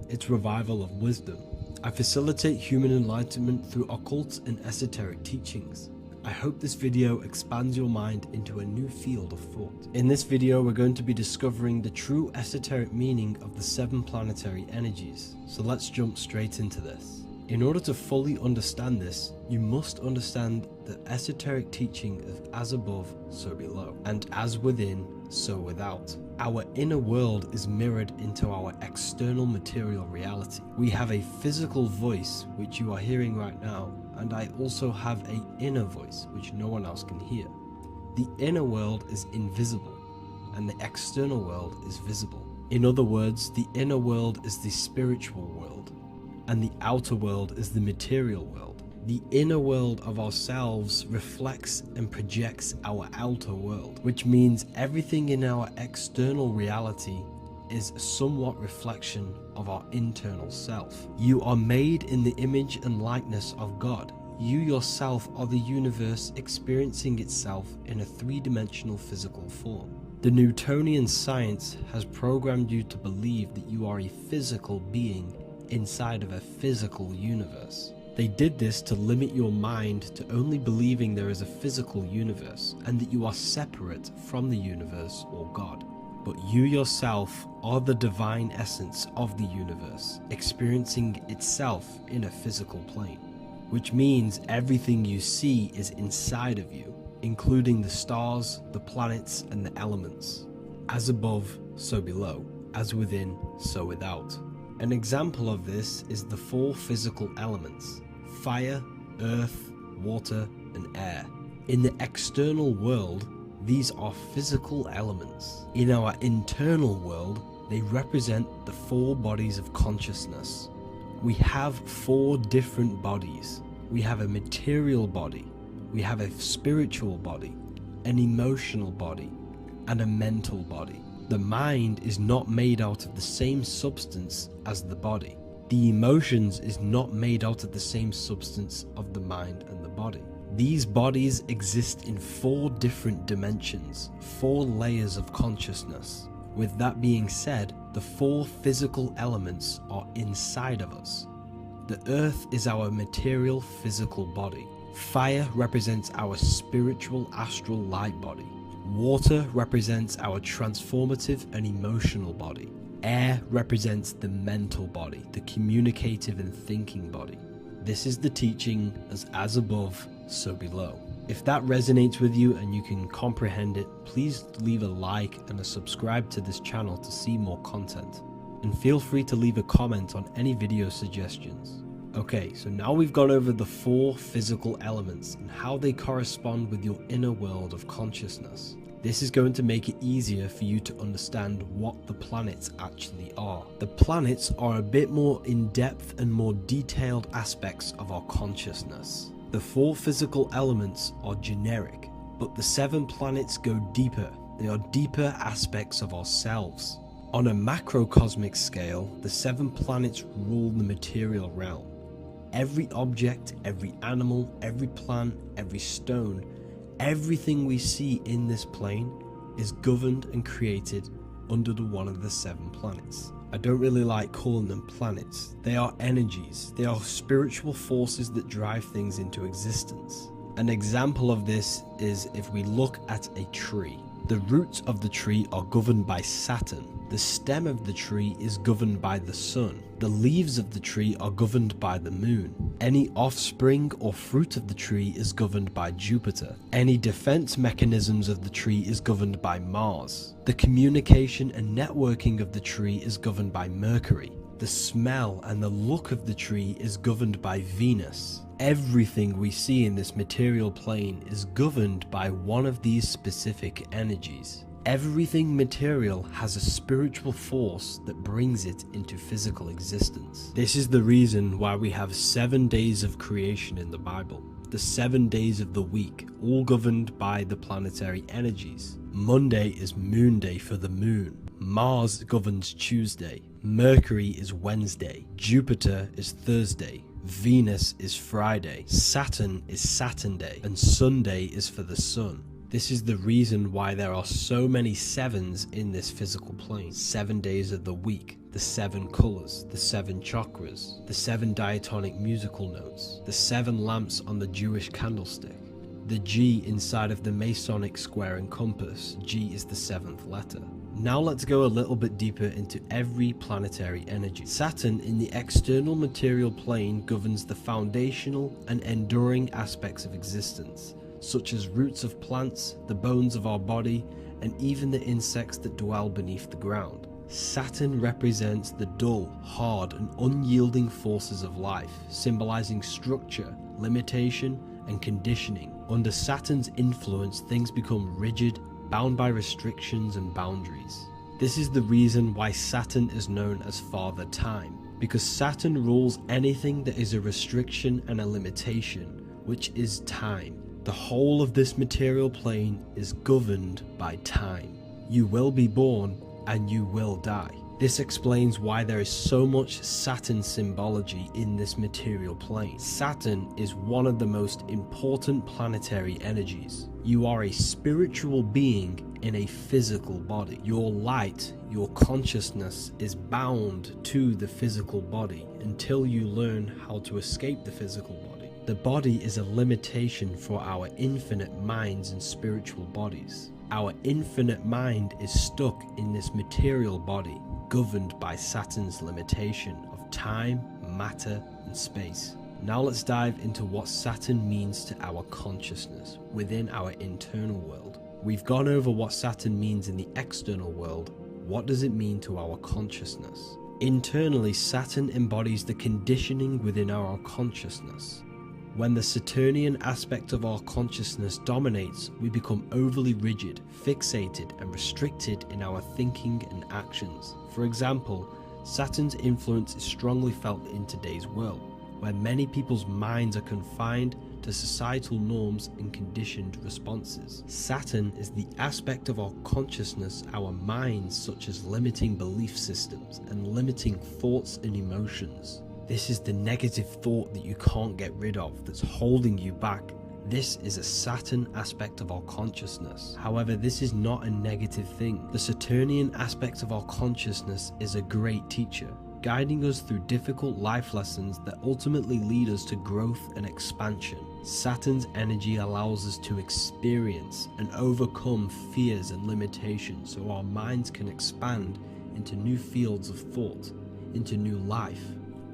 It's revival of wisdom. I facilitate human enlightenment through occult and esoteric teachings. I hope this video expands your mind into a new field of thought. In this video, we're going to be discovering the true esoteric meaning of the 7 planetary energies. So let's jump straight into this. In order to fully understand this, you must understand the esoteric teaching of as above, so below, and as within, so without. Our inner world is mirrored into our external material reality. We have a physical voice, which you are hearing right now, and I also have an inner voice, which no one else can hear. The inner world is invisible, and the external world is visible. In other words, the inner world is the spiritual world, and the outer world is the material world. The inner world of ourselves reflects and projects our outer world, which means everything in our external reality is a somewhat reflection of our internal self. You are made in the image and likeness of God. You yourself are the universe experiencing itself in a 3-dimensional physical form. The Newtonian science has programmed you to believe that you are a physical being inside of a physical universe. They did this to limit your mind to only believing there is a physical universe and that you are separate from the universe or God. But you yourself are the divine essence of the universe, experiencing itself in a physical plane, which means everything you see is inside of you, including the stars, the planets, and the elements. As above, so below. As within, so without. An example of this is the 4 physical elements: fire, earth, water, and air. In the external world, these are physical elements. In our internal world, they represent the 4 bodies of consciousness. We have 4 different bodies. We have a material body, we have a spiritual body, an emotional body, and a mental body. The mind is not made out of the same substance as the body. The emotions is not made out of the same substance of the mind and the body. These bodies exist in 4 different dimensions, 4 layers of consciousness. With that being said, the 4 physical elements are inside of us. The earth is our material physical body. Fire represents our spiritual astral light body. Water represents our transformative and emotional body. Air represents the mental body, the communicative and thinking body. This is the teaching as above, so below. If that resonates with you and you can comprehend it, please leave a like and a subscribe to this channel to see more content. And feel free to leave a comment on any video suggestions. Okay, so now we've gone over the 4 physical elements and how they correspond with your inner world of consciousness. This is going to make it easier for you to understand what the planets actually are. The planets are a bit more in-depth and more detailed aspects of our consciousness. The 4 physical elements are generic, but the 7 planets go deeper. They are deeper aspects of ourselves. On a macrocosmic scale, the 7 planets rule the material realm. Every object, every animal, every plant, every stone, everything we see in this plane is governed and created under one of the 7 planets. I don't really like calling them planets. They are energies. They are spiritual forces that drive things into existence. An example of this is if we look at a tree. The roots of the tree are governed by Saturn. The stem of the tree is governed by the sun. The leaves of the tree are governed by the moon. Any offspring or fruit of the tree is governed by Jupiter. Any defense mechanisms of the tree is governed by Mars. The communication and networking of the tree is governed by Mercury. The smell and the look of the tree is governed by Venus. Everything we see in this material plane is governed by one of these specific energies. Everything material has a spiritual force that brings it into physical existence. This is the reason why we have 7 days of creation in the Bible. The 7 days of the week, all governed by the planetary energies. Monday is moon day for the moon. Mars governs Tuesday. Mercury is Wednesday. Jupiter is Thursday. Venus is Friday. Saturn is Saturn day. And Sunday is for the sun. This is the reason why there are so many 7s in this physical plane. 7 days of the week. the 7 colors, the 7 chakras, the 7 diatonic musical notes, the 7 lamps on the Jewish candlestick, the G inside of the Masonic square and compass. G is the 7th letter. Now let's go a little bit deeper into every planetary energy. Saturn in the external material plane governs the foundational and enduring aspects of existence, such as roots of plants, the bones of our body, and even the insects that dwell beneath the ground. Saturn represents the dull, hard, and unyielding forces of life, symbolizing structure, limitation, and conditioning. Under Saturn's influence, things become rigid, bound by restrictions and boundaries. This is the reason why Saturn is known as Father Time, because Saturn rules anything that is a restriction and a limitation, which is time. The whole of this material plane is governed by time. You will be born and you will die. This explains why there is so much Saturn symbology in this material plane. Saturn is one of the most important planetary energies. You are a spiritual being in a physical body. Your light, your consciousness is bound to the physical body until you learn how to escape the physical body. The body is a limitation for our infinite minds and spiritual bodies. Our infinite mind is stuck in this material body, governed by Saturn's limitation of time, matter, and space. Now let's dive into what Saturn means to our consciousness within our internal world. We've gone over what Saturn means in the external world. What does it mean to our consciousness? Internally, Saturn embodies the conditioning within our consciousness. When the Saturnian aspect of our consciousness dominates, we become overly rigid, fixated, and restricted in our thinking and actions. For example, Saturn's influence is strongly felt in today's world, where many people's minds are confined to societal norms and conditioned responses. Saturn is the aspect of our consciousness, our minds, such as limiting belief systems and limiting thoughts and emotions. This is the negative thought that you can't get rid of, that's holding you back. This is a Saturn aspect of our consciousness. However, this is not a negative thing. The Saturnian aspect of our consciousness is a great teacher, guiding us through difficult life lessons that ultimately lead us to growth and expansion. Saturn's energy allows us to experience and overcome fears and limitations so our minds can expand into new fields of thought, into new life.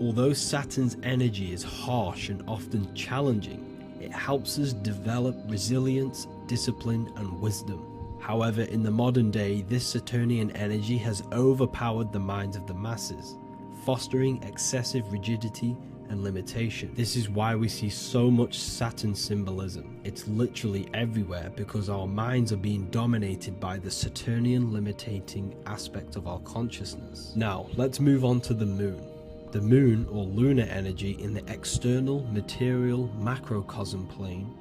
Although Saturn's energy is harsh and often challenging, it helps us develop resilience, discipline, and wisdom. However, in the modern day, this Saturnian energy has overpowered the minds of the masses, fostering excessive rigidity and limitation. This is why we see so much Saturn symbolism. It's literally everywhere because our minds are being dominated by the Saturnian limiting aspect of our consciousness. Now, let's move on to the moon. The moon, or lunar energy, in the external material macrocosm plane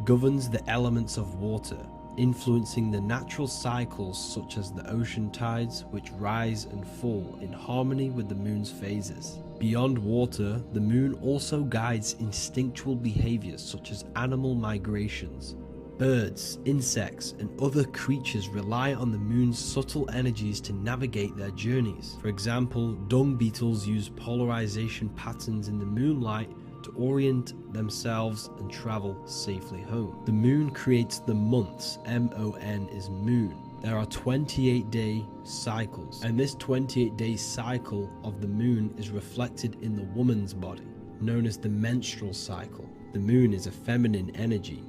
governs the elements of water, influencing the natural cycles such as the ocean tides, which rise and fall in harmony with the moon's phases. Beyond water, the moon also guides instinctual behaviors such as animal migrations. Birds, insects, and other creatures rely on the moon's subtle energies to navigate their journeys. For example, dung beetles use polarization patterns in the moonlight to orient themselves and travel safely home. The moon creates the months. M-O-N is moon. There are 28-day cycles, and this 28-day cycle of the moon is reflected in the woman's body, known as the menstrual cycle. The moon is a feminine energy,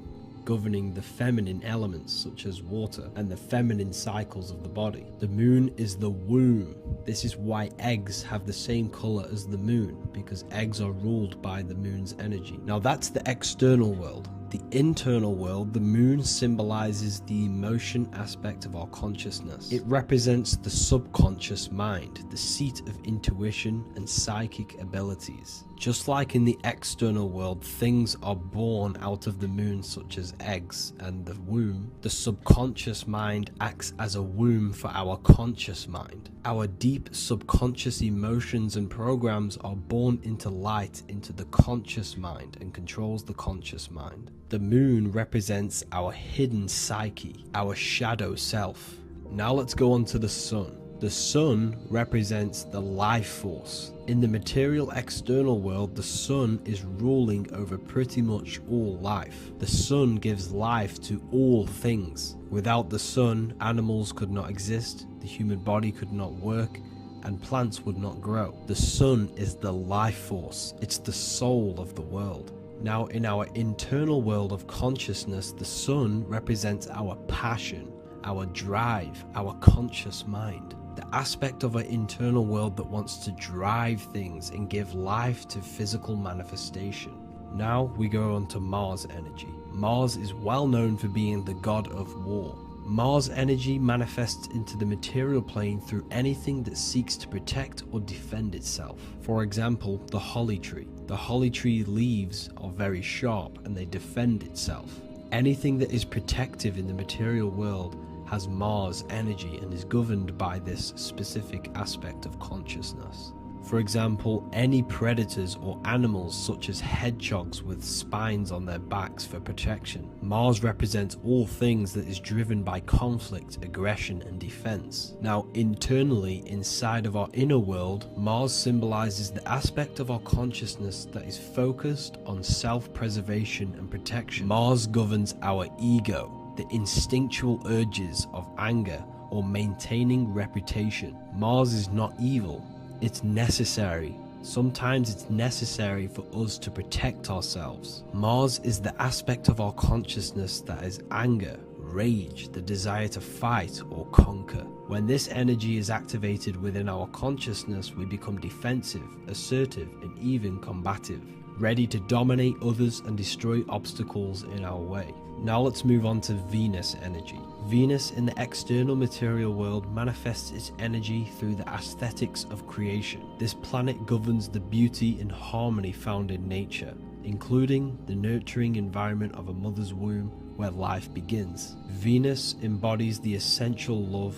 governing the feminine elements such as water and the feminine cycles of the body. The moon is the womb. This is why eggs have the same color as the moon, because eggs are ruled by the moon's energy. Now that's the external world. The internal world, the moon symbolizes the emotion aspect of our consciousness. It represents the subconscious mind, the seat of intuition and psychic abilities. Just like in the external world, things are born out of the moon, such as eggs and the womb. The subconscious mind acts as a womb for our conscious mind. Our deep subconscious emotions and programs are born into light into the conscious mind and controls the conscious mind. The moon represents our hidden psyche, our shadow self. Now let's go on to the sun. The sun represents the life force. In the material external world, the sun is ruling over pretty much all life. The sun gives life to all things. Without the sun, animals could not exist, the human body could not work, and plants would not grow. The sun is the life force. It's the soul of the world. Now, in our internal world of consciousness, the sun represents our passion, our drive, our conscious mind. The aspect of our internal world that wants to drive things and give life to physical manifestation. Now we go on to Mars energy. Mars is well known for being the god of war. Mars energy manifests into the material plane through anything that seeks to protect or defend itself. For example, the holly tree. The holly tree leaves are very sharp and they defend itself. Anything that is protective in the material world has Mars energy and is governed by this specific aspect of consciousness. For example, any predators or animals such as hedgehogs with spines on their backs for protection. Mars represents all things that is driven by conflict, aggression, and defense. Now, internally, inside of our inner world, Mars symbolizes the aspect of our consciousness that is focused on self-preservation and protection. Mars governs our ego, the instinctual urges of anger or maintaining reputation. Mars is not evil, it's necessary. Sometimes it's necessary for us to protect ourselves. Mars is the aspect of our consciousness that is anger, rage, the desire to fight or conquer. When this energy is activated within our consciousness, we become defensive, assertive, and even combative, ready to dominate others and destroy obstacles in our way. Now let's move on to Venus energy. Venus in the external material world manifests its energy through the aesthetics of creation. This planet governs the beauty and harmony found in nature, including the nurturing environment of a mother's womb where life begins. Venus embodies the essential love,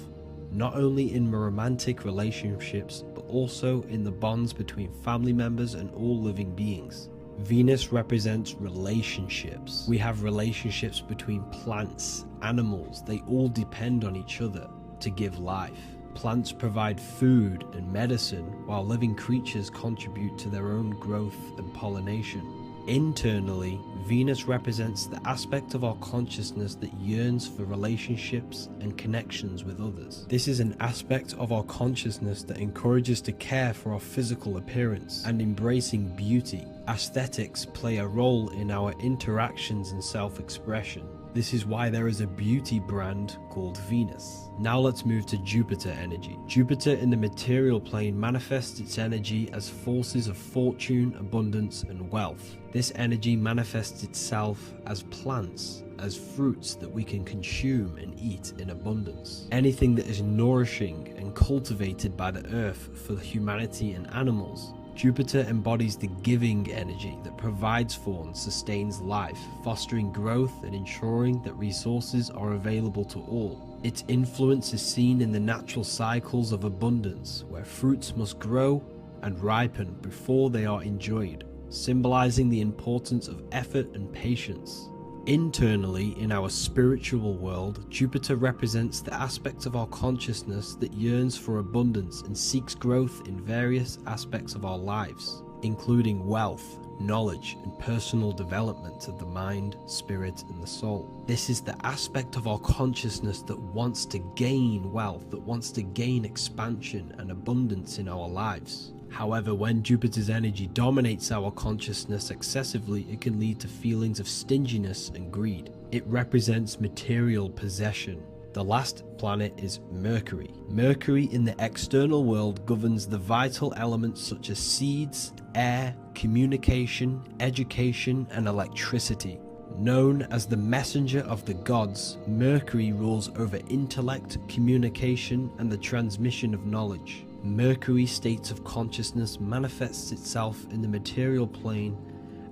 not only in romantic relationships, but also in the bonds between family members and all living beings. Venus represents relationships. We have relationships between plants, animals. They all depend on each other to give life. Plants provide food and medicine, while living creatures contribute to their own growth and pollination. Internally, Venus represents the aspect of our consciousness that yearns for relationships and connections with others. This is an aspect of our consciousness that encourages to care for our physical appearance and embracing beauty. Aesthetics play a role in our interactions and self-expression. This is why there is a beauty brand called Venus. Now let's move to Jupiter energy. Jupiter in the material plane manifests its energy as forces of fortune, abundance, and wealth. This energy manifests itself as plants, as fruits that we can consume and eat in abundance. Anything that is nourishing and cultivated by the earth for humanity and animals. Jupiter embodies the giving energy that provides for and sustains life, fostering growth and ensuring that resources are available to all. Its influence is seen in the natural cycles of abundance, where fruits must grow and ripen before they are enjoyed, symbolizing the importance of effort and patience. Internally, in our spiritual world, Jupiter represents the aspect of our consciousness that yearns for abundance and seeks growth in various aspects of our lives, including wealth, knowledge, and personal development of the mind, spirit, and the soul. This is the aspect of our consciousness that wants to gain wealth, that wants to gain expansion and abundance in our lives. However, when Jupiter's energy dominates our consciousness excessively, it can lead to feelings of stinginess and greed. It represents material possession. The last planet is Mercury. Mercury in the external world governs the vital elements such as seeds, air, communication, education, and electricity. Known as the messenger of the gods, Mercury rules over intellect, communication, and the transmission of knowledge. Mercury's states of consciousness manifests itself in the material plane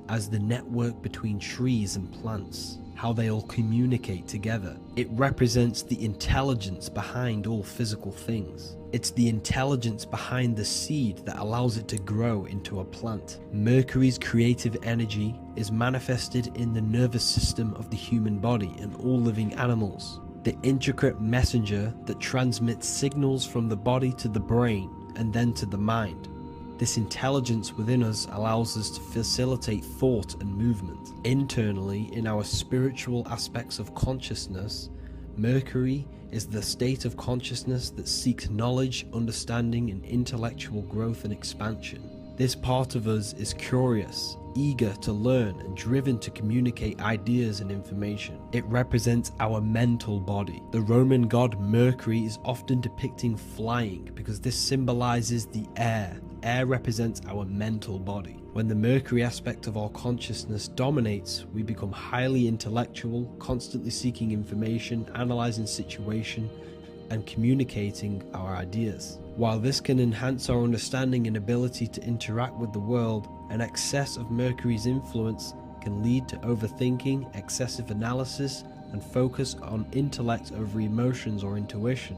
as the network between trees and plants, how they all communicate together. It represents the intelligence behind all physical things. It's the intelligence behind the seed that allows it to grow into a plant. Mercury's creative energy is manifested in the nervous system of the human body and all living animals. the intricate messenger that transmits signals from the body to the brain and then to the mind. This intelligence within us allows us to facilitate thought and movement. Internally, in our spiritual aspects of consciousness, Mercury is the state of consciousness that seeks knowledge, understanding, and intellectual growth and expansion. This part of us is curious, eager to learn, and driven to communicate ideas and information. It represents our mental body. The Roman god Mercury is often depicting flying because this symbolizes the air. Air represents our mental body. When the Mercury aspect of our consciousness dominates, we become highly intellectual, constantly seeking information, analyzing situation, and communicating our ideas. While this can enhance our understanding and ability to interact with the world, an excess of Mercury's influence can lead to overthinking, excessive analysis, and focus on intellect over emotions or intuition.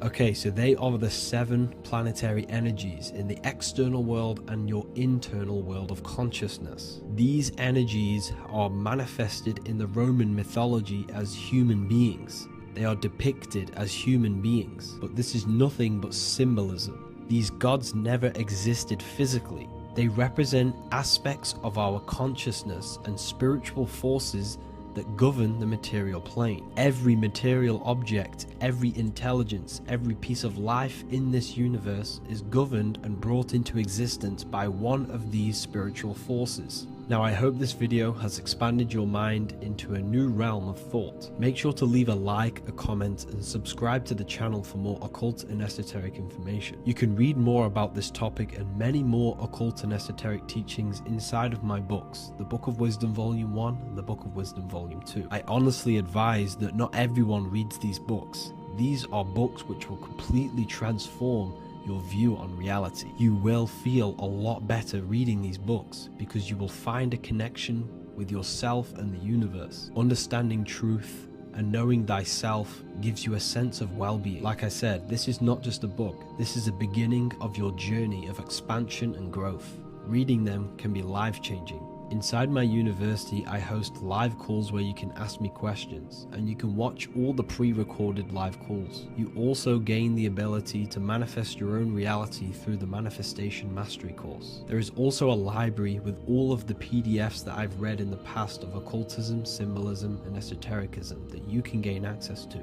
Okay, so they are the 7 planetary energies in the external world and your internal world of consciousness. These energies are manifested in the Roman mythology as human beings. They are depicted as human beings, but this is nothing but symbolism. These gods never existed physically. They represent aspects of our consciousness and spiritual forces that govern the material plane. Every material object, every intelligence, every piece of life in this universe is governed and brought into existence by one of these spiritual forces. Now, I hope this video has expanded your mind into a new realm of thought. Make sure to leave a like, a comment, and subscribe to the channel for more occult and esoteric information. You can read more about this topic and many more occult and esoteric teachings inside of my books, the Book of Wisdom Volume 1 and the Book of Wisdom Volume 2. I honestly advise that not everyone reads these books. These are books which will completely transform your view on reality. You will feel a lot better reading these books because you will find a connection with yourself and the universe. Understanding truth and knowing thyself gives you a sense of well-being. Like I said, this is not just a book. This is a beginning of your journey of expansion and growth. Reading them can be life-changing. Inside my university, I host live calls where you can ask me questions, and you can watch all the pre-recorded live calls. You also gain the ability to manifest your own reality through the Manifestation Mastery course. There is also a library with all of the PDFs that I've read in the past of occultism, symbolism, and esotericism that you can gain access to.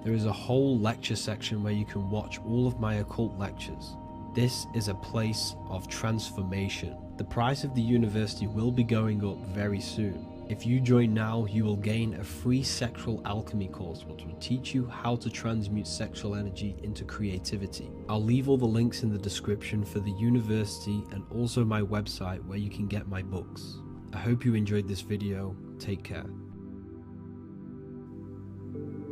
There is a whole lecture section where you can watch all of my occult lectures. This is a place of transformation. The price of the university will be going up very soon. If you join now, you will gain a free sexual alchemy course which will teach you how to transmute sexual energy into creativity. I'll leave all the links in the description for the university and also my website where you can get my books. I hope you enjoyed this video. Take care.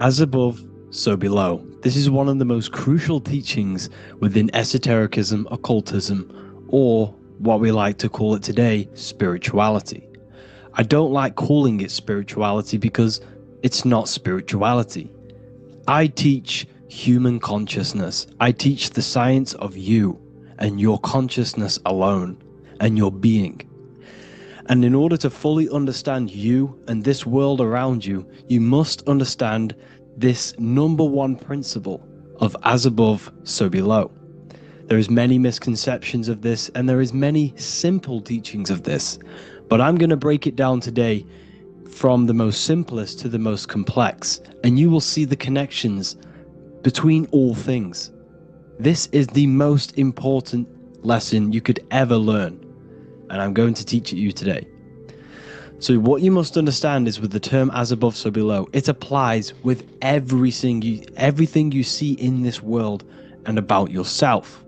As above, so below. This is one of the most crucial teachings within esotericism, occultism, or what we like to call it today, spirituality. I don't like calling it spirituality because it's not spirituality. I teach human consciousness. I teach the science of you and your consciousness alone and your being. And in order to fully understand you and this world around you, you must understand this number one principle of as above, so below. There is many misconceptions of this, and there is many simple teachings of this, but I'm going to break it down today from the most simplest to the most complex, and you will see the connections between all things. This is the most important lesson you could ever learn, and I'm going to teach it you today. So what you must understand is with the term as above, so below, it applies with everything you see in this world and about yourself.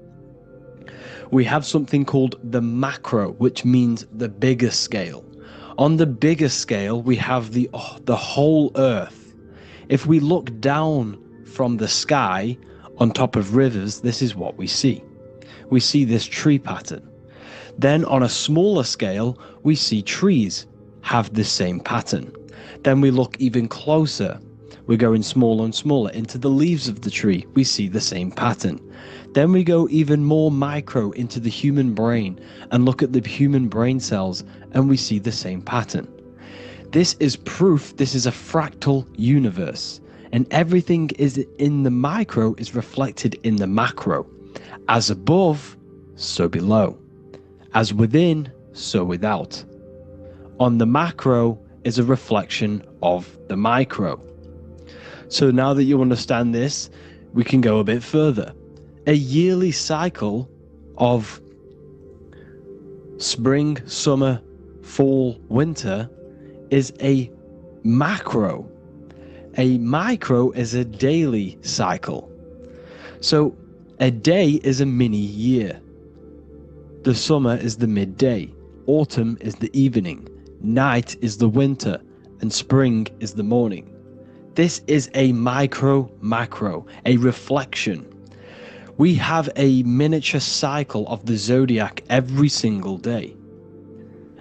We have something called the macro, which means the bigger scale. On the bigger scale, we have the whole earth. If we look down from the sky on top of rivers, this is what we see. We see this tree pattern. Then on a smaller scale, we see trees have the same pattern. Then we look even closer. We're going smaller and smaller into the leaves of the tree. We see the same pattern. Then we go even more micro into the human brain and look at the human brain cells, and we see the same pattern. This is proof this is a fractal universe. And everything is in the micro is reflected in the macro. As above, so below. As within, so without. On the macro is a reflection of the micro. So now that you understand this, we can go a bit further. A yearly cycle of spring, summer, fall, winter is a macro. A micro is a daily cycle. So a day is a mini year. The summer is the midday. Autumn is the evening. Night is the winter. And spring is the morning. This is a macro, a reflection. We have a miniature cycle of the zodiac every single day.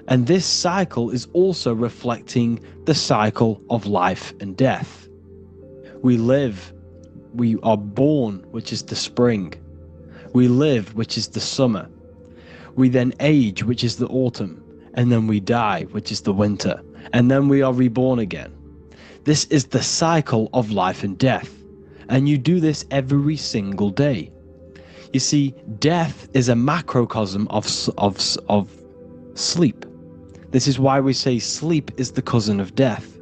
And this cycle is also reflecting the cycle of life and death. We live, we are born, which is the spring. We live, which is the summer. We then age, which is the autumn. And then we die, which is the winter. And then we are reborn again. This is the cycle of life and death. And you do this every single day. You see, death is a macrocosm of sleep. This is why we say sleep is the cousin of death.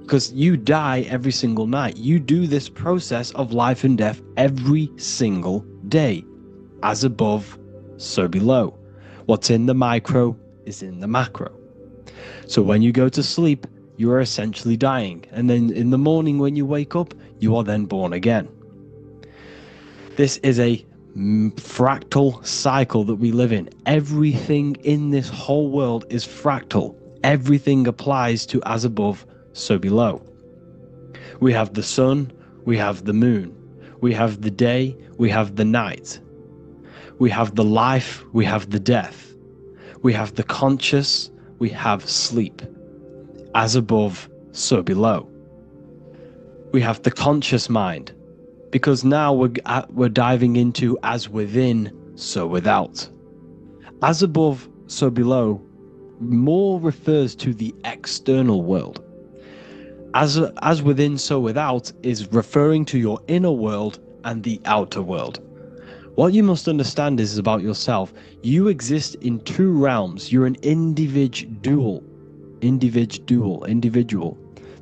Because you die every single night. You do this process of life and death every single day. As above, so below. What's in the micro is in the macro. So when you go to sleep, you are essentially dying. And then in the morning when you wake up, you are then born again. This is a fractal cycle that we live in. Everything in this whole world is fractal. Everything applies to as above, so below. We have the sun, we have the moon, we have the day, we have the night. We have the life, we have the death. We have the conscious, we have sleep. As above, so below. We have the conscious mind, because now we're diving into as within, so without. As above, so below more refers to the external world. As within, so without is referring to your inner world and the outer world. What you must understand is about yourself. You exist in two realms. You're an individual.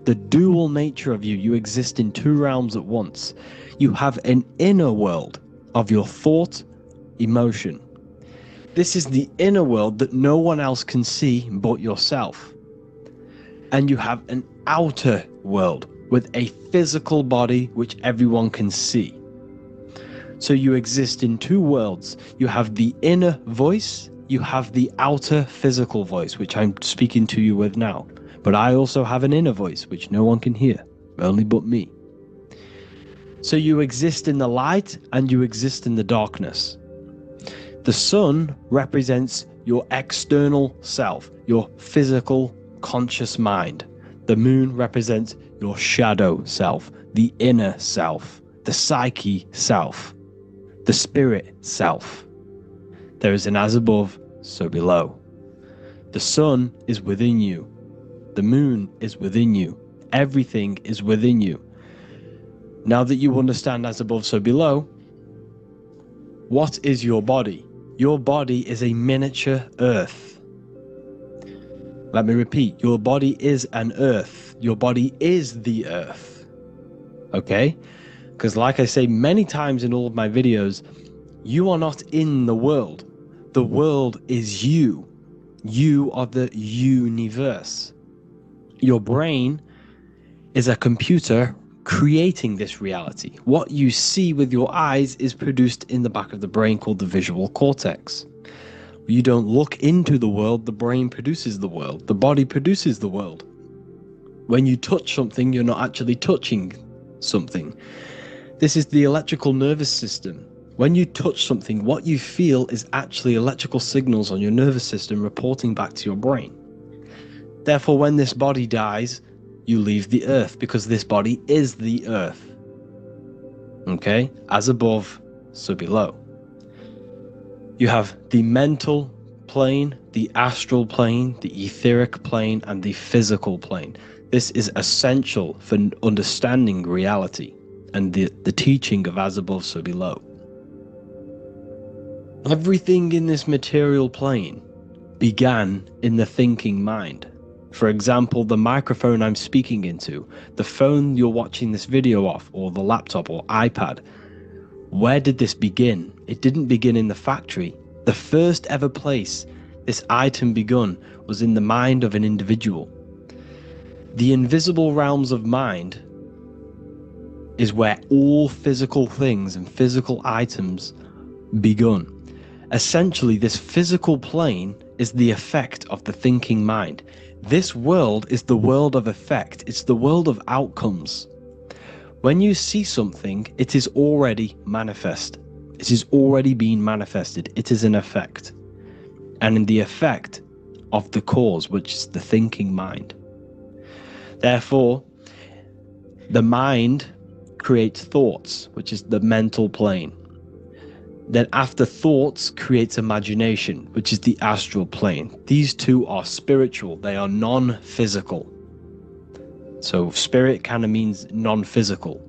The dual nature of you. You exist in two realms at once. You have an inner world of your thought, emotion. This is the inner world that no one else can see but yourself. And you have an outer world with a physical body which everyone can see. So you exist in two worlds. You have the inner voice, you have the outer physical voice, which I'm speaking to you with now. But I also have an inner voice, which no one can hear, only but me. So you exist in the light and you exist in the darkness. The sun represents your external self, your physical, conscious mind. The moon represents your shadow self, the inner self, the psyche self, the spirit self. There is an as above, so below. The sun is within you. The moon is within you. Everything is within you. Now that you understand as above, so below, what is your body? Your body is a miniature earth. Let me repeat, your body is an earth. Your body is the earth. Okay? Because like I say many times in all of my videos, you are not in the world. The world is you. You are the universe. Your brain is a computer creating this reality. What you see with your eyes is produced in the back of the brain called the visual cortex. You don't look into the world, the brain produces the world. The body produces the world. When you touch something, you're not actually touching something. This is the electrical nervous system. When you touch something, what you feel is actually electrical signals on your nervous system reporting back to your brain. Therefore, when this body dies, you leave the earth because this body is the earth. Okay? As above, so below. You have the mental plane, the astral plane, the etheric plane, and the physical plane. This is essential for understanding reality and the teaching of as above, so below. Everything in this material plane began in the thinking mind. For example, the microphone I'm speaking into, the phone you're watching this video off, or the laptop or iPad. Where did this begin? It didn't begin in the factory. The first ever place this item begun was in the mind of an individual. The invisible realms of mind is where all physical things and physical items begun. Essentially, this physical plane is the effect of the thinking mind. This world is the world of effect. It's the world of outcomes. When you see something, it is already manifest. It is already being manifested. It is an effect. And in the effect of the cause, which is the thinking mind. Therefore, the mind creates thoughts, which is the mental plane. Then after thoughts creates imagination, which is the astral plane. These two are spiritual. They are non-physical. So spirit kind of means non-physical.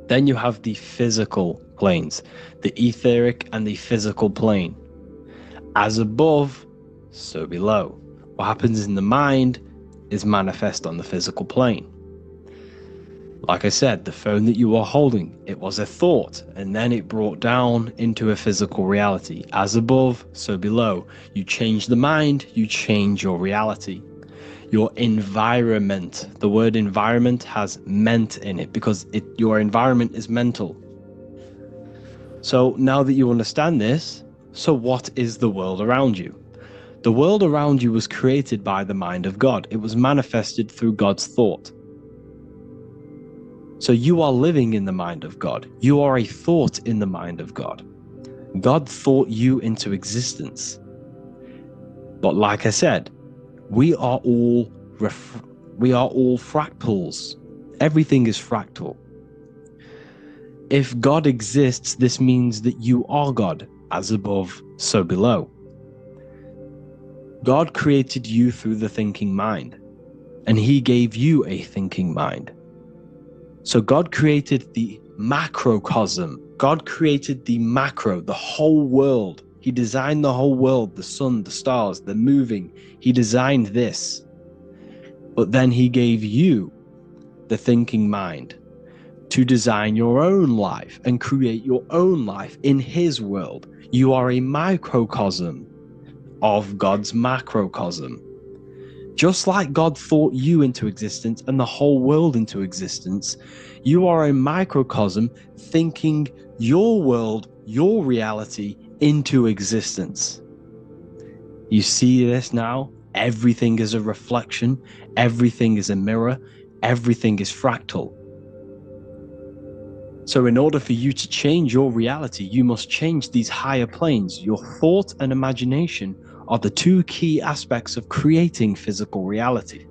Then you have the physical planes, the etheric and the physical plane. As above, so below. What happens in the mind is manifest on the physical plane. Like I said, the phone that you are holding, it was a thought, and then it brought down into a physical reality. As above, so below. You change the mind, you change your reality. Your environment, the word environment has ment in it because your environment is mental. So now that you understand this, so what is the world around you? The world around you was created by the mind of God. It was manifested through God's thought. So you are living in the mind of God. You are a thought in the mind of God. God thought you into existence. But like I said, we are all fractals. Everything is fractal. If God exists, this means that you are God. As above, so below. God created you through the thinking mind, and he gave you a thinking mind. So God created the macrocosm. God created the macro, the whole world. He designed the whole world, the sun, the stars, the moving. He designed this. But then he gave you the thinking mind to design your own life and create your own life in his world. You are a microcosm of God's macrocosm. Just like God thought you into existence and the whole world into existence, you are a microcosm thinking your world, your reality into existence. You see this now? Everything is a reflection. Everything is a mirror. Everything is fractal. So in order for you to change your reality, you must change these higher planes. Your thought and imagination are the two key aspects of creating physical reality.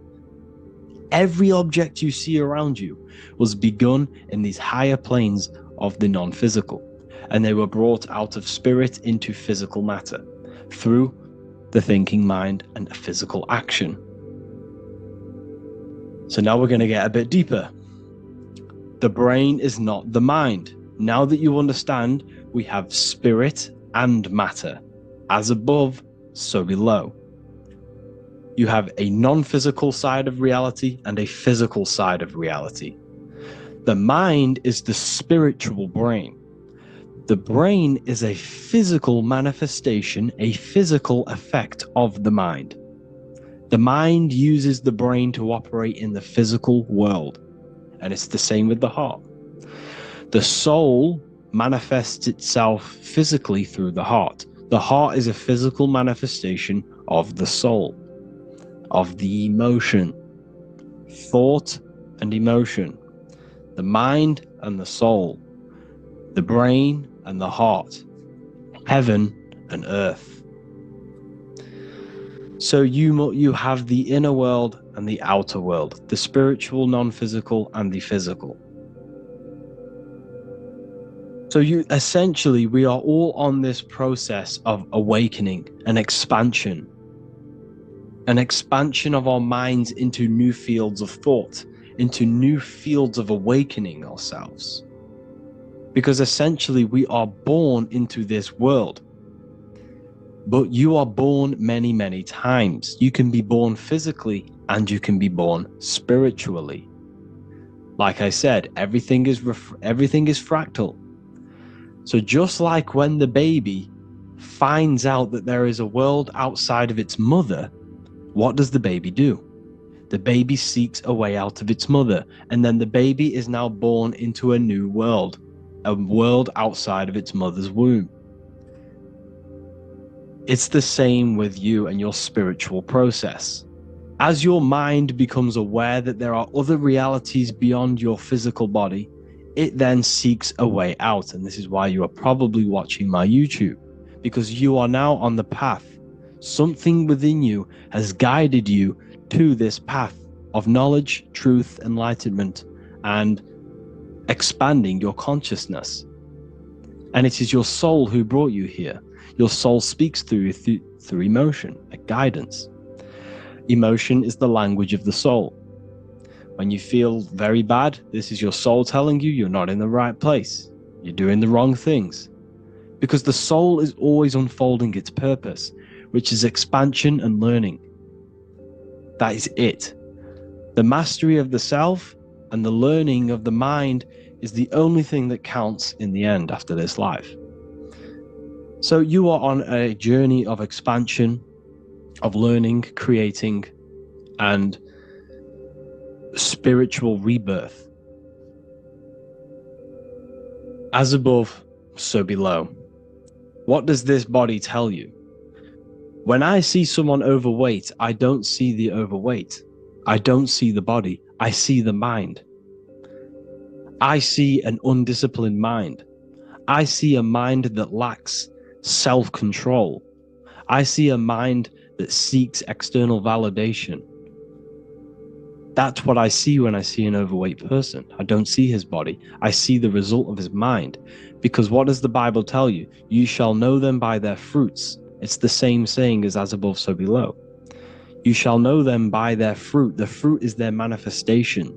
Every object you see around you was begun in these higher planes of the non-physical, and they were brought out of spirit into physical matter through the thinking mind and physical action. So now we're going to get a bit deeper. The brain is not the mind. Now that you understand, we have spirit and matter. As above, so below. You have a non-physical side of reality and a physical side of reality. The mind is the spiritual brain. The brain is a physical manifestation, a physical effect of the mind. The mind uses the brain to operate in the physical world. And it's the same with the heart. The soul manifests itself physically through the heart. The heart is a physical manifestation of the soul, of the emotion, thought and emotion, the mind and the soul, the brain and the heart, heaven and earth. So you have the inner world and the outer world, the spiritual, non-physical, and the physical. So essentially, we are all on this process of awakening and expansion of our minds into new fields of thought, into new fields of awakening ourselves. Because essentially, we are born into this world. But you are born many, many times. You can be born physically and you can be born spiritually. Like I said, everything is fractal. So just like when the baby finds out that there is a world outside of its mother, what does the baby do? The baby seeks a way out of its mother, and then the baby is now born into a new world, a world outside of its mother's womb. It's the same with you and your spiritual process. As your mind becomes aware that there are other realities beyond your physical body, it then seeks a way out. And this is why you are probably watching my YouTube, because you are now on the path. Something within you has guided you to this path of knowledge, truth, enlightenment, and expanding your consciousness. And it is your soul who brought you here. Your soul speaks through emotion, a guidance. Emotion is the language of the soul. When you feel very bad, this is your soul telling you you're not in the right place. You're doing the wrong things. Because the soul is always unfolding its purpose, which is expansion and learning. That is it. The mastery of the self and the learning of the mind is the only thing that counts in the end after this life. So you are on a journey of expansion, of learning, creating, and spiritual rebirth. As above, so below. What does this body tell you? When I see someone overweight, I don't see the overweight. I don't see the body. I see the mind. I see an undisciplined mind. I see a mind that lacks self-control. I see a mind that seeks external validation. That's what I see when I see an overweight person. I don't see his body. I see the result of his mind. Because what does the Bible tell you? You shall know them by their fruits. It's the same saying as above, so below. You shall know them by their fruit. The fruit is their manifestation.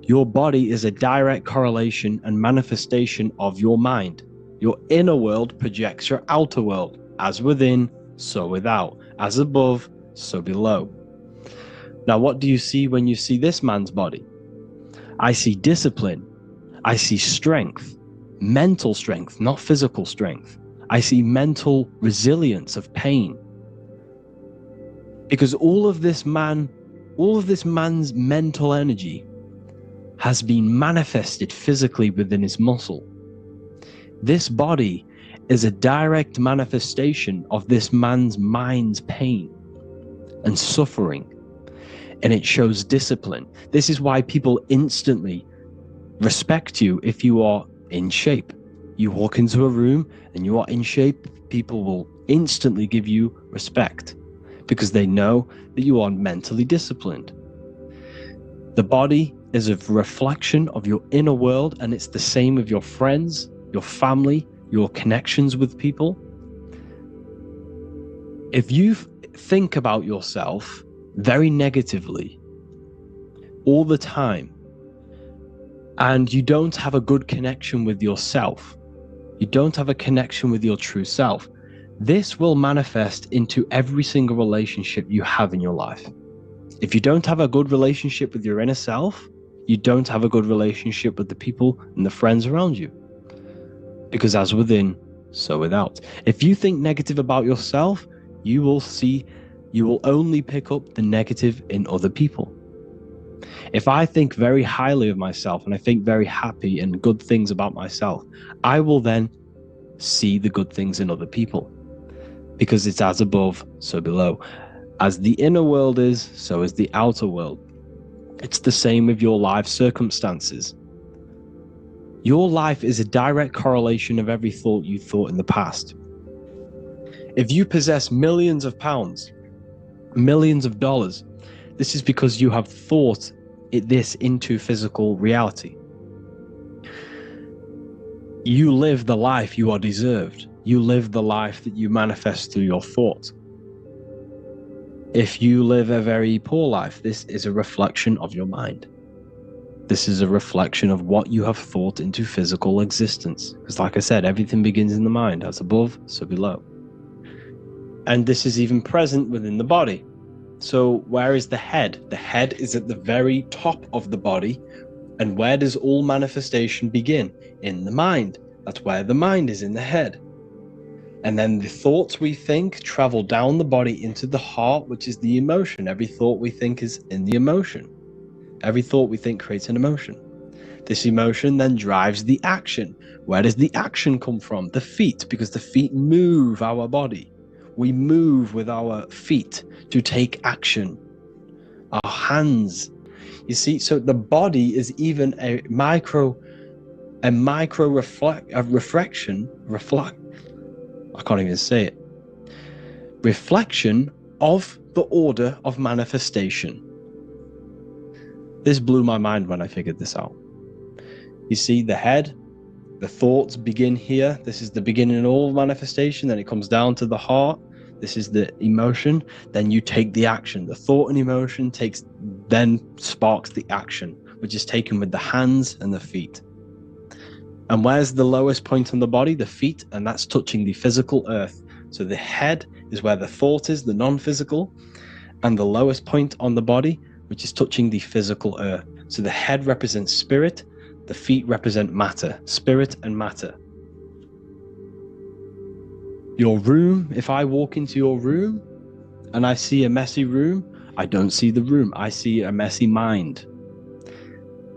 Your body is a direct correlation and manifestation of your mind. Your inner world projects your outer world. As within, so without. As above, so below. Now, what do you see when you see this man's body? I see discipline. I see strength. Mental strength, not physical strength. I see mental resilience of pain. Because all of this man's mental energy has been manifested physically within his muscle. This body is a direct manifestation of this man's mind's pain and suffering, and it shows discipline. This is why people instantly respect you if you are in shape. You walk into a room and you are in shape, people will instantly give you respect because they know that you are mentally disciplined. The body is a reflection of your inner world, and it's the same with your friends, your family, your connections with people. If you think about yourself very negatively all the time, and you don't have a good connection with yourself, you don't have a connection with your true self, this will manifest into every single relationship you have in your life. If you don't have a good relationship with your inner self, you don't have a good relationship with the people and the friends around you. Because as within, so without. If you think negative about yourself, you will only pick up the negative in other people. If I think very highly of myself and I think very happy and good things about myself, I will then see the good things in other people. Because it's as above, so below. As the inner world is, so is the outer world. It's the same with your life circumstances. Your life is a direct correlation of every thought you thought in the past. If you possess millions of pounds, millions of dollars, this is because you have thought this into physical reality. You live the life you are deserved. You live the life that you manifest through your thought. If you live a very poor life, this is a reflection of your mind. This is a reflection of what you have thought into physical existence. Because like I said, everything begins in the mind, as above, so below. And this is even present within the body. So where is the head? The head is at the very top of the body. And where does all manifestation begin? In the mind. That's where the mind is, in the head. And then the thoughts we think travel down the body into the heart, which is the emotion. Every thought we think is in the emotion. Every thought we think creates an emotion. This emotion then drives the action. Where does the action come from? The feet, because the feet move our body. We move with our feet to take action. Our hands. You see, so the body is even a micro reflection. I can't even say it. Reflection of the order of manifestation. This blew my mind when I figured this out. You see, the head, the thoughts begin here. This is the beginning of all manifestation. Then it comes down to the heart. This is the emotion. Then you take the action. The thought and emotion then sparks the action, which is taken with the hands and the feet. And where's the lowest point on the body? The feet, and that's touching the physical earth. So the head is where the thought is, the non-physical, and the lowest point on the body, which is touching the physical earth. So the head represents spirit, the feet represent matter, spirit and matter. Your room, if I walk into your room and I see a messy room, I don't see the room, I see a messy mind.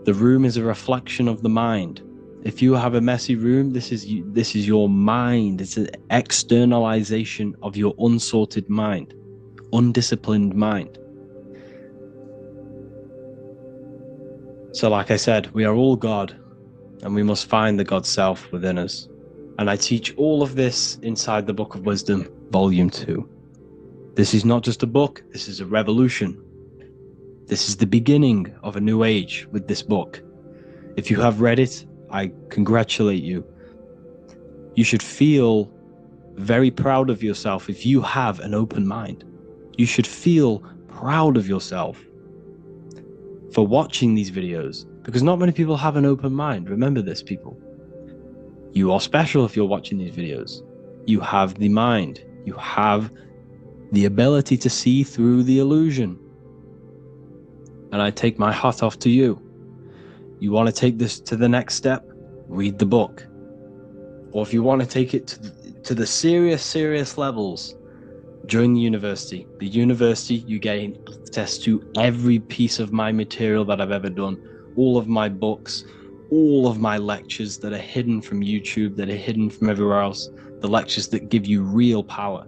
The room is a reflection of the mind. If you have a messy room, this is your mind. It's an externalization of your unsorted mind, undisciplined mind. So like I said, we are all God, and we must find the God self within us. And I teach all of this inside the Book of Wisdom, Volume 2. This is not just a book, this is a revolution. This is the beginning of a new age with this book. If you have read it, I congratulate you. You should feel very proud of yourself if you have an open mind. You should feel proud of yourself for watching these videos, because not many people have an open mind. Remember this, people. You are special if you're watching these videos. You have the mind. You have the ability to see through the illusion. And I take my hat off to you. You want to take this to the next step? Read the book. Or if you want to take it to the serious levels, join the university. The university, you gain access to every piece of my material that I've ever done, all of my books, all of my lectures that are hidden from YouTube, that are hidden from everywhere else, the lectures that give you real power.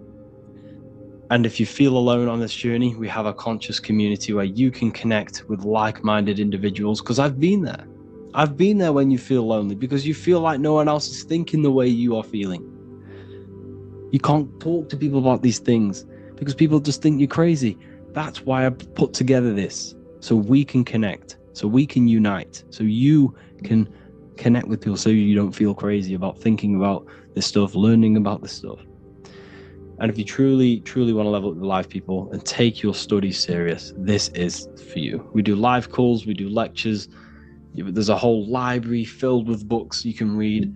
And if you feel alone on this journey, we have a conscious community where you can connect with like-minded individuals, because I've been there. I've been there when you feel lonely, because you feel like no one else is thinking the way you are feeling. You can't talk to people about these things because people just think you're crazy. That's why I put together this, so we can connect, so we can unite, so you can connect with people, so you don't feel crazy about thinking about this stuff, learning about this stuff. And if you truly want to level up your life, people, and take your studies serious, this is for you. We do live calls, we do lectures. There's a whole library filled with books you can read.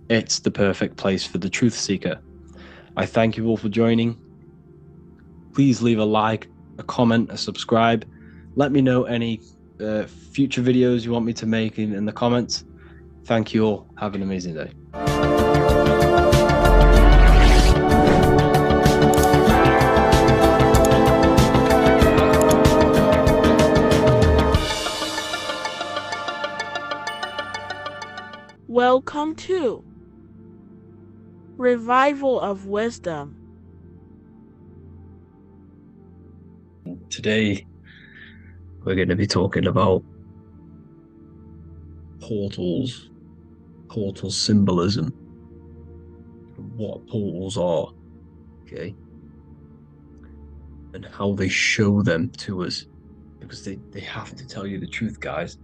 It's the perfect place for the truth seeker. I thank you all for joining. Please leave a like, a comment, a subscribe. Let me know any future videos you want me to make in the comments. Thank you all. Have an amazing day. Welcome to Revival of Wisdom. Today, we're going to be talking about portals, portal symbolism, what portals are, okay, and how they show them to us, because they have to tell you the truth, guys.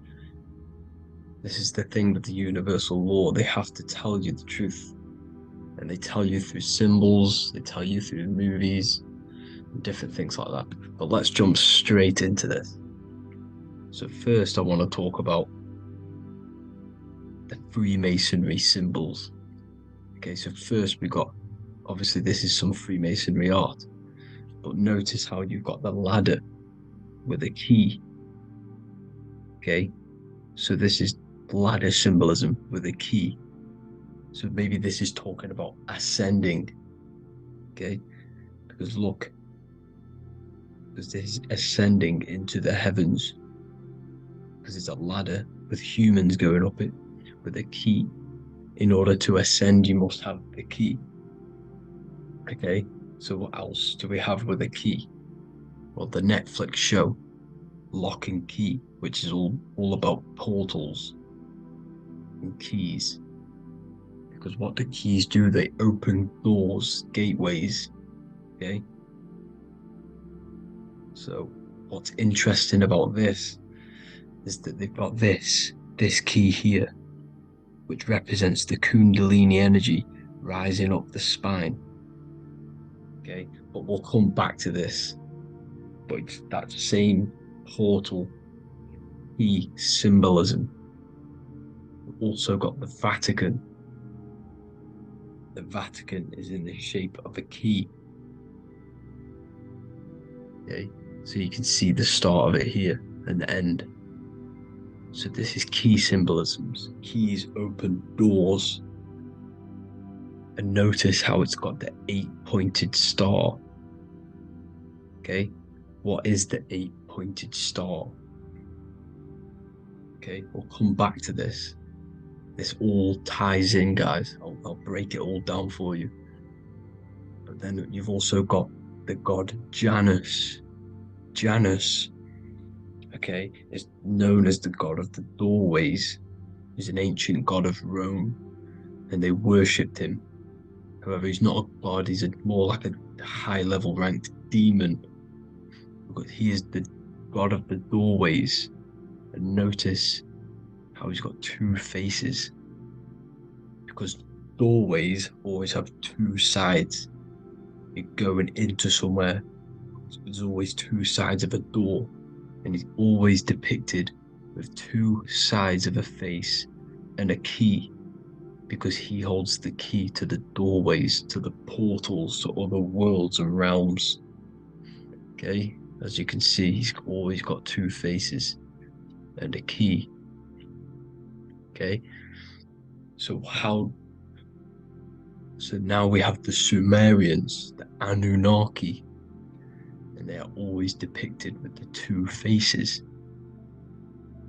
This is the thing with the universal law. They have to tell you the truth. And they tell you through symbols, they tell you through movies, and different things like that. But let's jump straight into this. So first I want to talk about the Freemasonry symbols. Okay, so first we got, obviously this is some Freemasonry art, but notice how you've got the ladder with a key. Okay, so this is ladder symbolism with a key. So maybe this is talking about ascending. Okay, because look, because this is ascending into the heavens, because it's a ladder with humans going up it with a key. In order to ascend, you must have the key. Okay, so what else do we have with a key? Well, the Netflix show Lock and Key, which is all about portals and keys. Because what the keys do, they open doors, gateways. Okay, so what's interesting about this is that they've got this key here, which represents the Kundalini energy rising up the spine. Okay, but we'll come back to this. But it's that same portal key symbolism. We've also got the Vatican. The Vatican is in the shape of a key. Okay, so you can see the start of it here and the end. So this is key symbolisms. Keys open doors. And notice how it's got the 8-pointed star. Okay, what is the 8-pointed star? Okay, we'll come back to this. This all ties in, guys. I'll break it all down for you. But then you've also got the god Janus. Janus, okay, is known as the god of the doorways. He's an ancient god of Rome, and they worshipped him. However, he's not a god, he's more like a high-level ranked demon. Because he is the god of the doorways. And notice how he's got two faces. Because doorways always have two sides. You're going into somewhere. There's always two sides of a door. And he's always depicted with two sides of a face and a key. Because he holds the key to the doorways, to the portals, to other worlds and realms. Okay, as you can see, he's always got two faces and a key. Okay, so now we have the Sumerians, the Anunnaki, and they are always depicted with the two faces.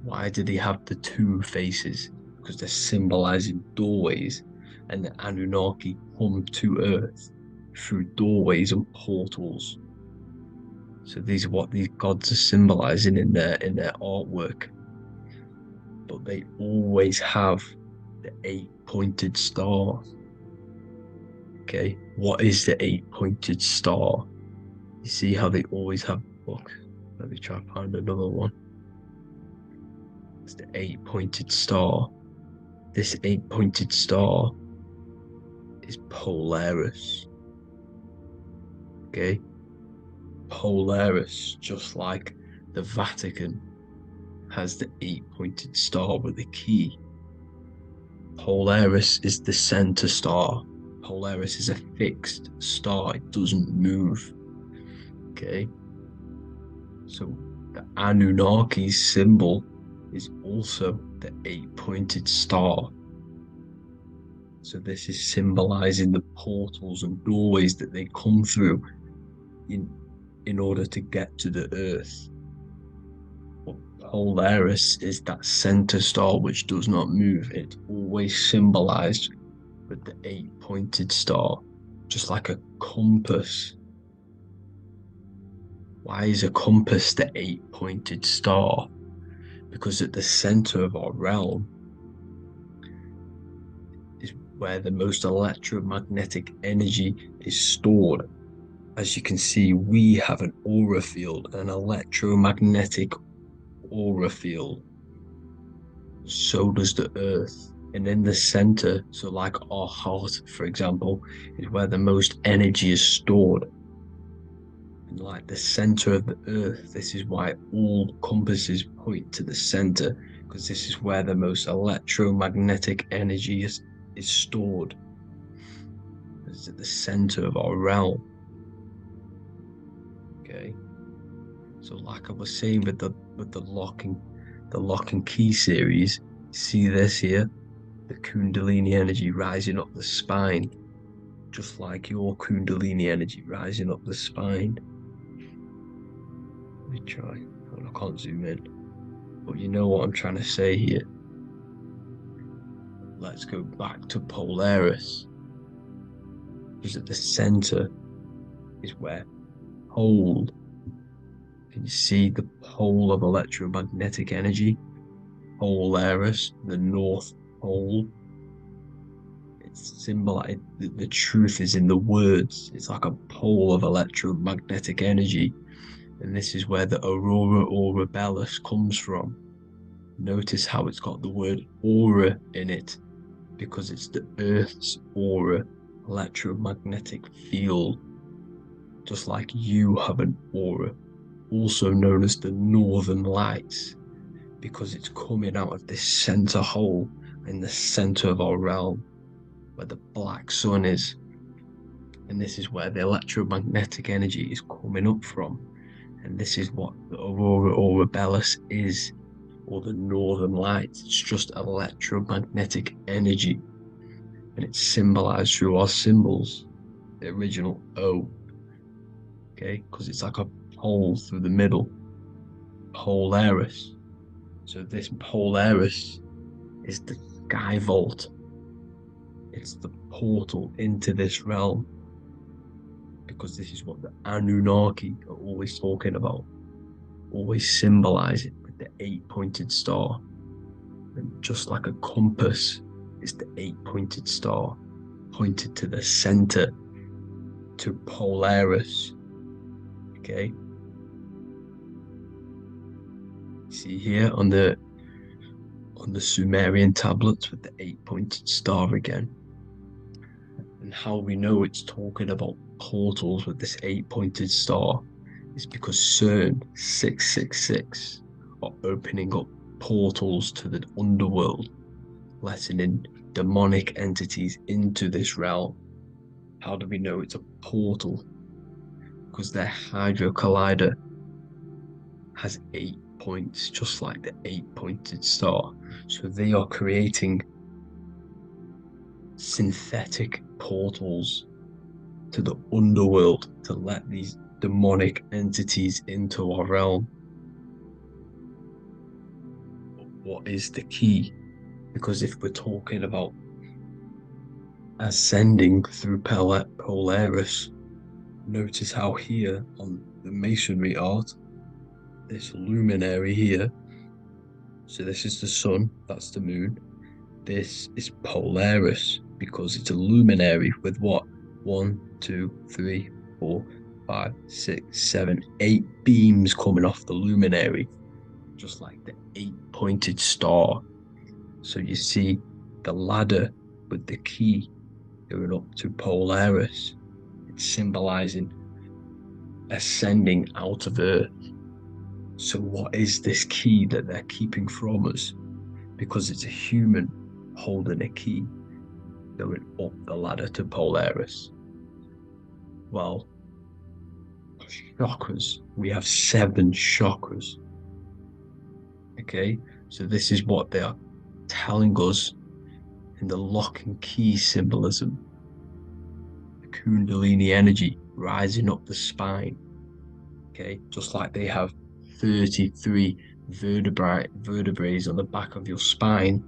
Why do they have the two faces? Because they're symbolizing doorways, and the Anunnaki come to Earth through doorways and portals. So these are what these gods are symbolizing in their artwork. But they always have the 8-pointed star. Okay, what is the 8-pointed star? You see how they always have, look, let me try to find another one. It's the 8-pointed star. This 8-pointed star is Polaris. Okay, Polaris, just like the Vatican has the 8-pointed star with a key. Polaris is the center star. Polaris is a fixed star, it doesn't move. Okay, so the Anunnaki's symbol is also the 8-pointed star. So this is symbolizing the portals and doorways that they come through in order to get to the Earth. But Polaris is that center star which does not move. It's always symbolized with the 8-pointed star, just like a compass. Why is a compass the 8-pointed star? Because at the center of our realm is where the most electromagnetic energy is stored. As you can see, we have an aura field, an electromagnetic aura field. so does the earth. And in the center, so like our heart, for example, is where the most energy is stored. And like the center of the earth, this is why all compasses point to the center, because this is where the most electromagnetic energy is stored. It's at the center of our realm. Okay. So like I was saying with the lock and key series, see this here? The Kundalini energy rising up the spine, just like your Kundalini energy rising up the spine. Let me try. Oh, I can't zoom in. But you know what I'm trying to say here. Let's go back to Polaris. Because at the center is where pole. Can you see the pole of electromagnetic energy? Polaris, the North Pole. It's symbolized. The truth is in the words. It's like a pole of electromagnetic energy. And this is where the aurora borealis comes from. Notice how it's got the word aura in it, because it's the Earth's aura, electromagnetic field. Just like you have an aura, also known as the northern lights, because it's coming out of this center hole in the center of our realm, where the black sun is. And this is where the electromagnetic energy is coming up from. And this is what the aurora borealis is, or the northern lights. It's just electromagnetic energy. And it's symbolized through our symbols. The original O. Okay? Because it's like a pole through the middle. Polaris. So this Polaris is the sky vault. It's the portal into this realm. Because this is what the Anunnaki are always talking about. Always symbolize it with the 8-pointed star. And just like a compass is the 8-pointed star pointed to the center, to Polaris. Okay. See here on the Sumerian tablets with the 8-pointed star again. And how we know it's talking about portals with this 8-pointed star is because CERN 666 are opening up portals to the underworld, letting in demonic entities into this realm. How do we know it's a portal? Because their Hydro Collider has 8 points, just like the 8-pointed star. So they are creating synthetic portals to the underworld to let these demonic entities into our realm. What is the key? Because if we're talking about ascending through Polaris, notice how here on the masonry art, this luminary here, so this is the sun, that's the moon, this is Polaris, because it's a luminary with what? 1, 2, 3, 4, 5, 6, 7, 8 beams coming off the luminary, just like the 8-pointed star. So you see the ladder with the key going up to Polaris. It's symbolizing ascending out of Earth. So what is this key that they're keeping from us? Because it's a human holding a key going up the ladder to Polaris. Well, chakras. We have 7 chakras. Okay, so this is what they are telling us in the lock and key symbolism. The Kundalini energy rising up the spine. Okay, just like they have 33 vertebrae on the back of your spine.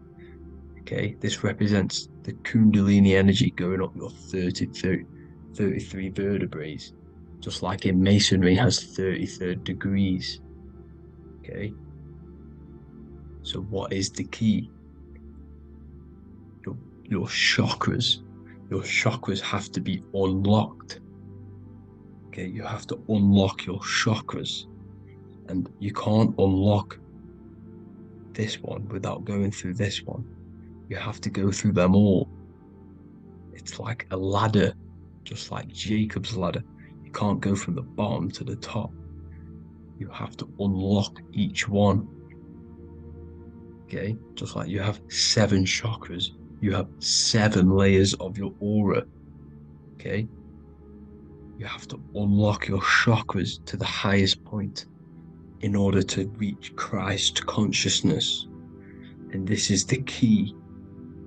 Okay, this represents the Kundalini energy going up your 33 vertebrae, just like in masonry has 33rd degrees. Okay, so what is the key? Your chakras. Your chakras have to be unlocked. Okay, you have to unlock your chakras, and you can't unlock this one without going through this one. You have to go through them all. It's like a ladder, just like Jacob's ladder. You can't go from the bottom to the top. You have to unlock each one. Okay, just like you have 7 chakras, you have 7 layers of your aura. Okay, you have to unlock your chakras to the highest point in order to reach Christ consciousness. And this is the key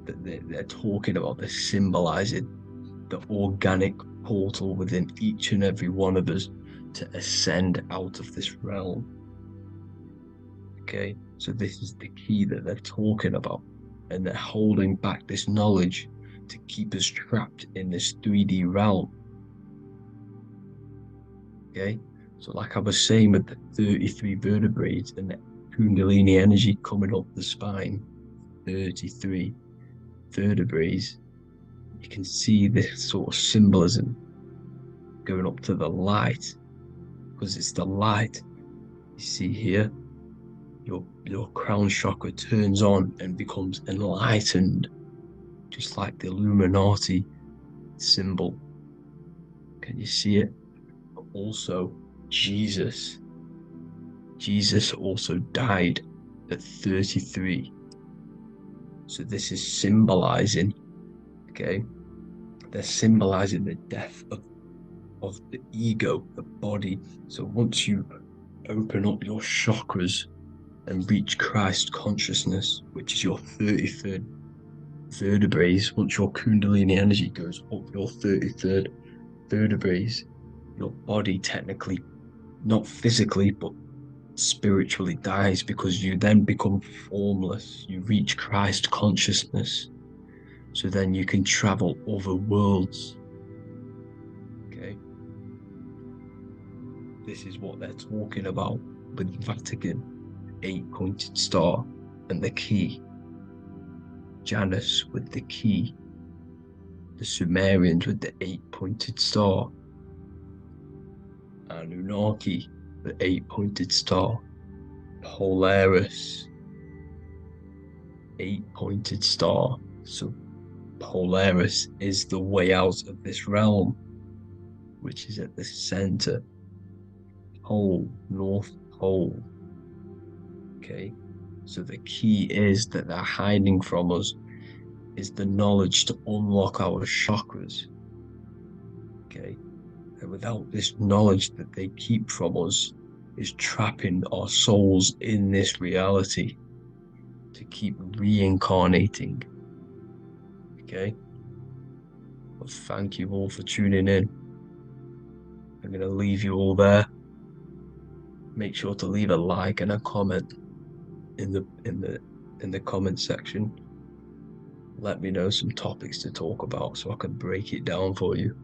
that they're talking about. They're symbolizing the organic portal within each and every one of us to ascend out of this realm. Okay, so this is the key that they're talking about, and they're holding back this knowledge to keep us trapped in this 3D realm. Okay, so like I was saying with the 33 vertebrae and the Kundalini energy coming up the spine, 33 vertebrae, you can see this sort of symbolism going up to the light, because it's the light. You see here, your crown chakra turns on and becomes enlightened, just like the Illuminati symbol. Can you see it? But also Jesus also died at 33. So this is symbolizing, okay, they're symbolizing the death of the ego, the body. So once you open up your chakras and reach Christ consciousness, which is your 33rd vertebrae, once your Kundalini energy goes up your 33rd vertebrae, your body technically, not physically, but spiritually dies, because you then become formless. You reach Christ consciousness. So then you can travel other worlds. Okay. This is what they're talking about with Vatican, 8-pointed star, and the key. Janus with the key. The Sumerians with the 8-pointed star. Anunnaki, the 8-pointed star. Polaris, 8-pointed star. So Polaris is the way out of this realm, which is at the center. Pole, North Pole. Okay, so the key is that they're hiding from us is the knowledge to unlock our chakras. Okay, and without this knowledge that they keep from us is trapping our souls in this reality to keep reincarnating. Okay, well, thank you all for tuning in. I'm going to leave you all there. Make sure to leave a like and a comment in the comment section. Let me know some topics to talk about so I can break it down for you.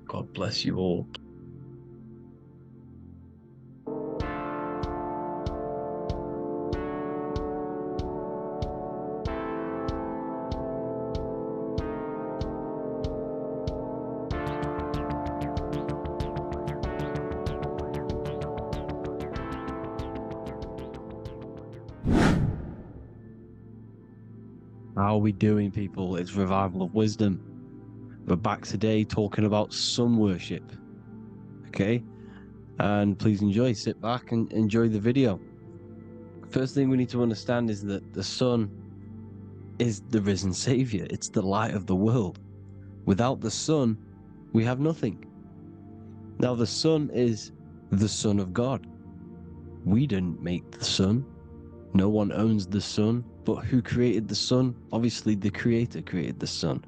God bless you all. How are we doing, people? It's Revival of Wisdom. We're back today talking about sun worship. Okay? And please enjoy, sit back and enjoy the video. First thing we need to understand is that the sun is the risen savior. It's the light of the world. Without the sun, we have nothing. Now, the sun is the Son of God. We didn't make the sun. No one owns the sun. But who created the sun? Obviously, the Creator created the sun.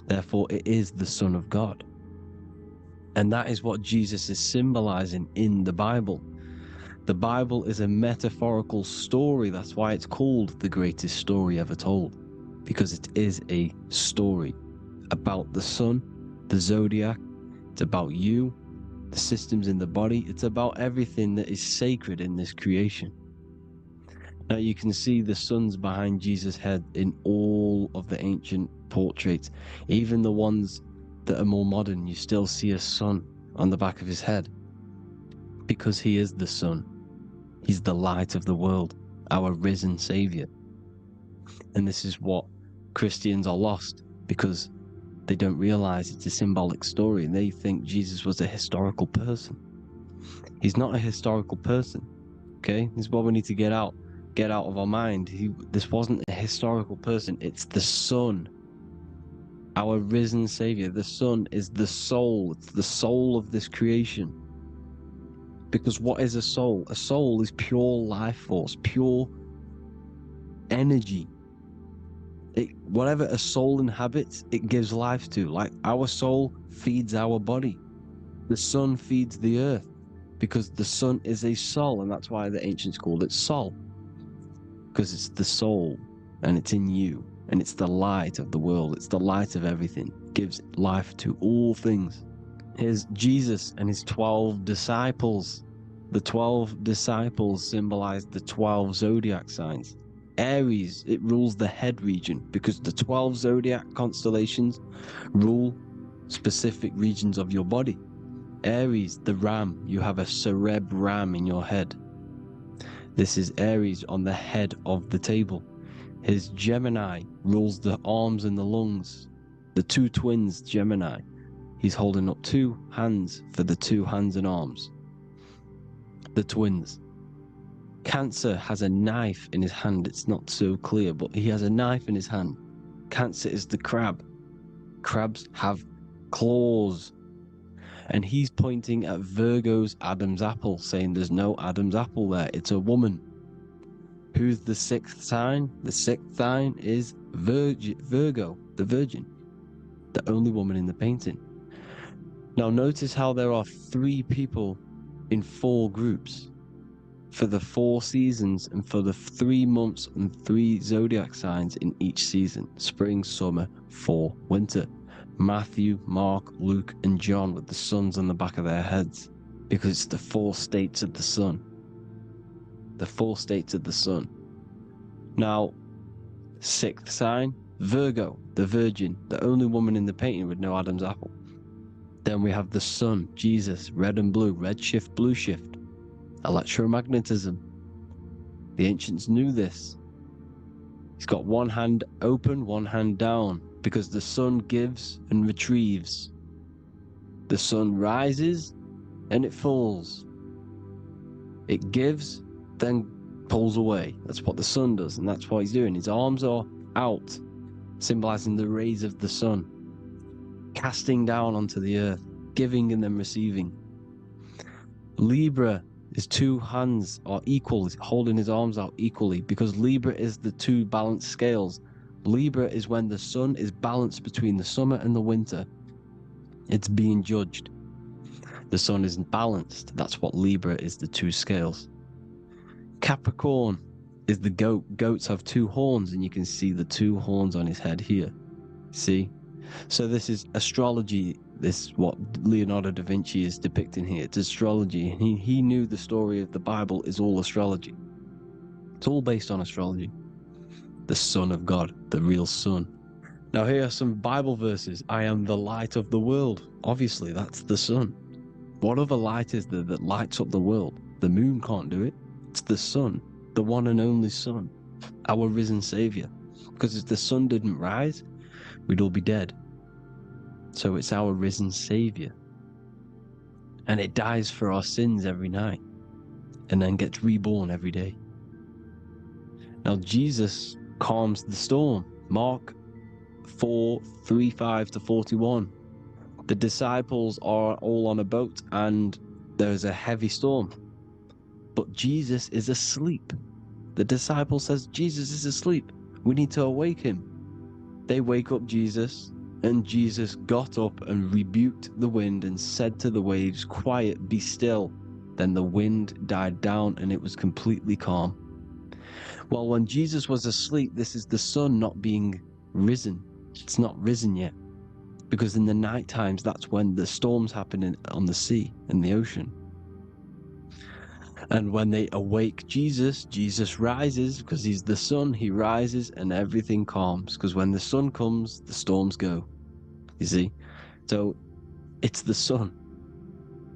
Therefore, it is the Son of God. And that is what Jesus is symbolizing in the Bible. The Bible is a metaphorical story. That's why it's called the greatest story ever told. Because it is a story about the sun, the zodiac. It's about you, the systems in the body. It's about everything that is sacred in this creation. Now you can see the suns behind Jesus' head in all of the ancient portraits. Even the ones that are more modern, you still see a sun on the back of his head. Because he is the sun. He's the light of the world. our risen Savior. And this is what Christians are lost, because they don't realize it's a symbolic story and they think Jesus was a historical person. He's not a historical person. Okay, this is what we need to get out of our mind. This wasn't a historical person. It's the Son, our risen Savior. The Son is the soul. It's the soul of this creation. Because what is a soul? A soul is pure life force, pure energy. Whatever a soul inhabits, it gives life to. Like our soul feeds our body. The sun feeds the earth, because the sun is a soul, and that's why the ancients called it Sol. Because it's the soul, and it's in you, and it's the light of the world. It's the light of everything. It gives life to all things. Here's Jesus and his 12 disciples. The 12 disciples symbolize the 12 zodiac signs. Aries, it rules the head region, because the 12 zodiac constellations rule specific regions of your body. Aries, the ram, you have a cerebram in your head. This is Aries on the head of the table. His Gemini rules the arms and the lungs. The two twins, Gemini, he's holding up 2 hands for the 2 hands and arms. The twins. Cancer has a knife in his hand. It's not so clear, but he has a knife in his hand. Cancer is the crab. Crabs have claws. And he's pointing at Virgo's Adam's apple, saying there's no Adam's apple there. It's a woman. Who's the 6th sign? The 6th sign is Virgo, the Virgin, the only woman in the painting. Now notice how there are 3 people in 4 groups for the 4 seasons and for the 3 months and 3 zodiac signs in each season: spring, summer, fall, winter. Matthew, Mark, Luke, and John with the suns on the back of their heads, because it's the 4 states of the sun. The 4 states of the sun. Now, 6th sign, Virgo, the Virgin, the only woman in the painting with no Adam's apple. Then we have the sun, Jesus, red and blue, red shift, blue shift. Electromagnetism. The ancients knew this. He's got one hand open, one hand down, because the sun gives and retrieves. The sun rises and it falls. It gives, then pulls away. That's what the sun does, and that's what he's doing. His arms are out, symbolizing the rays of the sun, casting down onto the earth, giving and then receiving. Libra, his 2 hands are equal, he's holding his arms out equally, because Libra is the 2 balanced scales. Libra is when the sun is balanced between the summer and the winter. It's being judged. The sun isn't balanced. That's what Libra is, the 2 scales. Capricorn is the goat. Goats have 2 horns, and you can see the 2 horns on his head here. See? So this is astrology. This is what Leonardo da Vinci is depicting here. It's astrology. He knew the story of the Bible is all astrology. It's all based on astrology. The Son of God, the real Son. Now here are some Bible verses. I am the light of the world. Obviously, that's the sun. What other light is there that lights up the world? The moon can't do it. It's the sun, the one and only Son, our risen Savior. Because if the sun didn't rise, we'd all be dead. So it's our risen Savior. And it dies for our sins every night, and then gets reborn every day. Now Jesus calms the storm. Mark 4:35-41. The disciples are all on a boat and there's a heavy storm, but Jesus is asleep. The disciple says, Jesus is asleep, we need to awake him. They wake up Jesus, and Jesus got up and rebuked the wind and said to the waves, quiet, be still. Then the wind died down and it was completely calm. Well, when Jesus was asleep, this is the sun not being risen. It's not risen yet, because in the night times, that's when the storms happen on the sea, in the ocean. And when they awake Jesus, Jesus rises, because he's the sun. He rises and everything calms, because when the sun comes, the storms go. You see? So it's the sun.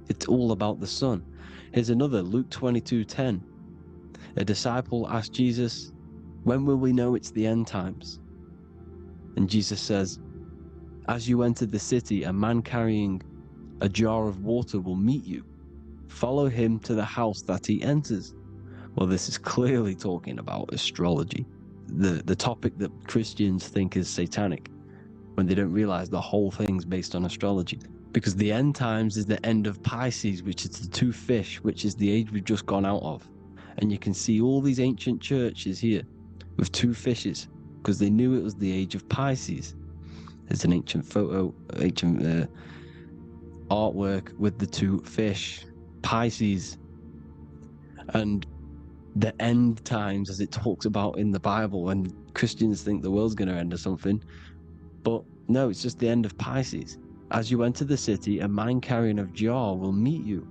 It's all about the sun. Here's another, Luke 22:10. A disciple asked Jesus, "When will we know it's the end times?" And Jesus says, "As you enter the city, a man carrying a jar of water will meet you. Follow him to the house that he enters." Well, this is clearly talking about astrology, the topic that Christians think is satanic, when they don't realize the whole thing's based on astrology. Because the end times is the end of Pisces, which is the two fish, which is the age we've just gone out of. And you can see all these ancient churches here with two fishes, because they knew it was the age of Pisces. There's an ancient photo, ancient artwork with the two fish, Pisces. And the end times, as it talks about in the Bible, when Christians think the world's going to end or something. But no, it's just the end of Pisces. As you enter the city, a man carrying a jar will meet you.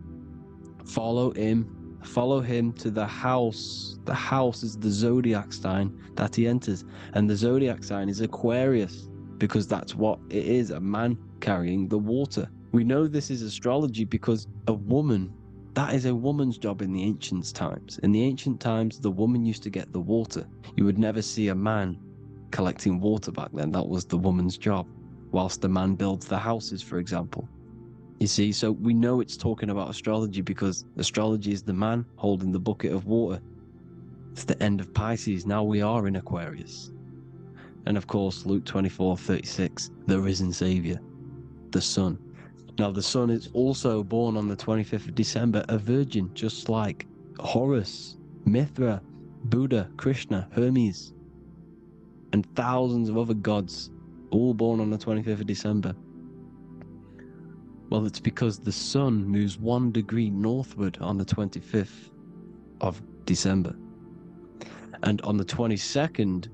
Follow him to the house. The house is the zodiac sign that he enters. And the zodiac sign is Aquarius, because that's what it is, a man carrying the water. We know this is astrology because a woman, that is a woman's job in the ancient times. In the ancient times, the woman used to get the water. You would never see a man collecting water back then. That was the woman's job, whilst the man builds the houses, for example. You see, so we know it's talking about astrology because astrology is the man holding the bucket of water. It's the end of Pisces. Now we are in Aquarius. And of course, Luke 24:36, the risen Savior, the Son. Now the Sun is also born on the 25th of December, a virgin, just like Horus, Mithra, Buddha, Krishna, Hermes, and thousands of other gods, all born on the 25th of December. Well, it's because the Sun moves 1 degree northward on the 25th of December. And on the 22nd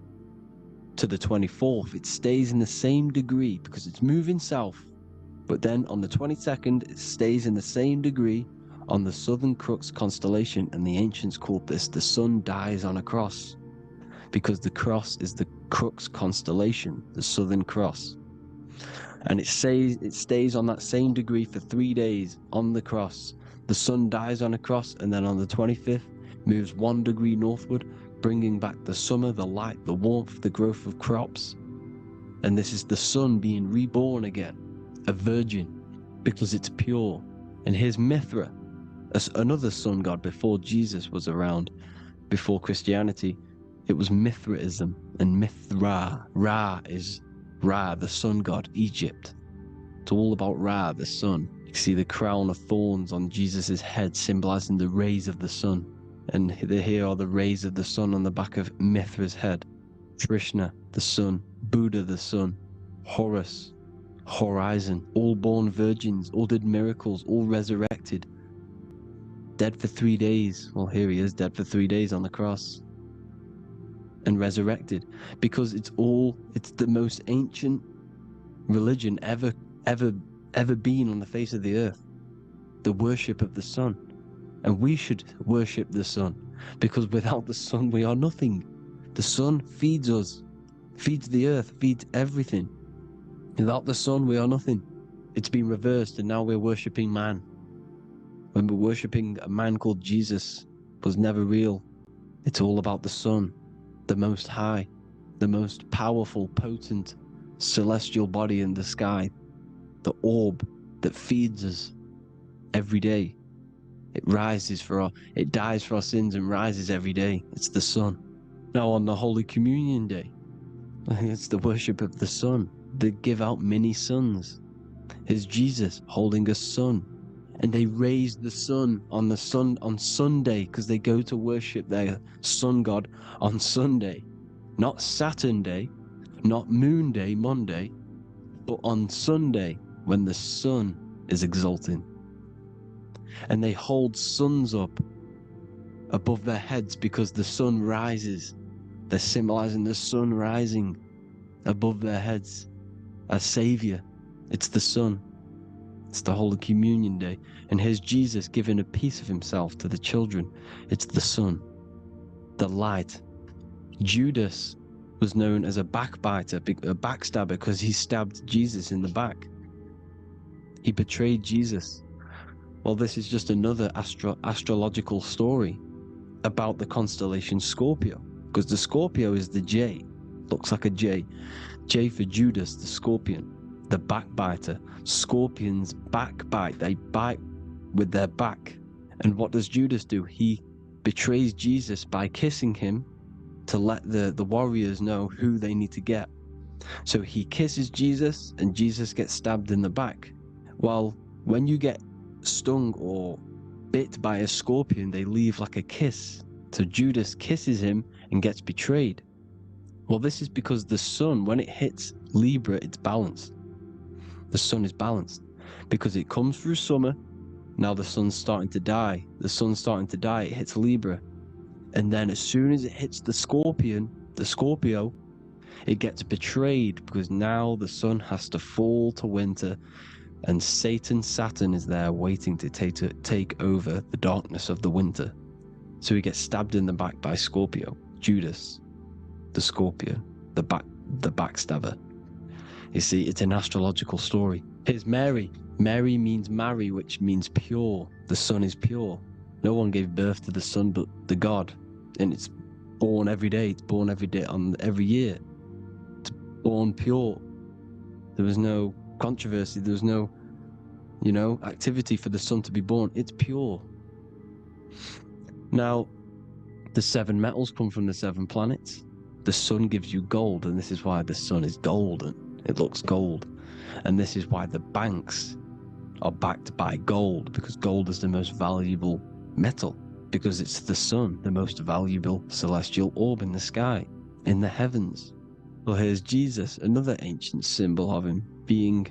to the 24th, it stays in the same degree because it's moving south. But then on the 22nd, it stays in the same degree on the Southern Crux constellation, and the ancients called this the Sun dies on a cross, because the cross is the Crux constellation, the Southern Cross. And it stays on that same degree for 3 days on the cross. The Sun dies on a cross, and then on the 25th, moves 1 degree northward, bringing back the summer, the light, the warmth, the growth of crops. And this is the Sun being reborn again, a virgin, because it's pure. And here's Mithra, another sun god before Jesus was around, before Christianity. It was Mithraism, and Mithra, Ra is Ra, the sun god, Egypt. It's all about Ra, the sun. You see the crown of thorns on Jesus's head, symbolizing the rays of the sun. And here are the rays of the sun on the back of Mithra's head. Krishna, the sun. Buddha, the sun. Horus, horizon. All born virgins, all did miracles, all resurrected. Dead for 3 days. Well, here he is, dead for 3 days on the cross. And resurrected. Because it's the most ancient religion ever been on the face of the earth. The worship of the sun. And we should worship the sun, because without the sun we are nothing. The sun feeds us, feeds the earth, feeds everything. Without the sun we are nothing. It's been reversed, and now we're worshipping man. When we're worshipping a man called Jesus, was never real. It's all about the sun, the most high, the most powerful, potent, celestial body in the sky, the orb that feeds us every day. It dies for our sins and rises every day. It's the sun. Now on the Holy Communion Day, it's the worship of the sun. They give out mini suns. Here's Jesus holding a sun. And they raise the sun on Sunday, because they go to worship their sun god on Sunday. Not Saturn Day, not Moon Day, Monday, but on Sunday when the sun is exalting. And they hold suns up above their heads because the sun rises. They're symbolizing the sun rising above their heads as Savior. It's the sun. It's the Holy Communion Day. And here's Jesus giving a piece of himself to the children. It's the sun, the light. Judas was known as a backbiter, a backstabber, because he stabbed Jesus in the back. He betrayed Jesus. Well, this is just another astrological story about the constellation Scorpio, because the Scorpio is the J, looks like a J. J for Judas, the scorpion, the backbiter. Scorpions backbite, they bite with their back. And what does Judas do? He betrays Jesus by kissing him to let the warriors know who they need to get. So he kisses Jesus and Jesus gets stabbed in the back. Well, when you get stung or bit by a scorpion, they leave like a kiss. So Judas kisses him and gets betrayed. Well, this is because the sun, when it hits Libra, it's balanced. The sun is balanced because it comes through summer. Now the sun's starting to die. The sun's starting to die. It hits Libra. And then as soon as it hits the Scorpio, it gets betrayed because now the sun has to fall to winter and Saturn is there waiting to take over the darkness of the winter. So he gets stabbed in the back by Scorpio, Judas, the Scorpio, the backstabber. You see, it's an astrological story. Here's Mary. Mary means marry, which means pure. The sun is pure. No one gave birth to the sun but the God. And it's born every day. It's born every day on every year. It's born pure. There was no controversy. There was no, activity for the sun to be born. It's pure. Now, the 7 metals come from the 7 planets. The sun gives you gold, and this is why the sun is golden. It looks gold. And this is why the banks are backed by gold, because gold is the most valuable metal, because it's the sun, the most valuable celestial orb in the sky, in the heavens. Well, here's Jesus, another ancient symbol of him being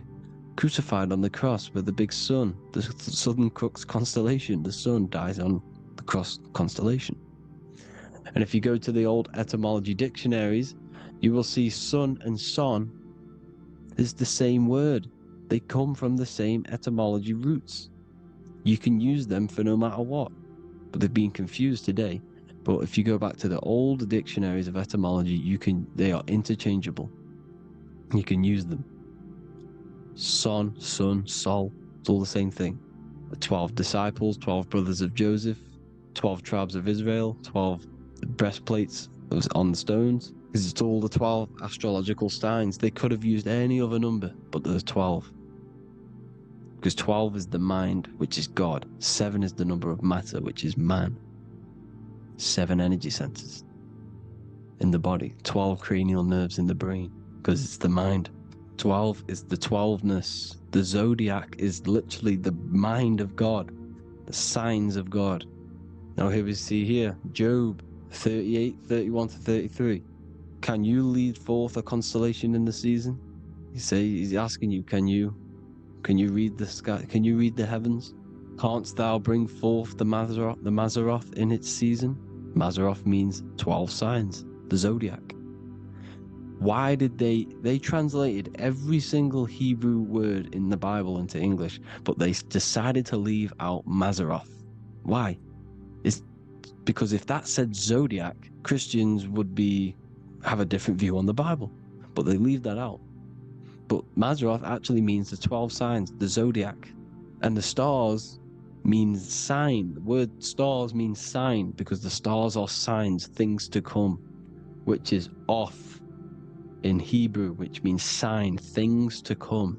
crucified on the cross with the big sun, the Southern Crux constellation. The sun dies on the cross constellation. And if you go to the old etymology dictionaries, you will see sun and son is the same word. They come from the same etymology roots. You can use them for no matter what, but they've been confused today. But if you go back to the old dictionaries of etymology, they are interchangeable. You can use them. Son, sun, sol, it's all the same thing. The 12 disciples, 12 brothers of Joseph, 12 tribes of Israel, 12 breastplates on the stones, because it's all the 12 astrological signs. They could have used any other number, but there's 12. Because 12 is the mind, which is God. 7 is the number of matter, which is man. 7 energy centers in the body. 12 cranial nerves in the brain, because it's the mind. 12 is the 12ness. The zodiac is literally the mind of God, the signs of God. Now here we see here, Job 38, 31 to 33. Can you lead forth a constellation in the season? He's asking you, can you read the sky? Can you read the heavens? Canst thou bring forth the Mazzaroth in its season? Mazzaroth means 12 signs, the zodiac. Why did they translated every single Hebrew word in the Bible into English, but they decided to leave out Mazzaroth? Why? It's because if that said zodiac, Christians would have a different view on the Bible, but they leave that out. But Mazzaroth actually means the 12 signs, the zodiac, and the stars means sign. The word stars means sign because the stars are signs, things to come, which is off in Hebrew, which means sign, things to come.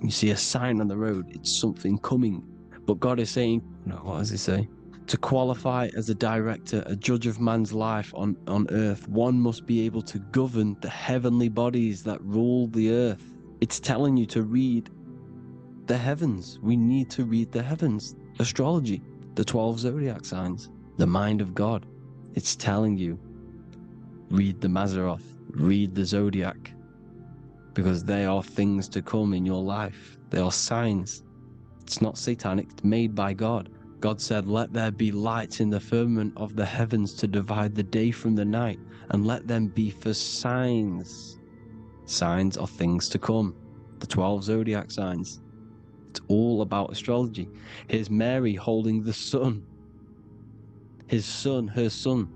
You see a sign on the road, it's something coming. But God is saying, what does he say? To qualify as a director, a judge of man's life on earth, one must be able to govern the heavenly bodies that rule the earth. It's telling you to read the heavens. We need to read the heavens. Astrology, the 12 zodiac signs, the mind of God. It's telling you, read the Mazzaroth, read the zodiac, because they are things to come in your life. They are signs. It's not satanic, it's made by God. God said, let there be lights in the firmament of the heavens to divide the day from the night, and let them be for signs. Signs are things to come. The 12 zodiac signs. It's all about astrology. Here's Mary holding the sun. His son, her son.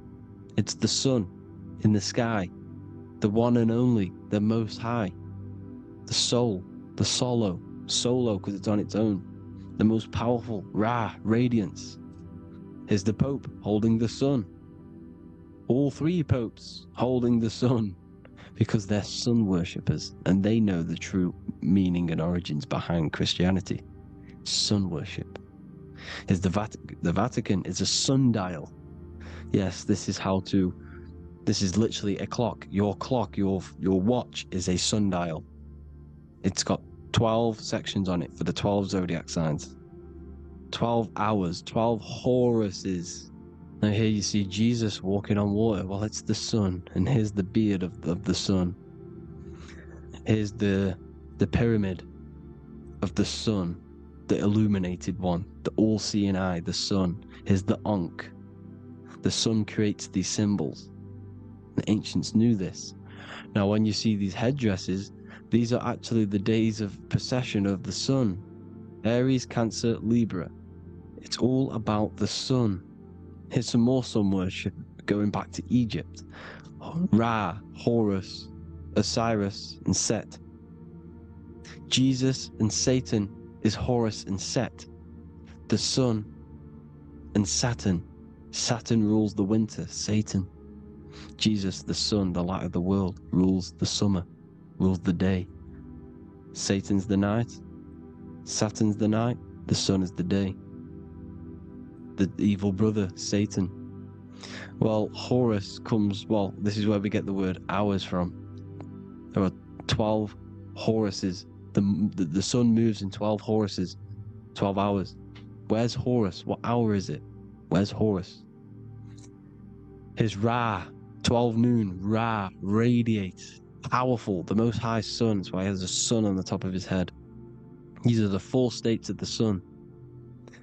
It's the sun in the sky. The one and only, the most high. The soul, the solo because it's on its own. The most powerful, Ra, radiance. Here's the Pope holding the sun. All three popes holding the sun, because they're sun worshippers and they know the true meaning and origins behind Christianity. Sun worship. Here's the Vatican is a sundial. Yes, this is literally a clock. Your watch is a sundial. It's got 12 sections on it for the 12 zodiac signs. 12 hours, 12 Horuses. Now here you see Jesus walking on water. Well, it's the sun, and here's the beard of the sun. Here's the pyramid of the sun, the illuminated one, the all-seeing eye, the sun. Here's the Ankh. The sun creates these symbols. The ancients knew this. Now when you see these headdresses, these are actually the days of precession of the sun. Aries, Cancer, Libra. It's all about the sun. Here's some more sun worship going back to Egypt. Ra, Horus, Osiris, and Set. Jesus and Satan is Horus and Set. The sun and Saturn. Saturn rules the winter, Satan. Jesus, the sun, the light of the world, rules the summer, rules the day. Satan's the night, Saturn's the night, the sun is the day. The evil brother, Satan. Well, Horus comes, this is where we get the word hours from. There are 12 Horuses. The sun moves in 12 Horuses, 12 hours. Where's Horus? What hour is it? Where's Horus? Here's Ra, 12 noon. Ra radiates, powerful, the most high sun. That's why he has a sun on the top of his head. These are the 4 states of the sun.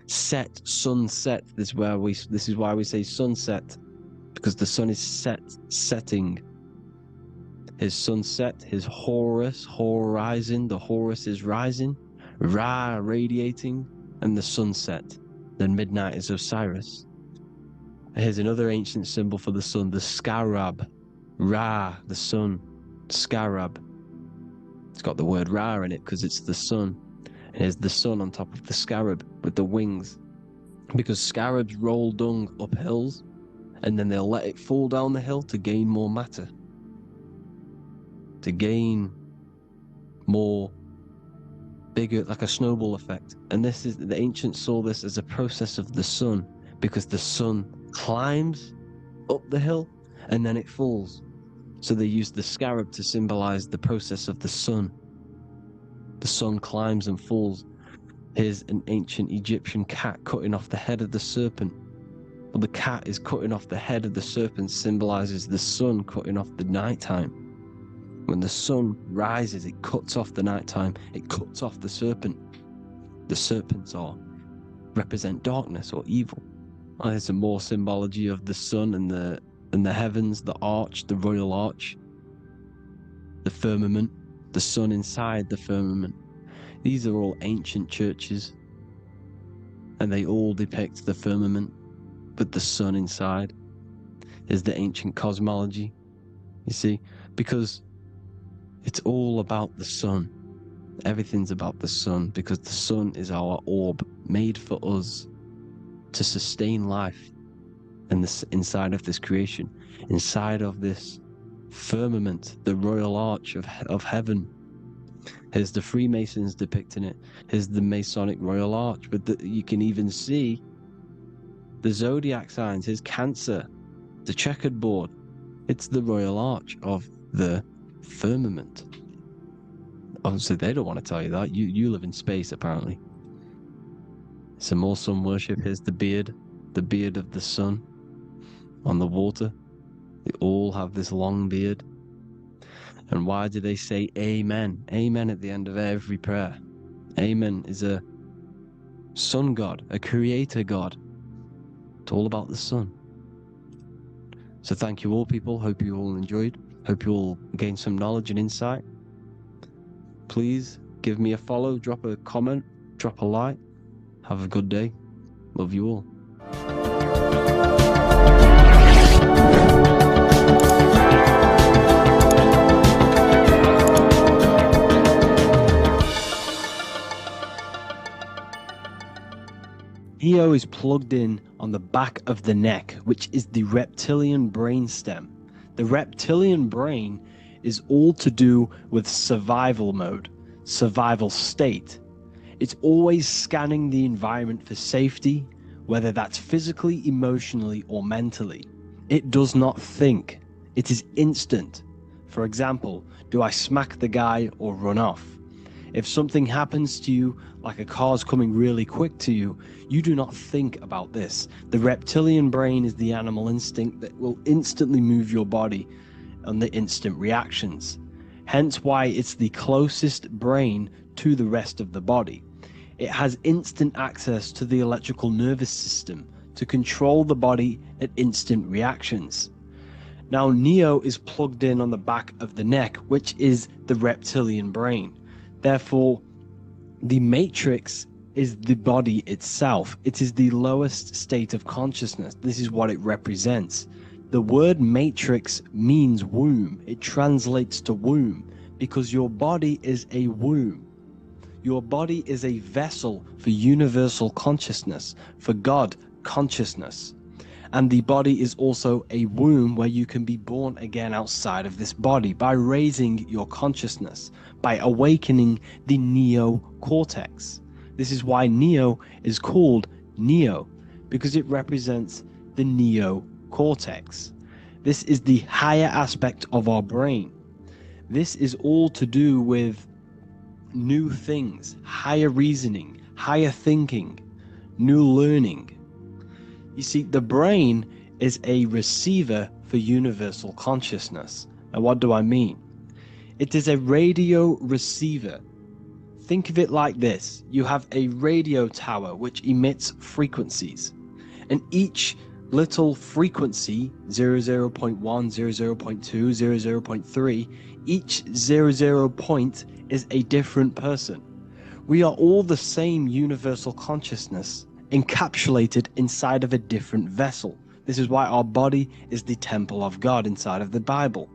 Set, sunset. This is why we say sunset, because the sun is setting. His sunset, his Horus, horizon. The Horus is rising. Ra radiating, and the sunset. Then midnight is Osiris. Here's another ancient symbol for the sun, the scarab. Ra, the sun, scarab. It's got the word Ra in it because it's the sun. And here's the sun on top of the scarab with the wings. Because scarabs roll dung up hills, and then they'll let it fall down the hill to gain more matter. To gain more, bigger, like a snowball effect. And the ancients saw this as a process of the sun, because the sun climbs up the hill and then it falls. So they used the scarab to symbolize the process of the sun. The sun climbs and falls. Here's an ancient Egyptian cat cutting off the head of the serpent. Well, the cat is cutting off the head of the serpent, symbolizes the sun cutting off the nighttime. When the sun rises, it cuts off the nighttime. It cuts off the serpent. The serpents represent darkness or evil. There's some more symbology of the sun and the heavens, the arch, the royal arch, the firmament, the sun inside the firmament. These are all ancient churches, and they all depict the firmament, but the sun inside is the ancient cosmology. You see, because it's all about the sun. Everything's about the sun, because the sun is our orb made for us to sustain life and inside of this creation, inside of this firmament, the royal arch of heaven. Here's the Freemasons depicting it. Here's the Masonic royal arch, but you can even see the zodiac signs. Here's Cancer, the checkered board. It's the royal arch of the firmament. Obviously, they don't want to tell you that. You live in space, apparently. Some more sun worship. Here's the beard of the sun on the water. They all have this long beard. And why do they say amen? Amen at the end of every prayer. Amen is a sun god, a creator god. It's all about the sun. So thank you all, people. Hope you all enjoyed. Hope you all gained some knowledge and insight. Please give me a follow, drop a comment, drop a like. Have a good day. Love you all. Neo is plugged in on the back of the neck, which is the reptilian brain stem. The reptilian brain is all to do with survival mode, survival state. It's always scanning the environment for safety, whether that's physically, emotionally, or mentally. It does not think. It is instant. For example, do I smack the guy or run off? If something happens to you, like a car's coming really quick to you, you do not think about this. The reptilian brain is the animal instinct that will instantly move your body on the instant reactions. Hence why it's the closest brain to the rest of the body. It has instant access to the electrical nervous system to control the body at instant reactions. Now, Neo is plugged in on the back of the neck, which is the reptilian brain. Therefore, the matrix is the body itself. It is the lowest state of consciousness. This is what it represents. The word matrix means womb. It translates to womb because your body is a womb. Your body is a vessel for universal consciousness, for God consciousness. And the body is also a womb where you can be born again outside of this body by raising your consciousness, by awakening the neocortex. This is why Neo is called Neo, because it represents the neocortex. This is the higher aspect of our brain. This is all to do with new things, higher reasoning, higher thinking, new learning. You see, the brain is a receiver for universal consciousness. And what do I mean? It is a radio receiver. Think of it like this. You have a radio tower which emits frequencies. And each little frequency, 00.1, 00.2, 00.3, each 00 point is a different person. We are all the same universal consciousness, encapsulated inside of a different vessel. This is why our body is the temple of God inside of the Bible.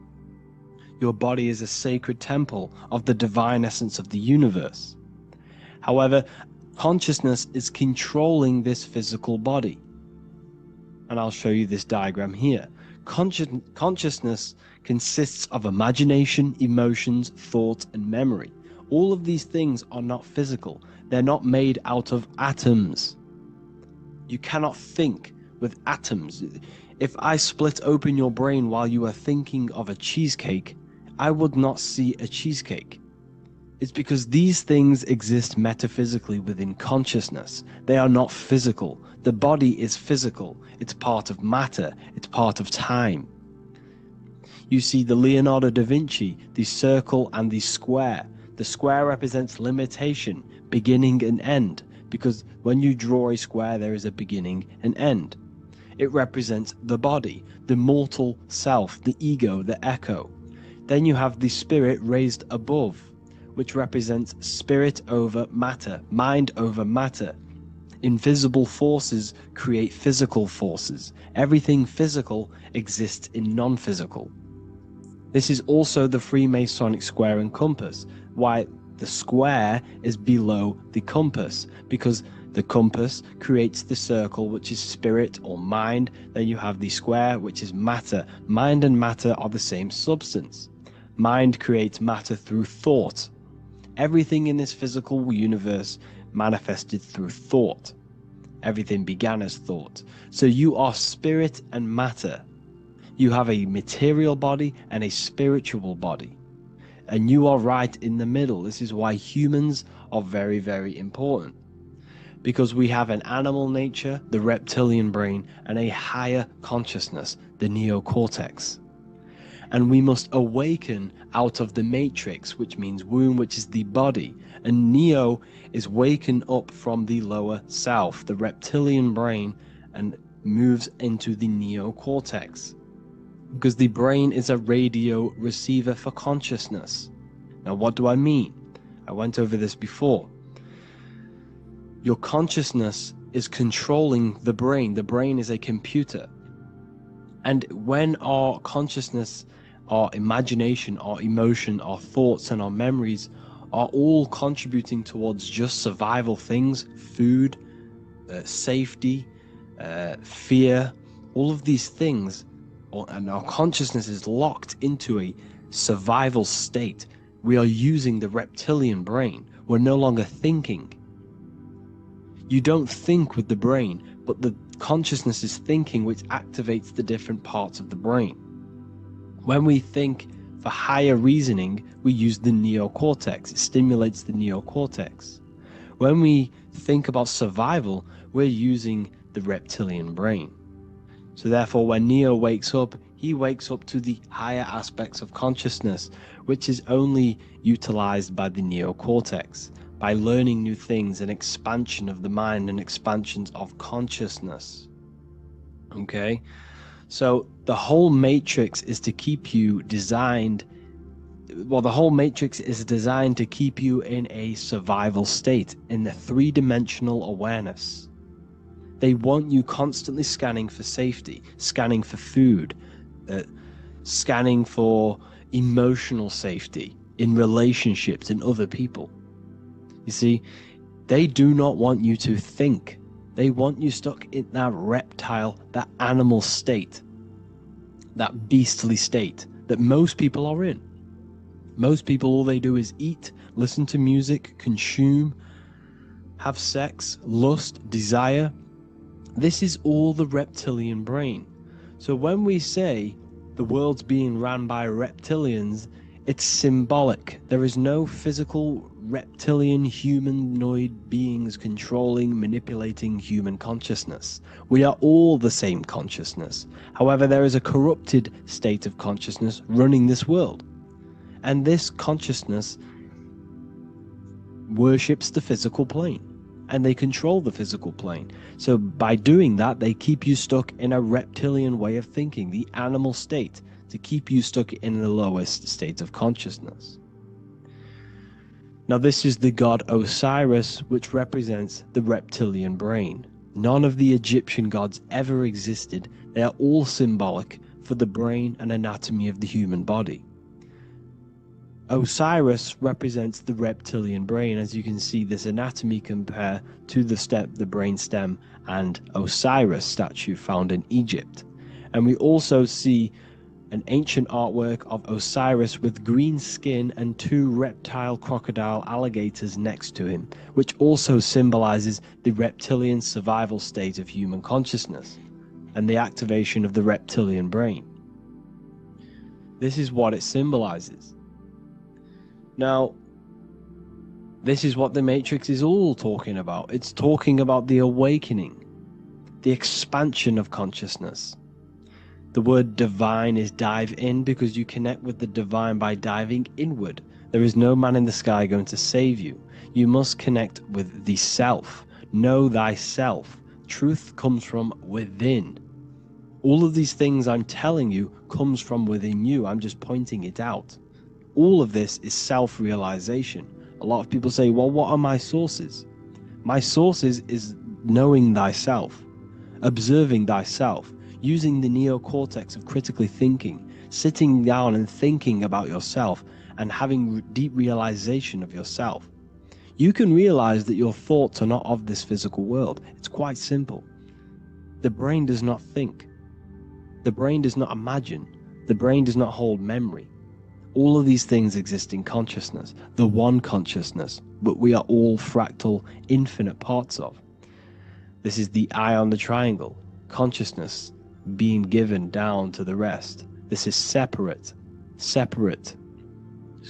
Your body is a sacred temple of the divine essence of the universe. However, consciousness is controlling this physical body. And I'll show you this diagram here. Consciousness consists of imagination, emotions, thought, and memory. All of these things are not physical. They're not made out of atoms. You cannot think with atoms. If I split open your brain while you are thinking of a cheesecake, I would not see a cheesecake. It's because these things exist metaphysically within consciousness. They are not physical. The body is physical. It's part of matter. It's part of time. You see the Leonardo da Vinci, the circle and the square. The square represents limitation, beginning and end, because when you draw a square, there is a beginning and end. It represents the body, the mortal self, the ego, the echo. Then you have the spirit raised above, which represents spirit over matter, mind over matter. Invisible forces create physical forces. Everything physical exists in non-physical. This is also the Freemasonic square and compass, why the square is below the compass, because the compass creates the circle, which is spirit or mind. Then you have the square, which is matter. Mind and matter are the same substance. Mind creates matter through thought. Everything in this physical universe manifested through thought. Everything began as thought. So you are spirit and matter. You have a material body and a spiritual body. And you are right in the middle. This is why humans are very, very important. Because we have an animal nature, the reptilian brain, and a higher consciousness, the neocortex. And we must awaken out of the matrix, which means womb, which is the body. And Neo is waken up from the lower self, the reptilian brain, and moves into the neocortex. Because the brain is a radio receiver for consciousness. Now, what do I mean? I went over this before. Your consciousness is controlling the brain. The brain is a computer. And when our consciousness, our imagination, our emotion, our thoughts, and our memories are all contributing towards just survival things, food, safety, fear, all of these things, and our consciousness is locked into a survival state. We are using the reptilian brain. We're no longer thinking. You don't think with the brain, but the consciousness is thinking, which activates the different parts of the brain. When we think for higher reasoning, we use the neocortex. It stimulates the neocortex. When we think about survival, we're using the reptilian brain. So therefore, when Neo wakes up, he wakes up to the higher aspects of consciousness, which is only utilized by the neocortex, by learning new things and expansion of the mind and expansions of consciousness. Okay? So the whole matrix is to keep you designed, well, the whole matrix is designed to keep you in a survival state, in the three-dimensional awareness. They want you constantly scanning for safety, scanning for food, scanning for emotional safety in relationships and other people. You see, they do not want you to think. They want you stuck in that reptile, that animal state, that beastly state that most people are in. Most people, all they do is eat, listen to music, consume, have sex, lust, desire. This is all the reptilian brain. So when we say the world's being ran by reptilians, it's symbolic. There is no physical reptilian humanoid beings controlling, manipulating human consciousness. We are all the same consciousness. However, there is a corrupted state of consciousness running this world. And this consciousness worships the physical plane, and they control the physical plane. So by doing that, they keep you stuck in a reptilian way of thinking, the animal state, to keep you stuck in the lowest state of consciousness. Now this is the god Osiris, which represents the reptilian brain. None of the Egyptian gods ever existed. They are all symbolic for the brain and anatomy of the human body. Osiris represents the reptilian brain. As you can see, this anatomy compare to the brain stem and Osiris statue found in Egypt. And we also see an ancient artwork of Osiris with green skin and two reptile crocodile alligators next to him, which also symbolizes the reptilian survival state of human consciousness and the activation of the reptilian brain. This is what it symbolizes. Now, this is what the Matrix is all talking about. It's talking about the awakening, the expansion of consciousness. The word divine is dive in, because you connect with the divine by diving inward. There is no man in the sky going to save you. You must connect with the self. Know thyself. Truth comes from within. All of these things I'm telling you comes from within you. I'm just pointing it out. All of this is self-realization. A lot of people say, well, what are my sources? My sources is knowing thyself, observing thyself, using the neocortex of critically thinking, sitting down and thinking about yourself and having deep realization of yourself. You can realize that your thoughts are not of this physical world. It's quite simple. The brain does not think. The brain does not imagine. The brain does not hold memory. All of these things exist in consciousness, the one consciousness, but we are all fractal, infinite parts of. This is the eye on the triangle, consciousness being given down to the rest. This is separate.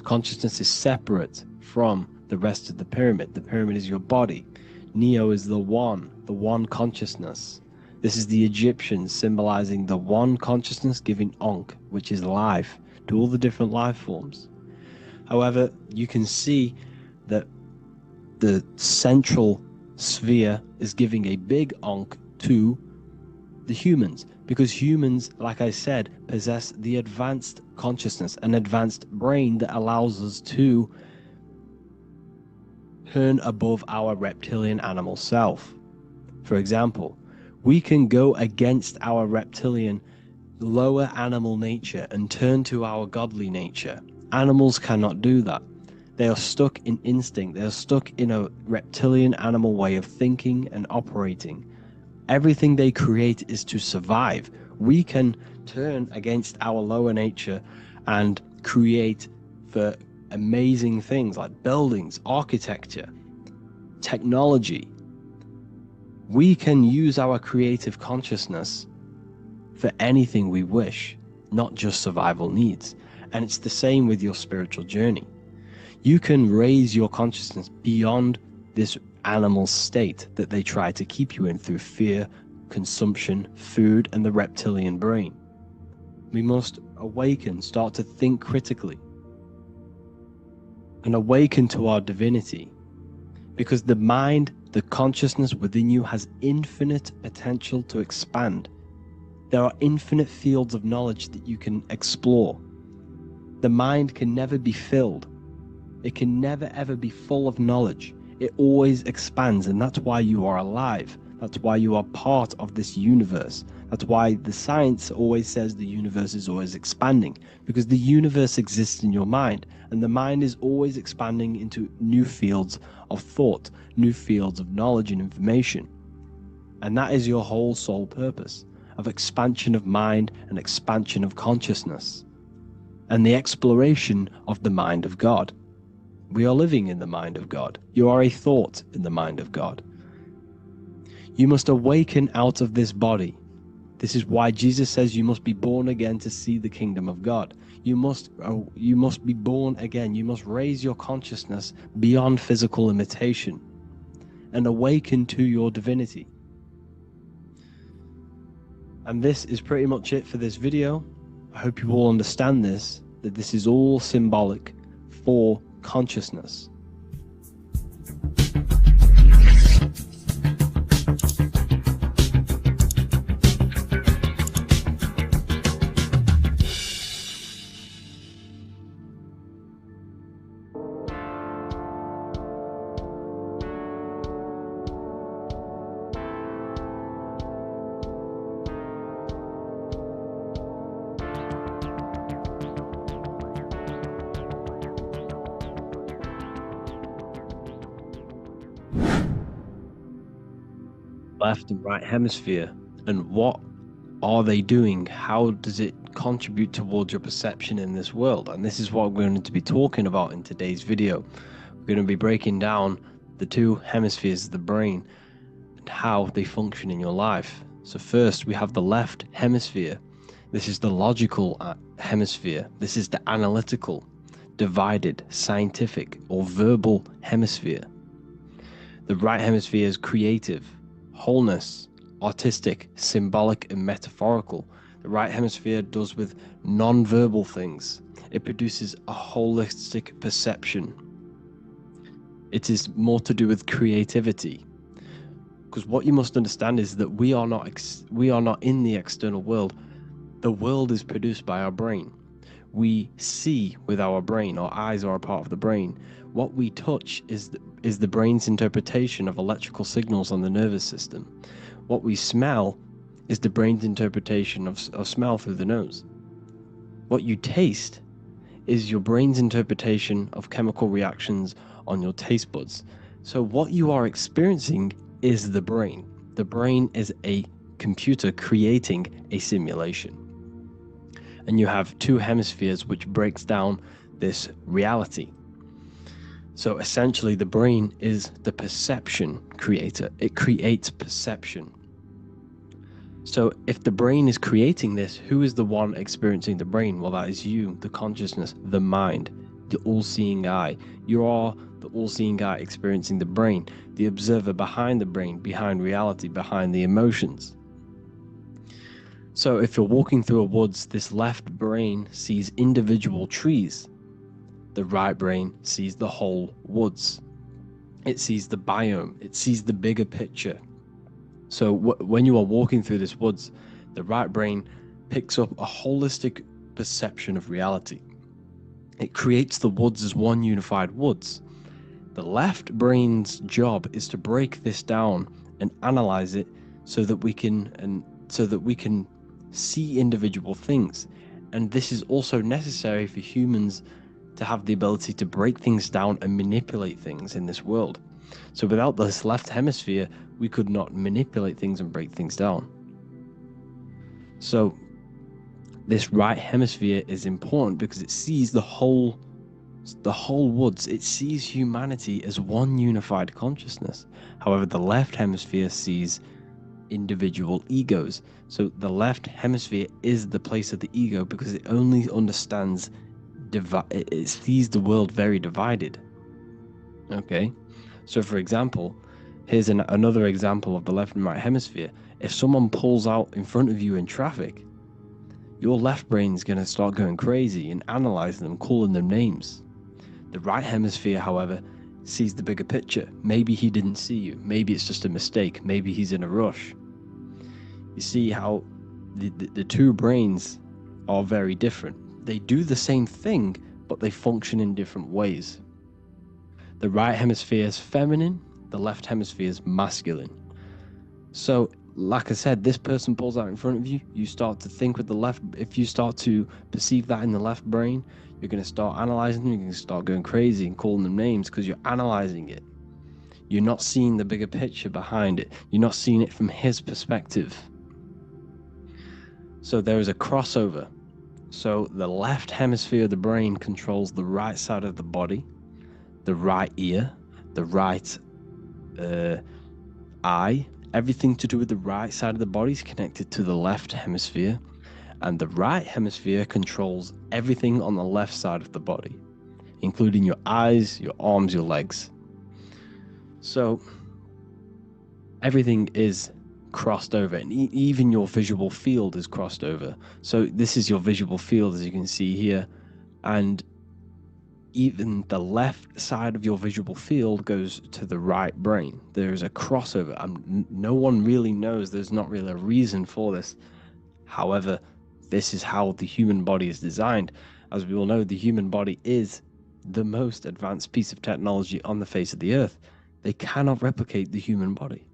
Consciousness is separate from the rest of the pyramid. The pyramid is your body. Neo is the one consciousness. This is the Egyptians symbolizing the one consciousness giving Ankh, which is life, to all the different life forms. However, you can see that the central sphere is giving a big Ankh to the humans, because humans, like I said, possess the advanced consciousness, an advanced brain that allows us to turn above our reptilian animal self. For example, we can go against our reptilian lower animal nature and turn to our godly nature. Animals cannot do that. They are stuck in instinct. They are stuck in a reptilian animal way of thinking and operating. Everything they create is to survive. We can turn against our lower nature and create for amazing things like buildings, architecture, technology. We can use our creative consciousness for anything we wish, not just survival needs. And it's the same with your spiritual journey. You can raise your consciousness beyond this animal state that they try to keep you in through fear, consumption, food, and the reptilian brain. We must awaken, start to think critically, and awaken to our divinity, because the mind, the consciousness within you has infinite potential to expand. There are infinite fields of knowledge that you can explore. The mind can never be filled. It can never ever be full of knowledge. It always expands, and that's why you are alive. That's why you are part of this universe. That's why the science always says the universe is always expanding, because the universe exists in your mind, and the mind is always expanding into new fields of thought, new fields of knowledge and information. And that is your whole sole purpose, of expansion of mind and expansion of consciousness, and the exploration of the mind of God. We are living in the mind of God. You are a thought in the mind of God. You must awaken out of this body. This is why Jesus says you must be born again to see the kingdom of God. You must be born again. You must raise your consciousness beyond physical limitation and awaken to your divinity. And this is pretty much it for this video. I hope you all understand this, that this is all symbolic for consciousness. Left and right hemisphere, and what are they doing? How does it contribute towards your perception in this world? And this is what we're going to be talking about in today's video. We're going to be breaking down the two hemispheres of the brain and how they function in your life. So first we have the left hemisphere. This is the logical hemisphere. This is the analytical, divided, scientific, or verbal hemisphere. The right hemisphere is creative, wholeness, artistic, symbolic, and metaphorical. The right hemisphere does with non-verbal things. It produces a holistic perception. It is more to do with creativity. Because what you must understand is that we are not in the external world. The world is produced by our brain. We see with our brain. Our eyes are a part of the brain. What we touch is the brain's interpretation of electrical signals on the nervous system. What we smell is the brain's interpretation of smell through the nose. What you taste is your brain's interpretation of chemical reactions on your taste buds. So what you are experiencing is the brain. The brain is a computer creating a simulation. And you have two hemispheres which breaks down this reality. So essentially the brain is the perception creator. It creates perception. So if the brain is creating this, who is the one experiencing the brain? Well, that is you, the consciousness, the mind, the all-seeing eye. You are the all-seeing eye experiencing the brain, the observer behind the brain, behind reality, behind the emotions. So if you're walking through a woods, this left brain sees individual trees. The right brain sees the whole woods. It sees the biome. It sees the bigger picture. So when you are walking through this woods, the right brain picks up a holistic perception of reality. It creates the woods as one unified woods. The left brain's job is to break this down and analyze it so that we can see individual things. And this is also necessary for humans to have the ability to break things down and manipulate things in this world. So without this left hemisphere, we could not manipulate things and break things down. So this right hemisphere is important because it sees the whole woods. It sees humanity as one unified consciousness. However, the left hemisphere sees individual egos. So the left hemisphere is the place of the ego because it only understands it sees the world very divided. Okay, so for example, here's another example of the left and right hemisphere. If someone pulls out in front of you in traffic, your left brain's going to start going crazy and analyzing them, calling them names. The right hemisphere, however, sees the bigger picture. Maybe he didn't see you. Maybe it's just a mistake. Maybe he's in a rush. You see how the two brains are very different. They do the same thing, but they function in different ways. The right hemisphere is feminine, the left hemisphere is masculine. So, like I said, this person pulls out in front of you, you start to think with the left. If you start to perceive that in the left brain, you're going to start analyzing them, you're going to start going crazy and calling them names because you're analyzing it. You're not seeing the bigger picture behind it. You're not seeing it from his perspective. So there is a crossover. So the left hemisphere of the brain controls the right side of the body, the right ear, the right eye. Everything to do with the right side of the body is connected to the left hemisphere, and the right hemisphere controls everything on the left side of the body, including your eyes, your arms, your legs. So everything is crossed over, and even your visual field is crossed over. So this is your visual field, as you can see here, and even the left side of your visual field goes to the right brain. There is a crossover. No one really knows. There's not really a reason for this. However, this is how the human body is designed. As we all know, the human body is the most advanced piece of technology on the face of the earth. They cannot replicate the human body.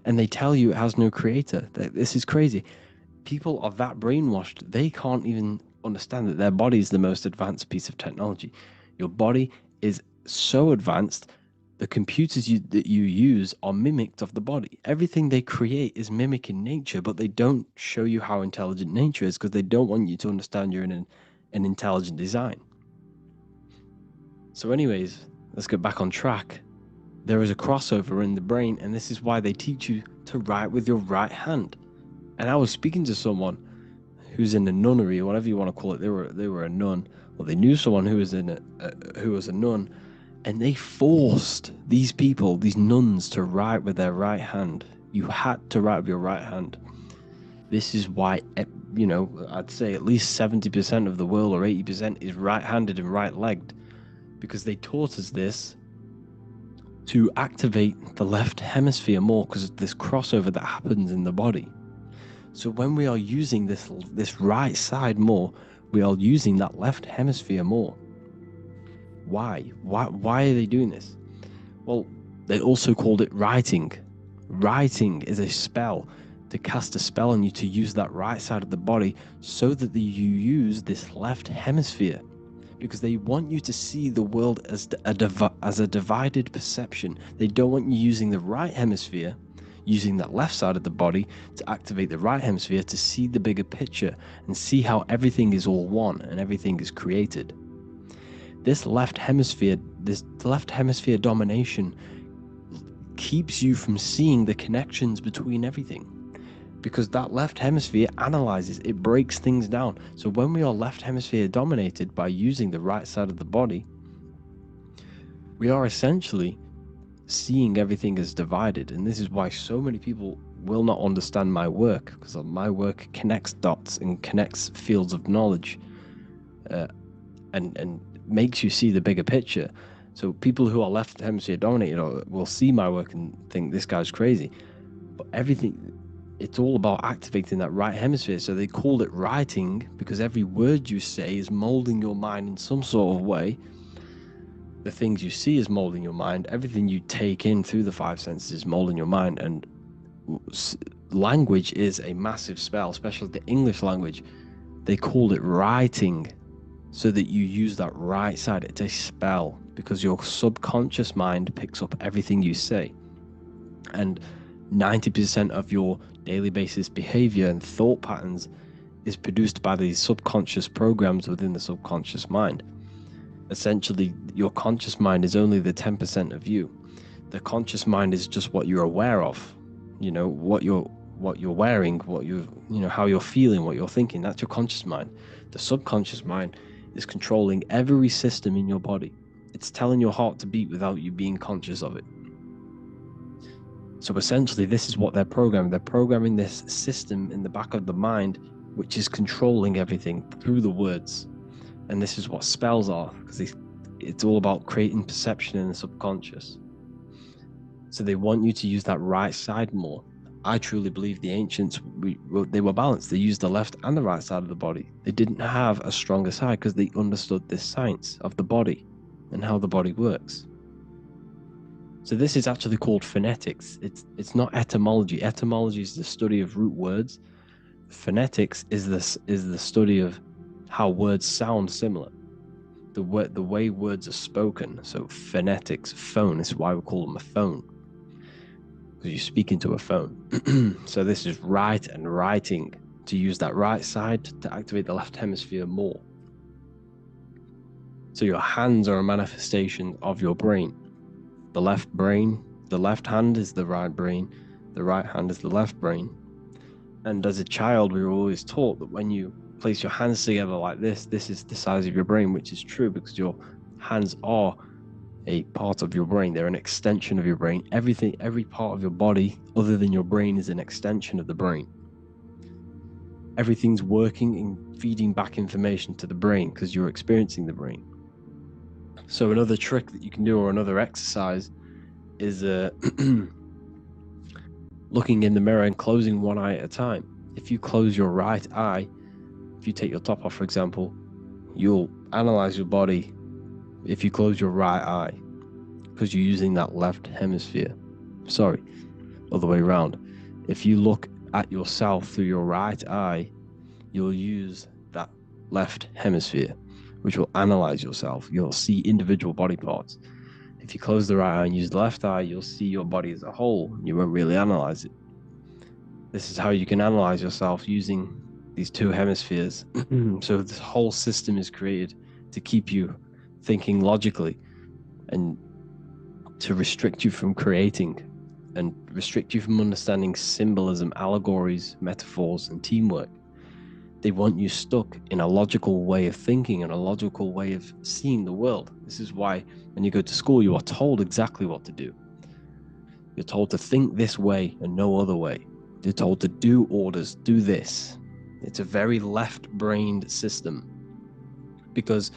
And they tell you it has no creator. This is crazy. People are that brainwashed, they can't even understand that their body is the most advanced piece of technology. Your body is so advanced, the computers that you use are mimicked of the body. Everything they create is mimicking nature, but they don't show you how intelligent nature is because they don't want you to understand you're in an intelligent design. So anyways, let's get back on track. There is a crossover in the brain, and this is why they teach you to write with your right hand. And I was speaking to someone who's in a nunnery, or whatever you want to call it. They were a nun, or they knew someone who was a nun, and they forced these people, these nuns, to write with their right hand. You had to write with your right hand. This is why, I'd say at least 70% of the world, or 80%, is right-handed and right-legged, because they taught us this to activate the left hemisphere more, because of this crossover that happens in the body. So when we are using this right side more, we are using that left hemisphere more. Why are they doing this? Well, they also called it writing. Writing is a spell, to cast a spell on you, to use that right side of the body so that you use this left hemisphere, because they want you to see the world as a divided perception. They don't want you using the right hemisphere, using that left side of the body to activate the right hemisphere to see the bigger picture and see how everything is all one and everything is created. This left hemisphere domination keeps you from seeing the connections between everything, because that left hemisphere analyzes, it breaks things down. So when we are left hemisphere dominated by using the right side of the body, we are essentially seeing everything as divided. And this is why so many people will not understand my work, because my work connects dots and connects fields of knowledge, and makes you see the bigger picture. So people who are left hemisphere dominated will see my work and think this guy's crazy, but it's all about activating that right hemisphere. So they called it writing, because every word you say is molding your mind in some sort of way. The things you see is molding your mind. Everything you take in through the five senses is molding your mind. And language is a massive spell, especially the English language. They called it writing. so that you use that right side. It's a spell because your subconscious mind picks up everything you say. And 90% of your daily basis behavior and thought patterns is produced by these subconscious programs within the subconscious mind. Essentially, your conscious mind is only the 10% of you. The conscious mind is just what you're aware of, what you're wearing, how you're feeling, what you're thinking. That's your conscious mind. The subconscious mind is controlling every system in your body. It's telling your heart to beat without you being conscious of it. So essentially, this is what they're programming. They're programming this system in the back of the mind, which is controlling everything through the words. And this is what spells are, because it's all about creating perception in the subconscious. So they want you to use that right side more. I truly believe the ancients, they were balanced. They used the left and the right side of the body. They didn't have a stronger side because they understood this science of the body and how the body works. So this is actually called phonetics. It's not etymology. Etymology is the study of root words. Phonetics is the study of how words sound similar. The way words are spoken. So phonetics, phone, is why we call them a phone. Because you speak into a phone. So this is write and writing, to use that right side to activate the left hemisphere more. So your hands are a manifestation of your brain. The left hand is the right brain, the right hand is the left brain. And as a child, we were always taught that when you place your hands together like this is the size of your brain, which is true because your hands are a part of your brain. They're an extension of your brain. Every part of your body other than your brain is an extension of the brain. Everything's working and feeding back information to the brain because you're experiencing the brain. So another trick that you can do, or another exercise, is looking in the mirror and closing one eye at a time. If you close your right eye, if you take your top off, for example, you'll analyze your body if you close your right eye, because you're using that left hemisphere. Sorry, other way around. If you look at yourself through your right eye, you'll use that left hemisphere, which will analyze yourself. You'll see individual body parts. If you close the right eye and use the left eye, you'll see your body as a whole. You won't really analyze it. This is how you can analyze yourself using these two hemispheres. So this whole system is created to keep you thinking logically and to restrict you from creating and restrict you from understanding symbolism, allegories, metaphors, and teamwork. They want you stuck in a logical way of thinking and a logical way of seeing the world. This is why when you go to school, you are told exactly what to do. You're told to think this way and no other way. You're told to do orders, do this. It's a very left-brained system. Because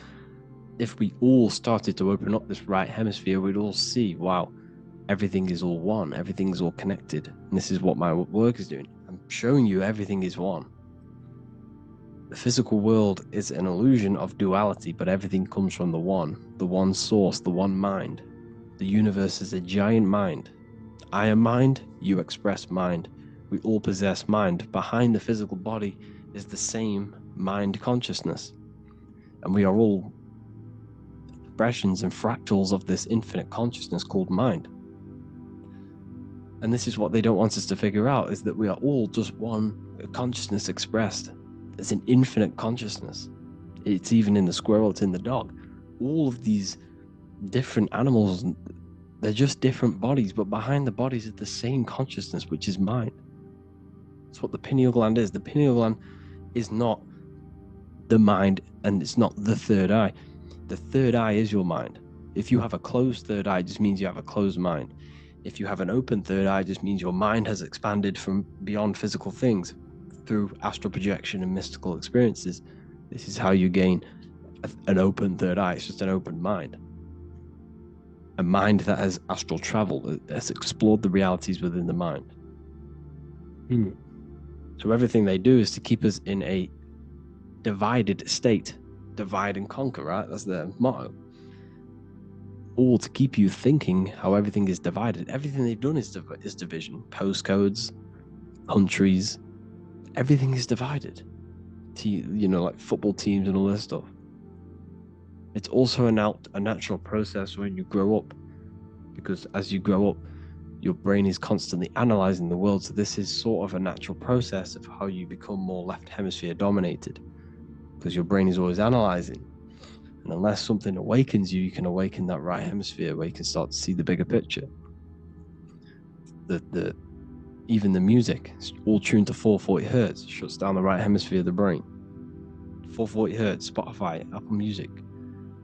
if we all started to open up this right hemisphere, we'd all see, wow, everything is all one, everything's all connected. And this is what my work is doing. I'm showing you everything is one. The physical world is an illusion of duality, but everything comes from the one source, the one mind. The universe is a giant mind. I am mind, you express mind. We all possess mind. Behind the physical body is the same mind consciousness. And we are all expressions and fractals of this infinite consciousness called mind. And this is what they don't want us to figure out, is that we are all just one consciousness expressed. It's an infinite consciousness. It's even in the squirrel, it's in the dog. All of these different animals, they're just different bodies, but behind the bodies is the same consciousness, which is mind. That's what the pineal gland is. The pineal gland is not the mind, and it's not the third eye. The third eye is your mind. If you have a closed third eye, it just means you have a closed mind. If you have an open third eye, it just means your mind has expanded from beyond physical things through astral projection and mystical experiences. This is how you gain an open third eye. It's just an open mind. A mind that has astral travel, that has explored the realities within the mind. So everything they do is to keep us in a divided state. Divide and conquer, right? That's their motto. All to keep you thinking how everything is divided. Everything they've done is division. Postcodes, countries, everything is divided. Like football teams and all this stuff. It's also a natural process when you grow up, because as you grow up, your brain is constantly analyzing the world. So this is sort of a natural process of how you become more left hemisphere dominated, because your brain is always analyzing. And unless something awakens you, you can awaken that right hemisphere where you can start to see the bigger picture. Even the music is all tuned to 440 hertz, shuts down the right hemisphere of the brain. 440 hertz, Spotify, Apple Music,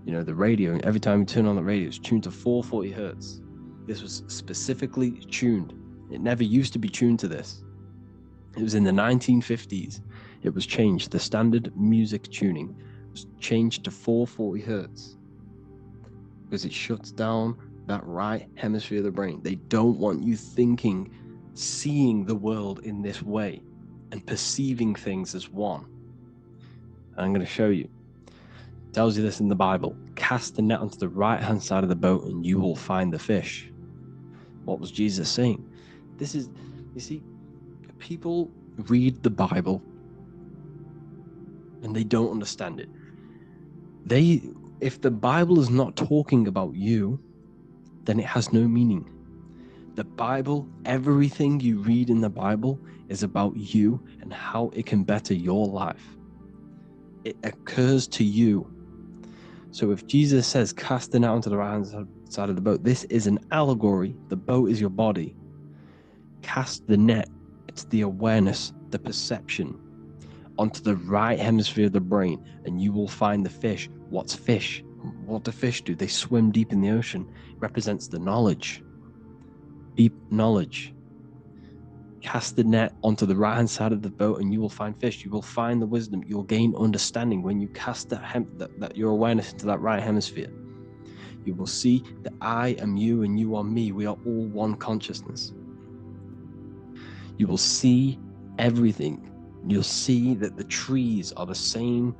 the radio, every time you turn on the radio, it's tuned to 440 hertz. This was specifically tuned. It never used to be tuned to this. It was in the 1950s. It was changed. The standard music tuning was changed to 440 hertz because it shuts down that right hemisphere of the brain. They don't want you thinking, seeing the world in this way and perceiving things as one. And I'm going to show you. It tells you this in the Bible. Cast the net onto the right-hand side of the boat and you will find the fish. What was Jesus saying? This is, you see, people read the Bible and they don't understand it. If the Bible is not talking about you, then it has no meaning. The Bible, everything you read in the Bible is about you and how it can better your life. It occurs to you. So if Jesus says, cast the net onto the right-hand side of the boat, this is an allegory. The boat is your body. Cast the net, it's the awareness, the perception, onto the right hemisphere of the brain, and you will find the fish. What's fish? What do fish do? They swim deep in the ocean. It represents the knowledge. Deep knowledge. Cast the net onto the right-hand side of the boat and you will find fish. You will find the wisdom. You will gain understanding when you cast that your awareness into that right hemisphere. You will see that I am you and you are me. We are all one consciousness. You will see everything. You'll see that the trees are the same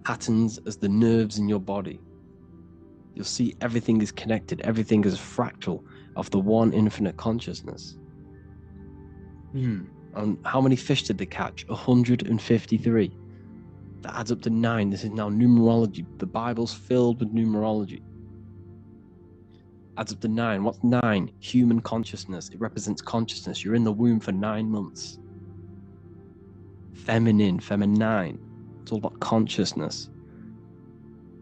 patterns as the nerves in your body. You'll see everything is connected. Everything is a fractal of the one infinite consciousness. And how many fish did they catch? 153. That adds up to 9. This is now numerology. The Bible's filled with numerology. Adds up to 9. What's 9? Human consciousness. It represents consciousness. You're in the womb for 9 months. Feminine. It's all about consciousness.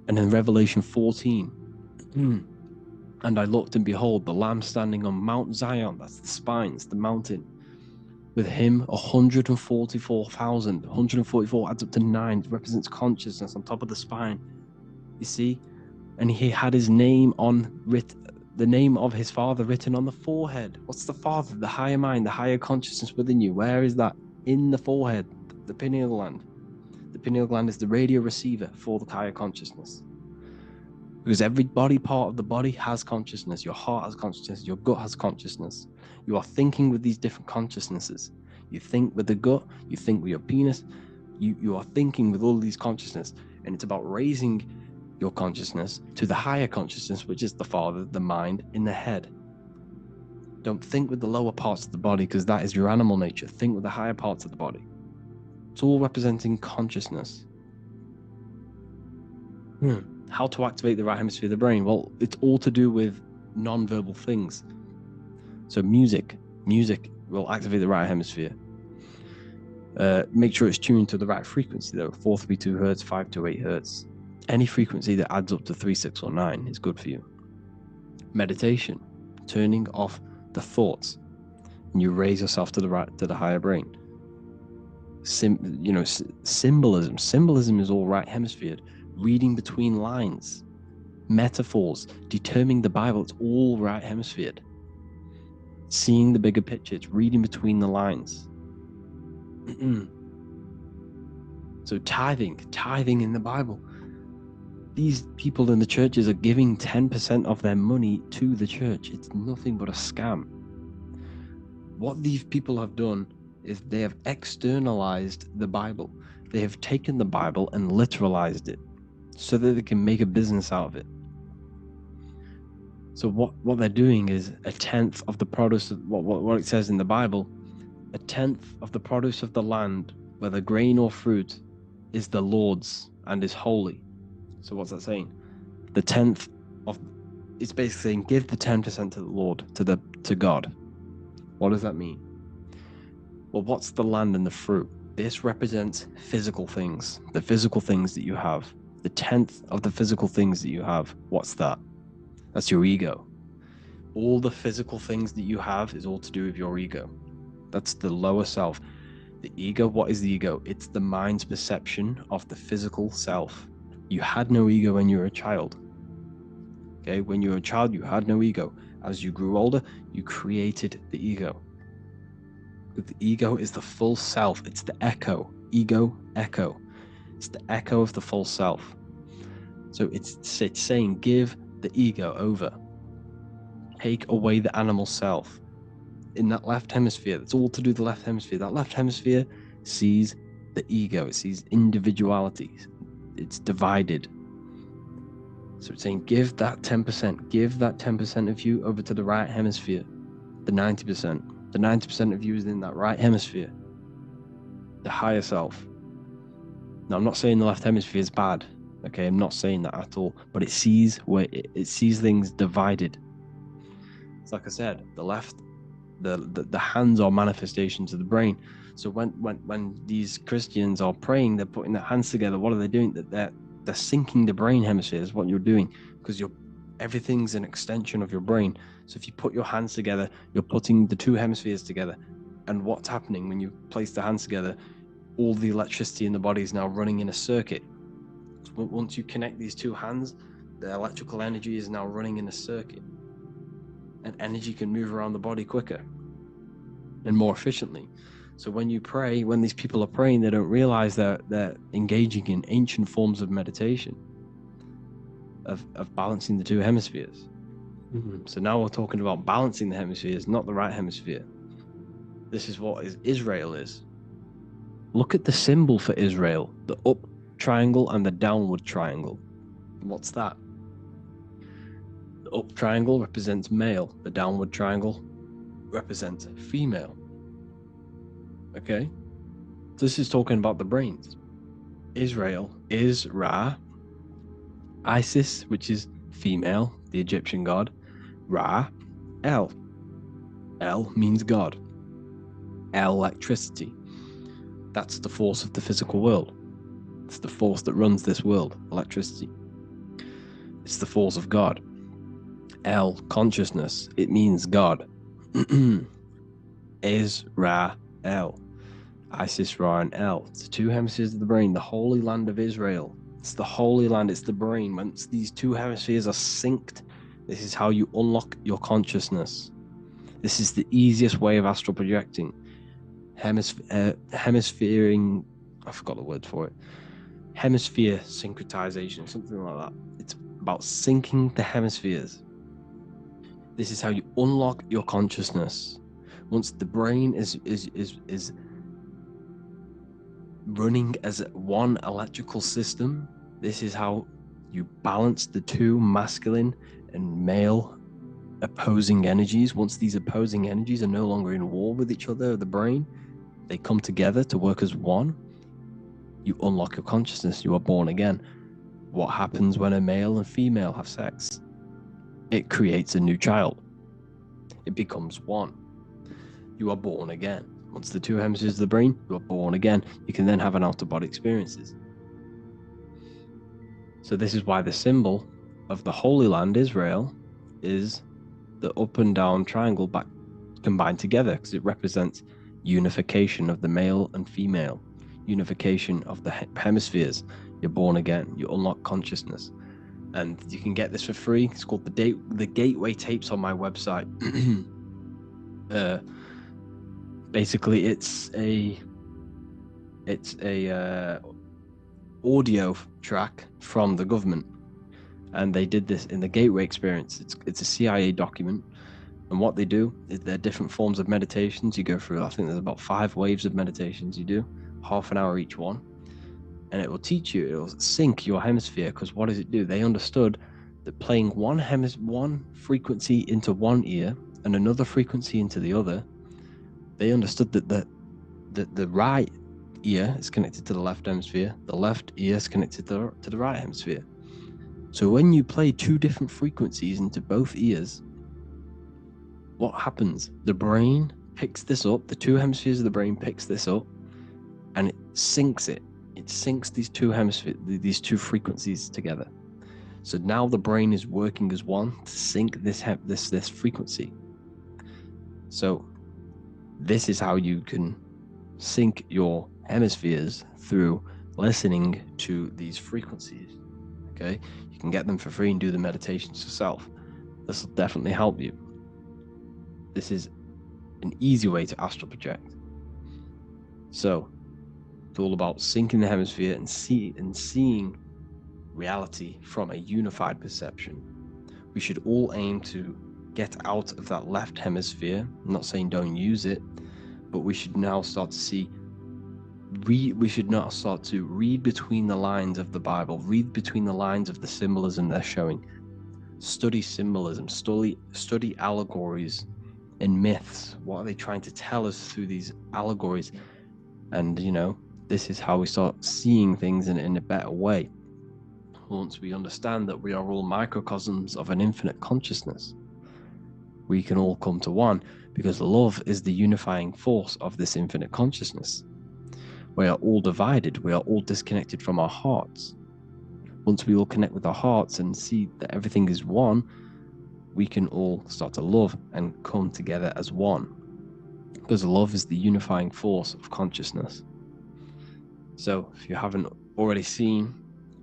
And in Revelation 14, and I looked and behold, the Lamb standing on Mount Zion, that's the spines, the mountain. With him, 144,000. 144 adds up to 9. It represents consciousness on top of the spine. You see? And he had his name the name of his Father written on the forehead. What's the Father? The higher mind, the higher consciousness within you. Where is that? In the forehead, the pineal gland. The pineal gland is the radio receiver for the higher consciousness. Because every body part of the body has consciousness. Your heart has consciousness. Your gut has consciousness. You are thinking with these different consciousnesses. You think with the gut. You think with your penis. You are thinking with all of these consciousness. And it's about raising your consciousness to the higher consciousness, which is the Father, the mind, in the head. Don't think with the lower parts of the body, because that is your animal nature. Think with the higher parts of the body. It's all representing consciousness. How to activate the right hemisphere of the brain? Well, it's all to do with non-verbal things. So music will activate the right hemisphere. Make sure it's tuned to the right frequency though. 432 hertz, 528 hertz. Any frequency that adds up to 3, 6, or 9 is good for you. Meditation, turning off the thoughts, and you raise yourself to the higher brain. Symbolism. Symbolism is all right hemisphered. Reading between lines, metaphors, determining the Bible, it's all right hemisphered. Seeing the bigger picture, it's reading between the lines. So tithing in the Bible. These people in the churches are giving 10% of their money to the church. It's nothing but a scam. What these people have done is they have externalized the Bible. They have taken the Bible and literalized it so that they can make a business out of it. So what they're doing is 1/10 of the produce of what it says in the Bible, 1/10 of the produce of the land, whether grain or fruit, is the Lord's and is holy. So what's that saying? the 10th of, it's basically saying give the 10% to the Lord, to God. What does that mean? Well, what's the land and the fruit? This represents physical things, the physical things that you have. The 10th of the physical things that you have, what's that? That's your ego. All the physical things that you have is all to do with your ego. That's the lower self. The ego, what is the ego? It's the mind's perception of the physical self. You had no ego when you were a child. Okay, when you were a child, you had no ego. As you grew older, you created the ego. The ego is the full self. It's the echo. Ego, echo. It's the echo of the full self. So it's saying give the ego over. Take away the animal self. In that left hemisphere, that's all to do with the left hemisphere. That left hemisphere sees the ego. It sees individuality. It's divided. So it's saying give that 10%. Give that 10% of you over to the right hemisphere. The 90%. The 90% of you is in that right hemisphere, the higher self. Now, I'm not saying the left hemisphere is bad, okay? I'm not saying that at all, but it sees where it sees things divided. It's like I said, the left, the hands are manifestations of the brain. So when these Christians are praying, they're putting their hands together. What are they doing? They're syncing the brain hemisphere is what you're doing, because everything's an extension of your brain. So if you put your hands together, you're putting the two hemispheres together. And what's happening when you place the hands together? All the electricity in the body is now running in a circuit. So once you connect these two hands, the electrical energy is now running in a circuit. And energy can move around the body quicker and more efficiently. So when you pray, when these people are praying, they don't realize that they're engaging in ancient forms of meditation, of balancing the two hemispheres. So now we're talking about balancing the hemispheres, not the right hemisphere. This is what Israel is. Look at the symbol for Israel, the up triangle and the downward triangle. What's that? The up triangle represents male. The downward triangle represents female. Okay? This is talking about the brains. Israel is Ra. Isis, which is female, the Egyptian god. Ra, El. El means God. Electricity. That's the force of the physical world. It's the force that runs this world, electricity. It's the force of God. El, consciousness. It means God. Is Ra, El. Isis, Ra, and El. It's the two hemispheres of the brain, the holy land of Israel. It's the holy land, it's the brain. Once these two hemispheres are synced, this is how you unlock your consciousness. This is the easiest way of astral projecting. Hemisphering, I forgot the word for it. Hemisphere syncretization, something like that. It's about syncing the hemispheres. This is how you unlock your consciousness. Once the brain is running as one electrical system, this is how you balance the two masculine and male opposing energies. Once these opposing energies are no longer in war with each other, the brain, they come together to work as one. You unlock your consciousness. You are born again. What happens when a male and female have sex? It creates a new child. It becomes one. You are born again. Once the two hemispheres of the brain, you are born again. You can then have an out-of-body experiences. So this is why the symbol of the Holy Land, Israel, is the up and down triangle back combined together, because it represents unification of the male and female, unification of the hemispheres. You're born again. You unlock consciousness. And you can get this for free. It's called the Gateway Tapes on my website. Basically, it's a audio track from the government, and they did this in the Gateway Experience. It's a CIA document, and what they do is there are different forms of meditations you go through. I think there's about 5 waves of meditations you do, half an hour each one, and it will teach you. It will sync your hemisphere, because what does it do? They understood that playing one frequency into one ear and another frequency into the other, they understood that the right ear is connected to the left hemisphere, the left ear is connected to the right hemisphere. So when you play two different frequencies into both ears, what happens? The brain picks this up, the two hemispheres of the brain picks this up, and it syncs it. It syncs these two hemispheres, these two frequencies together. So now the brain is working as one to sync this frequency. So this is how you can sync your hemispheres, through listening to these frequencies. Okay, you can get them for free and do the meditations yourself. This will definitely help you. This is an easy way to astral project. So it's all about syncing the hemisphere and seeing reality from a unified perception. We should all aim to get out of that left hemisphere. I'm not saying don't use it, but we should now start to see. We should now start to read between the lines of the Bible, read between the lines of the symbolism they're showing. Study symbolism, study allegories and myths. What are they trying to tell us through these allegories? And this is how we start seeing things in a better way. Once we understand that we are all microcosms of an infinite consciousness, we can all come to one, because love is the unifying force of this infinite consciousness. We are all divided. We are all disconnected from our hearts. Once we all connect with our hearts and see that everything is one, we can all start to love and come together as one, because love is the unifying force of consciousness. So if you haven't already seen,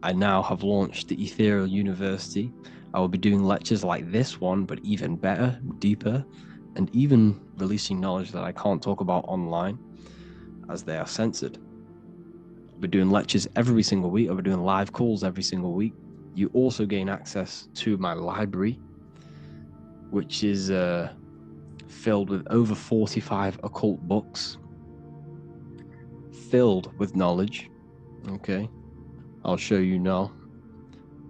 I now have launched the Ethereal University. I will be doing lectures like this one, but even better, deeper, and even releasing knowledge that I can't talk about online, as they are censored. We're doing lectures every single week. I'll be doing live calls every single week. You also gain access to my library, which is filled with over 45 occult books, filled with knowledge. Okay, I'll show you now.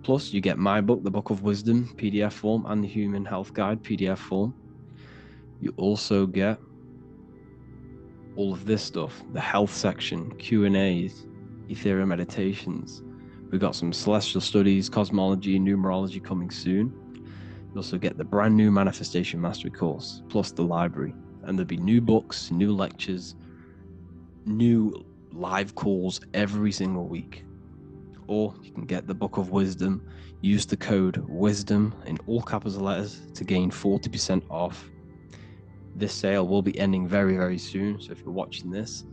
Plus, you get my book, The Book of Wisdom, PDF form, and the Human Health Guide, PDF form. You also get all of this stuff, the health section, Q&As, ethereal meditations. We've got some celestial studies, cosmology, and numerology coming soon. You also get the brand new Manifestation Mastery course, plus the library. And there'll be new books, new lectures, new live calls every single week. Or you can get the Book of Wisdom, use the code WISDOM in all capital letters to gain 40% off. This sale will be ending very, very soon, so if you're watching this,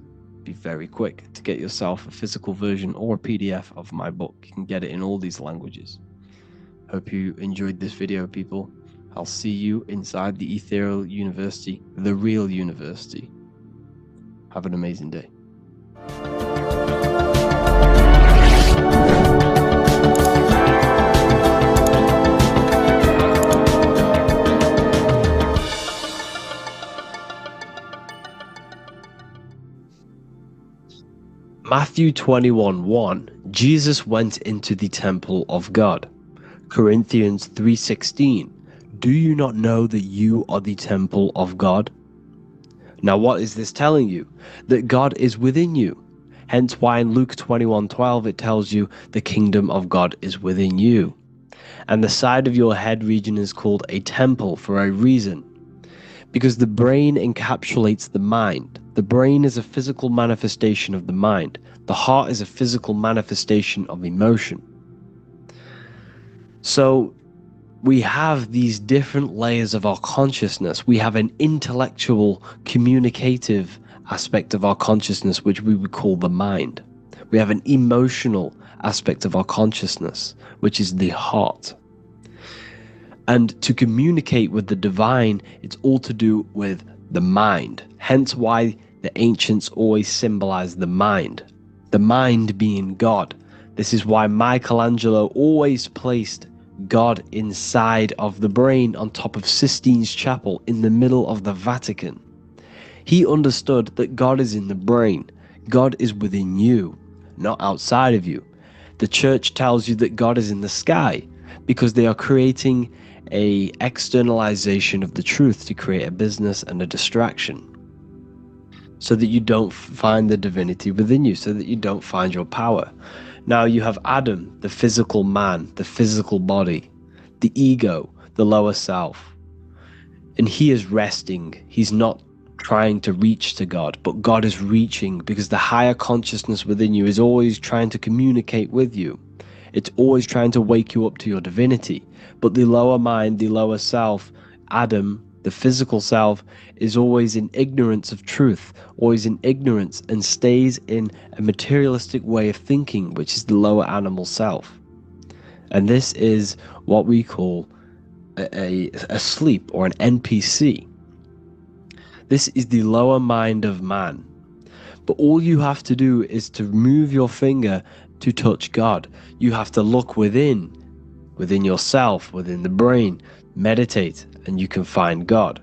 be very quick to get yourself a physical version or a PDF of my book. You can get it in all these languages. Hope you enjoyed this video, people. I'll see you inside the Ethereal University, the real university. Have an amazing day. Matthew 21:1, Jesus went into the temple of God. Corinthians 3:16, do you not know that you are the temple of God? Now what is this telling you? That God is within you. Hence why in Luke 21:12 it tells you the kingdom of God is within you. And the side of your head region is called a temple for a reason. Because the brain encapsulates the mind. The brain is a physical manifestation of the mind. The heart is a physical manifestation of emotion. So we have these different layers of our consciousness. We have an intellectual, communicative aspect of our consciousness, which we would call the mind. We have an emotional aspect of our consciousness, which is the heart. And to communicate with the divine, it's all to do with the mind. Hence why the ancients always symbolize the mind being God. This is why Michelangelo always placed God inside of the brain on top of Sistine Chapel in the middle of the Vatican. He understood that God is in the brain. God is within you, not outside of you. The church tells you that God is in the sky because they are creating a externalization of the truth to create a business and a distraction, so that you don't find the divinity within you, so that you don't find your power. Now you have Adam, the physical man, the physical body, the ego, the lower self. And he is resting. He's not trying to reach to God, but God is reaching, because the higher consciousness within you is always trying to communicate with you. It's always trying to wake you up to your divinity. But the lower mind, the lower self, Adam, the physical self, is always in ignorance of truth, always in ignorance, and stays in a materialistic way of thinking, which is the lower animal self. And this is what we call a sleep, or an NPC. This is the lower mind of man. But all you have to do is to move your finger to touch God. You have to look within yourself, within the brain, meditate, and you can find God.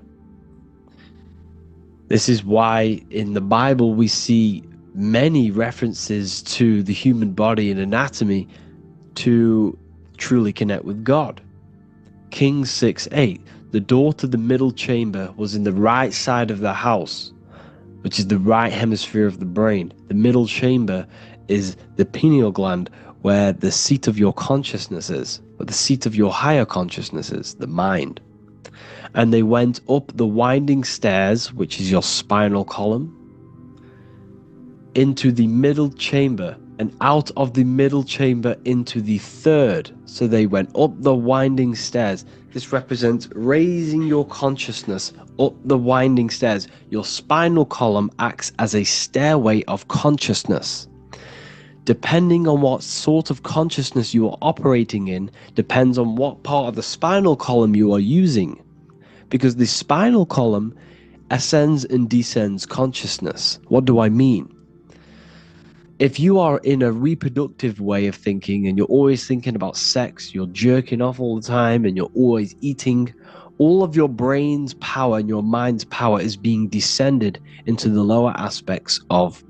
This is why in the Bible we see many references to the human body and anatomy to truly connect with God. Kings 6:8, the door to the middle chamber was in the right side of the house, which is the right hemisphere of the brain. The middle chamber is the pineal gland, where the seat of your consciousness is, where the seat of your higher consciousness is, the mind. And they went up the winding stairs, which is your spinal column, into the middle chamber, and out of the middle chamber into the third. So they went up the winding stairs. This represents raising your consciousness up the winding stairs. Your spinal column acts as a stairway of consciousness. Depending on what sort of consciousness you are operating in, depends on what part of the spinal column you are using. Because the spinal column ascends and descends consciousness. What do I mean? If you are in a reproductive way of thinking, and you're always thinking about sex, you're jerking off all the time, and you're always eating, all of your brain's power and your mind's power is being descended into the lower aspects of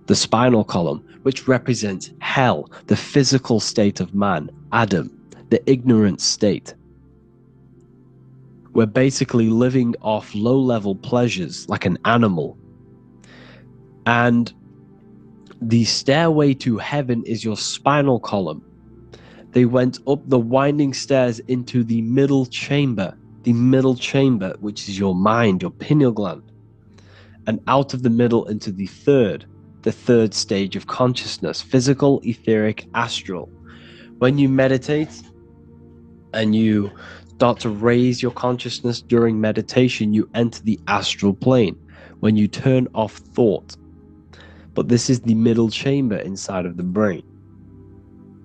the spinal column, which represents hell, the physical state of man, Adam, the ignorant state. We're basically living off low-level pleasures like an animal. And the stairway to heaven is your spinal column. They went up the winding stairs into the middle chamber, which is your mind, your pineal gland, and out of the middle into the third stage of consciousness, physical, etheric, astral. When you meditate and you start to raise your consciousness during meditation, you enter the astral plane when you turn off thought. But this is the middle chamber inside of the brain.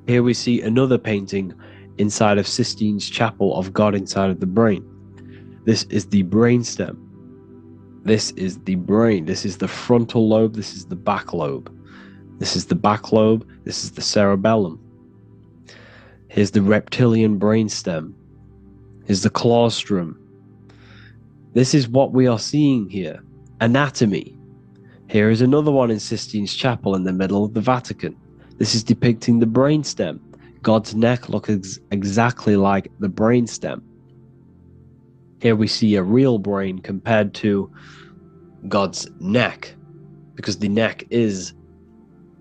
Here we see another painting inside of Sistine's chapel of God inside of the brain. This is the brainstem. This is the brain. This is the frontal lobe. This is the back lobe. This is the back lobe. This is the cerebellum. Here's the reptilian brainstem. Here's the claustrum. This is what we are seeing here. Anatomy. Here is another one in Sistine's chapel in the middle of the Vatican. This is depicting the brainstem. God's neck looks exactly like the brainstem. Here we see a real brain compared to God's neck, because the neck is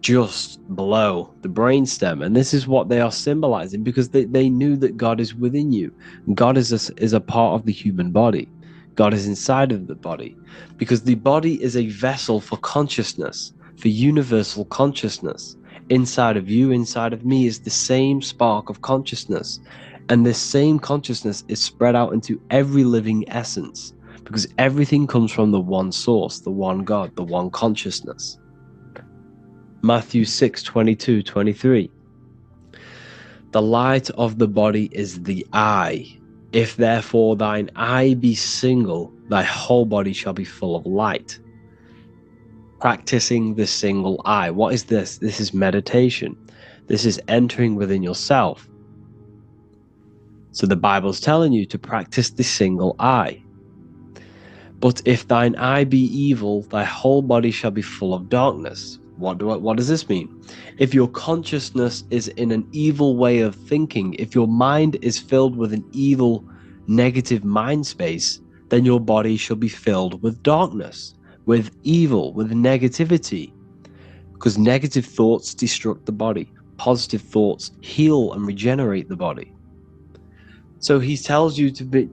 just below the brainstem. And this is what they are symbolizing, because they knew that God is within you. God is a part of the human body. God is inside of the body, because the body is a vessel for consciousness, for universal consciousness. Inside of you, inside of me, is the same spark of consciousness. And this same consciousness is spread out into every living essence, because everything comes from the one source, the one God, the one consciousness. Matthew 6:22-23. The light of the body is the eye. If therefore thine eye be single, thy whole body shall be full of light. Practicing the single eye. What is this? This is meditation. This is entering within yourself. So the Bible's telling you to practice the single eye. But if thine eye be evil, thy whole body shall be full of darkness. What does this mean? If your consciousness is in an evil way of thinking, if your mind is filled with an evil, negative mind space, then your body shall be filled with darkness, with evil, with negativity. Because negative thoughts destruct the body. positive thoughts heal and regenerate the body. So he tells you to be,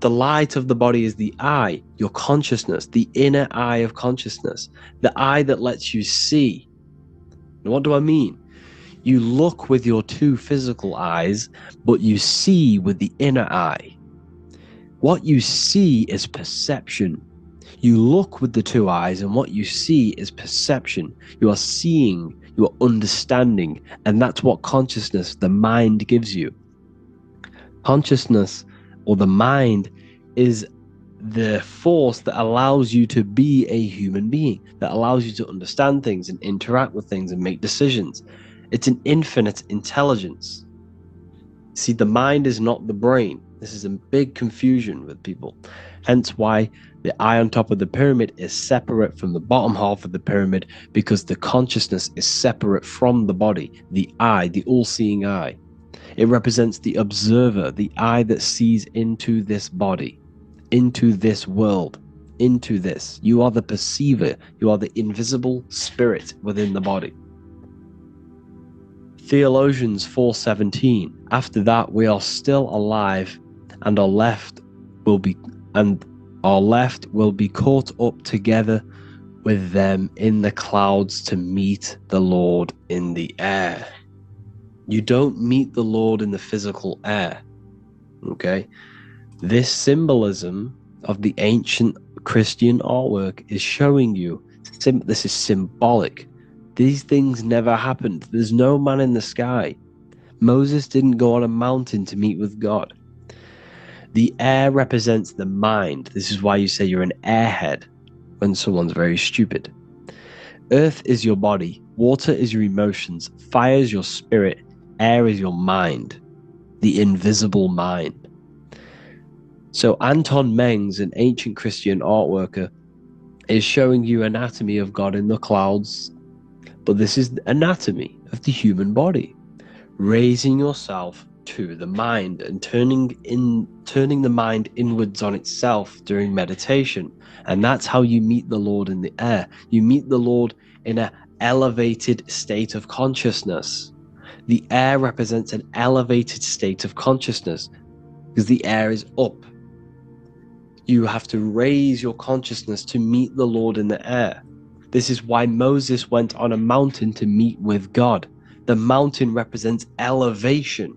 the light of the body is the eye, your consciousness, the inner eye of consciousness, the eye that lets you see. And what do I mean? You look with your two physical eyes, but you see with the inner eye. What you see is perception. You look with the two eyes, and what you see is perception. You are seeing, you are understanding, and that's what consciousness, the mind, gives you. Consciousness, or the mind, is the force that allows you to be a human being, that allows you to understand things and interact with things and make decisions. It's an infinite intelligence. See, the mind is not the brain. This is a big confusion with people. Hence why the eye on top of the pyramid is separate from the bottom half of the pyramid, because the consciousness is separate from the body, the eye, the all-seeing eye. It represents the observer, the eye that sees into this body, into this world, into this. You are the perceiver. You are the invisible spirit within the body. Theologians 4:17. After that, we are still alive, and our left will be caught up together with them in the clouds to meet the Lord in the air. You don't meet the Lord in the physical air. Okay? This symbolism of the ancient Christian artwork is showing you this is symbolic. These things never happened. There's no man in the sky. Moses didn't go on a mountain to meet with God. The air represents the mind. This is why you say you're an airhead when someone's very stupid. Earth is your body. Water is your emotions. Fire is your spirit. Air is your mind. The invisible mind. So Anton Mengs, an ancient Christian art worker, is showing you anatomy of God in the clouds. But this is the anatomy of the human body. Raising yourself to the mind and turning the mind inwards on itself during meditation. And that's how you meet the Lord in the air. You meet the Lord in an elevated state of consciousness. The air represents an elevated state of consciousness because the air is up. You have to raise your consciousness to meet the Lord in the air. This is why Moses went on a mountain to meet with God. The mountain represents elevation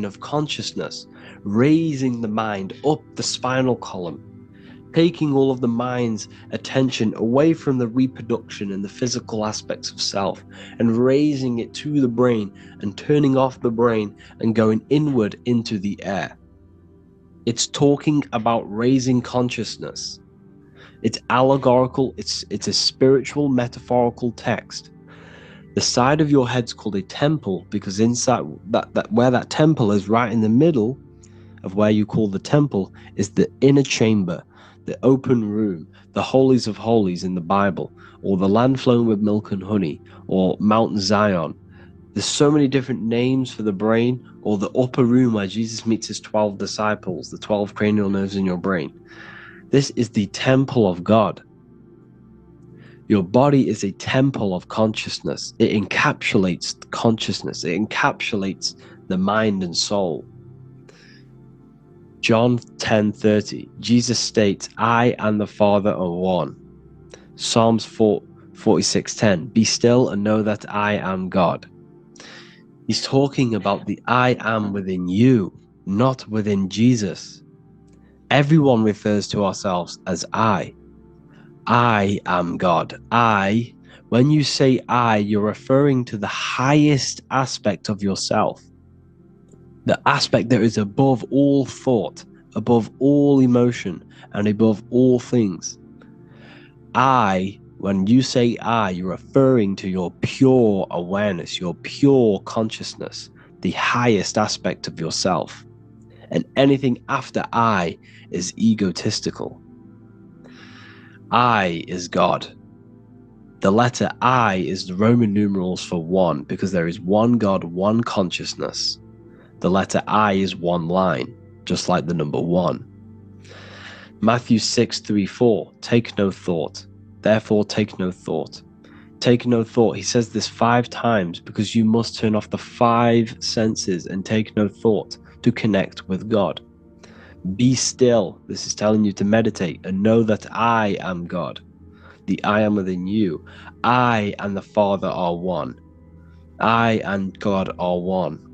of consciousness, raising the mind up the spinal column, taking all of the mind's attention away from the reproduction and the physical aspects of self and raising it to the brain and turning off the brain and going inward into the air. It's talking about raising consciousness. It's allegorical, it's a spiritual metaphorical text. The side of your head's called a temple because inside that where that temple is, right in the middle of where you call the temple, is the inner chamber, the open room, the holies of holies in the Bible, or the land flowing with milk and honey, or Mount Zion. There's so many different names for the brain, or the upper room where Jesus meets his 12 disciples, the 12 cranial nerves in your brain. This is the temple of God. Your body is a temple of consciousness. It encapsulates consciousness. It encapsulates the mind and soul. John 10:30, Jesus states, I and the Father are one. Psalms 46:10, be still and know that I am God. He's talking about the I am within you, not within Jesus. Everyone refers to ourselves as I. I am God. I, when you say I, you're referring to the highest aspect of yourself. The aspect that is above all thought, above all emotion, and above all things. I, when you say I, you're referring to your pure awareness, your pure consciousness, the highest aspect of yourself. And anything after I is egotistical. I is God. The letter I is the Roman numerals for one, because there is one God, one consciousness. The letter I is one line, just like the number 1. Matthew 6:3-4, take no thought. Therefore take no thought. Take no thought. He says this 5 times because you must turn off the 5 senses and take no thought to connect with God. Be still. This is telling you to meditate and know that I am God. The I am within you. I and the Father are one. I and God are one.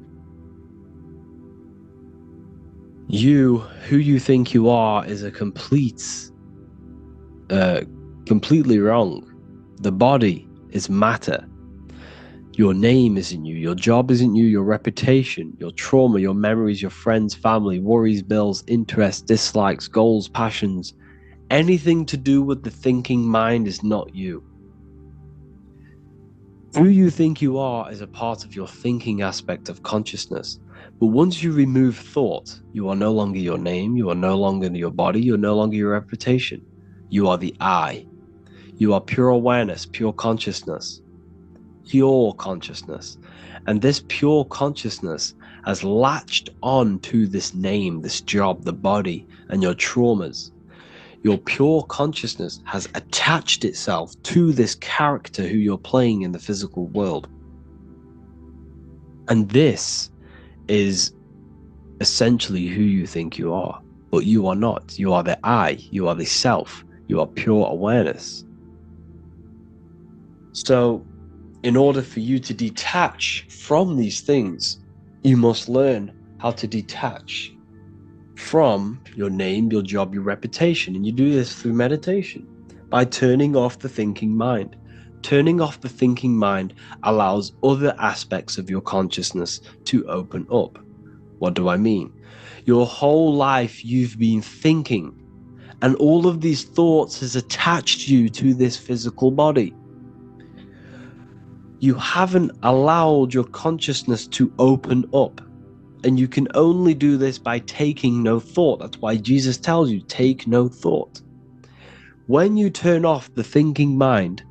You, who you think you are, is a completely wrong. The body is matter. Your name isn't you. Your job isn't you. Your reputation, your trauma, your memories, your friends, family, worries, bills, interests, dislikes, goals, passions. Anything to do with the thinking mind is not you. Who you think you are is a part of your thinking aspect of consciousness. But once you remove thought, you are no longer your name, you are no longer your body, you are no longer your reputation. You are the I. You are pure awareness, pure consciousness. Pure consciousness. And this pure consciousness has latched on to this name, this job, the body, and your traumas. Your pure consciousness has attached itself to this character who you're playing in the physical world. And this is essentially who you think you are. But you are not. You are the I. You are the self. You are pure awareness. So, in order for you to detach from these things, you must learn how to detach from your name, your job, your reputation. And you do this through meditation, by turning off the thinking mind. Turning off the thinking mind allows other aspects of your consciousness to open up. What do I mean? Your whole life you've been thinking, and all of these thoughts has attached you to this physical body. You haven't allowed your consciousness to open up. And you can only do this by taking no thought. That's why Jesus tells you, take no thought. When you turn off the thinking mind,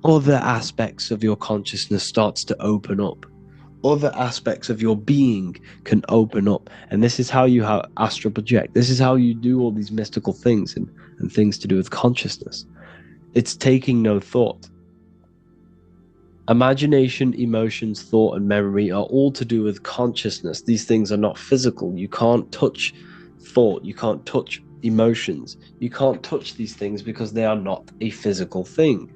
other aspects of your consciousness starts to open up. Other aspects of your being can open up. And this is how you astral project. This is how you do all these mystical things and things to do with consciousness. It's taking no thought. Imagination, emotions, thought, and memory are all to do with consciousness. These things are not physical. You can't touch thought. You can't touch emotions. You can't touch these things because they are not a physical thing.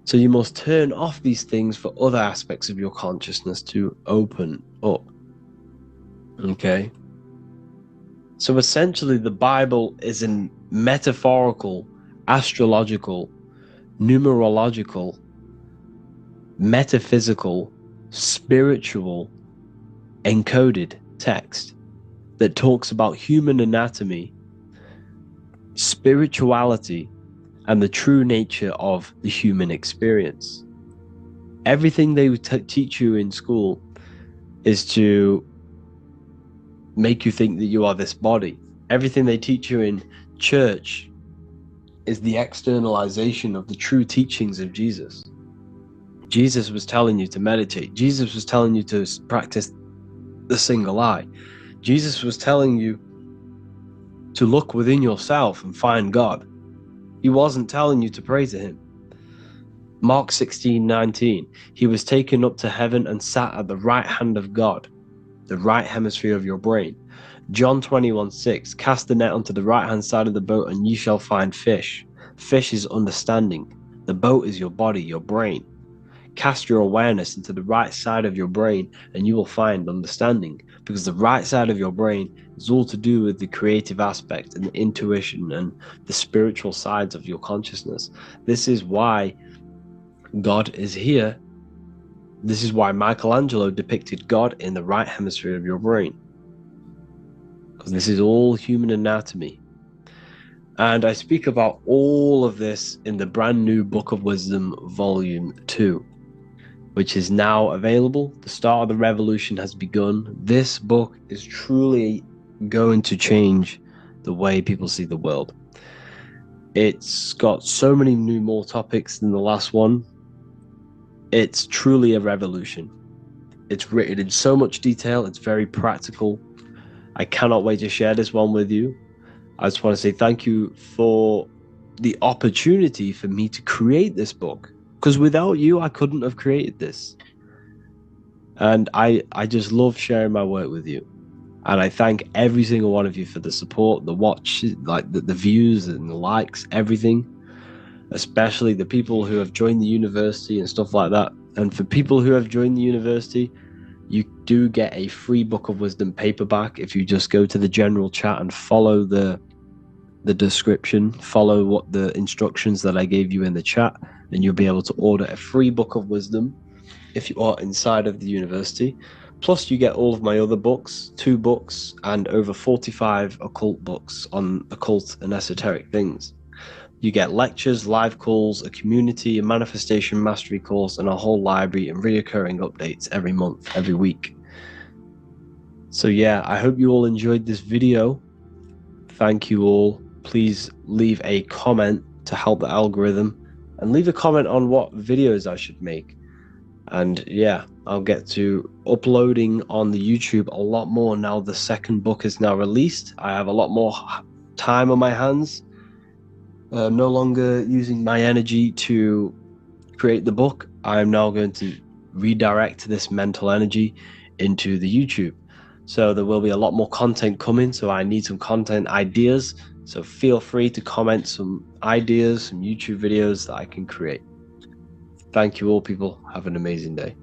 So you must turn off these things for other aspects of your consciousness to open up. Okay? So essentially, the Bible is a metaphorical, astrological, numerological, metaphysical, spiritual, encoded text that talks about human anatomy, spirituality, and the true nature of the human experience. Everything they teach you in school is to make you think that you are this body. Everything they teach you in church is the externalization of the true teachings of Jesus. Jesus was telling you to meditate. Jesus was telling you to practice the single eye. Jesus was telling you to look within yourself and find God. He wasn't telling you to pray to him. Mark 16:19, he was taken up to heaven and sat at the right hand of God, the right hemisphere of your brain. John 21:6, cast the net onto the right hand side of the boat and ye shall find fish. Fish is understanding. The boat is your body, your brain. Cast your awareness into the right side of your brain and you will find understanding, because the right side of your brain is all to do with the creative aspect and the intuition and the spiritual sides of your consciousness. This is why God is here. This is why Michelangelo depicted God in the right hemisphere of your brain, because this is all human anatomy. And I speak about all of this in the brand new Book of Wisdom, Volume 2, which is now available. The start of the revolution has begun. This book is truly going to change the way people see the world. It's got so many more topics than the last one. It's truly a revolution. It's written in so much detail. It's very practical. I cannot wait to share this one with you. I just want to say thank you for the opportunity for me to create this book, because without you, I couldn't have created this. And I just love sharing my work with you. And I thank every single one of you for the support, the watch, like the views and the likes, everything. Especially the people who have joined the university and stuff like that. And for people who have joined the university, you do get a free Book of Wisdom paperback if you just go to the general chat and follow the description, follow what the instructions that I gave you in the chat, and you'll be able to order a free Book of Wisdom if you are inside of the university. Plus you get all of my other books, 2 books, and over 45 occult books on occult and esoteric things. You get lectures, live calls, a community, a manifestation mastery course, and a whole library and reoccurring updates every month, every week. So yeah, I hope you all enjoyed this video. Thank you all. Please leave a comment to help the algorithm, and leave a comment on what videos I should make. And yeah, I'll get to uploading on the YouTube a lot more now the second book is now released. I have a lot more time on my hands. No longer using my energy to create the book. I'm now going to redirect this mental energy into the YouTube. So there will be a lot more content coming. So I need some content ideas. So feel free to comment some ideas, some YouTube videos that I can create. Thank you all, people. Have an amazing day.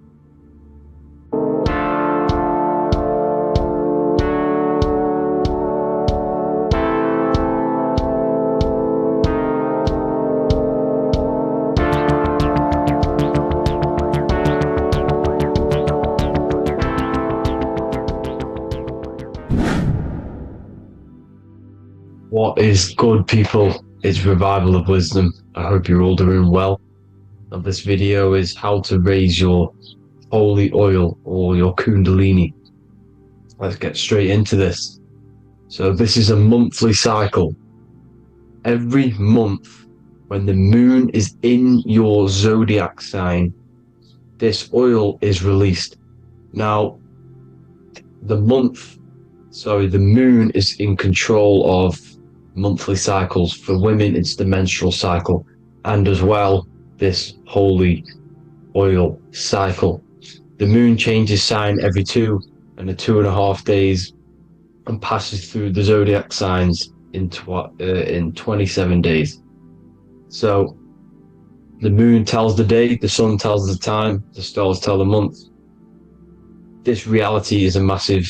What is good, people? It's Revival of Wisdom. I hope you're all doing well. Now, this video is how to raise your holy oil or your kundalini. Let's get straight into this. So this is a monthly cycle. Every month, when the moon is in your zodiac sign, this oil is released. Now, the moon is in control of monthly cycles. For women, it's the menstrual cycle, and as well this holy oil cycle. The moon changes sign every 2 and 2.5 days and passes through the zodiac signs in 27 days. So the moon tells the day, the sun tells the time, the stars tell the month. This reality is a massive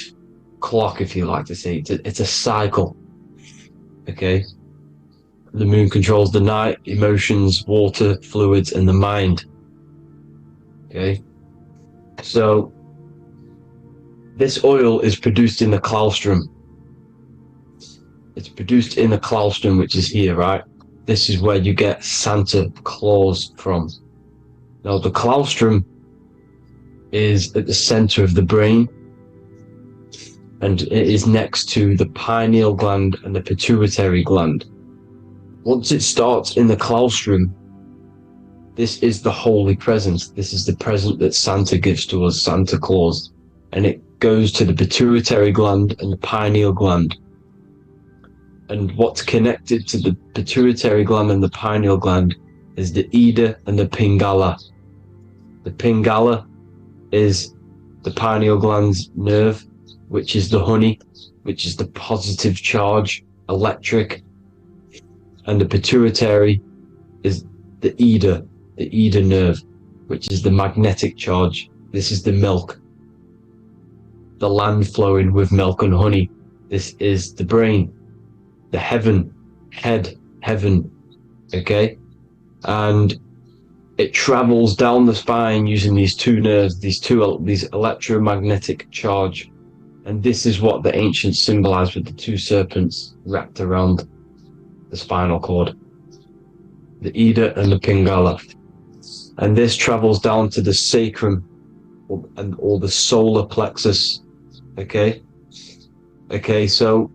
clock, if you like to say. It's a cycle. Okay, the moon controls the night, emotions, water, fluids, and the mind. Okay, so this oil is produced in the claustrum. It's produced in the claustrum, which is here, right? This is where you get Santa Claus from. Now, the claustrum is at the center of the brain, and it is next to the pineal gland and the pituitary gland. Once it starts in the claustrum, this is the holy present. This is the present that Santa gives to us, Santa Claus. And it goes to the pituitary gland and the pineal gland. And what's connected to the pituitary gland and the pineal gland is the Ida and the Pingala. The Pingala is the pineal gland's nerve, which is the honey, which is the positive charge, electric. And the pituitary is the Ida nerve, which is the magnetic charge. This is the milk, the land flowing with milk and honey. This is the brain, the heaven, okay? And it travels down the spine using these 2 nerves, these electromagnetic charge. And this is what the ancients symbolized with the 2 serpents wrapped around the spinal cord, the Ida and the Pingala. And this travels down to the sacrum or the solar plexus. Okay, so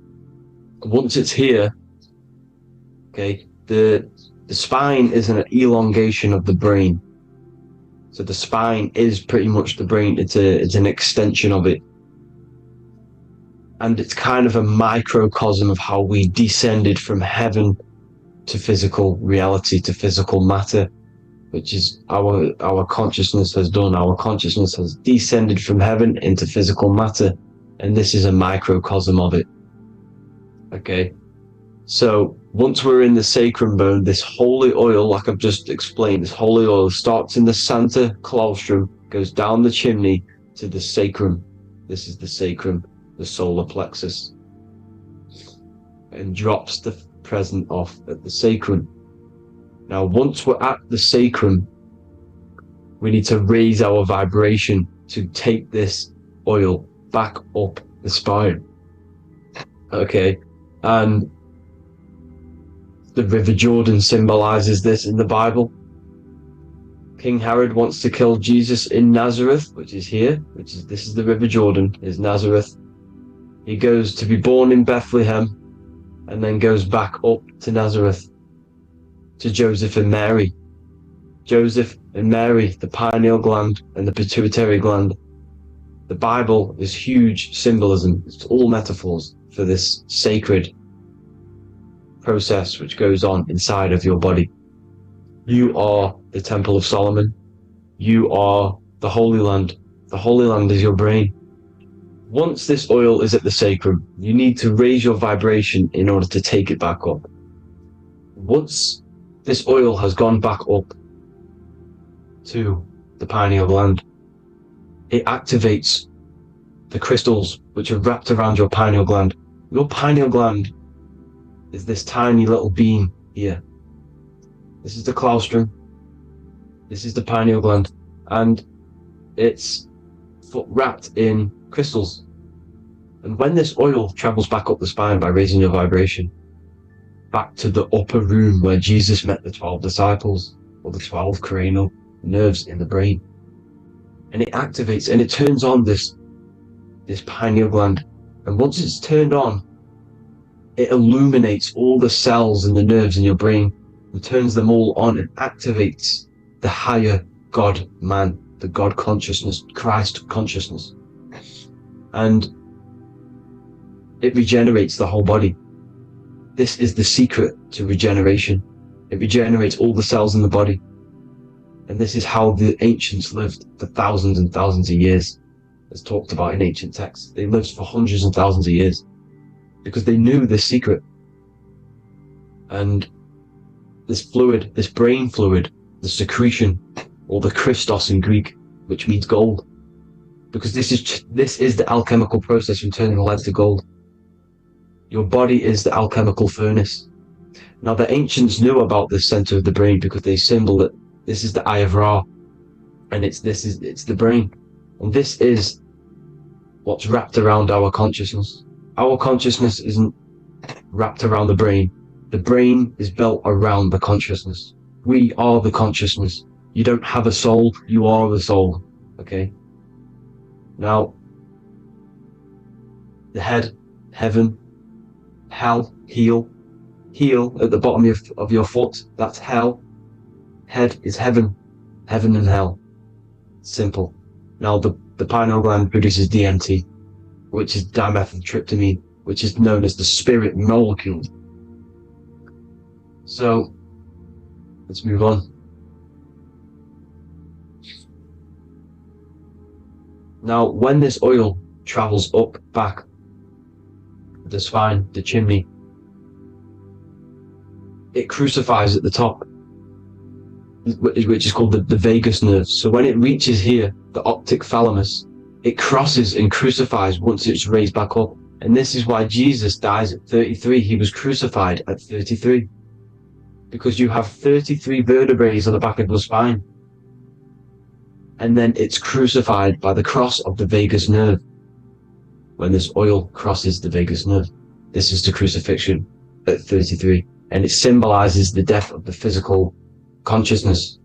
once it's here, okay, the spine is an elongation of the brain. So the spine is pretty much the brain. It's an extension of it. And it's kind of a microcosm of how we descended from heaven to physical reality, to physical matter, which is our consciousness has done. Our consciousness has descended from heaven into physical matter, and this is a microcosm of it. Okay, so once we're in the sacrum bone, this holy oil, like I've just explained, this holy oil starts in the Santa Claustrum, goes down the chimney to the sacrum. This is the sacrum, the solar plexus, and drops the present off at the sacrum. Now, once we're at the sacrum, we need to raise our vibration to take this oil back up the spine. Okay, and the River Jordan symbolizes this in the Bible. King Herod wants to kill Jesus in Nazareth, which is here, this is the River Jordan, is Nazareth. He goes to be born in Bethlehem and then goes back up to Nazareth to Joseph and Mary. Joseph and Mary, the pineal gland and the pituitary gland. The Bible is huge symbolism. It's all metaphors for this sacred process which goes on inside of your body. You are the Temple of Solomon. You are the Holy Land. The Holy Land is your brain. Once this oil is at the sacrum, you need to raise your vibration in order to take it back up. Once this oil has gone back up to the pineal gland, it activates the crystals which are wrapped around your pineal gland. Your pineal gland is this tiny little beam here. This is the claustrum. This is the pineal gland, and it's wrapped in crystals. And when this oil travels back up the spine by raising your vibration back to the upper room where Jesus met the 12 disciples, or the 12 cranial nerves in the brain, and it activates and it turns on this pineal gland, and once it's turned on, it illuminates all the cells and the nerves in your brain and turns them all on and activates the higher God man, the God consciousness, Christ consciousness, and it regenerates the whole body. This is the secret to regeneration. It regenerates all the cells in the body, and this is how the ancients lived for thousands and thousands of years, as talked about in ancient texts. They lived for hundreds and thousands of years because they knew this secret. And this fluid, this brain fluid, the secretion, or the Christos in Greek, which means gold, because this is the alchemical process from turning lead to gold. Your body is the alchemical furnace. Now, the ancients knew about this center of the brain because they symboled it. This is the Eye of Ra, and it's the brain, and this is what's wrapped around our consciousness. Our consciousness isn't wrapped around the brain. The brain is built around the consciousness. We are the consciousness. You don't have a soul, you are the soul. Okay? Now, the head, heaven, hell, heel at the bottom of your foot, that's hell. Head is heaven and hell. Simple. Now, the pineal gland produces DMT, which is dimethyltryptamine, which is known as the spirit molecule. So, let's move on. Now, when this oil travels up, back, the spine, the chimney, it crucifies at the top, which is called the vagus nerve. So when it reaches here, the optic thalamus, it crosses and crucifies once it's raised back up. And this is why Jesus dies at 33. He was crucified at 33. Because you have 33 vertebrae on the back of the spine. And then it's crucified by the cross of the vagus nerve. When this oil crosses the vagus nerve, this is the crucifixion at 33. And it symbolizes the death of the physical consciousness.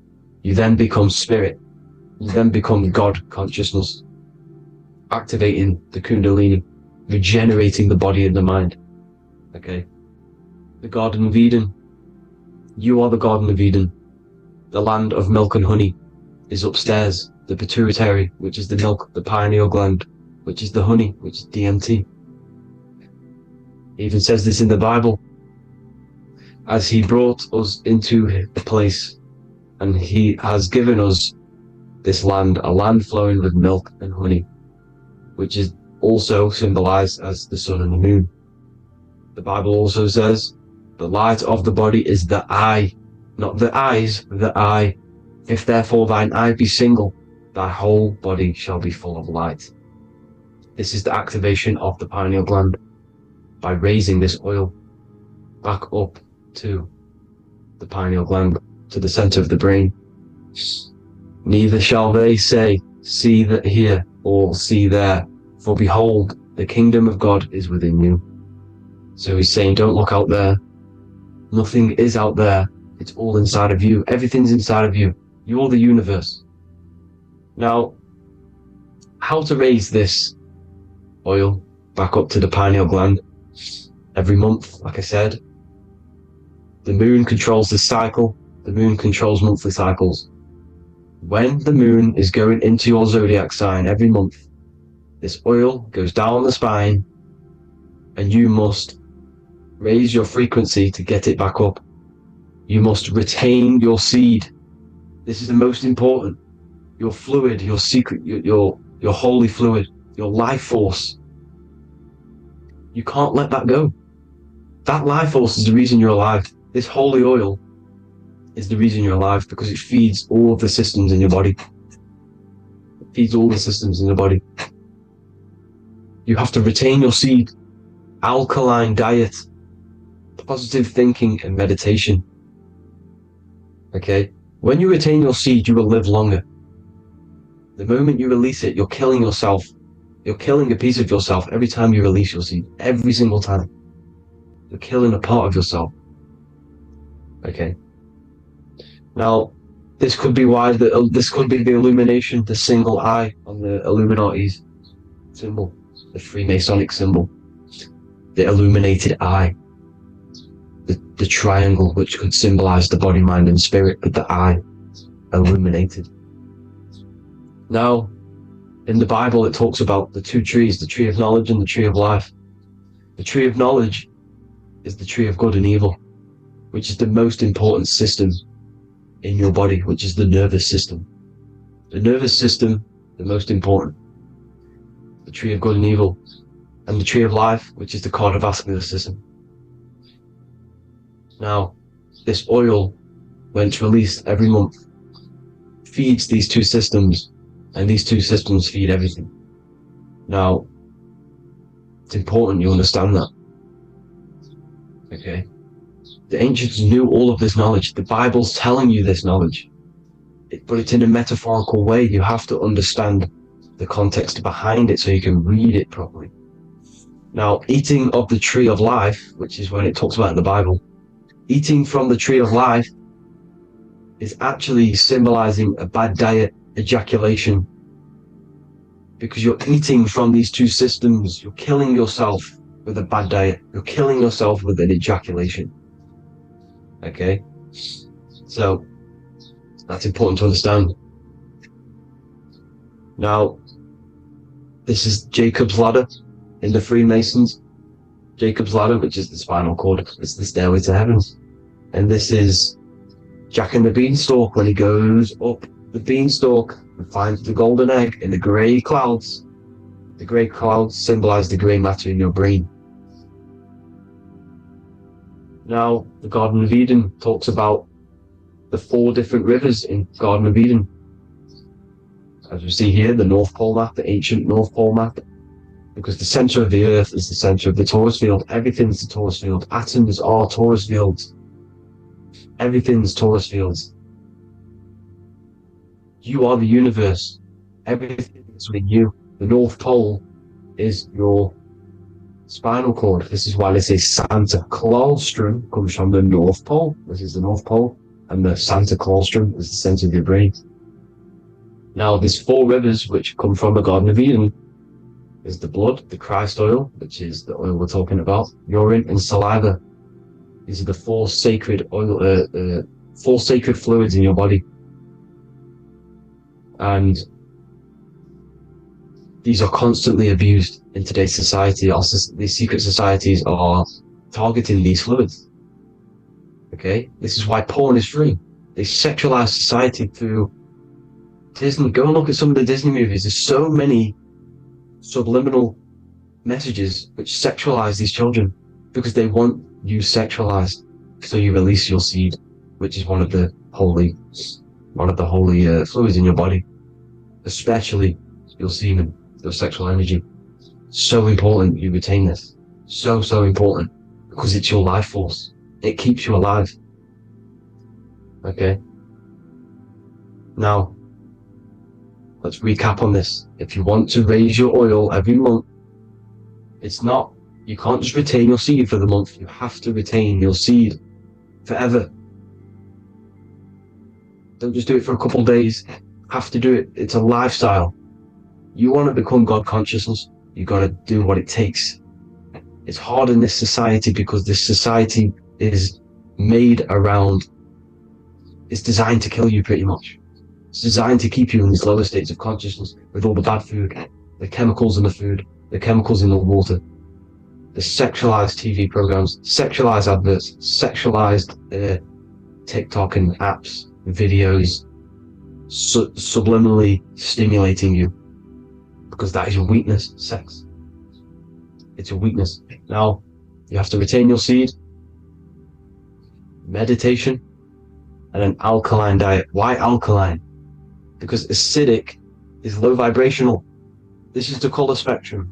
You then become spirit. You then become God consciousness, activating the Kundalini, regenerating the body and the mind. Okay. The Garden of Eden. You are the Garden of Eden. The land of milk and honey is upstairs. The pituitary, which is the milk, the pineal gland, which is the honey, which is DMT. It even says this in the Bible. as he brought us into the place, and he has given us this land, a land flowing with milk and honey, which is also symbolized as the sun and the moon. The Bible also says, the light of the body is the eye, not the eyes, the eye. If therefore thine eye be single, thy whole body shall be full of light. This is the activation of the pineal gland by raising this oil back up to the pineal gland, to the center of the brain. Neither shall they say, see that here, or see there, for behold, the kingdom of God is within you. So he's saying, don't look out there. Nothing is out there. It's all inside of you. Everything's inside of you. You're the universe. Now, how to raise this oil back up to the pineal gland? Every month, like I said, the moon controls the cycle. The moon controls monthly cycles. When the moon is going into your zodiac sign every month, this oil goes down the spine, and you must raise your frequency to get it back up. You must retain your seed. This is the most important. Your fluid, your secret, your holy fluid, your life force. You can't let that go. That life force is the reason you're alive. This holy oil is the reason you're alive, because it feeds all of the systems in your body. It feeds all the systems in your body. You have to retain your seed. Alkaline diet, positive thinking, and meditation. Okay? When you retain your seed, you will live longer. The moment you release it, you're killing yourself. You're killing a piece of yourself every time you release your seed. Every single time. You're killing a part of yourself. Okay? Now, this could be why this could be the illumination, the single eye on the Illuminati's symbol, the Freemasonic symbol, the illuminated eye, the triangle, which could symbolize the body, mind, and spirit, but the eye illuminated. Now, in the Bible, it talks about the two trees, the tree of knowledge and the tree of life. The tree of knowledge is the tree of good and evil, which is the most important system in your body, which is the nervous system. The nervous system, the most important. The tree of good and evil. And the tree of life, which is the cardiovascular system. Now, this oil, when it's released every month, feeds these two systems, and these two systems feed everything. Now, it's important you understand that. Okay? The ancients knew all of this knowledge. The Bible's telling you this knowledge. But it's in a metaphorical way. You have to understand the context behind it so you can read it properly. Now, eating of the tree of life, which is when it talks about in the Bible, eating from the tree of life is actually symbolizing a bad diet, ejaculation. Because you're eating from these two systems, you're killing yourself with a bad diet. You're killing yourself with an ejaculation. Okay? So, that's important to understand. Now, this is Jacob's ladder in the Freemasons. Jacob's ladder, which is the spinal cord, it's the stairway to heaven. And this is Jack and the Beanstalk when he goes up the beanstalk and finds the golden egg in the grey clouds. The grey clouds symbolize the grey matter in your brain. Now, the Garden of Eden talks about the 4 different rivers in Garden of Eden. As we see here, the North Pole map, the ancient North Pole map. Because the center of the earth is the center of the torus field. Everything's the torus field. Atoms are torus fields. Everything's torus fields. You are the universe. Everything is within you. The North Pole is your spinal cord. This is why they say Santa Claustrum comes from the North Pole. This is the North Pole. And the Santa Claustrum is the center of your brain. Now, there's 4 rivers which come from the Garden of Eden. Is the blood, the Christ oil, which is the oil we're talking about, urine, and saliva. These are the 4 sacred oil, 4 sacred fluids in your body. And these are constantly abused in today's society. Also, these secret societies are targeting these fluids. Okay? This is why porn is free. They sexualize society through Disney. Go and look at some of the Disney movies. There's so many subliminal messages which sexualize these children because they want you sexualized. So you release your seed, which is one of the holy fluids in your body, especially your semen, your sexual energy. So important you retain this. So important, because it's your life force. It keeps you alive. Okay? Now, let's recap on this. If you want to raise your oil every month, you can't just retain your seed for the month. You have to retain your seed forever. Don't just do it for a couple of days. You have to do it. It's a lifestyle. You want to become God consciousness, you got to do what it takes. It's hard in this society because this society is made around, it's designed to kill you pretty much. It's designed to keep you in these lower states of consciousness with all the bad food, the chemicals in the food, the chemicals in the water, the sexualized TV programs, sexualized adverts, sexualized TikTok and apps, videos, subliminally stimulating you, because that is your weakness, sex. It's your weakness. Now, you have to retain your seed, meditation, and an alkaline diet. Why alkaline? Because acidic is low vibrational. This is the color spectrum.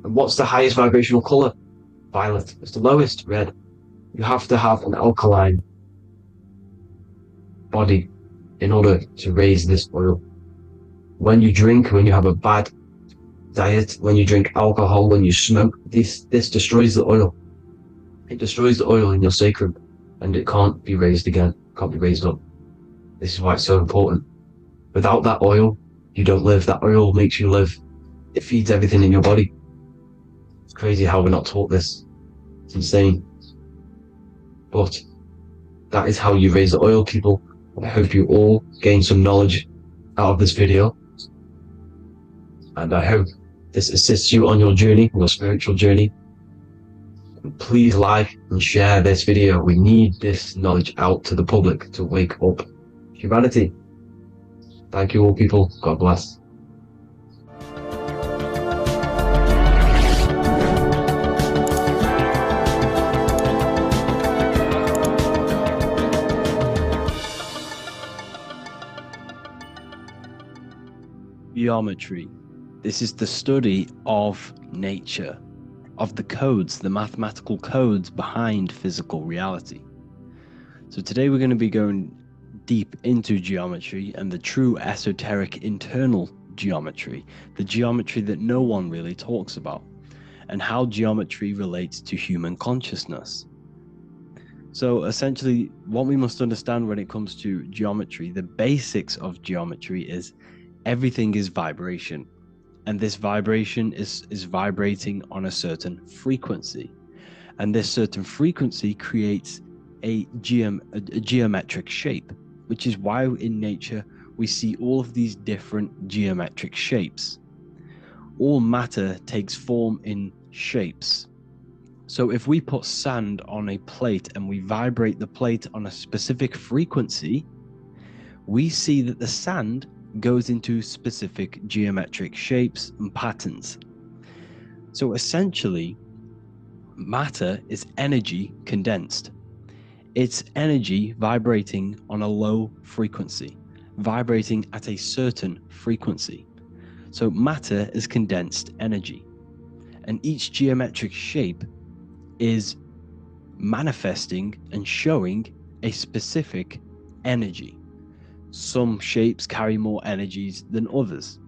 And what's the highest vibrational color? Violet. It's the lowest, red. You have to have an alkaline body in order to raise this oil. When you drink, when you have a bad diet, when you drink alcohol, when you smoke, this destroys the oil. It destroys the oil in your sacrum, and it can't be raised again, can't be raised up. This is why it's so important. Without that oil, you don't live. That oil makes you live. It feeds everything in your body. It's crazy how we're not taught this. It's insane. But that is how you raise the oil, people. I hope you all gain some knowledge out of this video. And I hope this assists you on your journey, your spiritual journey. And please like and share this video. We need this knowledge out to the public to wake up humanity. Thank you all, people. God bless. Geometry. This is the study of nature, of the codes, the mathematical codes behind physical reality. So today we're going to be going deep into geometry and the true esoteric internal geometry, the geometry that no one really talks about, and how geometry relates to human consciousness. So essentially, what we must understand when it comes to geometry, the basics of geometry is everything is vibration. And this vibration is vibrating on a certain frequency. And this certain frequency creates a geometric shape, which is why in nature we see all of these different geometric shapes. All matter takes form in shapes. So if we put sand on a plate and we vibrate the plate on a specific frequency, we see that the sand goes into specific geometric shapes and patterns. So essentially, matter is energy condensed. It's energy vibrating on a low frequency, vibrating at a certain frequency. So matter is condensed energy, and each geometric shape is manifesting and showing a specific energy. Some shapes carry more energies than others.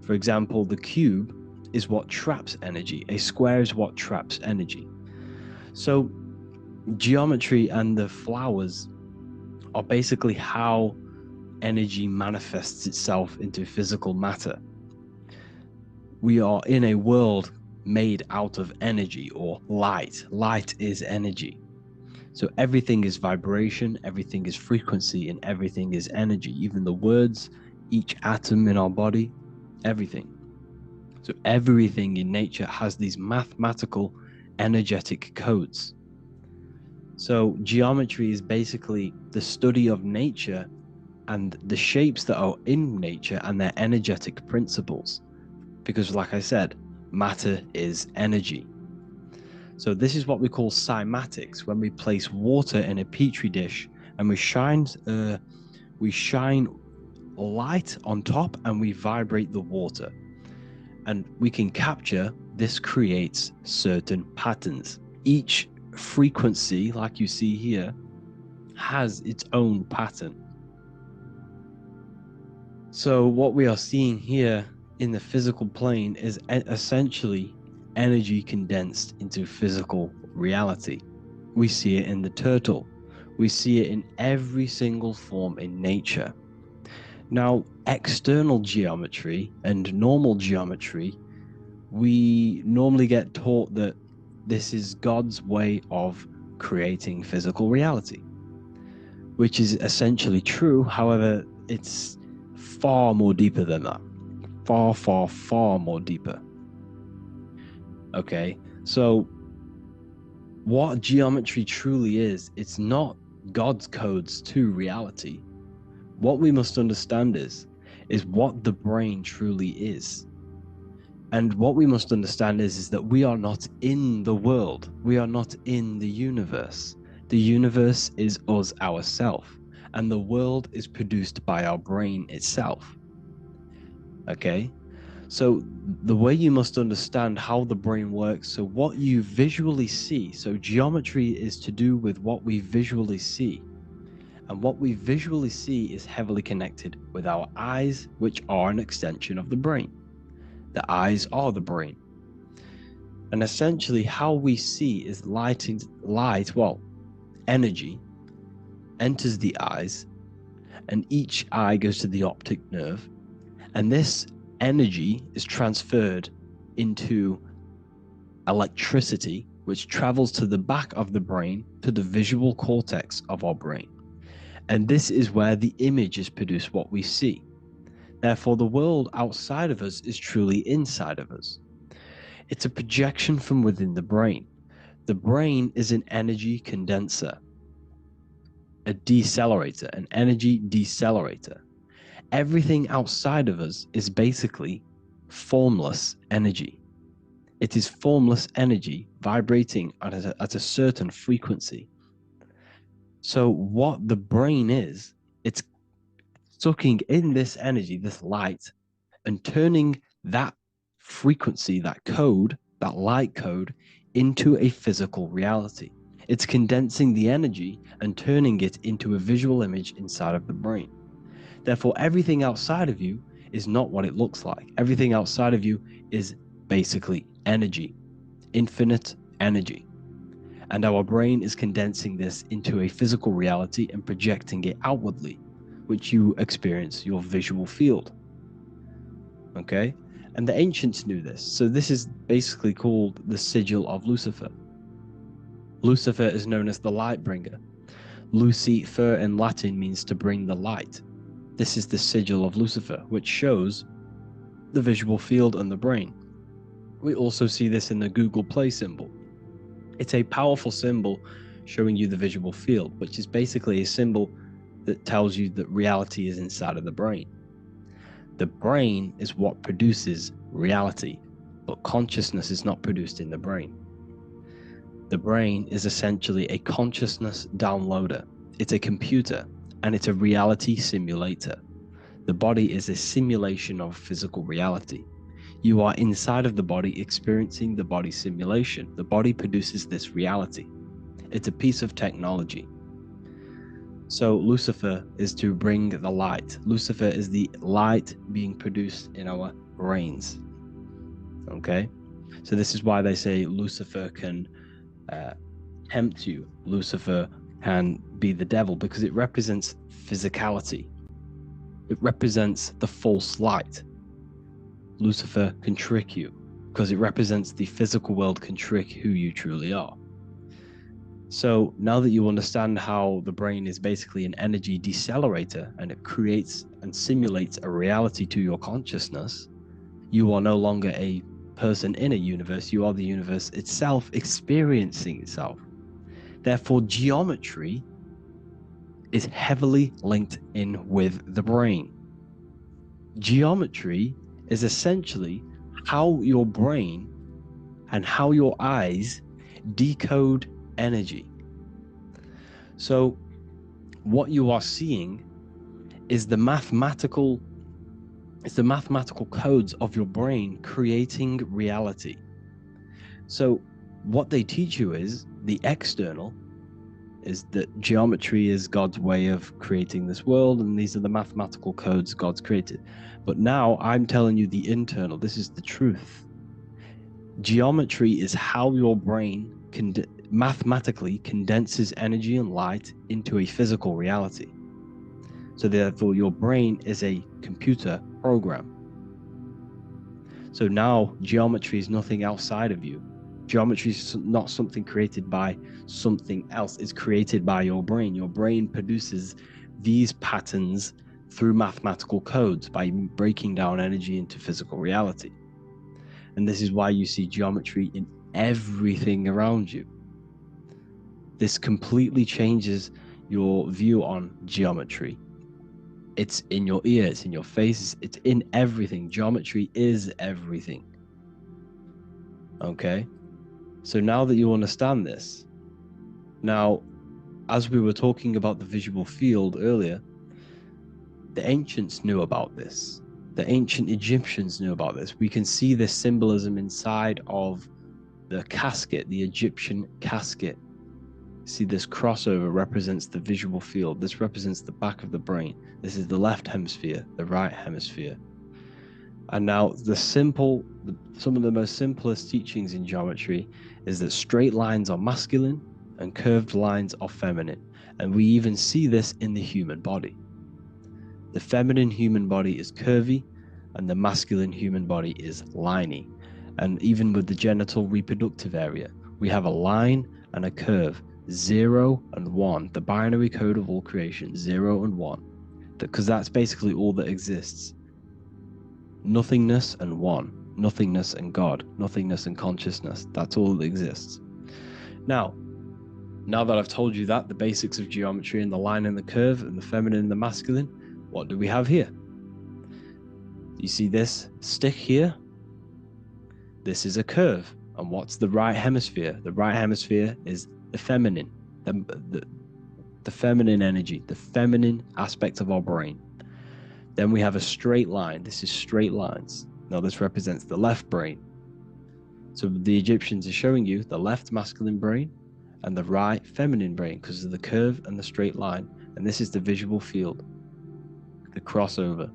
For example, the cube is what traps energy. A square is what traps energy. So geometry and the flowers are basically how energy manifests itself into physical matter. We are in a world made out of energy or light. Light is energy. So everything is vibration, everything is frequency, and everything is energy. Even the words, each atom in our body, everything. So everything in nature has these mathematical, energetic codes. So geometry is basically the study of nature and the shapes that are in nature and their energetic principles. Because like I said, matter is energy. So this is what we call cymatics, when we place water in a petri dish and we shine light on top and we vibrate the water. And we can capture, this creates certain patterns. Each frequency, like you see here, has its own pattern. So what we are seeing here in the physical plane is essentially energy condensed into physical reality. We see it in the turtle. We see it in every single form in nature. Now, external geometry and normal geometry, we normally get taught that this is God's way of creating physical reality, which is essentially true. However, it's far more deeper than that. Far, far, far more deeper. Okay, so what geometry truly is, it's not God's codes to reality. What we must understand is what the brain truly is. And what we must understand is that we are not in the world. We are not in the universe. The universe is us ourselves, and the world is produced by our brain itself. Okay? So the way you must understand how the brain works, so what you visually see, so geometry is to do with what we visually see. And what we visually see is heavily connected with our eyes, which are an extension of the brain. The eyes are the brain. And essentially how we see is energy enters the eyes, and each eye goes to the optic nerve, and this energy is transferred into electricity, which travels to the back of the brain, to the visual cortex of our brain. And this is where the image is produced, what we see. Therefore, the world outside of us is truly inside of us. It's a projection from within the brain. The brain is an energy condenser, a decelerator, an energy decelerator. Everything outside of us is basically formless energy. It is formless energy vibrating at a certain frequency. So what the brain is, it's sucking in this energy, this light, and turning that frequency, that code, that light code, into a physical reality. It's condensing the energy and turning it into a visual image inside of the brain. Therefore, everything outside of you is not what it looks like. Everything outside of you is basically energy, infinite energy. And our brain is condensing this into a physical reality and projecting it outwardly, which you experience your visual field. Okay? And the ancients knew this. So this is basically called the sigil of Lucifer. Lucifer is known as the light bringer. Lucifer in Latin means to bring the light. This is the sigil of Lucifer, which shows the visual field and the brain. We also see this in the Google Play symbol. It's a powerful symbol showing you the visual field, which is basically a symbol that tells you that reality is inside of the brain. The brain is what produces reality, but consciousness is not produced in the brain. The brain is essentially a consciousness downloader. It's a computer, and it's a reality simulator. The body is a simulation of physical reality. You are inside of the body experiencing the body simulation. The body produces this reality. It's a piece of technology. So Lucifer is to bring the light. Lucifer is the light being produced in our brains. Okay? So this is why they say Lucifer can tempt you. Lucifer can be the devil, because it represents physicality. It represents the false light. Lucifer can trick you because it represents the physical world can trick who you truly are. So now that you understand how the brain is basically an energy decelerator and it creates and simulates a reality to your consciousness, you are no longer a person in a universe. You are the universe itself experiencing itself. Therefore, geometry is heavily linked in with the brain. Geometry is essentially how your brain and how your eyes decode energy. So what you are seeing is the mathematical codes of your brain creating reality. So what they teach you is the external is that geometry is God's way of creating this world, and these are the mathematical codes God's created. But now I'm telling you the internal. This is the truth. Geometry is how your brain mathematically condenses energy and light into a physical reality. So therefore, your brain is a computer program. So now geometry is nothing outside of you. Geometry is not something created by something else. It's created by your brain. Your brain produces these patterns through mathematical codes by breaking down energy into physical reality. And this is why you see geometry in everything around you. This completely changes your view on geometry. It's in your ear, it's in your face, it's in everything. Geometry is everything. Okay? So now that you understand this, now, as we were talking about the visual field earlier, the ancients knew about this. The ancient Egyptians knew about this. We can see this symbolism inside of the casket, the Egyptian casket. See, this crossover represents the visual field. This represents the back of the brain. This is the left hemisphere, the right hemisphere. And now some of the most simplest teachings in geometry is that straight lines are masculine and curved lines are feminine. And we even see this in the human body. The feminine human body is curvy and the masculine human body is liney. And even with the genital reproductive area, we have a line and a curve, 0 and 1, the binary code of all creation, 0 and 1, because that's basically all that exists. Nothingness and one, nothingness and God, nothingness and consciousness. That's all that exists. Now that I've told you that, the basics of geometry and the line and the curve and the feminine and the masculine, what do we have here? You see this stick here? This is a curve. And what's the right hemisphere? The right hemisphere is the feminine, the feminine energy, the feminine aspect of our brain. Then we have a straight line. This is straight lines. Now this represents the left brain. So the Egyptians are showing you the left masculine brain and the right feminine brain because of the curve and the straight line. And this is the visual field, the crossover.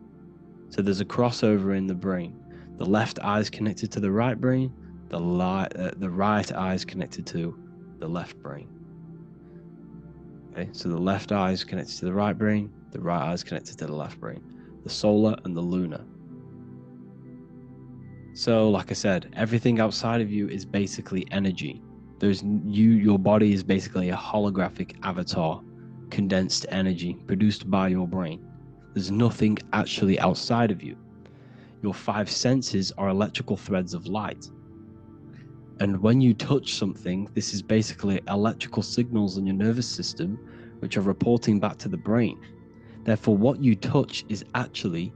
So there's a crossover in the brain. The left eye is connected to the right brain. The right eye is connected to the left brain. Okay, so the left eye is connected to the right brain. The right eye is connected to the left brain. The solar and the lunar. So like I said, everything outside of you is basically energy. Your body is basically a holographic avatar, condensed energy produced by your brain. There's nothing actually outside of you. Your 5 senses are electrical threads of light. And when you touch something, this is basically electrical signals in your nervous system, which are reporting back to the brain. Therefore, what you touch is actually,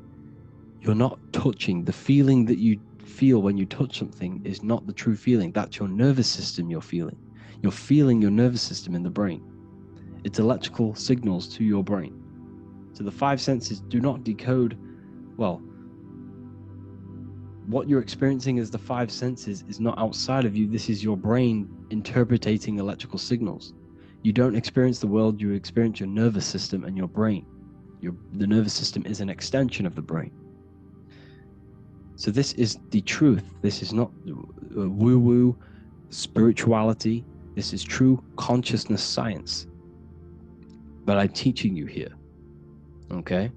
you're not touching. The feeling that you feel when you touch something is not the true feeling. That's your nervous system you're feeling. You're feeling your nervous system in the brain. It's electrical signals to your brain. So the 5 senses do not decode, well, what you're experiencing as the 5 senses is not outside of you. This is your brain interpreting electrical signals. You don't experience the world, you experience your nervous system and your brain. The nervous system is an extension of the brain. So this is the truth. This is not woo-woo spirituality. This is true consciousness science. But I'm teaching you here. Okay?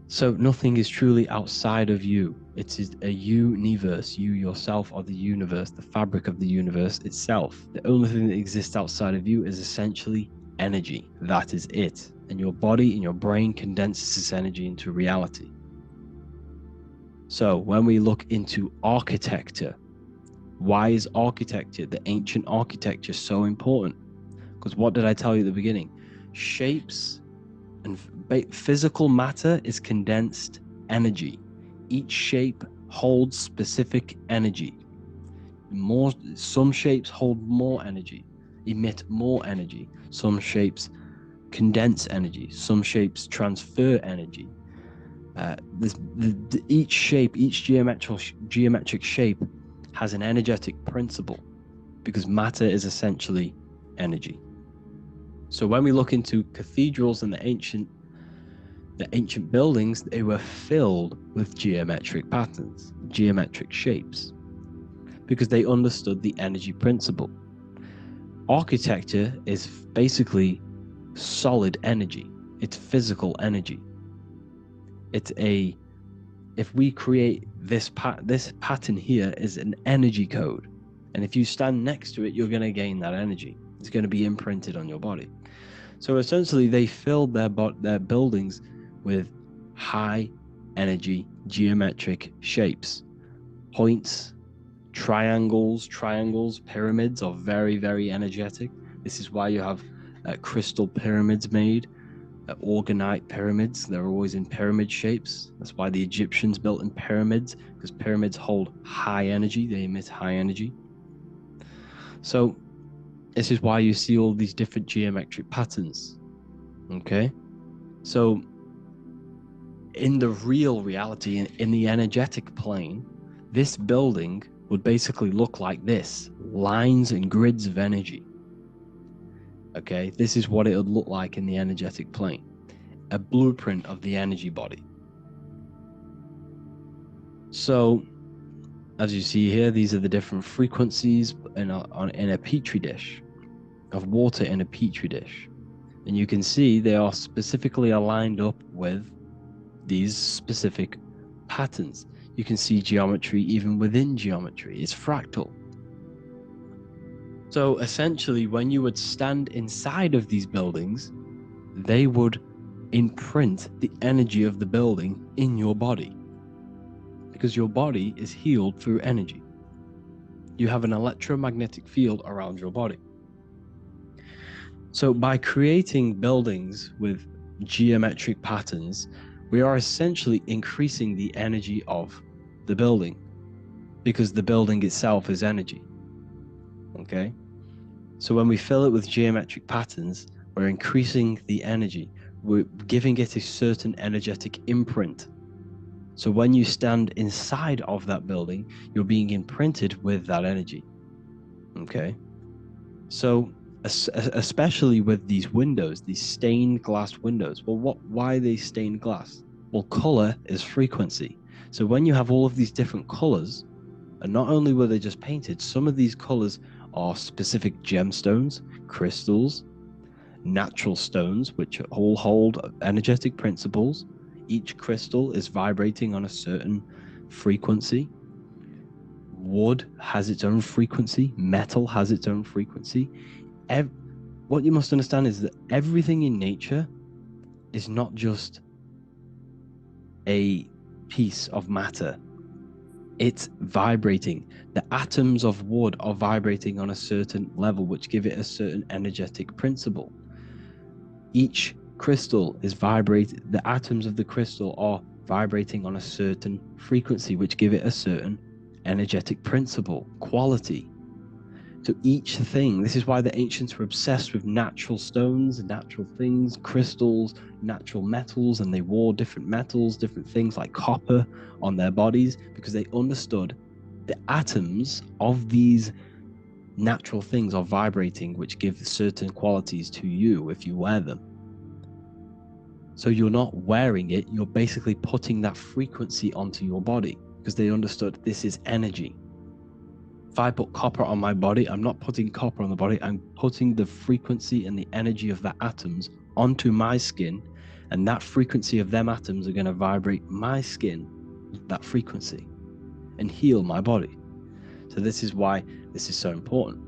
So nothing is truly outside of you. It is a universe. You yourself are the universe, the fabric of the universe itself. The only thing that exists outside of you is essentially energy. That is it. And your body and your brain condenses this energy into reality. So when we look into architecture, Why is architecture, the ancient architecture, so important? Because what did I tell you at the beginning? Shapes and physical matter is condensed energy. Each shape holds specific energy. Some shapes hold more energy, emit more energy. Some shapes condense energy. Some shapes transfer energy. Each shape, each geometric shape has an energetic principle, because matter is essentially energy. So when we look into cathedrals and the ancient buildings, they were filled with geometric patterns, geometric shapes, because they understood the energy principle. Architecture is basically solid energy. It's physical energy. If we create this pattern here is an energy code, and if you stand next to it, you're going to gain that energy. It's going to be imprinted on your body. So essentially, they filled their buildings with high energy geometric shapes, points, triangles, pyramids are very, very energetic. This is why you have crystal pyramids made, orgonite pyramids. They're always in pyramid shapes. That's why the Egyptians built in pyramids, because pyramids hold high energy. They emit high energy. So this is why you see all these different geometric patterns. Okay, so in the real reality, in the energetic plane, this building would basically look like this: lines and grids of energy. Okay, this is what it would look like in the energetic plane, a blueprint of the energy body. So as you see here, these are the different frequencies in a petri dish, of water in a petri dish. And you can see they are specifically aligned up with these specific patterns. You can see geometry even within geometry. It's fractal. So essentially, when you would stand inside of these buildings, they would imprint the energy of the building in your body, because your body is healed through energy. You have an electromagnetic field around your body. So by creating buildings with geometric patterns, we are essentially increasing the energy of the building, because the building itself is energy. Okay? So when we fill it with geometric patterns, we're increasing the energy. We're giving it a certain energetic imprint. So when you stand inside of that building, you're being imprinted with that energy. Okay? So especially with these windows, these stained glass windows. Well, why are they stained glass? Well, color is frequency. So when you have all of these different colors, and not only were they just painted, some of these colors are specific gemstones, crystals, natural stones, which all hold energetic principles. Each crystal is vibrating on a certain frequency. Wood has its own frequency. Metal has its own frequency. What you must understand is that everything in nature is not just a piece of matter. It's vibrating. The atoms of wood are vibrating on a certain level, which give it a certain energetic principle. Each crystal is vibrating. The atoms of the crystal are vibrating on a certain frequency, which give it a certain energetic principle, quality. So each thing, this is why the ancients were obsessed with natural stones, natural things, crystals, natural metals, and they wore different metals, different things like copper on their bodies, because they understood the atoms of these natural things are vibrating, which give certain qualities to you if you wear them. So you're not wearing it, you're basically putting that frequency onto your body, because they understood this is energy. If I put copper on my body, I'm not putting copper on the body, I'm putting the frequency and the energy of the atoms onto my skin, and that frequency of them atoms are going to vibrate my skin, that frequency, and heal my body. So this is why this is so important.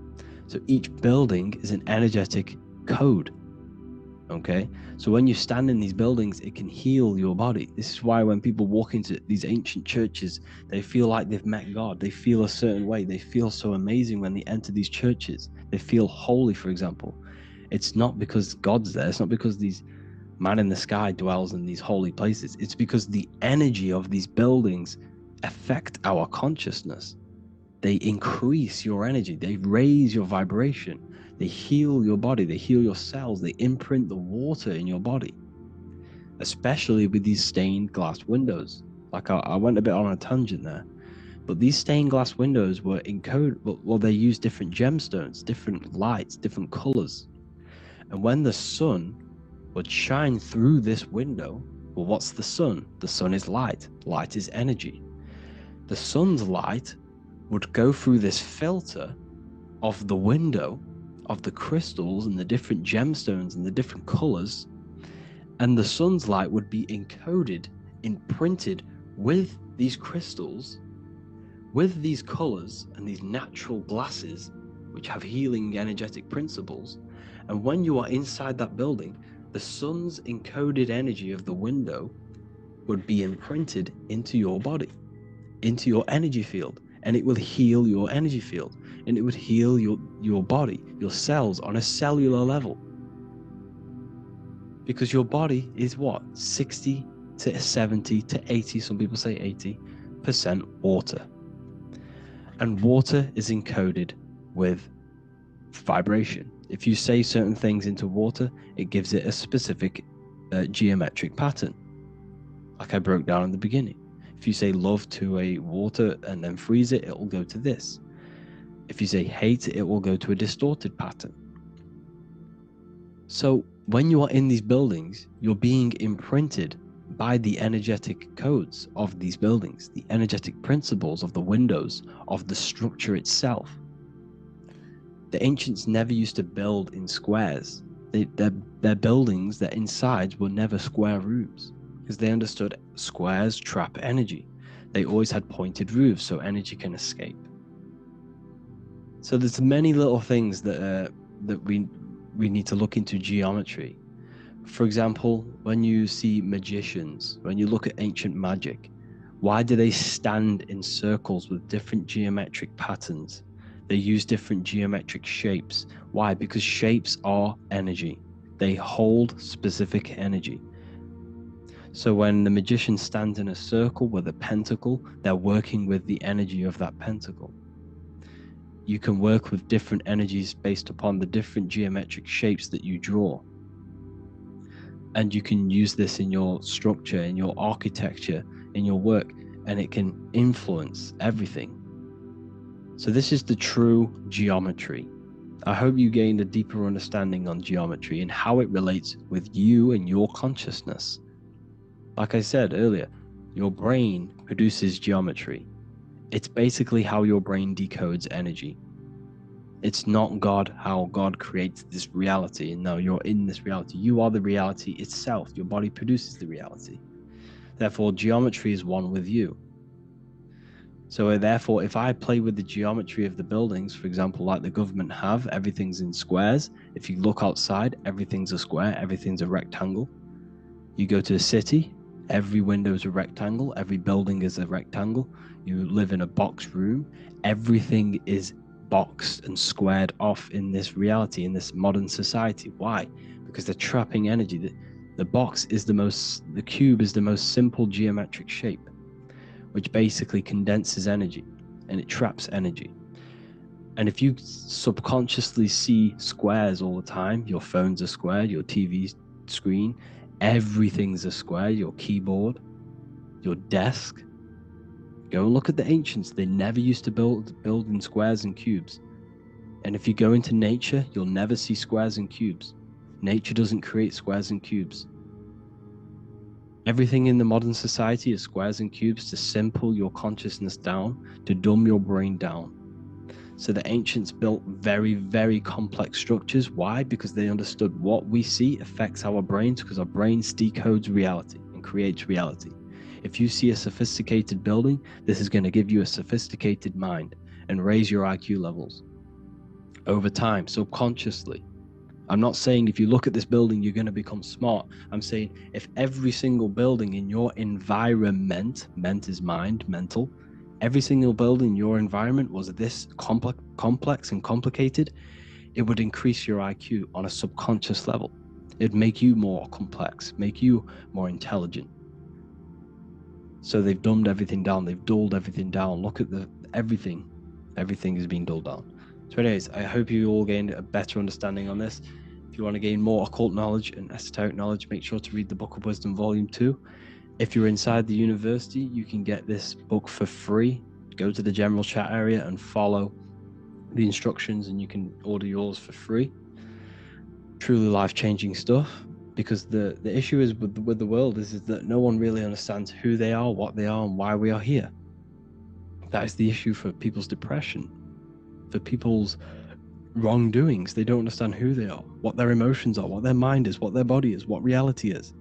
So each building is an energetic code. Okay, so when you stand in these buildings, it can heal your body. This is why when people walk into these ancient churches, they feel like they've met God. They feel a certain way. They feel so amazing when they enter these churches. They feel holy, for example. It's not because God's there. It's not because these man in the sky dwells in these holy places. It's because the energy of these buildings affect our consciousness. They increase your energy. They raise your vibration. They heal your body. They heal your cells. They imprint the water in your body, especially with these stained glass windows. Like I went a bit on a tangent there, but these stained glass windows were encoded. Well, they use different gemstones, different lights, different colors. And when the sun would shine through this window, well, what's the sun? The sun is light. Light is energy. The sun's light would go through this filter of the window, of the crystals and the different gemstones and the different colors, and the sun's light would be encoded, imprinted with these crystals, with these colors and these natural glasses which have healing energetic principles. And when you are inside that building, the sun's encoded energy of the window would be imprinted into your body, into your energy field, and it will heal your energy field, and it would heal your body, your cells on a cellular level. Because your body is what? 60 to 70 to 80, some people say 80% water. And water is encoded with vibration. If you say certain things into water, it gives it a specific geometric pattern, like I broke down in the beginning. If you say love to a water and then freeze it, it will go to this. If you say hate, it will go to a distorted pattern. So when you are in these buildings, you're being imprinted by the energetic codes of these buildings, the energetic principles of the windows, of the structure itself. The ancients never used to build in squares. Their buildings, their insides were never square rooms, because they understood squares trap energy. They always had pointed roofs so energy can escape. So there's many little things that we need to look into geometry. For example, when you see magicians, when you look at ancient magic, why do they stand in circles with different geometric patterns? They use different geometric shapes. Why? Because shapes are energy. They hold specific energy. So when the magician stands in a circle with a pentacle, they're working with the energy of that pentacle. You can work with different energies based upon the different geometric shapes that you draw. And you can use this in your structure, in your architecture, in your work, and it can influence everything. So this is the true geometry. I hope you gained a deeper understanding on geometry and how it relates with you and your consciousness. Like I said earlier, your brain produces geometry. It's basically how your brain decodes energy. It's not God, how God creates this reality. And no, you're in this reality. You are the reality itself. Your body produces the reality. Therefore, geometry is one with you. So therefore, if I play with the geometry of the buildings, for example, like the government have, everything's in squares. If you look outside, everything's a square, everything's a rectangle. You go to a city, every window is a rectangle, every building is a rectangle. You live in a box room, everything is boxed and squared off in this reality, in this modern society. Why? Because they're trapping energy. The box is the cube is the most simple geometric shape, which basically condenses energy and it traps energy. And if you subconsciously see squares all the time, your phone's a square, your TV screen, everything's a square, your keyboard, your desk. Go and look at the ancients. They never used to build in squares and cubes. And if you go into nature, you'll never see squares and cubes. Nature doesn't create squares and cubes. Everything in the modern society is squares and cubes to simple your consciousness down, to dumb your brain down. So the ancients built very, very complex structures. Why? Because they understood what we see affects our brains, because our brains decodes reality and creates reality. If you see a sophisticated building, this is going to give you a sophisticated mind and raise your IQ levels over time, subconsciously. I'm not saying if you look at this building, you're going to become smart. I'm saying if every single building in your environment, ment is mind, mental, every single building in your environment was this complex and complicated, it would increase your IQ on a subconscious level. It'd make you more complex, make you more intelligent. So they've dumbed everything down. They've dulled everything down. Look at everything. Everything is being dulled down. So anyways, I hope you all gained a better understanding on this. If you want to gain more occult knowledge and esoteric knowledge, make sure to read the Book of Wisdom Volume 2. If you're inside the university, you can get this book for free. Go to the general chat area and follow the instructions, and you can order yours for free. Truly life-changing stuff. Because the issue is with the world is that no one really understands who they are, what they are, and why we are here. That is the issue for people's depression, for people's wrongdoings. They don't understand who they are, what their emotions are, what their mind is, what their body is, what reality is.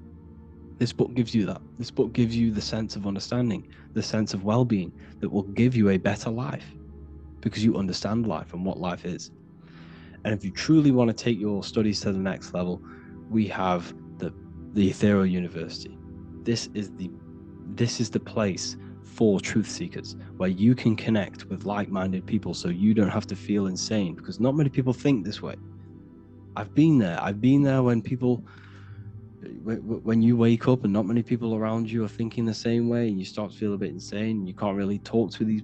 This book gives you that. This book gives you the sense of understanding, the sense of well-being that will give you a better life, because you understand life and what life is. And if you truly want to take your studies to the next level, we have the Ethereal University. This is the place for truth seekers, where you can connect with like-minded people, so you don't have to feel insane, because not many people think this way. I've been there when you wake up and not many people around you are thinking the same way, and you start to feel a bit insane, and you can't really talk to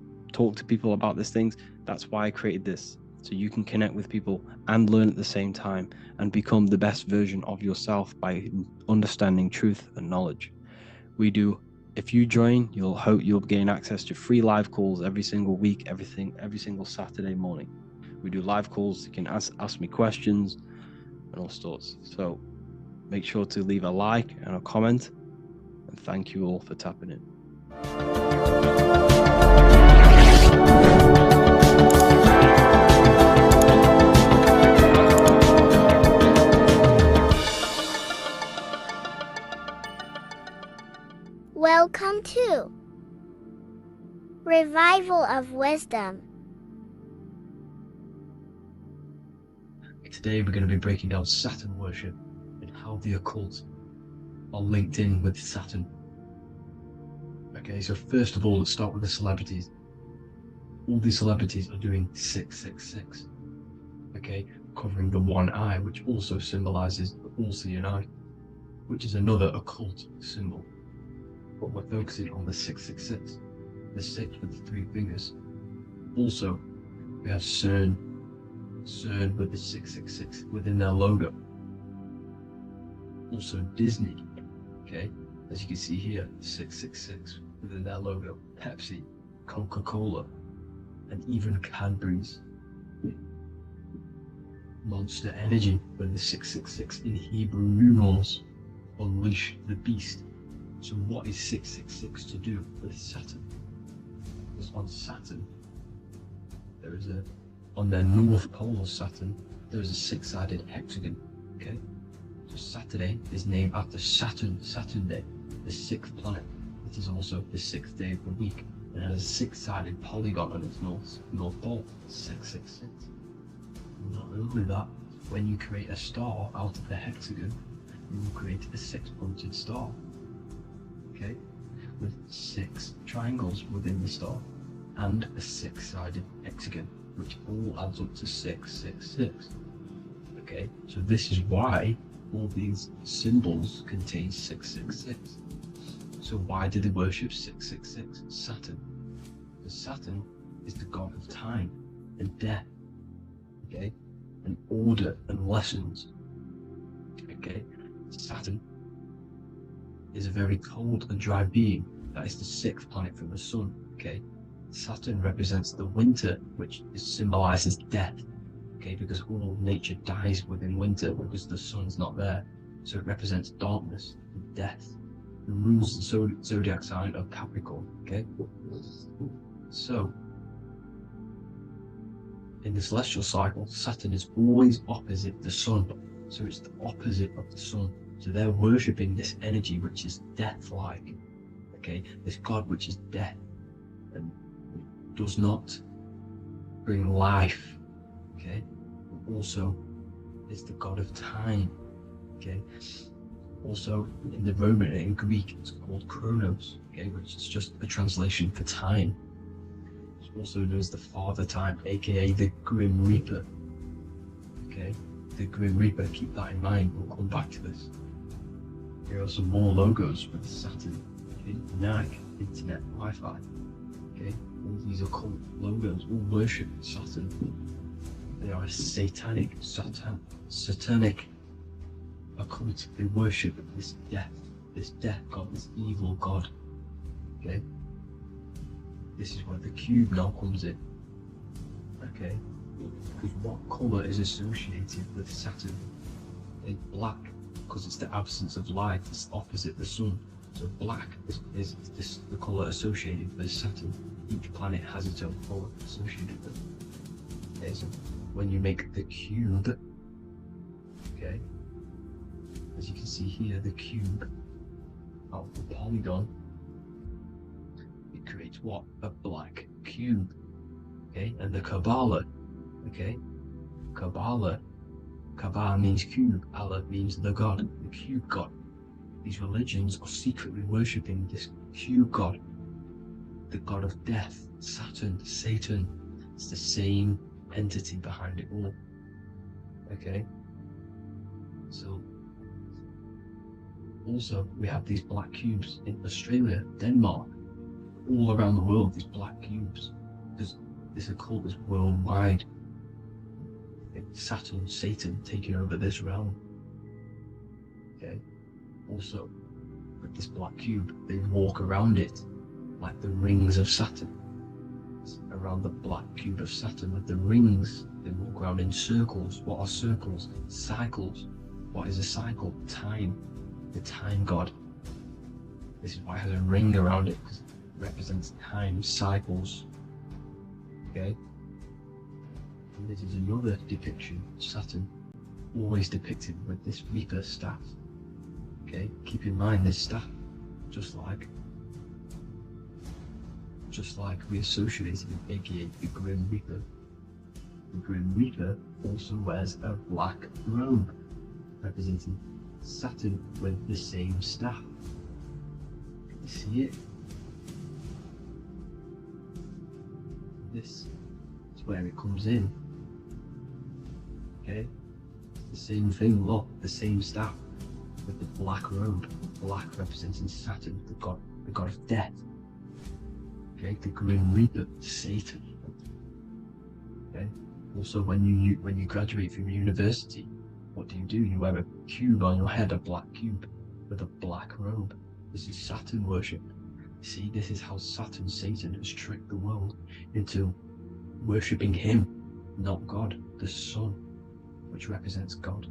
people about these things. That's why I created this, so you can connect with people and learn at the same time and become the best version of yourself by understanding truth and knowledge. If you join, you'll gain access to free live calls every single week, every single Saturday morning. We do live calls. You can ask me questions and all sorts. So make sure to leave a like and a comment, and thank you all for tapping in. Welcome to Revival of Wisdom. Today we're going to be breaking down Saturn worship and how the occult are linked in with Saturn. Okay, so first of all, let's start with the celebrities. All these celebrities are doing 666. Okay, covering the one eye, which also symbolizes the all-seeing eye, which is another occult symbol. But we're focusing on the 666, the 6 with the 3 fingers. Also, we have CERN with the 666 within their logo. Also Disney, okay, as you can see here, 666 within their logo. Pepsi, Coca-Cola, and even Cadbury's. Monster Energy with the 666 in Hebrew numerals. Unleash the beast. So what is 666 to do with Saturn? Because on Saturn, on their north pole of Saturn, there is a 6-sided hexagon, okay? So Saturday is named after Saturn Day, the 6th planet. It is also the 6th day of the week, and has a 6-sided polygon on its north pole, 666. Not only that, when you create a star out of the hexagon, you will create a 6-pointed star. Okay, with 6 triangles within the star and a 6-sided hexagon, which all adds up to 666. Okay, so this is why all these symbols contain 666. So why do they worship 666? Saturn. Because Saturn is the god of time and death. Okay, and order and lessons. Okay, Saturn is a very cold and dry being. That is the 6th planet from the sun. Okay, Saturn represents the winter, which symbolizes death. Okay, because all nature dies within winter because the sun's not there. So it represents darkness and death. It rules the zodiac sign of Capricorn. Okay, so in the celestial cycle, Saturn is always opposite the sun. So it's the opposite of the sun. So they're worshipping this energy which is death-like, okay? This god which is death and does not bring life, okay? But also is the god of time. Okay. Also, in the Roman and in Greek, it's called Chronos, okay, which is just a translation for time. It's also known as the Father Time, aka the Grim Reaper. Okay, the Grim Reaper, keep that in mind, we'll come back to this. Here are some more logos with Saturn, okay, NAG, Internet, Wi-Fi, okay, all these occult logos, all worship Saturn. They are a satanic, satanic occult. They worship this death god, this evil god. Okay, this is where the cube now comes in. Okay, because what colour is associated with Saturn? It's black, because it's the absence of light. It's opposite the sun. So black is the colour associated with Saturn. Each planet has its own colour associated with it. Okay, so when you make the cube, okay, as you can see here, the cube of the polygon, it creates what? A black cube. Okay, and the Kabbalah, okay, Kabbalah means cube, Allah means the god, the cube god. These religions are secretly worshipping this cube god, the god of death, Saturn, Satan. It's the same entity behind it all. Okay, so also we have these black cubes in Australia, Denmark, all around the world, these black cubes, because this occult is worldwide. It's Saturn, Satan taking over this realm. Okay, also with this black cube, they walk around it like the rings of Saturn. Around the black cube of Saturn with the rings, they walk around in circles. What are circles? Cycles. What is a cycle? Time. The time god. This is why it has a ring around it, because it represents time, cycles. Okay, and this is another depiction of Saturn, always depicted with this Reaper staff. Okay, keep in mind this staff, just like we associated with aka the Grim Reaper. The Grim Reaper also wears a black robe, representing Saturn with the same staff. You see it? This is where it comes in. Okay? The same thing, look, the same staff with the black robe, black representing Saturn, the god of death. Okay, the Grim Reaper, Satan. Okay. Also, when you graduate from university, what do? You wear a cube on your head, a black cube with a black robe. This is Saturn worship. See, this is how Saturn, Satan, has tricked the world into worshipping him, not God, the sun, which represents God.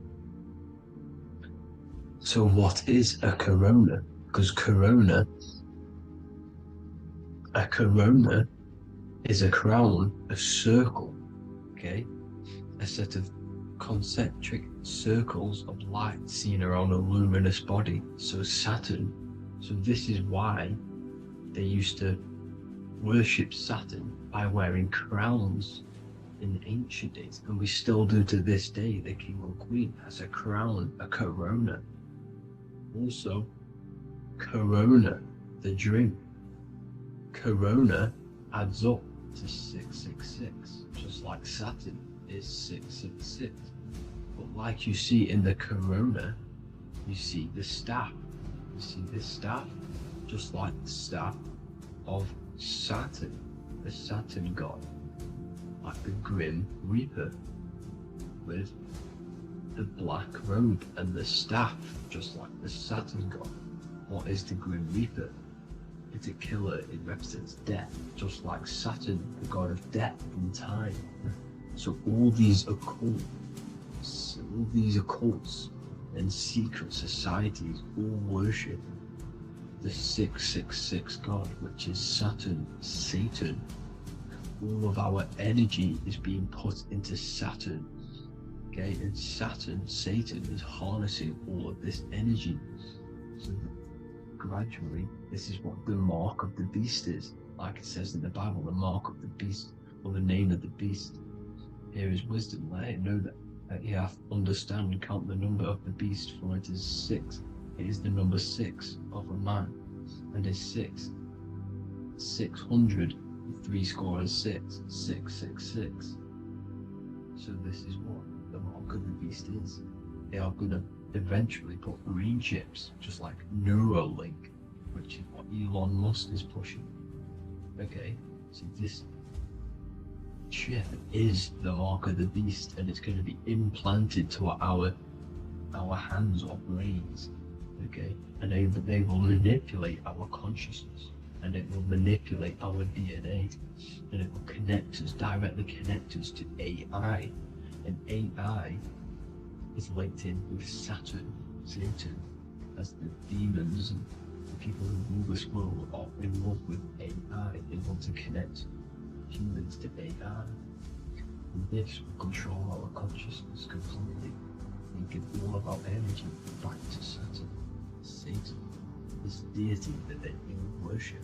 So what is a corona? Because a corona is a crown, a circle, okay? A set of concentric circles of light seen around a luminous body. So Saturn, so this is why they used to worship Saturn by wearing crowns in ancient days, and we still do to this day. The king or queen has a crown, a corona. Also, corona, the drink, corona adds up to 666, just like Saturn is 666. But like you see in the corona, you see the staff. You see this staff, just like the staff of Saturn, the Saturn god, like the Grim Reaper, with the black robe and the staff, just like the Saturn god. What is the Grim Reaper? It's a killer. It represents death, just like Saturn, the god of death and time. So all these occults and secret societies all worship the 666 god, which is Saturn, Satan. All of our energy is being put into Saturn. Okay, and Saturn, Satan, is harnessing all of this energy. So gradually, this is what the mark of the beast is. Like it says in the Bible, the mark of the beast, or the name of the beast. Here is wisdom, let it know that You have to understand and count the number of the beast, for it is 6. It is the number 6 of a man, and is 6. 600, 3 score is 6, 666. So this is what the mark of the beast is. They are going to eventually put green chips, just like Neuralink, which is what Elon Musk is pushing. Okay, so this chip is the mark of the beast, and it's going to be implanted to our hands or brains. Okay, and they will manipulate our consciousness, and it will manipulate our DNA, and it will directly connect us to AI, and AI is linked in with Saturn, as the demons and the people who rule this world are in love with AI. They want to connect humans to AI, and this will control our consciousness completely and give all of our energy back to Saturn, Satan, this deity that they worship.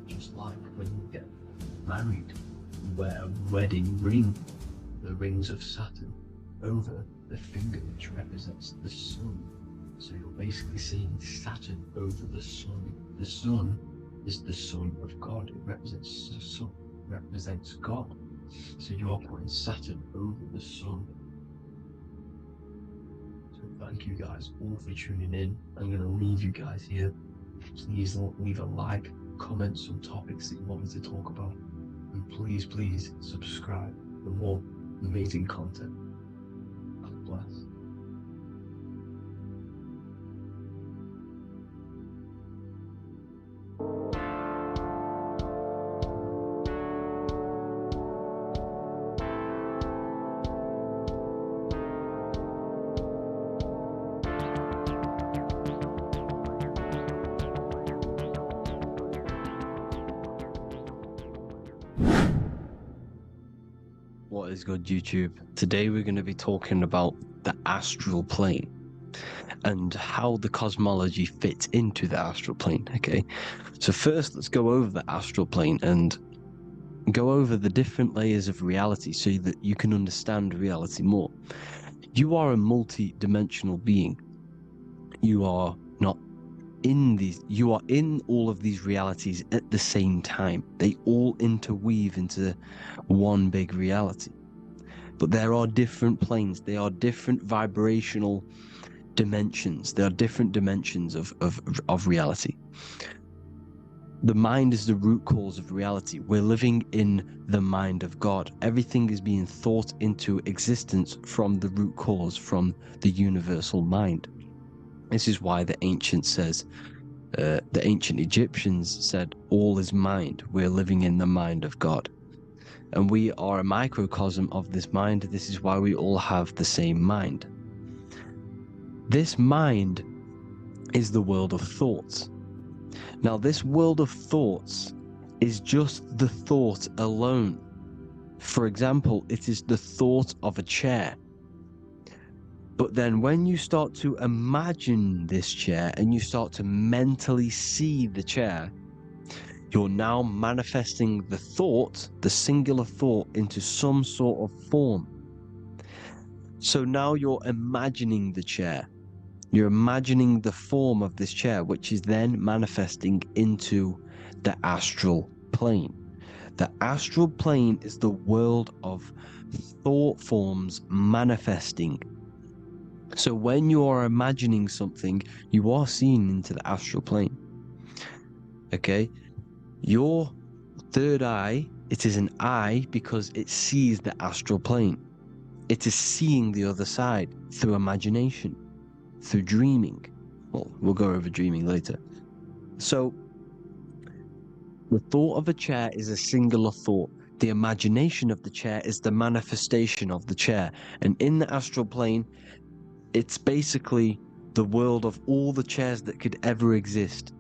Just like when you get married, you wear a wedding ring, the rings of Saturn, over the finger, which represents the sun. So you're basically seeing Saturn over the sun. The sun is the son of God. It represents the sun, represents God. So you're putting Saturn over the sun. So thank you guys all for tuning in. I'm going to leave you guys here. Please leave a like, comment some topics that you want me to talk about, and please subscribe for more amazing content. God bless. What is good, YouTube? Today we're going to be talking about the astral plane and how the cosmology fits into the astral plane. Okay, so first let's go over the astral plane and go over the different layers of reality so that you can understand reality more. You are a multi-dimensional being. You are not in these, you are in all of these realities at the same time. They all interweave into one big reality. But there are different planes, they are different vibrational dimensions, there are different dimensions of reality. The mind is the root cause of reality. We're living in the mind of God. Everything is being thought into existence from the root cause, from the universal mind. This is why the ancient Egyptians said, all is mind. We're living in the mind of God. And we are a microcosm of this mind. This is why we all have the same mind. This mind is the world of thoughts. Now, this world of thoughts is just the thought alone. For example, it is the thought of a chair. But then when you start to imagine this chair and you start to mentally see the chair, you're now manifesting the thought, the singular thought, into some sort of form. So now you're imagining the chair. You're imagining the form of this chair, which is then manifesting into the astral plane. The astral plane is the world of thought forms manifesting. So when you are imagining something, you are seeing into the astral plane. Okay? Your third eye, it is an eye because it sees the astral plane. It is seeing the other side through imagination, through dreaming. Well, we'll go over dreaming later. So the thought of a chair is a singular thought. The imagination of the chair is the manifestation of the chair. And in the astral plane, it's basically the world of all the chairs that could ever exist.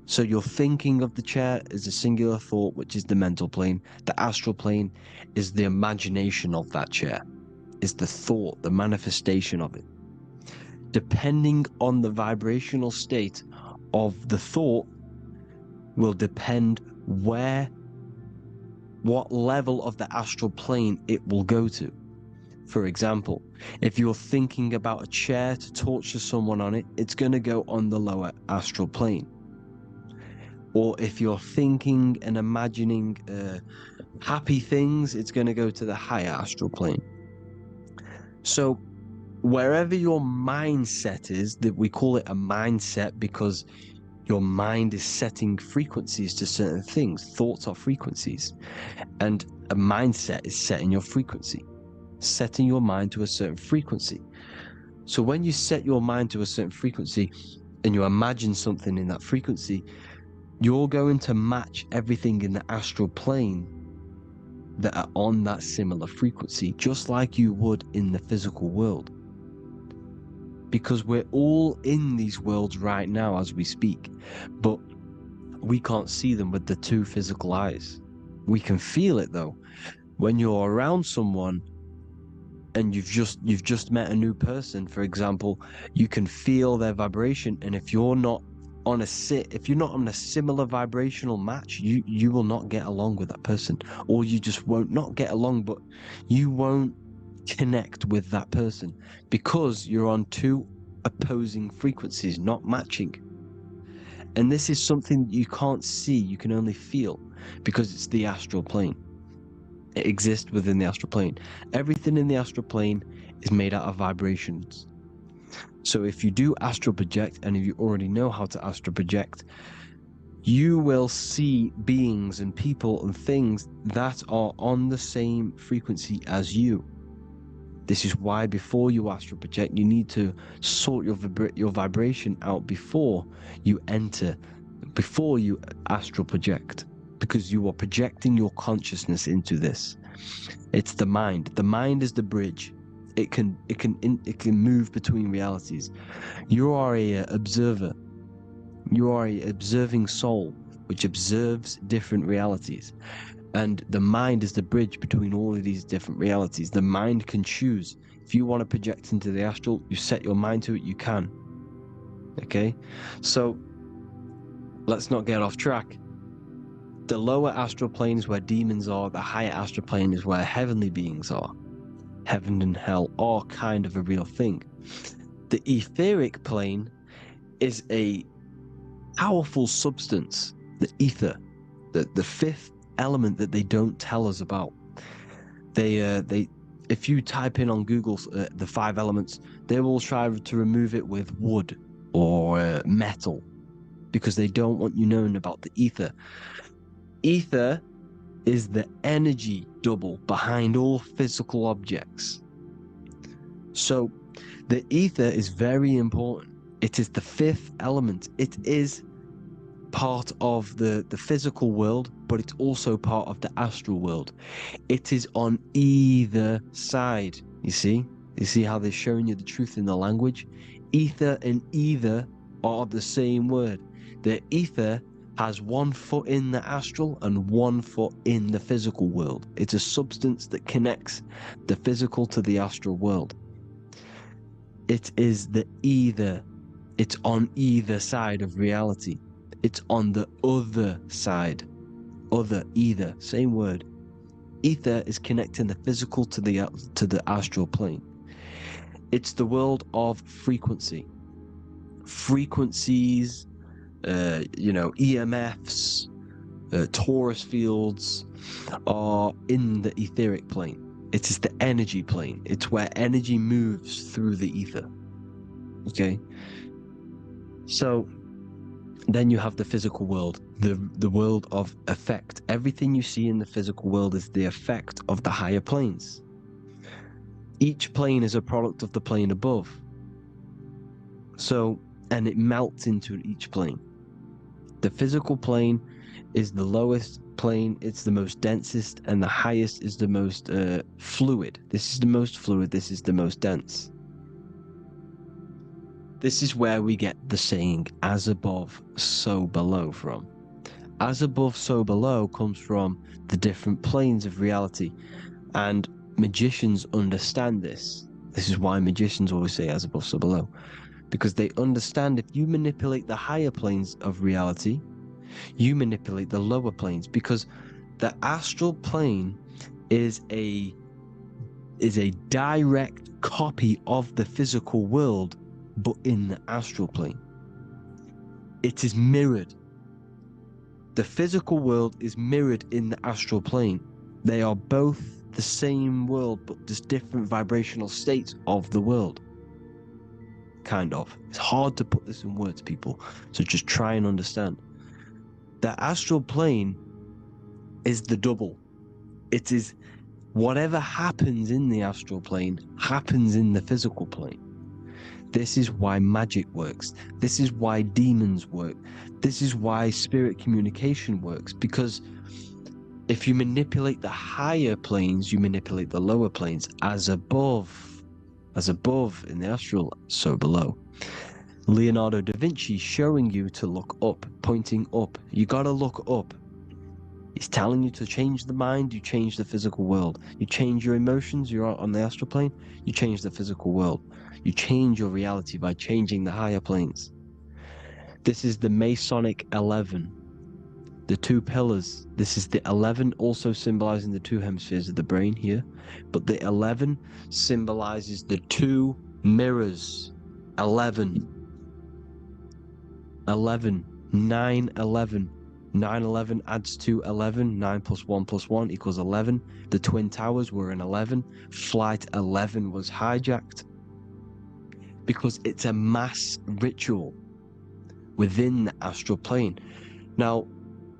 So you're thinking of the chair as a singular thought, which is the mental plane. The astral plane is the imagination of that chair, is the thought, the manifestation of it. Depending on the vibrational state of the thought will depend where what level of the astral plane it will go to. For example, if you're thinking about a chair to torture someone on it, it's going to go on the lower astral plane. Or if you're thinking and imagining happy things, it's going to go to the higher astral plane. So wherever your mindset is, that we call it a mindset because your mind is setting frequencies to certain things. Thoughts are frequencies, and a mindset is setting your frequency, setting your mind to a certain frequency. So when you set your mind to a certain frequency and you imagine something in that frequency, you're going to match everything in the astral plane that are on that similar frequency, just like you would in the physical world. Because we're all in these worlds right now as we speak, but we can't see them with the two physical eyes. We can feel it though. When you're around someone and you've just met a new person, for example, you can feel their vibration, and if you're not on a similar vibrational match, you will not get along with that person, or you just won't not get along, but you won't connect with that person because you're on two opposing frequencies, not matching. And this is something you can't see, you can only feel, because it's the astral plane. It exists within the astral plane. Everything in the astral plane is made out of vibrations. So if you do astral project, and if you already know how to astral project, you will see beings and people and things that are on the same frequency as you. This is why before you astral project, you need to sort your vibration out before you astral project, because you are projecting your consciousness into this. It's the mind. The mind is the bridge. It can move between realities. You are a observer. You are a observing soul which observes different realities. And the mind is the bridge between all of these different realities. The mind can choose. If you want to project into the astral, you set your mind to it, you can. Okay? So, let's not get off track. The lower astral plane is where demons are. The higher astral plane is where heavenly beings are. Heaven and hell are kind of a real thing. The etheric plane is a powerful substance, the ether, the fifth element that they don't tell us about. If you type in on Google the 5 elements, they will try to remove it with wood or metal, because they don't want you knowing about the ether. Ether is the energy double behind all physical objects. So the ether is very important. It is the 5th element. It is part of the physical world, but it's also part of the astral world. It is on either side. You see how they're showing you the truth in the language? Ether and either are the same word. The ether has 1 foot in the astral and 1 foot in the physical world. It's a substance that connects the physical to the astral world. It is the either. It's on either side of reality. It's on the other side. Other, either, same word. Ether is connecting the physical to the astral plane. It's the world of frequency. Frequencies, EMFs, torus fields are in the etheric plane. It is the energy plane. It's where energy moves through the ether. Okay? So then you have the physical world, the world of effect. Everything you see in the physical world is the effect of the higher planes. Each plane is a product of the plane above. So, and it melts into each plane. The physical plane is the lowest plane, it's the most densest, and the highest is the most fluid. This is the most fluid, this is the most dense. This is where we get the saying, as above, so below from. As above, so below comes from the different planes of reality. And magicians understand this. This is why magicians always say as above, so below. Because they understand if you manipulate the higher planes of reality, you manipulate the lower planes. Because The astral plane is a direct copy of the physical world, but in the astral plane. It is mirrored. The physical world is mirrored in the astral plane. They are both the same world, but just different vibrational states of the world. Kind of. It's hard to put this in words, people, so just try and understand. The astral plane is the double. It is whatever happens in the astral plane happens in the physical plane. This is why magic works. This is why demons work. This is why spirit communication works, because if you manipulate the higher planes, you manipulate the lower planes. As above in the astral, so below. Leonardo da Vinci showing you to look up, pointing up. You gotta look up. He's telling you to change the mind, you change the physical world. You change your emotions, you're on the astral plane, you change the physical world. You change your reality by changing the higher planes. This is the Masonic 11. The two pillars. This is the 11, also symbolizing the two hemispheres of the brain here. But the 11 symbolizes the two mirrors. 11. 11. 9, 11. 9, 11 adds to 11. 9 plus 1 plus 1 equals 11. The Twin Towers were in 11. Flight 11 was hijacked. Because it's a mass ritual within the astral plane. Now,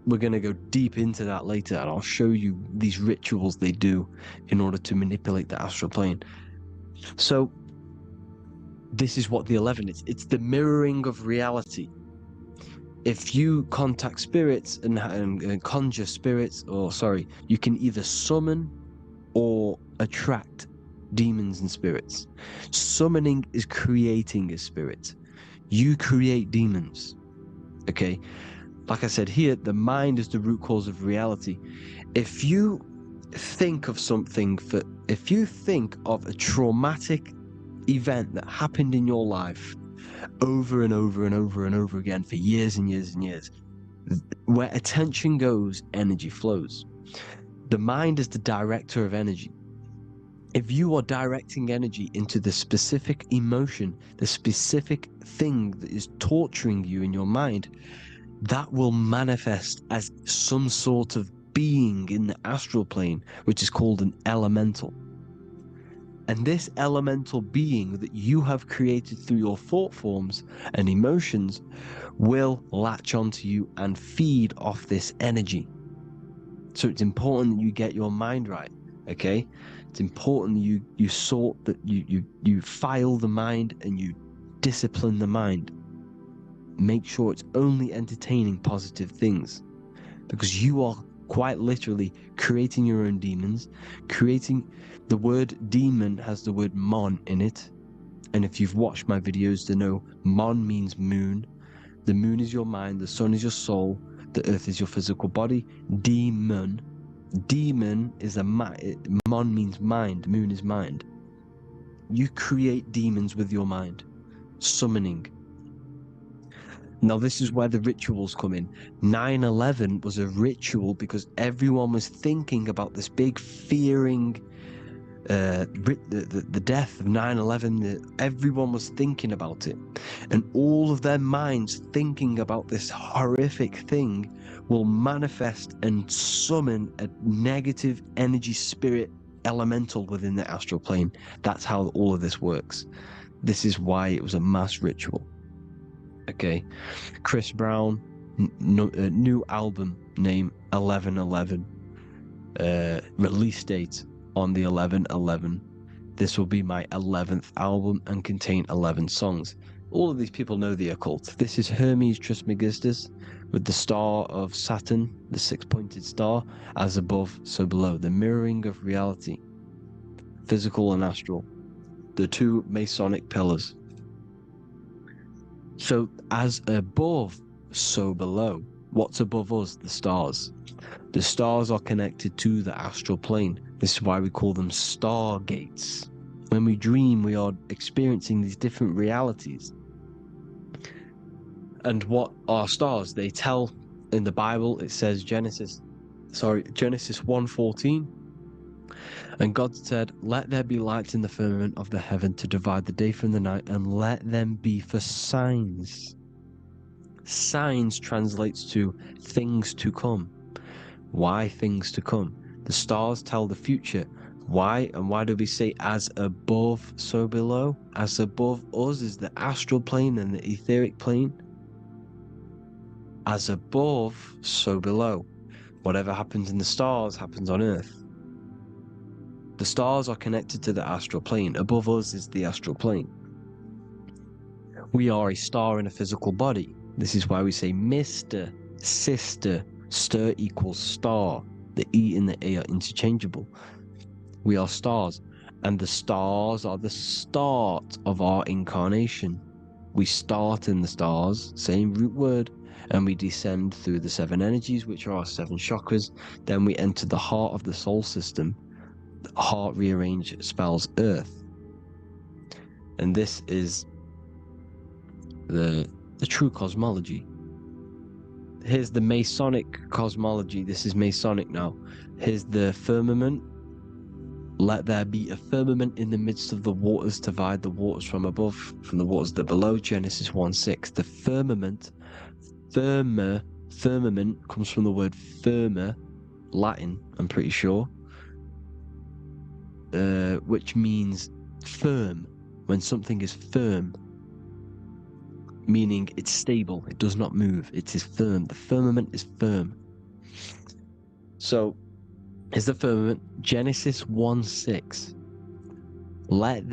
we're going to go deep into that later, and I'll show you these rituals they do in order to manipulate the astral plane. So, this is what the 11 is. It's the mirroring of reality. If you contact spirits and conjure spirits, you can either summon or attract demons and spirits. Summoning is creating a spirit. You create demons. Okay? Like I said here, the mind is the root cause of reality. If you think of if you think of a traumatic event that happened in your life over and over and over and over again for years and years and years, where attention goes, energy flows. The mind is the director of energy. If you are directing energy into the specific emotion, the specific thing that is torturing you in your mind, that will manifest as some sort of being in the astral plane, which is called an elemental. And this elemental being that you have created through your thought forms and emotions will latch onto you and feed off this energy. So it's important that you get your mind right, okay? It's important that you sort that you file the mind and you discipline the mind. Make sure it's only entertaining positive things, because you are quite literally creating your own demons. The word demon has the word mon in it, and if you've watched my videos to know mon means moon. The moon is your mind, the sun is your soul, the earth is your physical body. Demon is mon means mind, moon is mind. You create demons with your mind. Summoning. Now, this is where the rituals come in. 9/11 was a ritual because everyone was thinking about this big fearing, the death of 9/11. Everyone was thinking about it. And all of their minds thinking about this horrific thing will manifest and summon a negative energy spirit elemental within the astral plane. That's how all of this works. This is why it was a mass ritual. Okay, Chris Brown, new album name 11/11, release date on the 11/11. This will be my 11th album and contain 11 songs. All of these people know the occult. This is Hermes Trismegistus with the star of Saturn, the six-pointed star, as above, so below. The mirroring of reality, physical and astral, the two Masonic pillars. So as above, so below. What's above us? The stars. The stars are connected to the astral plane. This is why we call them stargates. When we dream, we are experiencing these different realities. And what are stars? They tell in the Bible, it says Genesis Genesis 1:14. And God said, "Let there be lights in the firmament of the heaven to divide the day from the night, and let them be for signs." Signs translates to things to come. Why things to come? The stars tell the future. Why? And why do we say as above, so below? As above us is the astral plane and the etheric plane. As above, so below. Whatever happens in the stars happens on Earth. The stars are connected to the astral plane. Above us is the astral plane. We are a star in a physical body. This is why we say Mr., Sister, stir equals star. The E and the A are interchangeable. We are stars, and the stars are the start of our incarnation. We start in the stars, same root word, and we descend through the 7 energies, which are our 7 chakras. Then we enter the heart of the soul system. The heart rearranged spells Earth. And this is the true cosmology. Here's the Masonic cosmology. This is Masonic now. Here's the firmament. Let there be a firmament in the midst of the waters to divide the waters from above from the waters that below. Genesis 1:6. The firmament, firmament comes from the word firma, Latin, I'm pretty sure, which means firm. When something is firm, meaning it's stable, it does not move, it is firm. The firmament is firm. So, is the firmament. Genesis 1:6. What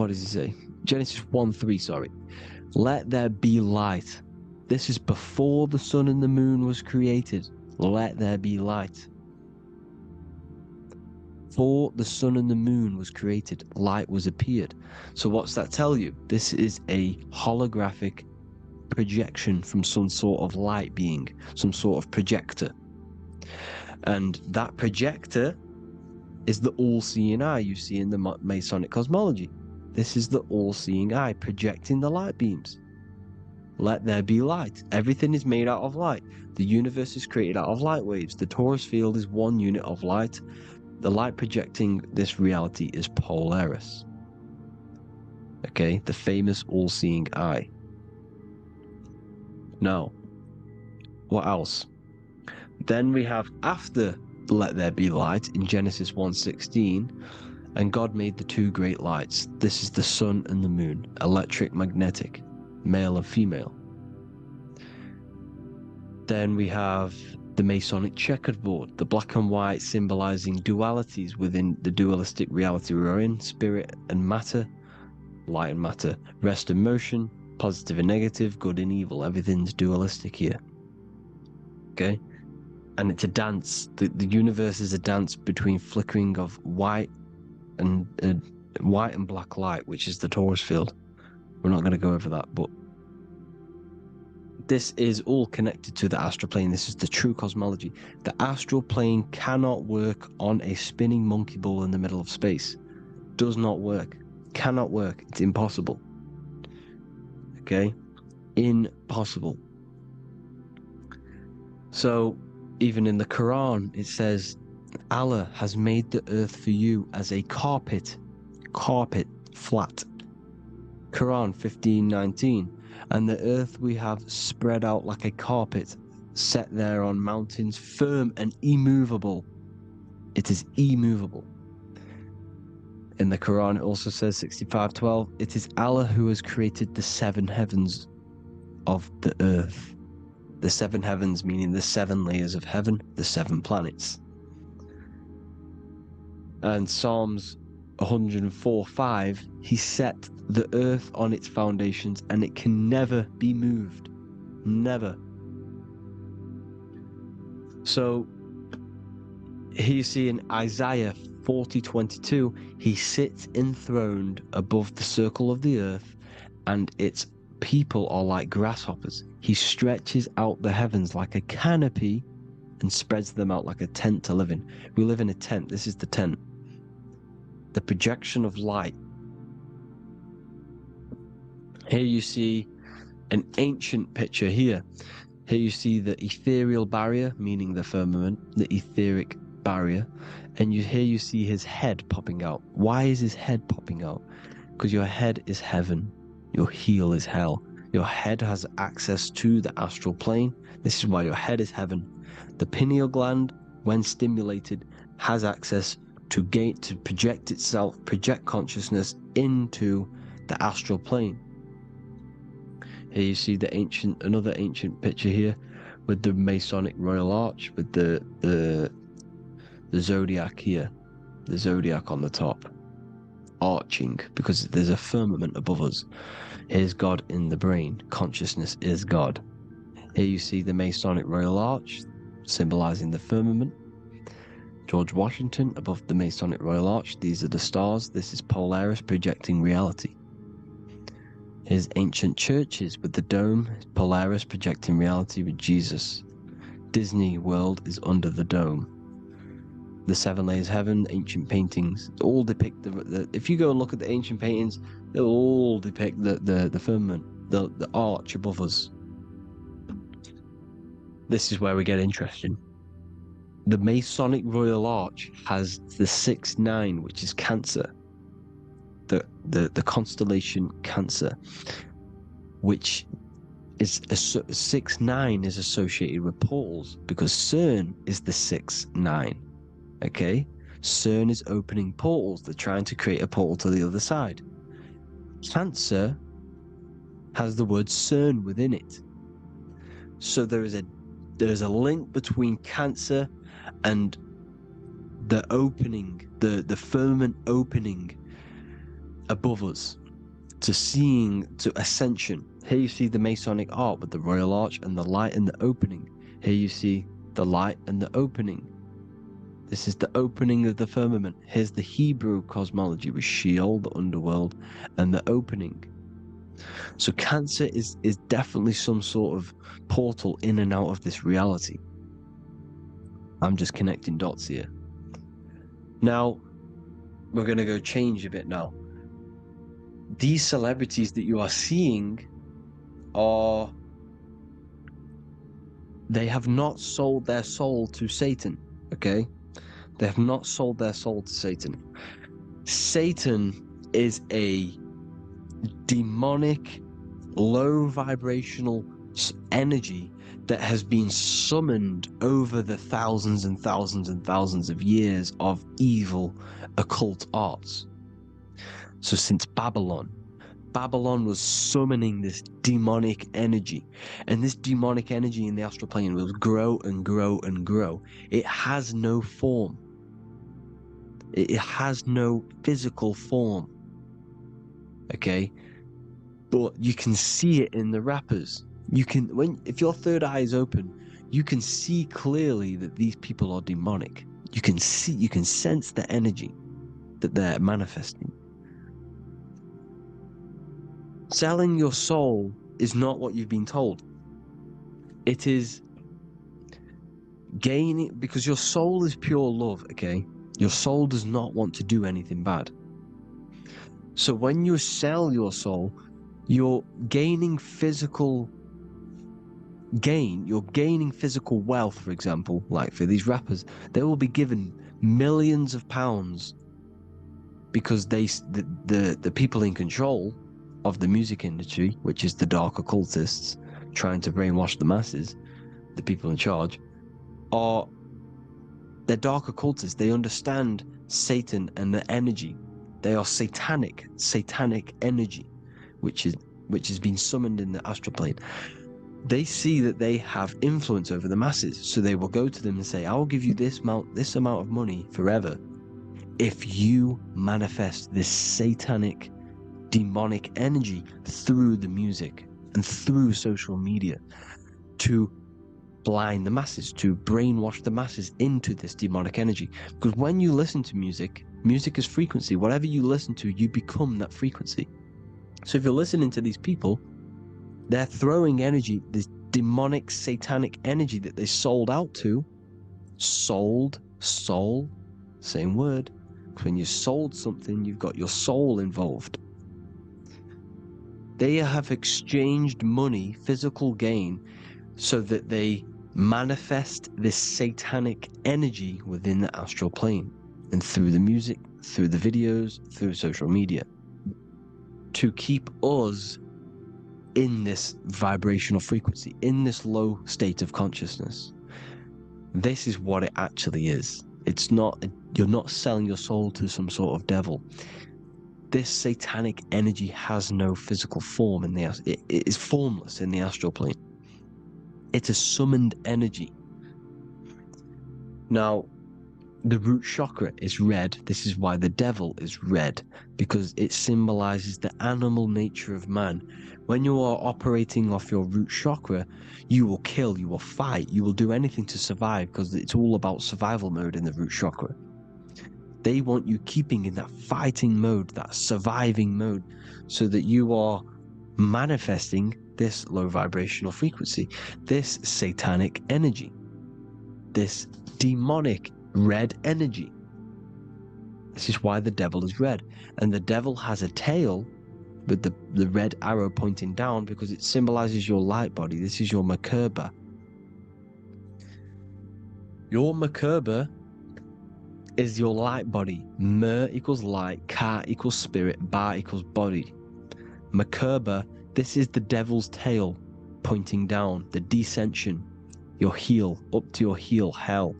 does he say? Genesis 1:3, sorry. Let there be light. This is before the sun and the moon was created. Let there be light. Before the sun and the moon was created, light was appeared. So what's that tell you? This is a holographic projection from some sort of light being, some sort of projector. And that projector is the all-seeing eye you see in the Masonic cosmology. This is the all-seeing eye projecting the light beams. Let there be light. Everything is made out of light. The universe is created out of light waves. The torus field is one unit of light. The light projecting this reality is Polaris. Okay, the famous all-seeing eye. Now, what else? Then we have after let there be light in Genesis 1:16, and God made the 2 great lights. This is the sun and the moon, electric, magnetic, male and female. Then we have the Masonic checkerboard, the black and white symbolizing dualities within the dualistic reality we're in, spirit and matter, light and matter, rest and motion, positive and negative, good and evil. Everything's dualistic here. Okay? And it's a dance. The universe is a dance between flickering of white and black light, which is the torus field. We're not going to go over that, but this is all connected to the astral plane. This is the true cosmology. The astral plane cannot work on a spinning monkey ball in the middle of space. Does not work. Cannot work. It's impossible. Okay? Impossible. So, even in the Quran, it says, Allah has made the earth for you as a carpet, flat. Quran 15:19, and the earth we have spread out like a carpet, set there on mountains, firm and immovable. It is immovable. In the Quran, it also says 65:12, it is Allah who has created the 7 heavens of the earth. The 7 heavens meaning the 7 layers of heaven, the 7 planets. And Psalms 104:5, he set the earth on its foundations and it can never be moved. Never. So here you see in Isaiah 40:22, he sits enthroned above the circle of the earth and its people are like grasshoppers. He stretches out the heavens like a canopy and spreads them out like a tent to live in. We live in a tent. This is the tent. The projection of light. Here you see an ancient picture here. Here you see the ethereal barrier, meaning the firmament, the etheric barrier, and here you see his head popping out. Why is his head popping out? Because your head is heaven, your heel is hell. Your head has access to the astral plane. This is why your head is heaven. The pineal gland, when stimulated, has access to project itself, project consciousness into the astral plane. Here you see another ancient picture here with the Masonic Royal Arch, with the zodiac here, the zodiac on the top, arching, because there's a firmament above us. Here's God in the brain. Consciousness is God. Here you see the Masonic Royal Arch, symbolizing the firmament. George Washington above the Masonic Royal Arch. These are the stars. This is Polaris projecting reality. Here's ancient churches with the dome. Polaris projecting reality with Jesus. Disney World is under the dome. The seven layers of heaven, ancient paintings, all depict if you go and look at the ancient paintings, they'll all depict the firmament, the arch above us. This is where we get interesting. The Masonic Royal Arch has the 6-9, which is Cancer. The constellation Cancer, which is 6-9 is associated with portals, because CERN is the 6-9. Okay, CERN is opening portals. They're trying to create a portal to the other side. Cancer has the word CERN within it, so there is a link between Cancer and the opening, the firmament opening above us to Ascension. Here you see the Masonic Arch with the Royal Arch and the light and the opening. Here you see the light and the opening. This is the opening of the firmament. Here's the Hebrew cosmology with Sheol, the underworld, and the opening. So Cancer is definitely some sort of portal in and out of this reality. I'm just connecting dots here. Now, we're going to go change a bit now. These celebrities that you are seeing they have not sold their soul to Satan, okay? They have not sold their soul to Satan. Satan is a demonic, low vibrational energy that has been summoned over the thousands and thousands and thousands of years of evil occult arts. So since Babylon was summoning this demonic energy, and this demonic energy in the astral plane will grow and grow and grow. It has no form. It has no physical form. Okay? But you can see it in the rappers. If your third eye is open, you can see clearly that these people are demonic. You can sense the energy that they're manifesting. Selling your soul is not what you've been told. It is gaining, because your soul is pure love, okay? Your soul does not want to do anything bad. So when you sell your soul, you're gaining physical gain. You're gaining physical wealth, for example, like for these rappers. They will be given millions of pounds because the people in control of the music industry, which is the dark occultists trying to brainwash the masses, the people in charge, they're dark occultists. They understand Satan and the energy. They are satanic energy, which has been summoned in the astral plane. They see that they have influence over the masses, so they will go to them and say, I will give you this amount of money forever if you manifest this satanic demonic energy through the music and through social media to blind the masses, to brainwash the masses into this demonic energy. Because when you listen to music is frequency. Whatever you listen to, you become that frequency. So if you're listening to these people, they're throwing energy, this demonic satanic energy that they sold out to. Soul, same word. When you sold something, you've got your soul involved. They have exchanged money, physical gain, so that they manifest this satanic energy within the astral plane and through the music, through the videos, through social media, to keep us in this vibrational frequency, in this low state of consciousness. This is what it actually is. It's not, you're not selling your soul to some sort of devil. This satanic energy has no physical form in the, it is formless in the astral plane. It's a summoned energy. Now, the root chakra is red. This is why the devil is red, because it symbolizes the animal nature of man. When you are operating off your root chakra, you will kill, you will fight, you will do anything to survive, because it's all about survival mode in the root chakra. They want you keeping in that fighting mode, that surviving mode, so that you are manifesting this low vibrational frequency, this satanic energy, this demonic red energy. This is why the devil is red. And the devil has a tail with the red arrow pointing down, because it symbolizes your light body. This is your Merkaba. Your Merkaba is your light body. Mer equals light, Ka equals spirit, Ba equals body. Merkaba, this is the devil's tail pointing down, the descension, your heel, up to your heel, hell.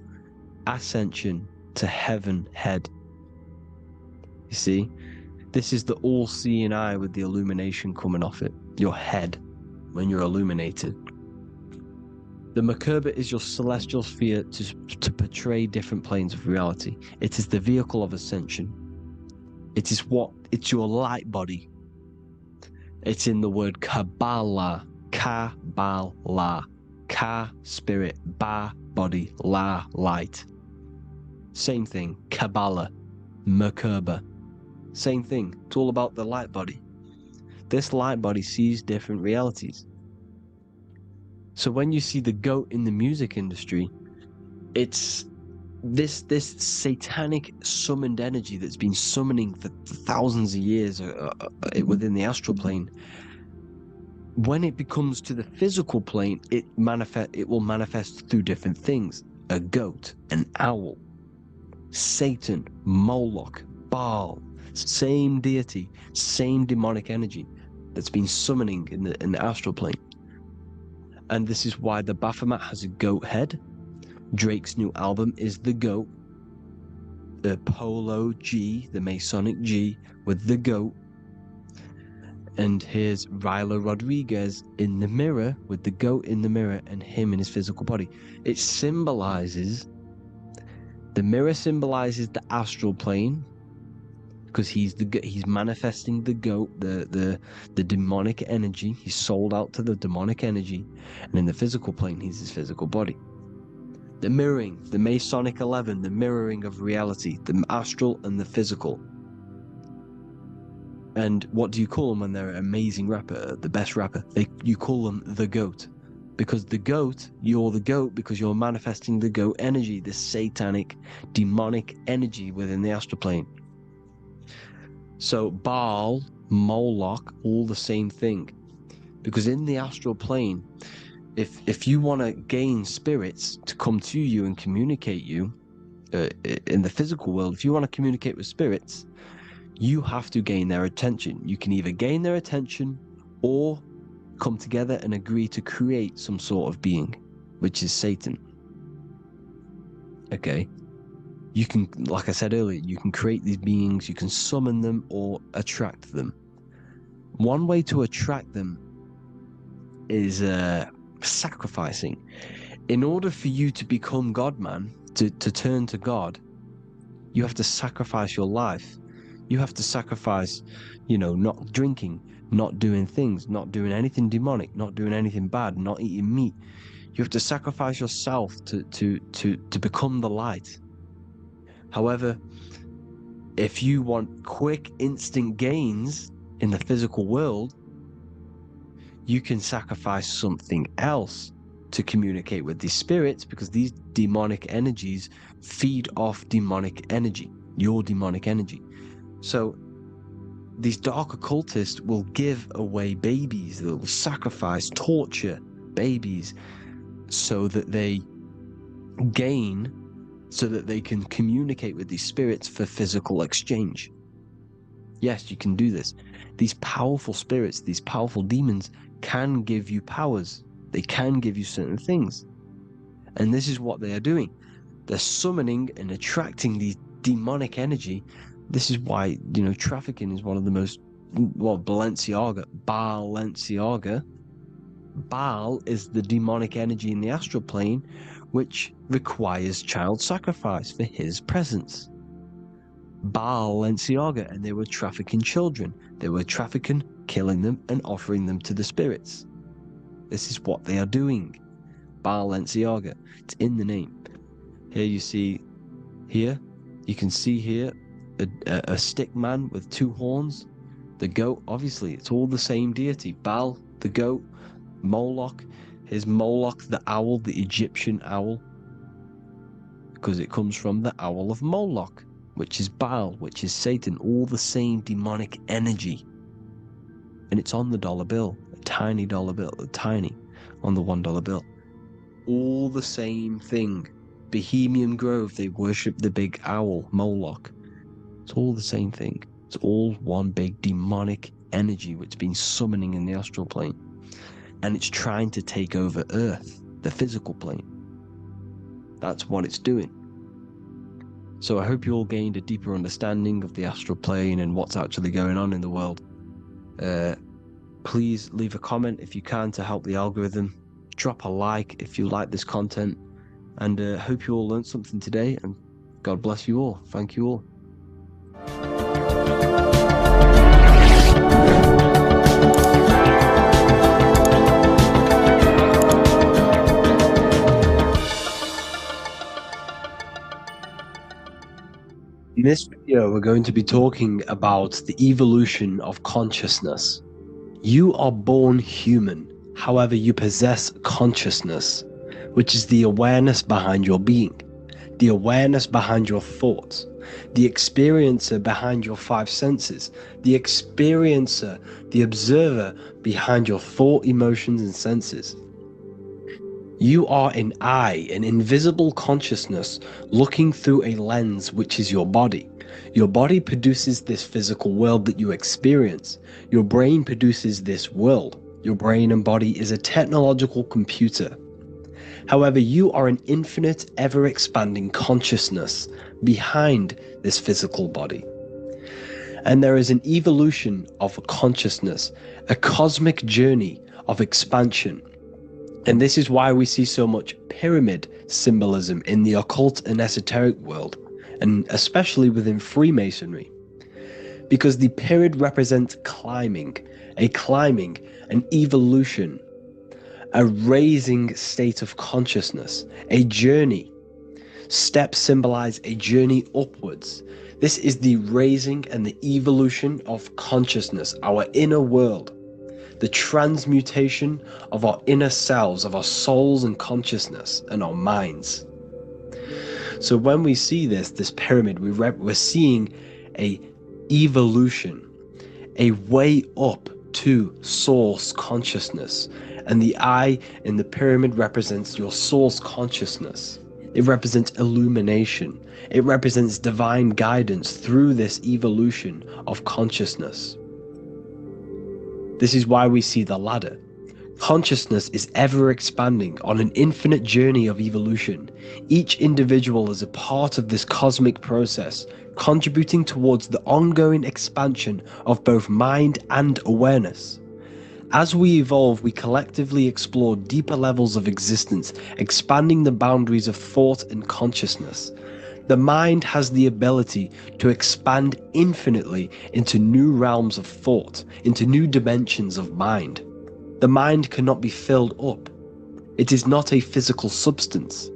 Ascension, to heaven, head. You see, this is the all-seeing eye with the illumination coming off it, your head, when you're illuminated. The Merkaba is your celestial sphere to portray different planes of reality. It is the vehicle of ascension. It's your light body. It's in the word Kabbalah, Kabbalah, Ka, spirit, Ba, body, La, light. Same thing, Kabbalah, Merkaba. Same thing, it's all about the light body. This light body sees different realities. So when you see the goat in the music industry, it's this satanic summoned energy that's been summoning for thousands of years within the astral plane. When it becomes to the physical plane, it will manifest through different things. A goat, an owl, Satan, Moloch, Baal, same deity, same demonic energy that's been summoning in the astral plane. And this is why the Baphomet has a goat head. Drake's new album is the goat. The Polo G, the Masonic G, with the goat. And here's Rilo Rodriguez in the mirror, with the goat in the mirror and him in his physical body. It symbolizes, the mirror symbolizes the astral plane, because he's manifesting the goat, the demonic energy. He's sold out to the demonic energy. And in the physical plane, he's his physical body. The mirroring, the Masonic 11, the mirroring of reality, the astral and the physical. And what do you call them when they're an amazing rapper, the best rapper? You call them the goat. Because the goat, you're the goat because you're manifesting the goat energy, this satanic, demonic energy within the astral plane. So Baal, Moloch, all the same thing. Because in the astral plane, if you want to gain spirits to come to you and communicate you, in the physical world, if you want to communicate with spirits, you have to gain their attention. You can either gain their attention or come together and agree to create some sort of being, which is Satan. Okay. You can, like I said earlier, you can create these beings, you can summon them or attract them. One way to attract them is sacrificing. In order for you to become God, man, to turn to God, you have to sacrifice your life. You have to sacrifice, not drinking, not doing things, not doing anything demonic, not doing anything bad, not eating meat. You have to sacrifice yourself to become the light. However, if you want quick, instant gains in the physical world, you can sacrifice something else to communicate with these spirits, because these demonic energies feed off demonic energy, your demonic energy. So these dark occultists will give away babies, they'll sacrifice, torture babies, so that they can communicate with these spirits for physical exchange. Yes, you can do this. These powerful spirits, these powerful demons can give you powers. They can give you certain things. And this is what they are doing. They're summoning and attracting these demonic energy. This is why, trafficking is one of the most, Balenciaga. Baal is the demonic energy in the astral plane, which requires child sacrifice for his presence. Balenciaga, and they were trafficking children. They were trafficking, killing them, and offering them to the spirits. This is what they are doing. Balenciaga. It's in the name. Here you can see here a stick man with two horns. The goat, obviously, it's all the same deity. Baal, the goat. Moloch, here's Moloch, the owl, the Egyptian owl, because it comes from the owl of Moloch, which is Baal, which is Satan, all the same demonic energy. And it's on the dollar bill, a tiny dollar bill, on the $1 bill. All the same thing. Bohemian Grove, they worship the big owl, Moloch. It's all the same thing. It's all one big demonic energy which has been summoning in the astral plane. And it's trying to take over Earth, the physical plane. That's what it's doing. So I hope you all gained a deeper understanding of the astral plane and what's actually going on in the world. Please leave a comment if you can to help the algorithm. Drop a like if you like this content. And hope you all learned something today. And God bless you all. Thank you all. In this video, we're going to be talking about the evolution of consciousness. You are born human, however, you possess consciousness, which is the awareness behind your being, the awareness behind your thoughts, the experiencer behind your five senses, the experiencer, the observer behind your thought, emotions, and senses. You are an eye, an invisible consciousness looking through a lens, which is your body. Your body produces this physical world that you experience. Your brain produces this world. Your brain and body is a technological computer. However, you are an infinite, ever-expanding consciousness behind this physical body. And there is an evolution of consciousness, a cosmic journey of expansion. And this is why we see so much pyramid symbolism in the occult and esoteric world, and especially within Freemasonry. Because the pyramid represents climbing, an evolution, a raising state of consciousness, a journey. Steps symbolize a journey upwards. This is the raising and the evolution of consciousness, our inner world. The transmutation of our inner selves, of our souls and consciousness and our minds. So when we see this pyramid, we're seeing a evolution, a way up to source consciousness. And the eye in the pyramid represents your source consciousness. It represents illumination. It represents divine guidance through this evolution of consciousness. This is why we see the ladder. Consciousness is ever expanding on an infinite journey of evolution. Each individual is a part of this cosmic process, contributing towards the ongoing expansion of both mind and awareness. As we evolve, we collectively explore deeper levels of existence, expanding the boundaries of thought and consciousness. The mind has the ability to expand infinitely into new realms of thought, into new dimensions of mind. The mind cannot be filled up. It is not a physical substance.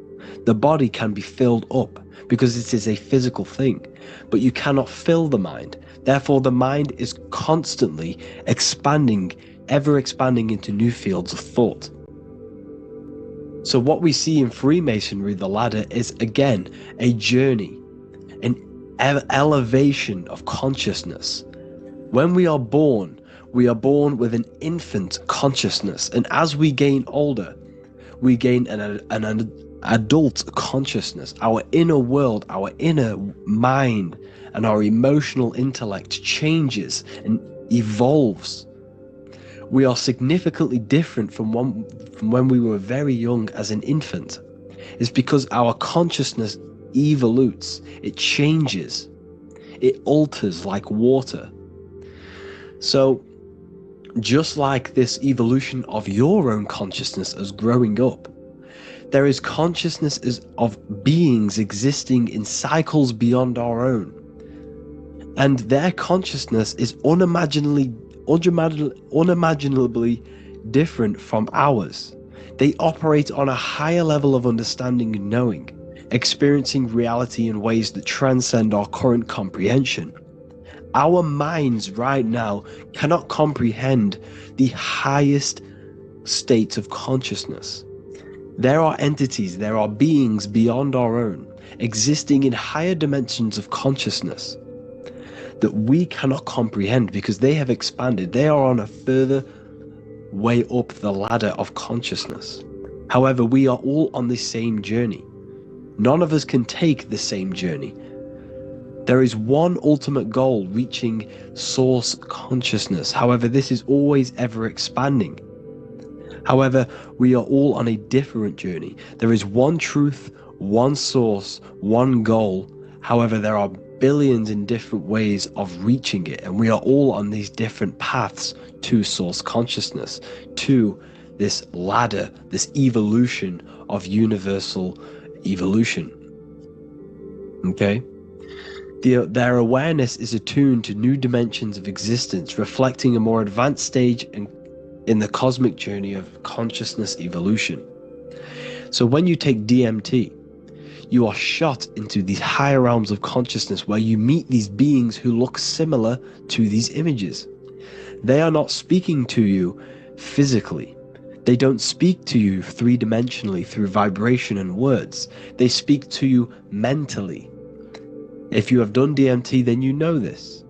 The body can be filled up because it is a physical thing, but you cannot fill the mind. Therefore, the mind is constantly expanding, ever expanding into new fields of thought. So what we see in Freemasonry, the ladder, is again a journey, an elevation of consciousness. When we are born with an infant consciousness, and as we gain older, we gain an adult consciousness. Our inner world, our inner mind, and our emotional intellect changes and evolves. We are significantly different from when we were very young as an infant. It's because our consciousness evolutes, it changes, it alters like water. So just like this evolution of your own consciousness as growing up, there is consciousness of beings existing in cycles beyond our own. And their consciousness is unimaginably different from ours. They operate on a higher level of understanding and knowing, experiencing reality in ways that transcend our current comprehension. Our minds right now cannot comprehend the highest states of consciousness. There are entities, there are beings beyond our own, existing in higher dimensions of consciousness that we cannot comprehend because they have expanded. They are on a further way up the ladder of consciousness. However, we are all on the same journey. None of us can take the same journey. There is one ultimate goal, reaching source consciousness. However, this is always ever expanding. However, we are all on a different journey. There is one truth, one source, one goal. However, there are billions in different ways of reaching it, and we are all on these different paths to source consciousness, to this ladder, this evolution of universal evolution. Okay? Their awareness is attuned to new dimensions of existence, reflecting a more advanced stage in the cosmic journey of consciousness evolution. So when you take DMT, you are shot into these higher realms of consciousness where you meet these beings who look similar to these images. They are not speaking to you physically. They don't speak to you three-dimensionally through vibration and words. They speak to you mentally. If you have done DMT, then you know this.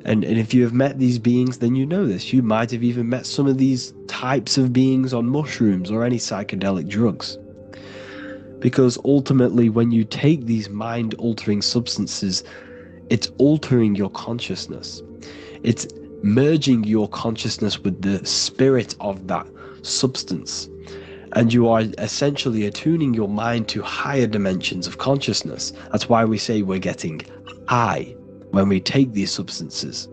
And if you have met these beings, then you know this. You might have even met some of these types of beings on mushrooms or any psychedelic drugs. Because ultimately, when you take these mind-altering substances, it's altering your consciousness. It's merging your consciousness with the spirit of that substance. And you are essentially attuning your mind to higher dimensions of consciousness. That's why we say we're getting high when we take these substances.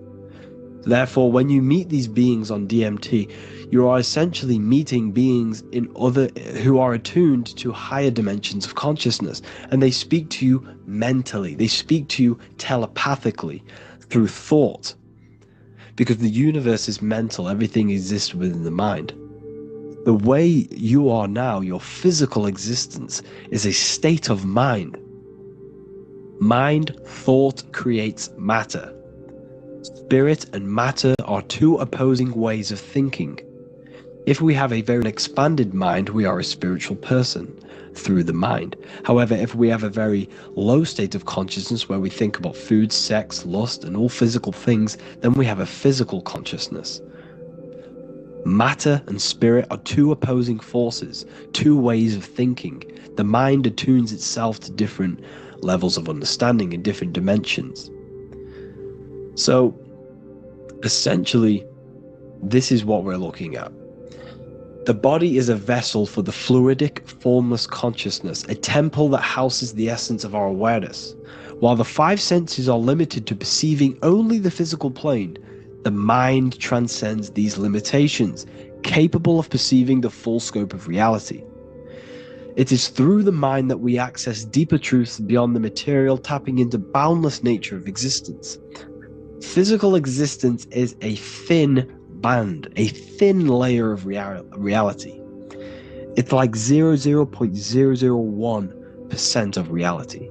Therefore, when you meet these beings on DMT, you are essentially meeting beings who are attuned to higher dimensions of consciousness, and they speak to you mentally. They speak to you telepathically through thought, because the universe is mental. Everything exists within the mind. The way you are now, your physical existence, is a state of mind. Mind, thought creates matter. Spirit and matter are two opposing ways of thinking. If we have a very expanded mind, we are a spiritual person through the mind. However, if we have a very low state of consciousness where we think about food, sex, lust, and all physical things, then we have a physical consciousness. Matter and spirit are two opposing forces, two ways of thinking. The mind attunes itself to different levels of understanding in different dimensions. So, essentially, this is what we're looking at. The body is a vessel for the fluidic, formless consciousness, a temple that houses the essence of our awareness. While the five senses are limited to perceiving only the physical plane, the mind transcends these limitations, capable of perceiving the full scope of reality. It is through the mind that we access deeper truths beyond the material, tapping into boundless nature of existence. Physical existence is a thin band, a thin layer of reality. It's like 0.001% of reality.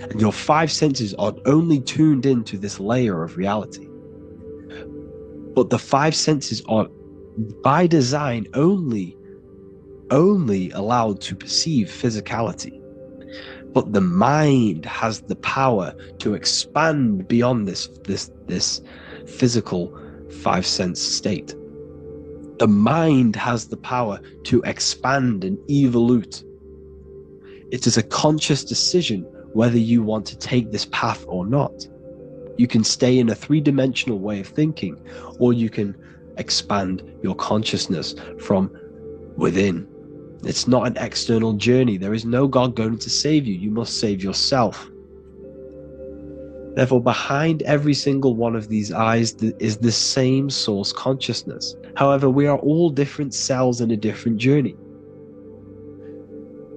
And your five senses are only tuned into this layer of reality. But the five senses are, by design, only allowed to perceive physicality. But the mind has the power to expand beyond this physical five sense state. The mind has the power to expand and evolute. It is a conscious decision whether you want to take this path or not. You can stay in a three-dimensional way of thinking, or you can expand your consciousness from within. It's not an external journey. There is no God going to save you. You must save yourself. Therefore, behind every single one of these eyes is the same source consciousness. However, we are all different cells in a different journey.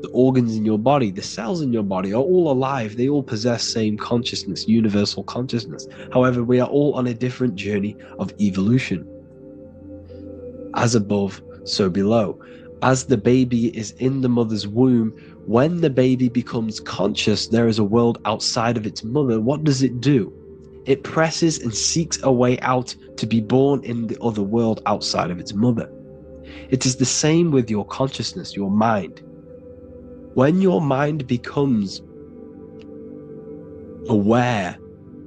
The organs in your body, the cells in your body are all alive. They all possess same consciousness, universal consciousness. However, we are all on a different journey of evolution. As above, so below. As the baby is in the mother's womb, when the baby becomes conscious, there is a world outside of its mother. What does it do? It presses and seeks a way out to be born in the other world outside of its mother. It is the same with your consciousness, your mind. When your mind becomes aware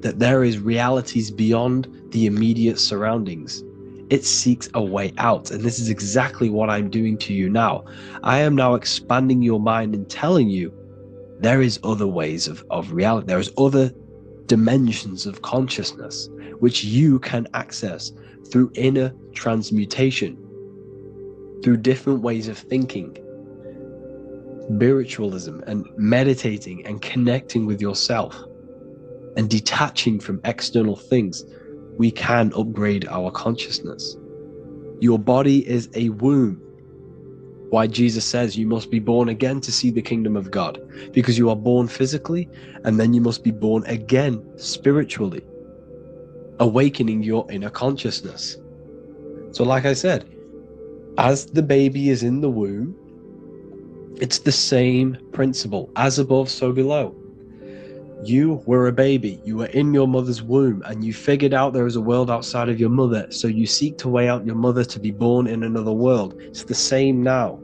that there is realities beyond the immediate surroundings, it seeks a way out. And this is exactly what I'm doing to you now. I am now expanding your mind and telling you there is other ways of reality. There is other dimensions of consciousness which you can access through inner transmutation, through different ways of thinking, spiritualism and meditating and connecting with yourself and detaching from external things. We can upgrade our consciousness. Your body is a womb. Why Jesus says you must be born again to see the kingdom of God, because you are born physically and then you must be born again spiritually, awakening your inner consciousness. So like I said, as the baby is in the womb, it's the same principle. As above, so below. You were a baby, you were in your mother's womb, and you figured out there is a world outside of your mother, so you seek to weigh out your mother to be born in another world. It's the same now.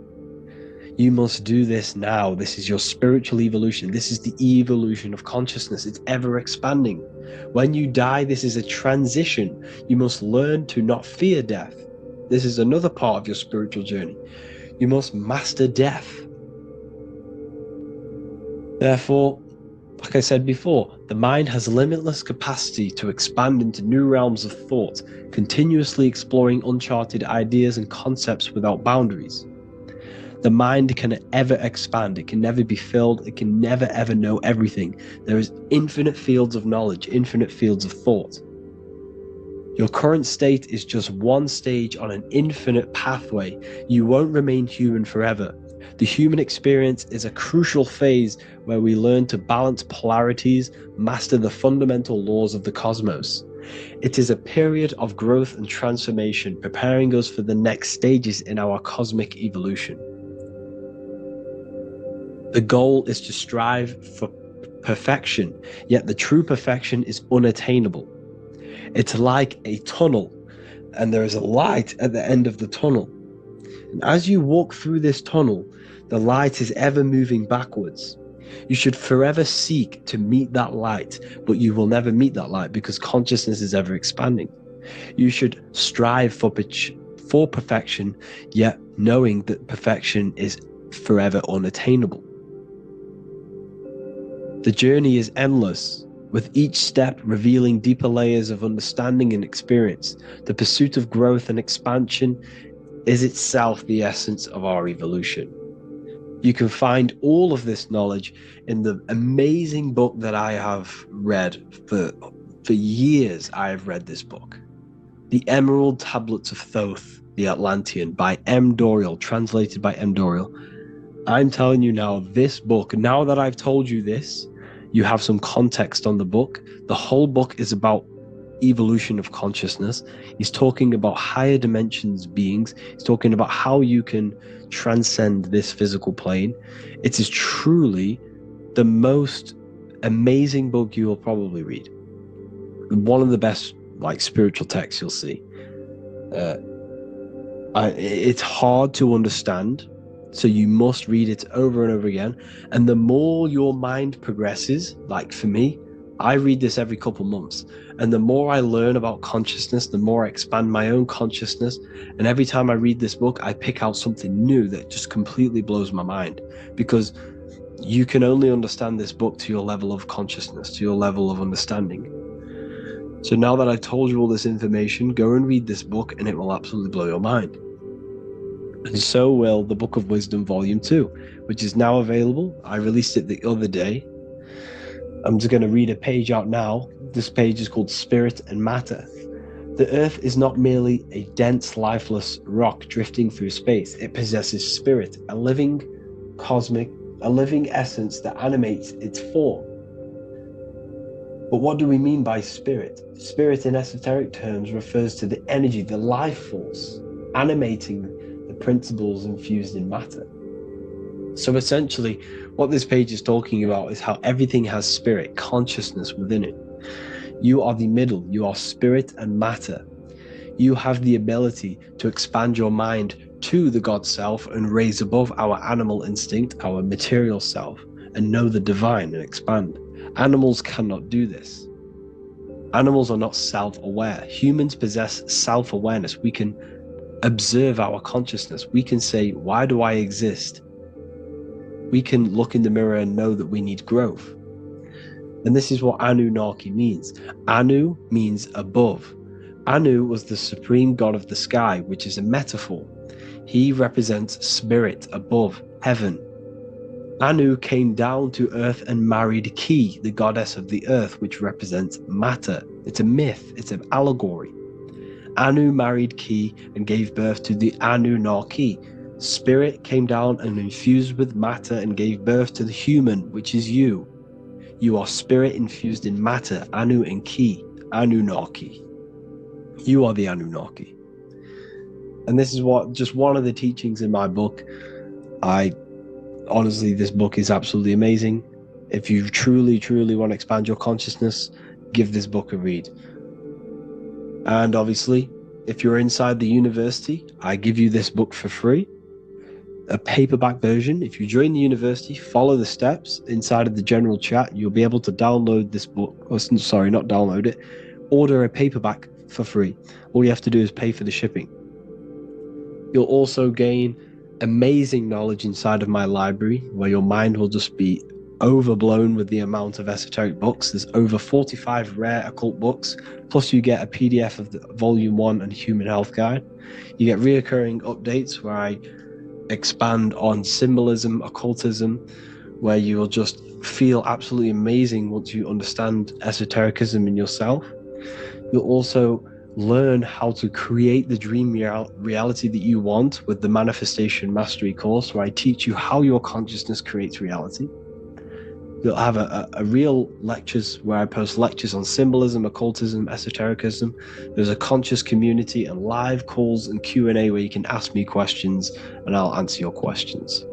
You must do this now. This is your spiritual evolution. This is the evolution of consciousness. It's ever expanding. When you die, this is a transition. You must learn to not fear death. This is another part of your spiritual journey. You must master death. Therefore, like I said before, the mind has limitless capacity to expand into new realms of thought, continuously exploring uncharted ideas and concepts without boundaries. The mind can ever expand. It can never be filled. It can never ever know everything. There is infinite fields of knowledge, infinite fields of thought. Your current state is just one stage on an infinite pathway. You won't remain human forever. The human experience is a crucial phase where we learn to balance polarities, master the fundamental laws of the cosmos. It is a period of growth and transformation, preparing us for the next stages in our cosmic evolution. The goal is to strive for perfection, yet the true perfection is unattainable. It's like a tunnel, and there is a light at the end of the tunnel. And as you walk through this tunnel, the light is ever moving backwards. You should forever seek to meet that light, but you will never meet that light because consciousness is ever expanding. You should strive for perfection, yet knowing that perfection is forever unattainable. The journey is endless, with each step revealing deeper layers of understanding and experience. The pursuit of growth and expansion is itself the essence of our evolution. You can find all of this knowledge in the amazing book that I have read for years. I have read this book, The Emerald Tablets of Thoth, the Atlantean, by M. Dorial, translated by M. Dorial. I'm telling you now, this book, now that I've told you this, you have some context on the book. The whole book is about evolution of consciousness. He's talking about higher dimensions beings. He's talking about how you can transcend this physical plane. It is truly the most amazing book you will probably read. One of the best spiritual texts you'll see. It's hard to understand, so you must read it over and over again. And the more your mind progresses, like for me, I read this every couple months, and the more I learn about consciousness, the more I expand my own consciousness. And every time I read this book, I pick out something new that just completely blows my mind, because you can only understand this book to your level of consciousness, to your level of understanding. So now that I told you all this information, go and read this book and it will absolutely blow your mind. And so will the Book of Wisdom Volume 2, which is now available. I released it the other day. I'm just going to read a page out now. This page is called Spirit and Matter. The Earth is not merely a dense, lifeless rock drifting through space. It possesses spirit, a living essence that animates its form. But what do we mean by spirit? Spirit in esoteric terms refers to the energy, the life force, animating the principles infused in matter. So essentially, what this page is talking about is how everything has spirit, consciousness within it. You are the middle, you are spirit and matter. You have the ability to expand your mind to the God self and raise above our animal instinct, our material self, and know the divine and expand. Animals cannot do this. Animals are not self-aware. Humans possess self-awareness. We can observe our consciousness. We can say, why do I exist? We can look in the mirror and know that we need growth. And this is what Anunnaki means. Anu means above. Anu was the supreme god of the sky, which is a metaphor. He represents spirit above, heaven. Anu came down to earth and married Ki, the goddess of the earth, which represents matter. It's a myth, it's an allegory. Anu married Ki and gave birth to the Anunnaki. Spirit came down and infused with matter and gave birth to the human, which is you. You are spirit infused in matter, Anu and Ki, Anunnaki. You are the Anunnaki. And this is just one of the teachings in my book. Honestly, this book is absolutely amazing. If you truly, truly want to expand your consciousness, give this book a read. And obviously, if you're inside the university, I give you this book for free. A paperback version. If you join the university, follow the steps inside of the general chat, you'll be able to download this book. Or, sorry, not download it. Order a paperback for free. All you have to do is pay for the shipping. You'll also gain amazing knowledge inside of my library, where your mind will just be overblown with the amount of esoteric books. There's over 45 rare occult books, plus you get a PDF of the Volume 1 and Human Health Guide. You get reoccurring updates where I expand on symbolism, occultism, where you will just feel absolutely amazing once you understand esotericism in yourself. You'll also learn how to create the dream reality that you want with the Manifestation Mastery course, where I teach you how your consciousness creates reality. You'll have a real lectures where I post lectures on symbolism, occultism, esotericism. There's a conscious community and live calls and Q&A where you can ask me questions and I'll answer your questions.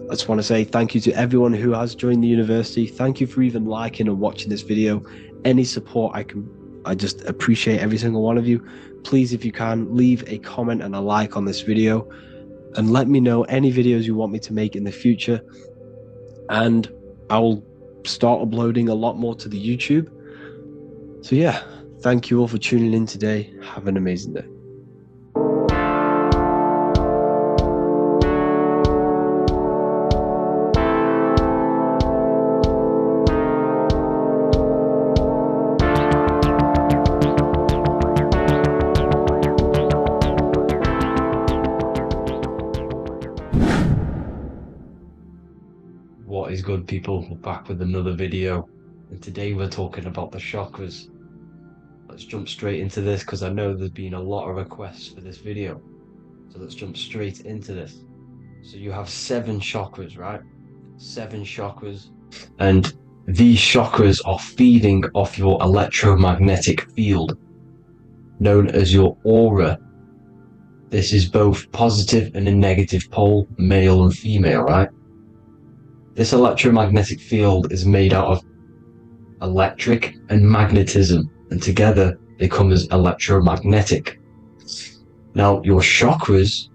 I just want to say thank you to everyone who has joined the university. Thank you for even liking and watching this video. Any support I just appreciate every single one of you. Please, if you can, leave a comment and a like on this video and let me know any videos you want me to make in the future. And I will start uploading a lot more to the YouTube. So yeah, thank you all for tuning in today. Have an amazing day. What is good, people? We're back with another video, and today we're talking about the chakras. Let's jump straight into this because I know there's been a lot of requests for this video. So let's jump straight into this. So you have 7 chakras, right? 7 chakras. And these chakras are feeding off your electromagnetic field, known as your aura. This is both positive and a negative pole, male and female, right? This electromagnetic field is made out of electric and magnetism, and together they come as electromagnetic. Now, your chakras,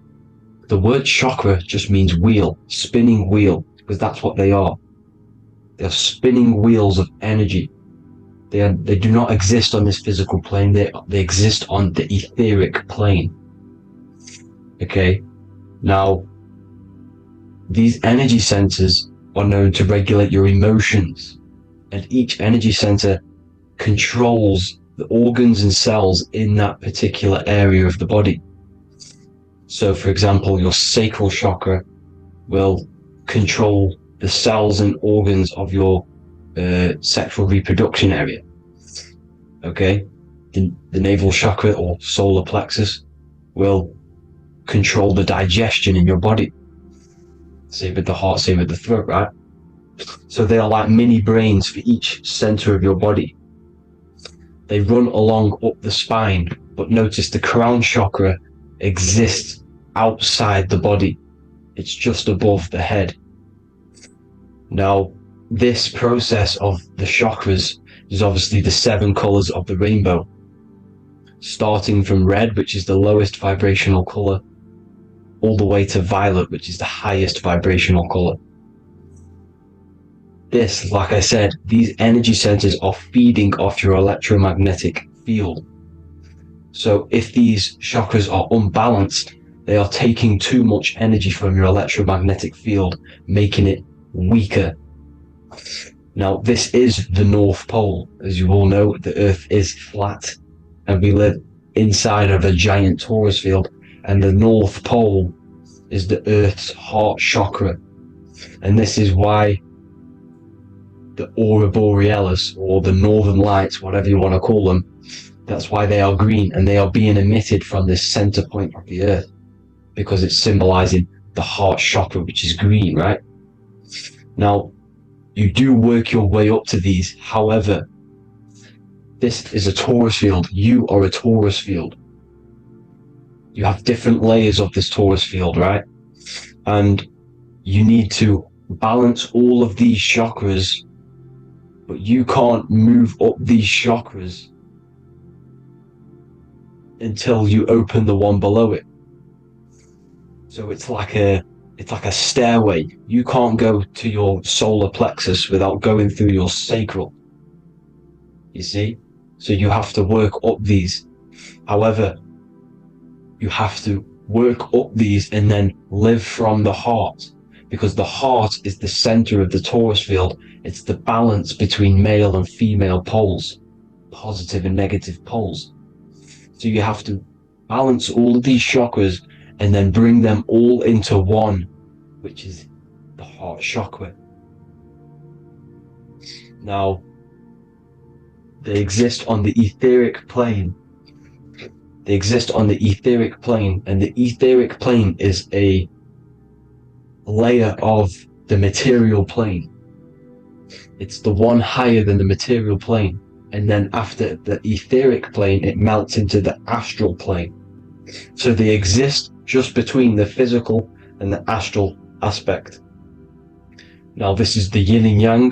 the word chakra just means wheel, spinning wheel, because that's what they are. They're spinning wheels of energy. They do not exist on this physical plane. They exist on the etheric plane. Okay, now these energy centers are known to regulate your emotions, and each energy center controls the organs and cells in that particular area of the body. So for example, your sacral chakra will control the cells and organs of your sexual reproduction area. Okay, the navel chakra or solar plexus will control the digestion in your body. Same with the heart, same with the throat, right? So they are like mini brains for each center of your body. They run along up the spine, but notice the crown chakra exists outside the body. It's just above the head. Now, this process of the chakras is obviously the 7 colors of the rainbow, starting from red, which is the lowest vibrational color, all the way to violet, which is the highest vibrational color. This, like I said, these energy centers are feeding off your electromagnetic field. So if these chakras are unbalanced, they are taking too much energy from your electromagnetic field, making it weaker. Now, this is the North Pole. As you all know, the Earth is flat, and we live inside of a giant torus field, and the North Pole is the Earth's heart chakra. And this is why the aurora borealis, or the northern lights, whatever you want to call them, that's why they are green, and they are being emitted from this center point of the Earth, because it's symbolizing the heart chakra, which is green, right? Now, you do work your way up to these. However, this is a torus field. You are a torus field. You have different layers of this torus field, right? And you need to balance all of these chakras, but you can't move up these chakras until you open the one below it. So it's like a stairway. You can't go to your solar plexus without going through your sacral. You see? So you have to work up these. However, you have to work up these and then live from the heart, because the heart is the center of the torus field. It's the balance between male and female poles, positive and negative poles. So you have to balance all of these chakras and then bring them all into one, which is the heart chakra. Now, they exist on the etheric plane. They exist on the etheric plane, and the etheric plane is a layer of the material plane. It's the one higher than the material plane, and then after the etheric plane, it melts into the astral plane. So they exist just between the physical and the astral aspect. Now, this is the yin and yang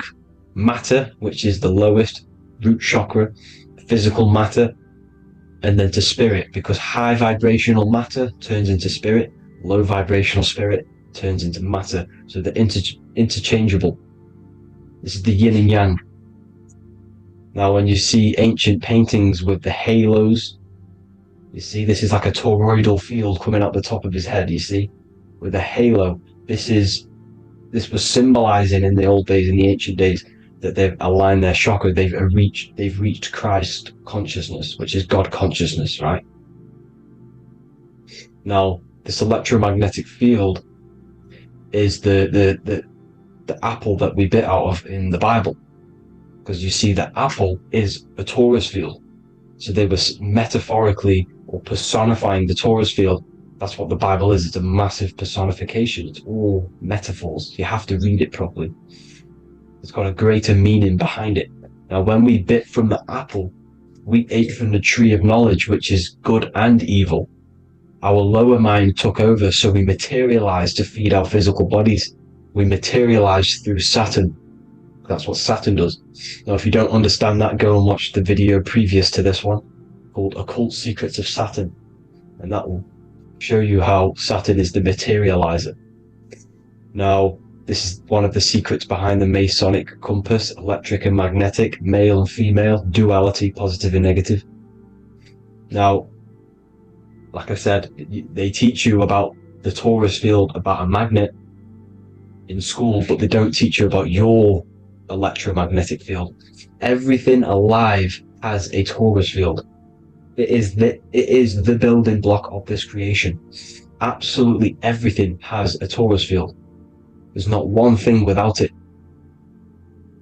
matter, which is the lowest root chakra, physical matter, and then to spirit, because high vibrational matter turns into spirit, low vibrational spirit turns into matter. So they're interchangeable. This is the yin and yang. Now, when you see ancient paintings with the halos, you see this is like a toroidal field coming out the top of his head, you see, with a halo. This was symbolizing in the old days, in the ancient days, that they've aligned their chakra, they've reached Christ consciousness, which is God consciousness, right? Now, this electromagnetic field is the apple that we bit out of in the Bible, because you see that apple is a torus field. So they were metaphorically or personifying the torus field. That's what the Bible is. It's a massive personification. It's all metaphors. You have to read it properly. It's got a greater meaning behind it. Now, when we bit from the apple, we ate from the tree of knowledge, which is good and evil. Our lower mind took over, so we materialized to feed our physical bodies. We materialized through Saturn. That's what Saturn does. Now, if you don't understand that, go and watch the video previous to this one called Occult Secrets of Saturn, and that will show you how Saturn is the materializer. Now, This is one of the secrets behind the Masonic compass: electric and magnetic, male and female, duality, positive and negative. Now, like I said, they teach you about the torus field, about a magnet in school, but they don't teach you about your electromagnetic field. Everything alive has a torus field. It is the building block of this creation. Absolutely everything has a torus field. There's not one thing without it.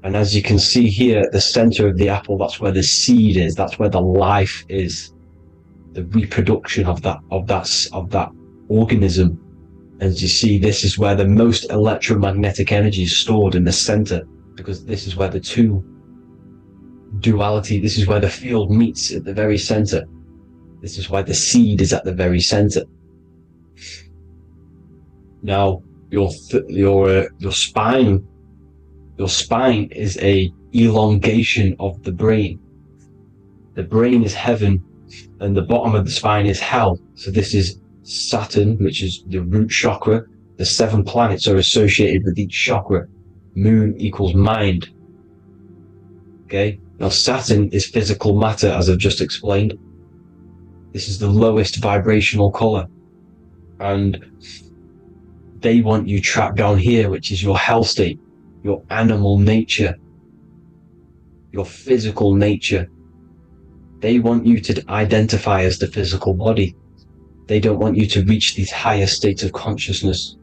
And as you can see here at the center of the apple, that's where the seed is. That's where the life is. The reproduction of that organism. As you see, this is where the most electromagnetic energy is stored, in the center, because this is where the two duality, this is where the field meets, at the very center. This is why the seed is at the very center. Now, your spine is a elongation of the brain. The brain is heaven, and the bottom of the spine is hell. So this is Saturn, which is the root chakra. The 7 planets are associated with each chakra. Moon equals mind. Okay, now Saturn is physical matter, as I've just explained. This is the lowest vibrational color, and they want you trapped down here, which is your hell state, your animal nature, your physical nature. They want you to identify as the physical body. They don't want you to reach these higher states of consciousness.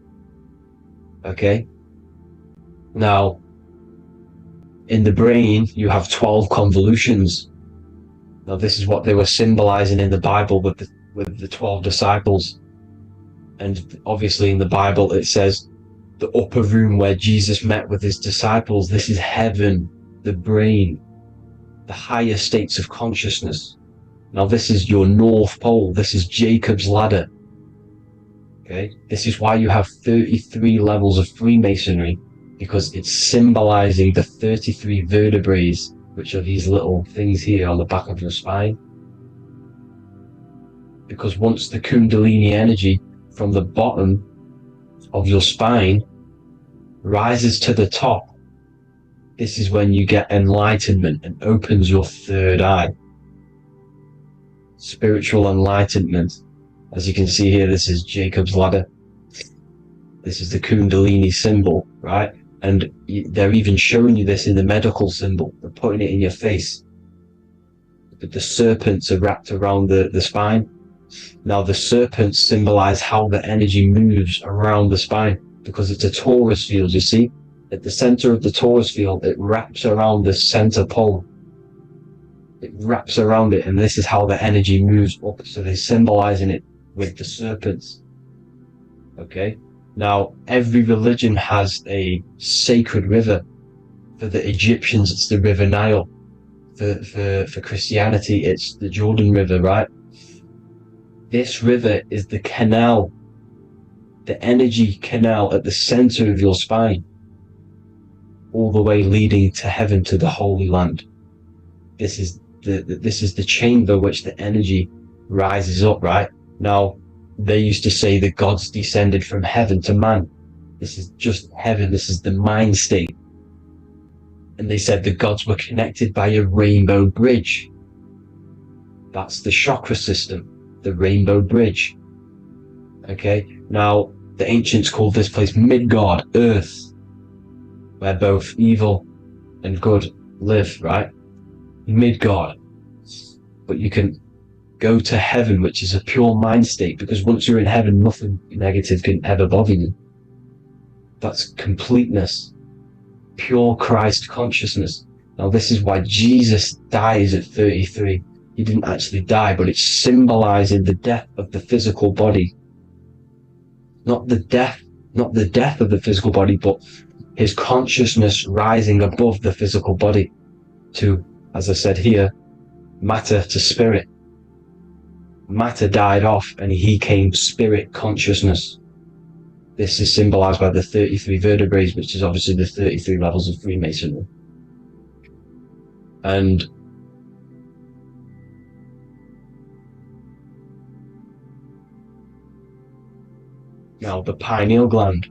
Okay? Now, in the brain, you have 12 convolutions. Now, this is what they were symbolizing in the Bible with the 12 disciples. And obviously in the Bible, it says the upper room where Jesus met with his disciples. This is heaven, the brain, the higher states of consciousness. Now, this is your North Pole. This is Jacob's ladder. Okay, this is why you have 33 levels of Freemasonry, because it's symbolizing the 33 vertebrae, which are these little things here on the back of your spine. Because once the Kundalini energy from the bottom of your spine rises to the top, this is when you get enlightenment and opens your third eye. Spiritual enlightenment. As you can see here, this is Jacob's ladder. This is the Kundalini symbol, right? And they're even showing you this in the medical symbol. They're putting it in your face. But the serpents are wrapped around the spine. Now, the serpents symbolize how the energy moves around the spine, because it's a torus field, you see? At the center of the torus field, it wraps around the center pole. It wraps around it, and this is how the energy moves up. So they're symbolizing it with the serpents. Okay? Now, every religion has a sacred river. For the Egyptians, it's the River Nile. For Christianity, it's the Jordan River, right? This river is the canal, the energy canal at the center of your spine, all the way leading to heaven, to the Holy Land. This is the chamber which the energy rises up, right? Now, they used to say the gods descended from heaven to man. This is just heaven. This is the mind state. And they said the gods were connected by a rainbow bridge. That's the chakra system, the rainbow bridge. Okay, now the ancients called this place Midgard, Earth, where both evil and good live, right? Midgard. But you can go to heaven, which is a pure mind state, because once you're in heaven, nothing negative can ever bother you. That's completeness, pure Christ consciousness. Now, this is why Jesus dies at 33. He didn't actually die, but it's symbolizing the death of the physical body. Not the death of the physical body, but his consciousness rising above the physical body to, as I said here, matter to spirit. Matter died off and he came spirit consciousness. This is symbolized by the 33 vertebrae, which is obviously the 33 levels of Freemasonry. And now the pineal gland.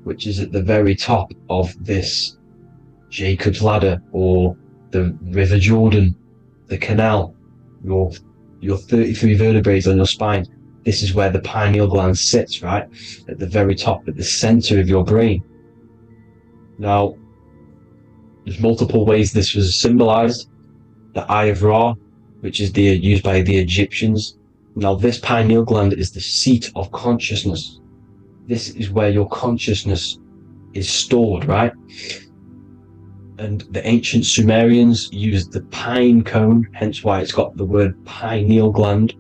which is at the very top of this Jacob's ladder, or the River Jordan, the canal, your 33 vertebrae on your spine. This is where the pineal gland sits, right? At the very top, at the center of your brain. Now, there's multiple ways this was symbolized. The Eye of Ra, which is used by the Egyptians. Now, this pineal gland is the seat of consciousness. This is where your consciousness is stored, right? And the ancient Sumerians used the pine cone, hence why it's got the word pineal gland,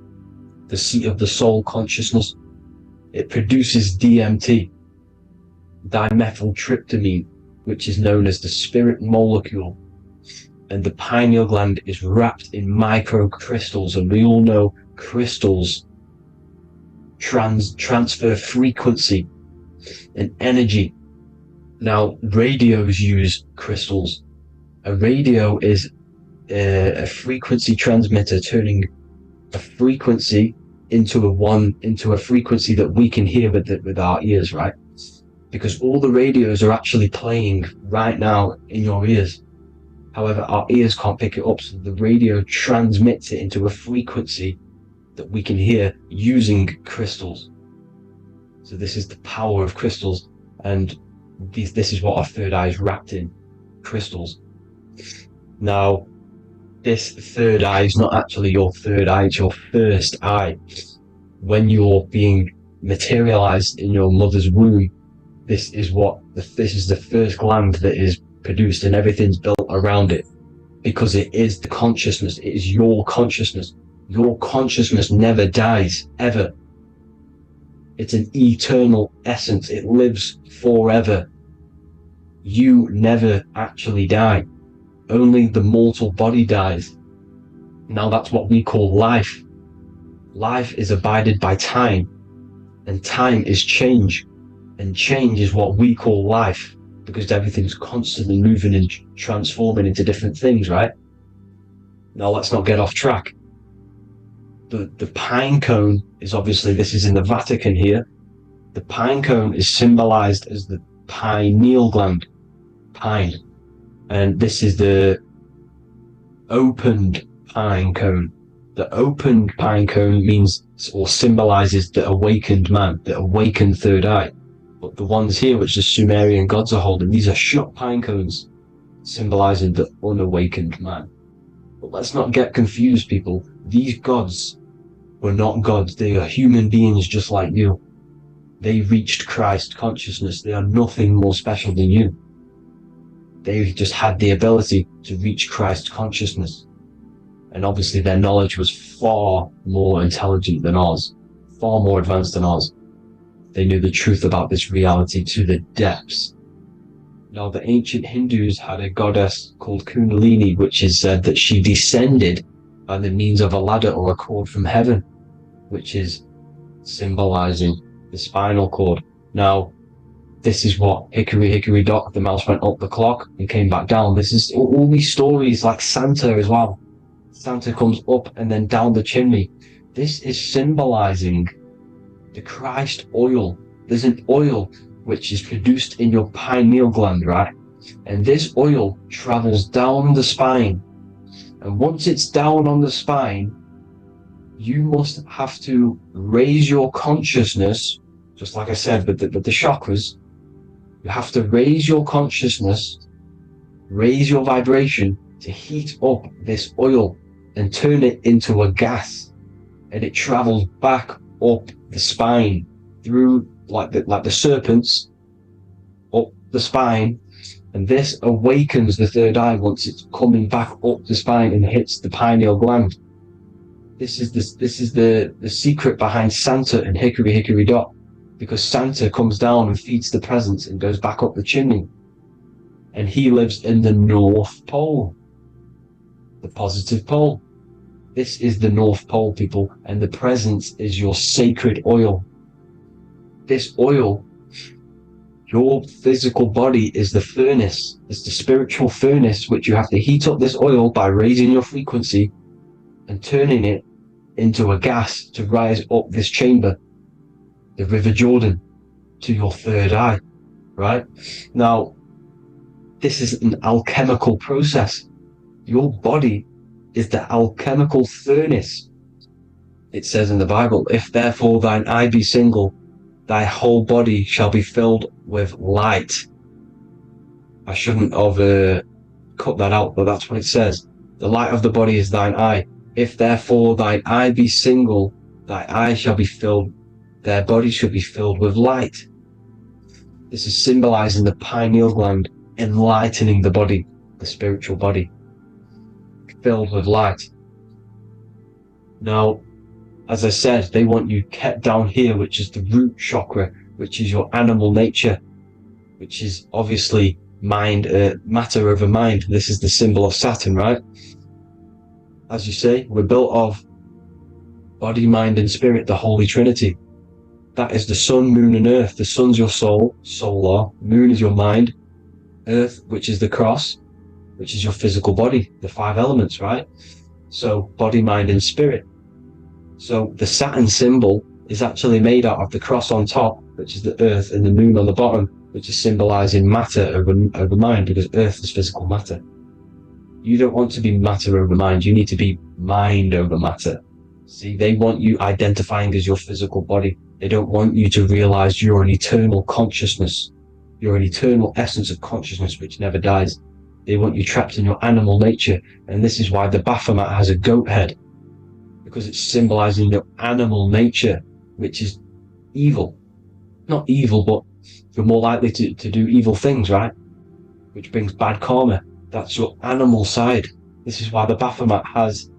the seat of the soul consciousness. It produces DMT, dimethyltryptamine, which is known as the spirit molecule. And the pineal gland is wrapped in microcrystals, and we all know crystals transfer frequency and energy. Now, radios use crystals. A radio is a frequency transmitter, turning a frequency into a frequency that we can hear with our ears, right? Because all the radios are actually playing right now in your ears. However, our ears can't pick it up, so the radio transmits it into a frequency that we can hear using crystals. So this is the power of crystals, and this is what our third eye is wrapped in, crystals. Now, this third eye is not actually your third eye, it's your first eye. When you're being materialized in your mother's womb, this is the first gland that is produced, and everything's built around it, because it is the consciousness. It is your consciousness. Your consciousness never dies, ever. It's an eternal essence. It lives forever. You never actually die. Only the mortal body dies. Now that's what we call life. Life is abided by time, and time is change, and change is what we call life, because everything's constantly moving and transforming into different things, right? Now let's not get off track. The pine cone is obviously, this is in the Vatican here. The pine cone is symbolized as the pineal gland, pine. And this is the opened pine cone. The opened pine cone means, or symbolizes, the awakened man, the awakened third eye. But the ones here, which the Sumerian gods are holding, these are shut pine cones, symbolizing the unawakened man. But let's not get confused, people. These gods were not gods. They are human beings just like you. They reached Christ consciousness. They are nothing more special than you. They just had the ability to reach Christ consciousness. And obviously their knowledge was far more intelligent than ours, far more advanced than ours. They knew the truth about this reality to the depths. Now, the ancient Hindus had a goddess called Kundalini, which is said that she descended by the means of a ladder or a cord from heaven, which is symbolizing the spinal cord. Now, this is what Hickory Hickory Dock, the mouse went up the clock and came back down. This is all these stories, like Santa as well. Santa comes up and then down the chimney. This is symbolizing the Christ oil. There's an oil which is produced in your pineal gland, right? And this oil travels down the spine. And once it's down on the spine, you must have to raise your consciousness, just like I said with the chakras. You have to raise your consciousness, raise your vibration to heat up this oil and turn it into a gas. And it travels back up the spine through like the serpents up the spine, and this awakens the third eye once it's coming back up the spine and hits the pineal gland. This is the secret behind Santa and Hickory Hickory Dock, because Santa comes down and feeds the presents and goes back up the chimney, and he lives in the North Pole, the positive pole. This is the North Pole, people, and the presence is your sacred oil. This oil, your physical body is the furnace. It's the spiritual furnace, which you have to heat up this oil by raising your frequency and turning it into a gas to rise up this chamber, the River Jordan, to your third eye. right? Now, this is an alchemical process. Your body is the alchemical furnace. It says in the Bible, if therefore thine eye be single, thy whole body shall be filled with light. I shouldn't have cut that out, but that's what it says. The light of the body is thine eye. If therefore thine eye be single, thy eye shall be filled, their body shall be filled with light. This is symbolizing the pineal gland, enlightening the body, the spiritual body, filled with light. Now, as I said, they want you kept down here, which is the root chakra, which is your animal nature, which is obviously mind, matter over mind. This is the symbol of Saturn, right? As you say, we're built of body, mind, and spirit, the Holy Trinity. That is the sun, moon, and earth. The sun's your soul, solar. Moon is your mind. Earth, which is the cross, which is your physical body, the 5 elements, right? So body, mind, and spirit. So the Saturn symbol is actually made out of the cross on top, which is the earth, and the moon on the bottom, which is symbolizing matter over mind, because earth is physical matter. You don't want to be matter over mind. You need to be mind over matter. See, they want you identifying as your physical body. They don't want you to realize you're an eternal consciousness. You're an eternal essence of consciousness which never dies. They want you trapped in your animal nature. And this is why the Baphomet has a goat head, because it's symbolizing your animal nature, which is evil. Not evil, but you're more likely to do evil things, right? Which brings bad karma. That's your animal side. This is why the Baphomet has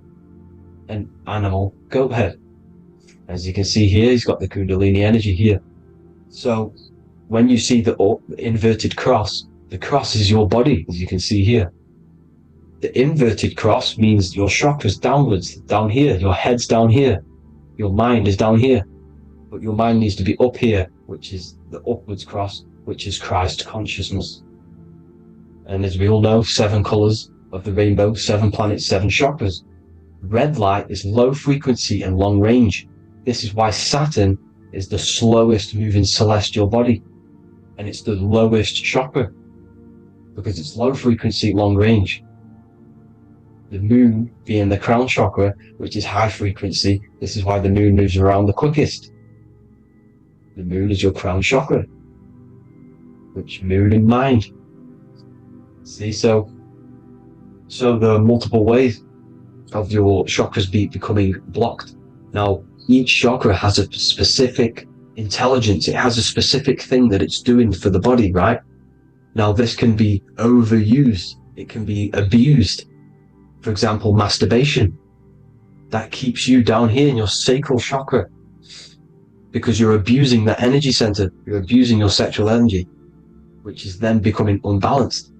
an animal goat head. As you can see here, he's got the Kundalini energy here. So when you see the inverted cross, the cross is your body, as you can see here. The inverted cross means your chakras downwards, down here. Your head's down here. Your mind is down here. But your mind needs to be up here, which is the upwards cross, which is Christ consciousness. And as we all know, 7 colors of the rainbow, 7 planets, 7 chakras. Red light is low frequency and long range. This is why Saturn is the slowest moving celestial body. And it's the lowest chakra, because it's low frequency, long range. The moon being the crown chakra, which is high frequency. This is why the moon moves around the quickest. The moon is your crown chakra, which moon in mind. See, so there are multiple ways of your chakras becoming blocked. Now, each chakra has a specific intelligence. It has a specific thing that it's doing for the body, right? Now, this can be overused. It can be abused. For example, masturbation. That keeps you down here in your sacral chakra, because you're abusing that energy center. You're abusing your sexual energy, which is then becoming unbalanced.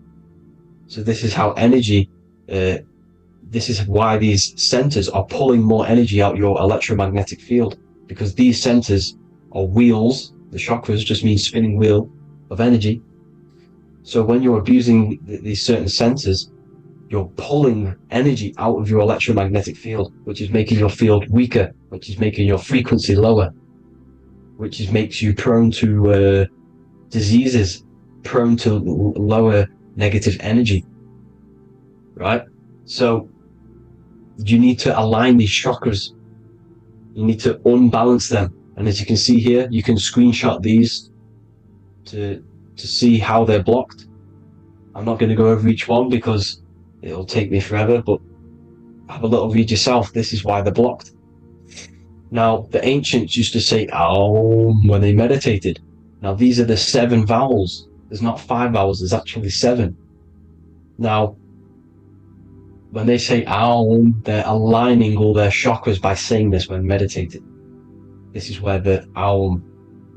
So this is how energy, this is why these centers are pulling more energy out your electromagnetic field, because these centers are wheels. The chakras just mean spinning wheel of energy. So when you're abusing these certain centers, you're pulling energy out of your electromagnetic field, which is making your field weaker, which is making your frequency lower, which makes you prone to diseases, prone to lower negative energy, right? So you need to align these chakras. You need to unbalance them. And as you can see here, you can screenshot these to see how they're blocked. I'm not going to go over each one because it'll take me forever, but have a little read yourself. This is why they're blocked. Now, the ancients used to say Aum when they meditated. Now, these are the 7 vowels. There's not 5 vowels, there's actually 7. Now, when they say Aum, they're aligning all their chakras by saying this when meditating. This is where the Aum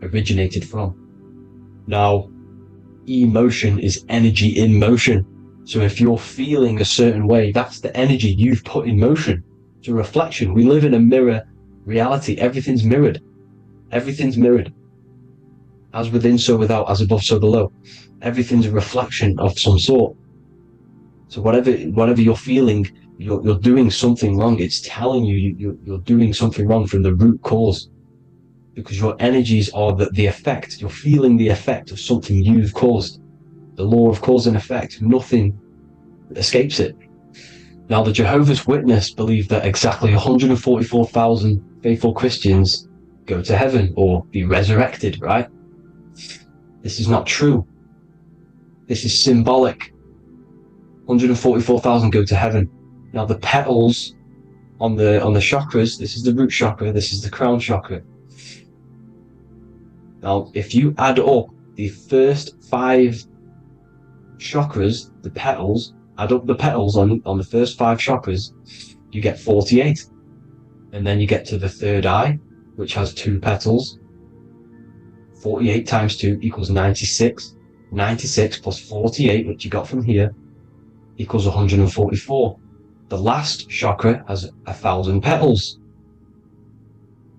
originated from. Now, emotion is energy in motion. So if you're feeling a certain way, that's the energy you've put in motion. It's a reflection. We live in a mirror reality. Everything's mirrored. Everything's mirrored. As within, so without. As above, so below. Everything's a reflection of some sort. So whatever you're feeling, you're doing something wrong. It's telling you you're doing something wrong from the root cause. because your energies are the effect. You're feeling the effect of something you've caused. The law of cause and effect, nothing escapes it. Now, the Jehovah's Witness believe that exactly 144,000 faithful Christians go to heaven or be resurrected, right? This is not true. This is symbolic. 144,000 go to heaven. Now, the petals on the chakras, this is the root chakra, this is the crown chakra. Now, if you add up the first 5 chakras, the petals, add up the petals on the first 5 chakras, you get 48. And then you get to the third eye, which has 2 petals. 48 times 2 equals 96. 96 plus 48, which you got from here, equals 144. The last chakra has 1,000 petals.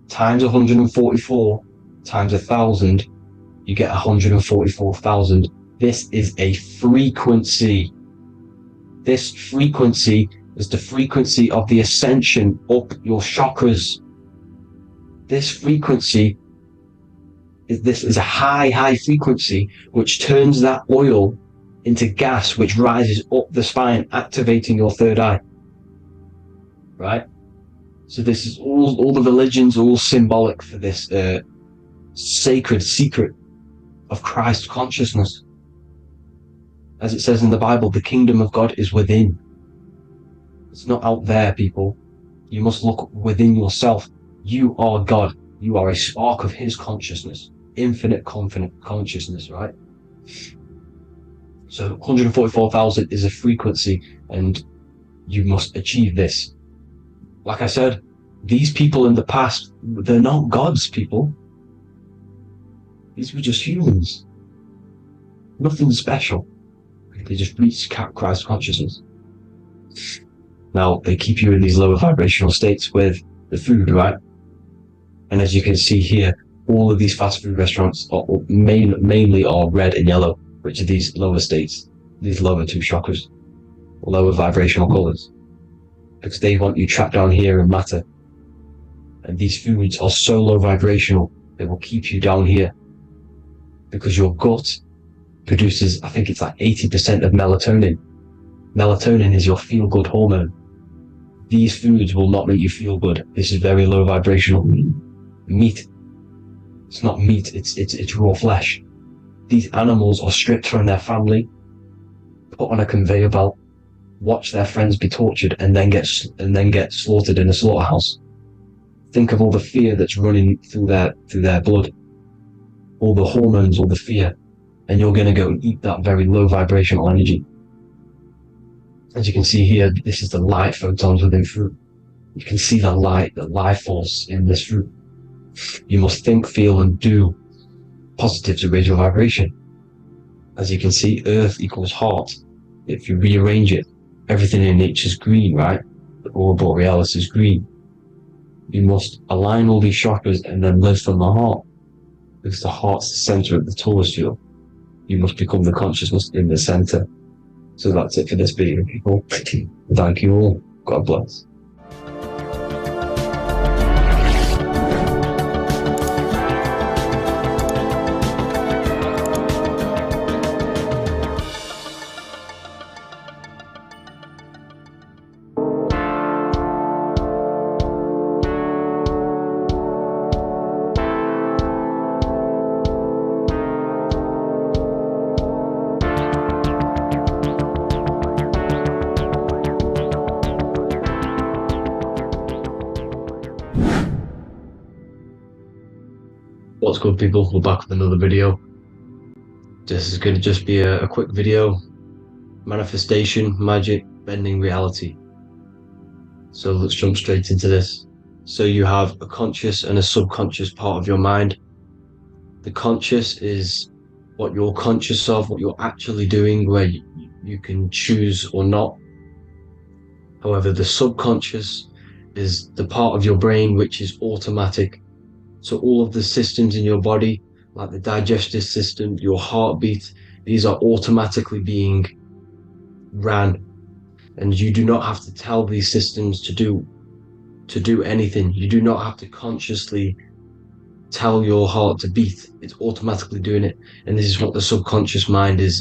Times 144 times 1,000, you get 144,000. This is a frequency. This frequency is the frequency of the ascension up your chakras. This frequency is a high frequency which turns that oil into gas, which rises up the spine, activating your third eye. Right? So this is all the religions are all symbolic for this sacred secret of Christ consciousness. As it says in the Bible, the kingdom of God is within. It's not out there, people. You must look within yourself. You are God. You are a spark of his consciousness. Infinite consciousness, right? So 144,000 is a frequency, and you must achieve this. Like I said, these people in the past, they're not gods, people. These were just humans. Nothing special. They just reach Christ consciousness. Now, they keep you in these lower vibrational states with the food, right? And as you can see here, all of these fast food restaurants are mainly are red and yellow, which are these lower states, these lower 2 chakras, lower vibrational colors, because they want you trapped down here in matter. And these foods are so low vibrational, they will keep you down here, because your gut produces, I think it's like 80% of melatonin. Melatonin is your feel-good hormone. These foods will not make you feel good. This is very low vibrational. Meat. It's not meat, it's raw flesh. These animals are stripped from their family, put on a conveyor belt, watch their friends be tortured, and then get slaughtered in a slaughterhouse. Think of all the fear that's running through their blood, all the hormones, all the fear, and you're going to go and eat that very low vibrational energy. As you can see here, this is the light photons within fruit. You can see the light, the life force in this fruit. You must think, feel, and do positive to raise your vibration. As you can see, earth equals heart. If you rearrange it, everything in nature is green, right? The aurora borealis is green. You must align all these chakras and then live from the heart, because the heart's the center of the Taurus field. You must become the consciousness in the center. So that's it for this video, people. Thank you all. God bless. What's good, people? We're back with another video. This is going to just be a quick video. Manifestation, magic, bending reality. So let's jump straight into this. So you have a conscious and a subconscious part of your mind. The conscious is what you're conscious of, what you're actually doing, where you can choose or not. However, the subconscious is the part of your brain which is automatic. So all of the systems in your body, like the digestive system, your heartbeat, these are automatically being ran. And you do not have to tell these systems to do anything. You do not have to consciously tell your heart to beat. It's automatically doing it. And this is what the subconscious mind is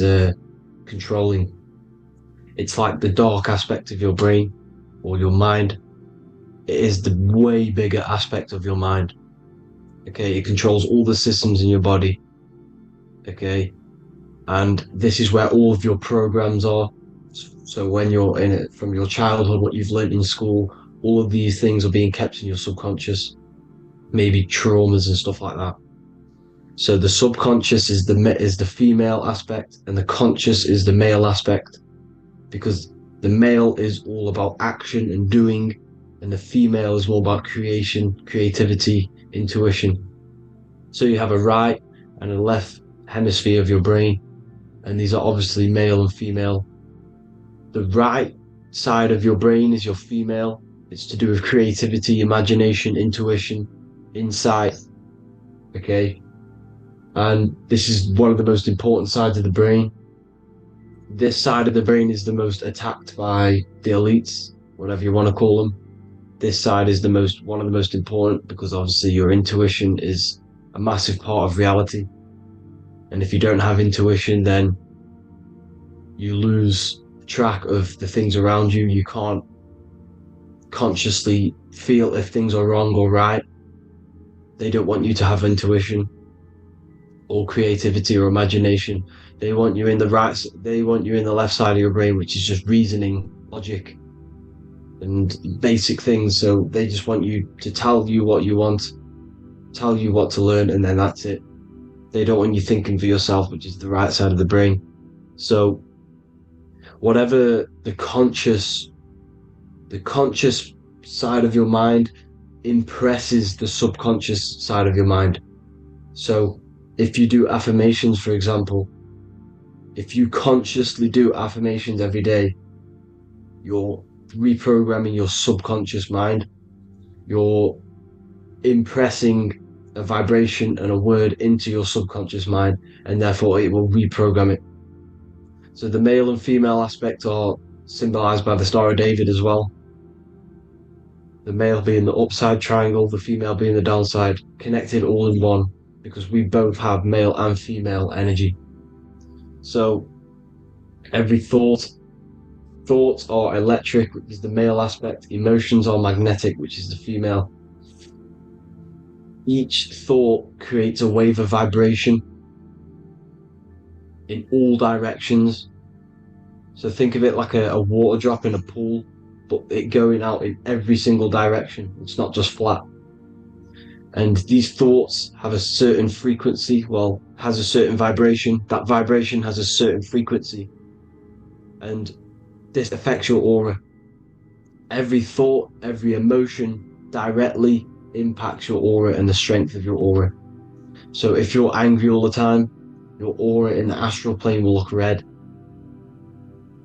controlling. It's like the dark aspect of your brain or your mind. It is the way bigger aspect of your mind. Okay, it controls all the systems in your body. Okay, and this is where all of your programs are. So when you're in it, from your childhood, what you've learned in school, all of these things are being kept in your subconscious, maybe traumas and stuff like that. So the subconscious is the female aspect, and the conscious is the male aspect, because the male is all about action and doing, and the female is more about creation, creativity, intuition. So you have a right and a left hemisphere of your brain, and these are obviously male and female. The right side of your brain is your female. It's to do with creativity, imagination, intuition, insight. Okay, and this is one of the most important sides of the brain. This side of the brain is the most attacked by the elites, whatever you want to call them. This side is one of the most important, because obviously your intuition is a massive part of reality. And if you don't have intuition, then you lose track of the things around you. You can't consciously feel if things are wrong or right. They don't want you to have intuition or creativity or imagination. They want you in the left side of your brain, which is just reasoning, logic, and basic things. So they just want you to tell you what you want, tell you what to learn, and then that's it. They don't want you thinking for yourself, which is the right side of the brain. So whatever the conscious side of your mind impresses the subconscious side of your mind. So if you do affirmations, for example, if you consciously do affirmations every day, you're reprogramming your subconscious mind. You're impressing a vibration and a word into your subconscious mind, and therefore it will reprogram it. So the male and female aspect are symbolized by the Star of David as well. The male being the upside triangle, the female being the downside, connected all in one, because we both have male and female energy. So every thoughts are electric, which is the male aspect. Emotions are magnetic, which is the female. Each thought creates a wave of vibration in all directions. So think of it like a water drop in a pool, but it going out in every single direction. It's not just flat. And these thoughts have a certain frequency, has a certain vibration. That vibration has a certain frequency. And this affects your aura. Every thought, every emotion directly impacts your aura and the strength of your aura. So if you're angry all the time, your aura in the astral plane will look red.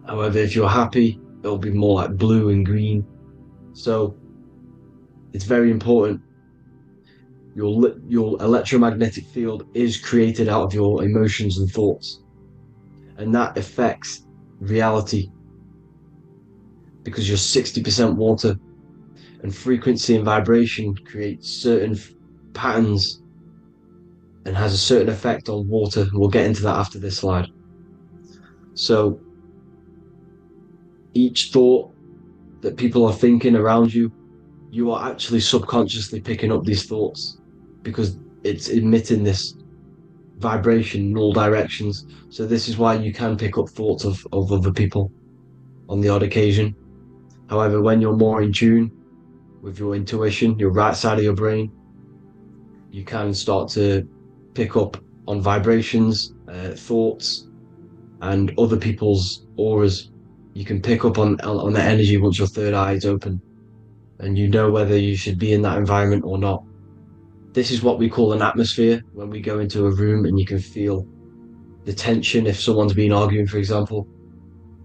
However, if you're happy, it'll be more like blue and green. So it's very important. Your electromagnetic field is created out of your emotions and thoughts, and that affects reality, because you're 60% water, and frequency and vibration create certain patterns and has a certain effect on water. We'll get into that after this slide. So each thought that people are thinking around you, you are actually subconsciously picking up these thoughts, because it's emitting this vibration in all directions. So this is why you can pick up thoughts of other people on the odd occasion. However, when you're more in tune with your intuition, your right side of your brain, you can start to pick up on vibrations, thoughts, and other people's auras. You can pick up on the energy once your third eye is open, and you know whether you should be in that environment or not. This is what we call an atmosphere. When we go into a room and you can feel the tension, if someone's been arguing, for example,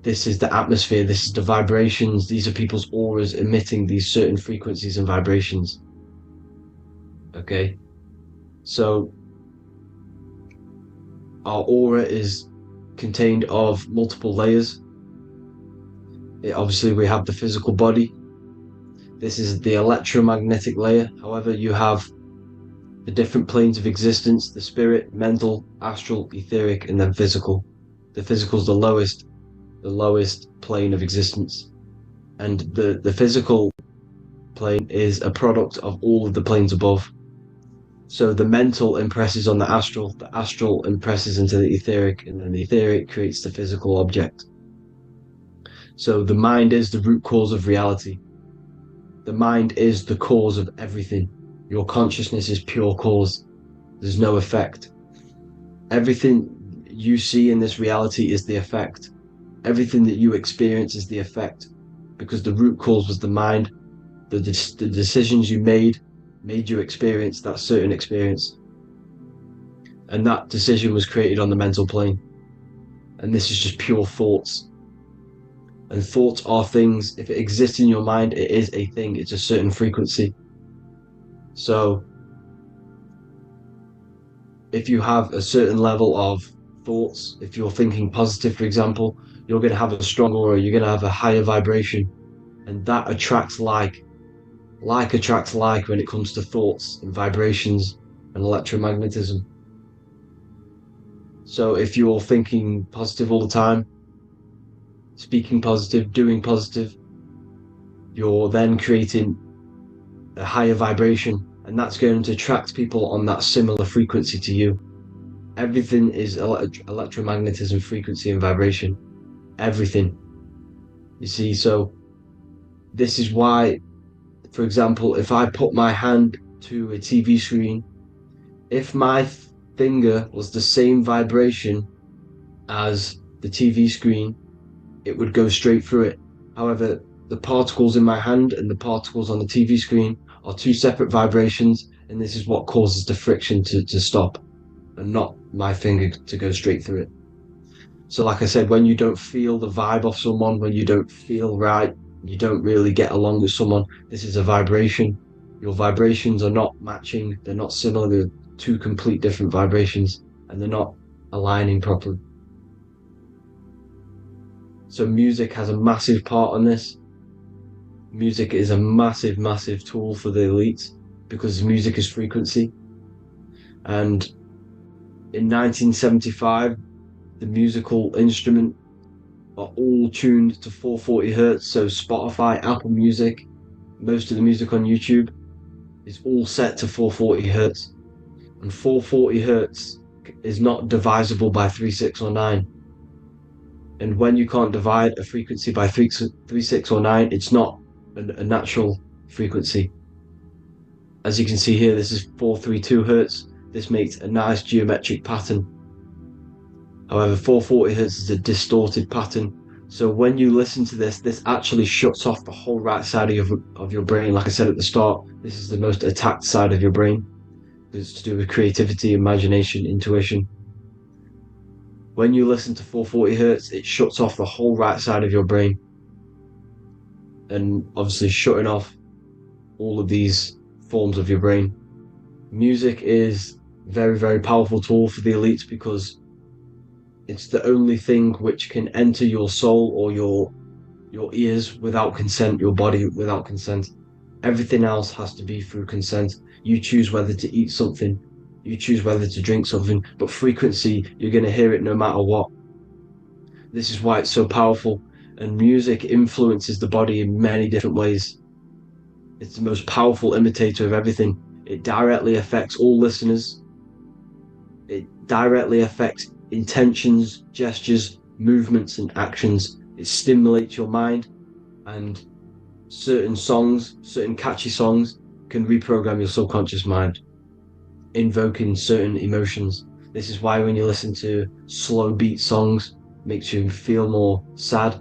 this is the atmosphere, this is the vibrations, these are people's auras emitting these certain frequencies and vibrations. Okay, so our aura is contained of multiple layers. Obviously we have the physical body. This is the electromagnetic layer. However, you have the different planes of existence: the spirit, mental, astral, etheric, and then physical. The physical is the lowest plane of existence, and the physical plane is a product of all of the planes above. So the mental impresses on the astral impresses into the etheric, and then the etheric creates the physical object. So the mind is the root cause of reality. The mind is the cause of everything. Your consciousness is pure cause. There's no effect. Everything you see in this reality is the effect. Everything that you experience is the effect, because the root cause was the mind. The decisions you made you experience that certain experience, and that decision was created on the mental plane. And this is just pure thoughts. And thoughts are things. If it exists in your mind, it is a thing. It's a certain frequency. So if you have a certain level of thoughts, if you're thinking positive, for example, you're going to have a strong aura, you're going to have a higher vibration, and that attracts like. Like attracts like when it comes to thoughts and vibrations and electromagnetism. So if you're thinking positive all the time, speaking positive, doing positive, you're then creating a higher vibration, and that's going to attract people on that similar frequency to you. Everything is electromagnetism, frequency and vibration. Everything. You see, so this is why, for example, if I put my hand to a TV screen, if my finger was the same vibration as the TV screen, it would go straight through it. However, the particles in my hand and the particles on the TV screen are two separate vibrations, and this is what causes the friction to stop, and not my finger to go straight through it. So like I said, when you don't feel the vibe of someone, when you don't feel right, you don't really get along with someone, this is a vibration. Your vibrations are not matching, they're not similar, they're two complete different vibrations, and they're not aligning properly. So music has a massive part on this. Music is a massive tool for the elites, because music is frequency. And in 1975, the musical instrument are all tuned to 440 hertz. So Spotify, Apple Music, most of the music on YouTube is all set to 440 hertz. And 440 hertz is not divisible by 3, 6, or 9. And when you can't divide a frequency by 3, 6, or 9, it's not a natural frequency. As you can see here, this is 432 hertz. This makes a nice geometric pattern. However, 440 hertz is a distorted pattern. So when you listen to this actually shuts off the whole right side of your brain. Like I said at the start, this is the most attacked side of your brain. It's to do with creativity, imagination, intuition. When you listen to 440 hertz, it shuts off the whole right side of your brain. And obviously shutting off all of these forms of your brain. Music is very powerful tool for the elites, because it's the only thing which can enter your soul or your ears without consent, your body without consent. Everything else has to be through consent. You choose whether to eat something, you choose whether to drink something, but frequency, you're going to hear it no matter what. This is why it's so powerful, and music influences the body in many different ways. It's the most powerful imitator of everything. It directly affects all listeners. It directly affects intentions, gestures, movements, and actions. It stimulates your mind, and certain songs, certain catchy songs, can reprogram your subconscious mind, invoking certain emotions. This is why when you listen to slow beat songs, it makes you feel more sad.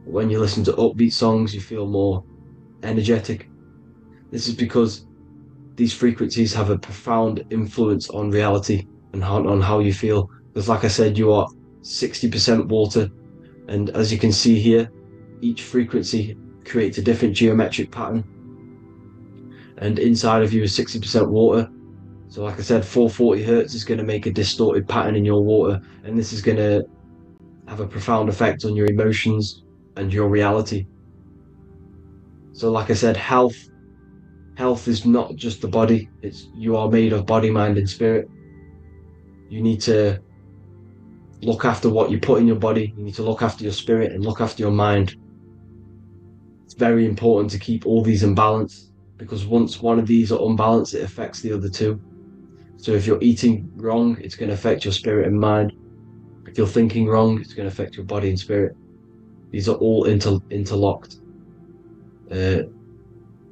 When you listen to upbeat songs, you feel more energetic. This is because these frequencies have a profound influence on reality and on how you feel. Because like I said, you are 60% water, and as you can see here, each frequency creates a different geometric pattern, and inside of you is 60% water. So like I said, 440 hertz is going to make a distorted pattern in your water, and this is going to have a profound effect on your emotions and your reality. So like I said, health health is not just the body. You are made of body, mind, and spirit. You need to look after what you put in your body. You need to look after your spirit and look after your mind. It's very important to keep all these in balance, because once one of these are unbalanced, it affects the other two. So if you're eating wrong, it's going to affect your spirit and mind. If you're thinking wrong, it's going to affect your body and spirit. These are all interlocked.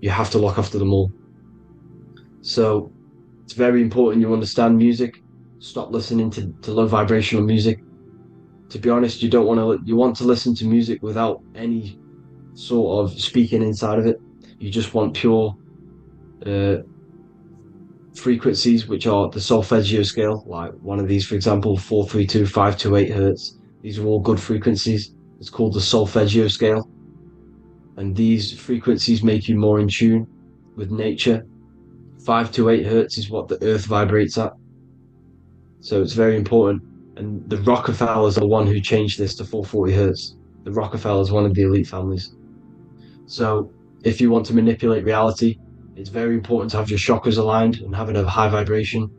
You have to look after them all. So it's very important you understand music. Stop listening to low vibrational music. To be honest, you want to listen to music without any sort of speaking inside of it. You just want pure frequencies, which are the solfeggio scale, like one of these, for example, 432, 528 hertz. These are all good frequencies. It's called the solfeggio scale. And these frequencies make you more in tune with nature. 528 hertz is what the earth vibrates at. So it's very important. And the Rockefellers are the one who changed this to 440 hertz. The Rockefellers, one of the elite families. So if you want to manipulate reality, it's very important to have your chakras aligned and having a high vibration,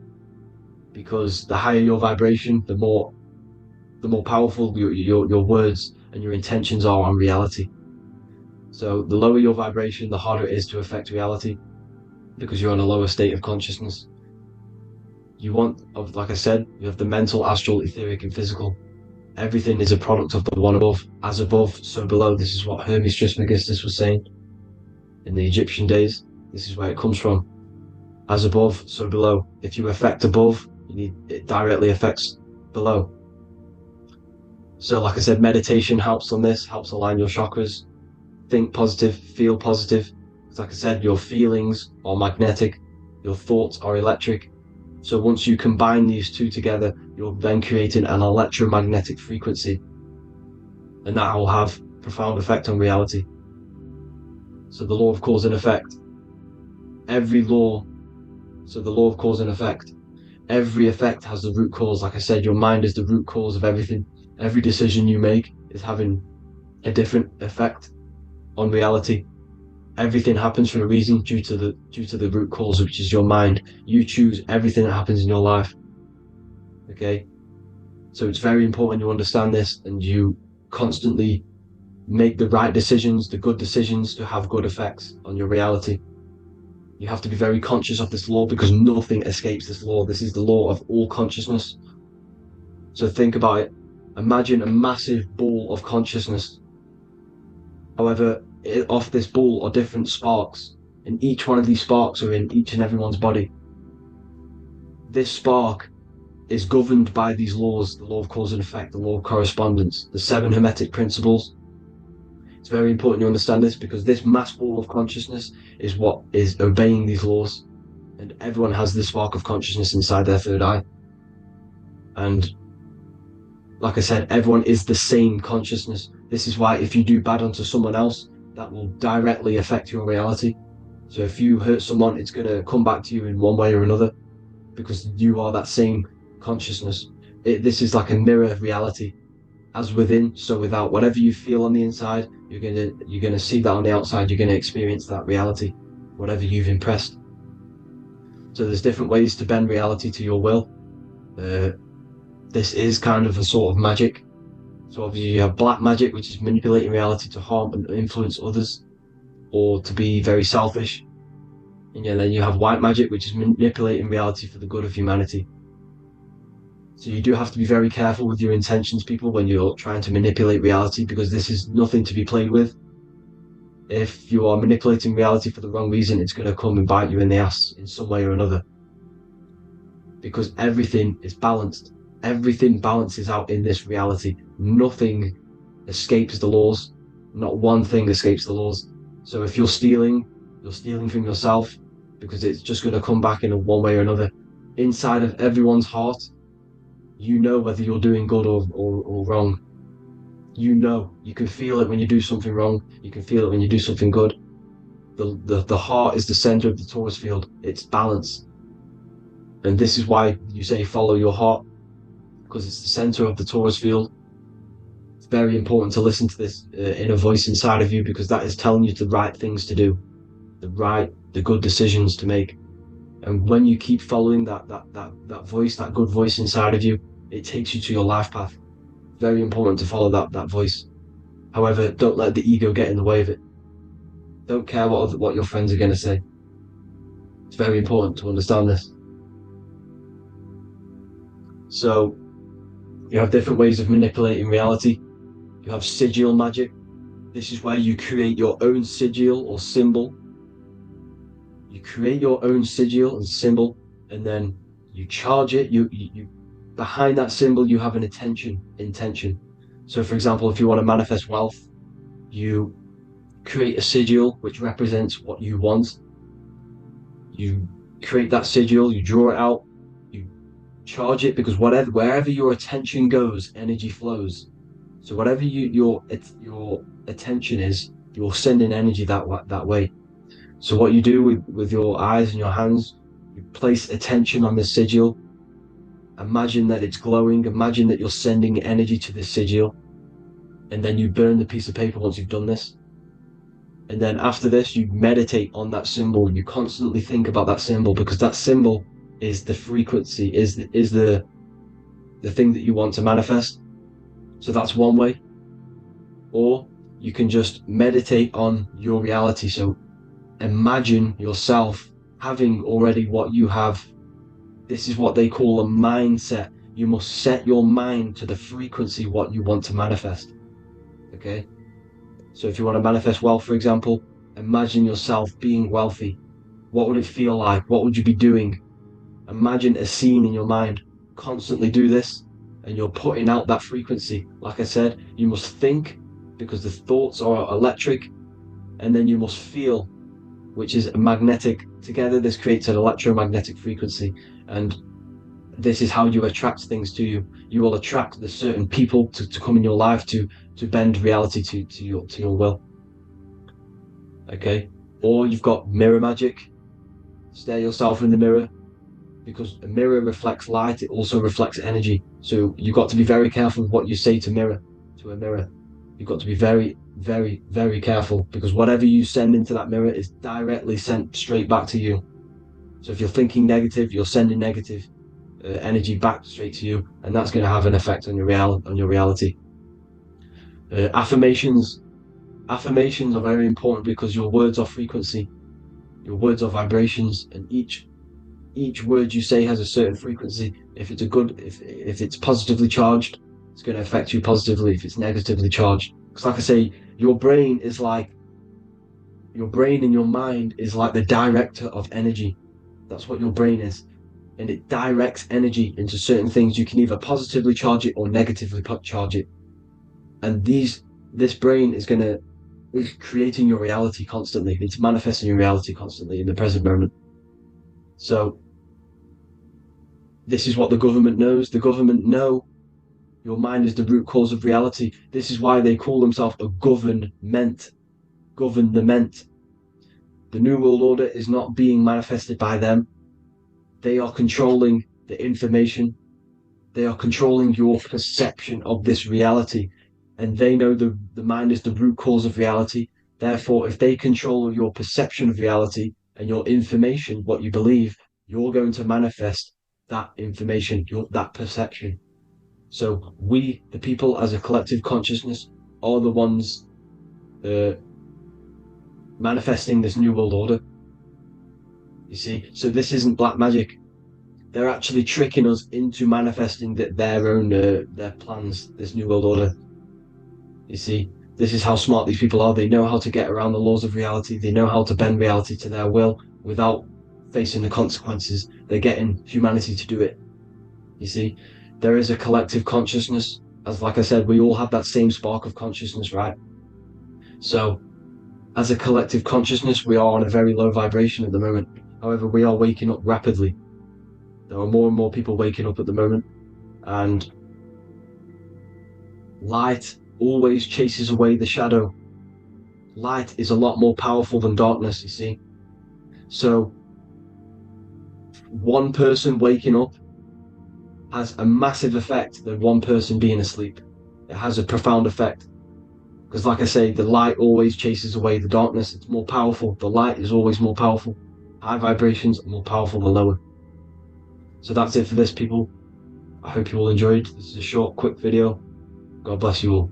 because the higher your vibration, the more powerful your words and your intentions are on reality. So the lower your vibration, the harder it is to affect reality, because you're on a lower state of consciousness. Like I said, you have the mental, astral, etheric, and physical. Everything is a product of the one above. As above, so below. This is what Hermes Trismegistus was saying in the Egyptian days. This is where it comes from. As above, so below. If you affect above, it directly affects below. So like I said, meditation helps on this, helps align your chakras. Think positive, feel positive. Like I said, your feelings are magnetic, your thoughts are electric. So once you combine these two together, you're then creating an electromagnetic frequency, and that will have profound effect on reality. So the law of cause and effect. The law of cause and effect. Every effect has the root cause. Like I said, your mind is the root cause of everything. Every decision you make is having a different effect on reality. Everything happens for a reason due to the root cause, which is your mind. You choose everything that happens in your life. Okay? So it's very important you understand this, and you constantly make the right decisions, the good decisions, to have good effects on your reality. You have to be very conscious of this law, because nothing escapes this law. This is the law of all consciousness. So think about it. Imagine a massive ball of consciousness. However, off this ball are different sparks, and each one of these sparks are in each and everyone's body. This spark is governed by these laws, the law of cause and effect, the law of correspondence, the 7 hermetic principles. It's very important you understand this, because this mass ball of consciousness is what is obeying these laws, and everyone has this spark of consciousness inside their third eye. And like I said, everyone is the same consciousness. This is why if you do bad unto someone else, that will directly affect your reality. So if you hurt someone, it's going to come back to you in one way or another, because you are that same consciousness. This is like a mirror of reality. As within, so without. Whatever you feel on the inside, you're gonna see that on the outside. You're gonna experience that reality, whatever you've impressed. So there's different ways to bend reality to your will. This is kind of a sort of magic. So obviously you have black magic, which is manipulating reality to harm and influence others, or to be very selfish. And then you have white magic, which is manipulating reality for the good of humanity. So you do have to be very careful with your intentions, people, when you're trying to manipulate reality, because this is nothing to be played with. If you are manipulating reality for the wrong reason, it's going to come and bite you in the ass in some way or another. Because everything is balanced. Everything balances out in this reality. Nothing escapes the laws. Not one thing escapes the laws. So if you're stealing from yourself, because it's just going to come back in one way or another. Inside of everyone's heart, you know whether you're doing good or wrong. You know, you can feel it when you do something wrong. You can feel it when you do something good. The heart is the center of the torus field. It's balance. And this is why you say follow your heart, because it's the center of the torus field. It's very important to listen to this inner voice inside of you, because that is telling you the right things to do, the right the good decisions to make. And when you keep following that voice, that good voice inside of you, it takes you to your life path. Very important to follow that voice. However, don't let the ego get in the way of it. Don't care what your friends are going to say. It's very important to understand this. So, you have different ways of manipulating reality. You have sigil magic. This is where you create your own sigil or symbol. You create your own sigil and symbol, and then you charge it. You behind that symbol, you have an intention. So, for example, if you want to manifest wealth, you create a sigil which represents what you want. You create that sigil, you draw it out, you charge it, because wherever your attention goes, energy flows. So whatever your attention is, you're sending energy that way. So what you do with your eyes and your hands, you place attention on the sigil. Imagine that it's glowing. Imagine that you're sending energy to the sigil, and then you burn the piece of paper once you've done this. And then after this, you meditate on that symbol. You constantly think about that symbol, because that symbol is the frequency, is the thing that you want to manifest. So that's one way. Or you can just meditate on your reality. So imagine yourself having already what you have. This is what they call a mindset. You must set your mind to the frequency what you want to manifest. Okay? So if you want to manifest wealth, for example, imagine yourself being wealthy. What would it feel like? What would you be doing? Imagine a scene in your mind. Constantly do this, and you're putting out that frequency. Like I said, you must think, because the thoughts are electric, and then you must feel, which is magnetic. Together, this creates an electromagnetic frequency, and this is how you attract things to you. You will attract the certain people to come in your life to bend reality to your will. Okay? Or you've got mirror magic. Stare yourself in the mirror, because a mirror reflects light. It also reflects energy. So you've got to be very careful with what you say to a mirror. You've got to be very, very, very careful, because whatever you send into that mirror is directly sent straight back to you. So if you're thinking negative, you're sending negative energy back straight to you, and that's going to have an effect on your reality. Affirmations are very important, because your words are frequency, your words are vibrations, and each word you say has a certain frequency. If it's positively charged, it's going to affect you positively. If it's negatively charged, because like I say, your brain and your mind is like the director of energy. That's what your brain is, and it directs energy into certain things. You can either positively charge it or negatively charge it, and this brain is creating your reality constantly. It's manifesting your reality constantly in the present moment. So this is what the government knows. The government know your mind is the root cause of reality. This is why they call themselves a government. The New World Order is not being manifested by them. They are controlling the information. They are controlling your perception of this reality. And they know the mind is the root cause of reality. Therefore, if they control your perception of reality and your information, what you believe, you're going to manifest that information, that perception. So we, the people as a collective consciousness, are the ones manifesting this New World Order. You see, so this isn't black magic. They're actually tricking us into manifesting their own their plans, this New World Order. You see, this is how smart these people are. They know how to get around the laws of reality. They know how to bend reality to their will without facing the consequences. They're getting humanity to do it. You see, there is a collective consciousness. As like I said, we all have that same spark of consciousness, right? So as a collective consciousness, we are on a very low vibration at the moment. However, we are waking up rapidly. There are more and more people waking up at the moment, and light always chases away the shadow. Light is a lot more powerful than darkness, you see. So one person waking up has a massive effect than one person being asleep. It has a profound effect. Because like I say, the light always chases away the darkness. It's more powerful. The light is always more powerful. High vibrations are more powerful than lower. So that's it for this, people. I hope you all enjoyed. This is a short, quick video. God bless you all.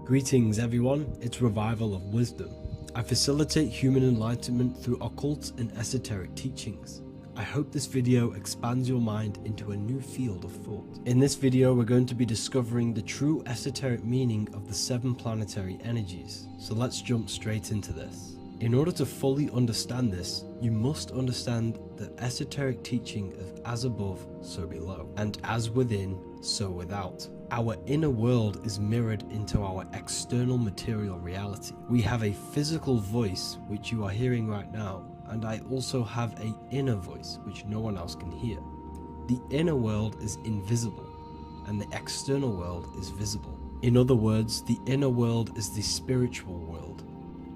Greetings everyone, it's Revival of Wisdom. I facilitate human enlightenment through occult and esoteric teachings. I hope this video expands your mind into a new field of thought. In this video we're going to be discovering the true esoteric meaning of the 7 planetary energies. So let's jump straight into this. In order to fully understand this, you must understand the esoteric teaching of as above, so below, and as within, so without. Our inner world is mirrored into our external material reality. We have a physical voice, which you are hearing right now, and I also have an inner voice, which no one else can hear. The inner world is invisible, and the external world is visible. In other words, the inner world is the spiritual world,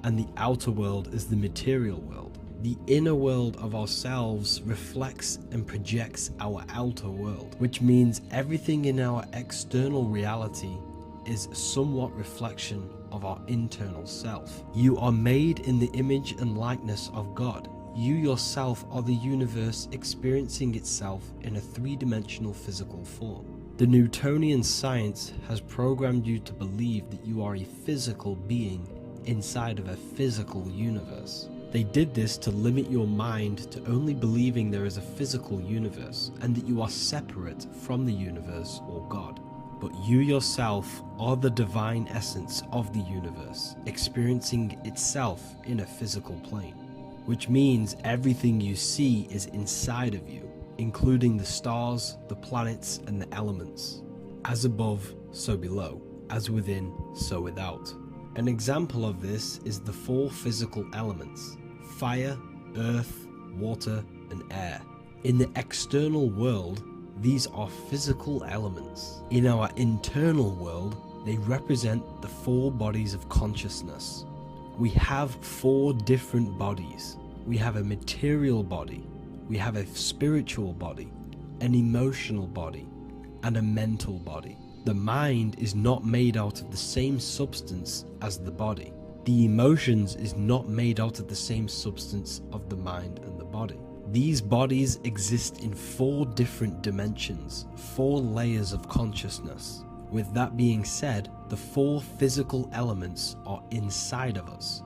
and the outer world is the material world. The inner world of ourselves reflects and projects our outer world, which means everything in our external reality is somewhat reflection of our internal self. You are made in the image and likeness of God. You yourself are the universe experiencing itself in a 3-dimensional physical form. The Newtonian science has programmed you to believe that you are a physical being inside of a physical universe. They did this to limit your mind to only believing there is a physical universe and that you are separate from the universe or God. But you yourself are the divine essence of the universe, experiencing itself in a physical plane, which means everything you see is inside of you, including the stars, the planets, and the elements. As above, so below. As within, so without. An example of this is the 4 physical elements: fire, earth, water, and air. In the external world, these are physical elements. In our internal world, they represent the 4 bodies of consciousness. We have 4 different bodies. We have a material body, we have a spiritual body, an emotional body, and a mental body. The mind is not made out of the same substance as the body. The emotions is not made out of the same substance of the mind and the body. These bodies exist in 4 different dimensions, 4 layers of consciousness. With that being said, the 4 physical elements are inside of us.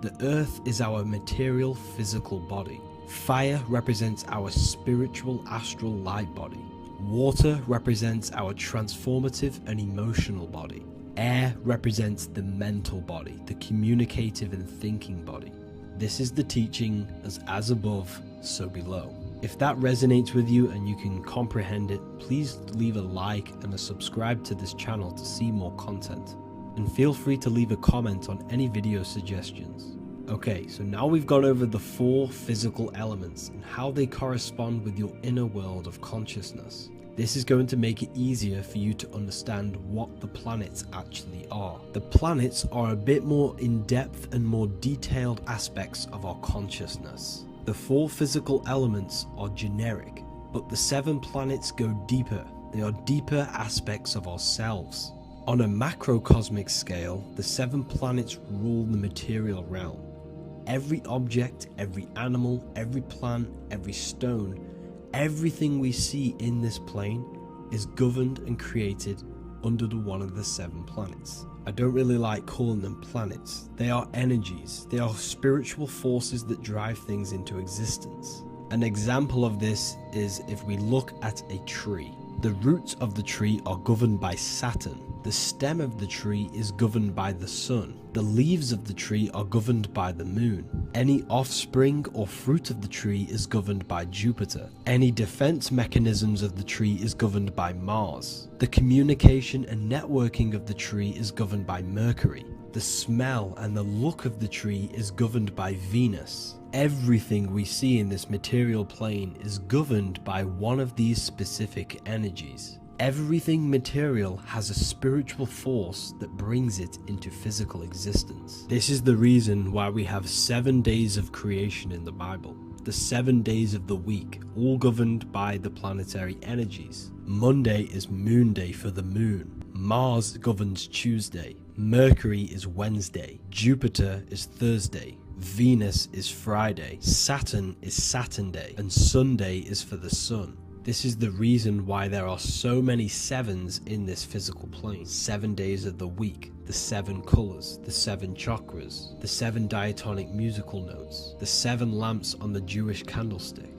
The earth is our material physical body. Fire represents our spiritual astral light body. Water represents our transformative and emotional body. Air represents the mental body, the communicative and thinking body. This is the teaching as above, so below. If that resonates with you and you can comprehend it, please leave a like and a subscribe to this channel to see more content. And feel free to leave a comment on any video suggestions. Okay, so now we've gone over the 4 physical elements and how they correspond with your inner world of consciousness. This is going to make it easier for you to understand what the planets actually are. The planets are a bit more in-depth and more detailed aspects of our consciousness. The 4 physical elements are generic, but the 7 planets go deeper. They are deeper aspects of ourselves. On a macrocosmic scale, the 7 planets rule the material realm. Every object, every animal, every plant, every stone, everything we see in this plane is governed and created under one of the 7 planets. I don't really like calling them planets. They are energies. They are spiritual forces that drive things into existence. An example of this is if we look at a tree. The roots of the tree are governed by Saturn. The stem of the tree is governed by the sun. The leaves of the tree are governed by the moon. Any offspring or fruit of the tree is governed by Jupiter. Any defense mechanisms of the tree is governed by Mars. The communication and networking of the tree is governed by Mercury. The smell and the look of the tree is governed by Venus. Everything we see in this material plane is governed by one of these specific energies. Everything material has a spiritual force that brings it into physical existence. This is the reason why we have 7 days of creation in the Bible. The 7 days of the week, all governed by the planetary energies. Monday is moon day for the moon. Mars governs Tuesday. Mercury is Wednesday. Jupiter is Thursday. Venus is Friday. Saturn is Saturn day. And Sunday is for the sun. This is the reason why there are so many sevens in this physical plane. 7 days of the week, the 7 colors, the 7 chakras, the 7 diatonic musical notes, the 7 lamps on the Jewish candlestick,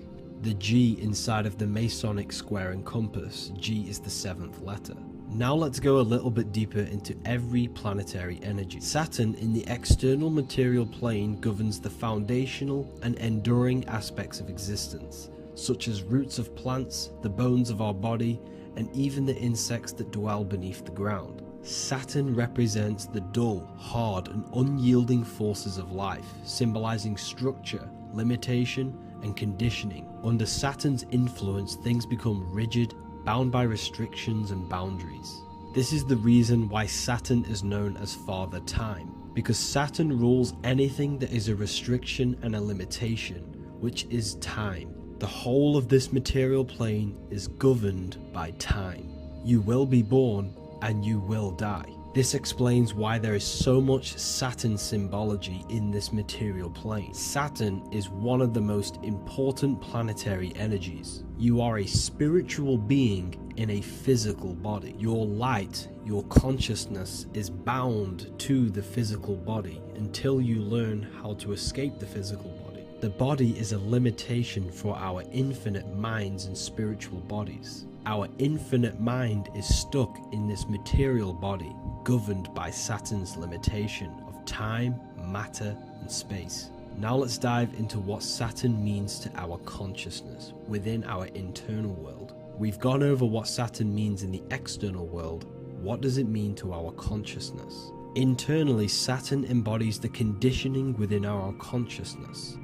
the G inside of the Masonic square and compass. G is the 7th letter. Now let's go a little bit deeper into every planetary energy. Saturn in the external material plane governs the foundational and enduring aspects of existence, such as roots of plants, the bones of our body, and even the insects that dwell beneath the ground. Saturn represents the dull, hard, and unyielding forces of life, symbolizing structure, limitation, and conditioning. Under Saturn's influence, things become rigid, bound by restrictions and boundaries. This is the reason why Saturn is known as Father Time, because Saturn rules anything that is a restriction and a limitation, which is time. The whole of this material plane is governed by time. You will be born and you will die. This explains why there is so much Saturn symbology in this material plane. Saturn is one of the most important planetary energies. You are a spiritual being in a physical body. Your light, your consciousness is bound to the physical body until you learn how to escape the physical body. The body is a limitation for our infinite minds and spiritual bodies. Our infinite mind is stuck in this material body, governed by Saturn's limitation of time, matter, and space. Now let's dive into what Saturn means to our consciousness within our internal world. We've gone over what Saturn means in the external world. What does it mean to our consciousness? Internally, Saturn embodies the conditioning within our consciousness.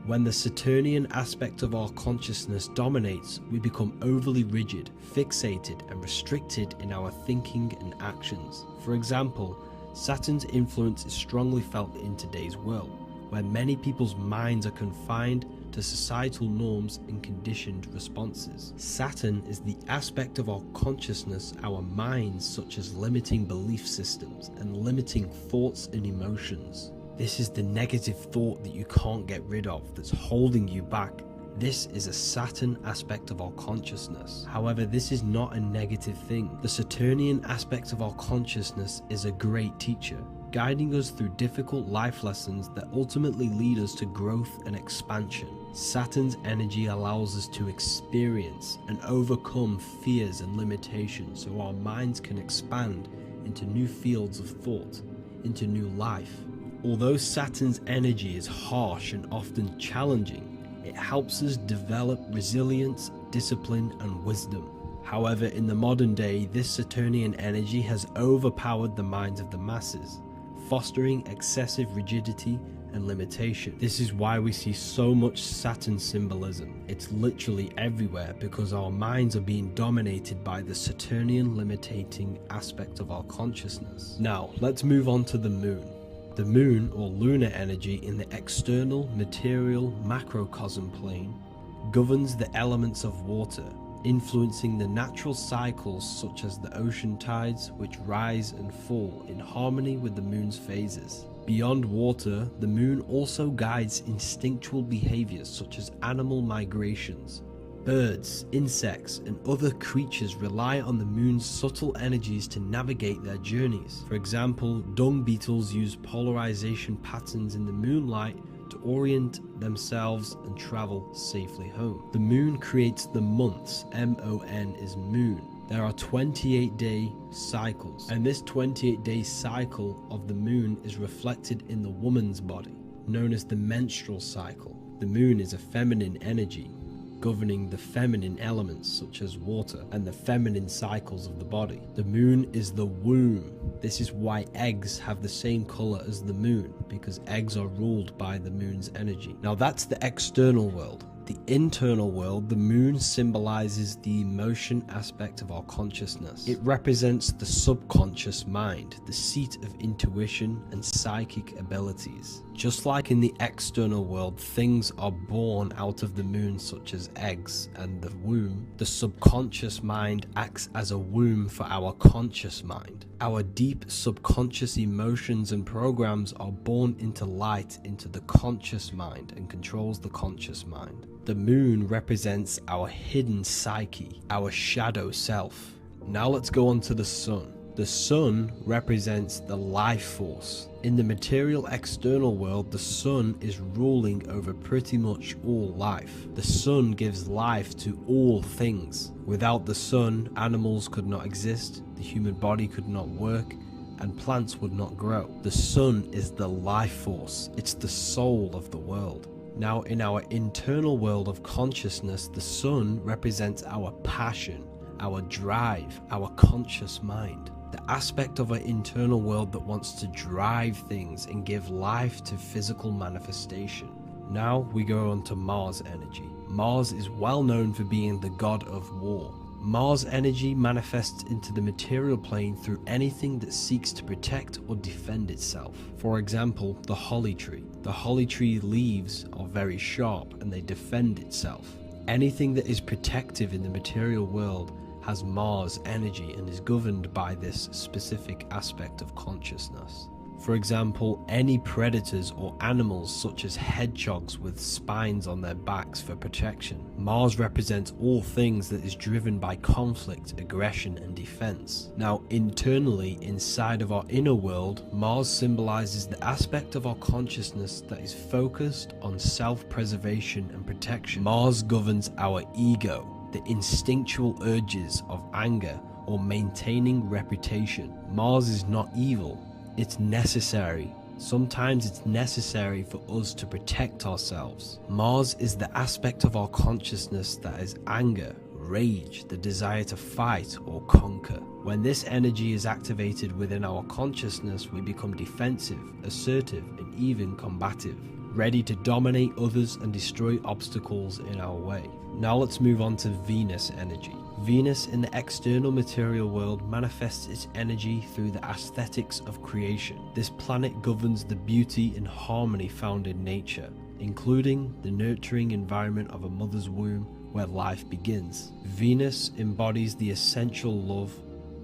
When the Saturnian aspect of our consciousness dominates, we become overly rigid, fixated, and restricted in our thinking and actions. For example, Saturn's influence is strongly felt in today's world, where many people's minds are confined to societal norms and conditioned responses. Saturn is the aspect of our consciousness, our minds, such as limiting belief systems and limiting thoughts and emotions. This is the negative thought that you can't get rid of that's holding you back. This is a Saturn aspect of our consciousness. However, this is not a negative thing. The Saturnian aspect of our consciousness is a great teacher, guiding us through difficult life lessons that ultimately lead us to growth and expansion. Saturn's energy allows us to experience and overcome fears and limitations so our minds can expand into new fields of thought, into new life. Although Saturn's energy is harsh and often challenging, it helps us develop resilience, discipline, and wisdom. However, in the modern day, this Saturnian energy has overpowered the minds of the masses, fostering excessive rigidity and limitation. This is why we see so much Saturn symbolism. It's literally everywhere because our minds are being dominated by the Saturnian limiting aspect of our consciousness. Now, let's move on to the moon. The moon, or lunar energy, in the external material macrocosm plane governs the elements of water, influencing the natural cycles such as the ocean tides, which rise and fall in harmony with the moon's phases. Beyond water, the moon also guides instinctual behaviors such as animal migrations. Birds, insects, and other creatures rely on the moon's subtle energies to navigate their journeys. For example, dung beetles use polarization patterns in the moonlight to orient themselves and travel safely home. The moon creates the months. M-O-N is moon. There are 28-day cycles, and this 28-day cycle of the moon is reflected in the woman's body, known as the menstrual cycle. The moon is a feminine energy, governing the feminine elements such as water and the feminine cycles of the body. The moon is the womb. This is why eggs have the same color as the moon, because eggs are ruled by the moon's energy. Now that's the external world. The internal world, the moon, symbolizes the emotion aspect of our consciousness. It represents the subconscious mind, the seat of intuition and psychic abilities. Just like in the external world, things are born out of the moon, such as eggs and the womb. The subconscious mind acts as a womb for our conscious mind. Our deep subconscious emotions and programs are born into light into the conscious mind and controls the conscious mind. The moon represents our hidden psyche, our shadow self. Now let's go on to the sun. The sun represents the life force. In the material external world, the sun is ruling over pretty much all life. The sun gives life to all things. Without the sun, animals could not exist, the human body could not work, and plants would not grow. The sun is the life force. It's the soul of the world. Now, in our internal world of consciousness, the sun represents our passion, our drive, our conscious mind. The aspect of our internal world that wants to drive things and give life to physical manifestation. Now we go on to Mars energy. Mars is well known for being the god of war. Mars energy manifests into the material plane through anything that seeks to protect or defend itself. For example, the holly tree. The holly tree leaves are very sharp and they defend itself. Anything that is protective in the material world has Mars energy and is governed by this specific aspect of consciousness. For example, any predators or animals such as hedgehogs with spines on their backs for protection. Mars represents all things that is driven by conflict, aggression and defense. Now internally, inside of our inner world, Mars symbolizes the aspect of our consciousness that is focused on self-preservation and protection. Mars governs our ego, the instinctual urges of anger or maintaining reputation. Mars is not evil, it's necessary. Sometimes it's necessary for us to protect ourselves. Mars is the aspect of our consciousness that is anger, rage, the desire to fight or conquer. When this energy is activated within our consciousness, we become defensive, assertive, and even combative, ready to dominate others and destroy obstacles in our way. Now let's move on to Venus energy. Venus in the external material world manifests its energy through the aesthetics of creation. This planet governs the beauty and harmony found in nature, including the nurturing environment of a mother's womb where life begins. Venus embodies the essential love,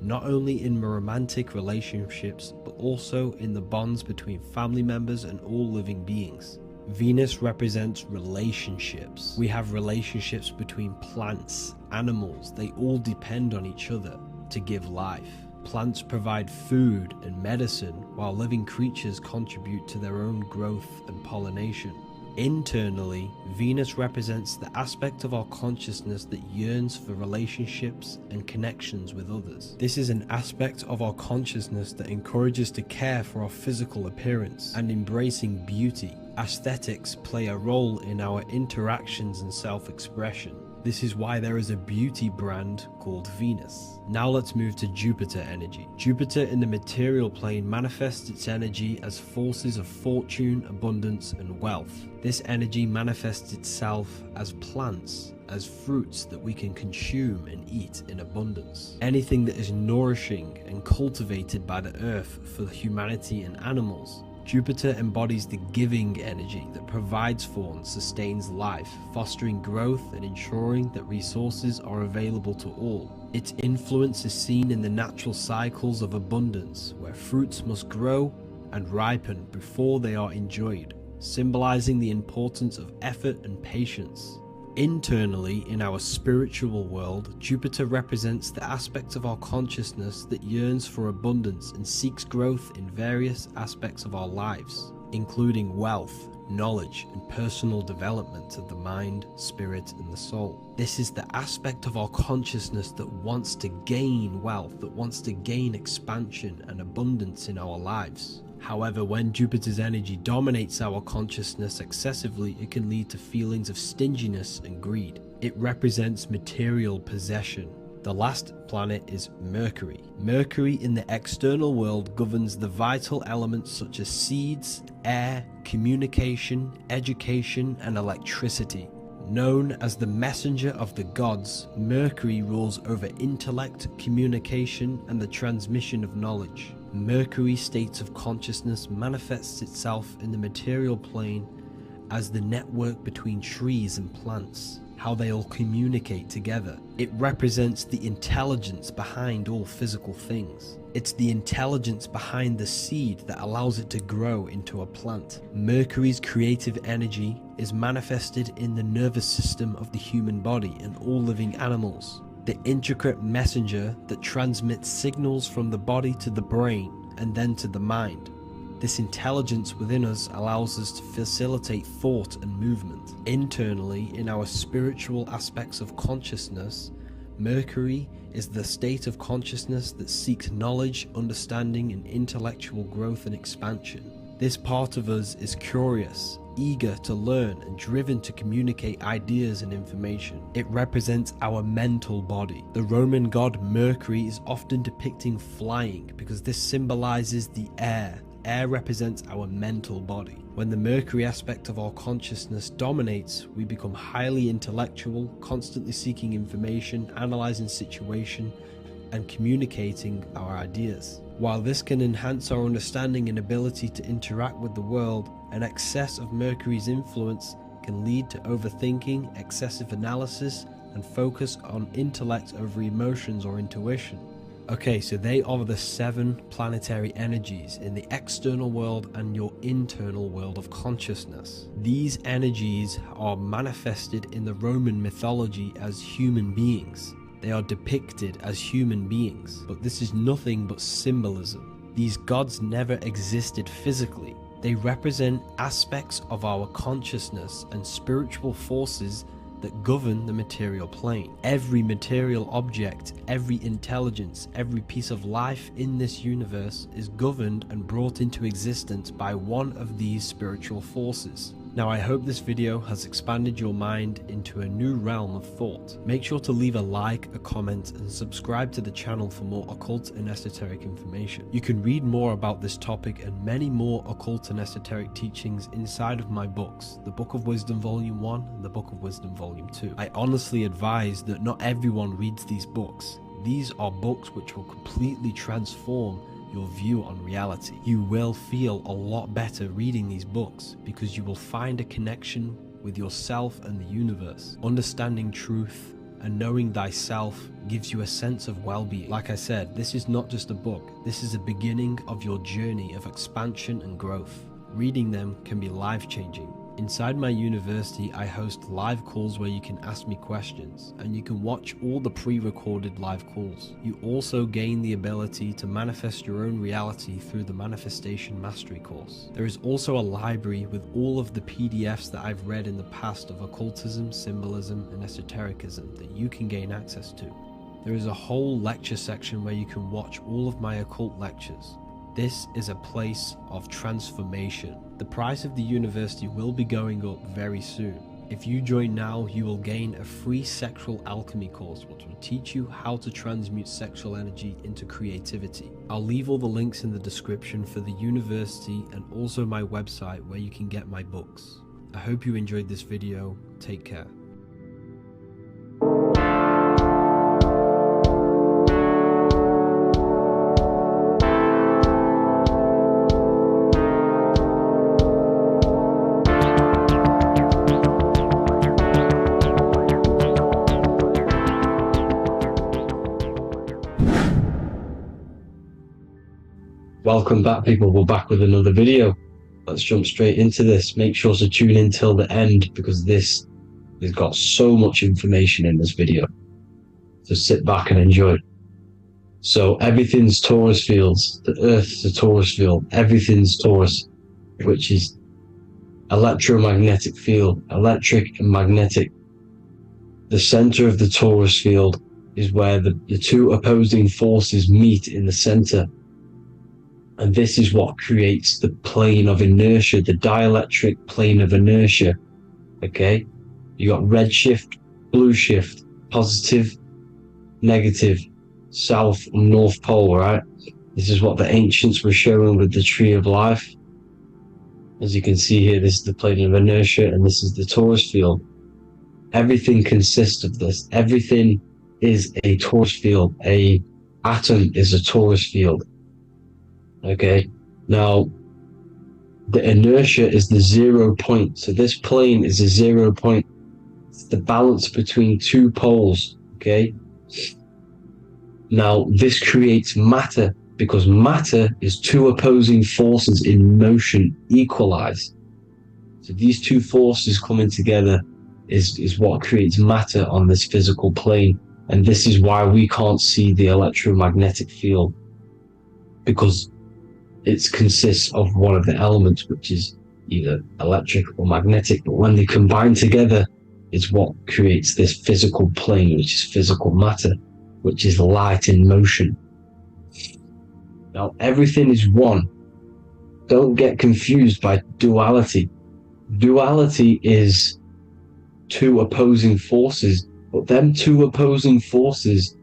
not only in romantic relationships, but also in the bonds between family members and all living beings. Venus represents relationships. We have relationships between plants, animals. They all depend on each other to give life. Plants provide food and medicine, while living creatures contribute to their own growth and pollination. Internally, Venus represents the aspect of our consciousness that yearns for relationships and connections with others. This is an aspect of our consciousness that encourages to care for our physical appearance and embracing beauty. Aesthetics play a role in our interactions and self-expression. This is why there is a beauty brand called Venus. Now let's move to Jupiter energy. Jupiter in the material plane manifests its energy as forces of fortune, abundance, and wealth. This energy manifests itself as plants, as fruits that we can consume and eat in abundance. Anything that is nourishing and cultivated by the earth for humanity and animals. Jupiter embodies the giving energy that provides for and sustains life, fostering growth and ensuring that resources are available to all. Its influence is seen in the natural cycles of abundance, where fruits must grow and ripen before they are enjoyed, symbolizing the importance of effort and patience. Internally, in our spiritual world, Jupiter represents the aspect of our consciousness that yearns for abundance and seeks growth in various aspects of our lives, including wealth, knowledge, and personal development of the mind, spirit, and the soul. This is the aspect of our consciousness that wants to gain wealth, that wants to gain expansion and abundance in our lives. However, when Jupiter's energy dominates our consciousness excessively, it can lead to feelings of stinginess and greed. It represents material possession. The last planet is Mercury. Mercury in the external world governs the vital elements such as seeds, air, communication, education, and electricity. Known as the messenger of the gods, Mercury rules over intellect, communication, and the transmission of knowledge. Mercury's state of consciousness manifests itself in the material plane as the network between trees and plants, how they all communicate together. It represents the intelligence behind all physical things. It's the intelligence behind the seed that allows it to grow into a plant. Mercury's creative energy is manifested in the nervous system of the human body and all living animals, the intricate messenger that transmits signals from the body to the brain and then to the mind. This intelligence within us allows us to facilitate thought and movement. Internally, in our spiritual aspects of consciousness, Mercury is the state of consciousness that seeks knowledge, understanding, and intellectual growth and expansion. This part of us is curious, eager to learn, and driven to communicate ideas and information. It represents our mental body. The Roman god Mercury is often depicting flying because this symbolizes the air. Air represents our mental body. When the Mercury aspect of our consciousness dominates, we become highly intellectual, constantly seeking information, analyzing situation, and communicating our ideas. While this can enhance our understanding and ability to interact with the world, an excess of Mercury's influence can lead to overthinking, excessive analysis, and focus on intellect over emotions or intuition. Okay, so they are the 7 planetary energies in the external world and your internal world of consciousness. These energies are manifested in the Roman mythology as human beings. They are depicted as human beings, but this is nothing but symbolism. These gods never existed physically. They represent aspects of our consciousness and spiritual forces that govern the material plane. Every material object, every intelligence, every piece of life in this universe is governed and brought into existence by one of these spiritual forces. Now, I hope this video has expanded your mind into a new realm of thought. Make sure to leave a like, a comment, and subscribe to the channel for more occult and esoteric information. You can read more about this topic and many more occult and esoteric teachings inside of my books, the Book of Wisdom Volume 1 and the Book of Wisdom Volume 2. I honestly advise that not everyone reads these books. These are books which will completely transform your view on reality. You will feel a lot better reading these books because you will find a connection with yourself and the universe. Understanding truth and knowing thyself gives you a sense of well-being. Like I said, this is not just a book. This is a beginning of your journey of expansion and growth. Reading them can be life-changing. Inside my university, I host live calls where you can ask me questions, and you can watch all the pre-recorded live calls. You also gain the ability to manifest your own reality through the Manifestation Mastery course. There is also a library with all of the PDFs that I've read in the past of occultism, symbolism, and esotericism that you can gain access to. There is a whole lecture section where you can watch all of my occult lectures. This is a place of transformation. The price of the university will be going up very soon. If you join now, you will gain a free sexual alchemy course which will teach you how to transmute sexual energy into creativity. I'll leave all the links in the description for the university and also my website where you can get my books. I hope you enjoyed this video. Take care. Welcome back, people. We're back with another video. Let's jump straight into this. Make sure to tune in till the end because this has got so much information in this video. So sit back and enjoy. So everything's Taurus fields. The Earth's a Taurus field. Everything's Taurus, which is electromagnetic field, electric and magnetic. The center of the Taurus field is where the two opposing forces meet in the center. And this is what creates the plane of inertia, the dielectric plane of inertia. Okay? You got red shift, blue shift, positive, negative, south and north pole, right? This is what the ancients were showing with the tree of life. As you can see here, this is the plane of inertia and this is the Taurus field. Everything consists of this. Everything is a torus field. A atom is a torus field. Okay, now the inertia is the 0 point. So this plane is a 0 point. It's the balance between two poles. Okay, now this creates matter, because matter is two opposing forces in motion equalized. So these two forces coming together is what creates matter on this physical plane. And this is why we can't see the electromagnetic field, because it consists of one of the elements, which is either electric or magnetic. But when they combine together is what creates this physical plane, which is physical matter, which is light in motion. Now, everything is one. Don't get confused by duality. Duality is two opposing forces, but them two opposing forces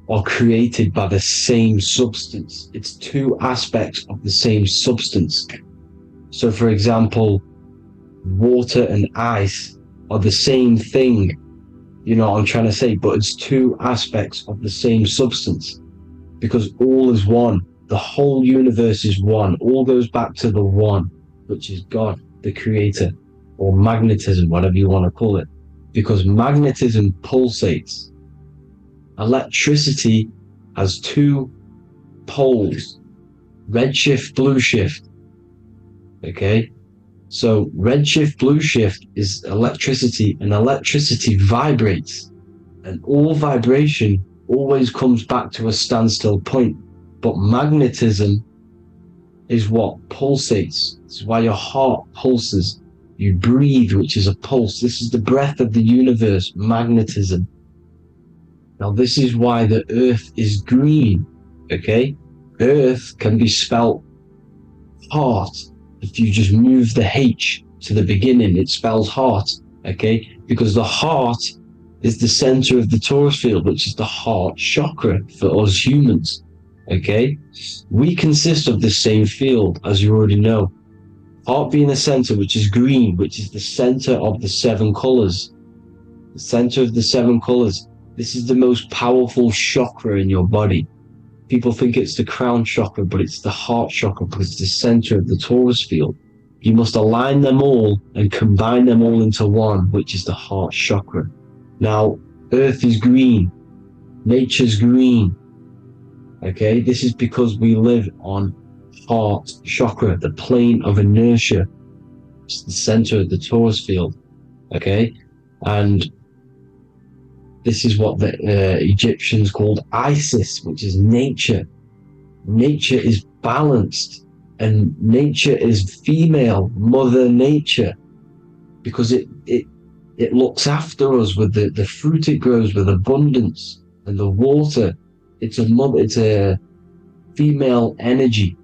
are created by the same substance. It's two aspects of the same substance. So, for example, water and ice are the same thing, you know what I'm trying to say, but it's two aspects of the same substance, because all is one. The whole universe is one. All goes back to the one, which is God, the creator, or magnetism, whatever you want to call it, because magnetism pulsates. Electricity has two poles, redshift, blue shift. Okay, so redshift, blue shift is electricity, and electricity vibrates, and all vibration always comes back to a standstill point. But magnetism is what pulsates. This is why your heart pulses. You breathe, which is a pulse. This is the breath of the universe, magnetism. Now, this is why the earth is green, okay? Earth can be spelt heart. If you just move the H to the beginning, it spells heart, okay? Because the heart is the center of the torus field, which is the heart chakra for us humans, okay? We consist of the same field, as you already know. Heart being the center, which is green, which is the center of the 7 colors. The center of the 7 colors. This is the most powerful chakra in your body. People think it's the crown chakra, but it's the heart chakra, because it's the center of the torus field. You must align them all and combine them all into one, which is the heart chakra. Now, Earth is green. Nature's green. Okay, this is because we live on heart chakra, the plane of inertia. It's the center of the torus field. Okay, and this is what the Egyptians called Isis, which is nature. Nature is balanced, and nature is female, Mother Nature, because it looks after us with the fruit it grows with abundance, and the water. It's a female energy,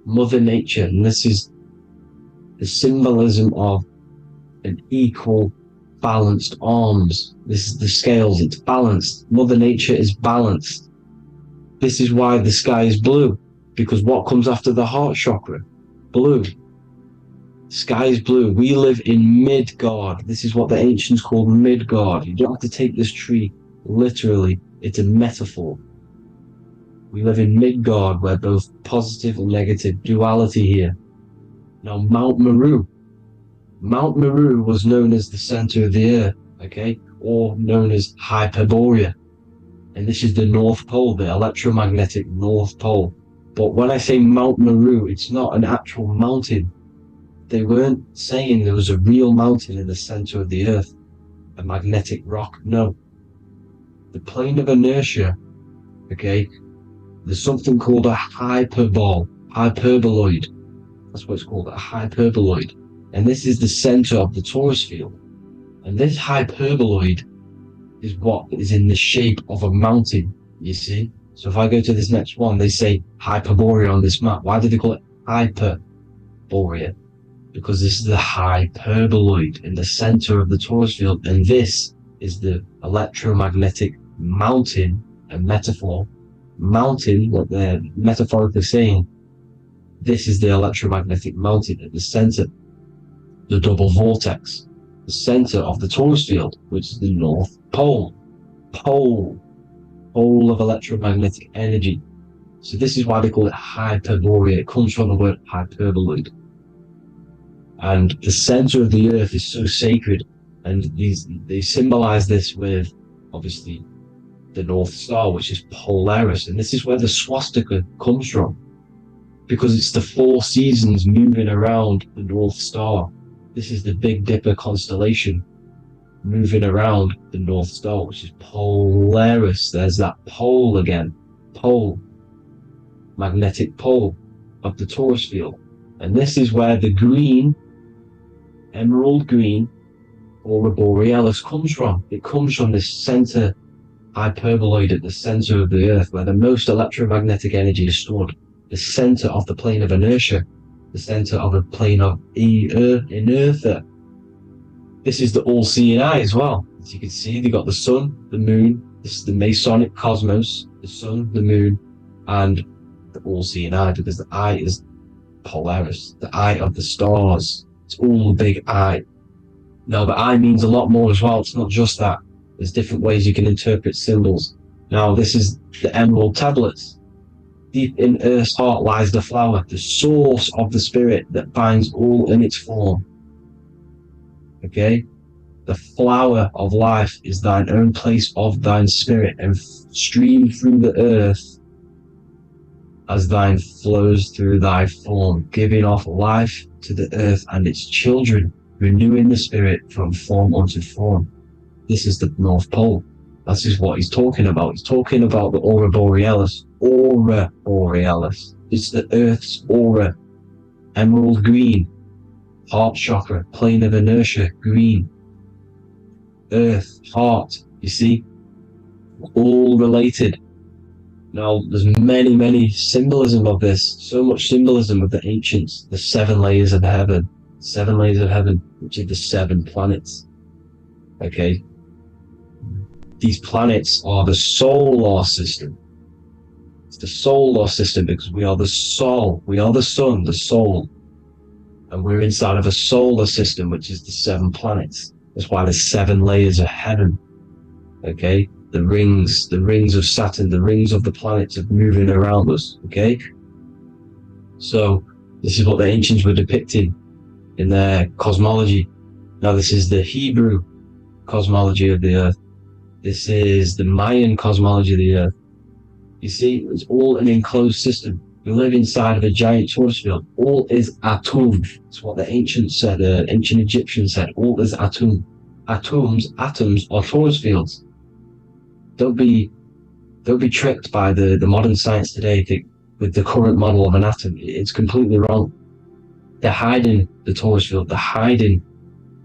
Mother Nature, and this is the symbolism of an equal, balanced arms. This is the scales, it's balanced. Mother Nature is balanced. This is why the sky is blue, because what comes after the heart chakra? Blue. Sky is blue. We live in Midgard. This is what the ancients called Midgard. You don't have to take this tree literally. It's a metaphor. We live in Midgard, where both positive and negative duality here. Now, Mount Meru. Mount Meru was known as the center of the earth, okay, or known as Hyperborea. And this is the North Pole, the electromagnetic North Pole. But when I say Mount Meru, it's not an actual mountain. They weren't saying there was a real mountain in the center of the earth, a magnetic rock. No. The plane of inertia, okay, there's something called a hyperboloid. That's what it's called, a hyperboloid. And this is the center of the torus field. And this hyperboloid is what is in the shape of a mountain, you see? So if I go to this next one, they say Hyperborea on this map. Why do they call it Hyperborea? Because this is the hyperboloid in the center of the torus field. And this is the electromagnetic mountain, a metaphor. Mountain, what they're metaphorically saying, this is the electromagnetic mountain at the center, the double vortex. the center of the Taurus field, which is the North Pole. Pole of electromagnetic energy. So this is why they call it Hyperborea. It comes from the word hyperboloid. And the center of the earth is so sacred, and they symbolize this with, obviously, the North Star, which is Polaris. And this is where the swastika comes from, because it's the 4 seasons moving around the North Star. This is the Big Dipper constellation moving around the North Star, which is Polaris. There's that pole again. Pole. Magnetic pole of the Taurus field. And this is where the green, emerald green, aurora borealis comes from. It comes from this center hyperboloid at the center of the earth, where the most electromagnetic energy is stored. The center of the plane of inertia. The center of the plane of inertia. This is the all-seeing eye as well. As you can see, they got the sun, the moon. This is the Masonic cosmos, the sun, the moon, and the all-seeing eye, because the eye is Polaris, the eye of the stars. It's all a big eye. Now, the eye means a lot more as well. It's not just that. There's different ways you can interpret symbols. Now, this is the emerald tablets. Deep in Earth's heart lies the flower, the source of the spirit that binds all in its form. Okay? The flower of life is thine own place of thine spirit, and stream through the earth as thine flows through thy form, giving off life to the earth and its children, renewing the spirit from form unto form. This is the North Pole. This is what he's talking about. He's talking about the aurora borealis. Aurora borealis. It's the earth's aura. Emerald green. Heart chakra. Plane of inertia. Green. Earth. Heart. You see? All related. Now, there's many symbolism of this. So much symbolism of the ancients. The 7 layers of heaven. 7 layers of heaven, which are the 7 planets. Okay? These planets are the solar system. It's the solar system because we are the soul. We are the sun, the soul. And we're inside of a solar system, which is the 7 planets. That's why there's 7 layers of heaven. Okay? The rings of Saturn, the rings of the planets are moving around us. Okay? So, this is what the ancients were depicting in their cosmology. Now, this is the Hebrew cosmology of the earth. This is the Mayan cosmology of the earth. You see, it's all an enclosed system. We live inside of a giant Taurus field. All is atum. It's what the ancients said, ancient Egyptians said. All is atum. Atoms are Taurus fields. Don't be tricked by the modern science today with the current model of an atom. It's completely wrong. They're hiding the Taurus field. They're hiding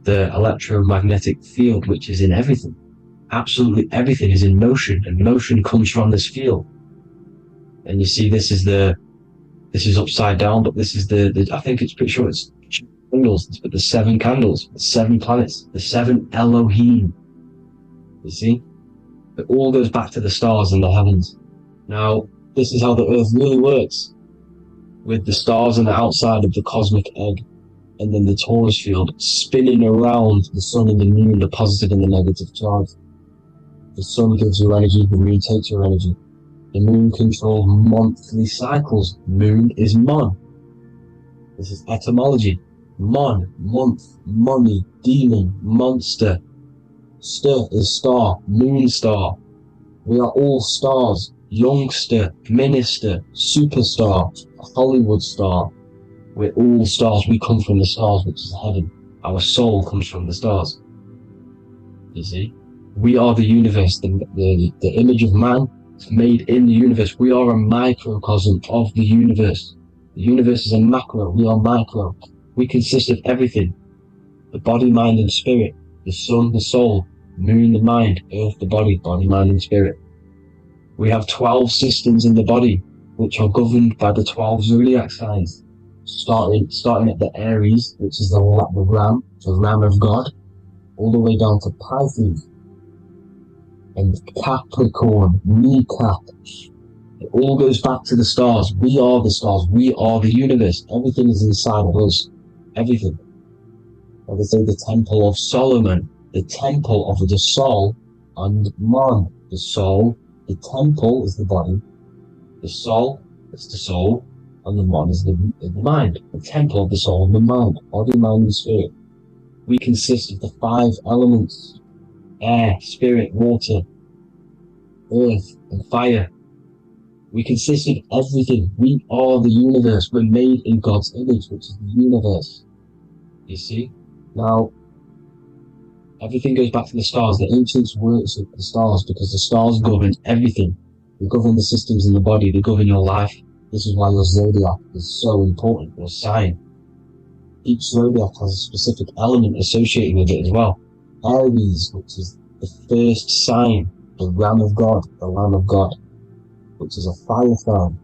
the electromagnetic field, which is in everything. Absolutely everything is in motion, and motion comes from this field. And you see, this is upside down, but this is I think it's pretty sure it's candles, but the 7 candles, the 7 planets, the 7 Elohim. You see? It all goes back to the stars and the heavens. Now, this is how the earth really works, with the stars on the outside of the cosmic egg, and then the Taurus field spinning around the sun and the moon, the positive and the negative charge. The sun gives you energy, the moon takes your energy. The moon controls monthly cycles. Moon is mon. This is etymology. Mon, month, money, demon, monster. Stir is star, moon star. We are all stars. Youngster, minister, superstar, Hollywood star. We're all stars. We come from the stars, which is heaven. Our soul comes from the stars. You see? We are the universe, the image of man made in the universe. We are a microcosm of the universe. The universe is a macro. We are micro. We consist of everything. The body, mind, and spirit. The sun, the soul. Moon, the mind. Earth, the body. Body, mind, and spirit. We have 12 systems in the body, which are governed by the 12 zodiac signs. Starting at the Aries, which is the ram, the ram of God, all the way down to Pisces. And Capricorn, kneecap. It all goes back to the stars. We are the stars. We are the universe. Everything is inside of us. Everything. or they say the Temple of Solomon, the Temple of the soul and mind. The soul, the temple is the body, the soul is the soul, and the mind is the mind. The temple of the soul and the mind, body, mind, and spirit. We consist of the 5 elements: air, spirit, water, earth, and fire. We consist of everything. We are the universe. We're made in God's image, which is the universe. You see? Now, everything goes back to the stars. The ancients worked with the stars because the stars govern everything. They govern the systems in the body. They govern your life. This is why your zodiac is so important, your sign. Each zodiac has a specific element associated with it as well. Aries, which is the first sign, the Ram of God, the Lamb of God, which is a fire sign.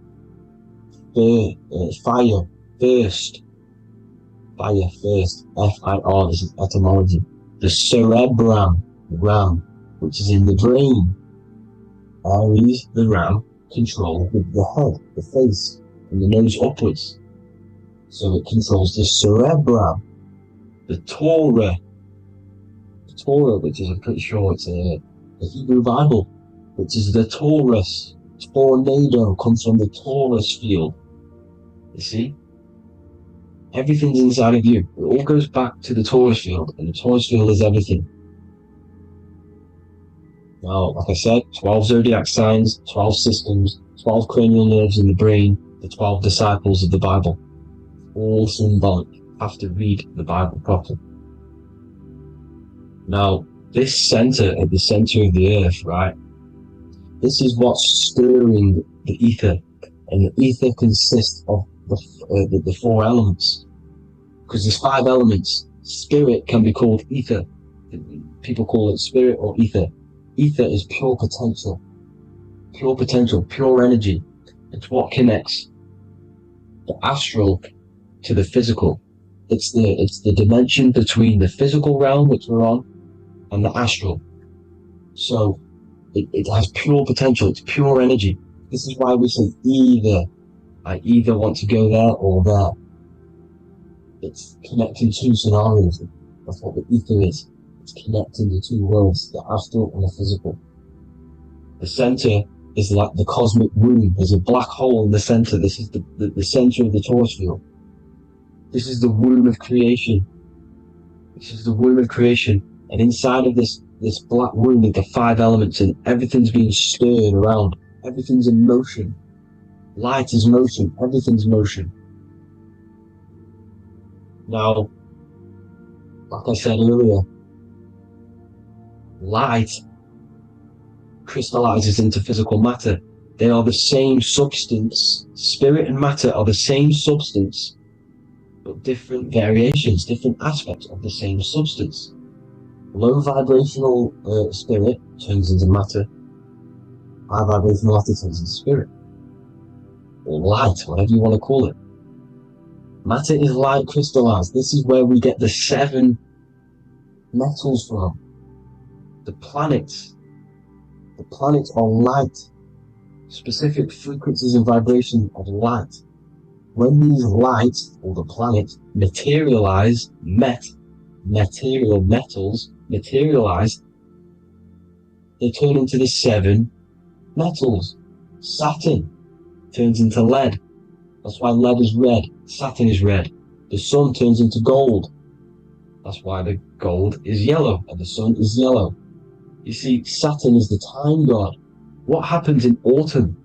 Fire, first. Fire, first. F-I-R, this is etymology. The cerebrum, ram, which is in the brain. Aries, the ram, controls the head, the face, and the nose upwards. So it controls the cerebrum. The Torah, which is, I'm pretty sure it's a Hebrew Bible, which is the Taurus. Tornado comes from the Taurus field. You see? Everything's inside of you. It all goes back to the Taurus field, and the Taurus field is everything. Now, like I said, 12 zodiac signs, 12 systems, 12 cranial nerves in the brain, the 12 disciples of the Bible. All symbolic. You have to read the Bible properly. Now, this center, at the center of the earth, right? This is what's stirring the ether. And the ether consists of the 4 elements. Because there's 5 elements. Spirit can be called ether. People call it spirit or ether. Ether is pure potential, pure energy. It's what connects the astral to the physical. It's the dimension between the physical realm, which we're on, and the astral. So it has pure potential. It's pure energy. This is why we say either. I either want to go there or there. It's connecting 2 scenarios. That's what the ether is. It's connecting the 2 worlds, the astral and the physical. The center is like the cosmic womb. There's a black hole in the center. This is the center of the Taurus field. This is the womb of creation. This is the womb of creation. And inside of this black womb are the 5 elements, and everything's being stirred around. Everything's in motion. Light is motion. Everything's motion. Now, like I said earlier, light crystallizes into physical matter. They are the same substance. Spirit and matter are the same substance, but different variations, different aspects of the same substance. Low vibrational spirit turns into matter. High vibrational matter turns into spirit. Or light, whatever you want to call it. Matter is light crystallized. This is where we get the 7 metals from. The planets. The planets are light. Specific frequencies and vibration of light. When these lights, or the planets, materialize, material metals materialize, they turn into the 7 metals. Saturn turns into lead. That's why lead is red. Saturn is red. The sun turns into gold. That's why the gold is yellow and the sun is yellow. You see, Saturn is the time god. What happens in autumn?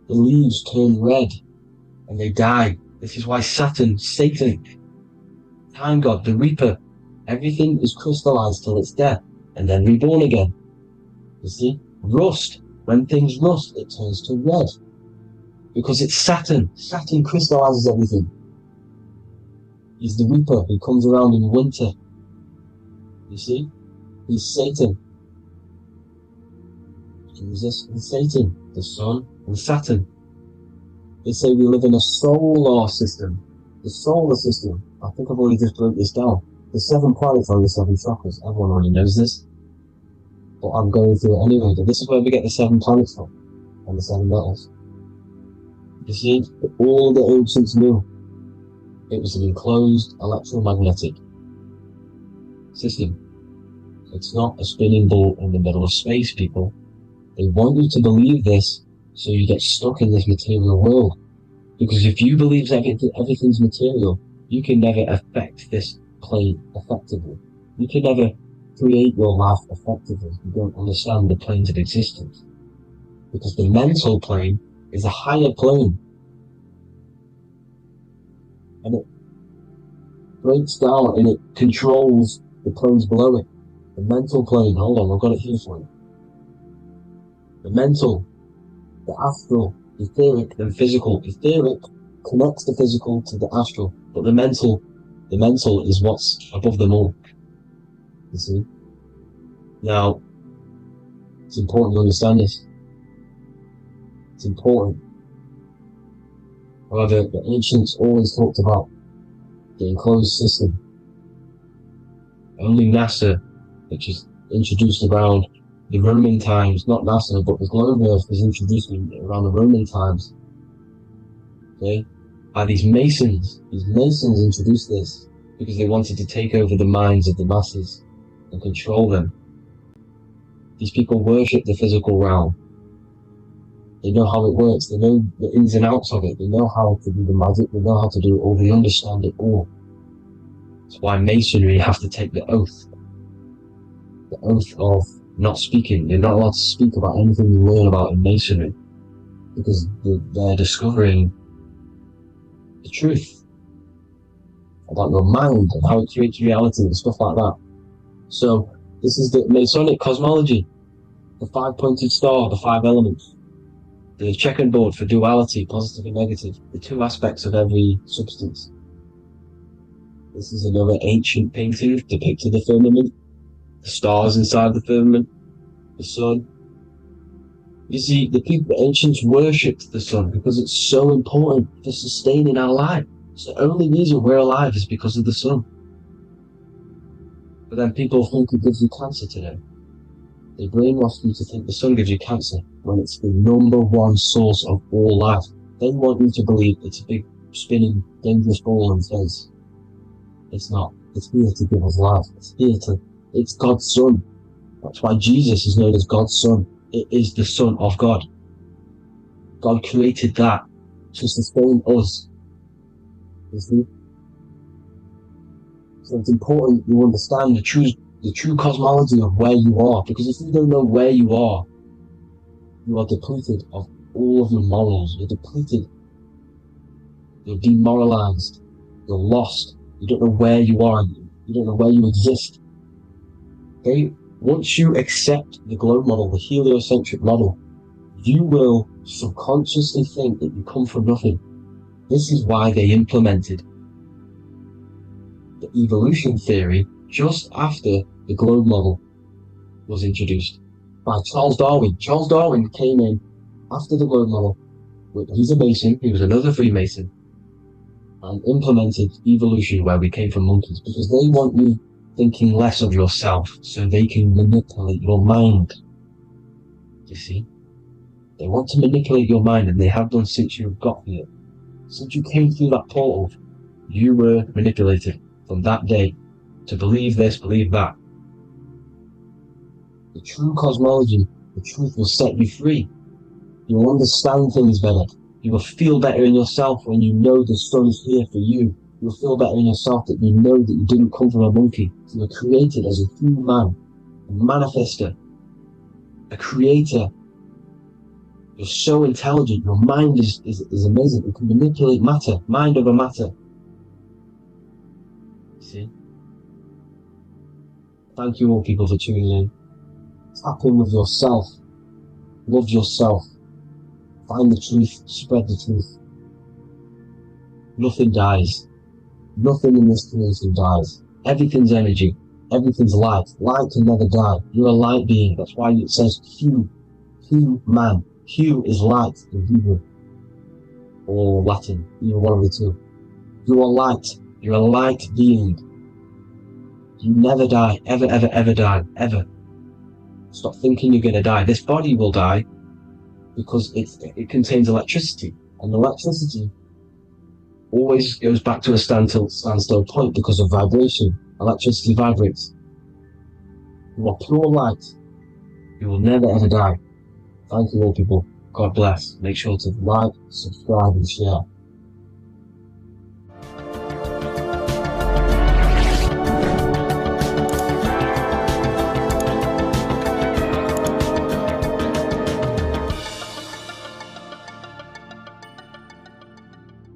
The leaves turn red and they die. This is why Saturn, Satan, time god, the reaper, everything is crystallized till its death and then reborn again. You see, rust. When things rust, it turns to red. Because it's Saturn. Saturn crystallizes everything. He's the reaper who comes around in winter. You see? He's Satan. Jesus and Satan, the sun and Saturn. They say we live in a solar system. The solar system, I think I've already just broke this down. The 7 planets are the 7 chakras. Everyone already knows this. But I'm going through it anyway. But this is where we get the 7 planets from. And the 7 metals. You see, all the ancients knew it was an enclosed electromagnetic system. It's not a spinning ball in the middle of space, people. They want you to believe this so you get stuck in this material world. Because if you believe everything's material, you can never affect this plane effectively. You can never create your life effectively if you don't understand the planes of existence. Because the mental plane is a higher plane. And it breaks down and it controls the planes below it. The mental plane, hold on, I've got it here for you. The mental, the astral, etheric, then physical. Etheric connects the physical to the astral, but the mental is what's above them all. You see? Now, it's important to understand this. It's important. However, the ancients always talked about the enclosed system. Only NASA, which is introduced around the Roman times, not NASA, but the globe Earth was introduced around the Roman times. Okay? By these Masons. These Masons introduced this because they wanted to take over the minds of the masses and control them. These people worship the physical realm. They know how it works. They know the ins and outs of it. They know how to do the magic. They know how to do it all. They understand it all. That's why Masonry have to take the oath. The oath of not speaking. You're not allowed to speak about anything you learn about in Masonry. Because they're discovering the truth about your mind and how it creates reality and stuff like that. So, this is the Masonic cosmology. The 5-pointed star, the 5 elements. The checkerboard for duality, positive and negative. The 2 aspects of every substance. This is another ancient painting depicting the firmament. The stars inside the firmament. The sun. You see, the ancients worshipped the sun because it's so important for sustaining our life. It's the only reason we're alive is because of the sun. But then people think it gives you cancer today. They brainwash you to think the sun gives you cancer when it's the #1 source of all life. They want you to believe it's a big, spinning, dangerous ball in space. It's not. It's here to give us life. It's God's Son. That's why Jesus is known as God's Son. It is the Son of God. God created that to sustain us. You see? So it's important you understand the true cosmology of where you are, because if you don't know where you are depleted of all of your morals. You're depleted. You're demoralized. You're lost. You don't know where you are. You don't know where you exist. Okay? Once you accept the globe model, the heliocentric model, you will subconsciously think that you come from nothing. This is why they implemented the evolution theory just after the globe model was introduced by Charles Darwin. Charles Darwin came in after the globe model. He's a Mason, he was another Freemason, and implemented evolution where we came from monkeys, because they want you thinking less of yourself so they can manipulate your mind. You see? They want to manipulate your mind, and they have done since you got here. Since you came through that portal, you were manipulated from that day to believe this, believe that. The true cosmology, the truth will set you free. You will understand things better. You will feel better in yourself when you know the sun is here for you. You'll feel better in yourself that you know that you didn't come from a monkey. You were created as a human, a manifester, a creator. You're so intelligent. Your mind is amazing. It can manipulate matter, mind over matter. See? Thank you all people for tuning in. Tap in with yourself. Love yourself. Find the truth. Spread the truth. Nothing dies. Nothing in this creation dies. Everything's energy. Everything's light. Light can never die. You're a light being. That's why it says Hu. Hu man. Hu is light in Hebrew. Or Latin. Either one of the two. You are light. You're a light being. You never die. Ever, ever, ever die. Ever. Stop thinking you're going to die. This body will die because it contains electricity. And electricity always goes back to a standstill point because of vibration. Electricity vibrates. You are pure light. You will never ever die. Thank you all, people. God bless. Make sure to like, subscribe and share.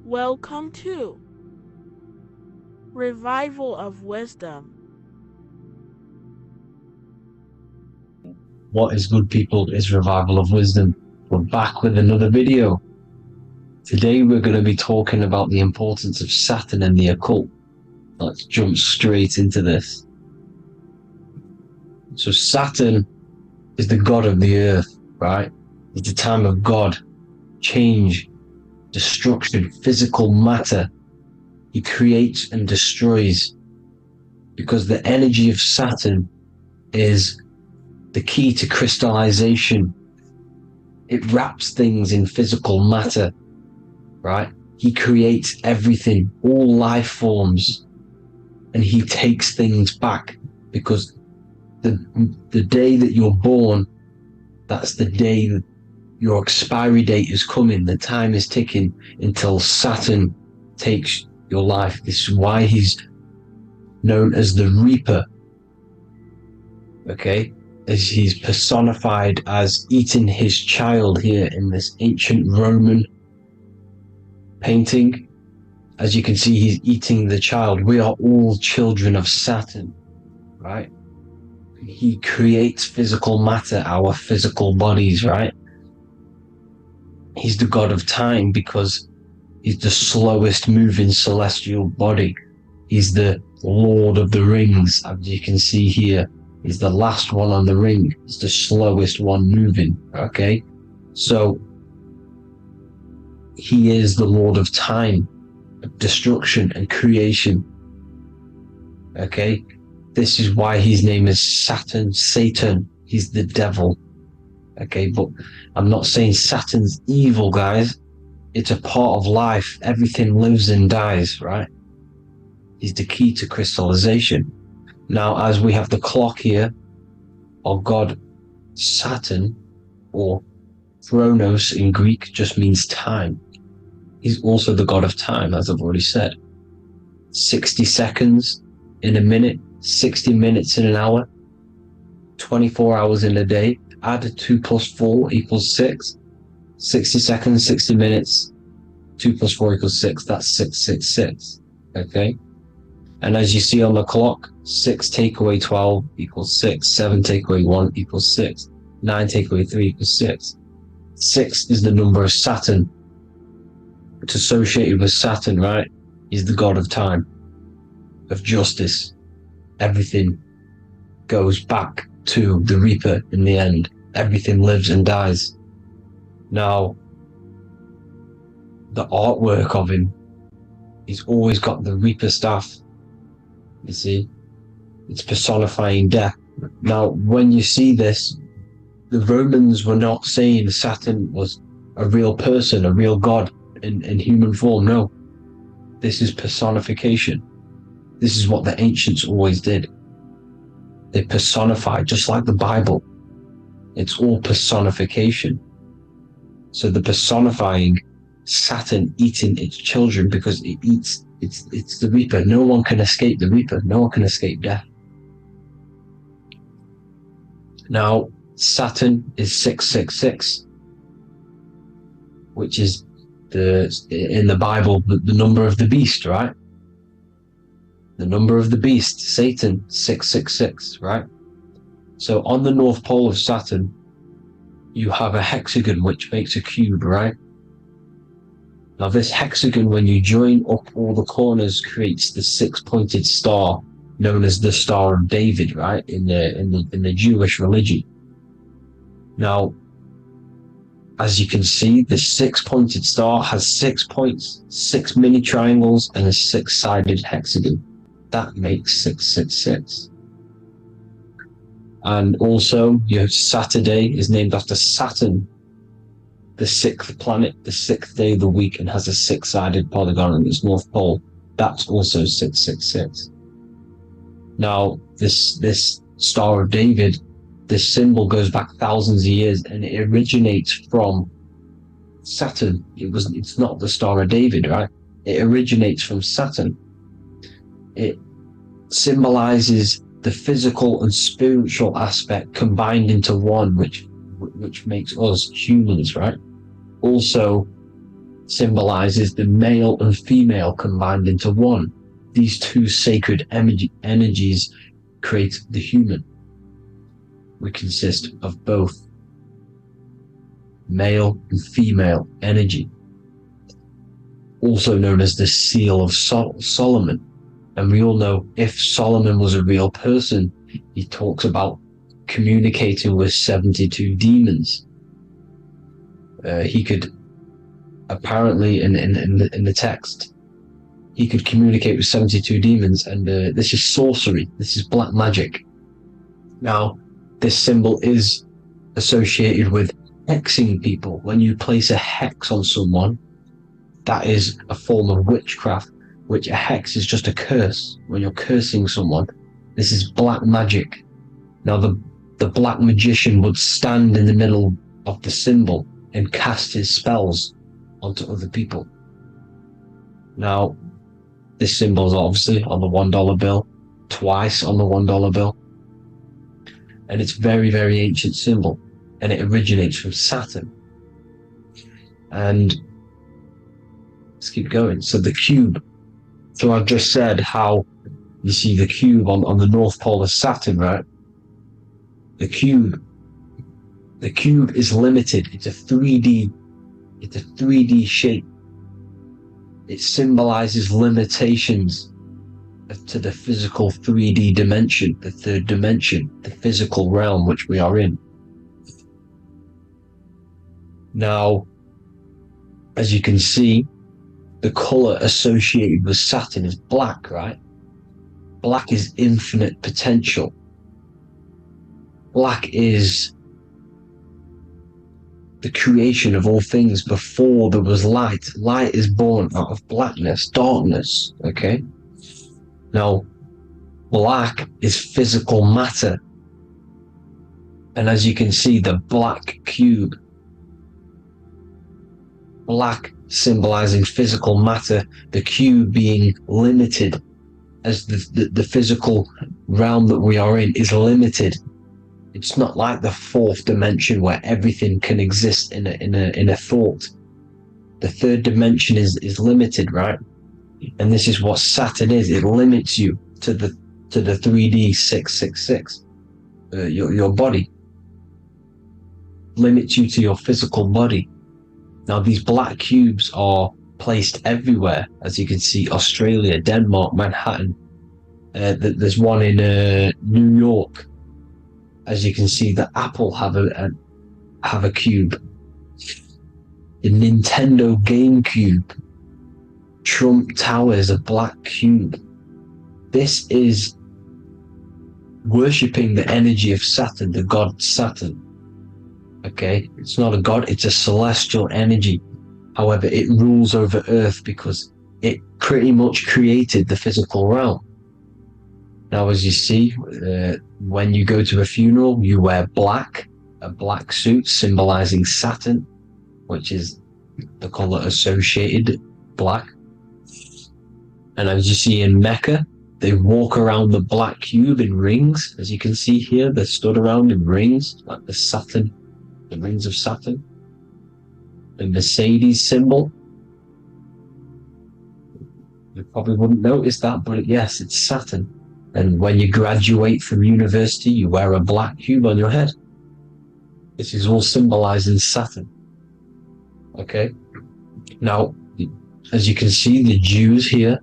Welcome to Revival of Wisdom. What is good, people? Is Revival of Wisdom. We're back with another video. Today we're going to be talking about the importance of Saturn and the occult. Let's jump straight into this. So Saturn is the god of the earth, right? It's the time of God, change, destruction, physical matter. He creates and destroys, because the energy of Saturn is the key to crystallization. It wraps things in physical matter, right? He creates everything, all life forms, and he takes things back, because the day that you're born, that's the day that your expiry date is coming. The time is ticking until Saturn takes your life. This is why he's known as the Reaper, okay? As he's personified as eating his child here in this ancient Roman painting. As you can see, he's eating the child. We are all children of Saturn, right? He creates physical matter, our physical bodies, right? He's the god of time because he's the slowest moving celestial body. He's the Lord of the Rings, as you can see here. He's the last one on the ring. He's the slowest one moving, okay? So he is the Lord of time, destruction and creation, okay? This is why his name is Saturn, Satan. He's the devil, okay? But I'm not saying Saturn's evil, guys. It's a part of life. Everything lives and dies, right? He's the key to crystallization. Now, as we have the clock here, our god Saturn, or Chronos in Greek, just means time. He's also the god of time, as I've already said. 60 seconds in a minute, 60 minutes in an hour, 24 hours in a day. Add 2 plus 4 equals 6. 60 seconds, 60 minutes, 2 plus 4 equals 6. That's 666, okay? And as you see on the clock, 6 take away 12 equals 6. 7 take away 1 equals 6. 9 take away 3 equals 6. 6 is the number of Saturn. It's associated with Saturn, right? He's the god of time, of justice. Everything goes back to the Reaper in the end. Everything lives and dies. Now, the artwork of him, he's always got the Reaper staff. You see, it's personifying death. Now, when you see this, the Romans were not saying Saturn was a real person, a real god in human form. No, this is personification. This is what the ancients always did. They personified, just like the Bible. It's all personification. So the personifying Saturn eating its children, because it eats, it's the Reaper. No one can escape the Reaper. No one can escape death. Now, Saturn is 666, which is in the Bible, the number of the beast, right? The number of the beast, Satan, 666, right? So on the North Pole of Saturn, you have a hexagon which makes a cube, right? Now this hexagon, when you join up all the corners, creates the 6-pointed star known as the Star of David, right? In the Jewish religion. Now, as you can see, the 6-pointed star has 6 points, 6 mini triangles, and a 6-sided hexagon. That makes 666. And also, you have Saturday is named after Saturn, the 6th planet, the 6th day of the week, and has a 6-sided polygon on its north pole. That's also 666. Now, this Star of David, this symbol goes back thousands of years, and it originates from Saturn. It's not the Star of David, right? It originates from Saturn. It symbolizes the physical and spiritual aspect combined into one, which makes us humans, right? Also symbolizes the male and female combined into one. These two sacred energies create the human. We consist of both male and female energy, also known as the Seal of Solomon. And we all know if Solomon was a real person, he talks about communicating with 72 demons. He could apparently, in the text, he could communicate with 72 demons, and this is sorcery. This is black magic. Now, this symbol is associated with hexing people. When you place a hex on someone, that is a form of witchcraft, which a hex is just a curse. When you're cursing someone, this is black magic. Now, the black magician would stand in the middle of the symbol and cast his spells onto other people. Now, this symbol is obviously on the $1 bill, twice on the $1 bill. And it's very, very ancient symbol, and it originates from Saturn. And let's keep going. So the cube. So I've just said how you see the cube on the North Pole of Saturn, right? The cube is limited. It's a 3D shape. It symbolizes limitations to the physical 3D dimension, the third dimension, the physical realm which we are in. Now, as you can see, the color associated with Saturn is black, right? Black is infinite potential. Black is the creation of all things. Before there was light. Light is born out of blackness, darkness, okay? Now, black is physical matter. And as you can see, the black cube, black symbolizing physical matter, the cube being limited, as the physical realm that we are in is limited. It's not like the fourth dimension where everything can exist in a thought. The third dimension is limited, right? And this is what Saturn is. It limits you to the 3D 666. Your body limits you to your physical body. Now, these black cubes are placed everywhere. As you can see, Australia, Denmark, Manhattan. There's one in New York. As you can see, the Apple have a cube. The Nintendo GameCube. Trump Tower is a black cube. This is worshipping the energy of Saturn, the god Saturn. Okay, it's not a god, it's a celestial energy. However, it rules over Earth because it pretty much created the physical realm. Now, as you see, when you go to a funeral, you wear black, a black suit symbolizing Saturn, which is the color associated, black. And as you see in Mecca, they walk around the black cube in rings. As you can see here, they're stood around in rings, like the rings of Saturn. The Mercedes symbol. You probably wouldn't notice that, but yes, it's Saturn. And when you graduate from university, you wear a black cube on your head. This is all symbolizing Saturn. Okay? Now, as you can see, the Jews here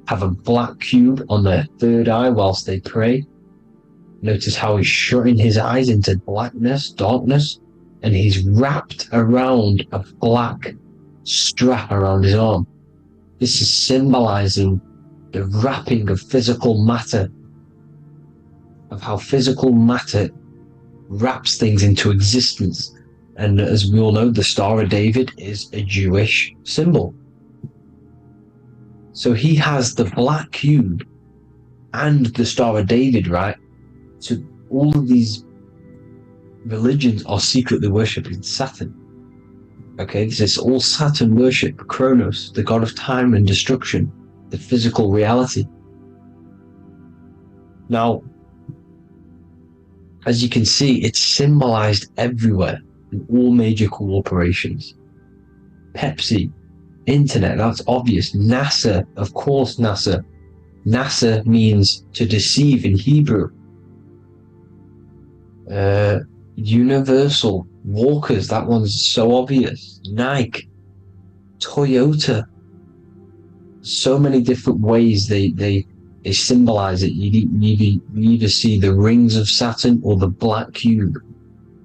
have a black cube on their third eye whilst they pray. Notice how he's shutting his eyes into blackness, darkness, and he's wrapped around a black strap around his arm. This is symbolizing the wrapping of physical matter, of how physical matter wraps things into existence. And as we all know, the Star of David is a Jewish symbol. So he has the black cube and the Star of David, right, to all of these religions are secretly worshipping Saturn. Okay, this is all Saturn worship, Kronos, the god of time and destruction, the physical reality. Now, as you can see, it's symbolized everywhere in all major corporations. Pepsi, internet, that's obvious. NASA, of course, NASA. NASA means to deceive in Hebrew. Universal, Walkers, that one's so obvious. Nike, Toyota. So many different ways they symbolize it. You either see the rings of Saturn or the black cube,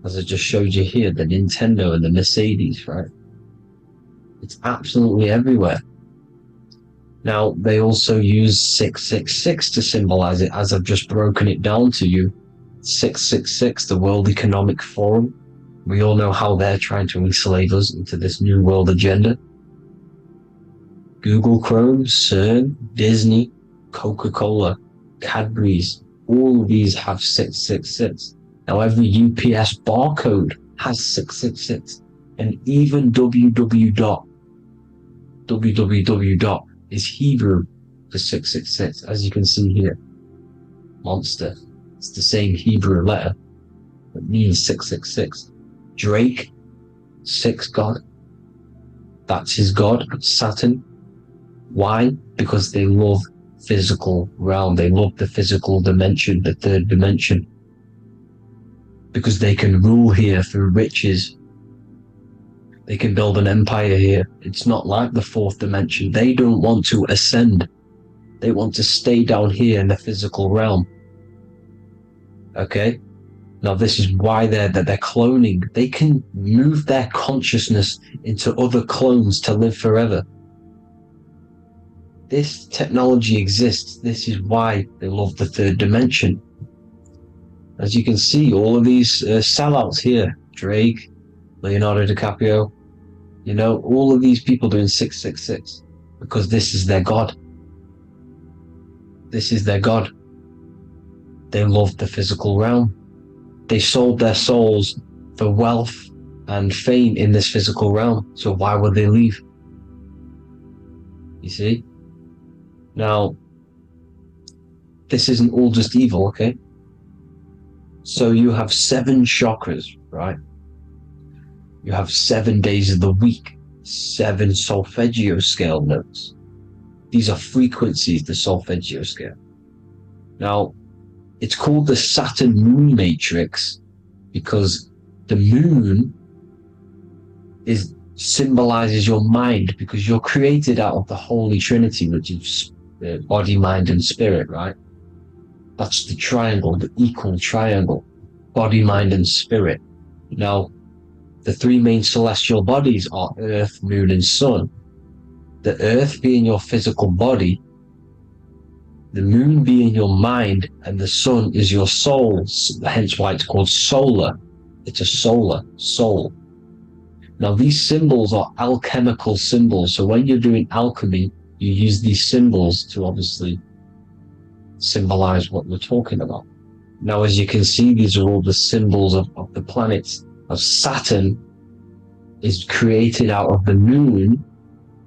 as I just showed you here, the Nintendo and the Mercedes, right? It's absolutely everywhere. Now, they also use 666 to symbolize it, as I've just broken it down to you. 666, the World Economic Forum. We all know how they're trying to enslave us into this new world agenda. Google Chrome, CERN, Disney, Coca-Cola, Cadbury's, all of these have 666. Now every UPS barcode has 666. And even www. Is Hebrew for 666, as you can see here. Monster. It's the same Hebrew letter that means 666. Drake, 6 god. That's his god, Saturn. Why? Because they love physical realm. They love the physical dimension, the third dimension. Because they can rule here through riches. They can build an empire here. It's not like the fourth dimension. They don't want to ascend. They want to stay down here in the physical realm. Okay? Now this is why they're cloning. They can move their consciousness into other clones to live forever. This technology exists. This is why they love the third dimension. As you can see, all of these sellouts here, Drake, Leonardo DiCaprio, you know, all of these people doing 666 because this is their god. This is their god. They love the physical realm. They sold their souls for wealth and fame in this physical realm. So why would they leave? You see? Now, this isn't all just evil, okay? So you have 7 chakras, right? You have 7 days of the week, 7 solfeggio scale notes. These are frequencies, the solfeggio scale. Now, it's called the Saturn moon matrix because the moon symbolizes your mind, because you're created out of the Holy Trinity, which is body, mind, and spirit, right? That's the triangle, the equal triangle, body, mind, and spirit. Now, the 3 main celestial bodies are Earth, Moon, and Sun. The Earth being your physical body, the Moon being your mind, and the Sun is your soul, hence why it's called solar. It's a solar soul. Now, these symbols are alchemical symbols, so when you're doing alchemy, you use these symbols to obviously symbolize what we're talking about. Now, as you can see, these are all the symbols of the planets. Of Saturn is created out of the moon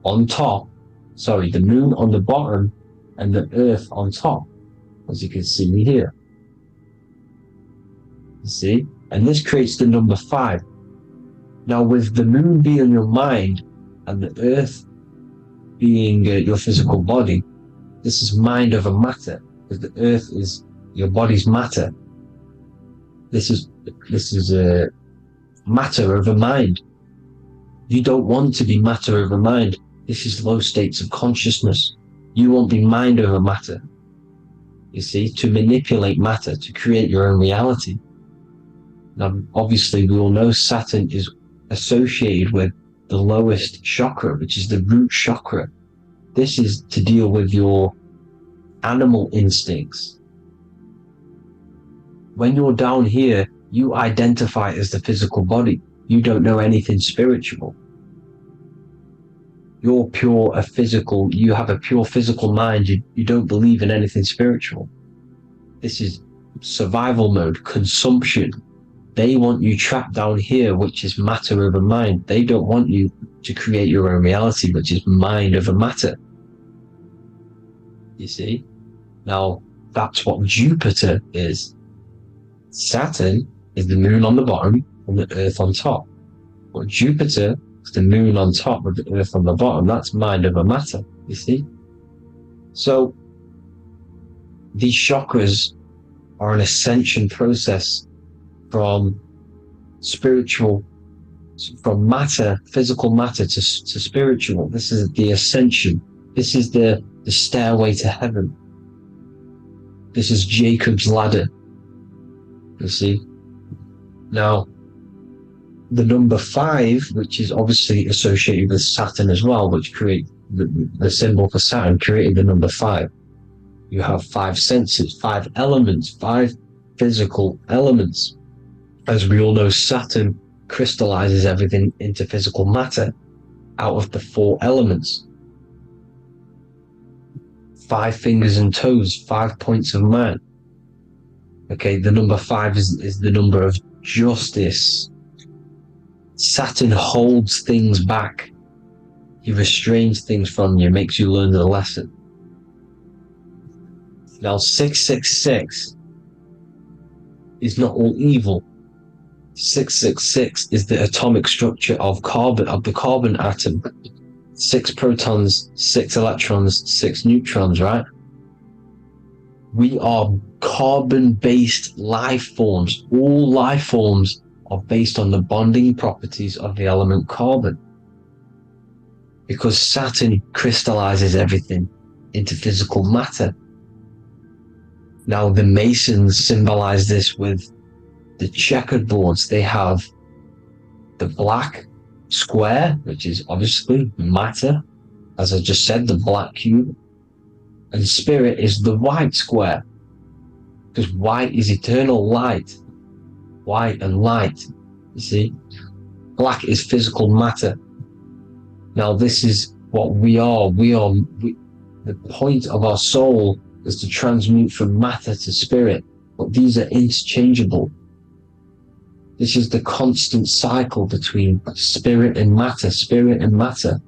on top, the moon on the bottom and the earth on top, as you can see here. You see? And this creates the number 5. Now, with the moon being your mind and the earth being your physical body, this is mind over matter, because the earth is your body's matter. This is matter over mind. You don't want to be matter over mind. This is low states of consciousness. You won't be mind over matter. You see, to manipulate matter, to create your own reality. Now, obviously, we all know Saturn is associated with the lowest chakra, which is the root chakra. This is to deal with your animal instincts. When you're down here, you identify as the physical body. You don't know anything spiritual. You're pure a physical, you have a pure physical mind. You don't believe in anything spiritual. This is survival mode, consumption. They want you trapped down here, which is matter over mind. They don't want you to create your own reality, which is mind over matter. You see? Now, that's what Jupiter is. Saturn is the moon on the bottom and the earth on top. But Jupiter is the moon on top with the earth on the bottom. That's mind over matter, you see? So, these chakras are an ascension process from spiritual, from matter, physical matter to spiritual. This is the ascension. This is the stairway to heaven. This is Jacob's ladder. You see? Now, the number 5, which is obviously associated with Saturn as well, which create the symbol for Saturn, created the number 5. You have 5 senses, 5 elements, 5 physical elements. As we all know, Saturn crystallizes everything into physical matter out of the 4 elements. 5 fingers and toes, 5 points of man. Okay, the number 5 is the number of justice. Saturn holds things back. He restrains things from you, makes you learn the lesson. Now, 666 is not all evil. 666 is the atomic structure of the carbon atom. 6 protons, 6 electrons, 6 neutrons, right? We are carbon-based life forms. All life forms are based on the bonding properties of the element carbon. Because Saturn crystallizes everything into physical matter. Now, the Masons symbolize this with the checkered boards. They have the black square, which is obviously matter, as I just said, the black cube, and spirit is the white square, because white is eternal light. White and light, you see? Black is physical matter. Now, this is what we are. The point of our soul is to transmute from matter to spirit, but these are interchangeable. This is the constant cycle between spirit and matter, spirit and matter.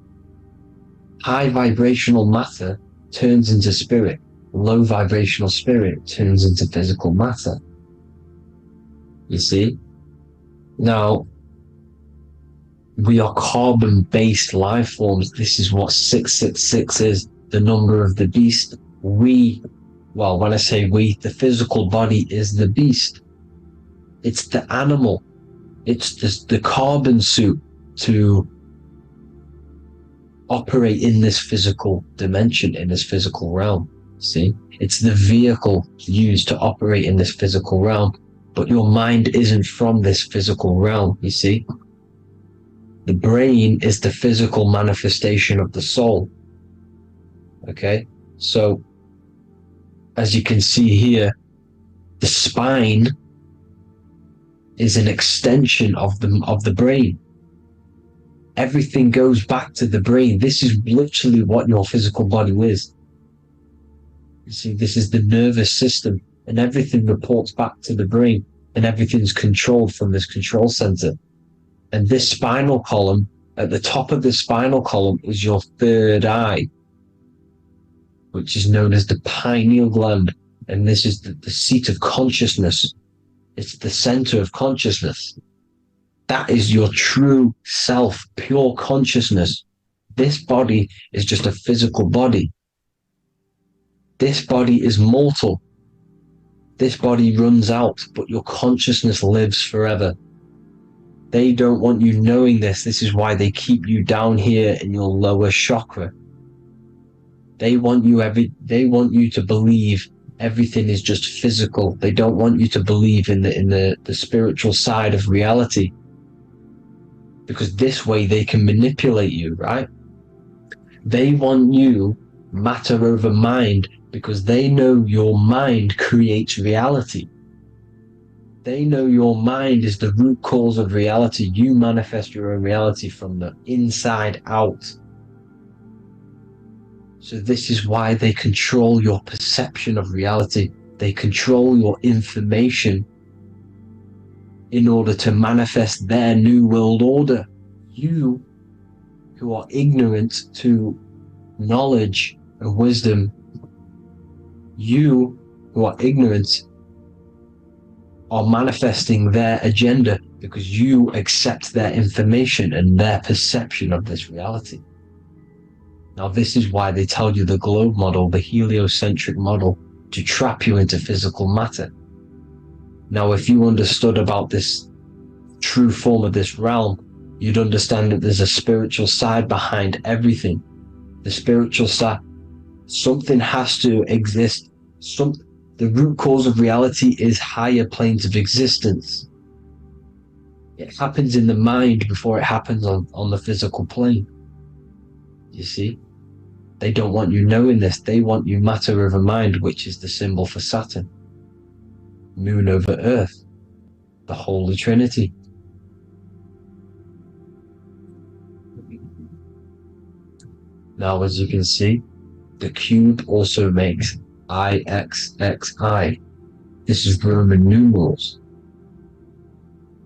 High vibrational matter turns into spirit. Low vibrational spirit turns into physical matter. You see? Now, we are carbon-based life forms. This is what 666 is, the number of the beast. Well, when I say we, the physical body is the beast. It's the animal. It's just the carbon suit to operate in this physical dimension, in this physical realm. See? It's the vehicle used to operate in this physical realm. But your mind isn't from this physical realm, you see? The brain is the physical manifestation of the soul. Okay? So, as you can see here, the spine is an extension of the brain. Everything goes back to the brain. This is literally what your physical body is. You see, this is the nervous system, and everything reports back to the brain, and everything's controlled from this control center. And this spinal column, at the top of the spinal column, is your third eye, which is known as the pineal gland. And this is the seat of consciousness. It's the center of consciousness. That is your true self, pure consciousness. This body is just a physical body. This body is mortal. This body runs out, but your consciousness lives forever. They don't want you knowing this. This is why they keep you down here in your lower chakra. They want you to believe everything is just physical. They don't want you to believe in the spiritual side of reality. Because this way they can manipulate you, right? They want you matter over mind, because they know your mind creates reality. They know your mind is the root cause of reality. You manifest your own reality from the inside out. So this is why they control your perception of reality. They control your information in order to manifest their new world order. You, who are ignorant to knowledge and wisdom, you who are ignorant are manifesting their agenda because you accept their information and their perception of this reality. Now, this is why they tell you the globe model, the heliocentric model, to trap you into physical matter. Now, if you understood about this true form of this realm, you'd understand that there's a spiritual side behind everything. The spiritual side, something has to exist. The root cause of reality is higher planes of existence. It happens in the mind before it happens on the physical plane. You see? They don't want you knowing this. They want you matter over mind, which is the symbol for Saturn. Moon over Earth. The Holy Trinity. Now, as you can see, the cube also makes IXXI. This is Roman numerals.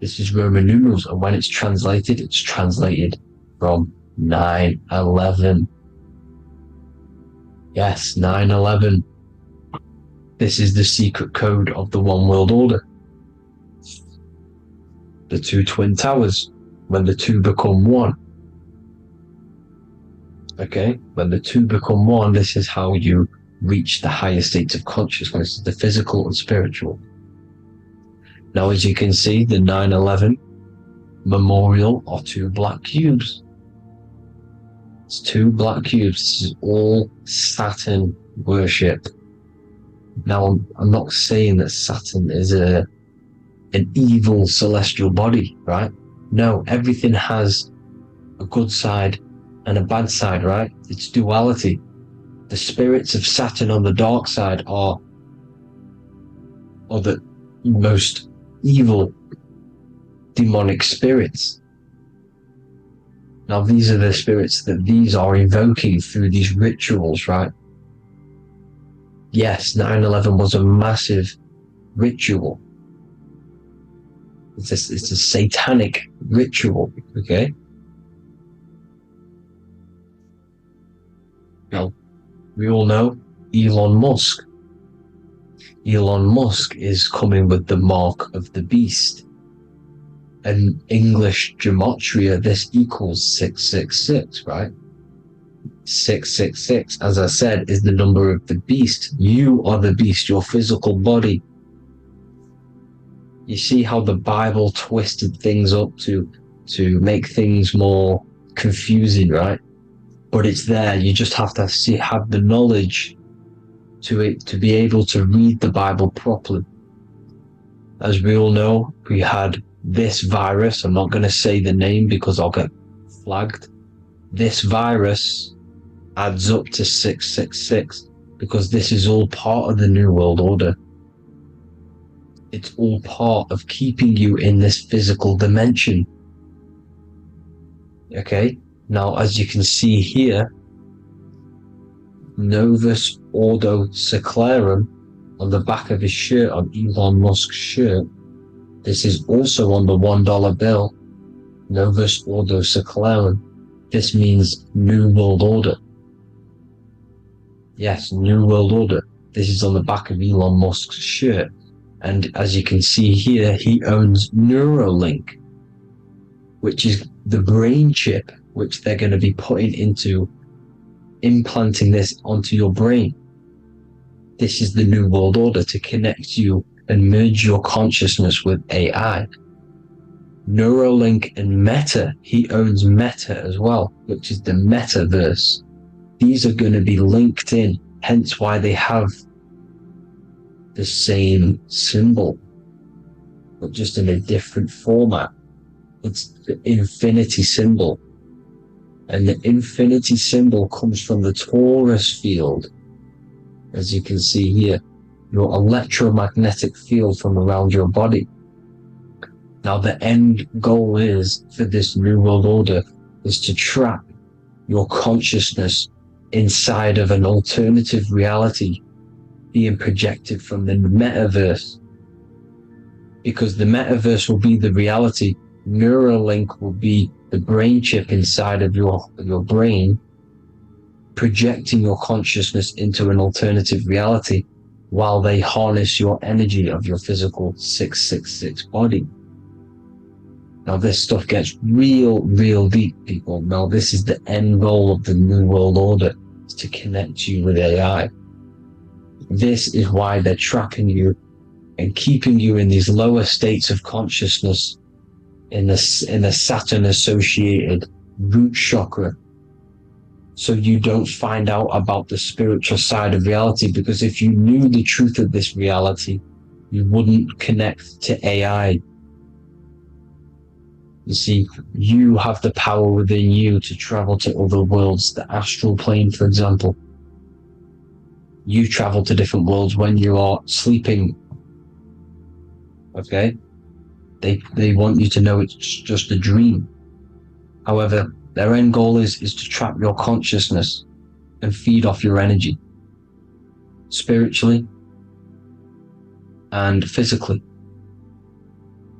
This is Roman numerals, and when it's translated from 9/11. Yes, 9/11. This is the secret code of the One World Order. The two twin towers, when the two become one. Okay, when the two become one, this is how you reach the higher states of consciousness, the physical and spiritual. Now, as you can see, the 9/11 memorial are two black cubes. It's two black cubes. This is all Saturn worship. Now, I'm not saying that Saturn is an evil celestial body, right? No, everything has a good side and a bad side, right? It's duality. The spirits of Saturn on the dark side are the most evil demonic spirits. Now, these are the spirits that these are invoking through these rituals, right? Yes, 9/11 was a massive ritual. It's a satanic ritual, okay? Now, we all know Elon Musk. Elon Musk is coming with the mark of the beast. In English gematria, this equals 666, right? 666, as I said, is the number of the beast. You are the beast, your physical body. You see how the Bible twisted things up to make things more confusing, right? But it's there. You just have to have the knowledge to be able to read the Bible properly. As we all know, we had this virus. I'm not going to say the name because I'll get flagged. This virus adds up to 666 because this is all part of the New World Order. It's all part of keeping you in this physical dimension. Okay? Now, as you can see here, Novus Ordo Secularum on the back of his shirt, on Elon Musk's shirt, this is also on the $1 bill, Novus Ordo Secularum. This means New World Order. Yes, New World Order. This is on the back of Elon Musk's shirt. And as you can see here, he owns Neuralink, which is the brain chip which they're going to be putting into implanting this onto your brain. This is the New World Order to connect you and merge your consciousness with AI. Neuralink and Meta, he owns Meta as well, which is the metaverse. These are going to be linked in, hence why they have the same symbol, but just in a different format. It's the infinity symbol. And the infinity symbol comes from the Taurus field, as you can see here, your electromagnetic field from around your body. Now, the end goal is for this New World Order is to trap your consciousness inside of an alternative reality. being projected from the metaverse, because the metaverse will be the reality. Neuralink will be the brain chip inside of your brain, projecting your consciousness into an alternative reality while they harness your energy of your physical 666 body. Now this stuff gets real deep, people. Now this is the end goal of the New World Order, is to connect you with AI. This is why they're trapping you and keeping you in these lower states of consciousness in the Saturn associated root chakra, so you don't find out about the spiritual side of reality. Because if you knew the truth of this reality, you wouldn't connect to AI. You see, you have the power within you to travel to other worlds, the astral plane, for example. You travel to different worlds when you are sleeping. Okay? They want you to know it's just a dream. However, their end goal is to trap your consciousness and feed off your energy, spiritually and physically.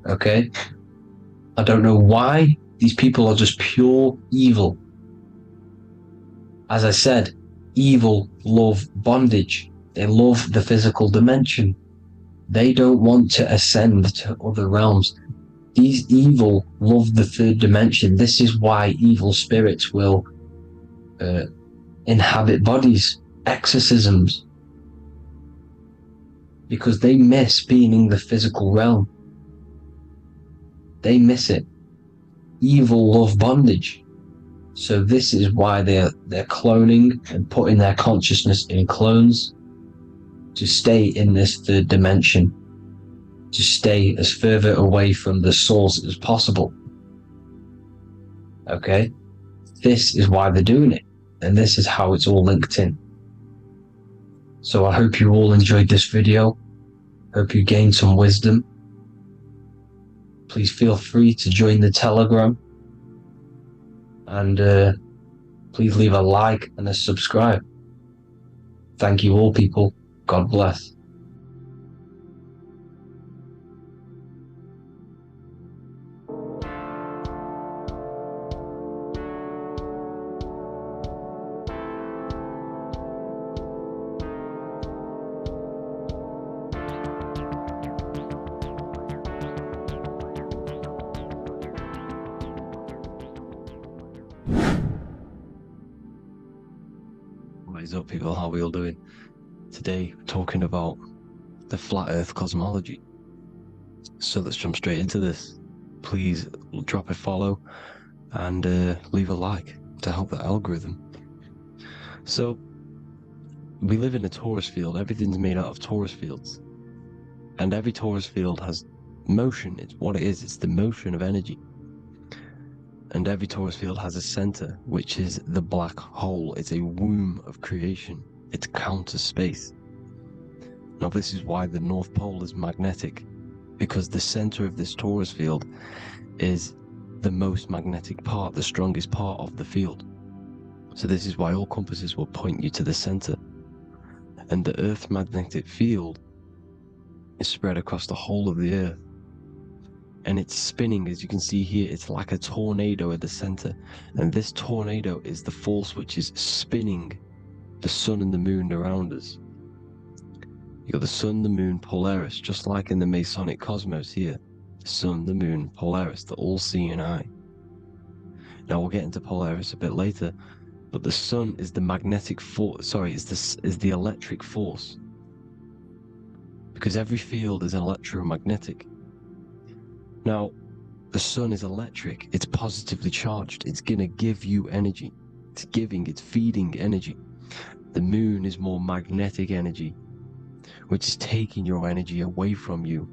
Okay? I don't know why these people are just pure evil. As I said, evil love bondage. They love the physical dimension. They don't want to ascend to other realms. These evil love the third dimension. This is why evil spirits will inhabit bodies, exorcisms, because they miss being in the physical realm. They miss it. Evil love bondage. So this is why they're cloning and putting their consciousness in clones to stay in this third dimension, to stay as further away from the source as possible. Okay? This is why they're doing it, and this is how it's all linked in. So I hope you all enjoyed this video. Hope you gained some wisdom. Please feel free to join the Telegram, and please leave a like and a subscribe. Thank you all, people. God bless. What is up, people? How are we all doing? Today, we're talking about the flat earth cosmology. So let's jump straight into this. Please drop a follow and leave a like to help the algorithm. So, we live in a torus field. Everything's made out of torus fields. And every torus field has motion. It's what it is. It's the motion of energy. And every torus field has a center, which is the black hole. It's a womb of creation. It's counter space. Now this is why the North Pole is magnetic, because the center of this torus field is the most magnetic part, the strongest part of the field. So this is why all compasses will point you to the center. And the Earth's magnetic field is spread across the whole of the Earth. And it's spinning, as you can see here. It's like a tornado at the center, and this tornado is the force which is spinning the sun and the moon around us. You got the sun, the moon, Polaris, just like in the Masonic cosmos here. The sun, the moon, Polaris, the all-seeing eye. Now we'll get into Polaris a bit later, but the sun is the magnetic force. Sorry, is the electric force, because every field is electromagnetic. Now, the sun is electric, it's positively charged, it's gonna give you energy. It's feeding energy. The moon is more magnetic energy, which is taking your energy away from you.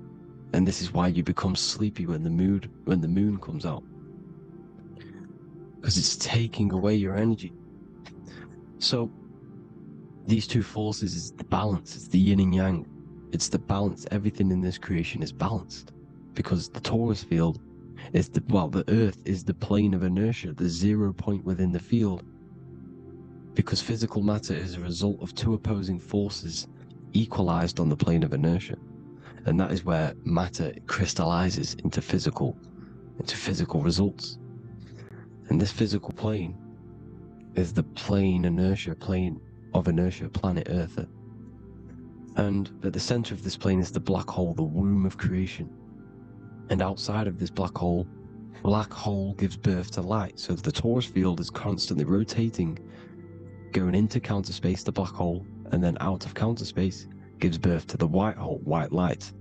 And this is why you become sleepy when the moon comes out. Because it's taking away your energy. So, these two forces is the balance, it's the yin and yang. It's the balance, everything in this creation is balanced. Because the torus field is the Earth is the plane of inertia, the 0 point within the field. Because physical matter is a result of two opposing forces, equalized on the plane of inertia. And that is where matter crystallizes into physical results. And this physical plane is the plane of inertia, planet Earth. And at the center of this plane is the black hole, the womb of creation. And outside of this black hole gives birth to light. So the torus field is constantly rotating, going into counter space, the black hole, and then out of counter space gives birth to the white hole, white light.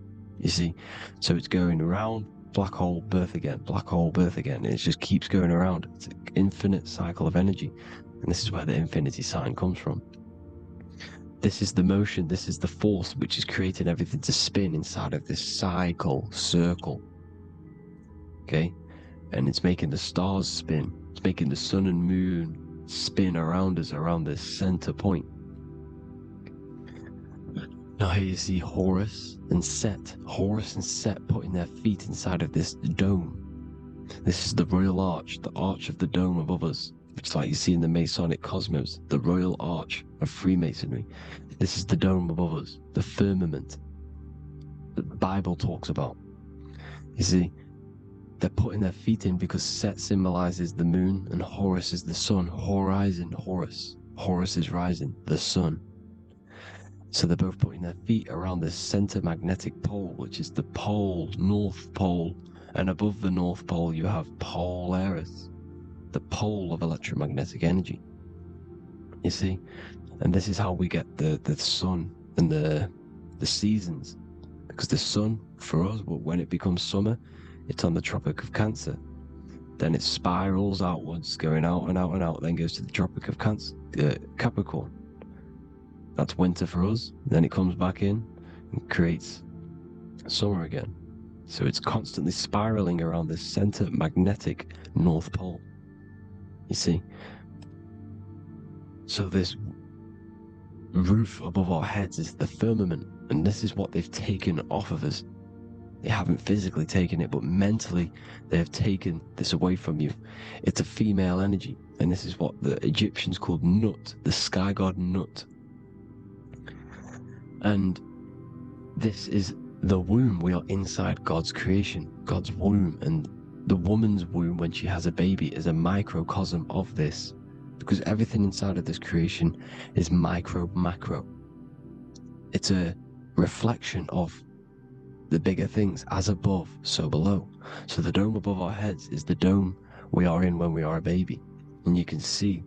You see? So it's going around, black hole, birth again, black hole, birth again. And it just keeps going around. It's an infinite cycle of energy. And this is where the infinity sign comes from. This is the motion, this is the force which is creating everything to spin inside of this circle. Okay? And it's making the stars spin. It's making the sun and moon spin around us, around this center point. Now here you see Horus and Set. Horus and Set putting their feet inside of this dome. This is the royal arch, the arch of the dome above us. It's like you see in the Masonic cosmos, the royal arch of Freemasonry. This is the dome above us, the firmament that the Bible talks about. You see, they're putting their feet in because Set symbolizes the moon and Horus is the sun. Horizon, Horus. Horus is rising, the sun. So they're both putting their feet around this center magnetic pole, which is the pole, North Pole. And above the North Pole, you have Polaris, the pole of electromagnetic energy. You see? And this is how we get the sun and the seasons. Because the sun, for us, when it becomes summer, it's on the Tropic of Cancer. Then it spirals outwards, going out and out and out, then goes to the Tropic of Capricorn. That's winter for us. Then it comes back in and creates summer again. So it's constantly spiraling around this center magnetic North Pole. You see? So this roof above our heads is the firmament, and this is what they've taken off of us. They haven't physically taken it, but mentally they have taken this away from you. It's a female energy, and this is what the Egyptians called Nut, the sky god Nut. And this is the womb. We are inside God's creation, God's womb, and the woman's womb when she has a baby is a microcosm of this, because everything inside of this creation is macro. It's a reflection of the bigger things, as above, so below. So the dome above our heads is the dome we are in when we are a baby, and you can see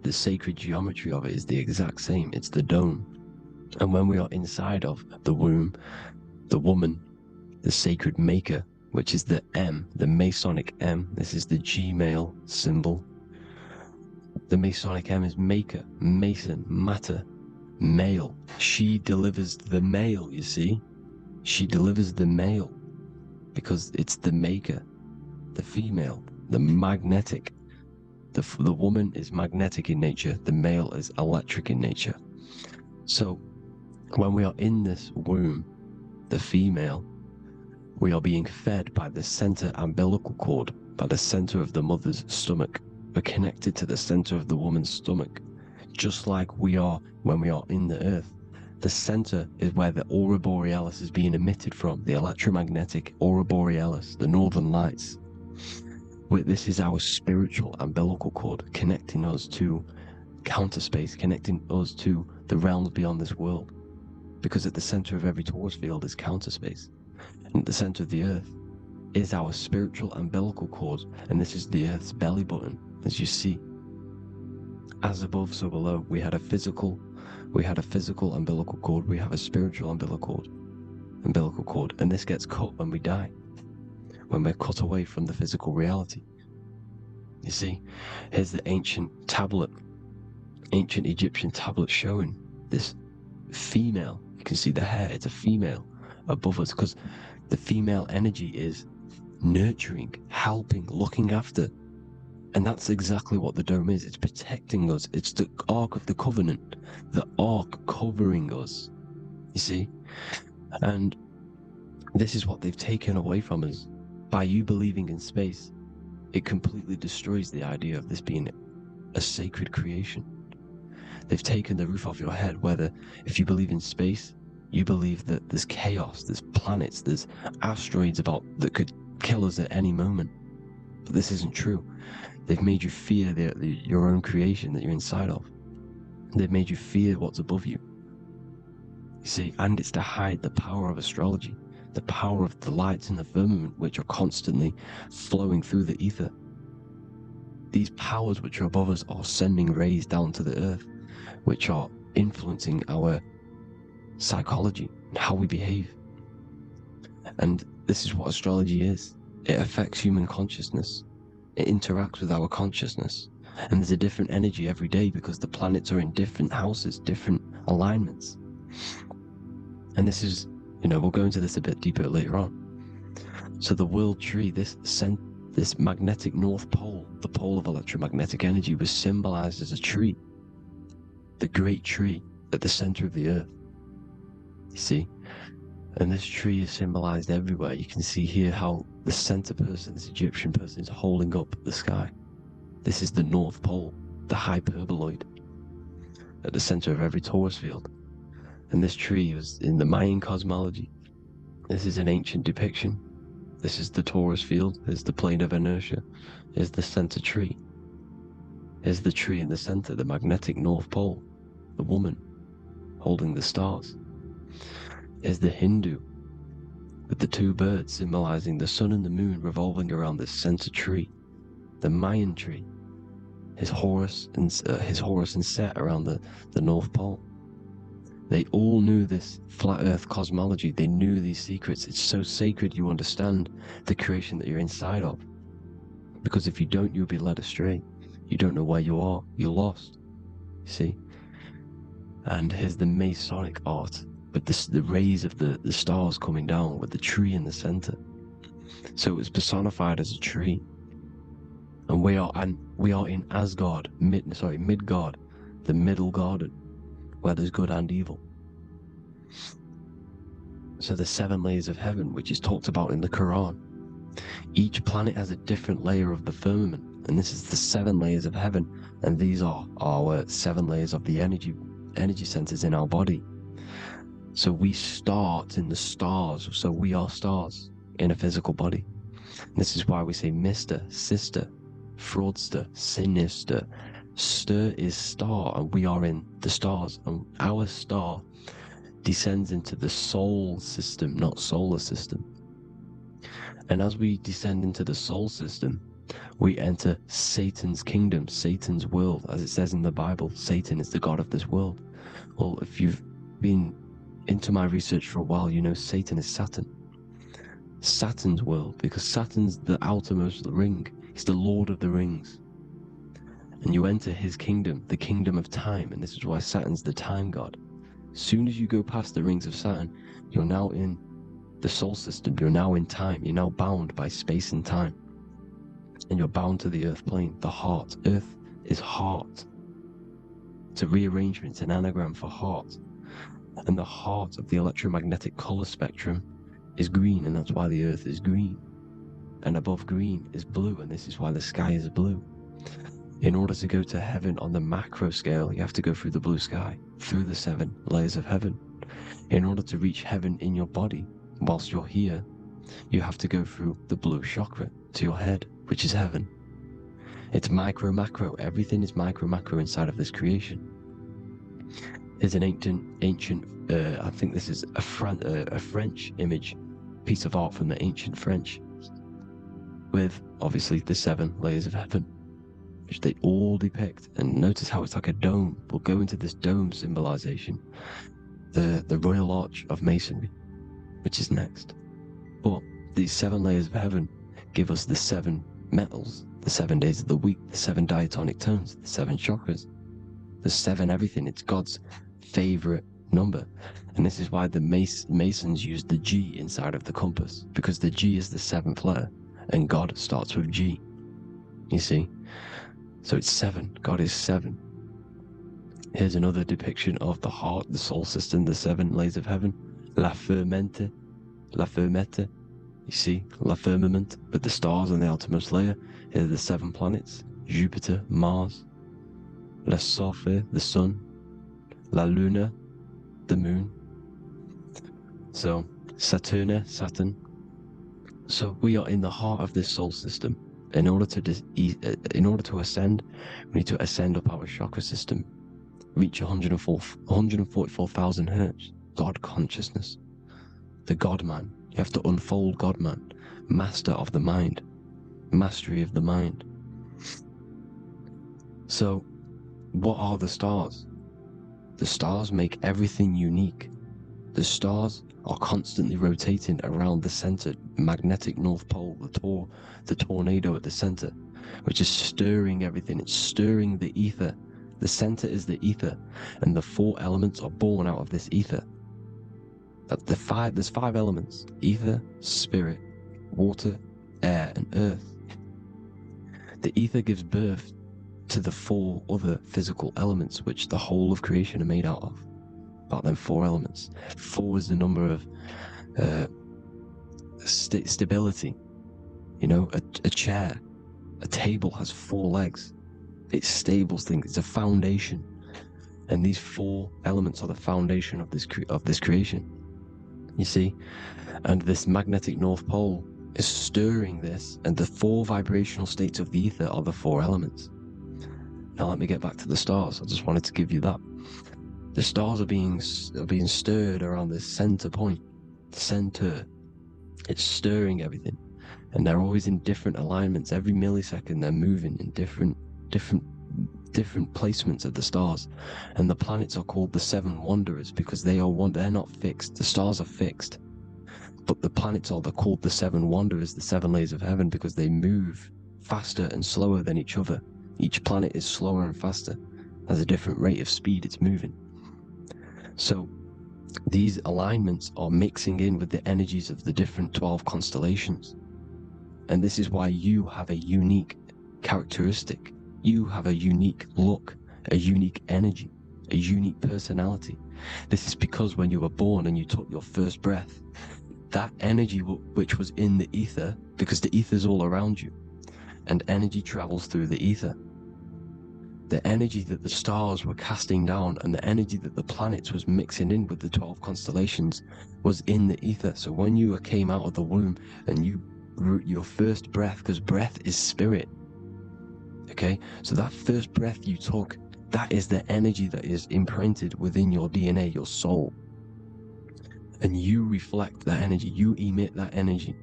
the sacred geometry of it is the exact same. It's the dome. And when we are inside of the womb, the woman, the sacred maker, which is the M, the Masonic M, this is the G-male symbol. The Masonic M is maker, mason, matter, male. She delivers the male, you see? She delivers the male because it's the maker, the female, the magnetic. The woman is magnetic in nature, the male is electric in nature. So when we are in this womb, the female, we are being fed by the center umbilical cord, by the center of the mother's stomach. We're connected to the center of the woman's stomach, just like we are when we are in the earth. The center is where the aurora borealis is being emitted from, the electromagnetic aurora borealis, the northern lights. This is our spiritual umbilical cord, connecting us to counter space, connecting us to the realms beyond this world. Because at the center of every torus field is counter space. And at the center of the earth is our spiritual umbilical cord, and this is the earth's belly button, as you see. As above, so below. We had a physical umbilical cord, we have a spiritual umbilical cord, and this gets cut when we die, when we're cut away from the physical reality. You see, here's the ancient Egyptian tablet showing this female. You can see the hair, it's a female above us, because the female energy is nurturing, helping, looking after. And that's exactly what the dome is. It's protecting us. It's the Ark of the Covenant, the Ark covering us, you see? And this is what they've taken away from us. By you believing in space, it completely destroys the idea of this being a sacred creation. They've taken the roof off your head, whether if you believe in space, you believe that there's chaos, there's planets, there's asteroids about that could kill us at any moment. But this isn't true. They've made you fear your own creation that you're inside of. They've made you fear what's above you. You see, and it's to hide the power of astrology, the power of the lights in the firmament, which are constantly flowing through the ether. These powers which are above us are sending rays down to the earth, which are influencing our psychology and how we behave. And this is what astrology is. It affects human consciousness. It interacts with our consciousness. And there's a different energy every day because the planets are in different houses, different alignments. And this is, we'll go into this a bit deeper later on. So the world tree, this magnetic north pole, the pole of electromagnetic energy, was symbolized as a tree, the great tree at the center of the earth. You see? And this tree is symbolized everywhere. You can see here how the center person, this Egyptian person, is holding up the sky. This is the North Pole, the hyperboloid, at the center of every Taurus field. And this tree was in the Mayan cosmology. This is an ancient depiction. This is the Taurus field. There's the plane of inertia. Here's the center tree. Here's the tree in the center, the magnetic North Pole, the woman holding the stars. Here's the Hindu with the two birds symbolizing the sun and the moon revolving around this center tree. The Mayan tree, his Horus and Set around the North Pole. They all knew this flat earth cosmology. They knew these secrets. It's so sacred you understand the creation that you're inside of. Because if you don't, you'll be led astray. You don't know where you are. You're lost. You see? And here's the Masonic art with the rays of the stars coming down with the tree in the center. So it was personified as a tree. And we are in Asgard, Midgard, the middle garden, where there's good and evil. So the 7 layers of heaven, which is talked about in the Quran. Each planet has a different layer of the firmament, and this is the 7 layers of heaven, and these are our 7 layers of the energy centers in our body. So we start in the stars, so we are stars in a physical body. And this is why we say Mr., Sister, Fraudster, Sinister. Stir is star, and we are in the stars, and our star descends into the soul system, not solar system. And as we descend into the soul system, we enter Satan's kingdom, Satan's world. As it says in the Bible, Satan is the god of this world. Well, if you've been into my research for a while, you know Satan is Saturn. Saturn's world, because Saturn's the outermost ring. He's the Lord of the Rings. And you enter his kingdom, the kingdom of time, and this is why Saturn's the time god. Soon as you go past the rings of Saturn, you're now in the soul system, you're now in time, you're now bound by space and time. And you're bound to the earth plane, the heart. Earth is heart. It's a rearrangement, it's an anagram for heart. And the heart of the electromagnetic color spectrum is green, and that's why the earth is green. And above green is blue, and this is why the sky is blue. In order to go to heaven on the macro scale, you have to go through the blue sky, through the 7 layers of heaven. In order to reach heaven in your body, whilst you're here, you have to go through the blue chakra to your head, which is heaven. It's micro, macro. Everything is micro, macro inside of this creation. There's an ancient, I think this is a French image, piece of art from the ancient French, with obviously the 7 layers of heaven, which they all depict. And notice how it's like a dome. We'll go into this dome symbolization, the Royal Arch of Masonry, which is next. But these 7 layers of heaven give us the 7 metals, the 7 days of the week, the 7 diatonic tones, the 7 chakras, the 7 everything. It's God's favorite number. And this is why the Masons use the G inside of the compass, because the G is the 7th letter, and God starts with G. You see? So it's 7. God is 7. Here's another depiction of the heart, the soul system, the 7 layers of heaven. La Fermete. You see, La Firmament, with the stars on the outermost layer. Here are the 7 planets. Jupiter, Mars. La Sophie, the sun. La Luna, the moon. So Saturn. So we are in the heart of this soul system. In order to ascend, we need to ascend up our chakra system, reach 144,000 hertz, God consciousness, the God man. You have to unfold God man, master of the mind, mastery of the mind. So what are the stars? The stars make everything unique. The stars are constantly rotating around the center, magnetic North Pole, the tornado at the center, which is stirring everything. It's stirring the ether. The center is the ether, and the 4 elements are born out of this ether. There's 5 elements: ether, spirit, water, air, and earth. The ether gives birth to the 4 other physical elements, which the whole of creation are made out of. About them 4 elements. 4 is the number of stability. You know, a chair, a table has 4 legs. It stables things. It's a foundation, and these 4 elements are the foundation of this creation. You see, and this magnetic North Pole is stirring this, and the 4 vibrational states of the ether are the 4 elements. Now let me get back to the stars. I just wanted to give you that. The stars are being stirred around this center point. Center. It's stirring everything. And they're always in different alignments. Every millisecond they're moving in different placements of the stars. And the planets are called the 7 wanderers because they're not fixed. The stars are fixed. But the planets they're called the 7 wanderers, the 7 layers of heaven, because they move faster and slower than each other. Each planet is slower and faster. Has a different rate of speed it's moving. So these alignments are mixing in with the energies of the different 12 constellations. And this is why you have a unique characteristic. You have a unique look, a unique energy, a unique personality. This is because when you were born and you took your first breath, that energy which was in the ether, because the ether is all around you, and energy travels through the ether. The energy that the stars were casting down and the energy that the planets was mixing in with the 12 constellations was in the ether. So when you came out of the womb and your first breath, because breath is spirit, okay? So that first breath you took, that is the energy that is imprinted within your DNA, your soul. And you reflect that energy, you emit that energy.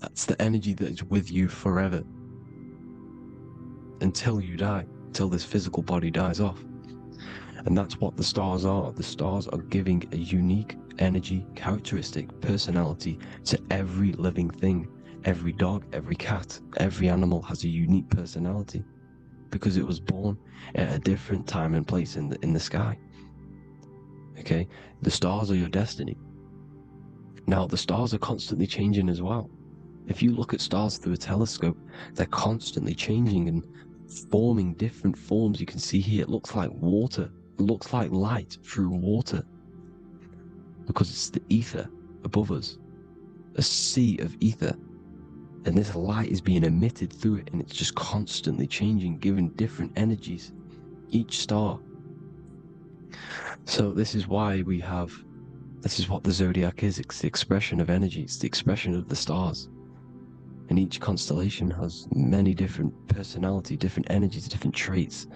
That's the energy that is with you forever. Until you die, until this physical body dies off. And that's what the stars are. The stars are giving a unique energy, characteristic, personality to every living thing. Every dog, every cat, every animal has a unique personality because it was born at a different time and place in the sky. Okay, the stars are your destiny. Now, the stars are constantly changing as well. If you look at stars through a telescope, they're constantly changing and forming different forms. You can see here, it looks like water. It looks like light through water because it's the ether above us, a sea of ether. And this light is being emitted through it, and it's just constantly changing, giving different energies, each star. So this is why this is what the zodiac is. It's the expression of energy. It's the expression of the stars. And each constellation has many different personality, different energies, different traits.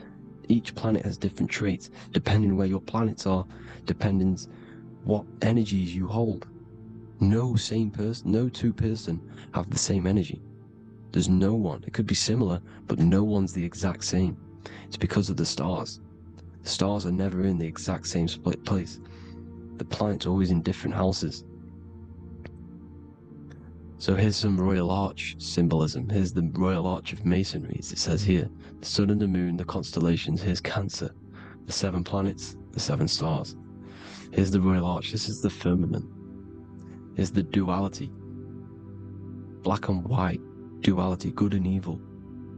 Each planet has different traits, depending where your planets are, depending what energies you hold. No two person have the same energy. There's no one. It could be similar, but no one's the exact same. It's because of the stars. The stars are never in the exact same split place. The planets are always in different houses. So here's some Royal Arch symbolism. Here's the Royal Arch of Masonry, as it says here. The sun and the moon, the constellations. Here's Cancer, the 7 planets, the 7 stars. Here's the Royal Arch. This is the firmament. Here's the duality. Black and white, duality, good and evil,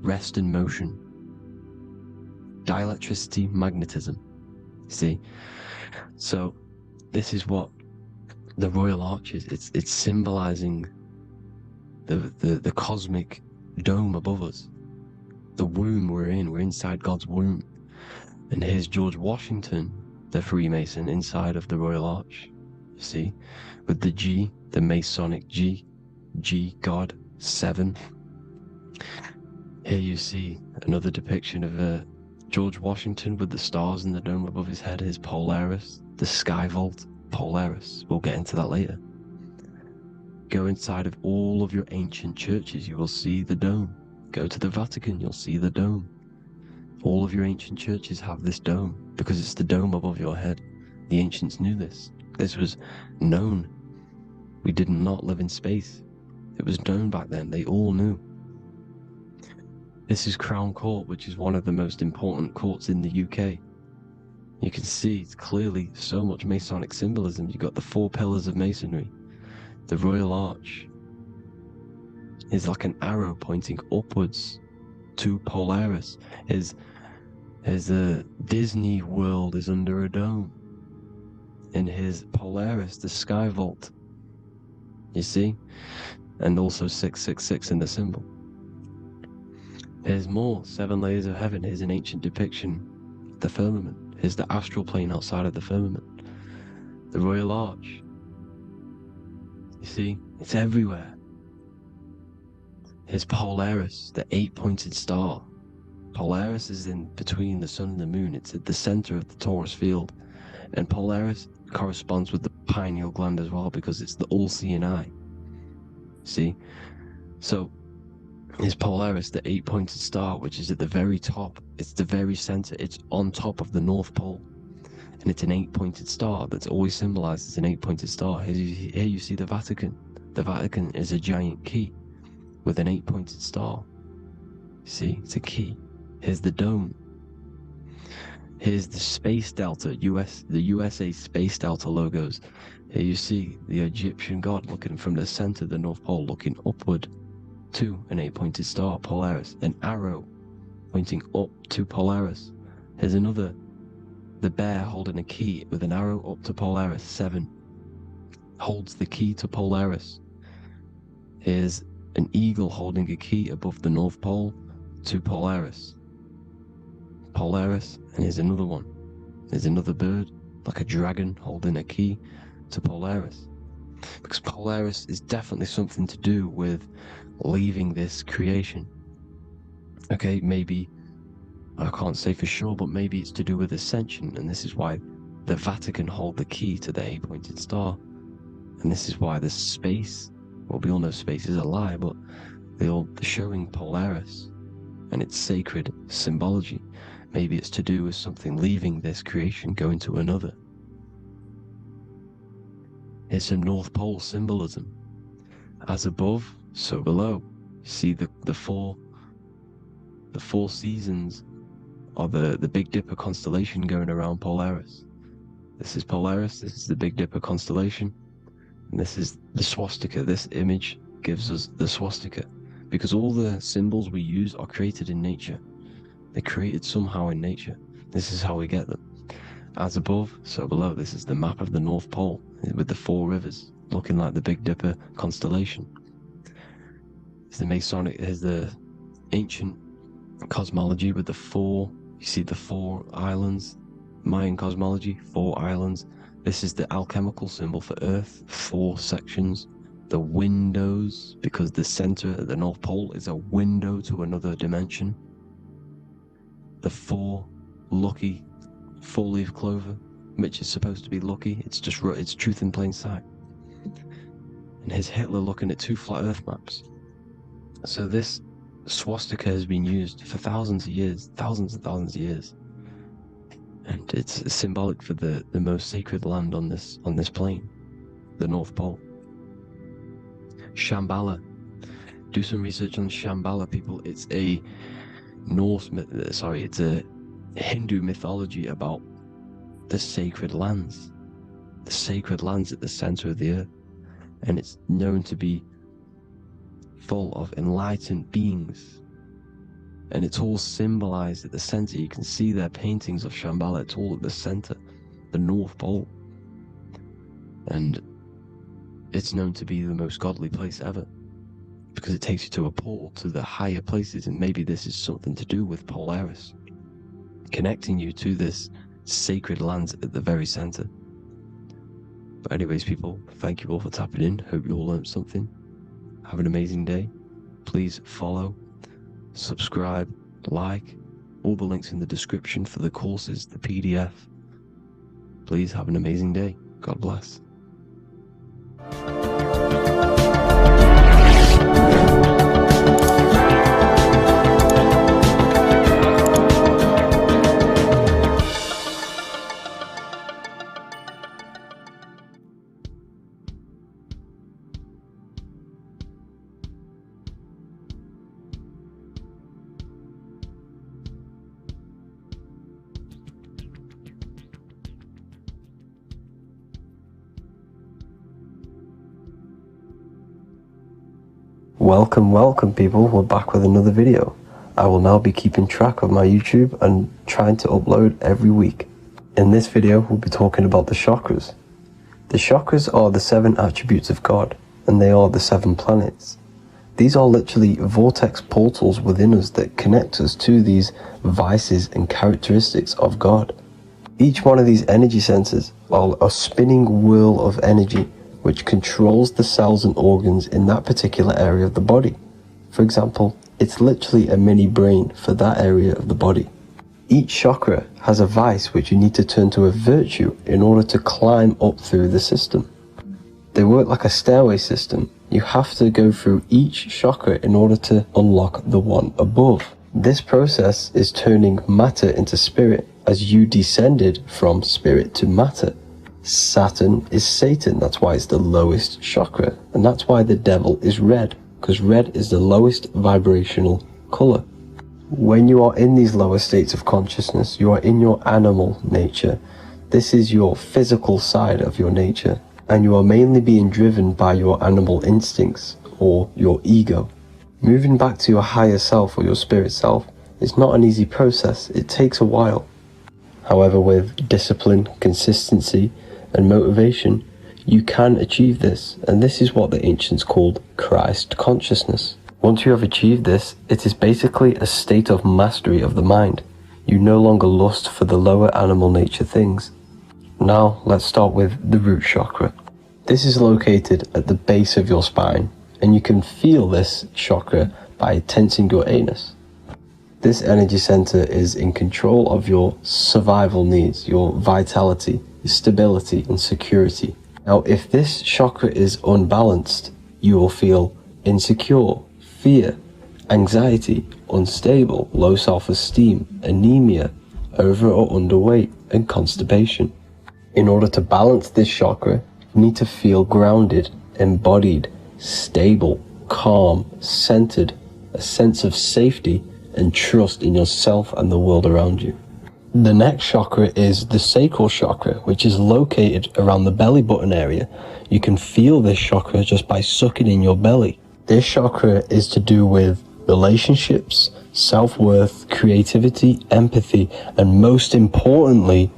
rest and motion, dielectricity, magnetism. See? So this is what the Royal Arch is. It's symbolizing the cosmic dome above us. The womb we're in. We're inside God's womb. And here's George Washington the Freemason inside of the Royal Arch. You see, with the G, the Masonic G, God, 7. Here you see another depiction of George Washington with the stars in the dome above his head, his Polaris, the sky vault, Polaris. We'll get into that later. Go inside of all of your ancient churches, you will see the dome. Go to the Vatican, you'll see the dome. All of your ancient churches have this dome because it's the dome above your head. The ancients knew this. This was known. We did not live in space. It was known back then. They all knew. This is Crown Court, which is one of the most important courts in the UK. You can see it's clearly so much Masonic symbolism. You've got the 4 pillars of Masonry. The Royal Arch is like an arrow pointing upwards to Polaris. His Disney World is under a dome. In his Polaris, the sky vault. You see? And also 666 in the symbol. Here's more, 7 layers of heaven. Here's an ancient depiction of the firmament. Here's the astral plane outside of the firmament. The Royal Arch. You see, it's everywhere. Here's Polaris, the 8-pointed star. Polaris is in between the sun and the moon. It's at the center of the Taurus field. And Polaris corresponds with the pineal gland as well because it's the all-seeing eye. See? So, here's Polaris, the 8-pointed star, which is at the very top. It's the very center. It's on top of the North Pole. And it's an 8-pointed star that's always symbolized as an 8-pointed star. Here you see the Vatican. The Vatican is a giant key with an 8-pointed star. See, it's a key. Here's the dome. Here's the Space Delta, the USA Space Delta logos. Here you see the Egyptian god looking from the center of the North Pole, looking upward to an 8-pointed star, Polaris. An arrow pointing up to Polaris. Here's another, the bear holding a key with an arrow up to Polaris, 7. Holds the key to Polaris. Here's an eagle holding a key above the North Pole to Polaris. Polaris, and here's another one. There's another bird, like a dragon, holding a key to Polaris. Because Polaris is definitely something to do with leaving this creation. Okay, maybe, I can't say for sure, but maybe it's to do with Ascension, and this is why the Vatican hold the key to the 8-pointed star. And this is why the space, well, we all know space is a lie, but they're showing Polaris and its sacred symbology. Maybe it's to do with something leaving this creation, going to another. Here's some North Pole symbolism. As above, so below. See the four seasons of the Big Dipper constellation going around Polaris. This is Polaris, this is the Big Dipper constellation, and this is the swastika. This image gives us the swastika, because all the symbols we use are created in nature. They're created somehow in nature. This is how we get them. As above, so below. This is the map of the North Pole with the 4 rivers looking like the Big Dipper constellation. It's the Masonic, here's the ancient cosmology with the 4, you see the 4 islands, Mayan cosmology, 4 islands. This is the alchemical symbol for Earth, 4 sections. The windows, because the center of the North Pole is a window to another dimension. The 4 lucky 4-leaf clover, which is supposed to be lucky. It's just, it's truth in plain sight. And here's Hitler looking at 2 flat Earth maps. So this swastika has been used for thousands of years, thousands and thousands of years. And it's symbolic for the most sacred land on this plane, the North Pole. Shambhala. Do some research on Shambhala, people. It's a it's a Hindu mythology about the sacred lands at the center of the earth, and it's known to be full of enlightened beings, and it's all symbolized at the center. You can see their paintings of Shambhala. It's all at the center, the North Pole, and it's known to be the most godly place ever, because it takes you to a portal to the higher places. And maybe this is something to do with Polaris, connecting you to this sacred lands at the very center. But anyways, people, thank you all for tapping in. Hope you all learned something. Have an amazing day. Please follow, subscribe, like, all the links in the description for the courses, the PDF. Please have an amazing day. God bless. Welcome people, we're back with another video. I will now be keeping track of my YouTube and trying to upload every week. In this video, we'll be talking about the chakras. The chakras are the 7 attributes of God, and they are the 7 planets. These are literally vortex portals within us that connect us to these vices and characteristics of God. Each one of these energy centers are a spinning whirl of energy which controls the cells and organs in that particular area of the body. For example, it's literally a mini brain for that area of the body. Each chakra has a vice which you need to turn to a virtue in order to climb up through the system. They work like a stairway system. You have to go through each chakra in order to unlock the one above. This process is turning matter into spirit, as you descended from spirit to matter. Saturn is Satan, that's why it's the lowest chakra, and that's why the devil is red, because red is the lowest vibrational color. When you are in these lower states of consciousness, you are in your animal nature. This is your physical side of your nature, and you are mainly being driven by your animal instincts, or your ego. Moving back to your higher self or your spirit self is not an easy process, it takes a while. However, with discipline, consistency, and motivation, you can achieve this, and this is what the ancients called Christ consciousness. Once you have achieved this, it is basically a state of mastery of the mind. You no longer lust for the lower animal nature things. Now let's start with the root chakra. This is located at the base of your spine, and you can feel this chakra by tensing your anus. This energy center is in control of your survival needs, your vitality, stability and security. Now, if this chakra is unbalanced, you will feel insecure, fear, anxiety, unstable, low self-esteem, anemia, over or underweight, and constipation. In order to balance this chakra, you need to feel grounded, embodied, stable, calm, centered, a sense of safety and trust in yourself and the world around you. The next chakra is the sacral chakra, which is located around the belly button area. You can feel this chakra just by sucking in your belly. This chakra is to do with relationships, self-worth, creativity, empathy, and most importantly,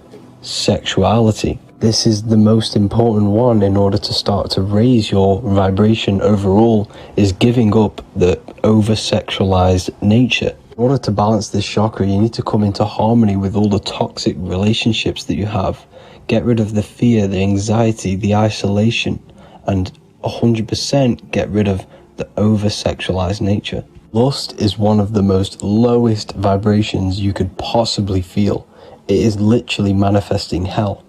sexuality. This is the most important one in order to start to raise your vibration overall, is giving up the over-sexualized nature. In order to balance this chakra, you need to come into harmony with all the toxic relationships that you have. Get rid of the fear, the anxiety, the isolation, and 100% get rid of the over-sexualized nature. Lust is one of the most lowest vibrations you could possibly feel. It is literally manifesting hell.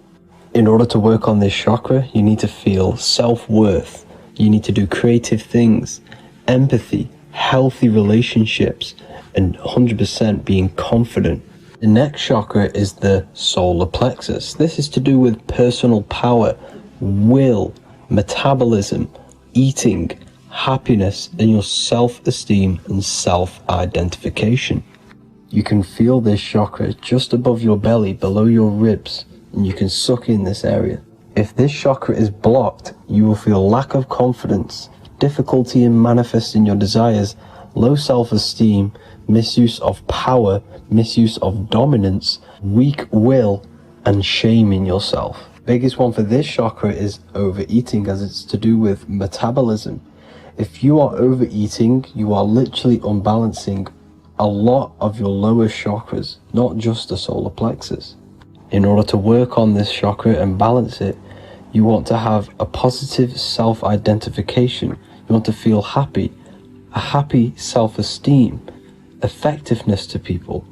In order to work on this chakra, you need to feel self-worth. You need to do creative things, empathy, healthy relationships, and 100% being confident. The next chakra is the solar plexus. This is to do with personal power, will, metabolism, eating, happiness, and your self-esteem and self-identification. You can feel this chakra just above your belly, below your ribs, and you can suck in this area. If this chakra is blocked, you will feel lack of confidence, difficulty in manifesting your desires, low self-esteem, misuse of power, misuse of dominance, weak will, and shame in yourself. Biggest one for this chakra is overeating, as it's to do with metabolism. If you are overeating, you are literally unbalancing a lot of your lower chakras, not just the solar plexus. In order to work on this chakra and balance it, you want to have a positive self-identification. You want to feel happy, a happy self-esteem, effectiveness to people,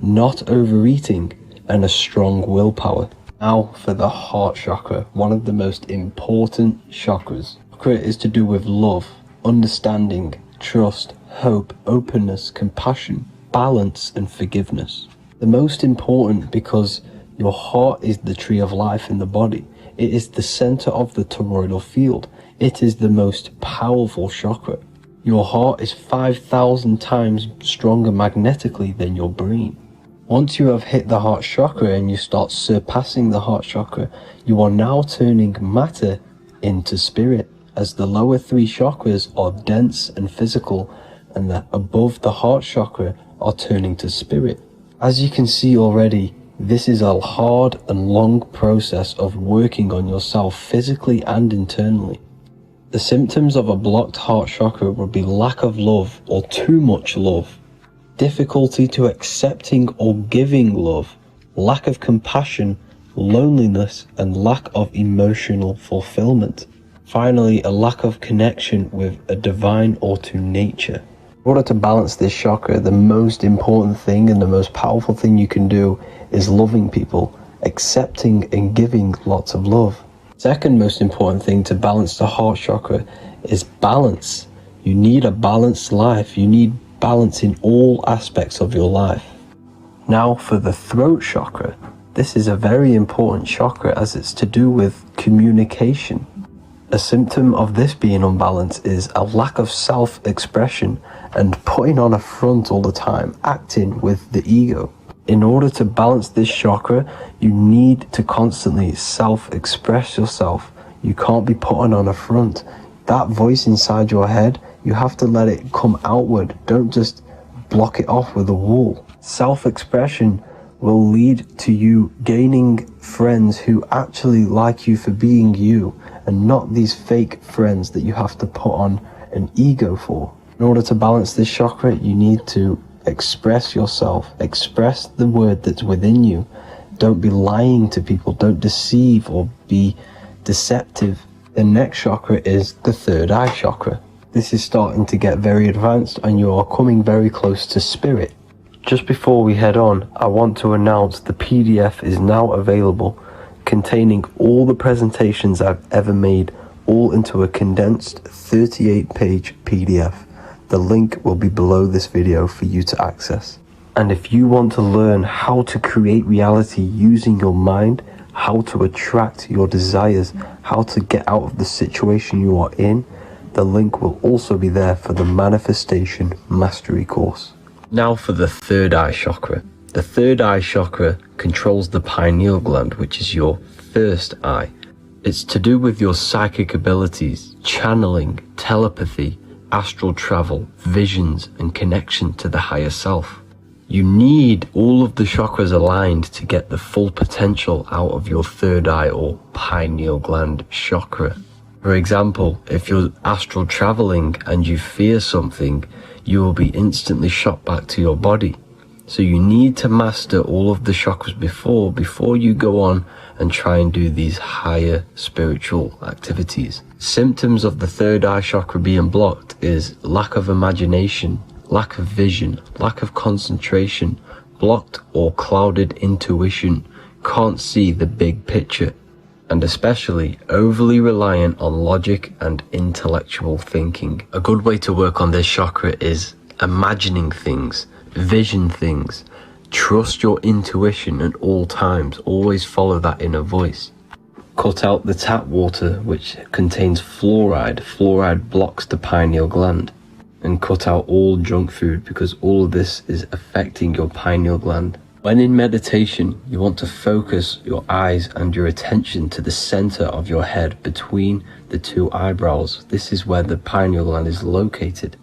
not overeating, and a strong willpower. Now for the heart chakra, one of the most important chakras. Chakra is to do with love, understanding, trust, hope, openness, compassion, balance, and forgiveness. The most important because your heart is the tree of life in the body. It is the center of the toroidal field. It is the most powerful chakra. Your heart is 5,000 times stronger magnetically than your brain. Once you have hit the heart chakra and you start surpassing the heart chakra, you are now turning matter into spirit, as the lower three chakras are dense and physical, and the above the heart chakra are turning to spirit. As you can see already, this is a hard and long process of working on yourself physically and internally. The symptoms of a blocked heart chakra would be lack of love or too much love, difficulty to accepting or giving love, lack of compassion, loneliness, and lack of emotional fulfillment. Finally, a lack of connection with a divine or to nature. In order to balance this chakra, the most important thing and the most powerful thing you can do is loving people, accepting and giving lots of love. Second most important thing to balance the heart chakra is balance. You need a balanced life. You need balance in all aspects of your life. Now for the throat chakra. This is a very important chakra as it's to do with communication. A symptom of this being unbalanced is a lack of self-expression and putting on a front all the time, acting with the ego. In order to balance this chakra, you need to constantly self-express yourself. You can't be putting on a front. That voice inside your head, you have to let it come outward. Don't just block it off with a wall. Self-expression will lead to you gaining friends who actually like you for being you, and not these fake friends that you have to put on an ego for. In order to balance this chakra, you need to express yourself, express the word that's within you. Don't be lying to people, don't deceive or be deceptive. The next chakra is the third eye chakra. This is starting to get very advanced and you are coming very close to spirit. Just before we head on, I want to announce the PDF is now available, containing all the presentations I've ever made, all into a condensed 38-page PDF. The link will be below this video for you to access. And if you want to learn how to create reality using your mind, how to attract your desires, how to get out of the situation you are in, the link will also be there for the Manifestation Mastery course. Now for the third eye chakra. The third eye chakra controls the pineal gland, which is your first eye. It's to do with your psychic abilities, channeling, telepathy, astral travel, visions, and connection to the higher self. You need all of the chakras aligned to get the full potential out of your third eye or pineal gland chakra. For example, if you're astral traveling and you fear something, you will be instantly shot back to your body. So you need to master all of the chakras before you go on and try and do these higher spiritual activities. Symptoms of the third eye chakra being blocked is lack of imagination, lack of vision, lack of concentration, blocked or clouded intuition, can't see the big picture, and especially overly reliant on logic and intellectual thinking. A good way to work on this chakra is imagining things, vision things, trust your intuition at all times, always follow that inner voice. Cut out the tap water which contains fluoride. Fluoride blocks the pineal gland. And cut out all junk food because all of this is affecting your pineal gland. When in meditation, you want to focus your eyes and your attention to the center of your head between the two eyebrows. This is where the pineal gland is located.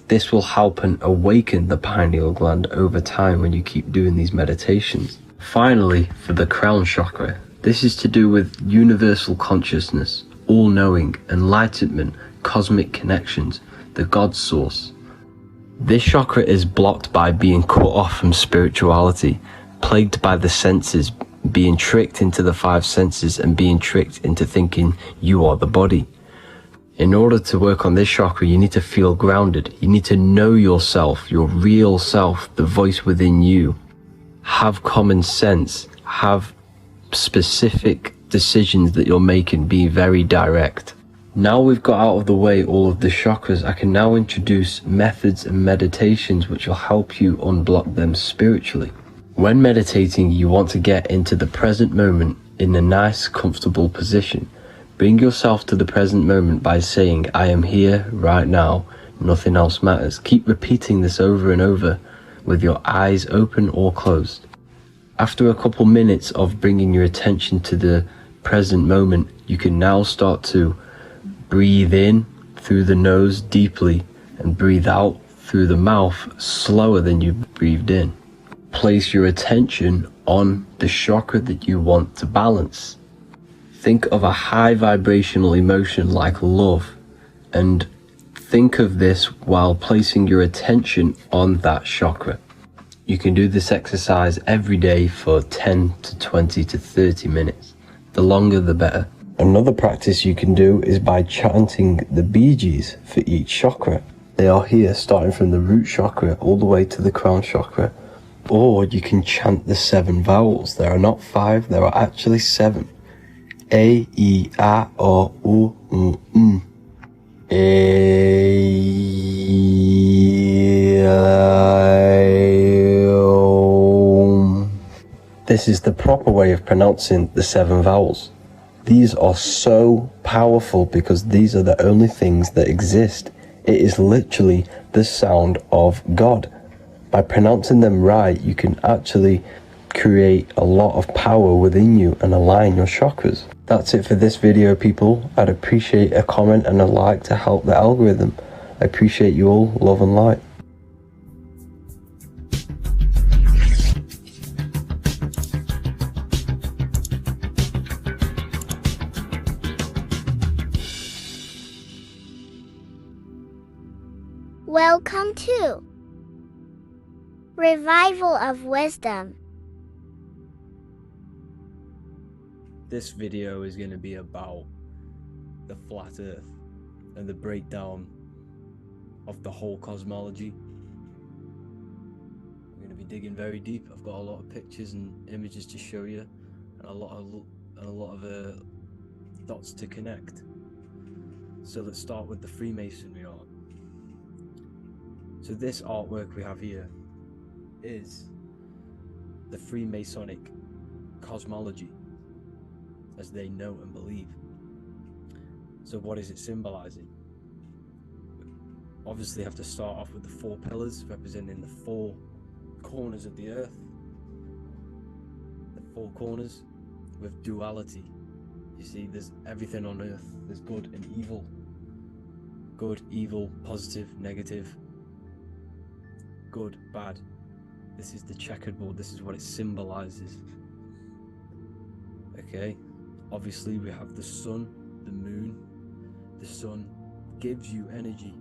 This will help and awaken the pineal gland over time when you keep doing these meditations. Finally, for the crown chakra, this is to do with universal consciousness, all-knowing, enlightenment, cosmic connections, the God source. This chakra is blocked by being cut off from spirituality, plagued by the senses, being tricked into the five senses and being tricked into thinking you are the body. In order to work on this chakra, you need to feel grounded. You need to know yourself, your real self, the voice within you. Have common sense, have specific decisions that you're making, be very direct. Now we've got out of the way all of the chakras, I can now introduce methods and meditations which will help you unblock them spiritually. When meditating, you want to get into the present moment in a nice, comfortable position. Bring yourself to the present moment by saying, I am here right now, nothing else matters. Keep repeating this over and over with your eyes open or closed. After a couple minutes of bringing your attention to the present moment, you can now start to breathe in through the nose deeply and breathe out through the mouth slower than you breathed in. Place your attention on the chakra that you want to balance. Think of a high vibrational emotion like love, and think of this while placing your attention on that chakra. You can do this exercise every day for 10 to 20 to 30 minutes. The longer the better. Another practice you can do is by chanting the Bijis for each chakra. They are here starting from the root chakra all the way to the crown chakra. Or you can chant the 7 vowels. There are not 5, there are actually 7. A, I, A, O, U, M. A, I, O. This is the proper way of pronouncing the 7 vowels. These are so powerful because these are the only things that exist. It is literally the sound of God. By pronouncing them right, you can actually create a lot of power within you and align your chakras. That's it for this video, people. I'd appreciate a comment and a like to help the algorithm. I appreciate you all. Love and light. Welcome to Revival of Wisdom. This video is going to be about the flat earth and the breakdown of the whole cosmology. I'm going to be digging very deep. I've got a lot of pictures and images to show you, and a lot of dots to connect. So let's start with the Freemasonry art. So this artwork we have here is the Freemasonic cosmology, as they know and believe. So what is it symbolizing? Obviously have to start off with the 4 pillars representing the 4 corners of the earth. The 4 corners with duality. You see, there's everything on earth. There's good and evil. Good, evil, positive, negative. Good, bad. This is the checkerboard. This is what it symbolizes. Okay. Obviously we have the sun, the moon. The sun gives you energy.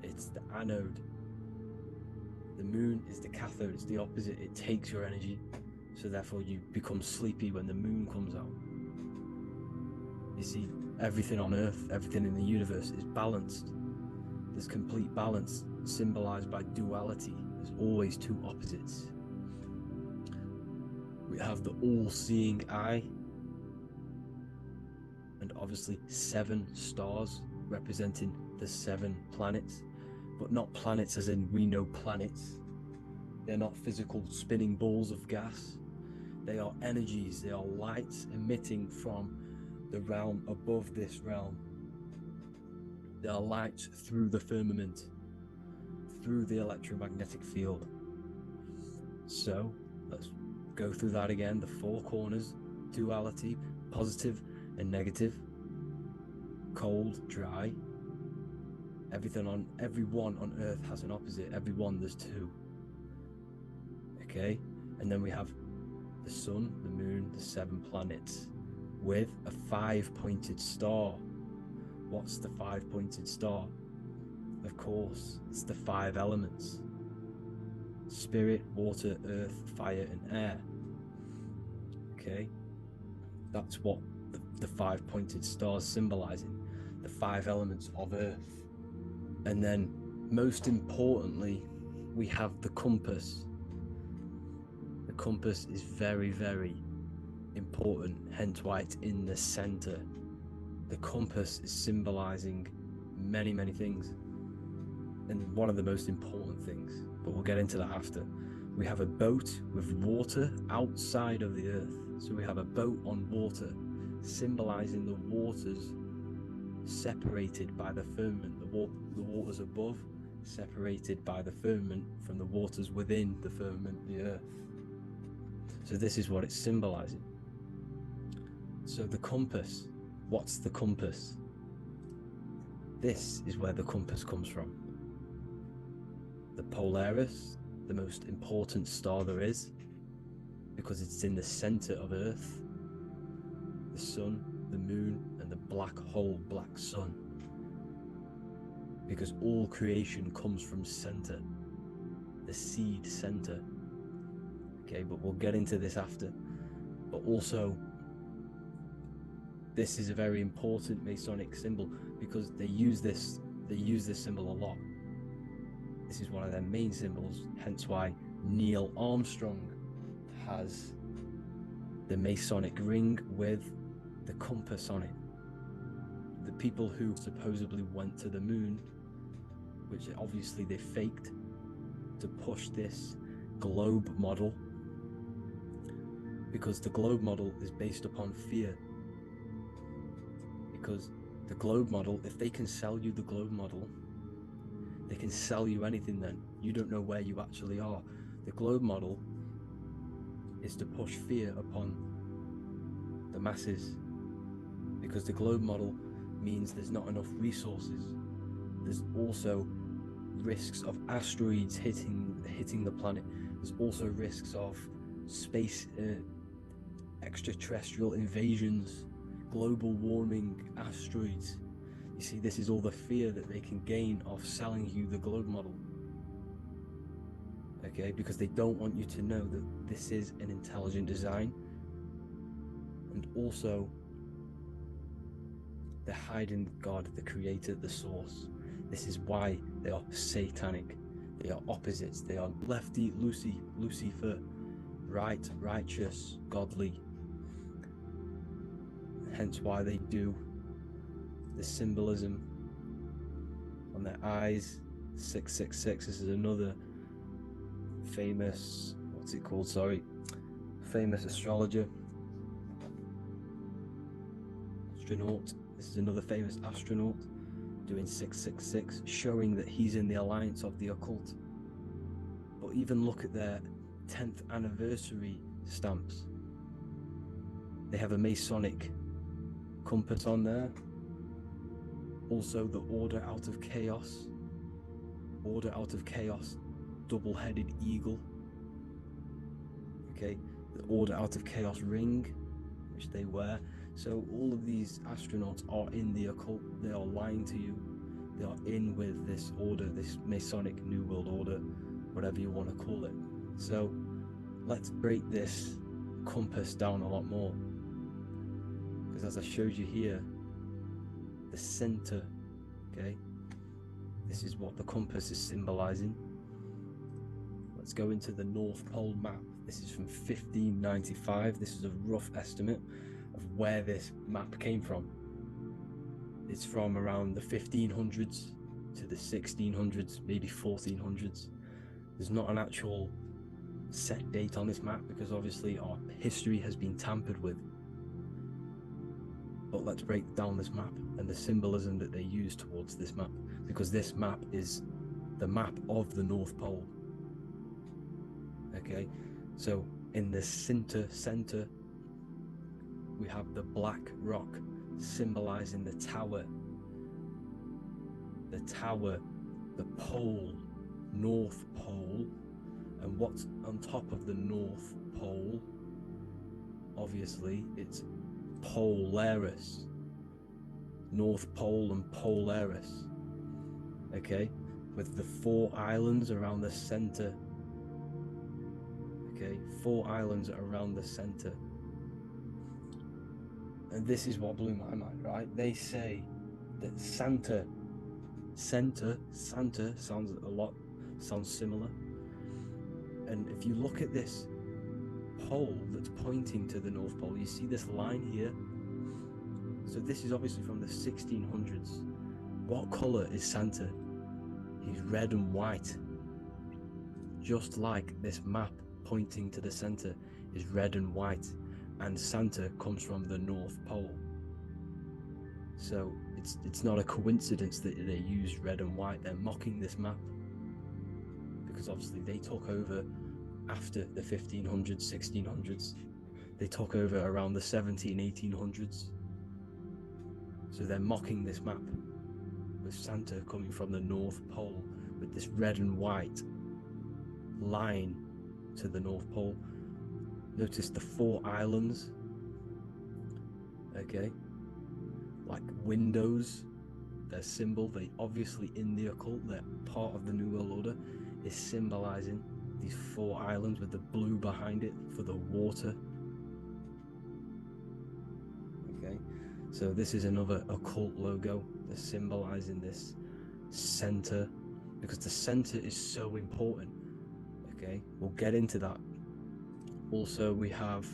It's the anode. The moon is the cathode. It's the opposite. It takes your energy. So therefore you become sleepy when the moon comes out. You see, everything on earth, everything in the universe is balanced. There's complete balance, symbolized by duality. There's always 2 opposites. We have the all-seeing eye, and obviously 7 stars representing the 7 planets, but not planets as in we know planets. They're not physical spinning balls of gas. They are energies. They are lights emitting from the realm above this realm. They are lights through the firmament, through the electromagnetic field. So let's go through that again. The 4 corners, duality, positive and negative, cold, dry. Everyone on earth has an opposite. Everyone, there's 2. Okay, and then we have the sun, the moon, the 7 planets with a 5-pointed star. What's the 5-pointed star? Of course, it's the 5 elements: spirit, water, earth, fire and air. Okay, that's what the 5 pointed stars symbolizing, the 5 elements of Earth. And then most importantly, we have the compass. The compass is very, very important, hence why it's in the center. The compass is symbolizing many, many things, and one of the most important things, but we'll get into that after. We have a boat with water outside of the Earth. So we have a boat on water, symbolizing the waters separated by the firmament, the waters above, separated by the firmament from the waters within the firmament, the Earth. So this is what it's symbolizing. So the compass, what's the compass? This is where the compass comes from. The Polaris, the most important star there is, because it's in the center of Earth, the sun, the moon, and the black hole, black sun. Because all creation comes from center, the seed center. Okay, but we'll get into this after. But also, this is a very important Masonic symbol because they use this symbol a lot. This is one of their main symbols, hence why Neil Armstrong has the Masonic ring with the compass on it. The people who supposedly went to the moon, which obviously they faked to push this globe model, because the globe model is based upon fear. Because the globe model, if they can sell you the globe model, they can sell you anything then. You don't know where you actually are. The globe model is to push fear upon the masses, because the globe model means there's not enough resources. There's also risks of asteroids hitting the planet. There's also risks of space, extraterrestrial invasions, global warming, asteroids. You see, this is all the fear that they can gain of selling you the globe model. Okay, because they don't want you to know that this is an intelligent design. And also, they're hiding God, the creator, the source. This is why they are satanic. They are opposites. They are lefty, Lucifer, right, righteous, godly. Hence why they do the symbolism on their eyes. 666. This is another famous, famous astrologer, astronaut. This is another famous astronaut doing 666, showing that he's in the alliance of the occult. But even look at their 10th anniversary stamps. They have a Masonic compass on there. Also the Order Out of Chaos, double-headed eagle. Okay, the Order Out of Chaos ring, which they wear. So all of these astronauts are in the occult. They are lying to you. They are in with this order, this Masonic New World Order, whatever you want to call it. So let's break this compass down a lot more. Because as I showed you here, the center, okay, this is what the compass is symbolizing. Let's go into the North Pole map. This is from 1595. This is a rough estimate of where this map came from. It's from around the 1500s to the 1600s, maybe 1400s. There's not an actual set date on this map because obviously our history has been tampered with. But let's break down this map and the symbolism that they use towards this map, because this map is the map of the North Pole. Okay, so in the center we have the black rock symbolizing the tower, the pole, North Pole. And what's on top of the North Pole? Obviously it's Polaris. North Pole and Polaris. Okay, with the 4 islands around the center. Okay, 4 islands around the center. And this is what blew my mind, right? They say that Santa sounds similar. And if you look at this pole that's pointing to the North Pole, you see this line here. So this is obviously from the 1600s. What color is Santa? He's red and white. Just like this map pointing to the center is red and white, and Santa comes from the North Pole. So it's not a coincidence that they use red and white. They're mocking this map because obviously they took over after the 1500s, 1600s. They took over around the 1800s. So they're mocking this map with Santa coming from the North Pole with this red and white line to the North Pole. Notice the 4 islands, okay, like windows, their symbol. They obviously, in the occult, they're part of the New World Order, is symbolizing these 4 islands with the blue behind it for the water. Okay, so this is another occult logo. They're symbolizing this center because the center is so important. Okay, we'll get into that. Also, we have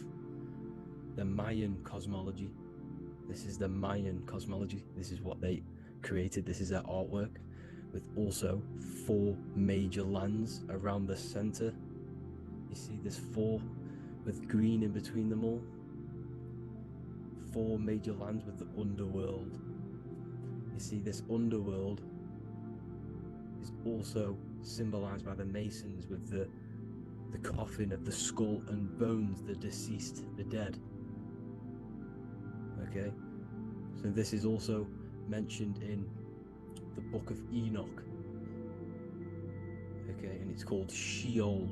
the Mayan cosmology. This is the Mayan cosmology. This is what they created. This is their artwork, with also 4 major lands around the center. You see this 4 with green in between them all. 4 major lands with the underworld. You see this underworld is also symbolized by the Masons with the coffin of the skull and bones, the deceased, the dead. Okay, so this is also mentioned in the book of Enoch. Okay, and it's called Sheol.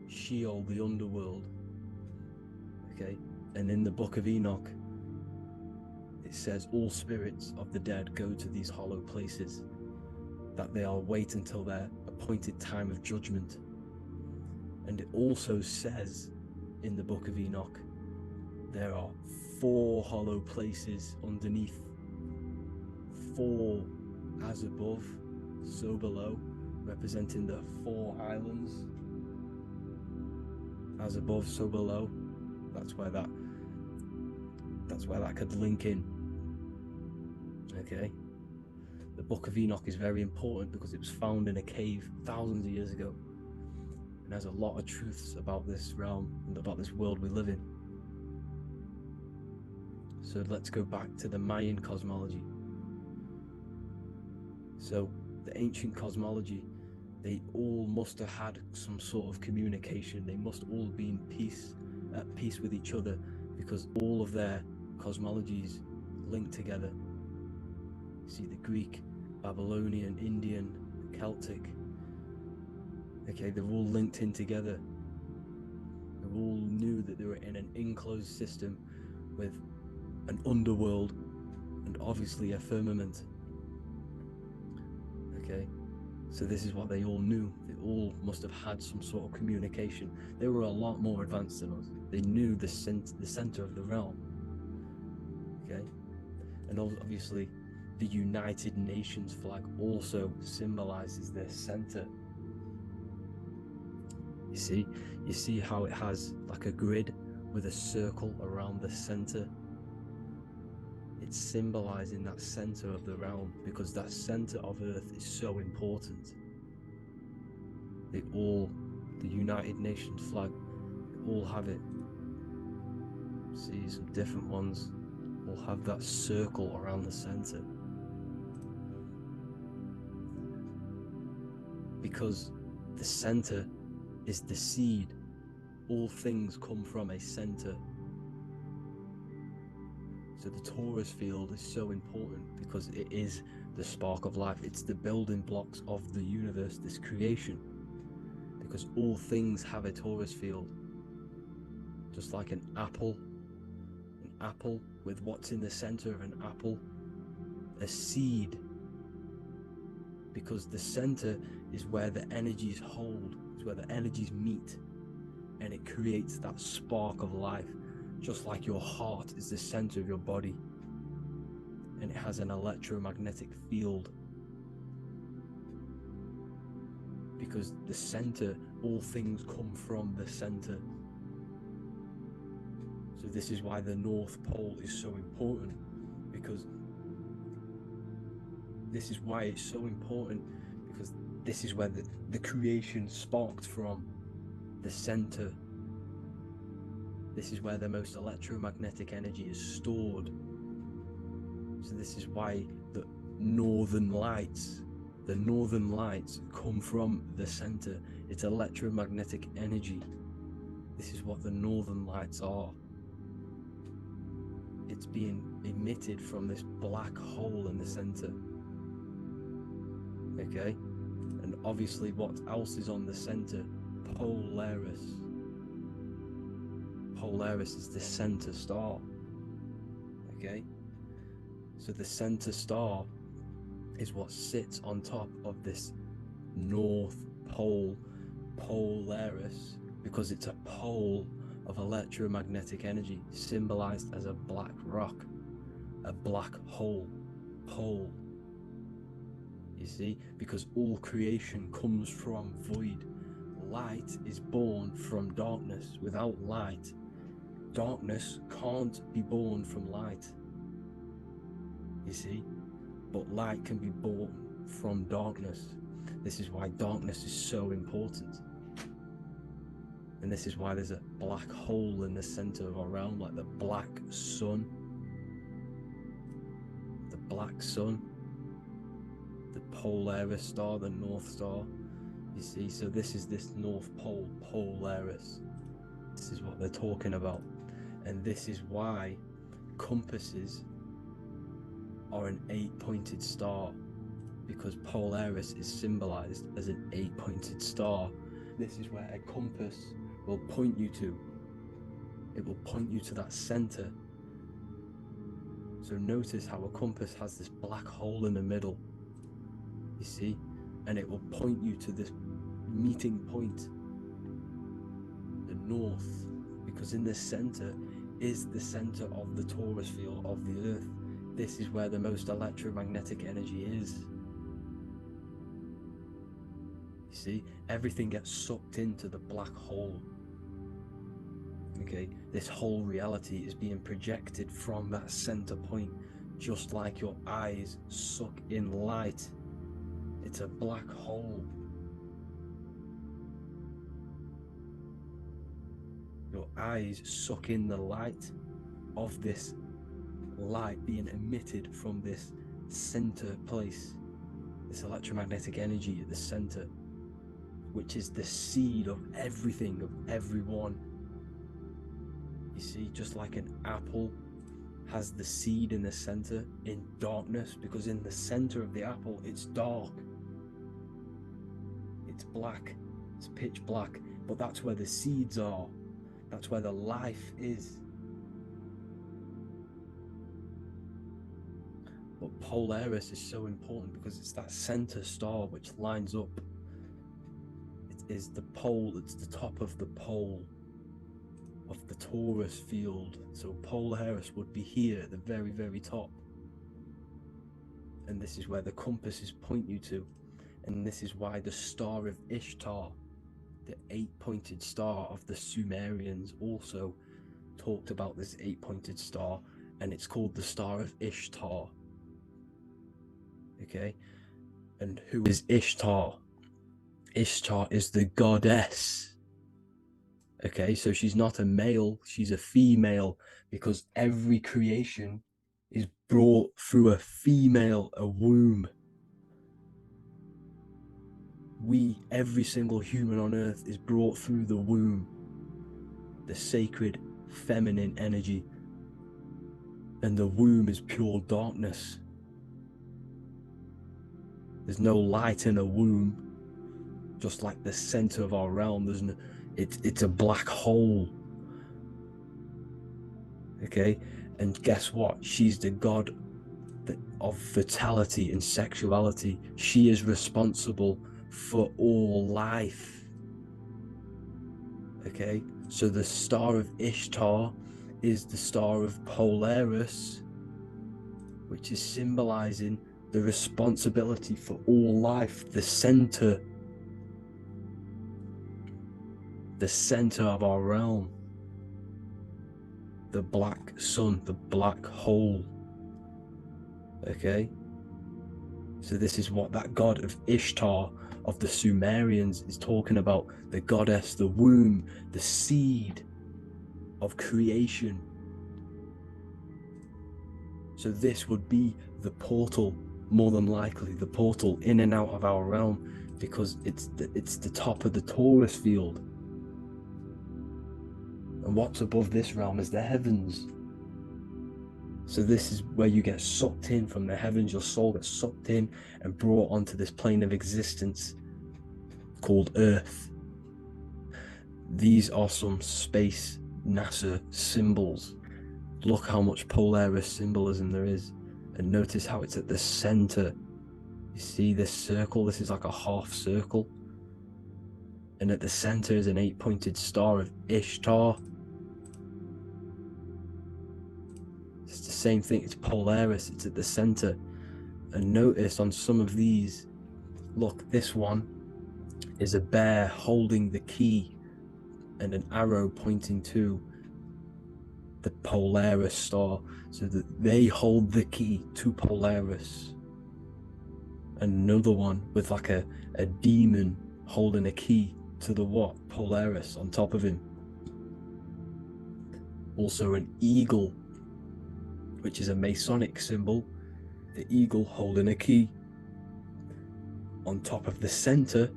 Sheol, the underworld. Okay, and in the book of Enoch, it says all spirits of the dead go to these hollow places, that they all wait until their appointed time of judgment. And it also says in the book of Enoch, there are 4 hollow places underneath. 4 as above, so below, representing the 4 islands. As above, so below. That's why that could link in. Okay. The book of Enoch is very important because it was found in a cave thousands of years ago, and has a lot of truths about this realm and about this world we live in. So let's go back to the Mayan cosmology. So the ancient cosmology, they all must have had some sort of communication. They must all be in peace, at peace with each other, because all of their cosmologies link together. See the Greek, Babylonian, Indian, Celtic. Okay, they're all linked in together. They all knew that they were in an enclosed system with an underworld and obviously a firmament. Okay, so this is what they all knew. They all must have had some sort of communication. They were a lot more advanced than us. They knew the center of the realm. Okay, and obviously the United Nations flag also symbolizes their center. You see how it has like a grid with a circle around the center. It's symbolizing that center of the realm, because that center of Earth is so important. The United Nations flag, they all have it. See, some different ones all have that circle around the center. Because the center is the seed. All things come from a center. So the Taurus field is so important because it is the spark of life. It's the building blocks of the universe, this creation. Because all things have a Taurus field. Just like an apple with what's in the center of an apple, a seed. Because the center is where the energies hold, it's where the energies meet, and it creates that spark of life, just like your heart is the center of your body, and it has an electromagnetic field. Because the center, all things come from the center. So this is why the North Pole is so important, because this is why it's so important, because this is where the creation sparked from, the center. This is where the most electromagnetic energy is stored. So this is why the northern lights come from the center. It's electromagnetic energy. This is what the northern lights are. It's being emitted from this black hole in the center. Okay? And obviously what else is on the center? Polaris. Polaris is the center star. Okay? So the center star is what sits on top of this North Pole, Polaris, because it's a pole of electromagnetic energy, symbolized as a black rock, a black hole, pole. You see, because all creation comes from void. Light is born from darkness. Without light, darkness can't be born from light. You see, but light can be born from darkness. This is why darkness is so important. And this is why there's a black hole in the center of our realm, like the black sun. The black sun. The Polaris star, the North Star. You see, so this is this North Pole, Polaris. This is what they're talking about. And this is why compasses are an 8-pointed star, because Polaris is symbolized as an 8-pointed star. This is where a compass will point you to. It will point you to that center. So notice how a compass has this black hole in the middle, you see, and it will point you to this meeting point, the north, because in the center is the center of the Taurus field of the earth. This is where the most electromagnetic energy is. You see, everything gets sucked into the black hole. Okay, this whole reality is being projected from that center point, just like your eyes suck in light. It's a black hole. Your eyes suck in the light of this light being emitted from this center place, this electromagnetic energy at the center, which is the seed of everything, of everyone. You see, just like an apple has the seed in the center in darkness, because in the center of the apple it's dark, it's black, it's pitch black, but that's where the seeds are, that's where the life is. But Polaris is so important because it's that center star which lines up. It is the pole, it's the top of the pole of the Taurus field. So Polaris would be here at the very, very top. And this is where the compasses point you to. And this is why the Star of Ishtar, the 8-pointed star of the Sumerians, also talked about this 8-pointed star, and it's called the Star of Ishtar. Okay, and who is Ishtar? Ishtar is the goddess. Okay, so she's not a male, she's a female, because every creation is brought through a female, a womb. Every single human on earth is brought through the womb, the sacred feminine energy, and the womb is pure darkness. There's no light in a womb, just like the center of our realm. It's a black hole. Okay, and guess what? She's the god of fertility and sexuality. She is responsible for all life. Okay, so the Star of Ishtar is the star of Polaris, which is symbolizing the responsibility for all life, the center of our realm, the black sun, the black hole. Okay, so this is what that god of Ishtar of the Sumerians is talking about, the goddess, the womb, the seed of creation. So this would be the portal, more than likely the portal in and out of our realm, because it's the top of the Taurus field. And what's above this realm is the heavens. So this is where you get sucked in from the heavens. Your soul gets sucked in and brought onto this plane of existence called Earth. These are some space NASA symbols. Look how much Polaris symbolism there is, and notice how it's at the center. You see this circle? This is like a half circle, and at the center is an 8-pointed star of Ishtar. It's the same thing. It's Polaris. It's at the center. And notice on some of these, look, this one is a bear holding the key and an arrow pointing to the Polaris star, so that they hold the key to Polaris. Another one with like a demon holding a key to the what? Polaris on top of him. Also an eagle, which is a Masonic symbol, the eagle holding a key. On top of the center,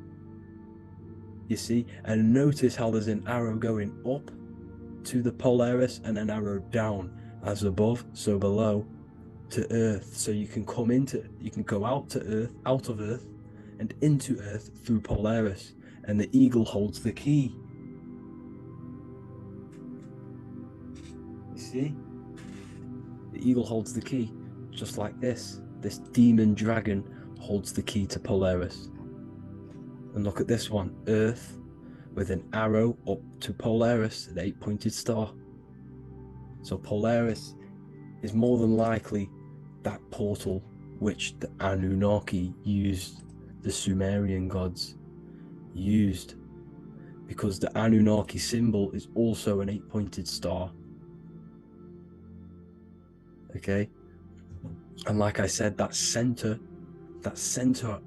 you see, and notice how there's an arrow going up to the Polaris and an arrow down, as above, so below, to Earth. So you can go out to Earth, out of Earth, and into Earth through Polaris, and the eagle holds the key. You see? The eagle holds the key, just like this. This demon dragon holds the key to Polaris. And look at this one, Earth, with an arrow up to Polaris, an 8-pointed star. So Polaris is more than likely that portal which the Anunnaki used, the Sumerian gods used, because the Anunnaki symbol is also an 8-pointed star. Okay, and like I said, that center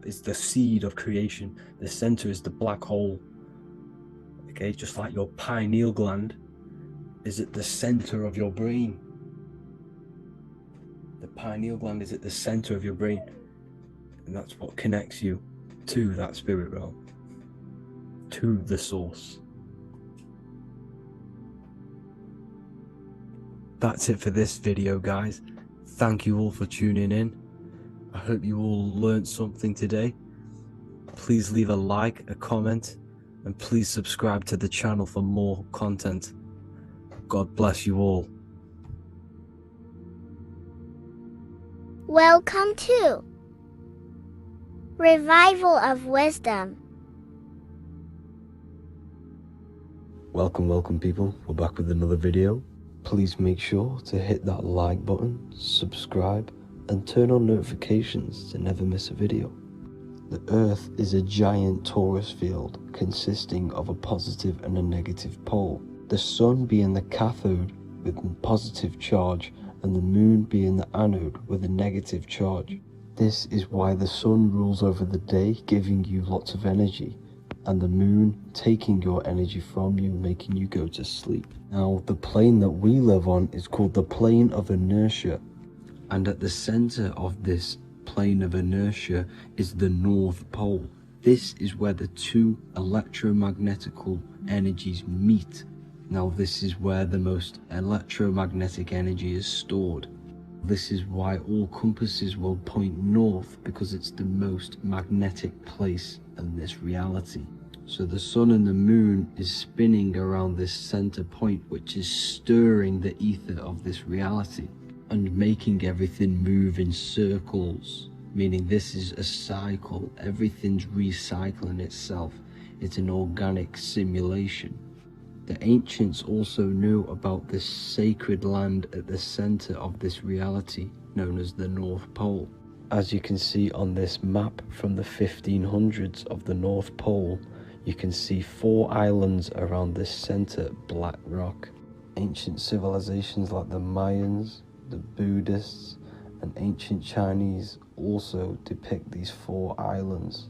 is the seed of creation. The center is the black hole. Okay, just like your pineal gland is at the center of your brain. The pineal gland is at the center of your brain, and that's what connects you to that spirit realm, to the source. That's it for this video, guys. Thank you all for tuning in. I hope you all learned something today. Please leave a like, a comment, and please subscribe to the channel for more content. God bless you all. Welcome to Revival of Wisdom. Welcome people. We're back with another video. Please make sure to hit that like button, subscribe, and turn on notifications to never miss a video. The Earth is a giant torus field consisting of a positive and a negative pole. The Sun being the cathode with a positive charge, and the Moon being the anode with a negative charge. This is why the Sun rules over the day, giving you lots of energy, and the Moon taking your energy from you, making you go to sleep. Now, the plane that we live on is called the plane of inertia, and at the center of this plane of inertia is the North Pole. This is where the two electromagnetical energies meet. Now, this is where the most electromagnetic energy is stored. This is why all compasses will point north, because it's the most magnetic place in this reality. So the Sun and the Moon is spinning around this center point, which is stirring the ether of this reality and making everything move in circles, meaning this is a cycle. Everything's recycling itself. It's an organic simulation. The ancients also knew about this sacred land at the center of this reality, known as the North Pole. As you can see on this map from the 1500s of the North Pole, you can see 4 islands around this center black rock. Ancient civilizations like the Mayans, the Buddhists, and ancient Chinese also depict these 4 islands.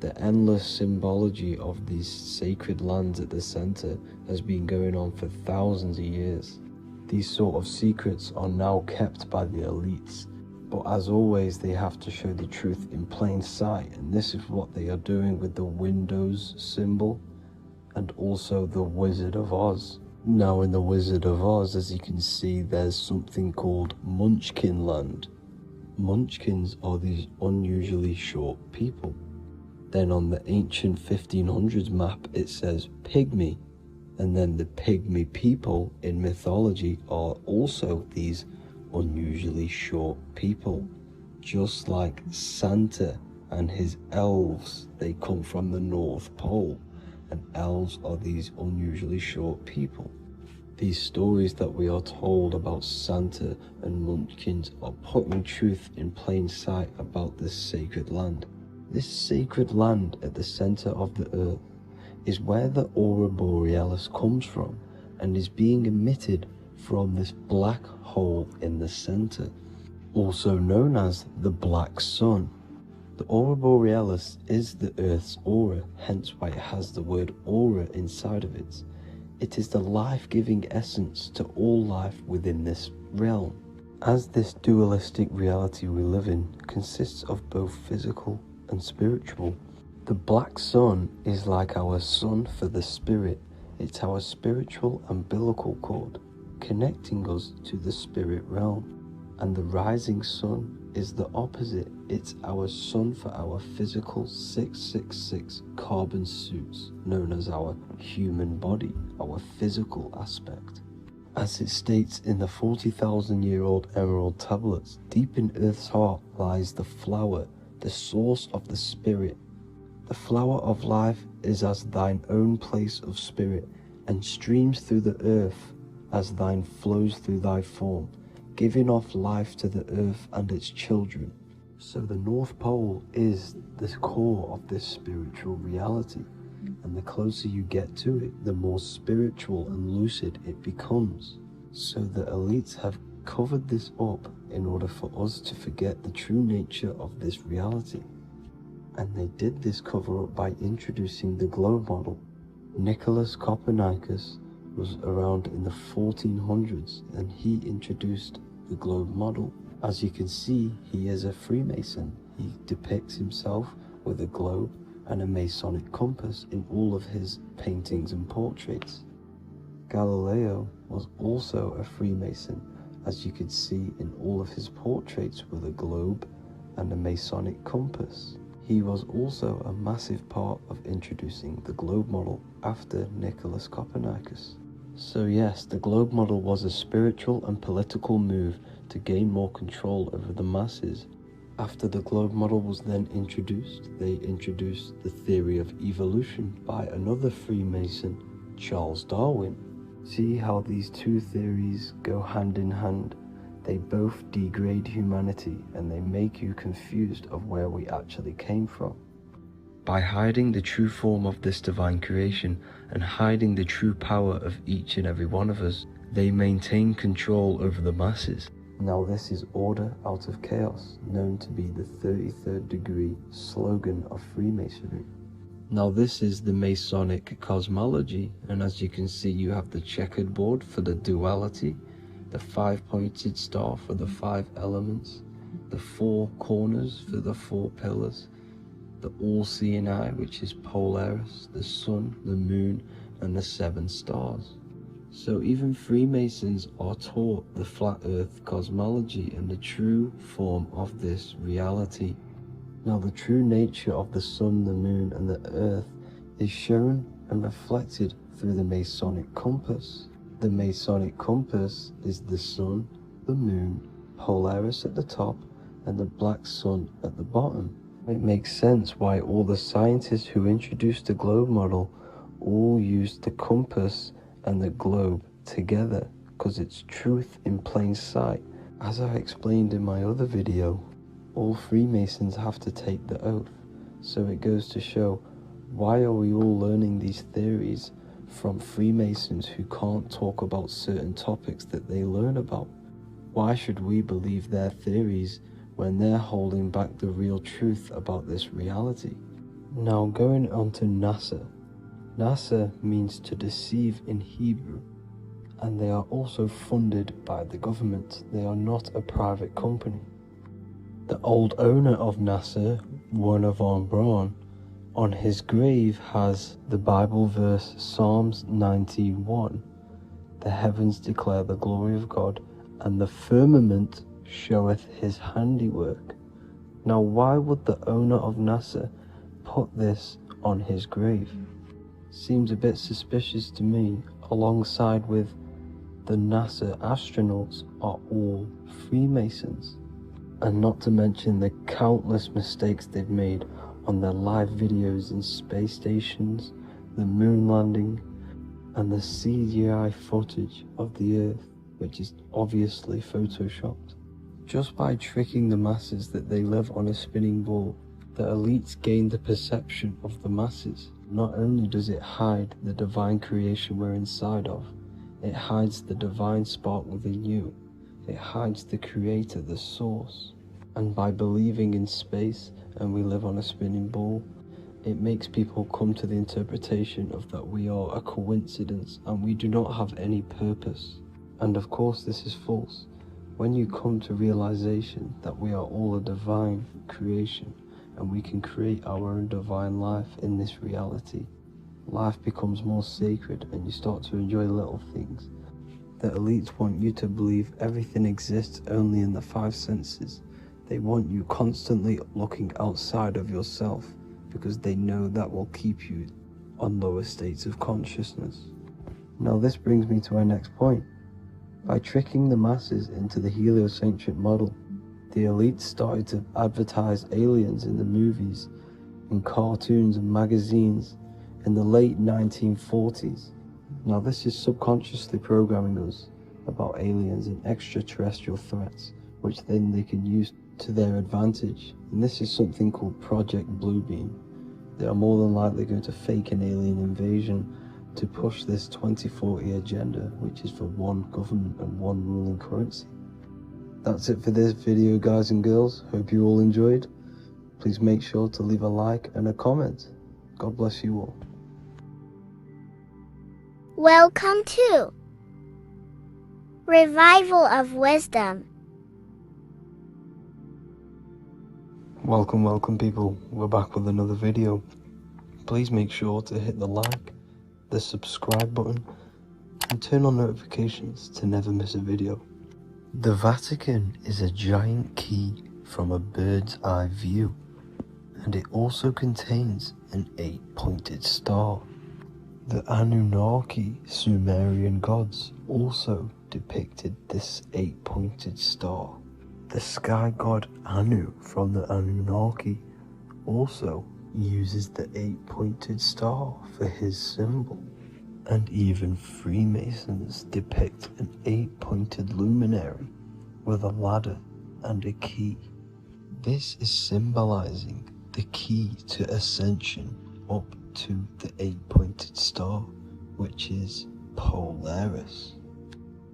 The endless symbology of these sacred lands at the center has been going on for thousands of years. These sort of secrets are now kept by the elites, but as always they have to show the truth in plain sight, and this is what they are doing with the Windows symbol and also the Wizard of Oz. Now in the Wizard of Oz, as you can see, there's something called Munchkin Land. Munchkins are these unusually short people. Then on the ancient 1500s map it says Pygmy, and then the Pygmy people in mythology are also these unusually short people. Just like Santa and his elves, they come from the North Pole, and elves are these unusually short people. These stories that we are told about Santa and Munchkins are putting truth in plain sight about this sacred land. This sacred land at the center of the earth is where the aurora borealis comes from and is being emitted from this black hole in the center, also known as the black sun. The aurora borealis is the earth's aura, hence why it has the word aura inside of it. It is the life-giving essence to all life within this realm. As this dualistic reality we live in consists of both physical and spiritual, the black sun is like our sun for the spirit. It's our spiritual umbilical cord, connecting us to the spirit realm. And the rising sun is the opposite. It's our sun for our physical 666 carbon suits, known as our human body, our physical aspect. As it states in the 40,000-year-old emerald tablets, deep in Earth's heart lies the flower, the source of the spirit. The flower of life is as thine own place of spirit, and streams through the earth as thine flows through thy form, giving off life to the earth and its children. So the North Pole is the core of this spiritual reality, and the closer you get to it, the more spiritual and lucid it becomes. So the elites have covered this up in order for us to forget the true nature of this reality. And they did this cover up by introducing the globe model. Nicholas Copernicus was around in the 1400s, and he introduced the globe model. As you can see, he is a Freemason. He depicts himself with a globe and a Masonic compass in all of his paintings and portraits. Galileo was also a Freemason, as you could see in all of his portraits with a globe and a Masonic compass. He was also a massive part of introducing the globe model after Nicholas Copernicus. So yes, the globe model was a spiritual and political move to gain more control over the masses. After the globe model was then introduced, they introduced the theory of evolution by another Freemason, Charles Darwin. See how these two theories go hand in hand? They both degrade humanity, and they make you confused of where we actually came from. By hiding the true form of this divine creation and hiding the true power of each and every one of us, they maintain control over the masses. Now this is order out of chaos, known to be the 33rd degree slogan of Freemasonry. Now this is the Masonic cosmology, and as you can see, you have the checkered board for the duality, the 5-pointed star for the 5 elements, the 4 corners for the 4 pillars, the all-seeing eye, which is Polaris, the sun, the moon, and the 7 stars. So even Freemasons are taught the flat earth cosmology and the true form of this reality. Now the true nature of the sun, the moon, and the earth is shown and reflected through the Masonic compass. The Masonic compass is the sun, the moon, Polaris at the top, and the black sun at the bottom. It makes sense why all the scientists who introduced the globe model all use the compass and the globe together because it's truth in plain sight. As I explained in my other video, all Freemasons have to take the oath. So it goes to show, why are we all learning these theories from Freemasons who can't talk about certain topics that they learn about? Why should we believe their theories when they're holding back the real truth about this reality? Now going on to NASA. NASA means to deceive in Hebrew, and they are also funded by the government. They are not a private company. The old owner of NASA, Werner von Braun, on his grave has the Bible verse Psalms 91. The heavens declare the glory of God, and the firmament showeth his handiwork. Now why would the owner of NASA put this on his grave? Seems a bit suspicious to me, alongside with the NASA astronauts are all Freemasons. And not to mention the countless mistakes they've made on their live videos in space stations, the moon landing, and the CGI footage of the Earth, which is obviously photoshopped. Just by tricking the masses that they live on a spinning ball, the elites gain the perception of the masses. Not only does it hide the divine creation we're inside of, it hides the divine spark within you. It hides the creator, the source. And by believing in space and we live on a spinning ball, it makes people come to the interpretation of that we are a coincidence and we do not have any purpose. And of course this is false. When you come to realization that we are all a divine creation and we can create our own divine life in this reality, life becomes more sacred and you start to enjoy little things. The elites want you to believe everything exists only in the five senses. They want you constantly looking outside of yourself because they know that will keep you on lower states of consciousness. Now this brings me to our next point. By tricking the masses into the heliocentric model, the elites started to advertise aliens in the movies, in cartoons and magazines in the late 1940s. Now this is subconsciously programming us about aliens and extraterrestrial threats, which then they can use to their advantage. And this is something called Project Bluebeam. They are more than likely going to fake an alien invasion to push this 2040 agenda, which is for one government and one ruling currency. That's it for this video, guys and girls. Hope you all enjoyed. Please make sure to leave a like and a comment. God bless you all. Welcome to Revival of Wisdom. Welcome people. We're back with another video. Please make sure to hit the like, the subscribe button, and turn on notifications to never miss a video. The Vatican is a giant key from a bird's eye view, and it also contains an 8-pointed star. The Anunnaki Sumerian gods also depicted this 8-pointed star. The sky god Anu from the Anunnaki also uses the 8-pointed star for his symbol. And even Freemasons depict an 8-pointed luminary with a ladder and a key. This is symbolizing the key to ascension up to the 8-pointed star, which is Polaris.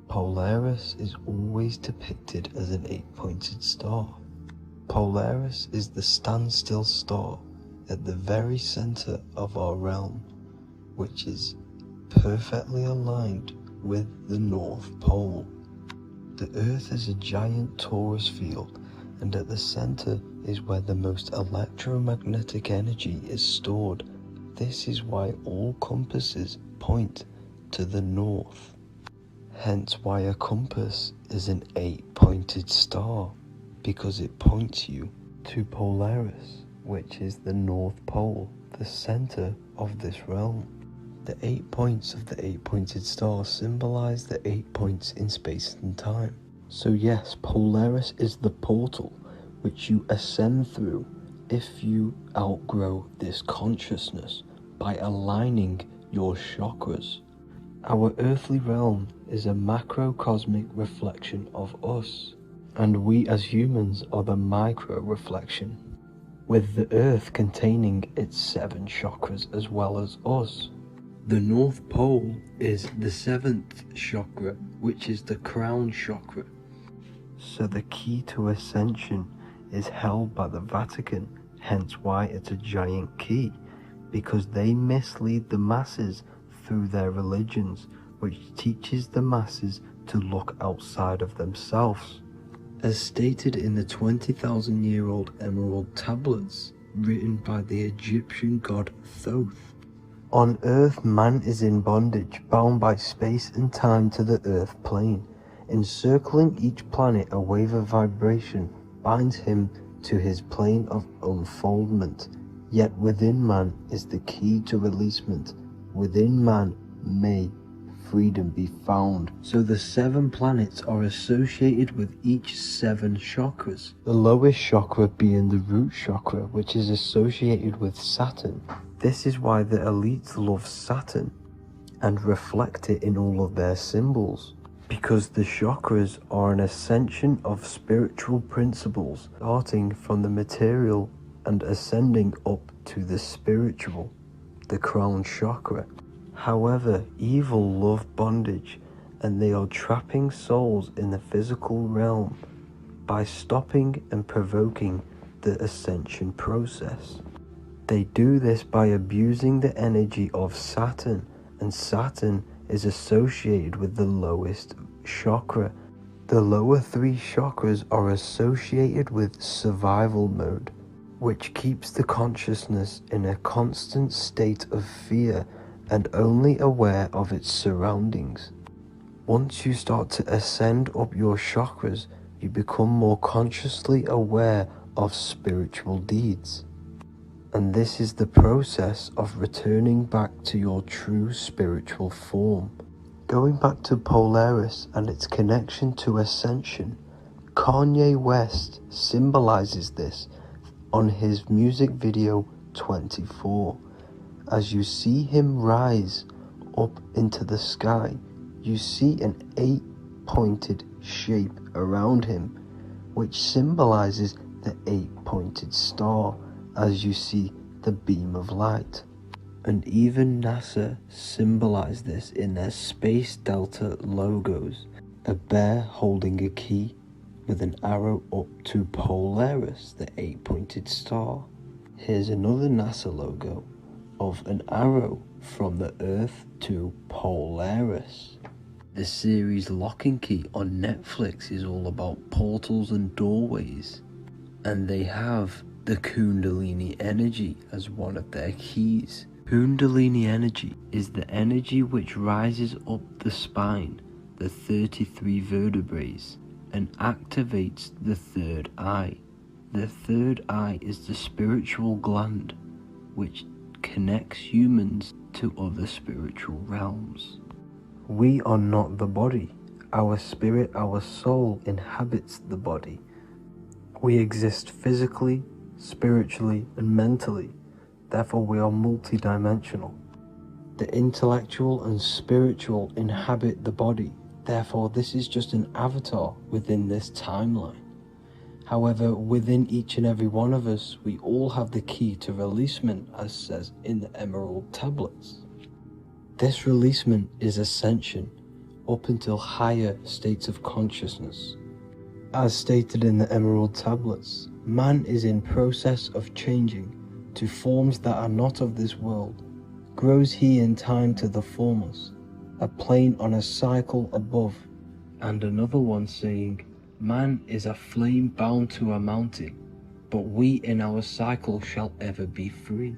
Polaris is always depicted as an 8-pointed star. Polaris is the standstill star at the very center of our realm, which is perfectly aligned with the North Pole. The Earth is a giant torus field, and at the center is where the most electromagnetic energy is stored. This is why all compasses point to the north. Hence why a compass is an 8-pointed star, because it points you to Polaris, which is the North Pole, the center of this realm. The 8 points of the 8-pointed star symbolize the 8 points in space and time. So yes, Polaris is the portal which you ascend through if you outgrow this consciousness by aligning your chakras. Our earthly realm is a macrocosmic reflection of us, and we as humans are the micro reflection, with the earth containing its 7 chakras as well as us. The North Pole is the 7th chakra, which is the crown chakra. So the key to Ascension is held by the Vatican, hence why it's a giant key, because they mislead the masses through their religions, which teaches the masses to look outside of themselves. As stated in the 20,000-year-old emerald tablets, written by the Egyptian god Thoth. On Earth, man is in bondage, bound by space and time to the Earth plane. Encircling each planet, a wave of vibration binds him to his plane of unfoldment. Yet within man is the key to releasement. Within man may freedom be found. So the 7 planets are associated with each 7 chakras. The lowest chakra being the root chakra, which is associated with Saturn. This is why the elites love Saturn and reflect it in all of their symbols, because the chakras are an ascension of spiritual principles, starting from the material and ascending up to the spiritual, the crown chakra. However, evil love bondage, and they are trapping souls in the physical realm by stopping and provoking the ascension process. They do this by abusing the energy of Saturn, and Saturn is associated with the lowest chakra. The lower 3 chakras are associated with survival mode, which keeps the consciousness in a constant state of fear and only aware of its surroundings. Once you start to ascend up your chakras, you become more consciously aware of spiritual deeds. And this is the process of returning back to your true spiritual form. Going back to Polaris and its connection to Ascension, Kanye West symbolizes this on his music video 24. As you see him rise up into the sky, you see an 8-pointed shape around him, which symbolizes the 8-pointed star, as you see the beam of light. And even NASA symbolize this in their Space Delta logos, a bear holding a key with an arrow up to Polaris, the 8-pointed star. Here's another NASA logo of an arrow from the Earth to Polaris. The series Lock and Key on Netflix is all about portals and doorways, and they have the Kundalini energy as one of their keys. Kundalini energy is the energy which rises up the spine, the 33 vertebrae, and activates the third eye. The third eye is the spiritual gland which connects humans to other spiritual realms. We are not the body. Our spirit, our soul inhabits the body. We exist physically, spiritually, and mentally. Therefore, we are multidimensional. The intellectual and spiritual inhabit the body. Therefore, this is just an avatar within this timeline. However, within each and every one of us, we all have the key to releasement, as says in the Emerald Tablets. This releasement is ascension, up until higher states of consciousness. As stated in the Emerald Tablets, man is in process of changing to forms that are not of this world. Grows he in time to the formless, a plane on a cycle above. And another one saying, man is a flame bound to a mountain, but we in our cycle shall ever be free.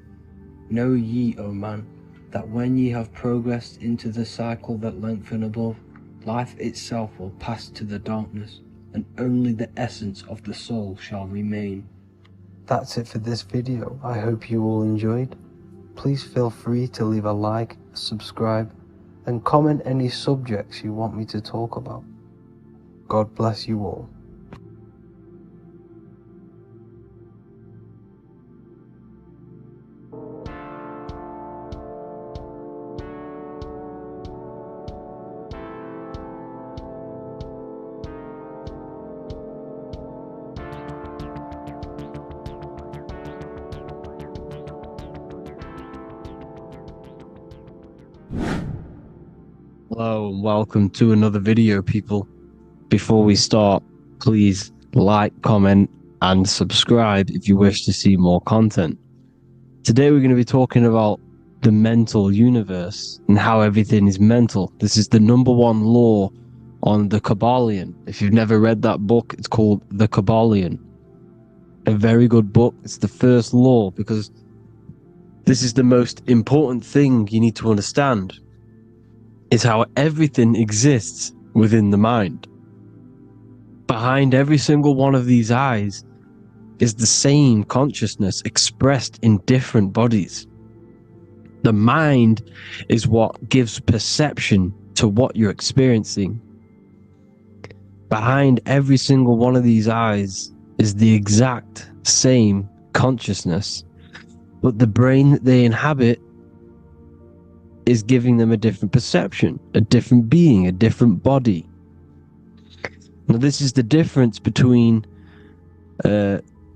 Know ye, O man, that when ye have progressed into the cycle that lengthen above, life itself will pass to the darkness, and only the essence of the soul shall remain. That's it for this video. I hope you all enjoyed. Please feel free to leave a like, subscribe, and comment any subjects you want me to talk about. God bless you all. Hello and welcome to another video, people. Before we start, please like, comment, and subscribe if you wish to see more content. Today we're going to be talking about the mental universe and how everything is mental. This is the number one law on the Kabbalion. If you've never read that book, it's called The Kabbalion. A very good book. It's the first law because this is the most important thing you need to understand, is how everything exists within the mind. Behind every single one of these eyes is the same consciousness expressed in different bodies. The mind is what gives perception to what you're experiencing. Behind every single one of these eyes is the exact same consciousness, but the brain that they inhabit is giving them a different perception, a different being, a different body. Now, this is the difference between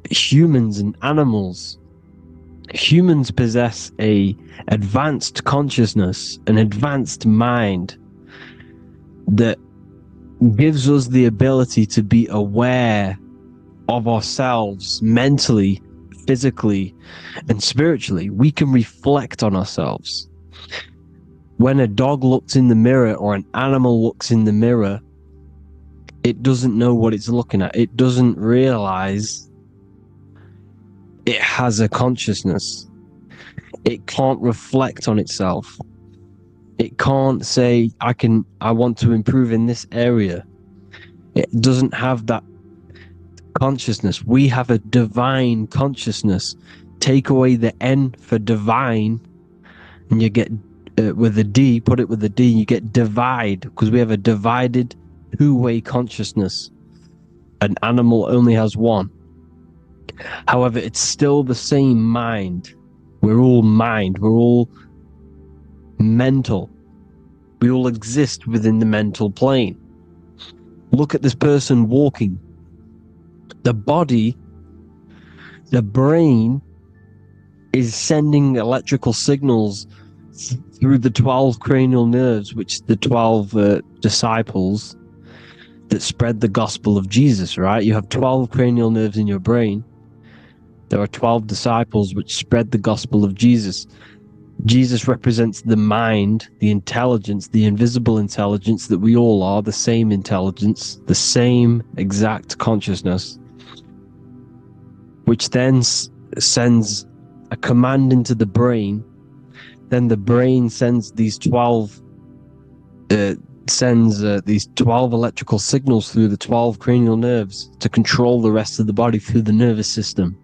humans and animals. Humans possess a advanced consciousness, an advanced mind that gives us the ability to be aware of ourselves mentally, physically, and spiritually. We can reflect on ourselves. When a dog looks in the mirror or an animal looks in the mirror, it doesn't know what it's looking at. It doesn't realize it has a consciousness. It can't reflect on itself. It can't say, I want to improve in this area. It doesn't have that consciousness. We have a divine consciousness. Take away the N for divine, and you get with a D, put it with a D, you get divide, because we have a divided two-way consciousness. An animal only has one. However, it's still the same mind. We're all mind. We're all mental. We all exist within the mental plane. Look at this person walking. The body, the brain, is sending electrical signals through the 12 cranial nerves, which the 12 disciples that spread the gospel of Jesus, right? You have 12 cranial nerves in your brain. There are 12 disciples which spread the gospel of Jesus. Jesus represents the mind, the intelligence, the invisible intelligence that we all are, the same intelligence, the same exact consciousness, which then sends a command into the brain. Then the brain sends these 12 electrical signals through the 12 cranial nerves to control the rest of the body through the nervous system.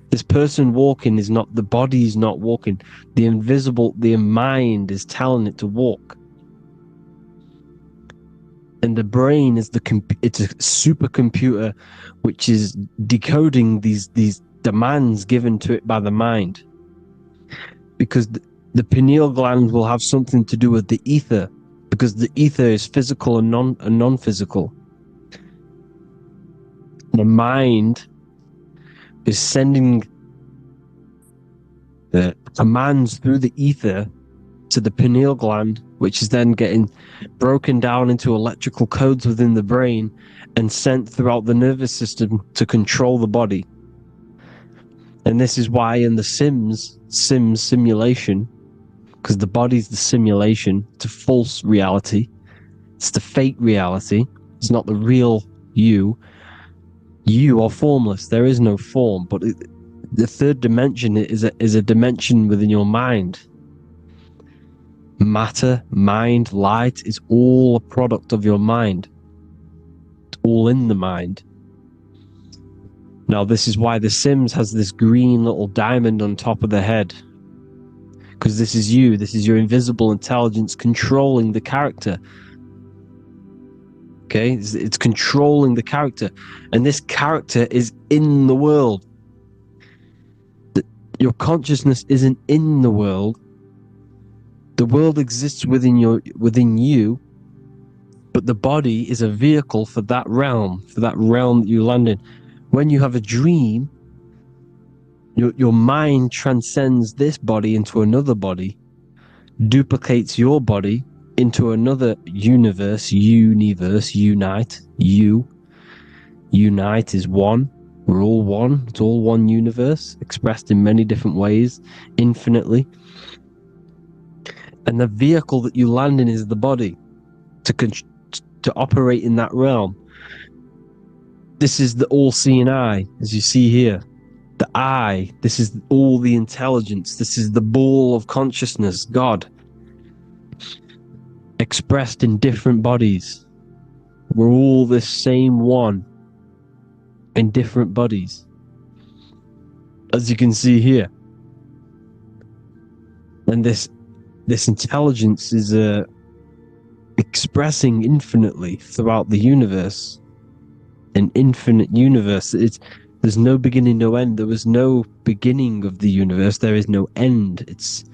This person walking is not, the body is not walking. The mind is telling it to walk. And the brain is it's a supercomputer which is decoding these demands given to it by the mind. Because the pineal gland will have something to do with the ether, because the ether is physical and non-physical. The mind is sending the commands through the ether to the pineal gland, which is then getting broken down into electrical codes within the brain and sent throughout the nervous system to control the body. And this is why in the simulation, because the body's the simulation, it's a false reality, it's the fake reality, it's not the real you. You are formless. There is no form, but the third dimension is a dimension within your mind. Matter, mind, light is all a product of your mind. It's all in the mind. Now, this is why The Sims has this green little diamond on top of the head. Because this is you. This is your invisible intelligence controlling the character. Okay, it's controlling the character, and this character is in the world. Your consciousness isn't in the world. The world exists within you, but the body is a vehicle for that realm that you land in. When you have a dream, your mind transcends this body into another body, duplicates your body, into another universe, unite. Unite is one. We're all one. It's all one universe, expressed in many different ways, infinitely. And the vehicle that you land in is the body to operate in that realm. This is the all-seeing eye, as you see here. The eye, this is all the intelligence. This is the ball of consciousness, God, expressed in different bodies. We're all this same one in different bodies, as you can see here. And this intelligence is expressing infinitely throughout the universe. An infinite universe. There's no beginning, no end. There was no beginning of the universe. There is no end. It's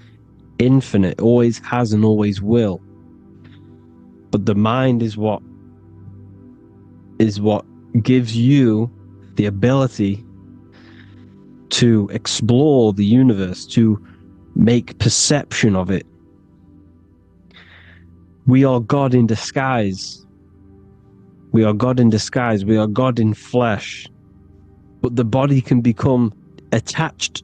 infinite. Always has and always will. But the mind is what gives you the ability to explore the universe, to make perception of it. We are God in disguise. We are God in disguise. We are God in flesh. But the body can become attached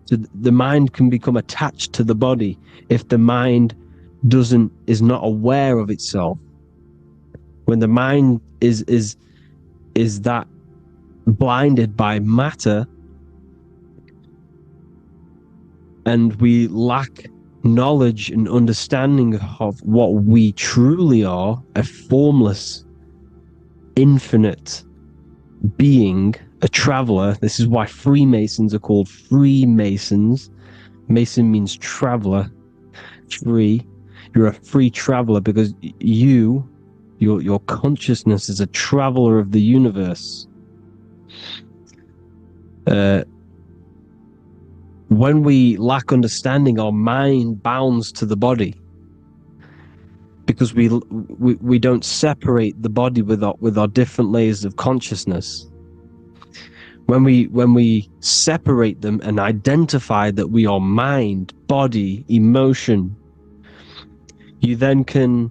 to the mind, can become attached to the body if the mind is not aware of itself. When the mind is that blinded by matter, and we lack knowledge and understanding of what we truly are, a formless, infinite being, a traveler. This is why Freemasons are called Freemasons. Mason means traveler. Free. You're a free traveler because your consciousness is a traveler of the universe. When we lack understanding, our mind bounds to the body because we don't separate the body with our different layers of consciousness. When we separate them and identify that we are mind, body, emotion, you then can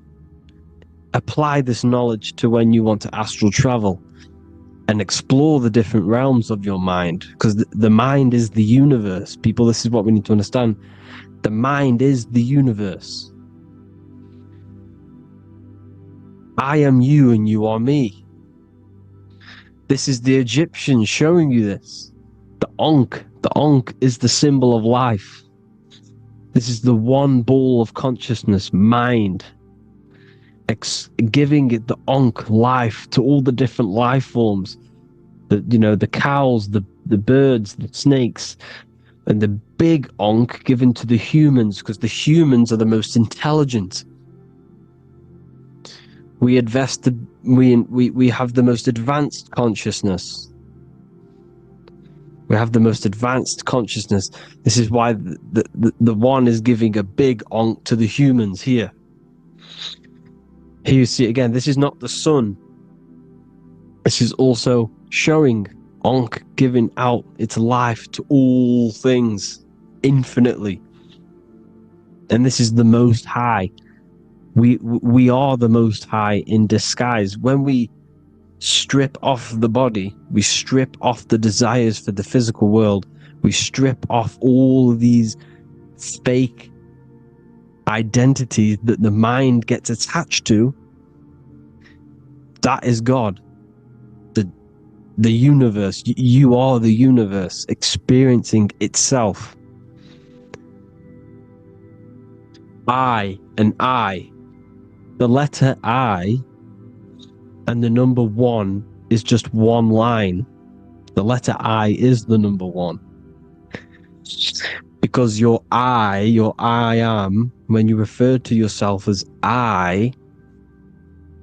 apply this knowledge to when you want to astral travel and explore the different realms of your mind, because the mind is the universe. People, this is what we need to understand. The mind is the universe. I am you and you are me. This is the Egyptians showing you this. The Ankh is the symbol of life. This is the one ball of consciousness, mind, giving it the Ankh life to all the different life forms. The cows, the birds, the snakes, and the big Ankh given to the humans, because the humans are the most intelligent. We have the most advanced consciousness. We have the most advanced consciousness. This is why the one is giving a big Ankh to the humans here. Here you see again, this is not the sun. This is also showing Ankh giving out its life to all things infinitely. And this is the Most High. We are the Most High in disguise. When we strip off the body, we strip off the desires for the physical world, we strip off all of these fake identities that the mind gets attached to. That is God. The universe. You are the universe experiencing itself. I and I. The letter I and the number 1 is just one line. The letter I is the number 1. Because your I am, when you refer to yourself as I,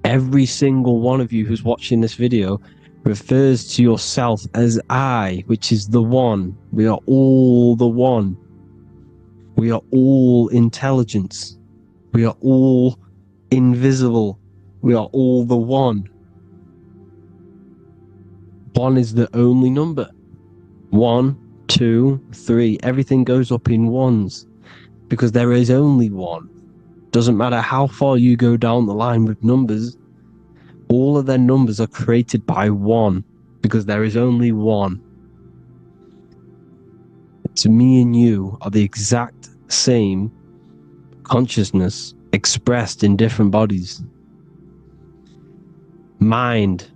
every single one of you who's watching this video refers to yourself as I, which is the one. We are all the one. We are all intelligence. We are all invisible. We are all the one. 1 is the only number. 1, 2, 3. Everything goes up in ones because there is only one. Doesn't matter how far you go down the line with numbers, all of their numbers are created by one, because there is only one. It's me and you are the exact same consciousness expressed in different bodies. Mind,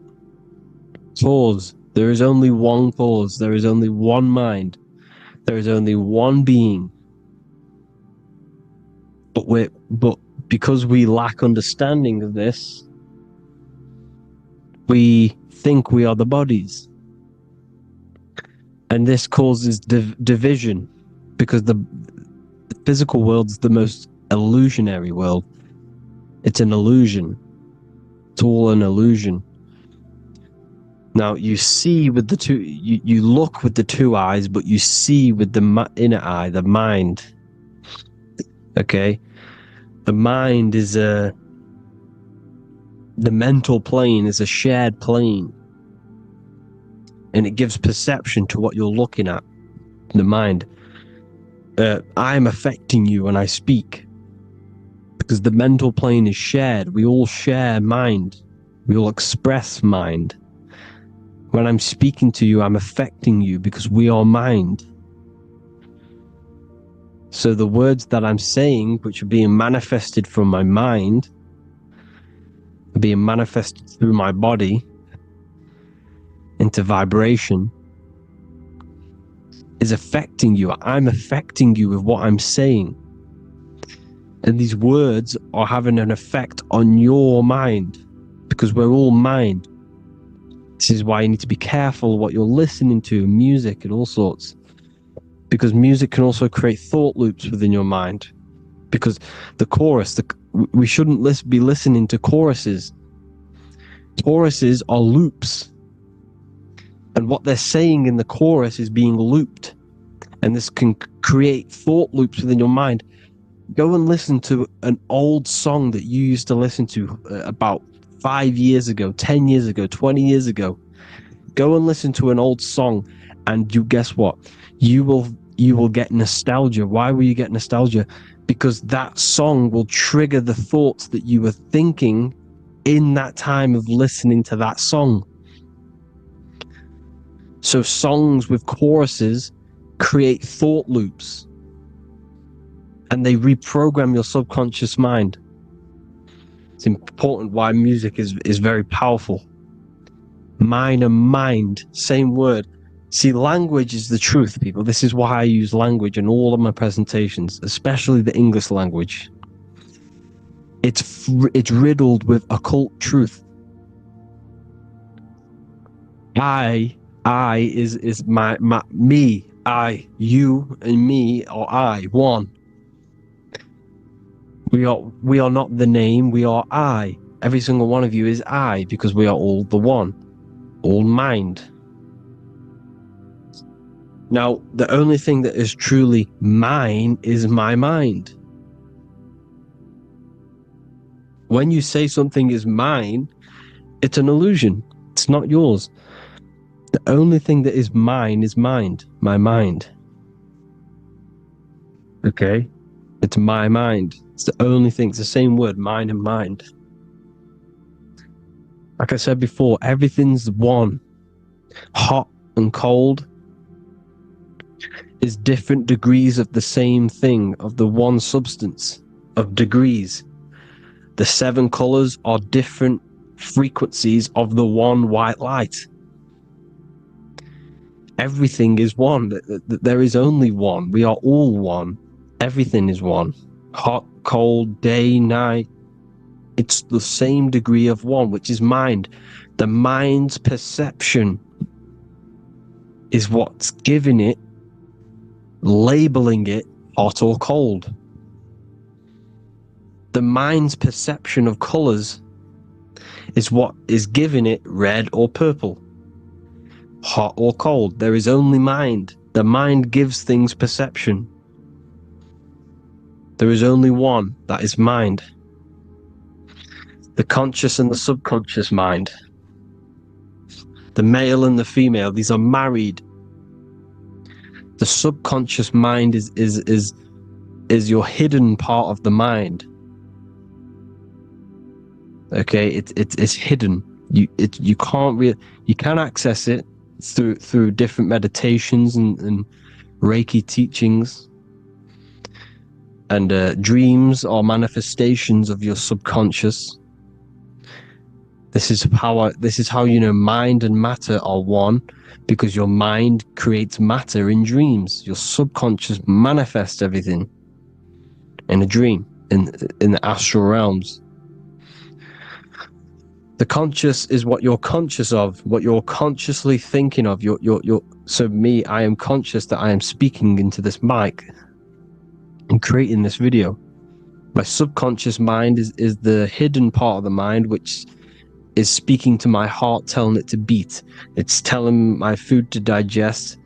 cause. There is only one cause. There is only one mind. There is only one being. But because we lack understanding of this, we think we are the bodies. And this causes division, because the physical world's the most illusionary world. It's an illusion. It's all an illusion. Now you see with the two, you look with the two eyes, but you see with the inner eye, the mind. Okay? The mind is the mental plane is a shared plane. And it gives perception to what you're looking at. The mind. I'm affecting you when I speak. Because the mental plane is shared. We all share mind. We all express mind. When I'm speaking to you, I'm affecting you because we are mind. So the words that I'm saying, which are being manifested from my mind, are being manifested through my body into vibration, is affecting you. I'm affecting you with what I'm saying. And these words are having an effect on your mind, because we're all mind. This is why you need to be careful what you're listening to, music and all sorts. Because music can also create thought loops within your mind. Because the chorus, we shouldn't be listening to choruses. Choruses are loops. And what they're saying in the chorus is being looped. And this can create thought loops within your mind. Go and listen to an old song that you used to listen to about 5 years ago, 10 years ago, 20 years ago. Go and listen to an old song, and you guess what? You will get nostalgia. Why will you get nostalgia? Because that song will trigger the thoughts that you were thinking in that time of listening to that song. So songs with choruses create thought loops, and they reprogram your subconscious mind. It's important why music is very powerful. Mind and mind, same word. See, language is the truth, people. This is why I use language in all of my presentations, especially the English language. It's riddled with occult truth. I is my me. I, you, and me are I, one. We are not the name, we are I. Every single one of you is I, because we are all the one, all mind. Now, the only thing that is truly mine is my mind. When you say something is mine, it's an illusion. It's not yours. The only thing that is mine is mind, my mind. Okay? It's my mind. It's the only thing. It's the same word, mind and mind. Like I said before, everything's one. Hot and cold is different degrees of the same thing, of the one substance, of degrees. The 7 colors are different frequencies of the one white light. Everything is one. There is only one. We are all one. Everything is one. Hot, cold, day, night. It's the same degree of one, which is mind. The mind's perception is what's giving it, labeling it hot or cold. The mind's perception of colors is what is giving it red or purple, hot or cold. There is only mind. The mind gives things perception. There is only one, that is mind. The conscious and the subconscious mind. The male and the female, these are married. The subconscious mind is your hidden part of the mind. Okay, it's hidden. You can't you can access it through different meditations and Reiki teachings, and dreams are manifestations of your subconscious. This is how you know mind and matter are one, because your mind creates matter in dreams. Your subconscious manifests everything in a dream, in the astral realms. The conscious is what you're conscious of, what you're consciously thinking of. So me, I am conscious that I am speaking into this mic and creating this video. My subconscious mind is the hidden part of the mind, which is speaking to my heart, telling it to beat. It's telling my food to digest.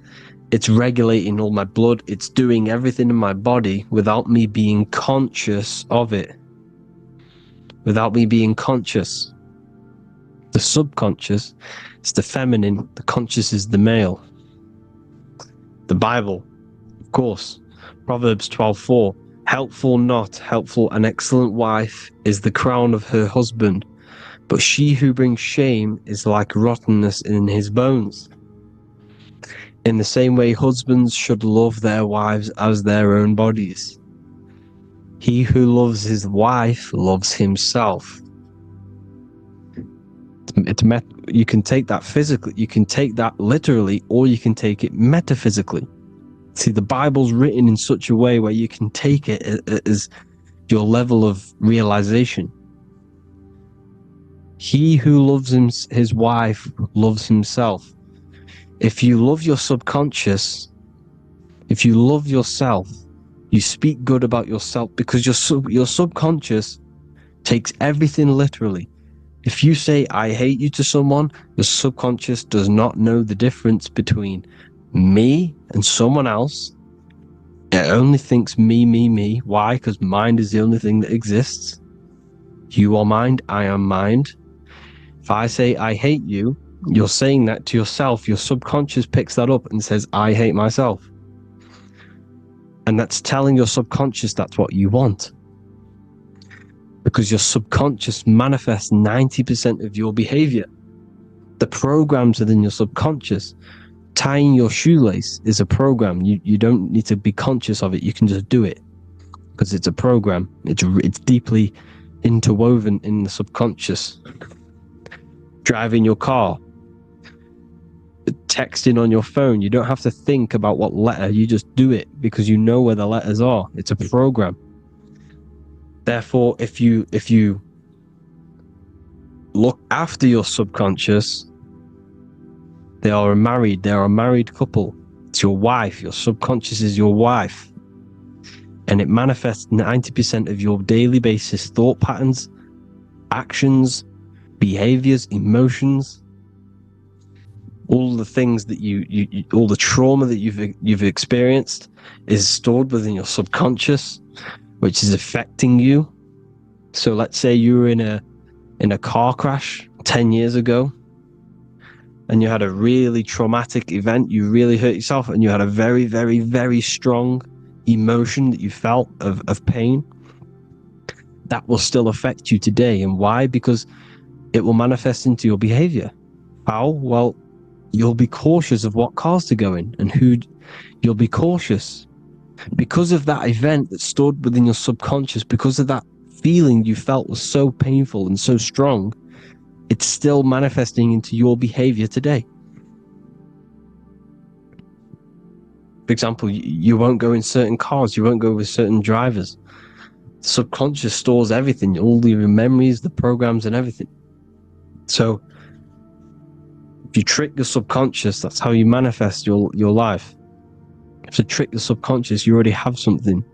It's regulating all my blood. It's doing everything in my body without me being conscious of it. Without me being conscious. The subconscious is the feminine, the conscious is the male. The Bible, of course, Proverbs 12:4, helpful not, helpful, an excellent wife is the crown of her husband, but she who brings shame is like rottenness in his bones. In the same way, husbands should love their wives as their own bodies. He who loves his wife loves himself. You can take that physically, you can take that literally, or you can take it metaphysically. See, the Bible's written in such a way where you can take it as your level of realization. He who loves his wife loves himself. If you love your subconscious, if you love yourself, you speak good about yourself, because your subconscious takes everything literally. If you say, I hate you to someone, your subconscious does not know the difference between me and someone else. It only thinks me, me, me. Why? Because mind is the only thing that exists. You are mind, I am mind. If I say, I hate you, you're saying that to yourself. Your subconscious picks that up and says, I hate myself. And that's telling your subconscious that's what you want. Because your subconscious manifests 90% of your behavior. The programs within your subconscious. Tying your shoelace is a program. You don't need to be conscious of it. You can just do it because it's a program. It's deeply interwoven in the subconscious. Driving your car, texting on your phone. You don't have to think about what letter. You just do it because you know where the letters are. It's a program. Therefore, if you look after your subconscious, they are a married couple. It's your wife. Your subconscious is your wife. And it manifests 90% of your daily basis thought patterns, actions, behaviors, emotions, all the things that you all the trauma that you've experienced is stored within your subconscious, which is affecting you. So let's say you were in a car crash 10 years ago and you had a really traumatic event, you really hurt yourself, and you had a very, very, very strong emotion that you felt of pain. That will still affect you today. And why? Because it will manifest into your behavior. How? Well, you'll be cautious of what cars to go in and who. You'll be cautious because of that event that stored within your subconscious, because of that feeling you felt was so painful and so strong. It's still manifesting into your behavior today. For example, you won't go in certain cars, you won't go with certain drivers. The subconscious stores everything, all your memories, the programs and everything. So if you trick the subconscious, that's how you manifest your life. If you trick the subconscious, you already have something.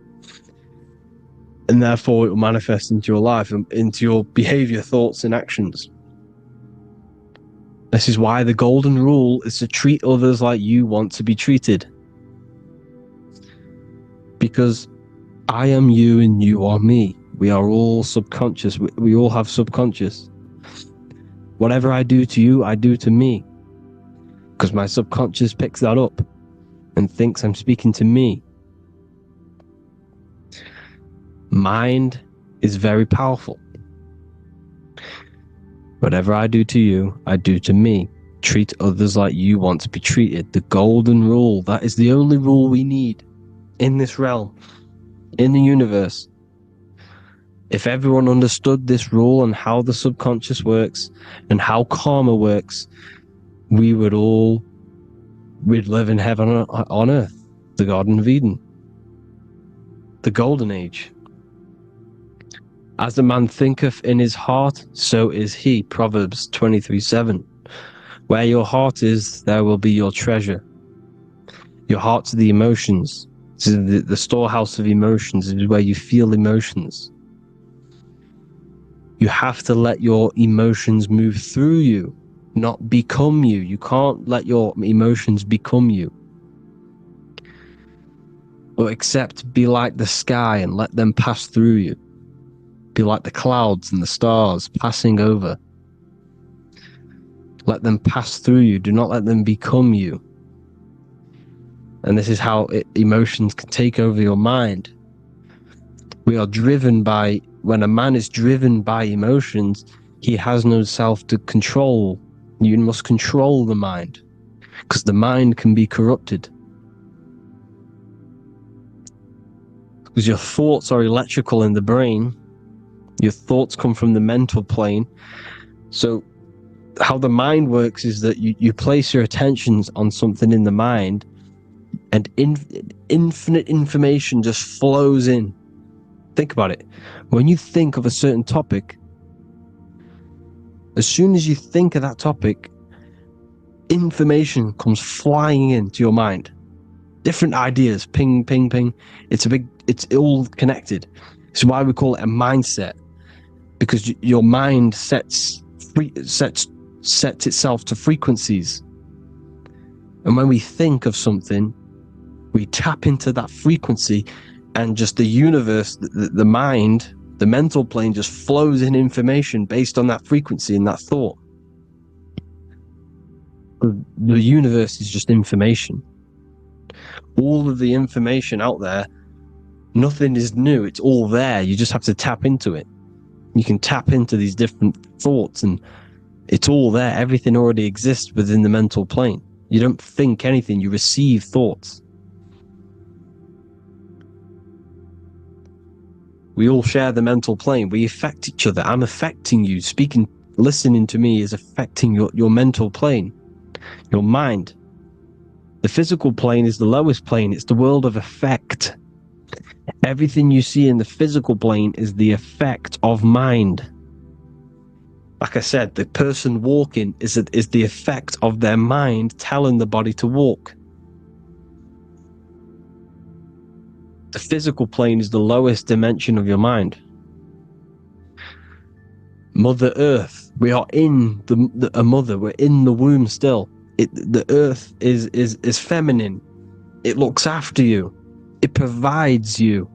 And therefore it will manifest into your life and into your behavior, thoughts and actions. This is why the golden rule is to treat others like you want to be treated. Because I am you and you are me. We are all subconscious. We all have subconscious. Whatever I do to you, I do to me. Because my subconscious picks that up and thinks I'm speaking to me. Mind is very powerful. Whatever I do to you, I do to me. Treat others like you want to be treated. The golden rule. That is the only rule we need in this realm, in the universe. If everyone understood this rule and how the subconscious works and how karma works, we'd live in heaven on earth, the Garden of Eden, the golden age. As a man thinketh in his heart, so is he. Proverbs 23:7. Where your heart is, there will be your treasure. Your heart's the emotions. This is the storehouse of emotions. It is where you feel emotions. You have to let your emotions move through you, not become you. You can't let your emotions become you. But except be like the sky and let them pass through you. Be like the clouds and the stars passing over. Let them pass through you. Do not let them become you. And this is how emotions can take over your mind. We are driven by, when a man is driven by emotions, he has no self to control. You must control the mind, because the mind can be corrupted. Because your thoughts are electrical in the brain. Your thoughts come from the mental plane. So how the mind works is that you place your attentions on something in the mind, and infinite information just flows in. Think about it. When you think of a certain topic, as soon as you think of that topic, information comes flying into your mind. Different ideas, ping, ping, ping. It's all connected. It's why we call it a mindset, because your mind sets itself to frequencies. And when we think of something, we tap into that frequency, and just the universe, the mind, the mental plane just flows in information based on that frequency and that thought. The universe is just information. All of the information out there, nothing is new. It's all there. You just have to tap into it. You can tap into these different thoughts, and it's all there. Everything already exists within the mental plane. You don't think anything. You receive thoughts. We all share the mental plane. We affect each other. I'm affecting you. Listening to me is affecting your mental plane, your mind. The physical plane is the lowest plane. It's the world of effect. Everything you see in the physical plane is the effect of mind. Like I said, the person walking is the effect of their mind telling the body to walk. The physical plane is the lowest dimension of your mind. Mother Earth, we are in a mother. We're in the womb still. The Earth is feminine. It looks after you. It provides you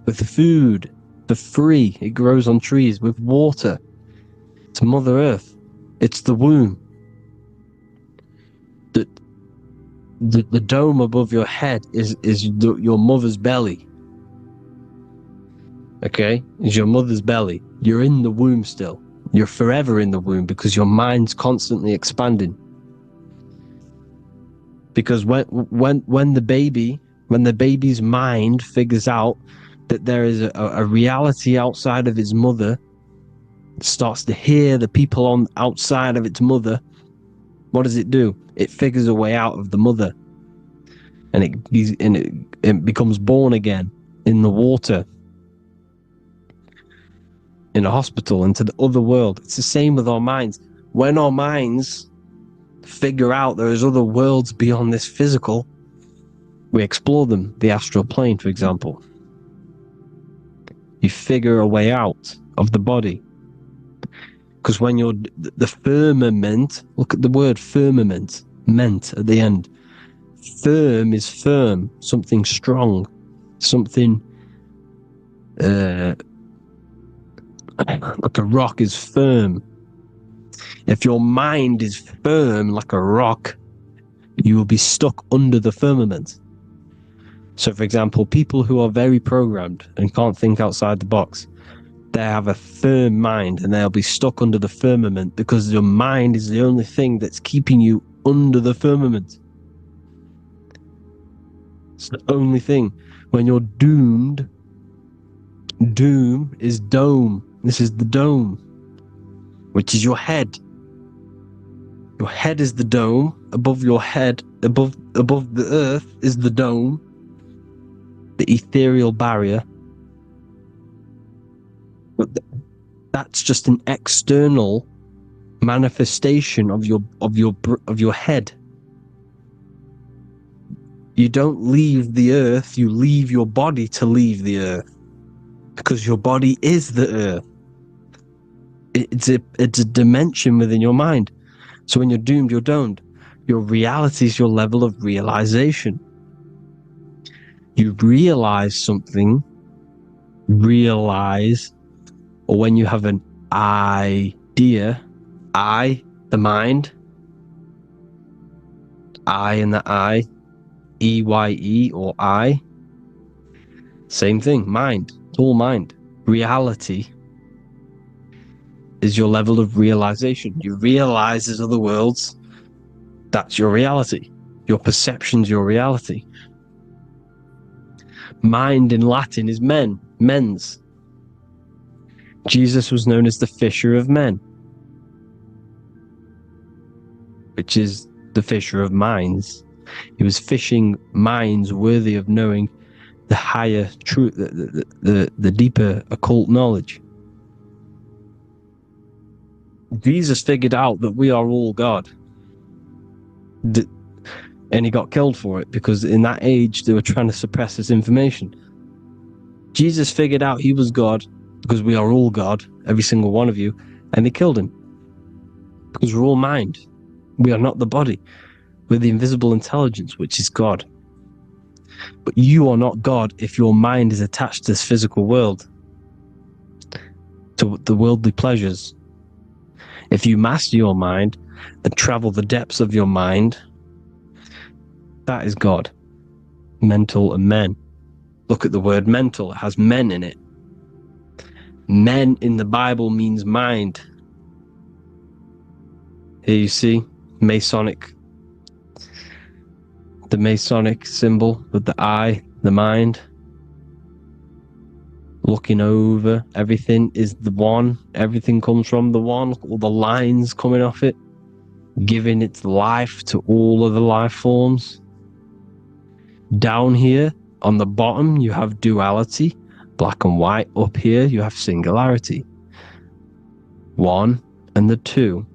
with food for free. It grows on trees with water. It's Mother Earth. It's the womb. The dome above your head is your mother's belly. Okay? Is your mother's belly. You're in the womb still. You're forever in the womb because your mind's constantly expanding. Because when the baby's mind figures out that there is a reality outside of its mother, starts to hear the people outside of its mother, what does it do? It figures a way out of the mother, and it becomes born again in the water, in a hospital, into the other world. It's the same with our minds. When our minds figure out there is other worlds beyond this physical, we explore them. The astral plane, for example. You figure a way out of the body. Because when you're the firmament, look at the word firmament, meant at the end. Firm is firm, something strong, something like a rock is firm. If your mind is firm like a rock, you will be stuck under the firmament. So, for example, people who are very programmed and can't think outside the box, They have a firm mind and they'll be stuck under the firmament because your mind is the only thing that's keeping you under the firmament. It's the only thing. When you're doomed, doom is dome. This is the dome, which is your head. Your head is the dome. Above your head, above the earth is the dome, the ethereal barrier. But that's just an external manifestation of your head. You don't leave the earth, you leave your body to leave the earth. Because your body is the earth. It's a dimension within your mind. So when you're doomed, you're domed. Your reality is your level of realization. You realize something, or when you have an idea, the mind, in the EYE or I, same thing, mind, it's all mind. Reality is your level of realization. You realize there's other worlds, that's your reality. Your perception's your reality. Mind in Latin is mens. Jesus was known as the fisher of men, which is the fisher of minds. He was fishing minds worthy of knowing the higher truth, the deeper occult knowledge. Jesus figured out that we are all God. And he got killed for it because in that age they were trying to suppress this information. Jesus figured out he was God because we are all God, every single one of you, and they killed him because we're all mind. We are not the body. We're the invisible intelligence, which is God. But you are not God if your mind is attached to this physical world, to the worldly pleasures. If you master your mind and travel the depths of your mind, that is God. Mental and men. Look at the word mental. It has men in it. Men in the Bible means mind. Here you see the Masonic symbol with the eye, the mind. Looking over, everything is the one. Everything comes from the one. Look at all the lines coming off it, giving its life to all of the life forms. Down here, on the bottom, you have duality, black and white. Up here, you have singularity. One and the two.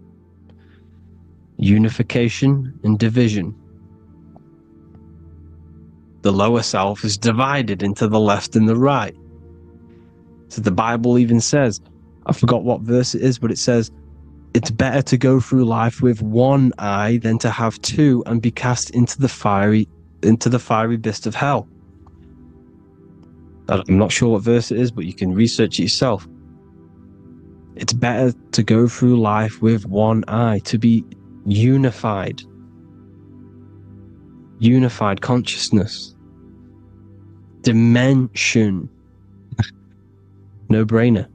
Unification and division. The lower self is divided into the left and the right. So the Bible even says, I forgot what verse it is, but it says, it's better to go through life with one eye than to have two and be cast into the fiery abyss of hell. I'm not sure what verse it is, but you can research it yourself. It's better to go through life with one eye, to be unified consciousness, dimension. No brainer.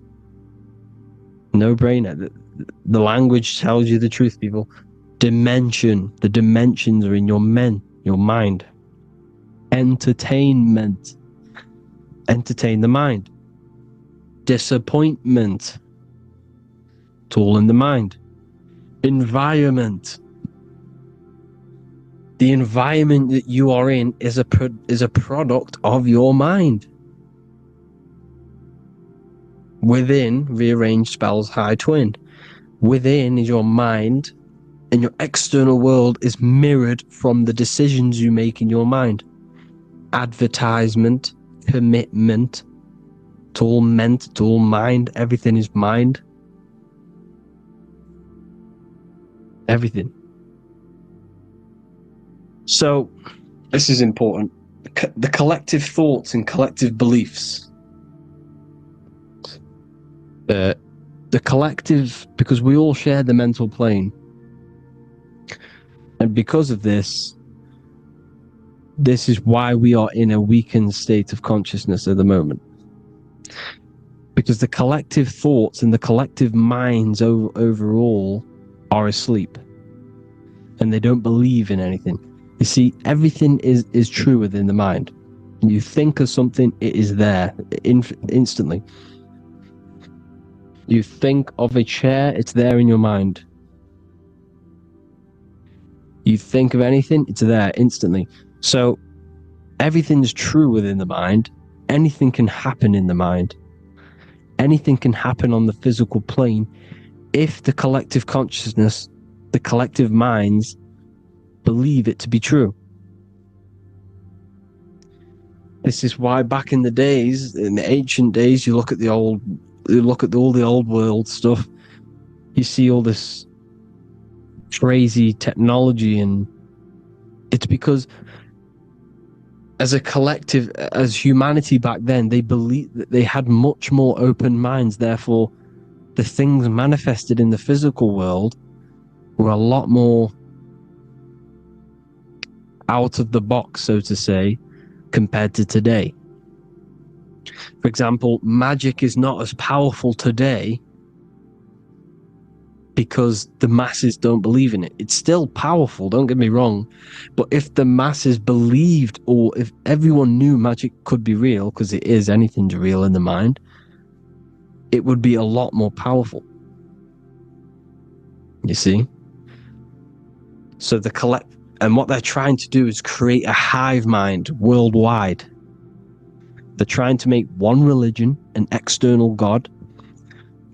The language tells you the truth, people. Dimension. The dimensions are in your mind. Entertainment. Entertain the mind. Disappointment. It's all in the mind. Environment. The environment that you are in is a product of your mind. Within, rearranged spells high twin. Within is your mind, and your external world is mirrored from the decisions you make in your mind. Advertisement, commitment, it's all meant, it's all mind, everything is mind. Everything. So, this is important. The collective thoughts and collective beliefs. The collective, because we all share the mental plane. And because of this is why we are in a weakened state of consciousness at the moment. because the collective thoughts and the collective minds overall are asleep, and they don't believe in anything. You see, everything is true within the mind. You think of something, it is there instantly. You think of a chair, it's there in your mind. You think of anything, it's there instantly. So everything's true within the mind. Anything can happen in the mind. Anything can happen on the physical plane if the collective consciousness, the collective minds, believe it to be true. This is why back in the days, in the ancient days, you look at all the old world stuff, you see all this crazy technology, and it's because as a collective, as humanity back then, they believed that they had much more open minds. Therefore, the things manifested in the physical world were a lot more out of the box, so to say, compared to today. For example, magic is not as powerful today because the masses don't believe in it. It's still powerful, don't get me wrong, but if the masses believed, or if everyone knew magic could be real, because it is, anything's real in the mind, it would be a lot more powerful. You see? So and what they're trying to do is create a hive mind worldwide. They're trying to make one religion, an external god.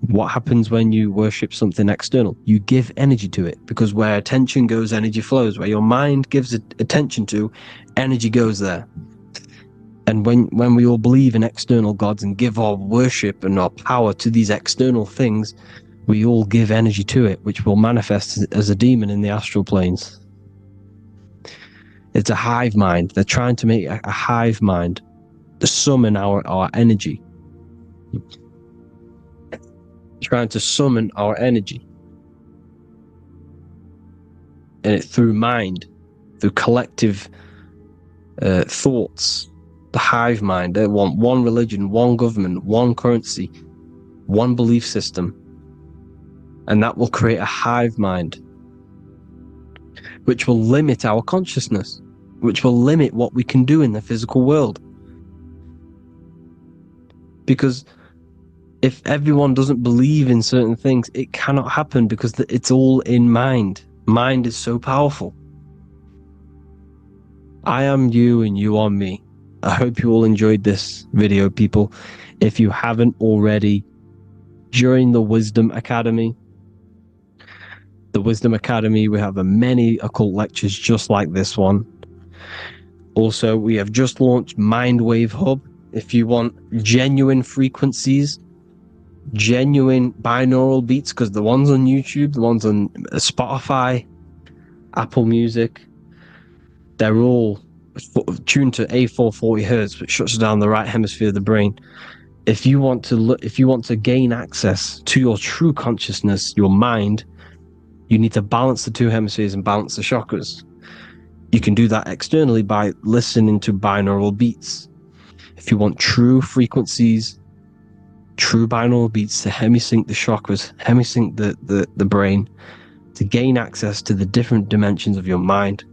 What happens when you worship something external? You give energy to it, because where attention goes, energy flows. Where your mind gives attention to, energy goes there. And when we all believe in external gods and give our worship and our power to these external things, we all give energy to it, which will manifest as a demon in the astral planes. It's a hive mind. They're trying to make a hive mind to summon our energy. Trying to summon our energy. And it through mind, through collective thoughts. The hive mind. They want one religion, one government, one currency, one belief system. And that will create a hive mind, which will limit our consciousness, which will limit what we can do in the physical world. Because if everyone doesn't believe in certain things, it cannot happen, because it's all in mind. Mind is so powerful. I am you and you are me. I hope you all enjoyed this video, people. If you haven't already, join the Wisdom Academy. The Wisdom Academy, we have many occult lectures just like this one. Also, we have just launched Mindwave Hub. If you want genuine frequencies, genuine binaural beats, because the ones on YouTube, the ones on Spotify, Apple Music, they're all tuned to A440 Hertz, which shuts down the right hemisphere of the brain. If you want to gain access to your true consciousness, your mind, you need to balance the two hemispheres and balance the chakras. You can do that externally by listening to binaural beats. If you want true frequencies, true binaural beats to hemisync the chakras, hemisync the brain, to gain access to the different dimensions of your mind,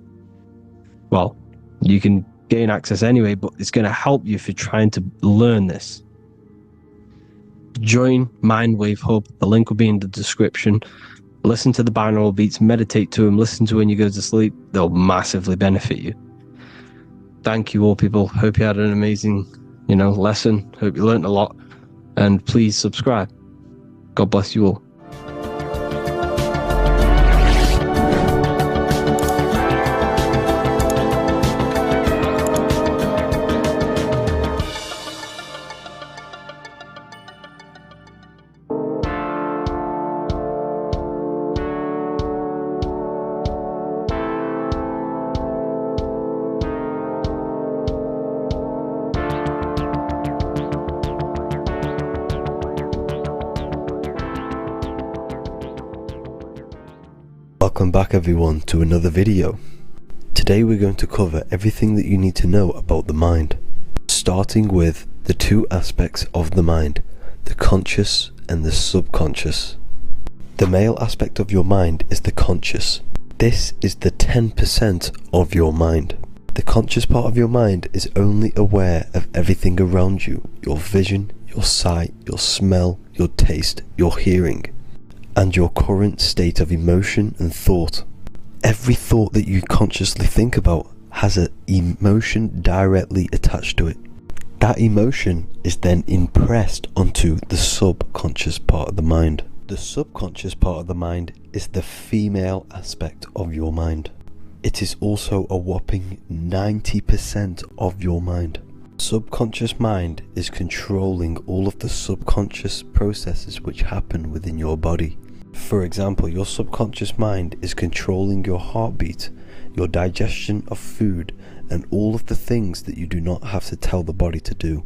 well, you can gain access anyway, but it's going to help you if you're trying to learn this. Join Mindwave Hub. The link will be in the description. Listen to the binaural beats, meditate to them, listen to when you go to sleep. They'll massively benefit you. Thank you all, people. Hope you had an amazing, lesson. Hope you learned a lot. And please subscribe. God bless you all. Welcome back everyone to another video. Today we're going to cover everything that you need to know about the mind, starting with the two aspects of the mind, the conscious and the subconscious. The male aspect of your mind is the conscious. This is the 10% of your mind. The conscious part of your mind is only aware of everything around you, your vision, your sight, your smell, your taste, your hearing, and your current state of emotion and thought. Every thought that you consciously think about has an emotion directly attached to it. That emotion is then impressed onto the subconscious part of the mind. The subconscious part of the mind is the female aspect of your mind. It is also a whopping 90% of your mind. Subconscious mind is controlling all of the subconscious processes which happen within your body. For example, your subconscious mind is controlling your heartbeat, your digestion of food, and all of the things that you do not have to tell the body to do.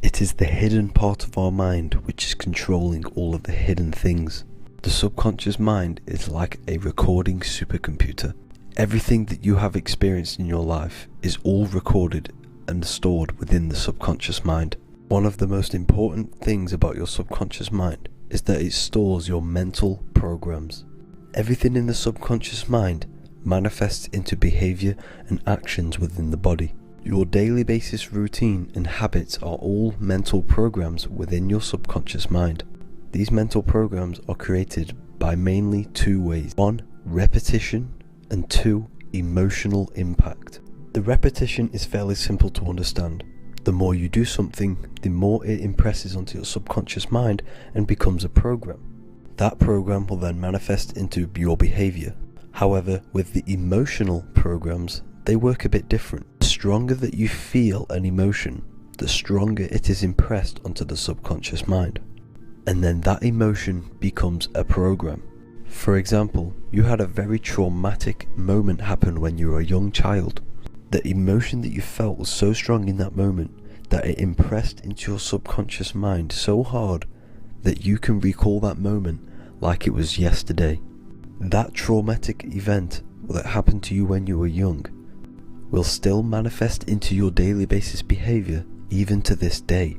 It is the hidden part of our mind which is controlling all of the hidden things. The subconscious mind is like a recording supercomputer. Everything that you have experienced in your life is all recorded and stored within the subconscious mind. One of the most important things about your subconscious mind is that it stores your mental programs. Everything in the subconscious mind manifests into behavior and actions within the body. Your daily basis routine and habits are all mental programs within your subconscious mind. These mental programs are created by mainly two ways. 1. Repetition, and 2. Emotional impact. The repetition is fairly simple to understand. The more you do something, the more it impresses onto your subconscious mind and becomes a program. That program will then manifest into your behavior. However, with the emotional programs, they work a bit different. The stronger that you feel an emotion, the stronger it is impressed onto the subconscious mind. And then that emotion becomes a program. For example, you had a very traumatic moment happen when you were a young child. The emotion that you felt was so strong in that moment that it impressed into your subconscious mind so hard that you can recall that moment like it was yesterday. That traumatic event that happened to you when you were young will still manifest into your daily basis behavior even to this day.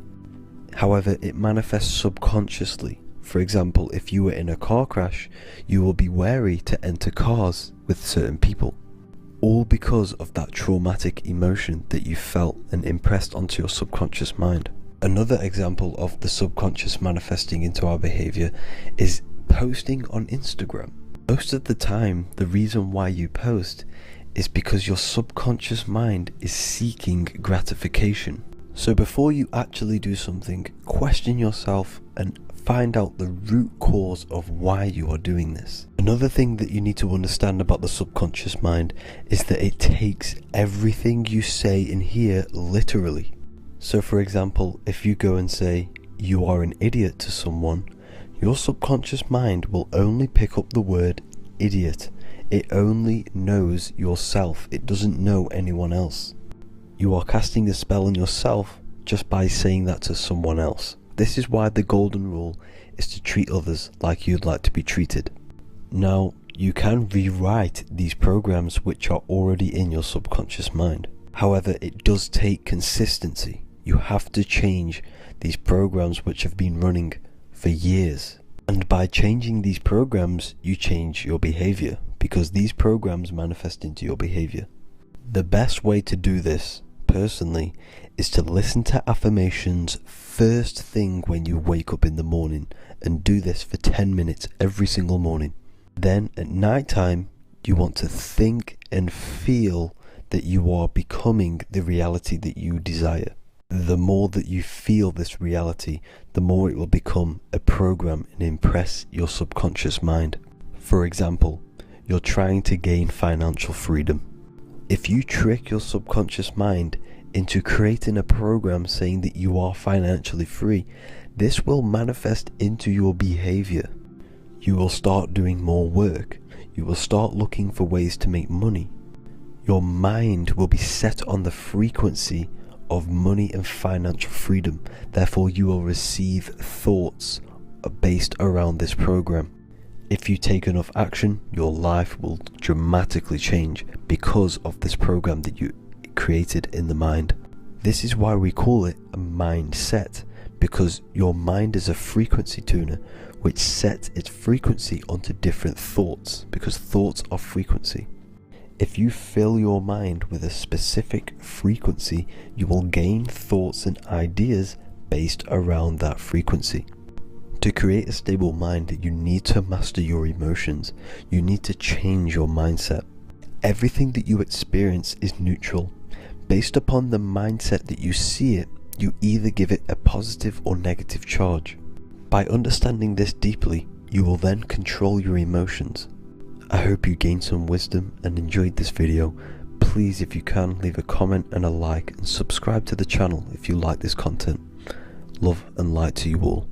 However, it manifests subconsciously. For example, if you were in a car crash, you will be wary to enter cars with certain people. All because of that traumatic emotion that you felt and impressed onto your subconscious mind. Another example of the subconscious manifesting into our behavior is posting on Instagram. Most of the time, the reason why you post is because your subconscious mind is seeking gratification. So before you actually do something, question yourself and find out the root cause of why you are doing this. Another thing that you need to understand about the subconscious mind is that it takes everything you say and hear literally. So for example, if you go and say, "You are an idiot" to someone, your subconscious mind will only pick up the word idiot. It only knows yourself. It doesn't know anyone else. You are casting a spell on yourself just by saying that to someone else. This is why the golden rule is to treat others like you'd like to be treated. Now, you can rewrite these programs which are already in your subconscious mind. However, it does take consistency. You have to change these programs which have been running for years. And by changing these programs, you change your behavior, because these programs manifest into your behavior. The best way to do this, personally, is to listen to affirmations first thing when you wake up in the morning, and do this for 10 minutes every single morning. Then at night time, you want to think and feel that you are becoming the reality that you desire. The more that you feel this reality, the more it will become a program and impress your subconscious mind. For example, you're trying to gain financial freedom. If you trick your subconscious mind into creating a program saying that you are financially free, this will manifest into your behavior. You will start doing more work. You will start looking for ways to make money. Your mind will be set on the frequency of money and financial freedom. Therefore, you will receive thoughts based around this program. If you take enough action, your life will dramatically change because of this program that you created in the mind. This is why we call it a mindset, because your mind is a frequency tuner which sets its frequency onto different thoughts, because thoughts are frequency. If you fill your mind with a specific frequency, you will gain thoughts and ideas based around that frequency. To create a stable mind, you need to master your emotions. You need to change your mindset. Everything that you experience is neutral. Based upon the mindset that you see it, you either give it a positive or negative charge. By understanding this deeply, you will then control your emotions. I hope you gained some wisdom and enjoyed this video. Please, if you can, leave a comment and a like, and subscribe to the channel if you like this content. Love and light to you all.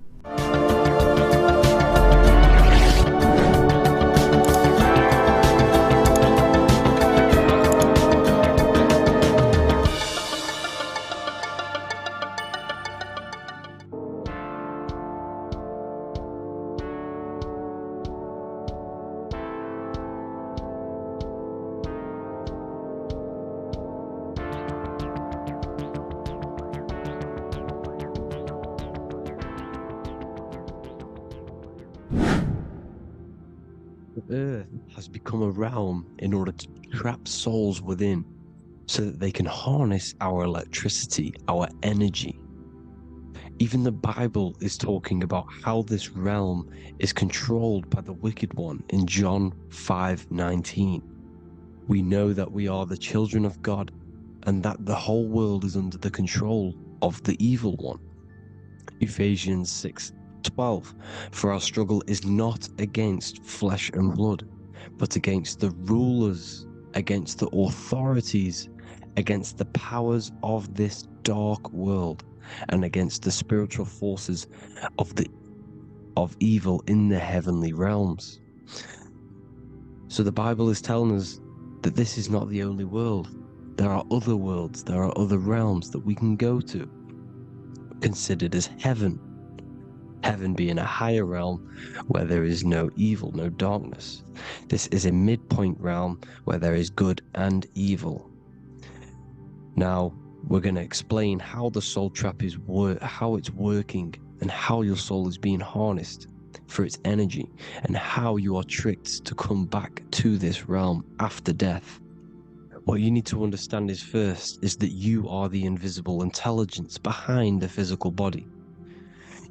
The earth has become a realm in order to trap souls within, so that they can harness our electricity, our energy. Even the Bible is talking about how this realm is controlled by the wicked one in John 5:19. We know that we are the children of God, and that the whole world is under the control of the evil one. Ephesians 6:12, for our struggle is not against flesh and blood, but against the rulers, against the authorities, against the powers of this dark world, and against the spiritual forces of evil in the heavenly realms. So the Bible is telling us that this is not the only world. There are other worlds, there are other realms that we can go to, considered as heaven. Heaven being a higher realm where there is no evil, no darkness. This is a midpoint realm where there is good and evil. Now, we're going to explain how the soul trap is how it's working, and how your soul is being harnessed for its energy, and how you are tricked to come back to this realm after death. What you need to understand is that you are the invisible intelligence behind the physical body.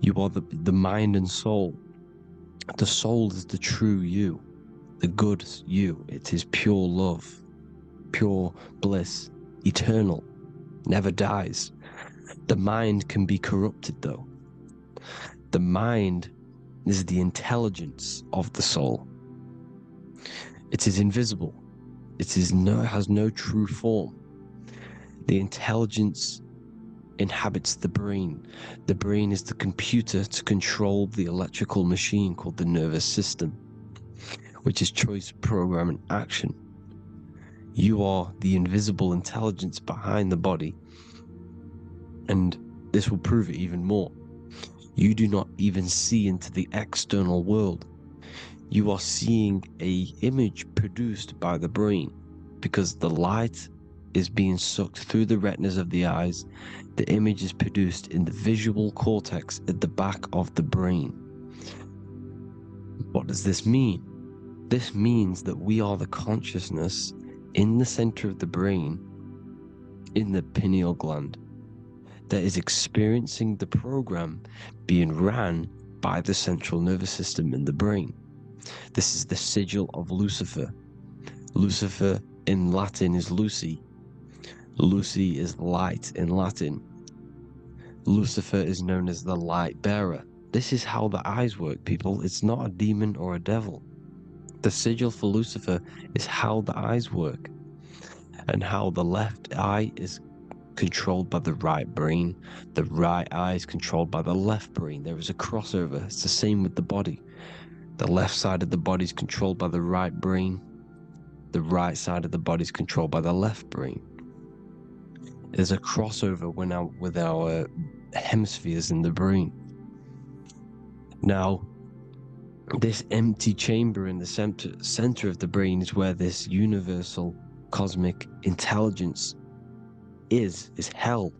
You are the mind and soul. The soul is the true you, the good you. It is pure love, pure bliss, eternal, never dies. The mind can be corrupted though. The mind is the intelligence of the soul. It is invisible. It has no true form. The intelligence inhabits the brain. The brain is the computer to control the electrical machine called the nervous system, which is choice, program, and action. You are the invisible intelligence behind the body, and this will prove it even more. You do not even see into the external world. You are seeing an image produced by the brain, because the light is being sucked through the retinas of the eyes. The image is produced in the visual cortex at the back of the brain. What does this mean? This means that we are the consciousness in the center of the brain, in the pineal gland, that is experiencing the program being ran by the central nervous system in the brain. This is the sigil of Lucifer. Lucifer in Latin is Lucy. Lucy is light in Latin. Lucifer is known as the light bearer. This is how the eyes work, people. It's not a demon or a devil. The sigil for Lucifer is how the eyes work, and how the left eye is controlled by the right brain. The right eye is controlled by the left brain. There is a crossover. It's the same with the body. The left side of the body is controlled by the right brain. The right side of the body is controlled by the left brain. There's a crossover with our hemispheres in the brain. Now, this empty chamber in the center of the brain is where this universal cosmic intelligence is held.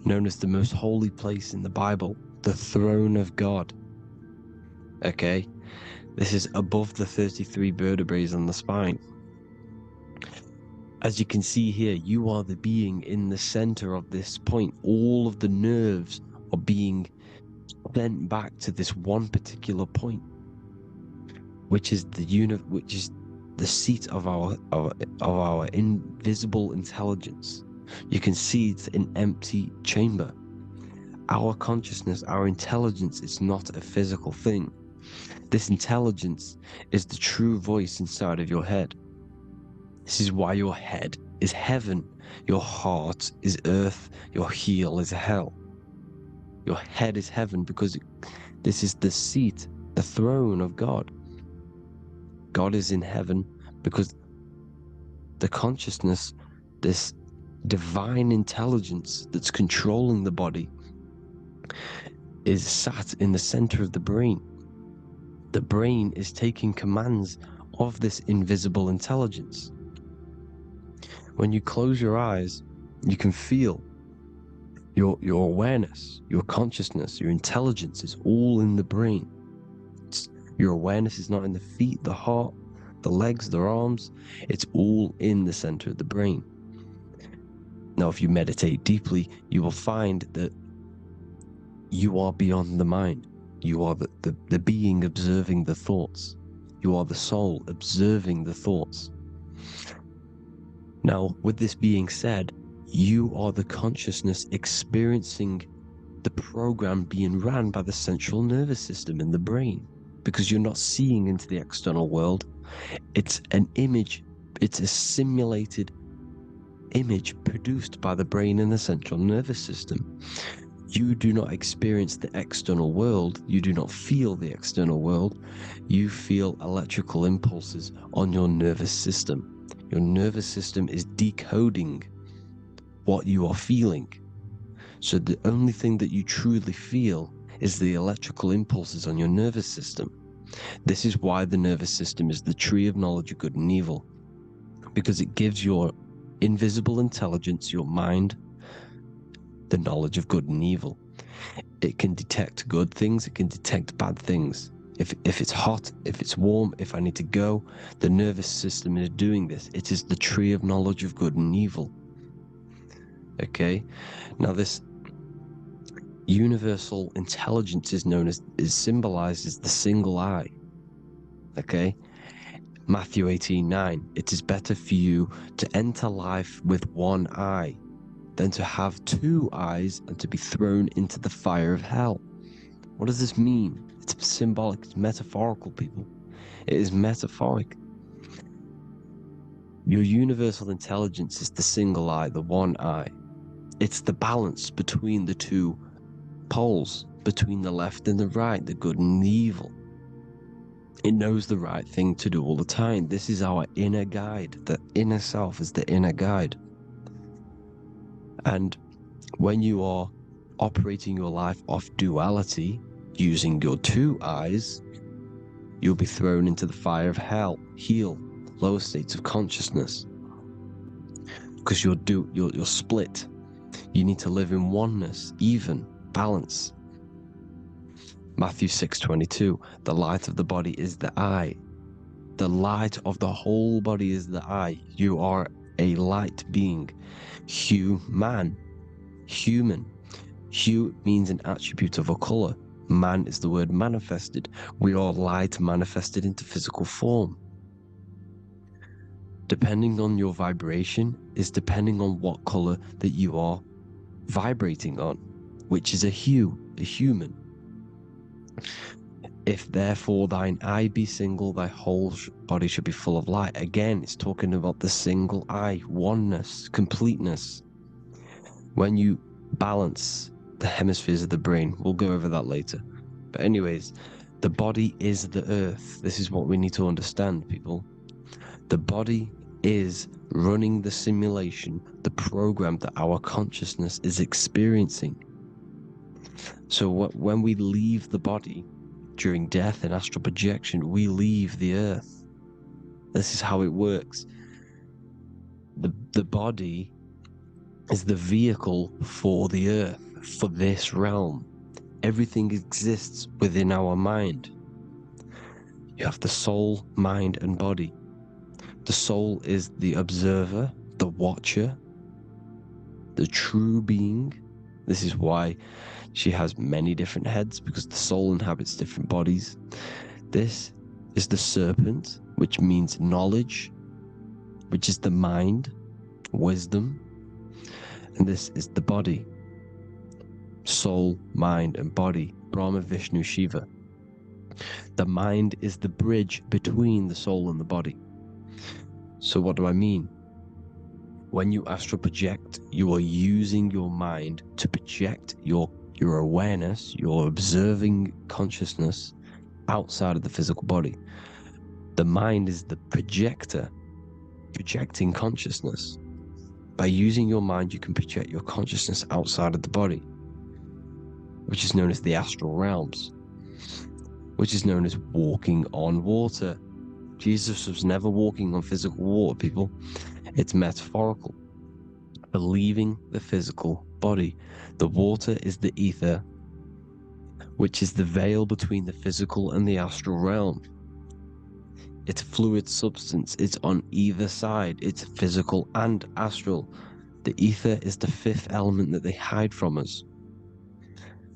known as the most holy place in the Bible, the throne of God. Okay? This is above the 33 vertebrae on the spine. As you can see here, you are the being in the center of this point. All of the nerves are being sent back to this one particular point, which is the seat of our invisible intelligence. You can see it's an empty chamber. Our consciousness, our intelligence is not a physical thing. This intelligence is the true voice inside of your head. This is why your head is heaven, your heart is earth, your heel is hell. Your head is heaven because this is the seat, the throne of God. God is in heaven because the consciousness, this divine intelligence that's controlling the body, is sat in the center of the brain. The brain is taking commands of this invisible intelligence. When you close your eyes, you can feel your awareness, your consciousness, your intelligence is all in the brain. Your awareness is not in the feet, the heart, the legs, the arms. It's all in the center of the brain. Now, if you meditate deeply, you will find that you are beyond the mind. You are the being observing the thoughts. You are the soul observing the thoughts. Now, with this being said, you are the consciousness experiencing the program being ran by the central nervous system in the brain, because you're not seeing into the external world. It's an image, it's a simulated image produced by the brain and the central nervous system. You do not experience the external world, you do not feel the external world, you feel electrical impulses on your nervous system. Your nervous system is decoding what you are feeling. So the only thing that you truly feel is the electrical impulses on your nervous system. This is why the nervous system is the tree of knowledge of good and evil, because it gives your invisible intelligence, your mind, the knowledge of good and evil. It can detect good things, it can detect bad things. If it's hot, if it's warm, if I need to go, the nervous system is doing this. It is the tree of knowledge of good and evil. Okay? Now this universal intelligence is symbolized as the single eye. Okay? Matthew 18:9. It is better for you to enter life with one eye than to have two eyes and to be thrown into the fire of hell. What does this mean? It's symbolic, it's metaphorical, people. It is metaphoric. Your universal intelligence is the single eye, the one eye. It's the balance between the two poles, between the left and the right, the good and the evil. It knows the right thing to do all the time. This is our inner guide. The inner self is the inner guide. And when you are operating your life off duality, using your two eyes, you'll be thrown into the fire of hell, lower states of consciousness. Because you're split. You need to live in oneness, even, balance. Matthew 6:22, the light of the body is the eye. The light of the whole body is the eye. You are a light being. Human. Hue means an attribute of a color. Man is the word manifested. We are light manifested into physical form. Depending on your vibration is depending on what color that you are vibrating on, which is a hue, a human. If therefore thine eye be single, thy whole body should be full of light. Again, it's talking about the single eye, oneness, completeness. When you balance the hemispheres of the brain, we'll go over that later. But anyways, the body is the earth. This is what we need to understand, people. The body is running the simulation, the program that our consciousness is experiencing. So when we leave the body during death and astral projection, we leave the earth. This is how it works. The body is the vehicle for the earth, for this realm. Everything exists within our mind. You have the soul, mind, and body. The soul is the observer, the watcher, the true being. This is why she has many different heads, because the soul inhabits different bodies. This is the serpent, which means knowledge, which is the mind, wisdom. And this is the body, soul, mind, and body, Brahma, Vishnu, Shiva. The mind is the bridge between the soul and the body. So what do I mean? When you astral project, you are using your mind to project your awareness, your observing consciousness outside of the physical body. The mind is the projector, projecting consciousness. By using your mind, you can project your consciousness outside of the body, which is known as the astral realms, which is known as walking on water. Jesus was never walking on physical water, people. It's metaphorical for leaving the physical body. The water is the ether, which is the veil between the physical and the astral realm. It's a fluid substance. It's on either side. It's physical and astral. The ether is the fifth element that they hide from us.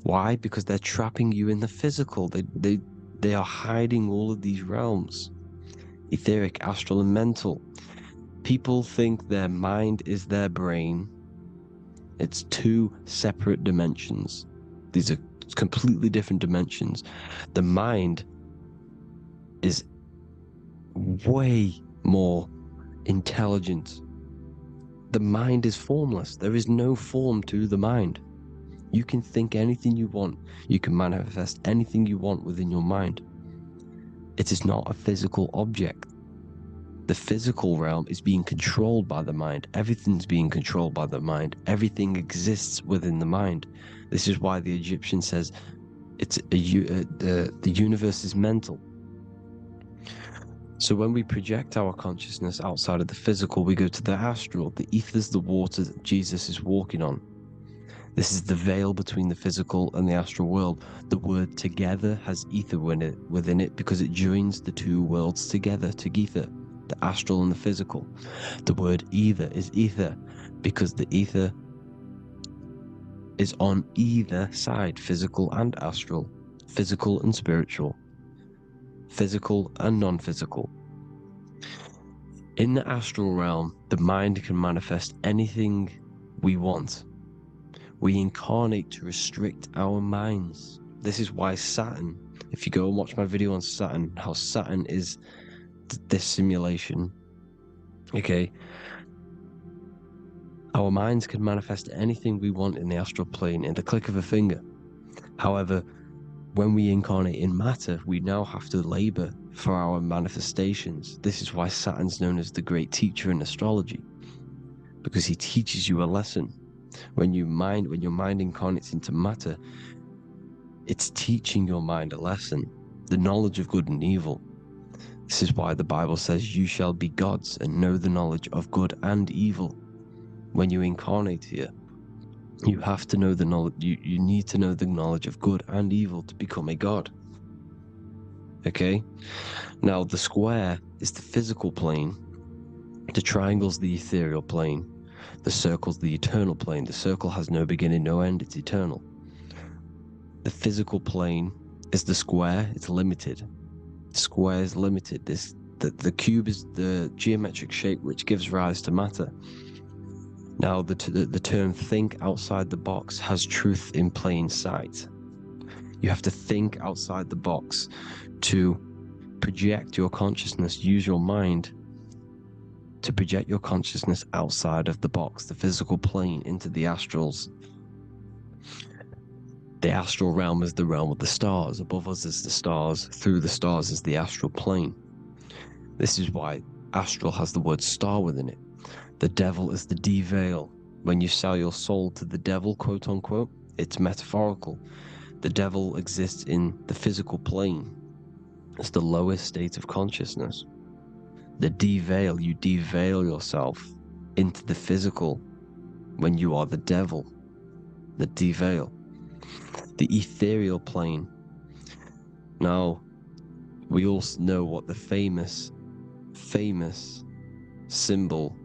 Why? Because they're trapping you in the physical. They are hiding all of these realms. Etheric, astral, and mental. People think their mind is their brain. It's two separate dimensions. These are completely different dimensions. The mind is way more intelligent. The mind is formless. There is no form to the mind. You can think anything you want. You can manifest anything you want within your mind. It is not a physical object. The physical realm is being controlled by the mind. Everything's being controlled by the mind. Everything exists within the mind. This is why the Egyptian says the universe is mental. So when we project our consciousness outside of the physical, we go to the astral. The ether is the water that Jesus is walking on. This is the veil between the physical and the astral world. The word together has ether within it because it joins the two worlds together, together, the astral and the physical. The word either is ether because the ether is on either side, physical and astral, physical and spiritual, physical and non-physical. In the astral realm, the mind can manifest anything we want. We incarnate to restrict our minds. This is why Saturn, if you go and watch my video on Saturn, how Saturn is this simulation, okay? Our minds can manifest anything we want in the astral plane in the click of a finger. However, when we incarnate in matter, we now have to labor for our manifestations. This is why Saturn's known as the great teacher in astrology, because he teaches you a lesson. When your mind incarnates into matter, it's teaching your mind a lesson, the knowledge of good and evil. This is why the Bible says you shall be gods and know the knowledge of good and evil. When you incarnate here, you have to know the knowledge, you need to know the knowledge of good and evil to become a god. Okay? Now the square is the physical plane, the triangle's the ethereal plane, the circle's the eternal plane. The circle has no beginning, no end, it's eternal. The physical plane is the square, it's limited. The square is limited. The cube is the geometric shape which gives rise to matter. Now the term think outside the box has truth in plain sight. You have to think outside the box to project your consciousness, use your mind to project your consciousness outside of the box, the physical plane, into the astrals. The astral realm is the realm of the stars. Above us is the stars. Through the stars is the astral plane. This is why astral has the word star within it. The devil is the de-veil. When you sell your soul to the devil, quote unquote, it's metaphorical. The devil exists in the physical plane. It's the lowest state of consciousness. The de-veil, you de-veil yourself into the physical when you are the devil, the devil, the ethereal plane. Now, we also know what the famous symbol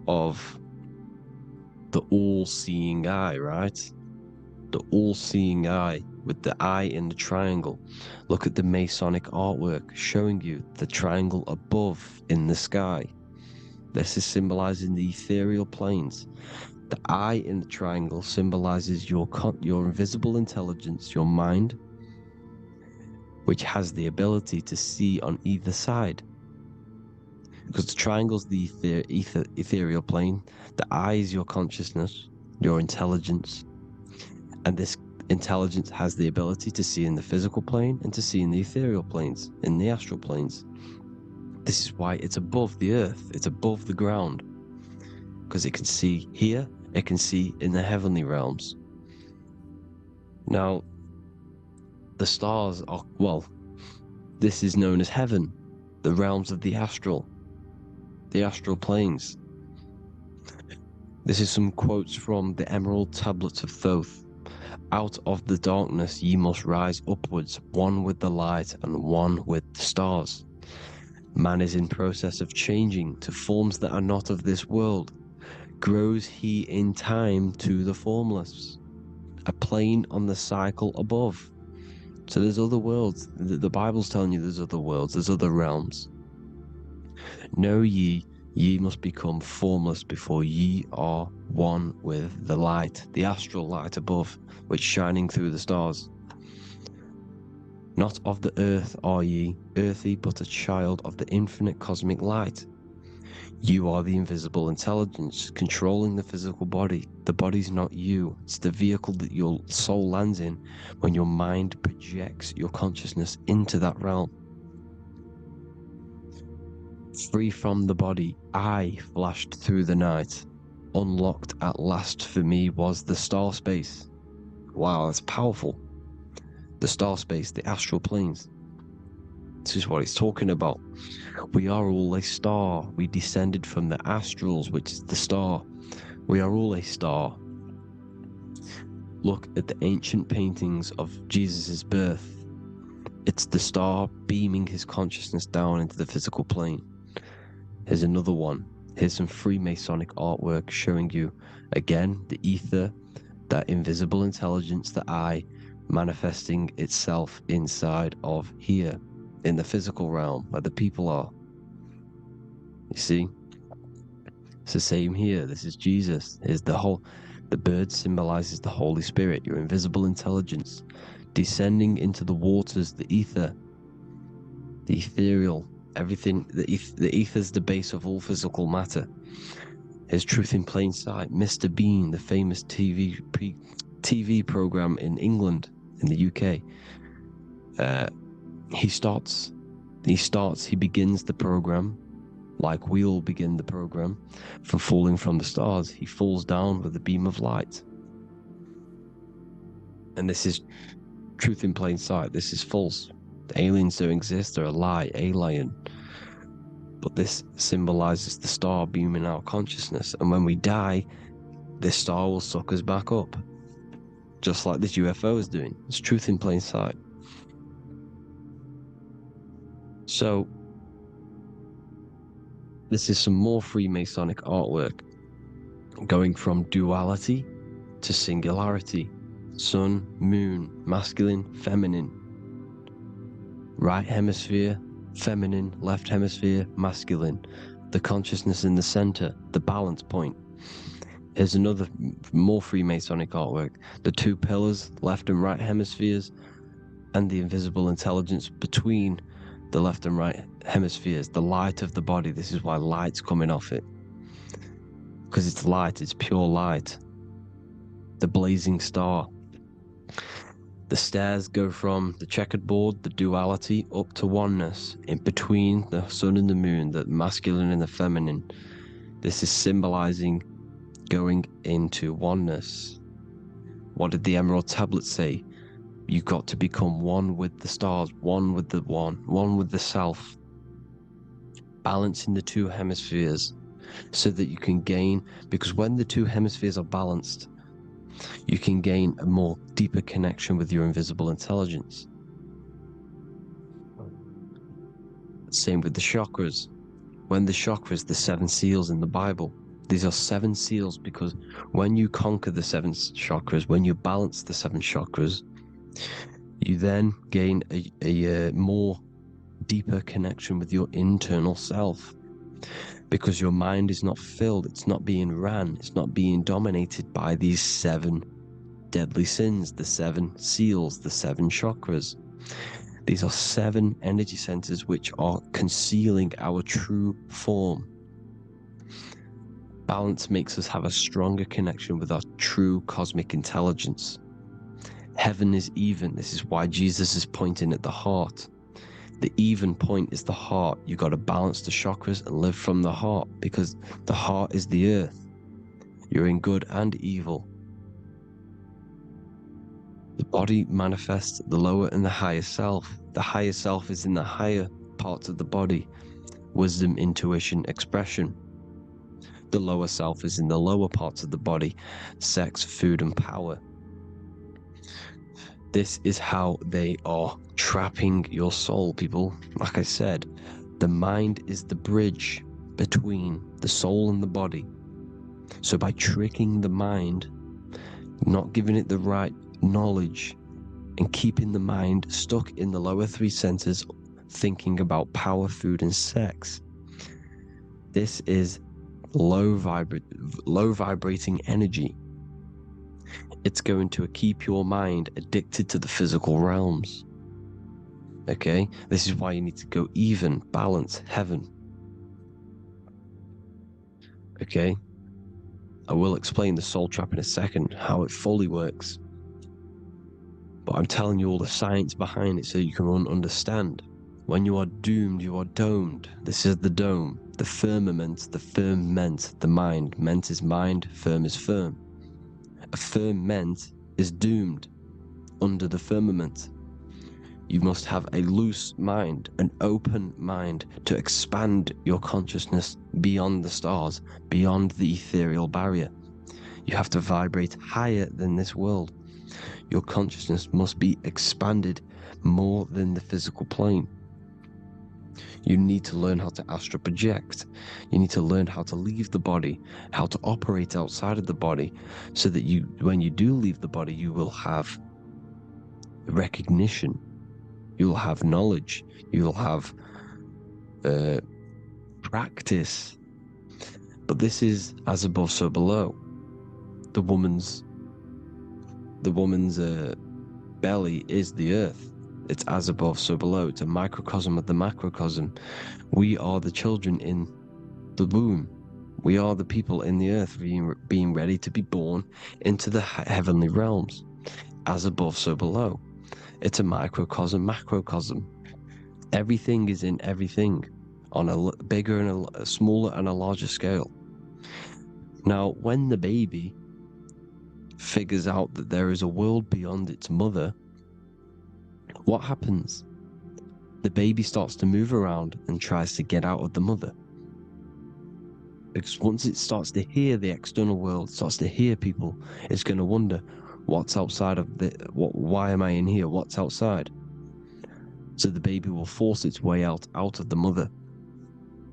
of the all-seeing eye, right? The all-seeing eye with the eye in the triangle. Look at the Masonic artwork showing you the triangle above in the sky. This is symbolizing the ethereal planes. The eye in the triangle symbolizes your invisible intelligence, your mind, which has the ability to see on either side. Because the triangle's the ethereal plane, the eye is your consciousness, your intelligence, and this intelligence has the ability to see in the physical plane and to see in the ethereal planes, in the astral planes. This is why it's above the earth, it's above the ground, because it can see here, it can see in the heavenly realms. Now, the stars are, well, this is known as heaven, the realms of the astral planes. This is some quotes from the Emerald Tablets of Thoth. Out of the darkness ye must rise upwards, one with the light and one with the stars. Man is in process of changing to forms that are not of this world. Grows he in time to the formless, a plane on the cycle above. So there's other worlds. The Bible's telling you there's other worlds, there's other realms. Know ye must become formless before ye are one with the light, the astral light above, which shining through the stars. Not of the earth are ye, earthy, but a child of the infinite cosmic light. You are the invisible intelligence controlling the physical body. The body's not you, it's the vehicle that your soul lands in when your mind projects your consciousness into that realm. Free from the body, I flashed through the night. Unlocked at last for me was the star space. Wow, that's powerful. The star space, the astral planes. This is what it's talking about. We are all a star. We descended from the astrals, which is the star. We are all a star. Look at the ancient paintings of Jesus' birth. It's the star beaming his consciousness down into the physical plane. Here's another one. Here's some Freemasonic artwork showing you, again, the ether, that invisible intelligence, the eye, manifesting itself inside of here, in the physical realm, where the people are. You see? It's the same here. This is Jesus. Here's the bird symbolizes the Holy Spirit, your invisible intelligence, descending into the waters, the ether, the ethereal, everything. The ether's the base of all physical matter. Here's Truth in Plain Sight. Mr. Bean, the famous TV program in England, in the UK. He begins the program like we all begin the program from falling from the stars. He falls down with a beam of light. And this is Truth in Plain Sight. This is false. The aliens don't exist. They're a lie, alien. But this symbolizes the star beaming our consciousness. And when we die, this star will suck us back up. Just like this UFO is doing. It's Truth in Plain Sight. So, this is some more Freemasonic artwork. Going from duality to singularity. Sun, moon, masculine, feminine. Right hemisphere, feminine, left hemisphere, masculine. The consciousness in the center, the balance point. Here's another more Freemasonic artwork. The two pillars, left and right hemispheres, and the invisible intelligence between the left and right hemispheres, the light of the body. This is why light's coming off it. Because it's light, it's pure light. The blazing star. The stairs go from the checkered board, the duality, up to oneness, in between the sun and the moon, the masculine and the feminine. This is symbolizing going into oneness. What did the Emerald Tablet say? You've got to become one with the stars, one with the self. Balancing the two hemispheres. so that you can gain, because when the two hemispheres are balanced, you can gain a more deeper connection with your invisible intelligence. Same with the chakras. When the chakras, the 7 seals in the Bible, these are 7 seals because when you conquer the 7 chakras, when you balance the 7 chakras, you then gain a more deeper connection with your internal self, because your mind is not filled, it's not being ran, it's not being dominated by these 7 deadly sins, the 7 seals, the 7 chakras. These are 7 energy centers which are concealing our true form. Balance makes us have a stronger connection with our true cosmic intelligence. Heaven is even. This is why Jesus is pointing at the heart. The even point is the heart. You got to balance the chakras and live from the heart, because the heart is the earth. You're in good and evil. The body manifests the lower and the higher self. The higher self is in the higher parts of the body. Wisdom, intuition, expression. The lower self is in the lower parts of the body. Sex, food, and power. This is how they are trapping your soul, people. Like I said, the mind is the bridge between the soul and the body. So by tricking the mind, not giving it the right knowledge, and keeping the mind stuck in the lower 3 centers, thinking about power, food, and sex, this is low vibrating energy. It's going to keep your mind addicted to the physical realms. Okay? This is why you need to go even, balance, heaven. Okay? I will explain the soul trap in a second, how it fully works. But I'm telling you all the science behind it so you can understand. When you are doomed, you are domed. This is the dome, the firmament, the firmament, the mind. Ment is mind, firm is firm. A firmament is doomed under the firmament. You must have a loose mind, an open mind, to expand your consciousness beyond the stars, beyond the ethereal barrier. You have to vibrate higher than this world. Your consciousness must be expanded more than the physical plane. You need to learn how to astral project. You need to learn how to leave the body, how to operate outside of the body, so that when you do leave the body, you will have recognition, you'll have knowledge, you'll have practice. But this is as above, so below. The woman's belly is the earth. It's as above, so below. It's a microcosm of the macrocosm. We are the children in the womb. We are the people in the earth being ready to be born into the heavenly realms. As above, so below. It's a microcosm, macrocosm. Everything is in everything on a bigger and a smaller and a larger scale. Now, when the baby figures out that there is a world beyond its mother, what happens? The baby starts to move around and tries to get out of the mother. Because once it starts to hear the external world, starts to hear people, it's going to wonder, what's outside of why am I in here? What's outside? So the baby will force its way out of the mother.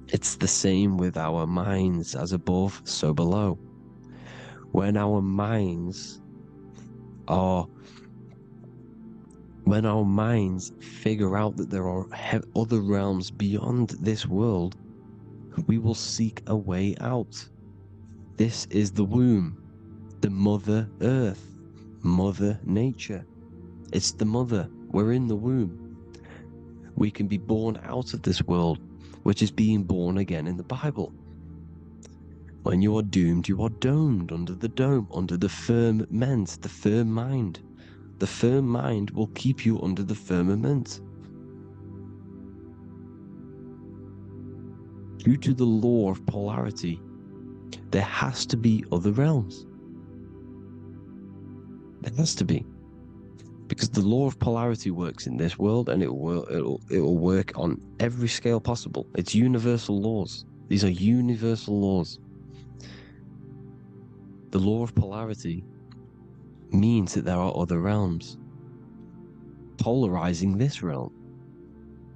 It's the same with our minds, as above, so below. When our minds figure out that there are other realms beyond this world, we will seek a way out. This is the womb, the Mother Earth, Mother Nature. It's the mother. We're in the womb. We can be born out of this world, which is being born again in the Bible. When you are doomed, you are domed under the dome, under the firmament, the firm mind. The firm mind will keep you under the firmament. Due to the law of polarity, there has to be other realms. There has to be. Because the law of polarity works in this world, and it will work on every scale possible. It's universal laws. These are universal laws. The law of polarity means that there are other realms polarizing this realm.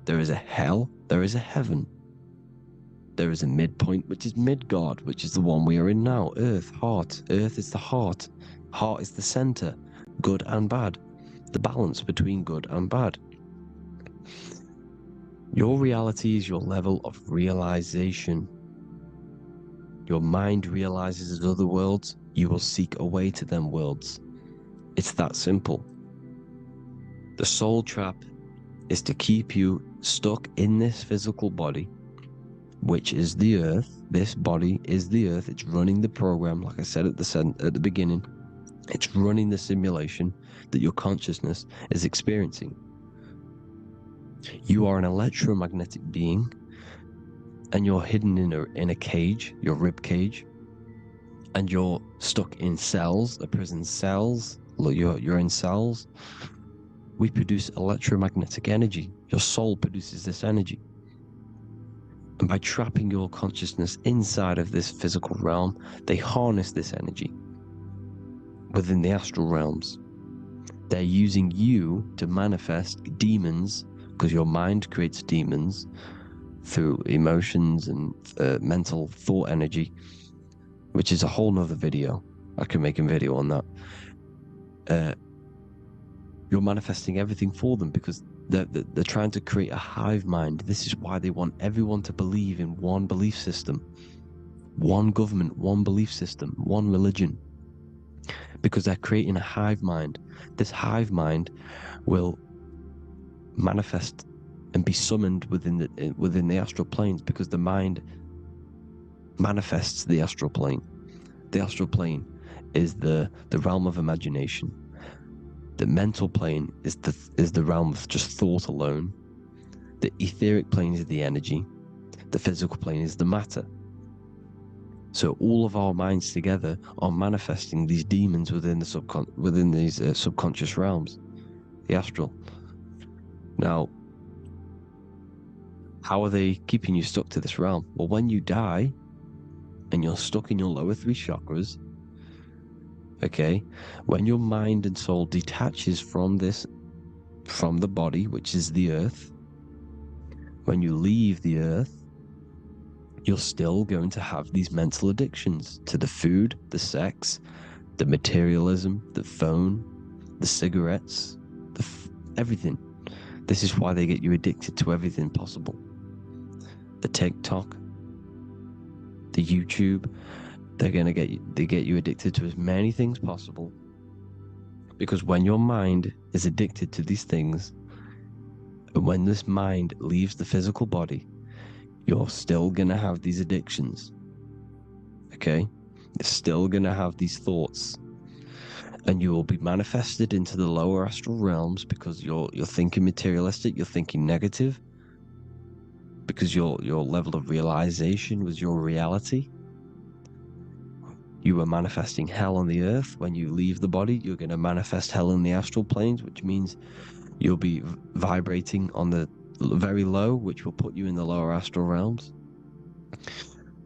There is a hell, there is a heaven. There is a midpoint, which is Midgard, which is the one we are in now. Earth, heart. Earth is the heart. Heart is the center. Good and bad. The balance between good and bad. Your reality is your level of realization. Your mind realizes other worlds, you will seek a way to them worlds. It's that simple. The soul trap is to keep you stuck in this physical body, which is the earth. This body is the earth. It's running the program, like I said at the beginning. It's running the simulation that your consciousness is experiencing. You are an electromagnetic being, and you're hidden in a cage, your rib cage, and you're stuck in cells, a prison cells. Look, you're in cells. We produce electromagnetic energy. Your soul produces this energy. And by trapping your consciousness inside of this physical realm, they harness this energy within the astral realms. They're using you to manifest demons, because your mind creates demons through emotions and mental thought energy, which is a whole nother video. I can make a video on that. You're manifesting everything for them because they're trying to create a hive mind. This is why they want everyone to believe in one belief system, one government, one belief system, one religion, because they're creating a hive mind. This hive mind will manifest and be summoned within the astral planes, because the mind manifests the astral plane. The astral plane is the realm of imagination. The mental plane is the realm of just thought alone. The etheric plane is the energy. The physical plane is the matter. So all of our minds together are manifesting these demons within these subconscious realms, the astral. Now, how are they keeping you stuck to this realm? Well, when you die and you're stuck in your lower three chakras, okay, when your mind and soul detaches from the body, which is the earth, when you leave the earth, you're still going to have these mental addictions to the food, the sex, the materialism, the phone, the cigarettes, everything. This is why they get you addicted to everything possible. The TikTok, the YouTube, they get you addicted to as many things possible. Because when your mind is addicted to these things, and when this mind leaves the physical body, you're still gonna have these addictions. Okay? You're still gonna have these thoughts. And you will be manifested into the lower astral realms because you're thinking materialistic, you're thinking negative, because your level of realization was your reality. You were manifesting hell on the earth. When you leave the body, you're going to manifest hell in the astral planes, which means you'll be vibrating on the very low, which will put you in the lower astral realms.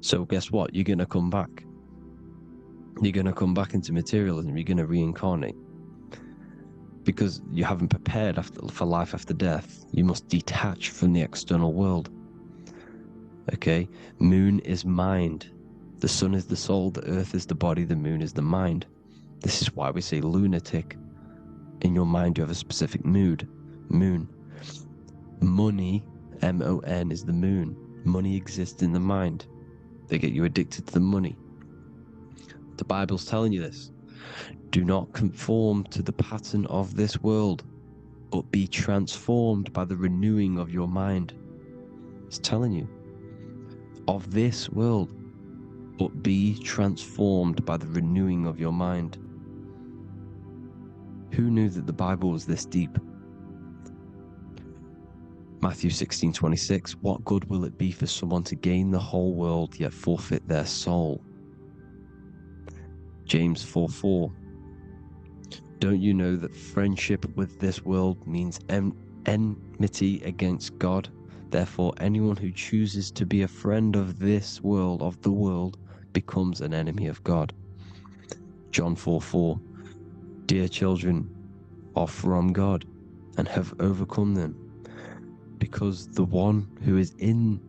So guess what? You're going to come back. You're going to come back into materialism. You're going to reincarnate. Because you haven't prepared for life after death. You must detach from the external world. Okay? Moon is mind. The sun is the soul, the earth is the body, the moon is the mind. This is why we say lunatic. In your mind, you have a specific mood. Moon. Money, M-O-N, is the moon. Money exists in the mind. They get you addicted to the money. The Bible's telling you this. Do not conform to the pattern of this world, but be transformed by the renewing of your mind. It's telling you. Of this world, but be transformed by the renewing of your mind. Who knew that the Bible was this deep? Matthew 16:26, what good will it be for someone to gain the whole world yet forfeit their soul? James 4:4, don't you know that friendship with this world means enmity against God? Therefore, anyone who chooses to be a friend of this world, of the world, becomes an enemy of God. John 4:4. Dear children, are from God and have overcome them, because the one who is in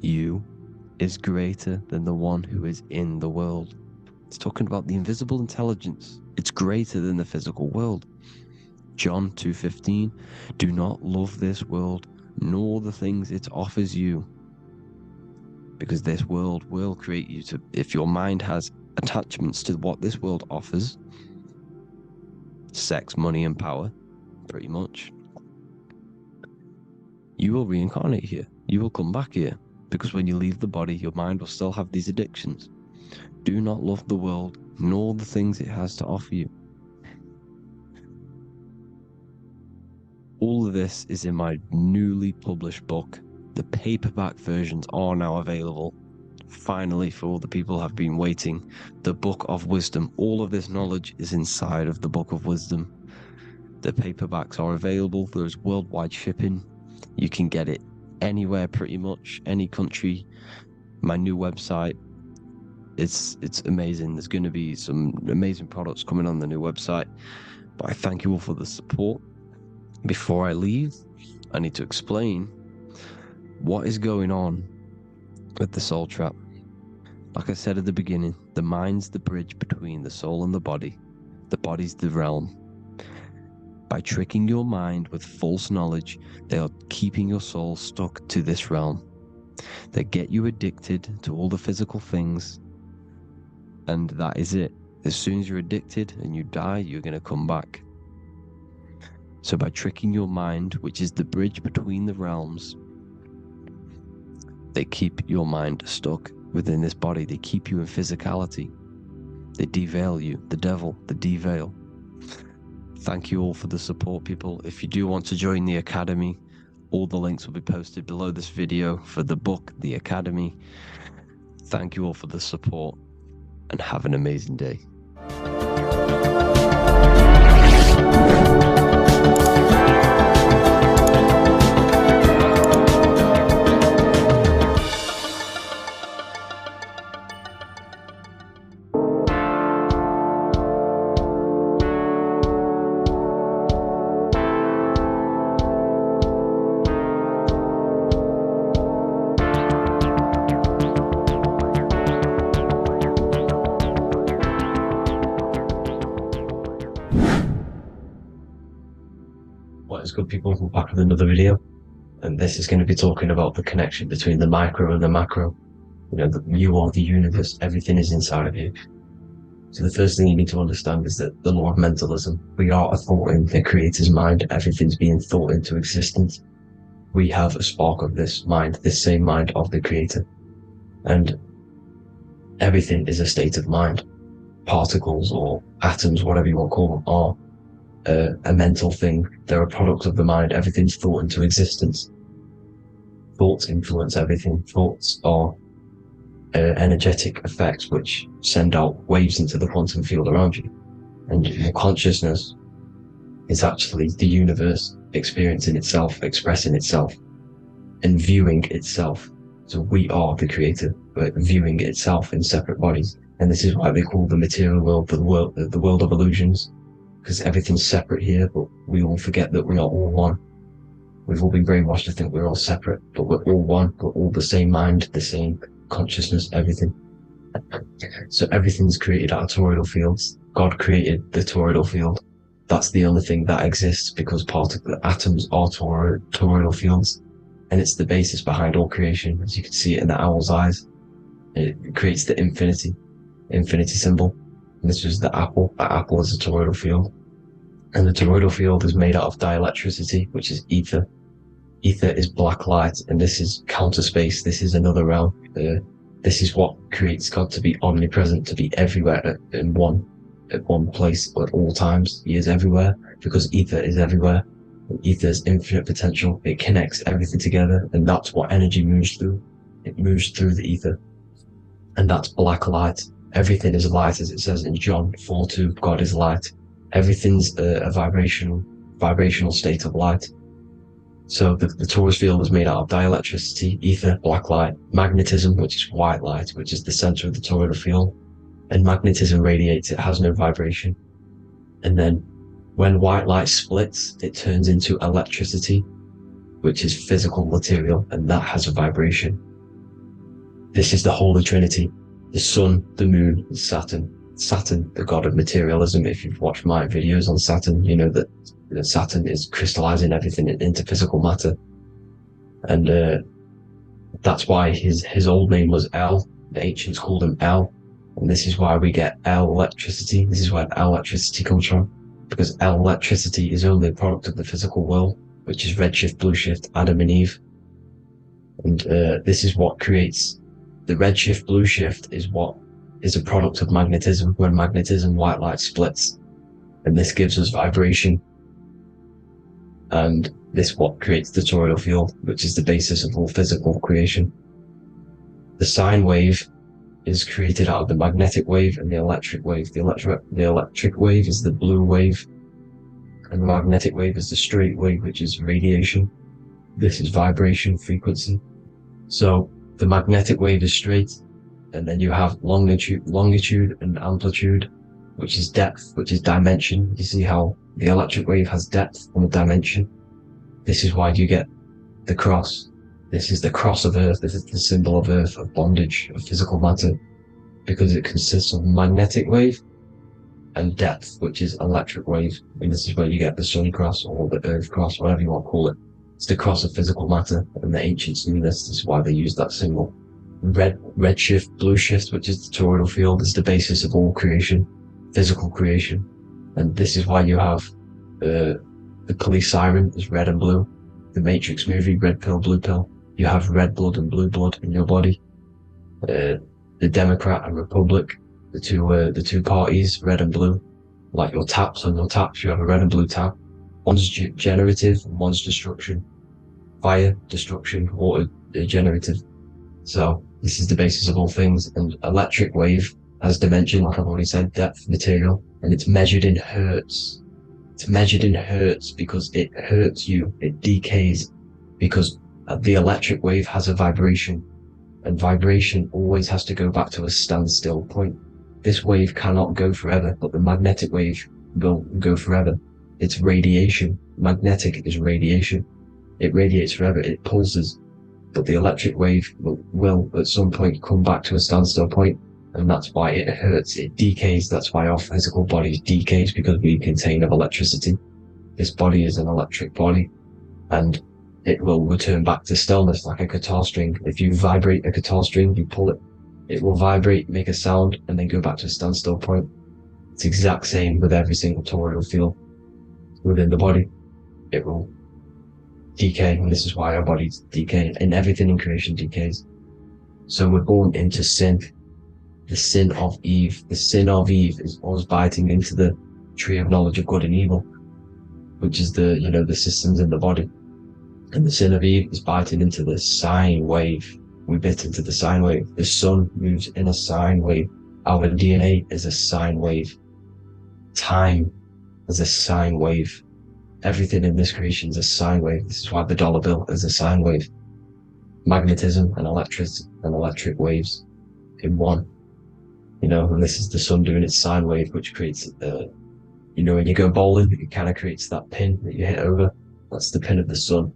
you is greater than the one who is in the world. It's talking about the invisible intelligence. It's greater than the physical world. John 2:15. Do not love this world, nor the things it offers you, because this world will create you to, if your mind has attachments to what this world offers, sex, money, and power, pretty much, you will reincarnate here. You will come back here, because when you leave the body, your mind will still have these addictions. Do not love the world, nor the things it has to offer you. All of this is in my newly published book. The paperback versions are now available. Finally, for all the people who have been waiting, the Book of Wisdom. All of this knowledge is inside of the Book of Wisdom. The paperbacks are available. There's worldwide shipping. You can get it anywhere, pretty much, any country. My new website, it's amazing. There's going to be some amazing products coming on the new website. But I thank you all for the support. Before I leave, I need to explain what is going on with the soul trap. Like I said at the beginning, the mind's the bridge between the soul and the body. The body's the realm. By tricking your mind with false knowledge, they are keeping your soul stuck to this realm. They get you addicted to all the physical things, and that is it. As soon as you're addicted and you die, you're going to come back. So by tricking your mind, which is the bridge between the realms, they keep your mind stuck within this body. They keep you in physicality. They deveil you, the devil, the deveil. Thank you all for the support, people. If you do want to join the Academy, all the links will be posted below this video for the book, The Academy. Thank you all for the support, and have an amazing day. What is good, people? We're back with another video, and this is going to be talking about the connection between the micro and the macro. You know, you are the universe, everything is inside of you. So the first thing you need to understand is that the law of mentalism, we are a thought in the creator's mind, everything's being thought into existence. We have a spark of this mind, this same mind of the creator, and everything is a state of mind. Particles or atoms, whatever you want to call them, are a mental thing. They're a product of the mind. Everything's thought into existence. Thoughts influence everything. Thoughts are energetic effects which send out waves into the quantum field around you. And your consciousness is actually the universe experiencing itself, expressing itself, and viewing itself. So we are the creator, but viewing itself in separate bodies. And this is why they call the material world the world of illusions. Because everything's separate here, but we all forget that we are all one. We've all been brainwashed to think we're all separate, but we're all one. We're all the same mind, the same consciousness, everything. So everything's created out of toroidal fields. God created the toroidal field. That's the only thing that exists, because atoms are toroidal fields, and it's the basis behind all creation. As you can see it in the owl's eyes, it creates the infinity symbol. And this is the apple. The apple is a toroidal field. And the toroidal field is made out of dielectricity, which is ether. Ether is black light, and this is counter space. This is another realm. This is what creates God to be omnipresent, to be everywhere at one place at all times. He is everywhere, because ether is everywhere. Ether is infinite potential. It connects everything together, and that's what energy moves through. It moves through the ether. And that's black light. Everything is light, as it says in John 4:2. God is light. Everything's a vibrational state of light. So the torus field is made out of dielectricity, ether, black light, magnetism, which is white light, which is the center of the toroidal field. And magnetism radiates, it has no vibration. And then when white light splits, it turns into electricity, which is physical material, and that has a vibration. This is the Holy Trinity: the Sun, the Moon, and Saturn. Saturn, the god of materialism. If you've watched my videos on Saturn, you know that Saturn is crystallizing everything into physical matter. And that's why his old name was El. The ancients called him El. And this is why we get L electricity. This is where L electricity comes from. Because L electricity is only a product of the physical world, which is redshift, blueshift, Adam and Eve. And this is what creates the redshift, blueshift is what is a product of magnetism. When magnetism, white light splits, and this gives us vibration. And this what creates the toroidal field, which is the basis of all physical creation. The sine wave is created out of the magnetic wave and the electric wave. The electric wave is the blue wave, and the magnetic wave is the straight wave, which is radiation. This is vibration frequency. So the magnetic wave is straight, and then you have longitude and amplitude, which is depth, which is dimension. You see how the electric wave has depth and a dimension. This is why you get the cross. This is the cross of Earth. This is the symbol of Earth, of bondage, of physical matter, because it consists of magnetic wave and depth, which is electric wave. And this is where you get the Sun cross or the Earth cross, whatever you want to call it. It's the cross of physical matter, and the ancients knew this. This is why they used that symbol. Redshift, blueshift, which is the toroidal field, is the basis of all creation, physical creation. And this is why you have the police siren is red and blue. The Matrix movie, red pill, blue pill. You have red blood and blue blood in your body. The Democrat and Republic, the two parties, red and blue. Like your taps, on your taps, you have a red and blue tap. One's generative, and one's destruction. Fire, destruction, water, generative. So this is the basis of all things. And electric wave has dimension, like I've already said, depth, material, and it's measured in hertz. It's measured in hertz because it hurts you, it decays, because the electric wave has a vibration, and vibration always has to go back to a standstill point. This wave cannot go forever, but the magnetic wave will go forever. It's radiation. Magnetic is radiation. It radiates forever, it pulses, but the electric wave will at some point come back to a standstill point. And that's why it hurts, it decays. That's why our physical body decays, because we contain of electricity. This body is an electric body, and it will return back to stillness like a guitar string. If you vibrate a guitar string, you pull it, it will vibrate, make a sound, and then go back to a standstill point. It's the exact same with every single toroidal field within the body. It will decay, and this is why our bodies decay, and everything in creation decays. So we're born into sin. The sin of Eve. The sin of Eve is us biting into the tree of knowledge of good and evil, which is the systems in the body. And the sin of Eve is biting into the sine wave. We bit into the sine wave. The sun moves in a sine wave. Our DNA is a sine wave. Time is a sine wave. Everything in this creation is a sine wave. This is why the dollar bill is a sine wave. Magnetism and electric waves in one. And this is the sun doing its sine wave, which creates, when you go bowling, it kind of creates that pin that you hit over. That's the pin of the sun.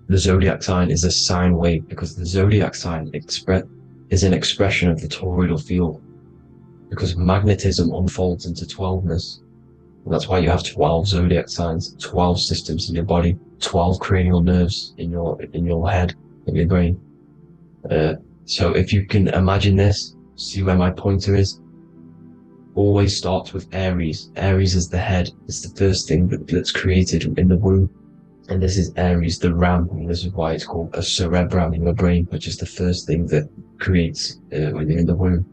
The zodiac sign is a sine wave, because the zodiac sign is an expression of the toroidal field, because magnetism unfolds into 12ness. And that's why you have 12 zodiac signs, 12 systems in your body, 12 cranial nerves in your head, in your brain. So if you can imagine this, see where my pointer is. Always starts with Aries. Aries is the head. It's the first thing that's created in the womb. And this is Aries, the ram. And this is why it's called a cerebrum in your brain, which is the first thing that creates when you're in the womb.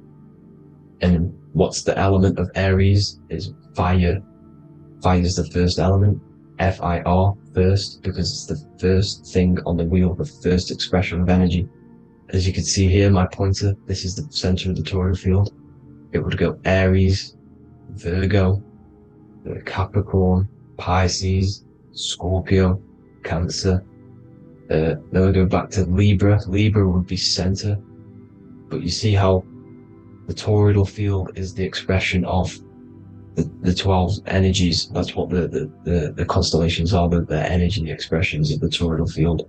And what's the element of Aries is fire. Fire is the first element. F-I-R, first, because it's the first thing on the wheel, the first expression of energy. As you can see here, my pointer, this is the center of the toroidal field. It would go Aries, Virgo, Capricorn, Pisces, Scorpio, Cancer, Then we go back to Libra. Libra would be center, but you see how the toroidal field is the expression of the 12 energies. That's what the constellations are, the energy expressions of the toroidal field.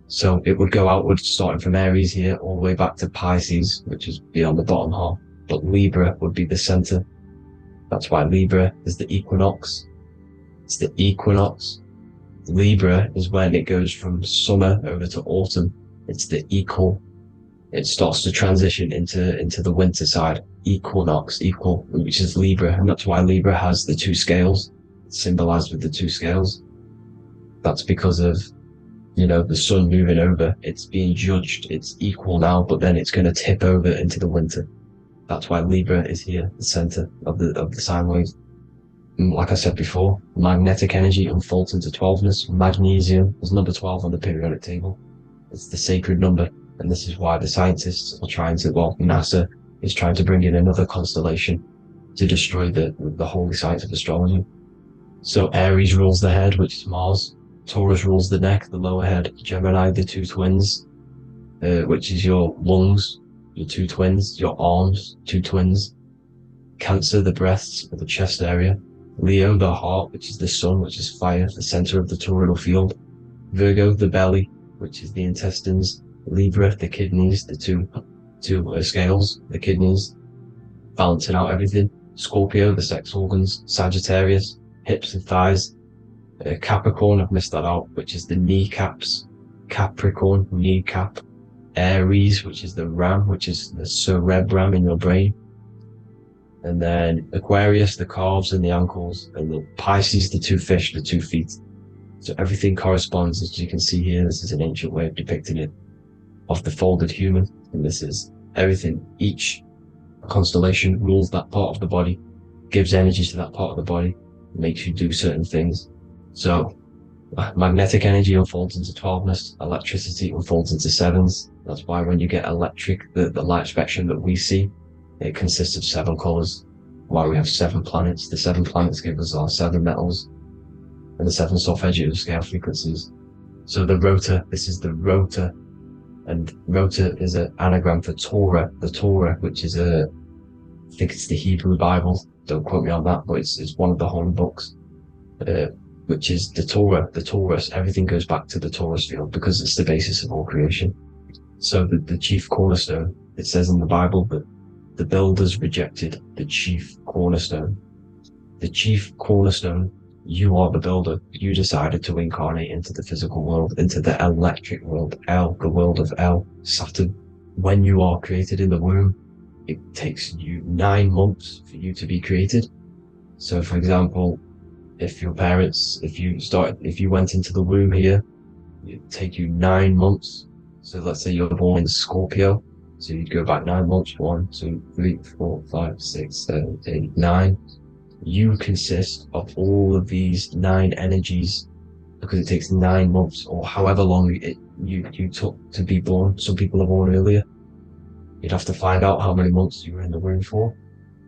So it would go outwards, starting from Aries here, all the way back to Pisces, which is beyond the bottom half. But Libra would be the center. That's why Libra is the equinox. It's the equinox. Libra is when it goes from summer over to autumn. It's the equal. It starts to transition into the winter side. Equinox, equal, which is Libra. And that's why Libra has the two scales, symbolized with the two scales. That's because of, you know, the sun moving over. It's being judged. It's equal now, but then it's going to tip over into the winter. That's why Libra is here, the center of the sine waves. And like I said before, magnetic energy unfolds into 12ness. Magnesium is number 12 on the periodic table. It's the sacred number. And this is why the scientists are trying to, well, NASA is trying to bring in another constellation to destroy the holy science of astrology. So Aries rules the head, which is Mars. Taurus rules the neck, the lower head. Gemini, the two twins, which is your lungs, your two twins, your arms, two twins. Cancer, the breasts, or the chest area. Leo, the heart, which is the sun, which is fire, the center of the toroidal field. Virgo, the belly, which is the intestines. Libra, the kidneys, the two scales, the kidneys, balancing out everything. Scorpio, the sex organs. Sagittarius, hips and thighs. Capricorn, I've missed that out, which is the kneecaps. Capricorn, kneecap. Aries, which is the ram, which is the cerebrum in your brain. And then Aquarius, the calves and the ankles. And the Pisces, the two fish, the 2 feet. So everything corresponds, as you can see here. This is an ancient way of depicting it, of the folded human. And this is everything. Each constellation rules that part of the body, gives energy to that part of the body, makes you do certain things. So magnetic energy unfolds into 12ness, electricity unfolds into 7s. That's why when you get electric, the light spectrum that we see, it consists of 7 colors. Why we have 7 planets. The 7 planets give us our 7 metals and the 7 solfeggio scale frequencies. So the rotor, this is the rotor, and rotor is an anagram for Torah. The Torah, which is I think it's the Hebrew Bible. Don't quote me on that, but it's one of the holy books. Which is the Torah, the Taurus. Everything goes back to the Taurus field because it's the basis of all creation. So the chief cornerstone, it says in the Bible that the builders rejected the chief cornerstone. The chief cornerstone, you are the builder. You decided to incarnate into the physical world, into the electric world, El, the world of El, Saturn. When you are created in the womb, it takes you 9 months for you to be created. So for example, if your parents, if you went into the womb here, it'd take you 9 months. So let's say you're born in Scorpio. So you'd go back 9 months, 1, 2, 3, 4, 5, 6, 7, 8, 9. You consist of all of these 9 energies because it takes 9 months or however long you took to be born. Some people are born earlier. You'd have to find out how many months you were in the womb for.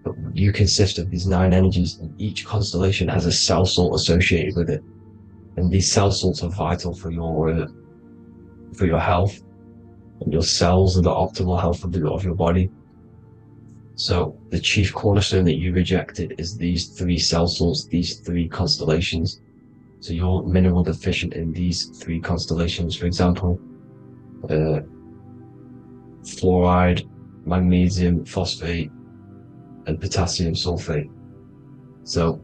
But you consist of these 9 energies, and each constellation has a cell salt associated with it. And these cell salts are vital for your health, and your cells and the optimal health of your body. So the chief cornerstone that you rejected is these 3 cell salts, these 3 constellations. So you're mineral deficient in these 3 constellations. For example, fluoride, magnesium, phosphate, and potassium sulfate. So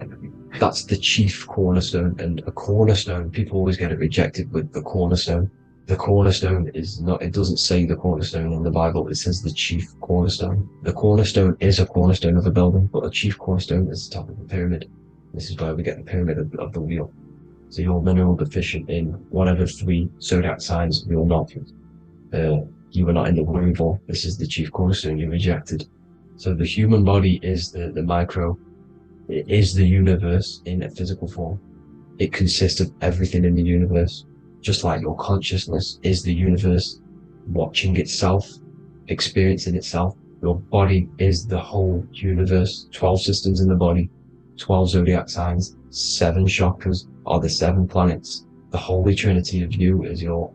that's the chief cornerstone. And a cornerstone, people always get it rejected with the cornerstone. The cornerstone is not, it doesn't say the cornerstone in the Bible, it says the chief cornerstone. The cornerstone is a cornerstone of a building, but a chief cornerstone is the top of the pyramid. This is where we get the pyramid of the wheel. So you're mineral deficient in one of the 3 zodiac signs. You're not. You were not in the womb for. This is the chief cornerstone you rejected. So the human body is the micro. It is the universe in a physical form. It consists of everything in the universe. Just like your consciousness is the universe watching itself, experiencing itself. Your body is the whole universe. 12 systems in the body, 12 zodiac signs, 7 chakras are the 7 planets. The holy trinity of you is your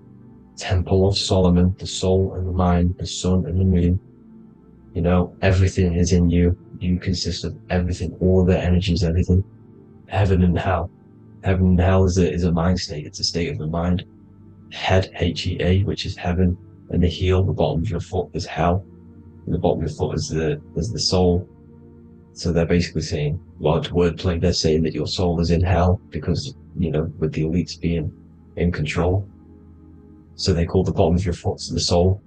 temple of Solomon, the soul and the mind, the sun and the moon. You know, everything is in you. You consist of everything, all the energies, everything. Heaven and hell. Heaven and hell is a mind state. It's a state of the mind. Head, H-E-A, which is heaven, and the heel, the bottom of your foot, is hell. And the bottom of your foot is the soul. So they're basically saying, well, it's wordplay. They're saying that your soul is in hell because, you know, with the elites being in control. So they call the bottom of your foot the soul,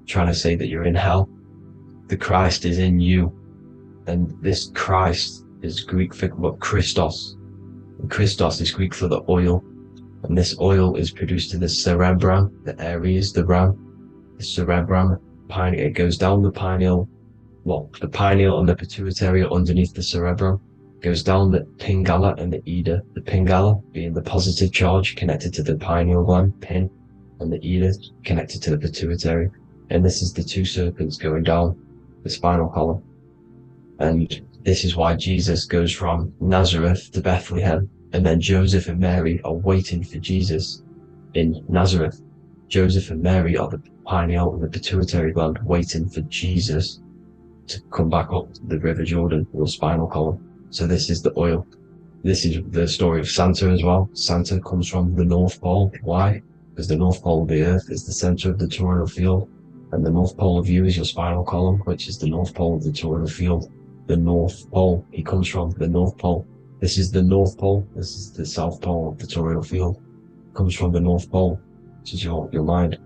trying to say that you're in hell. The Christ is in you. And this Christ is Greek for what? Christos. And Christos is Greek for the oil. And this oil is produced in the cerebrum, the Aries, the ram, the cerebrum, pineal. It goes down the pineal. Well, the pineal and the pituitary are underneath the cerebrum. Goes down the pingala and the ida. The pingala being the positive charge connected to the pineal gland, pin, and the ida connected to the pituitary. And this is the two serpents going down the spinal column. And this is why Jesus goes from Nazareth to Bethlehem, and then Joseph and Mary are waiting for Jesus in Nazareth. Joseph and Mary are the pineal and the pituitary gland waiting for Jesus to come back up the River Jordan, or spinal column. So this is the oil. This is the story of Santa as well. Santa comes from the North Pole. Why? Because the North Pole of the Earth is the center of the toroidal field, and the North Pole of you is your spinal column, which is the North Pole of the toroidal field. The North Pole. He comes from the North Pole. This is the North Pole. This is the South Pole of the toroidal field. Comes from the North Pole, which is your mind.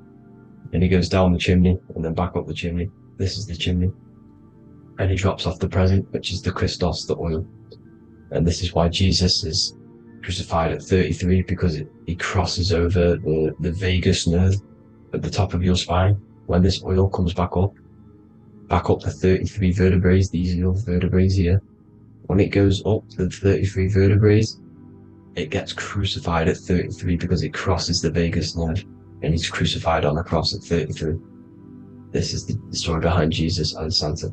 And he goes down the chimney and then back up the chimney. This is the chimney. And he drops off the present, which is the Christos, the oil. And this is why Jesus is crucified at 33, because he crosses over the vagus nerve at the top of your spine. When this oil comes back up the 33 vertebrae, these are your vertebrae here. When it goes up the 33 vertebrae, it gets crucified at 33 because it crosses the vagus nerve, and he's crucified on a cross at 33. This is the story behind Jesus and Santa.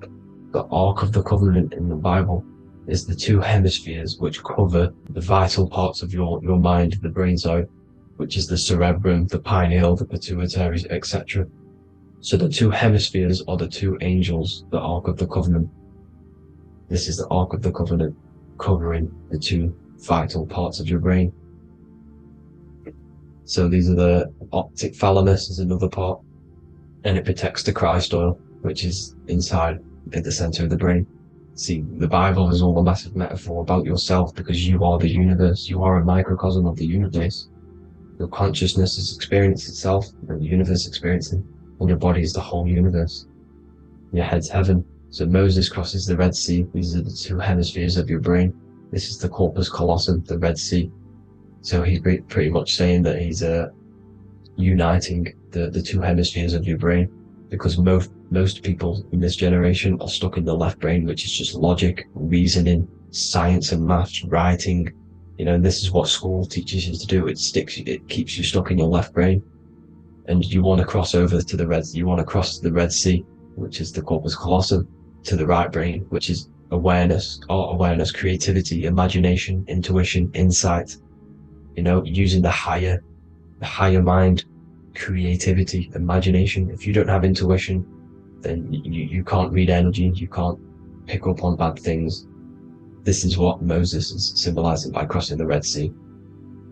The Ark of the Covenant in the Bible is the two hemispheres which cover the vital parts of your mind, the brain side, which is the cerebrum, the pineal, the pituitary, etc. So the two hemispheres are the two angels, the Ark of the Covenant. This is the Ark of the Covenant covering the two vital parts of your brain. So these are the optic thalamus is another part, and it protects the Christ oil, which is inside at the center of the brain. See, the Bible is all a massive metaphor about yourself, because you are the universe. You are a microcosm of the universe. Your consciousness is experiencing itself, and the universe experiencing, and your body is the whole universe. Your head's heaven. So Moses crosses the Red Sea. These are the two hemispheres of your brain. This is the corpus callosum, the Red Sea. So he's pretty much saying that he's uniting the two hemispheres of your brain, because most people in this generation are stuck in the left brain, which is just logic, reasoning, science and maths, writing. You know, and this is what school teaches you to do. It keeps you stuck in your left brain. And you want to cross over to the Red Sea, which is the corpus callosum, to the right brain, which is awareness, art awareness, creativity, imagination, intuition, insight. You know, using the higher mind, creativity, imagination. If you don't have intuition, then you can't read energy, you can't pick up on bad things. This is what Moses is symbolizing by crossing the Red Sea.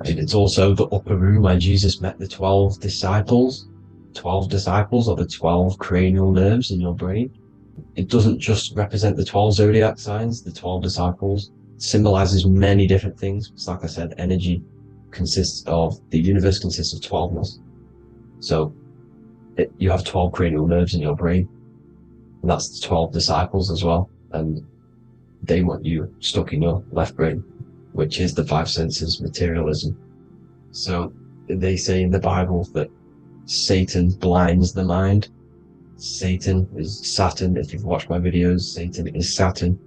And it's also the upper room where Jesus met the 12 disciples. 12 disciples are the 12 cranial nerves in your brain. It doesn't just represent the 12 zodiac signs. The 12 disciples symbolizes many different things. It's like I said, energy the universe consists of 12ness. So you have 12 cranial nerves in your brain, and that's the 12 disciples as well. And they want you stuck in your left brain, which is the five senses, materialism. So they say in the Bible that Satan blinds the mind. Satan is Saturn. If you've watched my videos, Satan is Saturn.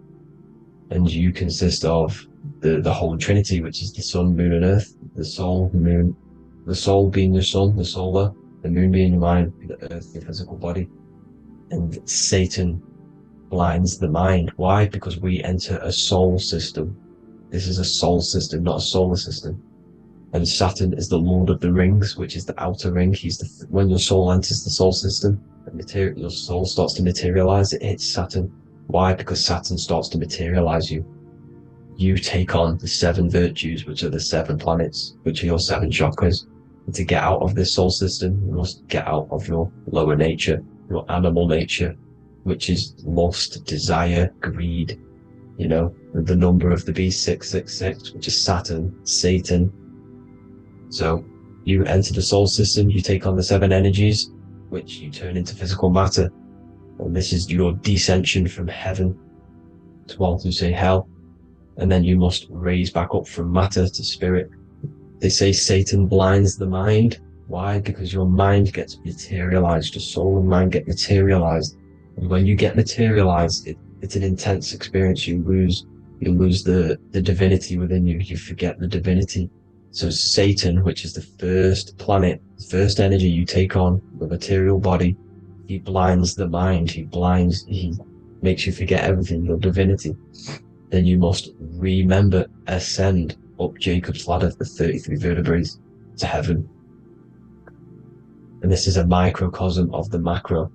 And you consist of the whole Trinity, which is the sun, moon, and earth. The soul, the moon, the soul being your sun, the solar, the moon being your mind, the earth, your physical body. And Satan blinds the mind. Why? Because we enter a soul system. This is a soul system, not a solar system. And Saturn is the lord of the rings, which is the outer ring. When your soul enters the soul system, your soul starts to materialize, it hits Saturn. Why? Because Saturn starts to materialize you. You take on the 7 virtues, which are the 7 planets, which are your 7 chakras. And to get out of this soul system, you must get out of your lower nature, your animal nature, which is lust, desire, greed. You know, the number of the beast, 666, which is Saturn, Satan. So you enter the soul system, you take on the 7 energies, which you turn into physical matter. And this is your descension from heaven to, well, to say hell. And then you must raise back up from matter to spirit. They say Satan blinds the mind. Why? Because your mind gets materialized, your soul and mind get materialized. And when you get materialized, it's an intense experience. You lose the divinity within you. You forget the divinity. So Satan, which is the first planet, the first energy you take on, the material body, he blinds the mind. He makes you forget everything, your divinity. Then you must remember, ascend up Jacob's ladder, the 33 vertebrae, to heaven. And this is a microcosm of the macro,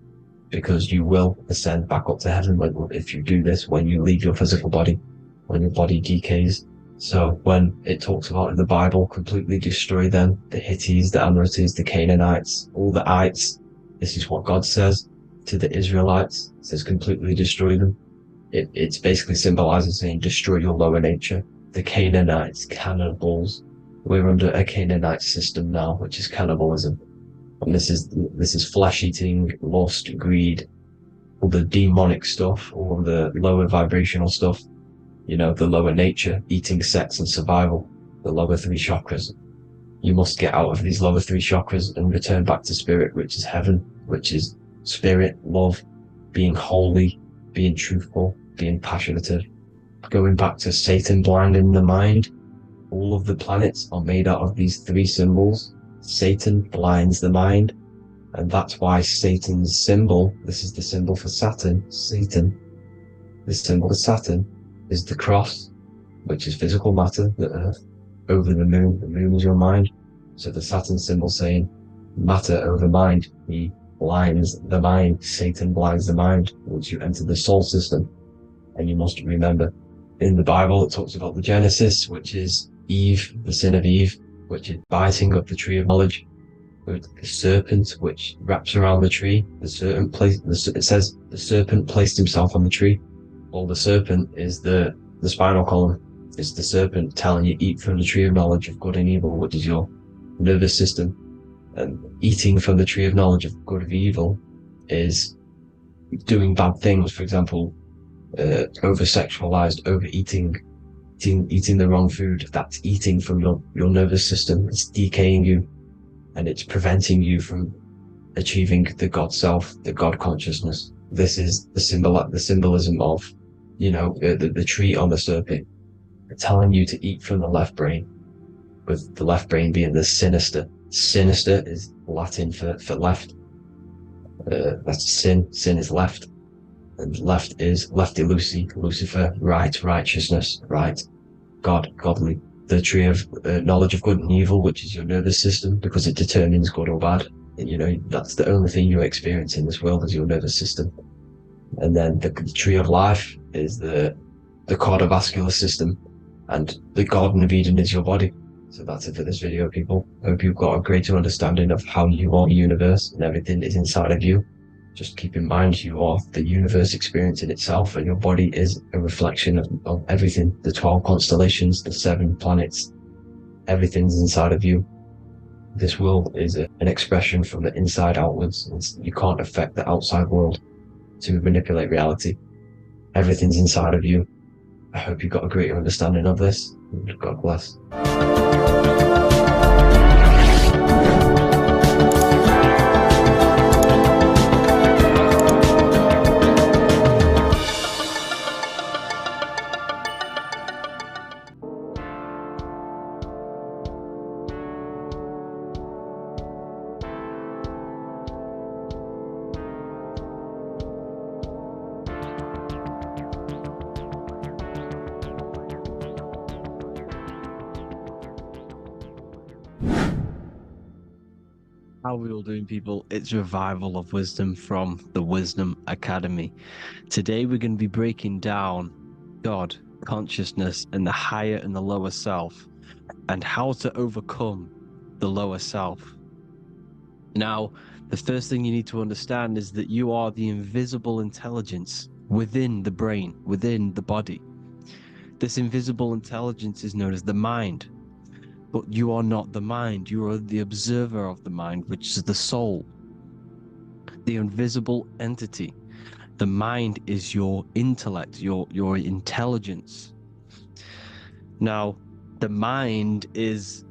because you will ascend back up to heaven if you do this, when you leave your physical body, when your body decays. So when it talks about in the Bible, completely destroy them, the Hittites, the Amorites, the Canaanites, all the ites, this is what God says to the Israelites. It says completely destroy them. It's basically symbolizing saying destroy your lower nature. The Canaanites, cannibals. We're under a Canaanite system now, which is cannibalism. And this is flesh eating, lust, greed, all the demonic stuff, all the lower vibrational stuff. You know, the lower nature, eating, sex and survival, the lower 3 chakras. You must get out of these lower 3 chakras and return back to spirit, which is heaven, which is spirit, love, being holy, being truthful, being passionate. Going back to Satan blinding the mind, all of the planets are made out of these 3 symbols. Satan blinds the mind, and that's why Satan's symbol, this is the symbol for Saturn, Satan, this symbol for Saturn is the cross, which is physical matter, the earth, over the moon is your mind. So the Saturn symbol saying matter over mind, he blinds the mind, Satan blinds the mind once you enter the soul system. And you must remember, in the Bible it talks about the Genesis, which is Eve, the sin of Eve, which is biting of the tree of knowledge, with the serpent which wraps around the tree. It says the serpent placed himself on the tree. Well, the serpent is the spinal column. It's the serpent telling you eat from the tree of knowledge of good and evil, which is your nervous system. And eating from the tree of knowledge of good and evil is doing bad things. For example, over-sexualized, overeating, eating the wrong food. That's eating from your nervous system. It's decaying you, and it's preventing you from achieving the God self, the God consciousness. This is the symbolism of, you know, the tree on the serpent, telling you to eat from the left brain, with the left brain being the sinister. Sinister is Latin for left. That's sin. Sin is left. And left is lefty loosey, Lucifer, right, righteousness, right, God, godly. The tree of knowledge of good and evil, which is your nervous system, because it determines good or bad. And, you know, that's the only thing you experience in this world is your nervous system. And then the tree of life is the cardiovascular system, and the Garden of Eden is your body. So that's it for this video, people. Hope you've got a greater understanding of how you are the universe and everything is inside of you. Just keep in mind you are the universe experience in itself, and your body is a reflection of everything. The 12 constellations, the 7 planets, everything's inside of you. This world is an expression from the inside outwards. You can't affect the outside world to manipulate reality. Everything's inside of you. I hope you got a greater understanding of this. God bless. How are we all doing, people? It's Revival of Wisdom from the Wisdom Academy. Today we're going to be breaking down God, consciousness, and the higher and the lower self, and how to overcome the lower self. Now, the first thing you need to understand is that you are the invisible intelligence within the brain, within the body. This invisible intelligence is known as the mind. But you are not the mind, you are the observer of the mind, which is the soul, the invisible entity. The mind is your intellect, your intelligence. Now, the mind is,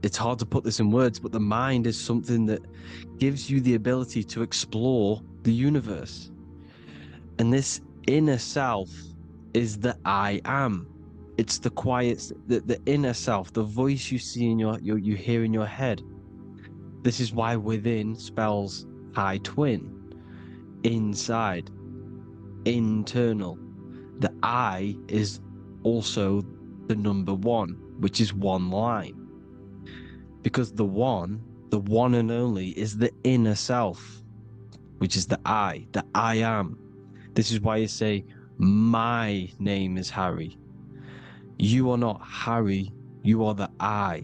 it's hard to put this in words, but the mind is something that gives you the ability to explore the universe. And this inner self is the I am. It's the quiet, the inner self, the voice you see in you hear in your head. This is why within spells high twin, inside, internal. The I is also the number one, which is one line. Because the one and only, is the inner self, which is the I am. This is why you say, my name is Harry. You are not Harry, you are the I,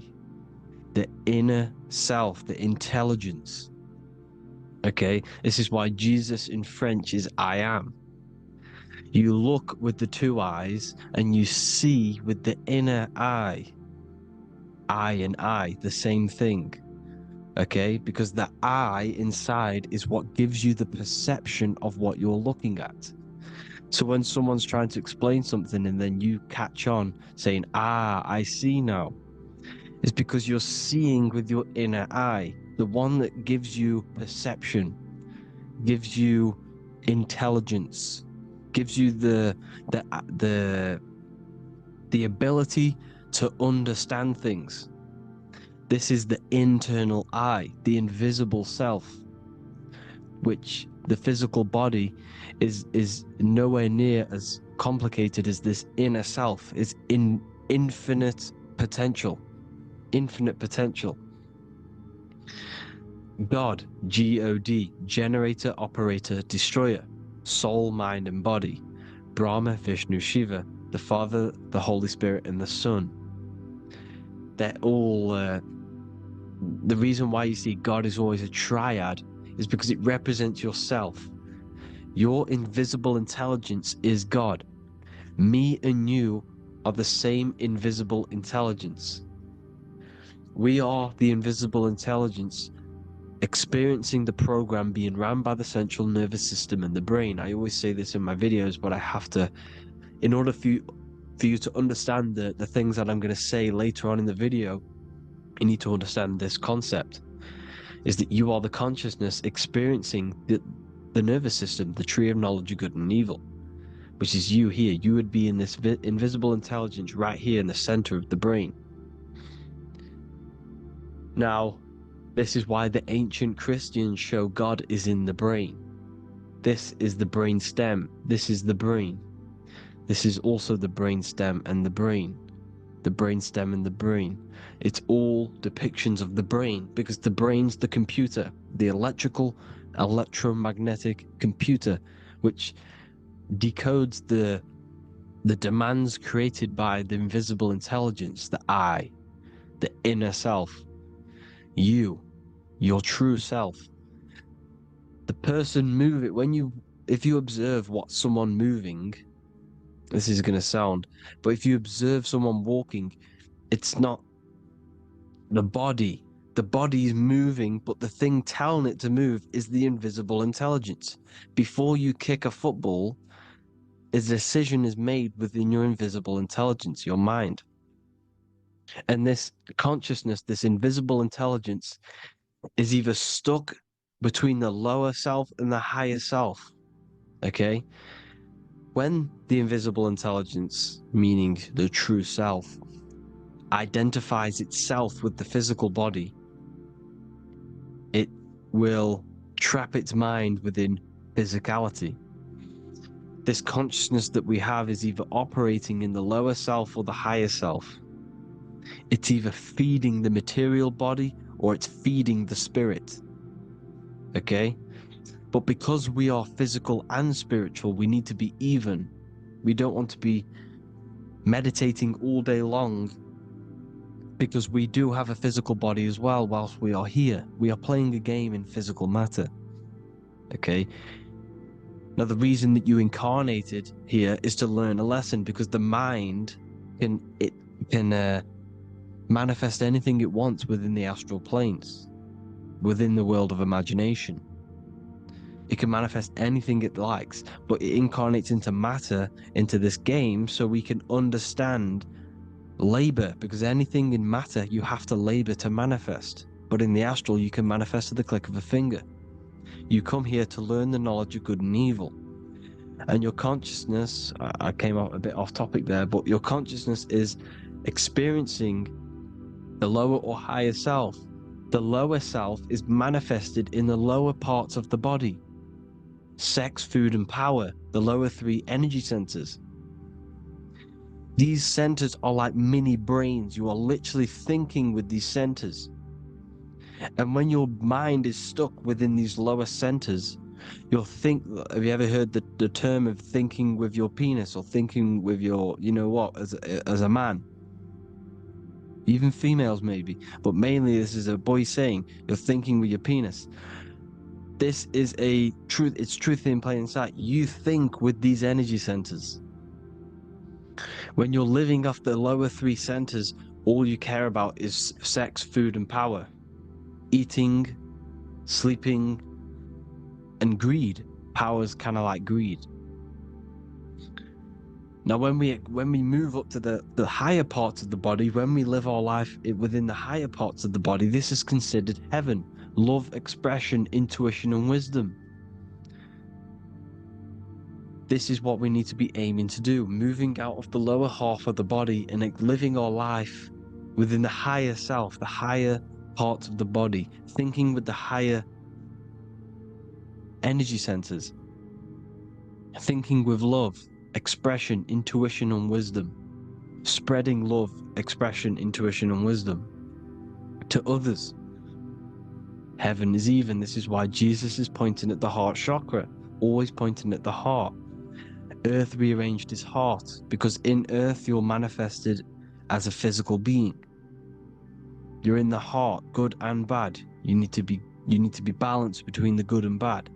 the inner self, the intelligence. Okay, this is why Jesus in French is I am. You look with the two eyes and you see with the inner eye. I and I, the same thing. Okay, because the I inside is what gives you the perception of what you're looking at. So when someone's trying to explain something and then you catch on saying, I see now, it's because you're seeing with your inner eye, the one that gives you perception, gives you intelligence, gives you the ability to understand things. This is the internal eye, the invisible self, which the physical body is nowhere near as complicated as this inner self. Is in infinite potential. God, G-O-D, generator, operator, destroyer, soul, mind, and body. Brahma, Vishnu, Shiva, the Father, the Holy Spirit, and the Son. They're all the reason why you see God is always a triad is because it represents yourself. Your invisible intelligence is God. Me and you are the same invisible intelligence. We are the invisible intelligence experiencing the program being ran by the central nervous system and the brain. I always say this in my videos, but I have to, in order for you to understand the things that I'm going to say later on in the video, you need to understand this concept, is that you are the consciousness experiencing the nervous system, the tree of knowledge of good and evil, which is you here. You would be in this invisible intelligence right here in the center of the brain. Now, this is why the ancient Christians show God is in the brain. This is the brain stem. This is the brain. This is also the brain stem and the brain. The brain stem and the brain. It's all depictions of the brain, because the brain's the computer, the electromagnetic computer, which decodes the demands created by the invisible intelligence, the I, the inner self, you, your true self. The person if you observe what someone moving, this is going to sound, but if you observe someone walking, it's not the body. The body is moving, but the thing telling it to move is the invisible intelligence. Before you kick a football, a decision is made within your invisible intelligence, your mind. And this consciousness, this invisible intelligence, is either stuck between the lower self and the higher self. Okay? When the invisible intelligence, meaning the true self, identifies itself with the physical body, it will trap its mind within physicality. This consciousness that we have is either operating in the lower self or the higher self. It's either feeding the material body or it's feeding the spirit. Okay? But because we are physical and spiritual, we need to be even. We don't want to be meditating all day long, because we do have a physical body as well whilst we are here. We are playing a game in physical matter. Okay? Now, the reason that you incarnated here is to learn a lesson, because the mind can manifest anything it wants within the astral planes, within the world of imagination. It can manifest anything it likes, but it incarnates into matter, into this game, so we can understand labor, because anything in matter you have to labor to manifest. But in the astral, you can manifest at the click of a finger. You come here to learn the knowledge of good and evil. And your consciousness, I came out a bit off topic there, but your consciousness is experiencing the lower or higher self. The lower self is manifested in the lower parts of the body. Sex, food, and power, the lower three energy centers. These centers are like mini brains. You are literally thinking with these centers. And when your mind is stuck within these lower centers, you'll think, have you ever heard the term of thinking with your penis, or thinking with your, you know what, as a man? Even females maybe, but mainly this is a boy saying, you're thinking with your penis. This is a truth, it's truth in plain sight. You think with these energy centers. When you're living off the lower three centers, all you care about is sex, food, and power. Eating, sleeping, and greed. Power's kind of like greed. Now, when we move up to the higher parts of the body, when we live our life within the higher parts of the body, this is considered heaven. Love, expression, intuition, and wisdom. This is what we need to be aiming to do, moving out of the lower half of the body and living our life within the higher self, the higher parts of the body, thinking with the higher energy centers, thinking with love, expression, intuition, and wisdom, spreading love, expression, intuition, and wisdom to others. Heaven is even. This is why Jesus is pointing at the heart chakra, always pointing at the heart. Earth rearranged his heart, because in earth you're manifested as a physical being. You're in the heart, good and bad. You need to be balanced between the good and bad.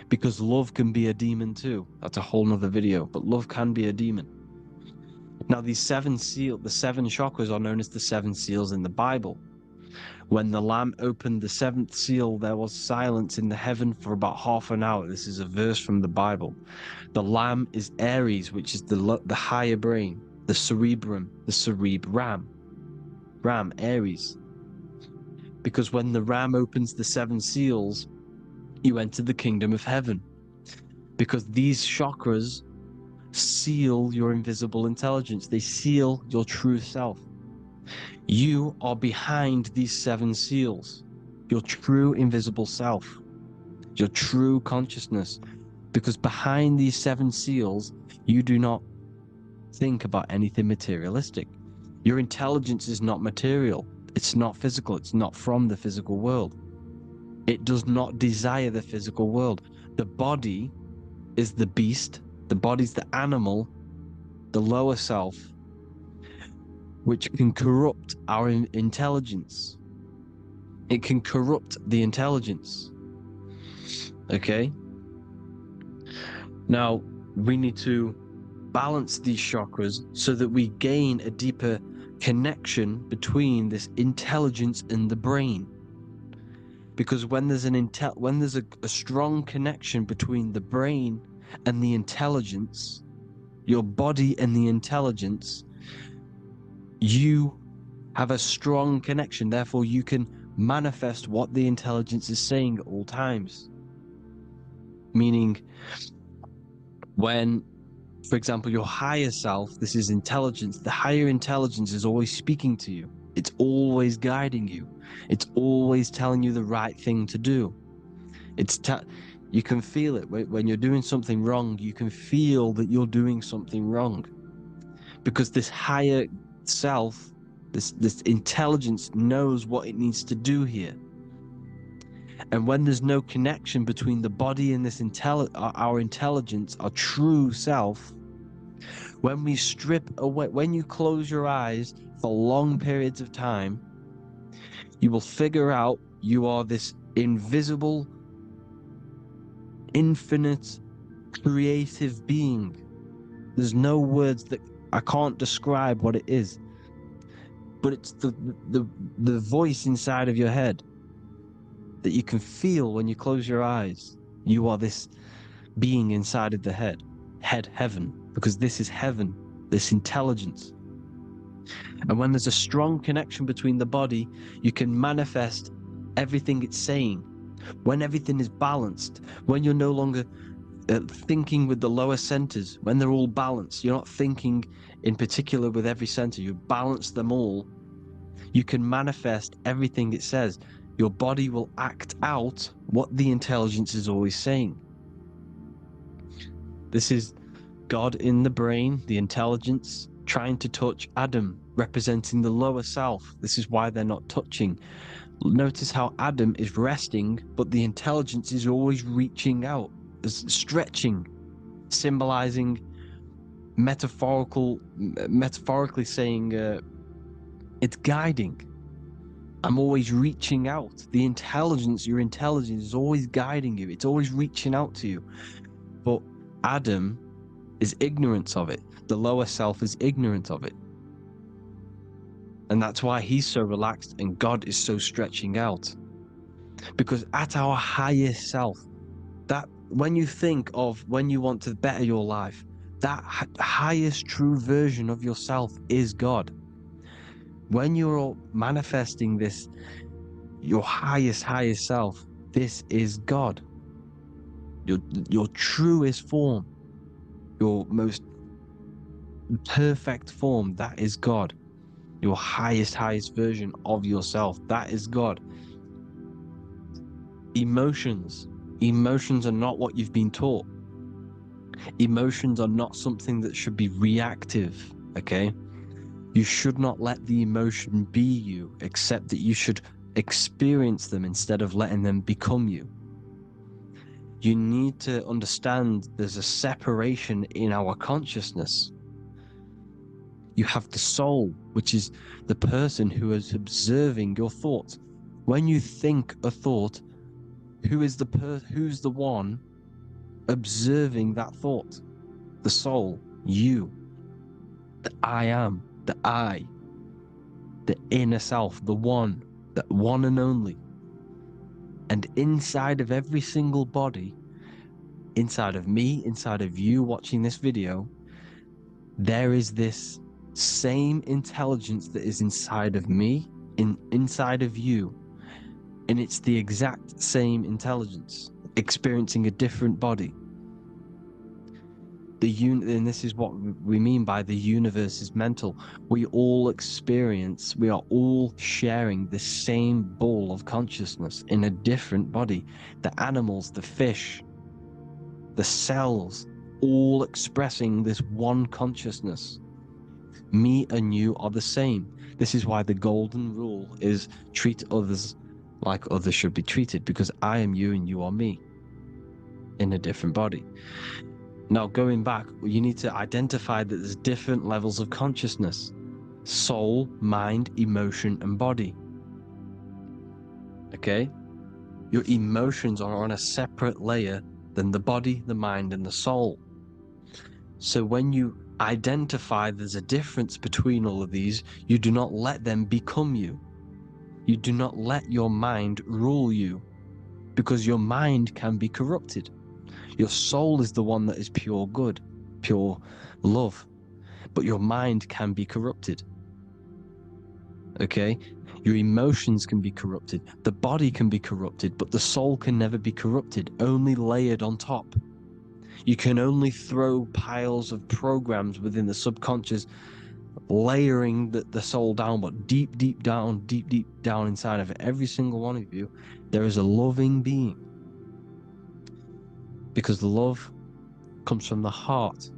Because love can be a demon too. That's a whole nother video, but love can be a demon. Now, the seven chakras are known as the seven seals in the Bible. When the Lamb opened the seventh seal, there was silence in the heaven for about half an hour. This is a verse from the Bible. The Lamb is Aries, which is the higher brain, the cerebrum, Ram, Aries. Because when the Ram opens the seven seals, you enter the kingdom of heaven. Because these chakras seal your invisible intelligence. They seal your true self. You are behind these seven seals, your true invisible self, your true consciousness. Because behind these seven seals, you do not think about anything materialistic. Your intelligence is not material. It's not physical. It's not from the physical world. It does not desire the physical world. The body is the beast. The body's the animal, the lower self, which can corrupt our intelligence. It can corrupt the intelligence. Okay? Now, we need to balance these chakras so that we gain a deeper connection between this intelligence and the brain. Because when there's a strong connection between the brain and the intelligence, your body and the intelligence, you have a strong connection. Therefore, you can manifest what the intelligence is saying at all times. Meaning, when, for example, your higher self, this is intelligence, the higher intelligence is always speaking to you. It's always guiding you. It's always telling you the right thing to do. You can feel it. When you're doing something wrong, you can feel that you're doing something wrong. Because this higher self, This intelligence knows what it needs to do here. And when there's no connection between the body and this our intelligence, our true self, when we strip away, when you close your eyes for long periods of time, you will figure out you are this invisible, infinite, creative being. There's no words that I can't describe what it is, but it's the voice inside of your head that you can feel when you close your eyes. You are this being inside of the head, heaven, because this is heaven, this intelligence. And when there's a strong connection between the body, you can manifest everything it's saying. When everything is balanced, when you're no longer thinking with the lower centers, when they're all balanced, you're not thinking in particular with every center, you balance them all, you can manifest everything it says. Your body will act out what the intelligence is always saying. This is God in the brain, the intelligence, trying to touch Adam, representing the lower self. This is why they're not touching. Notice how Adam is resting, but the intelligence is always reaching out, stretching, symbolizing metaphorically saying it's guiding. I'm always reaching out. The intelligence, your intelligence is always guiding you. It's always reaching out to you. But Adam is ignorant of it. The lower self is ignorant of it. And that's why he's so relaxed and God is so stretching out. Because at our highest self, that when you think of when you want to better your life, that highest true version of yourself is God. When you're manifesting this, your highest self, this is God. Your truest form, your most perfect form, that is God. Your highest version of yourself, that is God. Emotions are not what you've been taught. Emotions are not something that should be reactive, okay? You should not let the emotion be you, except that you should experience them instead of letting them become you. You need to understand there's a separation in our consciousness. You have the soul, which is the person who is observing your thoughts. When you think a thought, who's the one observing that thought? The soul, you, the I am, the I, the inner self, the one and only. And inside of every single body, inside of me, inside of you watching this video, there is this same intelligence that is inside of me, inside of you. And it's the exact same intelligence, experiencing a different body. And this is what we mean by the universe is mental. We all are all sharing the same ball of consciousness in a different body. The animals, the fish, the cells, all expressing this one consciousness. Me and you are the same. This is why the golden rule is treat others like others should be treated, because I am you and you are me in a different body. Now, going back, you need to identify that there's different levels of consciousness: soul, mind, emotion, and body. Okay? Your emotions are on a separate layer than the body, the mind, and the soul. So when you identify there's a difference between all of these, you do not let them become you. You do not let your mind rule you, because your mind can be corrupted. Your soul is the one that is pure good, pure love, but your mind can be corrupted. Okay? Your emotions can be corrupted. The body can be corrupted, but the soul can never be corrupted, only layered on top. You can only throw piles of programs within the subconscious, layering the soul down, but deep down inside of every single one of you, there is a loving being. Because love comes from the heart.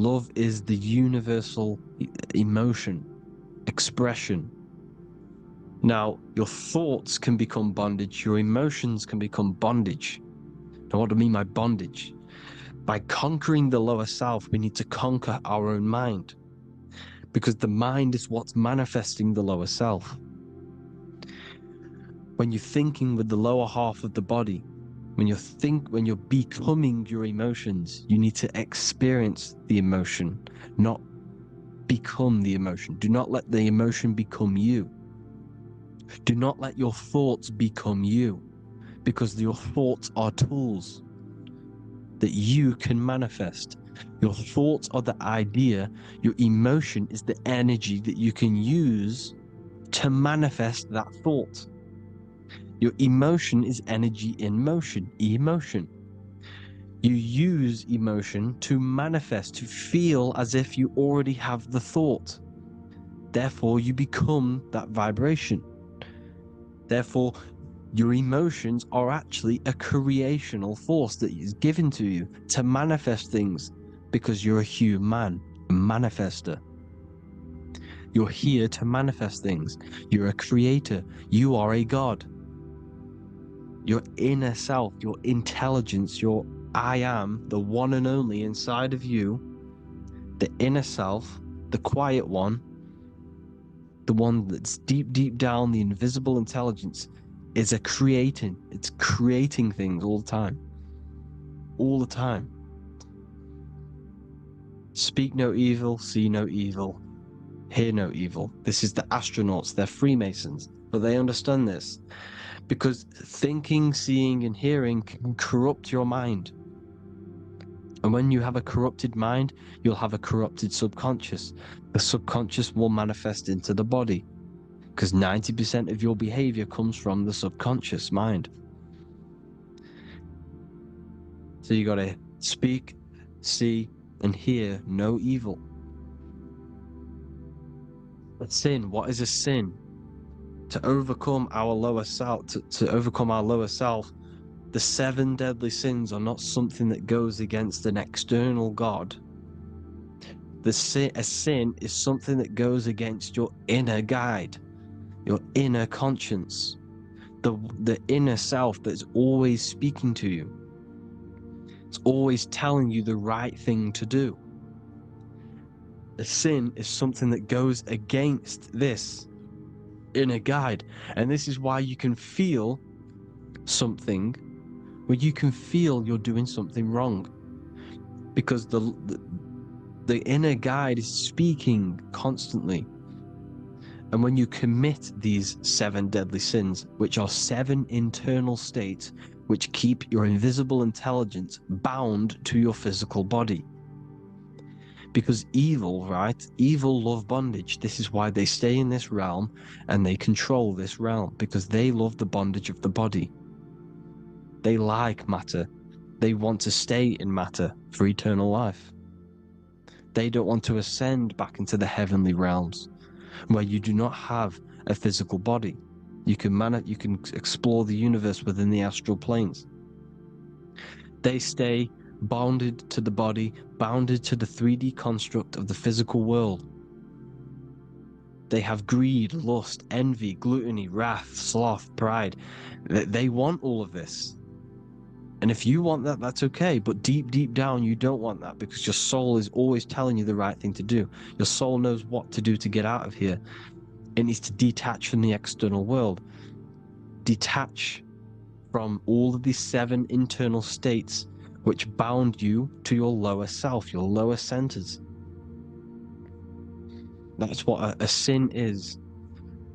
Love is the universal emotion, expression. Now, your thoughts can become bondage, your emotions can become bondage. Now, what do I mean by bondage? By conquering the lower self, we need to conquer our own mind, because the mind is what's manifesting the lower self. When you're thinking with the lower half of the body, when you're becoming your emotions, you need to experience the emotion, not become the emotion. Do not let the emotion become you. Do not let your thoughts become you, because your thoughts are tools that you can manifest. Your thoughts are the idea, your emotion is the energy that you can use to manifest that thought. Your emotion is energy in motion, emotion. You use emotion to manifest, to feel as if you already have the thought. Therefore, you become that vibration. Therefore, your emotions are actually a creational force that is given to you to manifest things, because you're a human, a manifester. You're here to manifest things. You're a creator. You are a god. Your inner self, your intelligence, your I am, the one and only inside of you, the inner self, the quiet one, the one that's deep, deep down, the invisible intelligence, is it's creating things all the time. All the time. Speak no evil, see no evil, hear no evil. This is the astronauts, they're Freemasons, but they understand this. Because thinking, seeing, and hearing can corrupt your mind. And when you have a corrupted mind, you'll have a corrupted subconscious. The subconscious will manifest into the body, because 90% of your behavior comes from the subconscious mind. So you got to speak, see, and hear no evil. A sin, what is a sin? To overcome our lower self, to overcome our lower self, the 7 deadly sins are not something that goes against an external God. A sin is something that goes against your inner guide, your inner conscience, the inner self that's always speaking to you. It's always telling you the right thing to do. A sin is something that goes against this inner guide. And this is why you can feel something where you can feel you're doing something wrong, because the inner guide is speaking constantly. And when you commit these 7 deadly sins, which are 7 internal states which keep your invisible intelligence bound to your physical body. Because evil, right? Evil love bondage. This is why they stay in this realm and they control this realm, because they love the bondage of the body. They like matter. They want to stay in matter for eternal life. They don't want to ascend back into the heavenly realms, where you do not have a physical body. You can explore the universe within the astral planes. They stay bounded to the body, bounded to the 3D construct of the physical world. They have greed, lust, envy, gluttony, wrath, sloth, pride. They want all of this. And if you want that, that's okay. But deep, deep down, you don't want that, because your soul is always telling you the right thing to do. Your soul knows what to do to get out of here. It needs to detach from the external world. Detach from all of these 7 internal states which bound you to your lower self, your lower centers. That's what a sin is.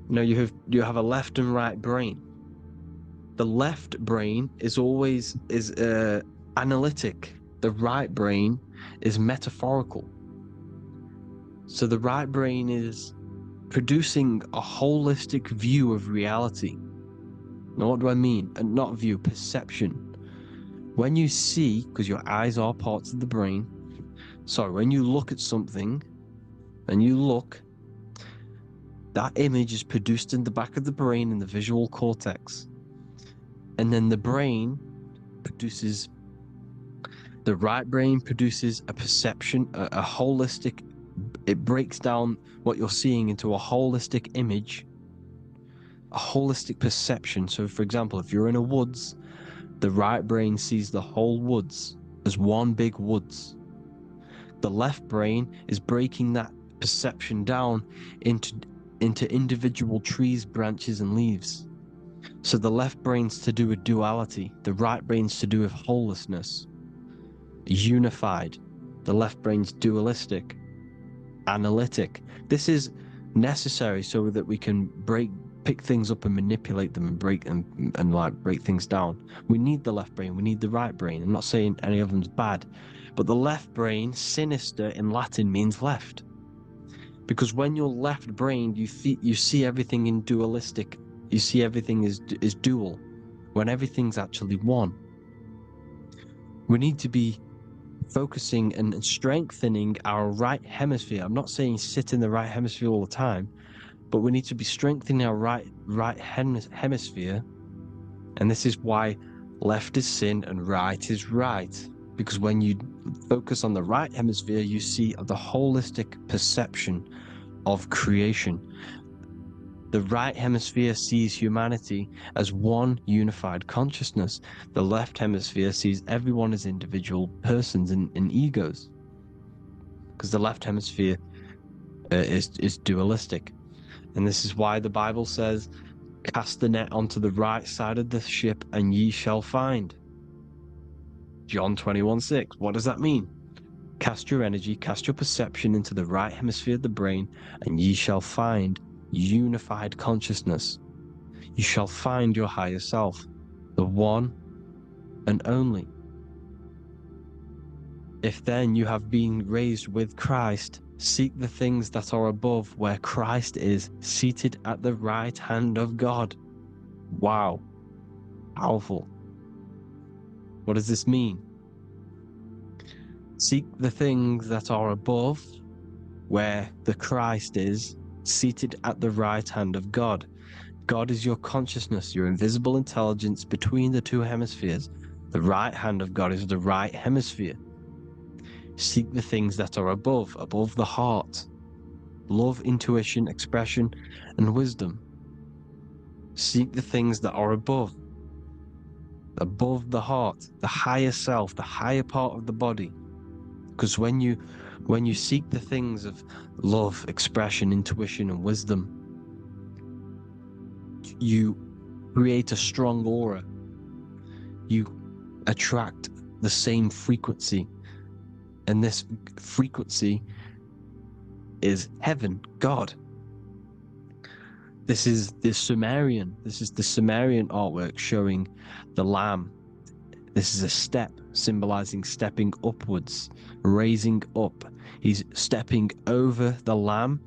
You know, you have a left and right brain. The left brain is always analytic. The right brain is metaphorical. So the right brain is producing a holistic view of reality. Now, what do I mean? And not view, perception. When you see, because your eyes are parts of the brain, so when you look at something and you look, that image is produced in the back of the brain in the visual cortex. And then the brain produces The right brain produces a perception, a holistic, it breaks down what you're seeing into a holistic image, a holistic perception. So for example, if you're in a woods, the right brain sees the whole woods as one big woods. The left brain is breaking that perception down into individual trees, branches, and leaves. So the left brain's to do with duality, the right brain's to do with wholeness, unified. The left brain's dualistic, analytic. This is necessary so that we can pick things up and manipulate them and break things down. We need the left brain, we need the right brain. I'm not saying any of them's bad, but the left brain, sinister in Latin, means left. Because when you're left-brained, you see everything in dualistic. You see everything is dual, when everything's actually one. We need to be focusing and strengthening our right hemisphere. I'm not saying sit in the right hemisphere all the time, but we need to be strengthening our right hemisphere. And this is why left is sin and right is right. Because when you focus on the right hemisphere, you see the holistic perception of creation. The right hemisphere sees humanity as one unified consciousness. The left hemisphere sees everyone as individual persons and egos. Because the left hemisphere is dualistic. And this is why the Bible says, cast the net onto the right side of the ship and ye shall find. John 21:6. What does that mean? Cast your energy, cast your perception into the right hemisphere of the brain, and ye shall find unified consciousness. You shall find your higher self, the one and only. If then you have been raised with Christ, seek the things that are above, where Christ is seated at the right hand of God. Wow. Powerful. What does this mean? Seek the things that are above, where the Christ is seated at the right hand of God. God is your consciousness, your invisible intelligence between the two hemispheres. The right hand of God is the right hemisphere. Seek the things that are above the heart. Love, intuition, expression, and wisdom. Seek the things that are above the heart, the higher self, the higher part of the body. Because when you seek the things of love, expression, intuition, and wisdom, you create a strong aura. You attract the same frequency. And this frequency is heaven, God. This is the Sumerian artwork showing the Lamb. This is a step symbolizing stepping upwards, raising up. He's stepping over the Lamb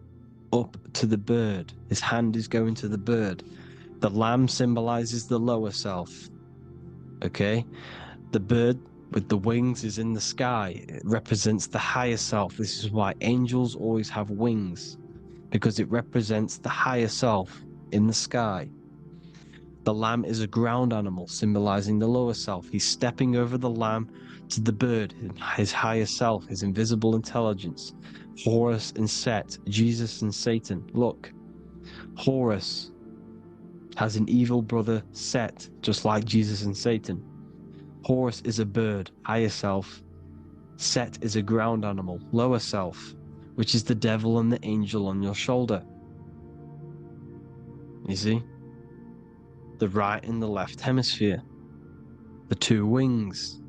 up to the bird. His hand is going to the bird. The Lamb symbolizes the lower self. Okay? The bird with the wings is in the sky. It represents the higher self. This is why angels always have wings, because it represents the higher self in the sky. The lamb is a ground animal, symbolizing the lower self. He's stepping over the lamb to the bird, his higher self, his invisible intelligence. Horus and Set, Jesus and Satan. Look, Horus has an evil brother, Set, just like Jesus and Satan. Horus is a bird, higher self. Set is a ground animal, lower self, which is the devil and the angel on your shoulder. You see? The right and the left hemisphere. The two wings.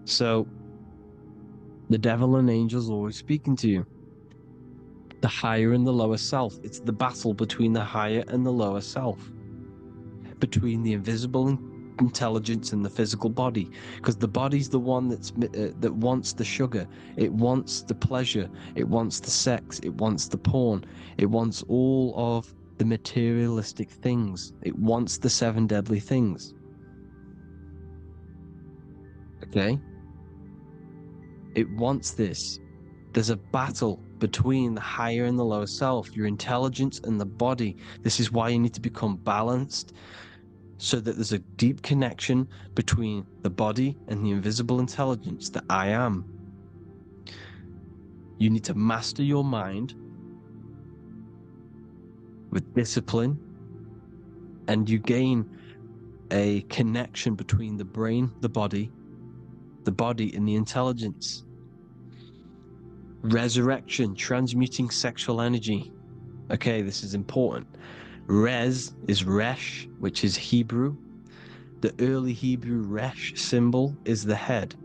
So, the devil and angels always speaking to you. The higher and the lower self. It's the battle between the higher and the lower self. Between the invisible intelligence and the physical body, because the body's the one that wants the sugar, it wants the pleasure, it wants the sex, it wants the porn, it wants all of the materialistic things, it wants the 7 deadly things. Okay, it wants this. There's a battle between the higher and the lower self, your intelligence and the body. This is why you need to become balanced. so that there's a deep connection between the body and the invisible intelligence that I am. You need to master your mind with discipline, and you gain a connection between the brain, the body and the intelligence. Resurrection, transmuting sexual energy. Okay, this is important. Res is Resh, which is Hebrew. The early Hebrew Resh symbol is the head.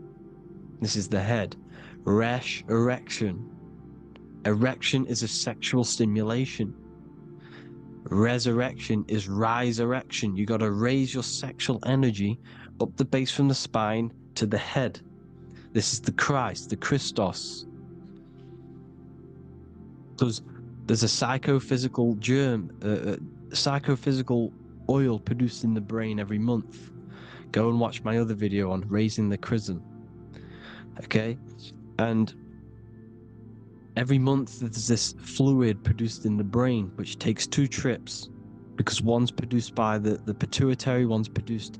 This is the head. Resh, erection. Erection is a sexual stimulation. Resurrection is rise erection. You got to raise your sexual energy up the base from the spine to the head. This is the Christ, the Christos. There's a psychophysical germ, psychophysical oil produced in the brain every month. Go and watch my other video on raising the chrism. Okay? And every month there's this fluid produced in the brain, which takes 2 trips, because one's produced by the pituitary, one's produced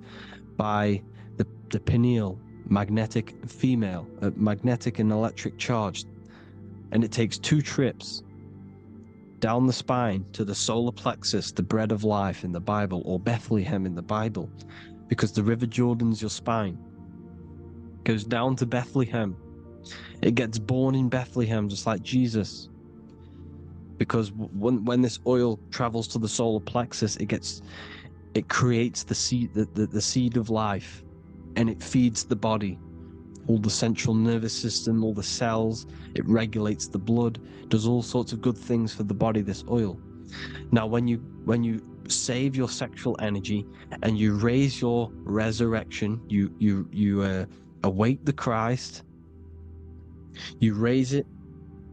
by the pineal, magnetic female, magnetic and electric charge. And it takes 2 trips down the spine to the solar plexus, the bread of life in the Bible, or Bethlehem in the Bible, because the River Jordan's your spine. Goes down to Bethlehem. It gets born in Bethlehem, just like Jesus. Because when this oil travels to the solar plexus, it creates the seed, the seed of life, and it feeds the body. All the central nervous system, all the cells, it regulates the blood, does all sorts of good things for the body, this oil. Now, when you save your sexual energy and you raise your resurrection, you awake the Christ, you raise it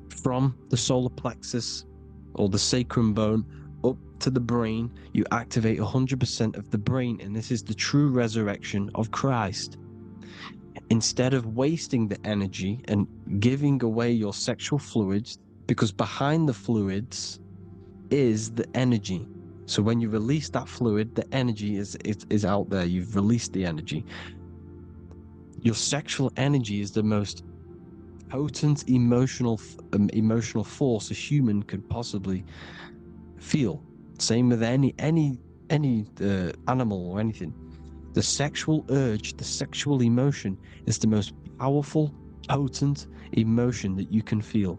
from the solar plexus or the sacrum bone up to the brain, you activate 100% of the brain, and this is the true resurrection of Christ. Instead of wasting the energy and giving away your sexual fluids, because behind the fluids is the energy. So when you release that fluid, the energy is out there. You've released the energy. Your sexual energy is the most potent emotional force a human could possibly feel. Same with any animal or anything. The sexual urge, the sexual emotion is the most powerful, potent emotion that you can feel.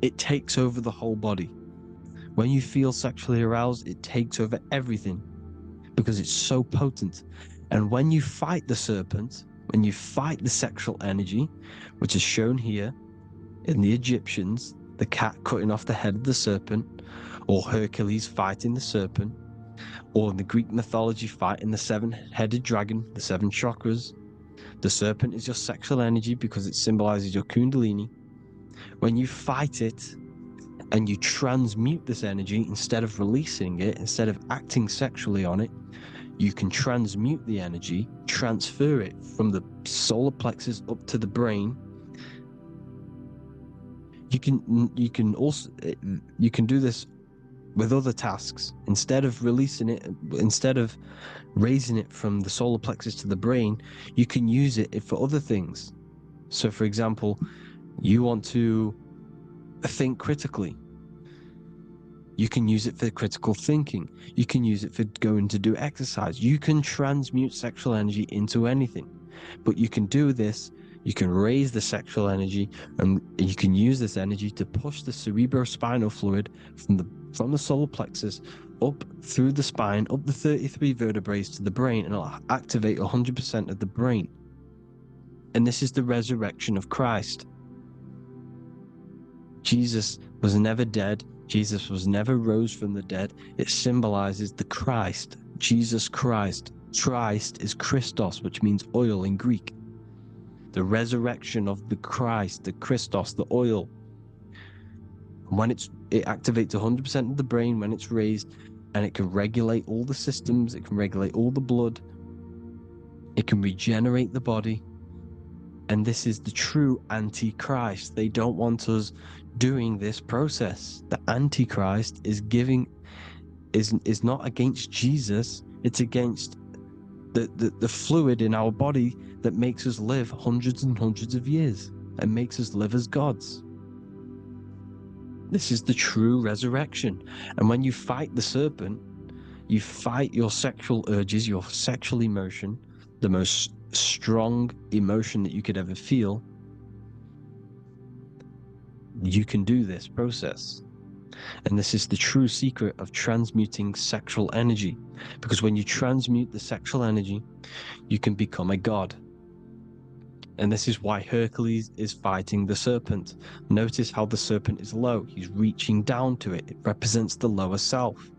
It takes over the whole body. When you feel sexually aroused, it takes over everything because it's so potent. And when you fight the serpent, when you fight the sexual energy, which is shown here in the Egyptians, the cat cutting off the head of the serpent, or Hercules fighting the serpent, or in the Greek mythology fighting the 7-headed dragon, the 7 chakras. The serpent is your sexual energy because it symbolizes your kundalini. When you fight it and you transmute this energy, instead of releasing it, instead of acting sexually on it, you can transmute the energy, transfer it from the solar plexus up to the brain. You can do this with other tasks. Instead of releasing it, instead of raising it from the solar plexus to the brain, you can use it for other things. So for example, you want to think critically. You can use it for critical thinking. You can use it for going to do exercise. You can transmute sexual energy into anything. But you can do this, you can raise the sexual energy, and you can use this energy to push the cerebrospinal fluid from the solar plexus up through the spine, up the 33 vertebrae to the brain, and it'll activate 100% of the brain. And this is the resurrection of Christ. Jesus was never dead. Jesus was never rose from the dead. It symbolizes the Christ, Jesus Christ. Christ is Christos, which means oil in Greek. The resurrection of the Christ, the Christos, the oil. When it activates 100% of the brain when it's raised, and it can regulate all the systems, it can regulate all the blood, it can regenerate the body. And this is the true Antichrist. They don't want us doing this process. The Antichrist is not against Jesus. It's against the fluid in our body that makes us live hundreds and hundreds of years and makes us live as gods. This is the true resurrection. And when you fight the serpent, you fight your sexual urges, your sexual emotion, the most strong emotion that you could ever feel. You can do this process. And this is the true secret of transmuting sexual energy. Because when you transmute the sexual energy, you can become a god. And this is why Hercules is fighting the serpent. Notice how the serpent is low. He's reaching down to it. It represents the lower self.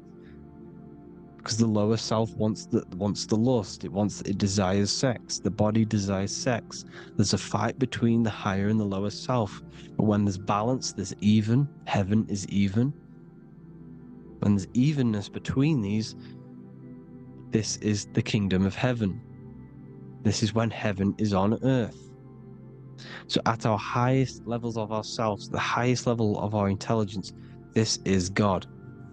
Because the lower self wants the lust. It desires sex. The body desires sex. There's a fight between the higher and the lower self. But when there's balance, there's even. Heaven is even. When there's evenness between these, this is the kingdom of heaven. This is when heaven is on earth. So at our highest levels of ourselves, the highest level of our intelligence, this is God.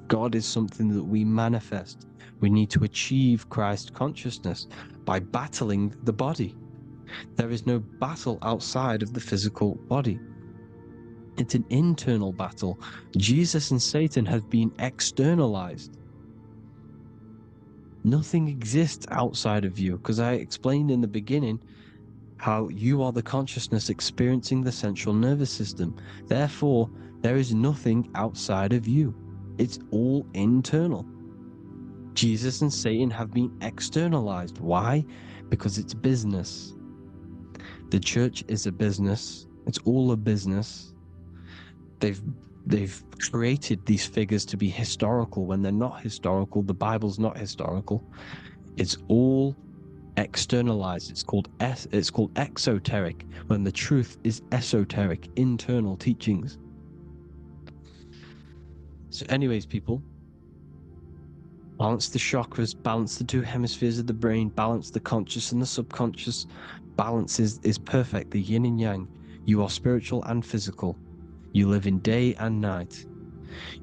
God is something that we manifest. We need to achieve Christ consciousness by battling the body. There is no battle outside of the physical body. It's an internal battle. Jesus and Satan have been externalized. Nothing exists outside of you, because I explained in the beginning how you are the consciousness experiencing the central nervous system. Therefore, there is nothing outside of you. It's all internal. Jesus and Satan have been externalized. Why? Because it's business. The church is a business. It's all a business. They've created these figures to be historical when they're not historical. The Bible's not historical. It's all externalized. It's called exoteric, when the truth is esoteric, internal teachings. So anyways, people, balance the chakras, balance the two hemispheres of the brain, balance the conscious and the subconscious. Balance is perfect, the yin and yang. You are spiritual and physical. You live in day and night.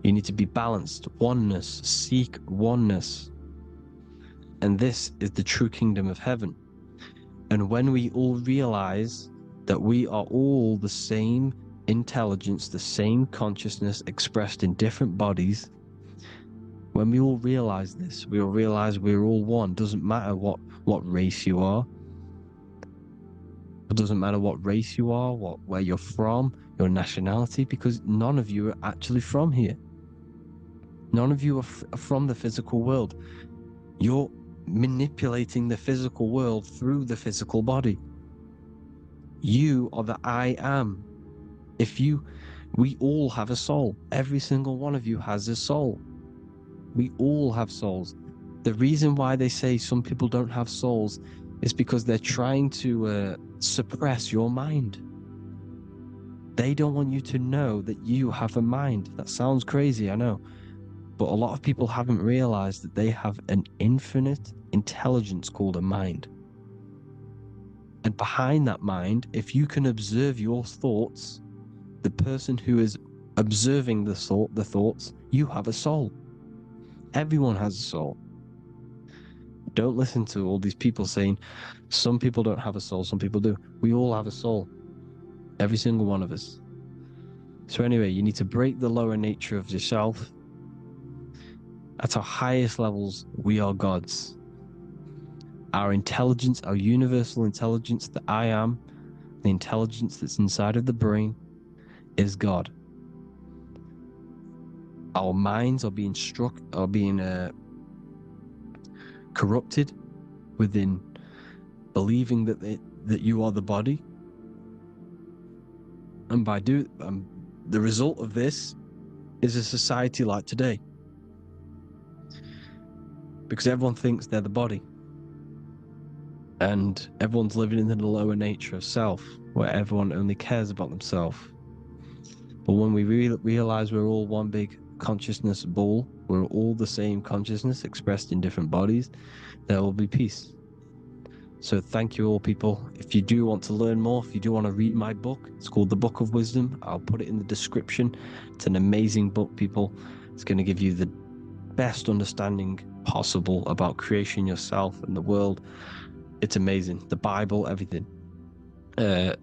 You need to be balanced. Oneness. Seek oneness. And this is the true kingdom of heaven. And when we all realize that we are all the same intelligence, the same consciousness expressed in different bodies, when we all realize this, we all realize we're all one. Doesn't matter what race you are. It doesn't matter what race you are, where you're from, your nationality, because none of you are actually from here. None of you are from the physical world. You're manipulating the physical world through the physical body. You are the I am. We all have a soul. Every single one of you has a soul. We all have souls. The reason why they say some people don't have souls is because they're trying to suppress your mind. They don't want you to know that you have a mind. That sounds crazy, I know. But a lot of people haven't realized that they have an infinite intelligence called a mind. And behind that mind, if you can observe your thoughts, the person who is observing the thoughts, you have a soul. Everyone has a soul. Don't listen to all these people saying some people don't have a soul, some people do. We all have a soul. Every single one of us. So anyway, you need to break the lower nature of yourself. At our highest levels, we are gods. Our intelligence, our universal intelligence, the I am, the intelligence that's inside of the brain, is God. Our minds are being corrupted within believing that you are the body, and by the result of this is a society like today, because everyone thinks they're the body, and everyone's living in the lower nature of self, where everyone only cares about themselves. But when we realize we're all one big consciousness ball, we're all the same consciousness expressed in different bodies, there will be peace. So thank you all, people. If you do want to learn more, if you do want to read my book, it's called The Book of Wisdom. I'll put it in the description. It's an amazing book, people. It's going to give you the best understanding possible about creation, yourself, and the world. It's amazing. The Bible, everything. I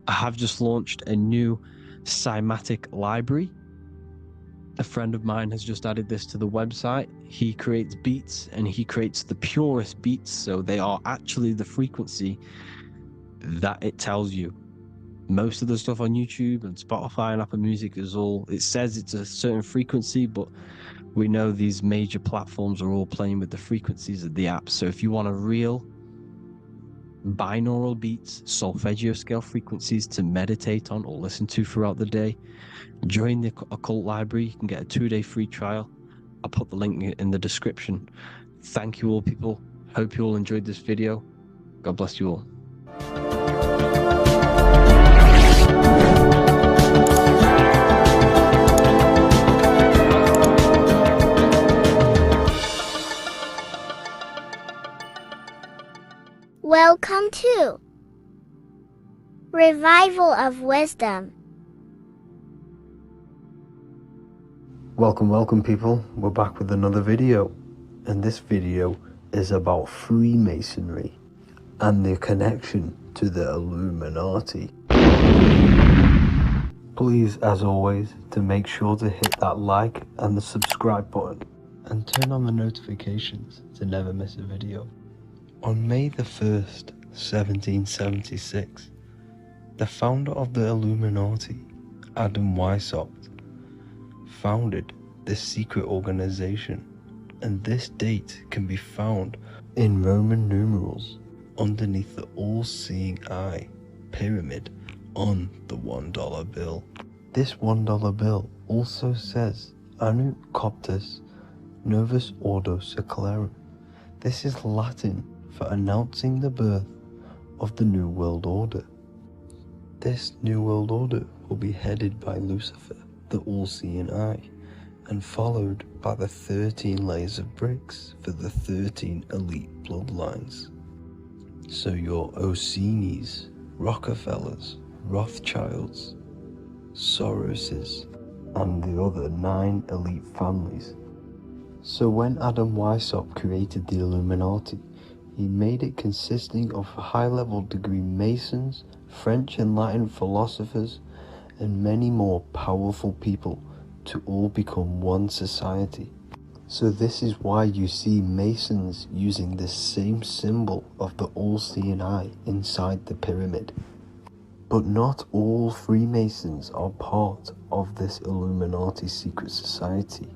have just launched a new cymatic library. A friend of mine has just added this to the website. He creates beats, and he creates the purest beats, so they are actually the frequency that it tells you. Most of the stuff on YouTube and Spotify and Apple Music is all, it says it's a certain frequency, but we know these major platforms are all playing with the frequencies of the apps. So if you want a real binaural beats, solfeggio scale frequencies to meditate on or listen to throughout the day, join the Occult Library. You can get a 2-day free trial. I'll put the link in the description. Thank you all, people. Hope you all enjoyed this video. God bless you all. Welcome to Revival of Wisdom. Welcome people, we're back with another video, and this video is about Freemasonry and the connection to the Illuminati. Please, as always, to make sure to hit that like and the subscribe button and turn on the notifications to never miss a video. On May the 1st, 1776, the founder of the Illuminati, Adam Weishaupt, founded this secret organization, and this date can be found in Roman numerals underneath the all-seeing eye pyramid on the $1 bill. This $1 bill also says Anu Coptus Novus Ordo Secularum. This is Latin for announcing the birth of the New World Order. This New World Order will be headed by Lucifer, the all-seeing eye, and followed by the 13 layers of bricks for the 13 elite bloodlines. So your Orsini's, Rockefellers, Rothschilds, Soroses, and the other 9 elite families. So when Adam Weishaupt created the Illuminati, he made it consisting of high-level degree Masons, French and Latin philosophers, and many more powerful people to all become one society. So this is why you see Masons using this same symbol of the all-seeing eye inside the pyramid. But not all Freemasons are part of this Illuminati secret society.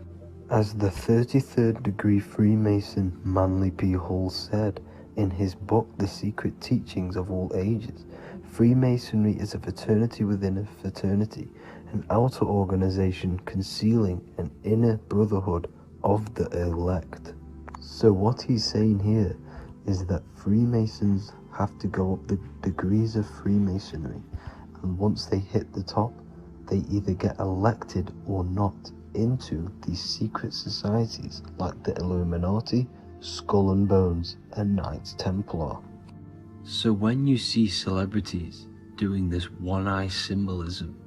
As the 33rd degree Freemason Manly P. Hall said in his book The Secret Teachings of All Ages, Freemasonry is a fraternity within a fraternity, an outer organization concealing an inner brotherhood of the elect. So what he's saying here is that Freemasons have to go up the degrees of Freemasonry, and once they hit the top, they either get elected or not into these secret societies like the Illuminati, Skull and Bones, and Knights Templar. So when you see celebrities doing this one-eye symbolism,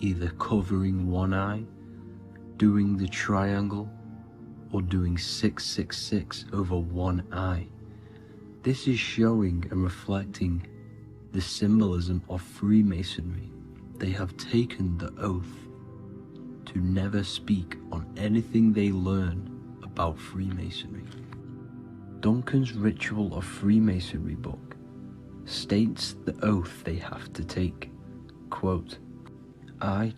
either covering one eye, doing the triangle, or doing 666 over one eye, this is showing and reflecting the symbolism of Freemasonry. They have taken the oath to never speak on anything they learn about Freemasonry. Duncan's Ritual of Freemasonry book states the oath they have to take, quote, I ...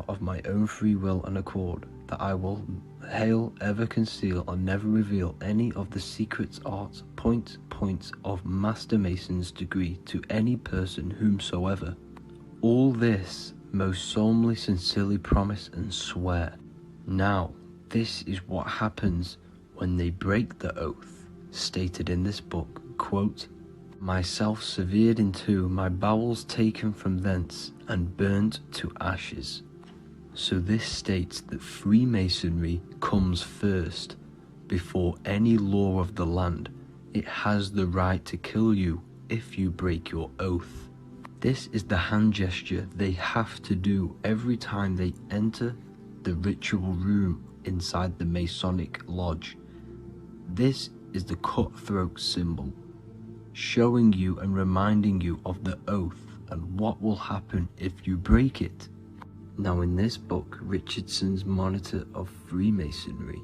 of my own free will and accord, that I will hail, ever conceal, and never reveal any of the secrets, arts, points of Master Mason's degree to any person whomsoever. All this most solemnly, sincerely promise and swear. Now, this is what happens when they break the oath, stated in this book, quote, myself severed in two, my bowels taken from thence, and burnt to ashes. So this states that Freemasonry comes first, before any law of the land. It has the right to kill you if you break your oath. This is the hand gesture they have to do every time they enter the ritual room inside the Masonic Lodge. This is the cutthroat symbol, showing you and reminding you of the oath and what will happen if you break it. Now in this book, Richardson's Monitor of Freemasonry,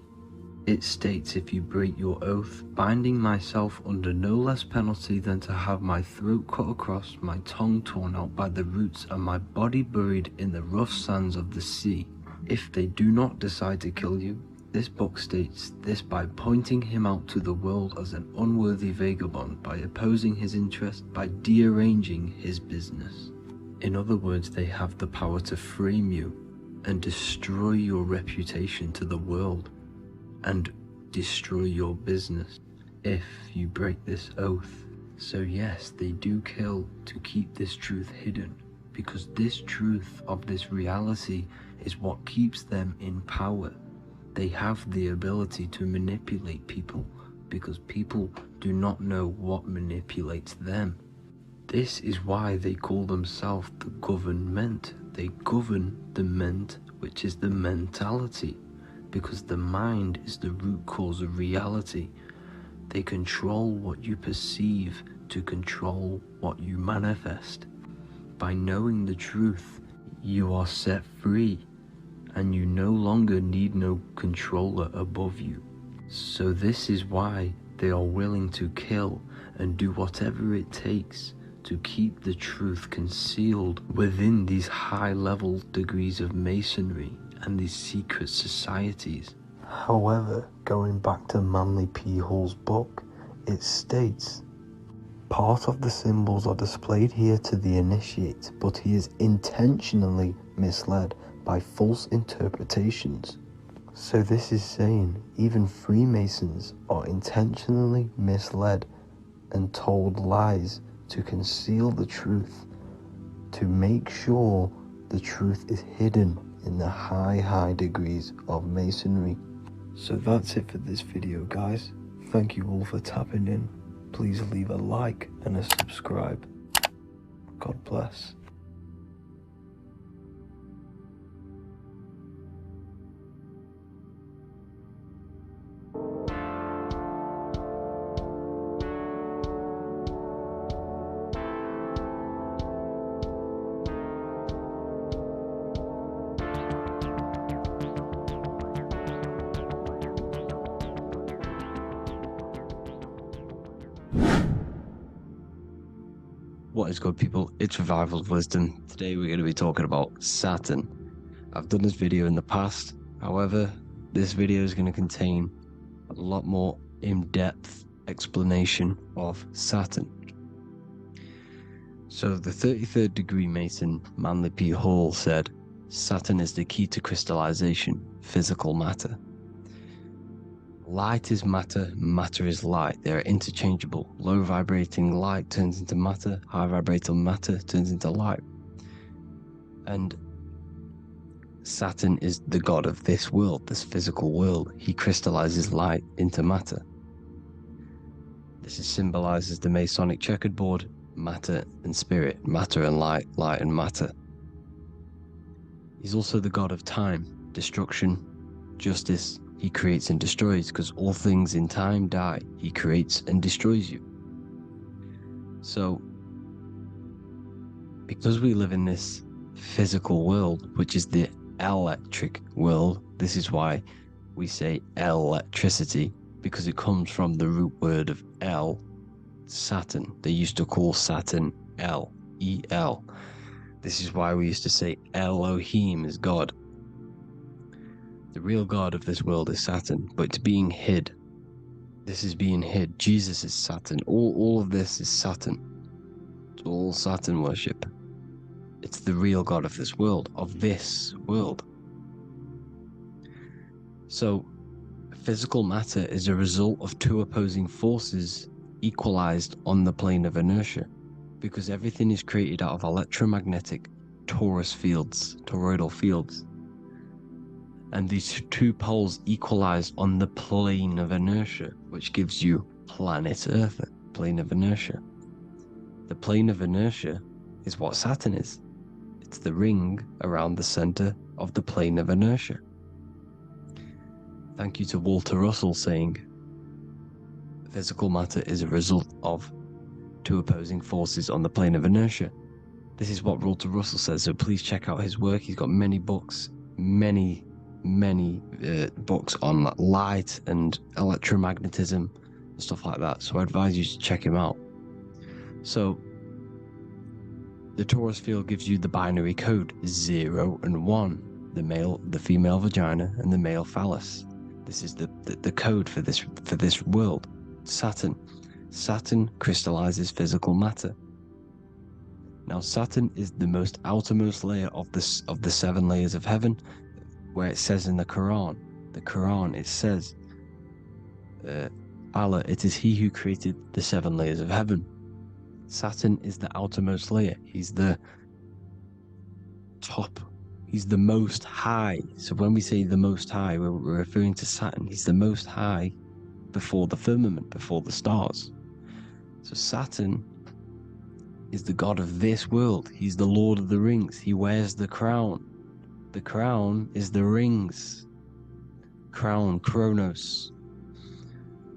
it states, if you break your oath, binding myself under no less penalty than to have my throat cut across, my tongue torn out by the roots, and my body buried in the rough sands of the sea. If they do not decide to kill you, this book states this by pointing him out to the world as an unworthy vagabond, by opposing his interest, by dearranging his business. In other words, they have the power to frame you and destroy your reputation to the world, and destroy your business if you break this oath. So yes, they do kill to keep this truth hidden, because this truth of this reality is what keeps them in power. They have the ability to manipulate people, because people do not know what manipulates them. This is why they call themselves the government. They govern the ment, which is the mentality, because the mind is the root cause of reality. They control what you perceive to control what you manifest. By knowing the truth, you are set free, and you no longer need no controller above you. So this is why they are willing to kill and do whatever it takes to keep the truth concealed within these high-level degrees of masonry and these secret societies. However, going back to Manly P. Hall's book, it states, part of the symbols are displayed here to the initiate, but he is intentionally misled by false interpretations. So this is saying even Freemasons are intentionally misled and told lies to conceal the truth, to make sure the truth is hidden in the high degrees of masonry. So that's it for this video, guys. Thank you all for tapping in. Please leave a like and a subscribe. God bless. What is good, people? It's Revival of Wisdom. Today we're going to be talking about Saturn. I've done this video in the past, however, this video is going to contain a lot more in-depth explanation of Saturn. So the 33rd degree Mason, Manly P. Hall, said, Saturn is the key to crystallization, physical matter. Light is matter, matter is light. They are interchangeable. Low vibrating light turns into matter, high vibrating matter turns into light. And Saturn is the god of this world, this physical world. He crystallizes light into matter. This is symbolized as the Masonic checkerboard, matter and spirit, matter and light, light and matter. He's also the god of time, destruction, justice. He creates and destroys, because all things in time die. He creates and destroys you. So, because we live in this physical world, which is the electric world, this is why we say electricity, because it comes from the root word of El, Saturn. They used to call Saturn El, E-L. This is why we used to say Elohim is God. The real god of this world is Saturn, but it's being hid. This is being hid. Jesus is Saturn. All of this is Saturn. It's all Saturn worship. It's the real god of this world, So, physical matter is a result of two opposing forces equalized on the plane of inertia, because everything is created out of electromagnetic toroidal fields. And these two poles equalize on the plane of inertia, which gives you planet Earth, plane of inertia. The plane of inertia is what Saturn is. It's the ring around the center of the plane of inertia. Thank you to Walter Russell saying, physical matter is a result of two opposing forces on the plane of inertia. This is what Walter Russell says, so please check out his work. He's got many books, many books on light and electromagnetism and stuff like that, so I advise you to check him out. So the torus field gives you the binary code 0 and 1, the female vagina and the male phallus. This is the code for this world. Saturn crystallizes physical matter. Now Saturn is the most outermost layer of the 7 layers of heaven, where it says in the Quran it says, Allah, it is he who created the 7 layers of heaven. Saturn is the outermost layer. He's the top. He's the most high. So when we say the most high, we're referring to Saturn. He's the most high before the firmament, before the stars. So Saturn is the god of this world. He's the Lord of the Rings. He wears the crown. The crown is the rings. Crown, Kronos.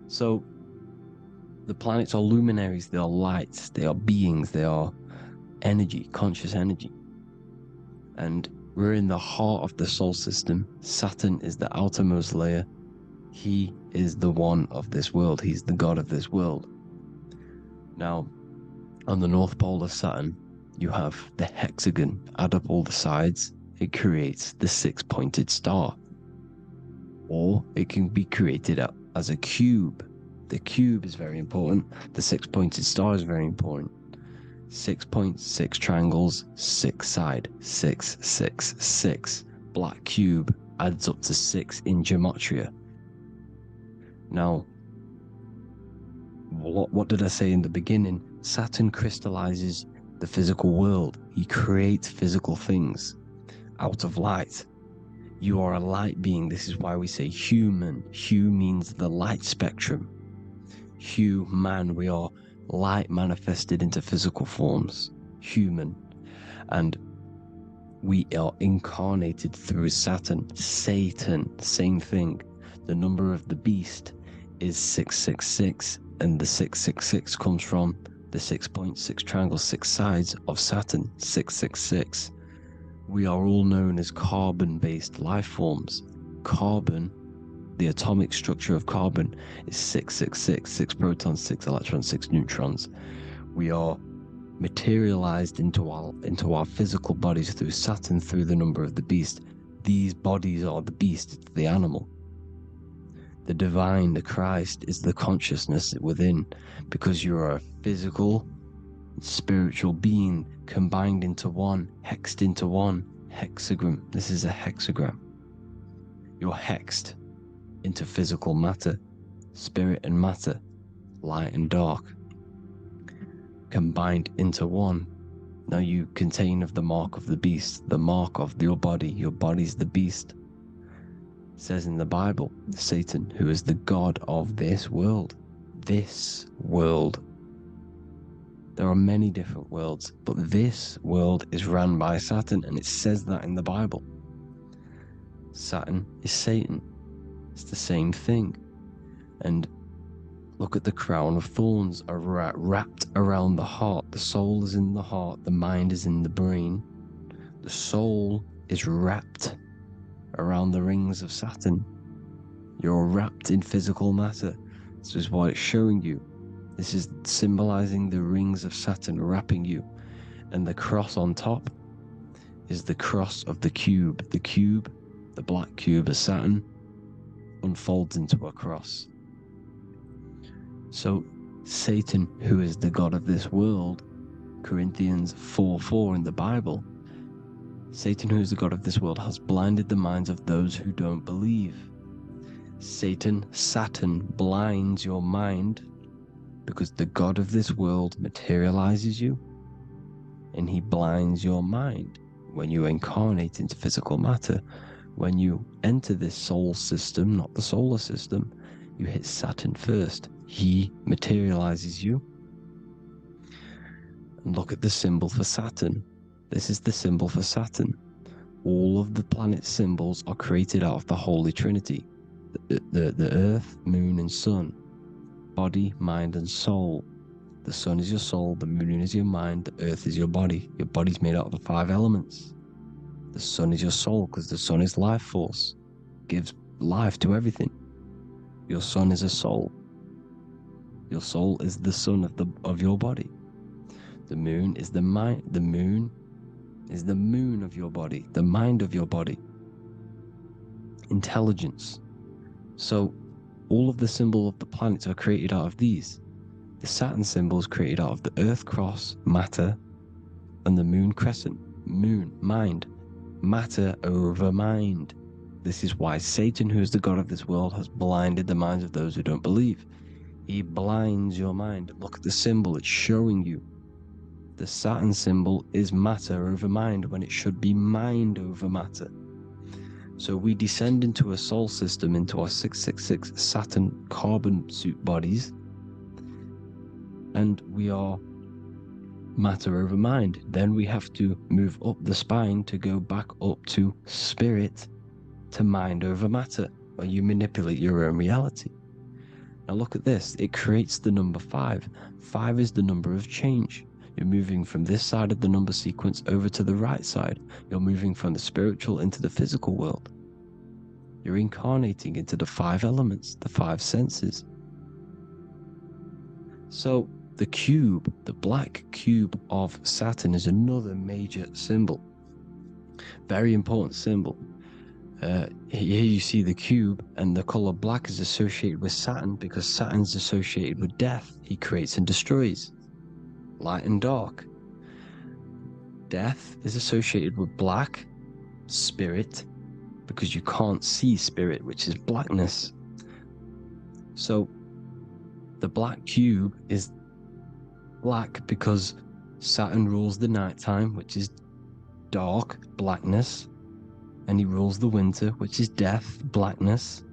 So the planets are luminaries, they are lights, they are beings, they are energy, conscious energy. And we're in the heart of the solar system. Saturn is the outermost layer. He is the one of this world. He's the god of this world. Now, on the North Pole of Saturn, you have the hexagon. Add up all the sides, it creates the 6-pointed star. Or it can be created as a cube. The cube is very important. The 6-pointed star is very important. 6 points, 6 triangles, 6 side, 6, 6, 6. Black cube adds up to 6 in gematria. Now, what did I say in the beginning? Saturn crystallizes the physical world. He creates physical things out of light. You are a light being. This is why we say human. Hue means the light spectrum. Hue, man, we are light manifested into physical forms. Human. And we are incarnated through Saturn. Satan, same thing. The number of the beast is 666, and the 666 comes from the 6 points, 6 triangles, 6 sides of Saturn. 666. We are all known as carbon-based life forms. Carbon, the atomic structure of carbon, is 666, 6 protons, 6 electrons, 6 neutrons. We are materialized into our physical bodies through Saturn, through the number of the beast. These bodies are the beast, it's the animal. The divine, the Christ, is the consciousness within, because you are a physical, spiritual being combined into one, hexed into one. Hexagram. This is a hexagram. You're hexed into physical matter, spirit and matter, light and dark, combined into one. Now you contain of the mark of the beast, the mark of your body. Your body's the beast. It says in the Bible, Satan, who is the god of this world. This world. There are many different worlds, but this world is run by Saturn, and it says that in the Bible. Saturn is Satan. It's the same thing. And look at the crown of thorns are wrapped around the heart. The soul is in the heart, the mind is in the brain. The soul is wrapped around the rings of Saturn. You're wrapped in physical matter. This is what it's showing you. This is symbolizing the rings of Saturn wrapping you. And the cross on top is the cross of the cube. The cube, the black cube of Saturn, unfolds into a cross. So Satan, who is the god of this world, Corinthians 4:4 in the Bible, Satan, who is the god of this world, has blinded the minds of those who don't believe. Saturn blinds your mind, because the god of this world materializes you, and he blinds your mind when you incarnate into physical matter. When you enter this soul system, not the solar system, you hit Saturn first. He materializes you. And look at the symbol for Saturn. This is the symbol for Saturn. All of the planet symbols are created out of the Holy Trinity. the earth, moon, and sun. Body, mind, and soul. The sun is your soul, the moon is your mind, the earth is your body. Your body's made out of the 5 elements. The sun is your soul because the sun is life force, gives life to everything. Your sun is a soul. Your soul is the sun of your body. The moon is the mind. The moon is the moon of your body, the mind of your body. Intelligence. So all of the symbol of the planets are created out of these. The Saturn symbol is created out of the Earth cross, matter, and the moon crescent, moon, mind, matter over mind. This is why Satan, who is the god of this world, has blinded the minds of those who don't believe. He blinds your mind. Look at the symbol, it's showing you. The Saturn symbol is matter over mind when it should be mind over matter. So we descend into a soul system, into our 666 Saturn carbon suit bodies, and we are matter over mind. Then we have to move up the spine to go back up to spirit, to mind over matter, where you manipulate your own reality. Now look at this, it creates the number 5. 5 is the number of change. You're moving from this side of the number sequence over to the right side. You're moving from the spiritual into the physical world. You're incarnating into the 5 elements, the 5 senses. So the cube, the black cube of Saturn, is another major symbol. Very important symbol. Here you see the cube, and the color black is associated with Saturn because Saturn's associated with death. He creates and destroys. Light and dark. Death is associated with black, spirit, because you can't see spirit, which is blackness. So the black cube is black because Saturn rules the nighttime, which is dark, blackness, and he rules the winter, which is death, blackness.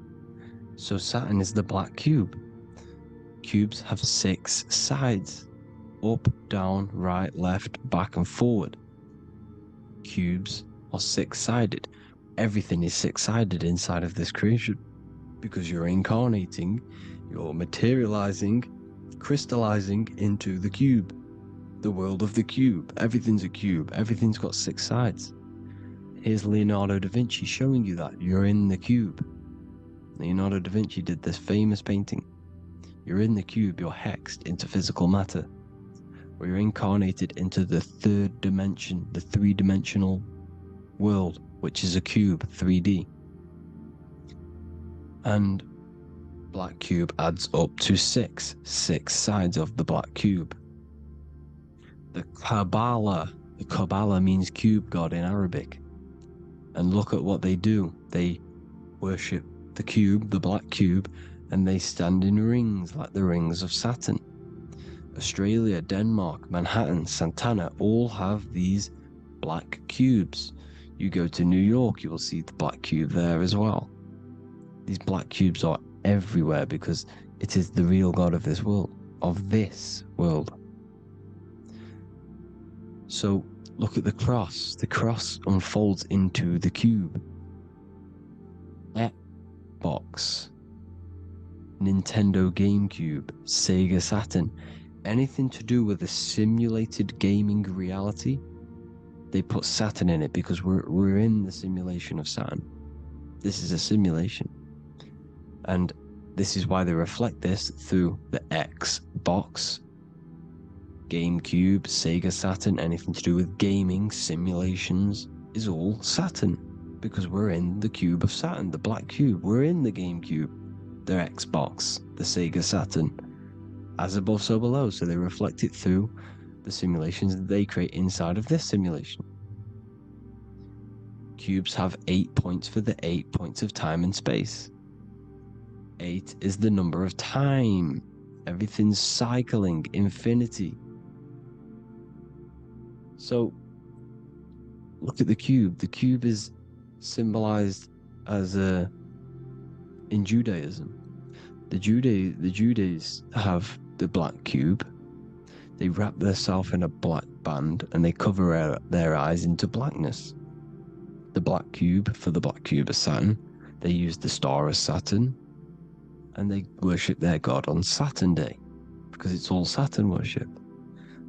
So Saturn is the black cube. Cubes have 6 sides. Up, down, right, left, back, and forward. Cubes are 6-sided. Everything is 6-sided inside of this creation because you're incarnating, you're materializing, crystallizing into the cube, the world of the cube. Everything's a cube. Everything's got 6 sides. Here's Leonardo da Vinci showing you that you're in the cube. Leonardo da Vinci did this famous painting. You're in the cube, you're hexed into physical matter. Or you're incarnated into the 3rd dimension, the 3-dimensional world, which is a cube, 3D. And black cube adds up to 6 sides of the black cube. The Kabbalah means cube god in Arabic. And look at what they do. They worship the cube, the black cube, and they stand in rings like the rings of Saturn. Australia, Denmark, Manhattan, Santana all have these black cubes. You go to New York, you will see the black cube there as well. These black cubes are everywhere because it is the real God of this world, So look at the cross. The cross unfolds into the cube. Xbox, Nintendo GameCube, Sega Saturn. Anything to do with a simulated gaming reality, they put Saturn in it because we're in the simulation of Saturn. This is a simulation. And this is why they reflect this through the Xbox, GameCube, Sega Saturn. Anything to do with gaming, simulations is all Saturn because we're in the cube of Saturn, the black cube. We're in the GameCube, the Xbox, the Sega Saturn. As above, so below. So they reflect it through the simulations that they create inside of this simulation. Cubes have 8 points for the 8 points of time and space. 8 is the number of time. Everything's cycling, infinity. So look at the cube. The cube is symbolized as in Judaism. The Judays have the black cube. They wrap themselves in a black band and they cover their eyes into blackness. The black cube for the black cube of Saturn. They use the star as Saturn, and they worship their god on Saturn Day, because it's all Saturn worship.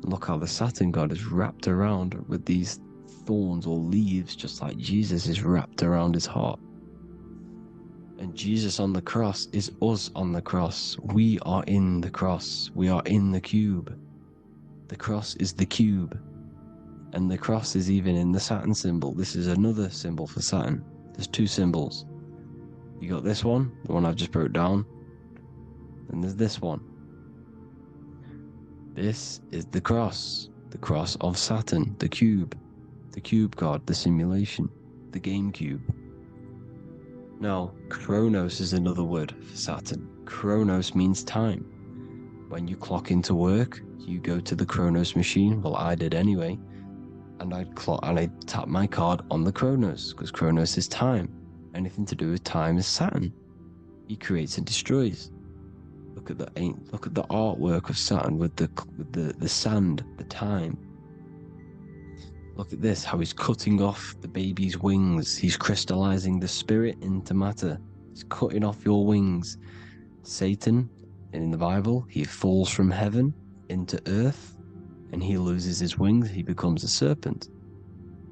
And look how the Saturn god is wrapped around with these thorns or leaves, just like Jesus is wrapped around his heart. And Jesus on the cross is us on the cross. We are in the cross. We are in the cube. The cross is the cube. And the cross is even in the Saturn symbol. This is another symbol for Saturn. There's two symbols. You got this one, the one I've just broke down. And there's this one. This is the cross of Saturn, the cube god, the simulation, the game cube. Now, Chronos is another word for Saturn. Chronos means time. When you clock into work, you go to the Chronos machine. Well, I did anyway. And I'd tap my card on the Chronos, because Chronos is time. Anything to do with time is Saturn. He creates and destroys. Look at the artwork of Saturn with the sand, the time. Look at this, how he's cutting off the baby's wings. He's crystallizing the spirit into matter. He's cutting off your wings. Satan, in the Bible, he falls from heaven into earth, and he loses his wings. He becomes a serpent.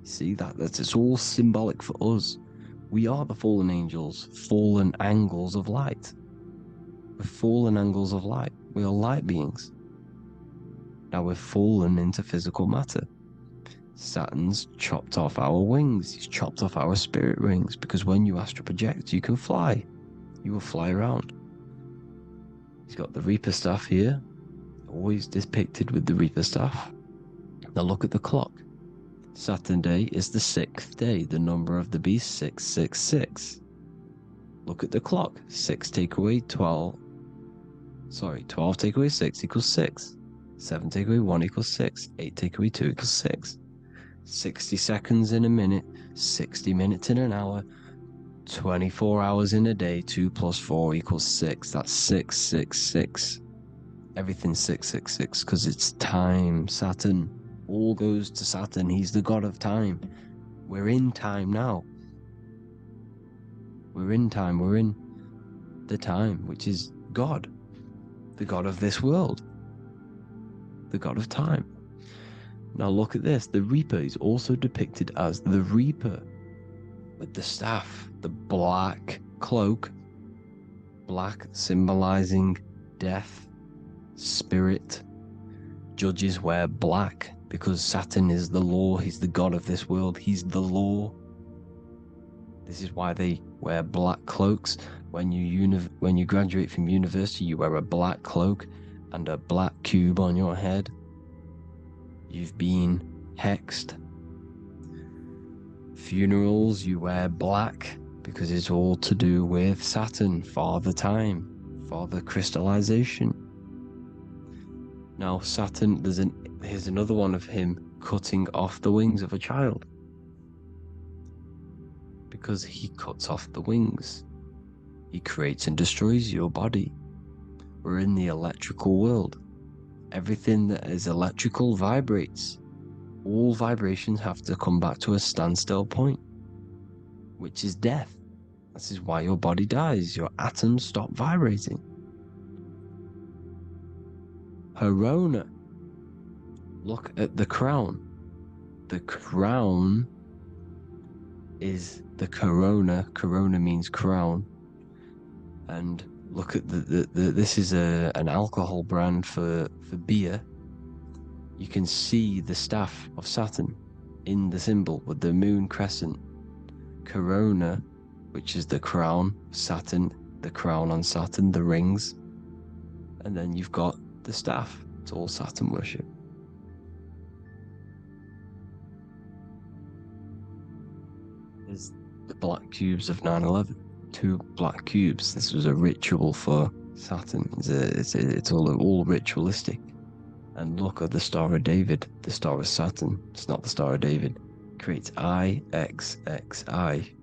See, it's all symbolic for us. We are the fallen angels, fallen angles of light. We're fallen angles of light. We are light beings. Now we're fallen into physical matter. Saturn's chopped off our wings. He's chopped off our spirit wings, because when you astral project, you can fly. You will fly around. He's got the Reaper staff here, always depicted with the Reaper staff. Now look at the clock. Saturn Day is the 6th day, the number of the beast, 666. Look at the clock. 6 take away 12. 12 take away 6 equals 6. 7 take away 1 equals 6. 8 take away 2 equals 6. 60 seconds in a minute, 60 minutes in an hour, 24 hours in a day, 2 plus 4 equals 6. That's 666. Everything's 666 because it's time. Saturn. All goes to Saturn. He's the god of time. We're in time now. We're in time. We're in the time, which is God. The god of this world. The god of time. Now look at this. The Reaper is also depicted as the Reaper with the staff, the black cloak. Black symbolizing death, spirit. Judges wear black because Saturn is the law. He's the god of this world. He's the law. This is why they wear black cloaks. When you graduate from university, you wear a black cloak and a black cube on your head. You've been hexed. Funerals, you wear black because it's all to do with Saturn, Father Time, Father Crystallization. Now Saturn, here's another one of him cutting off the wings of a child. Because he cuts off the wings. He creates and destroys your body. We're in the electrical world. Everything that is electrical vibrates. All vibrations have to come back to a standstill point, which is death. This is why your body dies. Your atoms stop vibrating. Corona. Look at the crown. The crown is the corona. Corona means crown. And look at this is an alcohol brand for beer. You can see the staff of Saturn in the symbol with the moon crescent. Corona, which is the crown, Saturn, the crown on Saturn, the rings. And then you've got the staff. It's all Saturn worship. There's the black cubes of 9/11. 2 black cubes. This was a ritual for Saturn. It's all ritualistic. And look at the Star of David, the Star of Saturn. It's not the Star of David. It creates IXXI,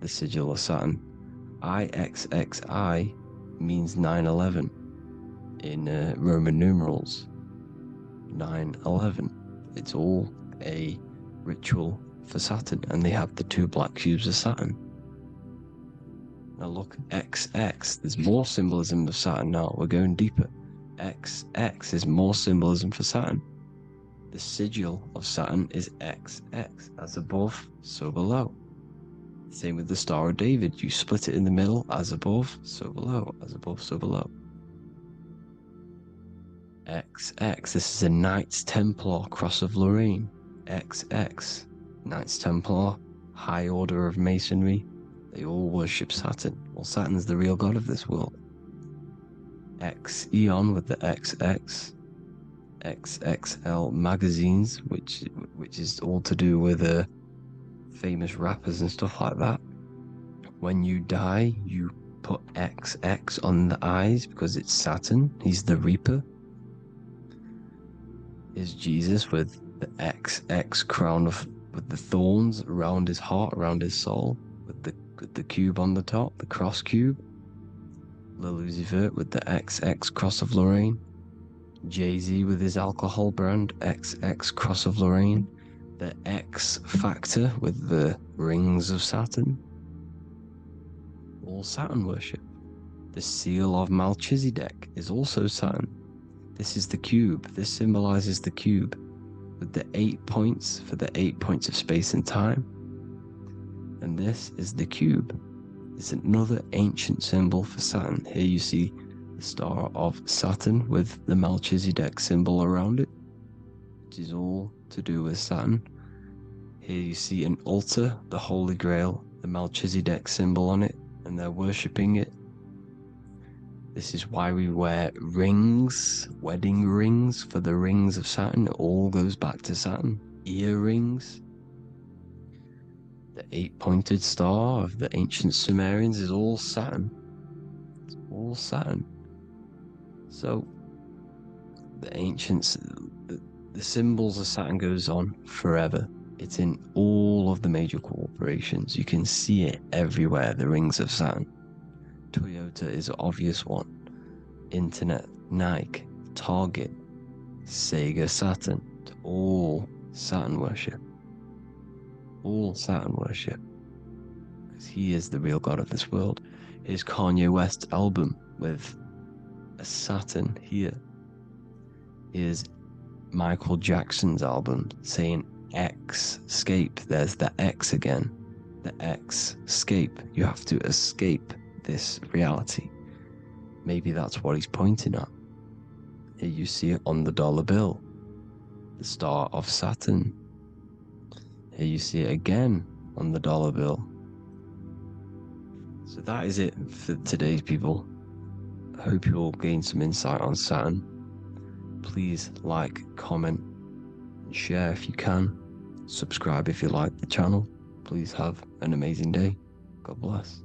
the sigil of Saturn. IXXI means 9/11 in Roman numerals. 9/11. It's all a ritual for Saturn, and they have the 2 black cubes of Saturn. Now look, XX, there's more symbolism of Saturn now. We're going deeper. XX is more symbolism for Saturn. The sigil of Saturn is XX, as above, so below. Same with the Star of David. You split it in the middle, as above, so below, as above, so below. XX, this is a Knights Templar Cross of Lorraine. XX, Knights Templar, High Order of Masonry. They all worship Saturn. Well, Saturn's the real god of this world. X Eon with the XX. XXL magazines, which is all to do with famous rappers and stuff like that. When you die, you put XX on the eyes because it's Saturn. He's the Reaper. Is Jesus with the XX crown with the thorns around his heart, around his soul, with the cube on the top, the cross cube. Lucifer with the XX Cross of Lorraine. Jay-Z with his alcohol brand, XX Cross of Lorraine. The X Factor with the rings of Saturn. All Saturn worship. The seal of Melchizedek is also Saturn. This is the cube. This symbolizes the cube with the 8 points for the 8 points of space and time. And this is the cube. It's another ancient symbol for Saturn. Here you see the star of Saturn with the Melchizedek symbol around it, which is all to do with Saturn. Here you see an altar, the Holy Grail, the Melchizedek symbol on it, and they're worshipping it. This is why we wear rings, wedding rings for the rings of Saturn. It all goes back to Saturn. Earrings. The 8-pointed star of the ancient Sumerians is all Saturn. It's all Saturn. So, the ancients, the symbols of Saturn goes on forever. It's in all of the major corporations. You can see it everywhere, the rings of Saturn. Toyota is an obvious one. Internet, Nike, Target, Sega, Saturn. It's all Saturn worship. All Saturn worship. Because he is the real god of this world. Here's Kanye West's album with a Saturn here. Here's Michael Jackson's album saying X, escape. There's the X again. The X, escape. You have to escape this reality. Maybe that's what he's pointing at. Here you see it on the dollar bill. The star of Saturn. Here you see it again on the dollar bill. So that is it for today's people. I hope you all gain some insight on Saturn. Please like, comment, and share if you can. Subscribe if you like the channel. Please have an amazing day. God bless.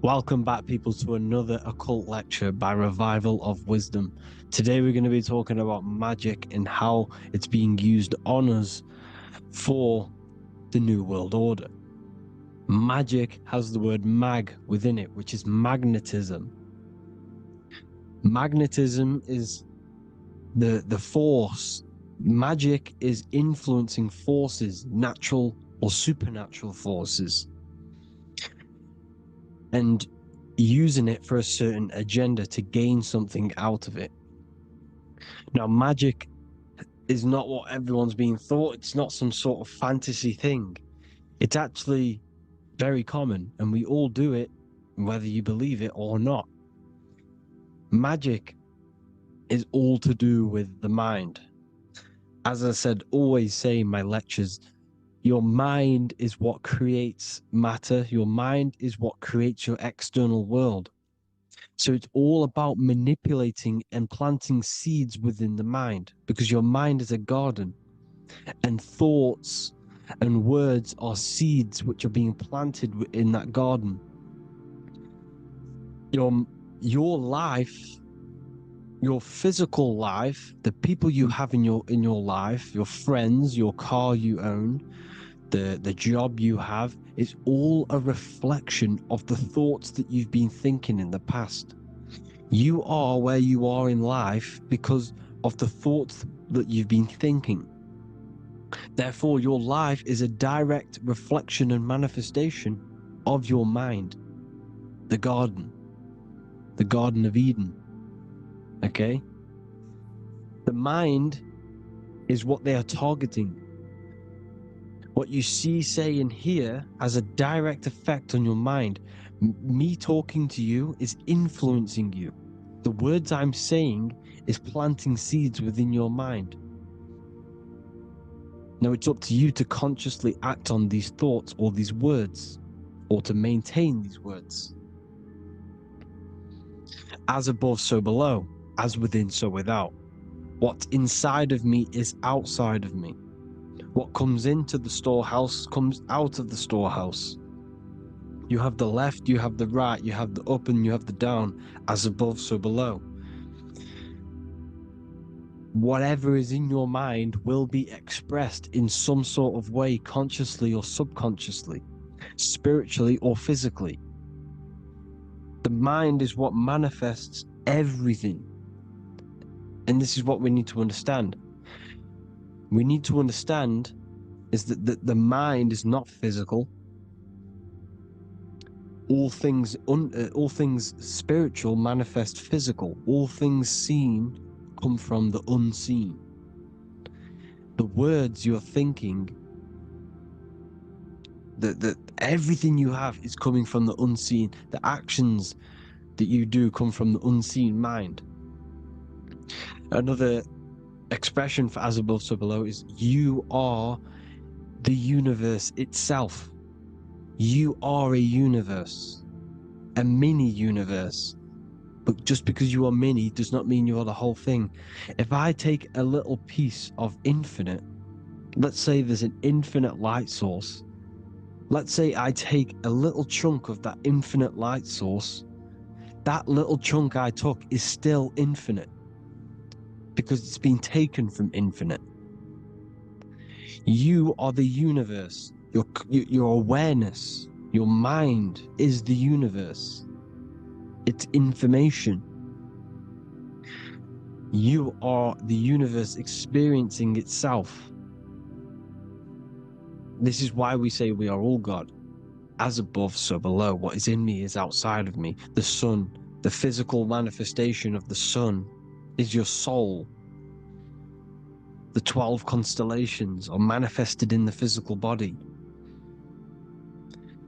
Welcome back, people, to another occult lecture by Revival of Wisdom. Today we're going to be talking about magic and how it's being used on us for the New World Order. Magic has the word mag within it, which is magnetism. Magnetism is the force. Magic is influencing forces, natural or supernatural forces, and using it for a certain agenda to gain something out of it. Now, magic is not what everyone's being thought. It's not some sort of fantasy thing. It's actually very common, and we all do it, whether you believe it or not. Magic is all to do with the mind. As I said, always say in my lectures, your mind is what creates matter. Your mind is what creates your external world. So it's all about manipulating and planting seeds within the mind, because your mind is a garden, and thoughts and words are seeds which are being planted in that garden. Your life, your physical life, the people you have in your life, your friends, your car you own, the job you have, is all a reflection of the thoughts that you've been thinking in the past. You are where you are in life because of the thoughts that you've been thinking. Therefore, your life is a direct reflection and manifestation of your mind. The Garden of Eden. Okay? The mind is what they are targeting. What you see, say, and hear has a direct effect on your mind. Me talking to you is influencing you. The words I'm saying is planting seeds within your mind. Now it's up to you to consciously act on these thoughts or these words, or to maintain these words. As above, so below. As within, so without. What's inside of me is outside of me. What comes into the storehouse comes out of the storehouse. You have the left, you have the right, you have the up and you have the down. As above, so below. Whatever is in your mind will be expressed in some sort of way, consciously or subconsciously, spiritually or physically. The mind is what manifests everything. And this is what we need to understand. We need to understand is that the mind is not physical. All things spiritual manifest physical. All things seen come from the unseen. The words you're thinking, that everything you have is coming from the unseen. The actions that you do come from the unseen mind. Another expression for as above, so below is you are the universe itself. You are a universe, a mini universe. But just because you are mini does not mean you are the whole thing. If I take a little piece of infinite, let's say there's an infinite light source. Let's say I take a little chunk of that infinite light source. That little chunk I took is still infinite because it's been taken from infinite. You are the universe. Your awareness, your mind is the universe. It's information. You are the universe experiencing itself. This is why we say we are all God. As above, so below. What is in me is outside of me. The sun, the physical manifestation of the sun, is your soul. The 12 constellations are manifested in the physical body.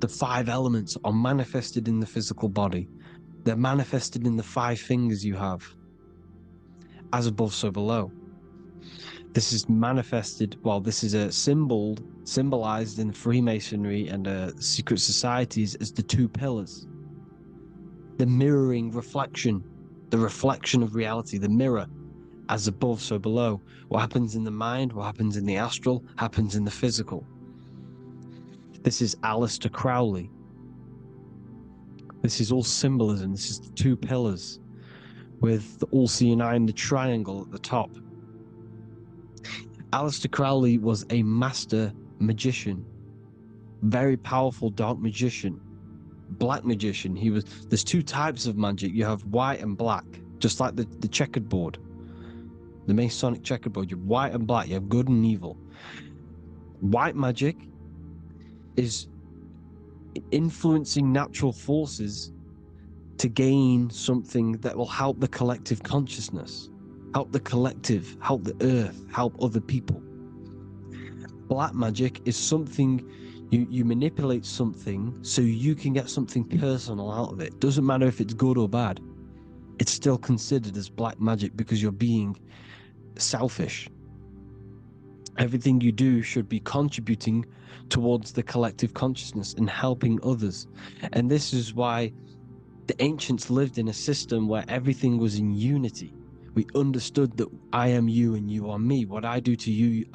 The 5 elements are manifested in the physical body. They're manifested in the 5 fingers you have. As above, so below. This is manifested, well, this is a symbolized in Freemasonry and secret societies as the 2 pillars. The mirroring reflection, the reflection of reality, the mirror. As above, so below. What happens in the mind, what happens in the astral, happens in the physical. This is Aleister Crowley. This is all symbolism. This is the 2 pillars with the all-seeing eye and the triangle at the top. Aleister Crowley was a master magician, very powerful dark magician, black magician. There's 2 types of magic. You have white and black, just like the checkered board. The Masonic checkerboard, you have white and black, you have good and evil. White magic is influencing natural forces to gain something that will help the collective consciousness, help the collective, help the earth, help other people. Black magic is something you manipulate something so you can get something personal out of it. Doesn't matter if it's good or bad. It's still considered as black magic because you're being selfish. Everything you do should be contributing towards the collective consciousness and helping others. And this is why the ancients lived in a system where everything was in unity. We understood that I am you and you are me. What I do to you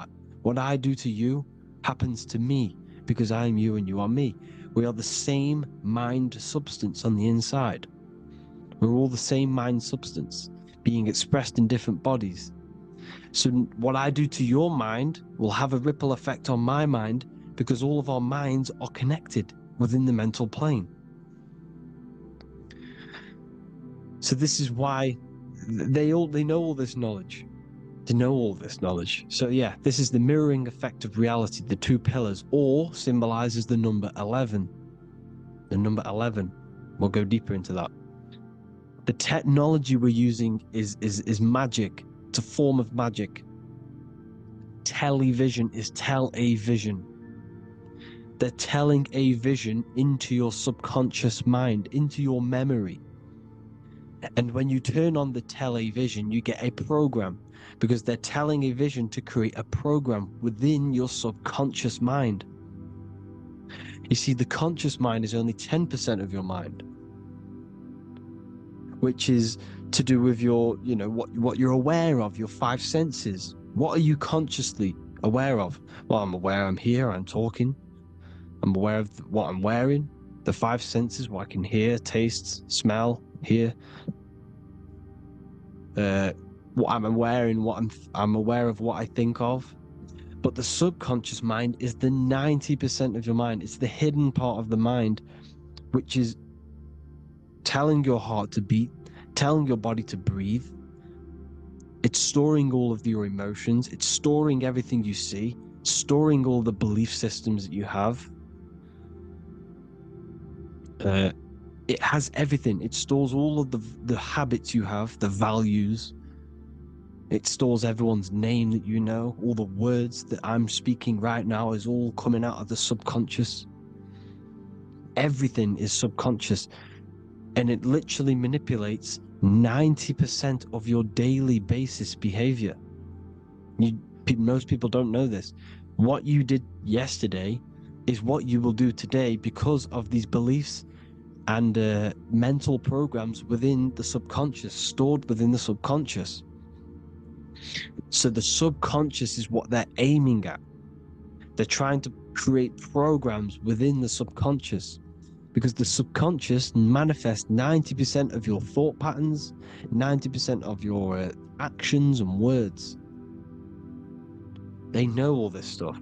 happens to me because I am you and you are me. We are the same mind substance on the inside. We're all the same mind substance being expressed in different bodies. So what I do to your mind will have a ripple effect on my mind because all of our minds are connected within the mental plane. So this is why they know all this knowledge. They know all this knowledge. So yeah, this is the mirroring effect of reality, the two pillars, or symbolizes the number 11. The number 11. We'll go deeper into that. The technology we're using is magic. It's a form of magic. Television is tell a vision. They're telling a vision into your subconscious mind, into your memory. And when you turn on the television, you get a program, because they're telling a vision to create a program within your subconscious mind. You see, the conscious mind is only 10% of your mind, which is to do with your, what you're aware of, your five senses. What are you consciously aware of? Well, I'm aware I'm here, I'm talking. I'm aware of what I'm wearing, the five senses, what I can hear, taste, smell, hear. What I'm wearing, I'm aware of what I think of. But the subconscious mind is the 90% of your mind. It's the hidden part of the mind, which is telling your heart to beat, telling your body to breathe. It's storing all of your emotions. It's storing everything you see, storing all the belief systems that you have. It has everything. It stores all of the habits you have, the values. It stores everyone's name that you know. All the words that I'm speaking right now is all coming out of the subconscious. Everything is subconscious, and it literally manipulates 90% of your daily basis behavior. Most people don't know this. What you did yesterday is what you will do today because of these beliefs and mental programs within the subconscious, stored within the subconscious. So the subconscious is what they're aiming at. They're trying to create programs within the subconscious, because the subconscious manifests 90% of your thought patterns, 90% of your actions and words. They know all this stuff.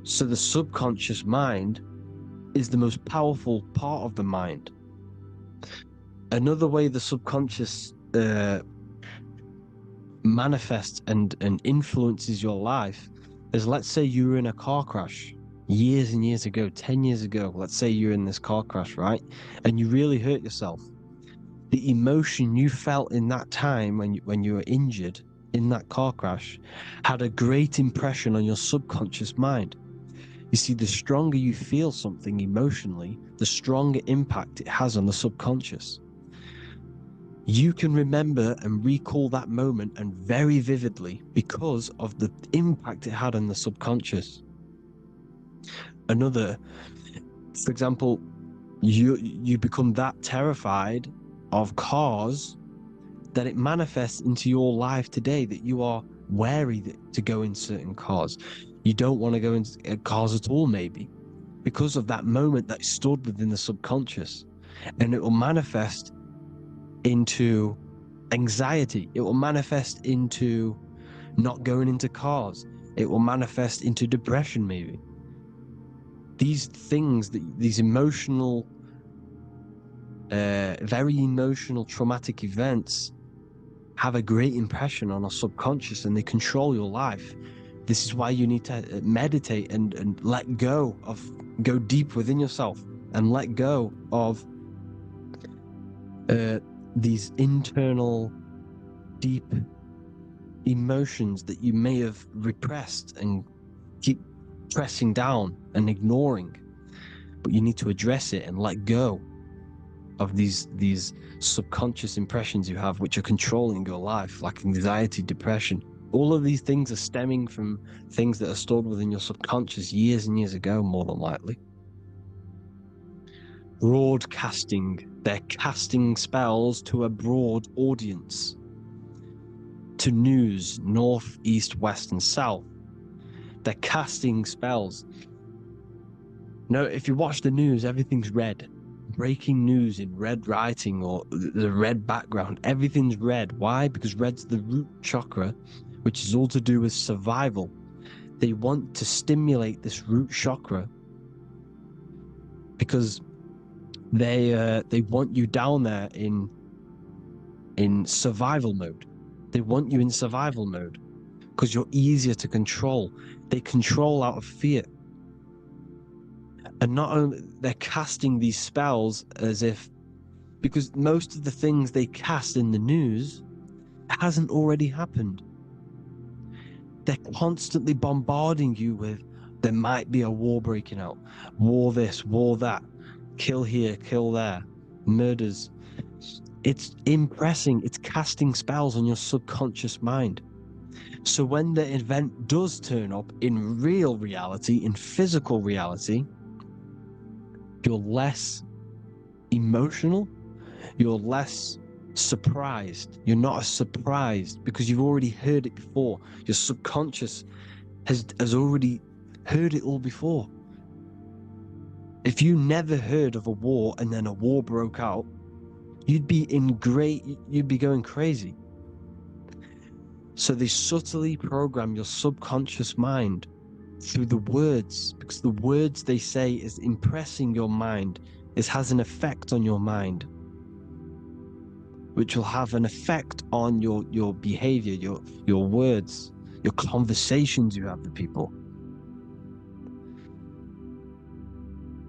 So the subconscious mind is the most powerful part of the mind. Another way the subconscious manifests and influences your life is, let's say you were in a car crash years and years ago, 10 years ago. Let's say you're in this car crash, right? And you really hurt yourself. The emotion you felt in that time when you were injured in that car crash had a great impression on your subconscious mind. You see, the stronger you feel something emotionally, the stronger impact it has on the subconscious. You can remember and recall that moment, and very vividly, because of the impact it had on the subconscious. Another, for example, you become that terrified of cars that it manifests into your life today, that you are wary to go in certain cars. You don't want to go into cars at all, maybe, because of that moment that stored within the subconscious. And it will manifest into anxiety. It will manifest into not going into cars. It will manifest into depression, maybe. These things, these emotional, very emotional, traumatic events have a great impression on our subconscious, and they control your life. This is why you need to meditate and let go go deep within yourself and let go of these internal, deep emotions that you may have repressed and keep pressing down and ignoring. But you need to address it and let go of these subconscious impressions you have, which are controlling your life, like anxiety, depression. All of these things are stemming from things that are stored within your subconscious years and years ago, more than likely. Broadcasting. They're casting spells to a broad audience, to news, north, east, west, and south. They're casting spells. No, if you watch the news, everything's red. Breaking news in red writing or the red background. Everything's red. Why? Because red's the root chakra, which is all to do with survival. They want to stimulate this root chakra because they want you down there in survival mode. They want you in survival mode because you're easier to control. They control out of fear. And not only they're casting these spells as if, because most of the things they cast in the news hasn't already happened. They're constantly bombarding you with, there might be a war breaking out, war this, war that, kill here, kill there, murders. It's impressing, it's casting spells on your subconscious mind. So when the event does turn up in real reality, in physical reality, you're less emotional, you're less surprised. You're not as surprised because you've already heard it before. Your subconscious has already heard it all before. If you never heard of a war and then a war broke out, you'd be going crazy. So they subtly program your subconscious mind through the words, because the words they say is impressing your mind. It has an effect on your mind, which will have an effect on your behavior, your words, your conversations you have with people.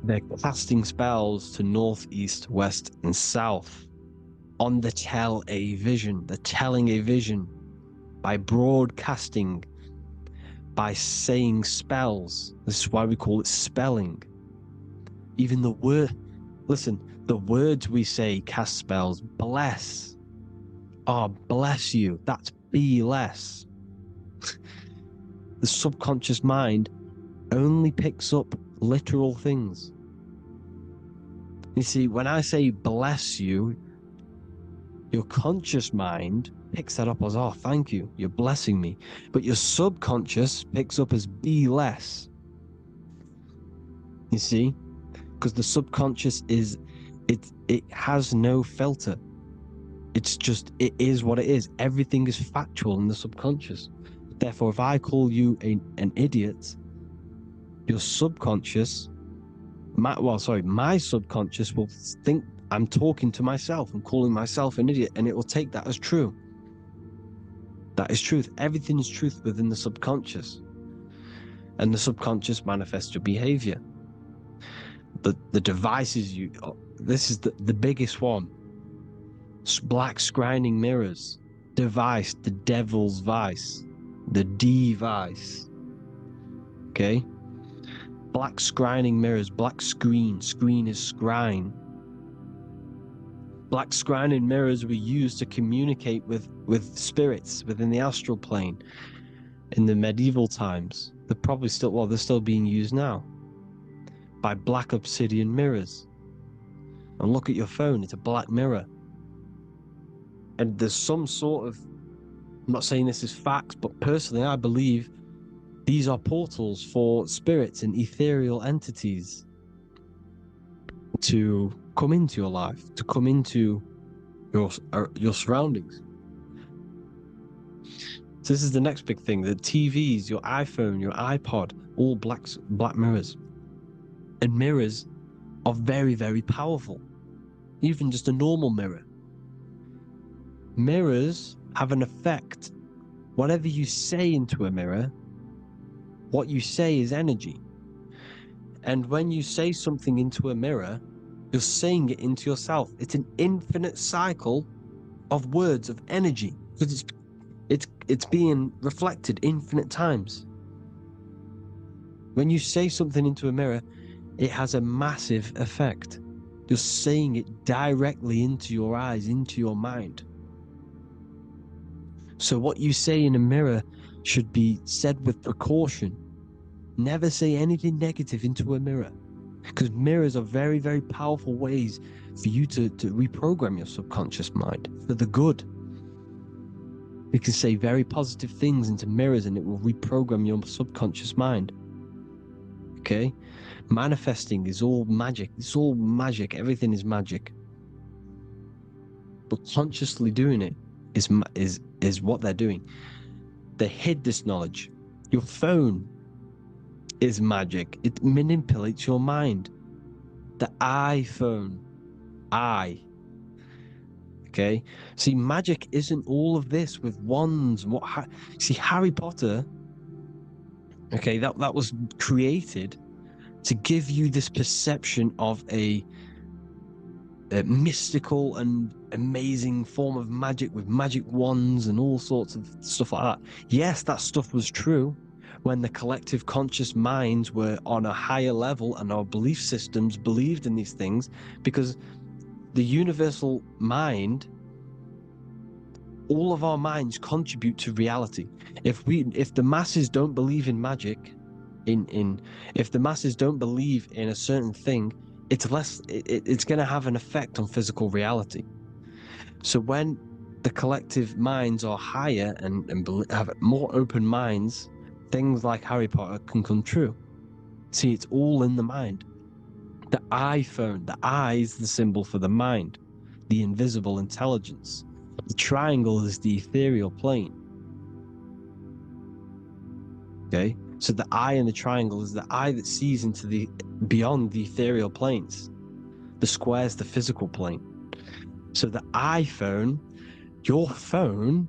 They're casting spells to north, east, west, and south on the They're telling a vision by broadcasting, by saying spells. This is why we call it spelling. Even the words we say cast spells. Bless. Oh, bless you. That's be less. The subconscious mind only picks up literal things. You see, when I say bless you, your conscious mind picks that up as, oh, thank you, you're blessing me. But your subconscious picks up as be less. You see? Because the subconscious it has no filter. It's just, it is what it is. Everything is factual in the subconscious. Therefore, if I call you an idiot, your subconscious, my subconscious will think I'm talking to myself and calling myself an idiot, and it will take that as true. That is truth. Everything is truth within the subconscious. And the subconscious manifests your behavior. The devices this is the biggest one. Black scrying mirrors. Device, the devil's vice. The device. Okay? Black scrying mirrors, black screen is scrying. Black scrying mirrors were used to communicate with spirits within the astral plane in the medieval times. They're still being used now by black obsidian mirrors. And look at your phone, it's a black mirror. And there's some sort of, I'm not saying this is facts, but personally I believe these are portals for spirits and ethereal entities to come into your life, to come into your surroundings. So this is the next big thing. The TVs, your iPhone, your iPod, all black mirrors. And mirrors are very, very powerful. Even just a normal mirror. Mirrors have an effect. Whatever you say into a mirror, what you say is energy. And when you say something into a mirror, you're saying it into yourself. It's an infinite cycle of words, of energy, because it's being reflected infinite times. When you say something into a mirror, it has a massive effect. You're saying it directly into your eyes, into your mind. So what you say in a mirror should be said with precaution. Never say anything negative into a mirror, because mirrors are very, very powerful ways for you to reprogram your subconscious mind for the good. You can say very positive things into mirrors and it will reprogram your subconscious mind. Okay? Manifesting is all magic. It's all magic. Everything is magic. But consciously doing it is what they're doing. They hid this knowledge. Your phone is magic. It manipulates your mind. The iPhone. Okay? See, magic isn't all of this with wands. See, Harry Potter, okay, that was created to give you this perception of a mystical and amazing form of magic with magic wands and all sorts of stuff like that. Yes, that stuff was true when the collective conscious minds were on a higher level and our belief systems believed in these things, because the universal mind, all of our minds contribute to reality. If the masses don't believe in magic, if the masses don't believe in a certain thing, it's going to have an effect on physical reality. So when the collective minds are higher and have more open minds, things like Harry Potter can come true. See, it's all in the mind. The iPhone, the eye is the symbol for the mind, the invisible intelligence. The triangle is the ethereal plane. Okay? So the eye in the triangle is the eye that sees into the beyond the ethereal planes. The square is the physical plane. So the iPhone, your phone,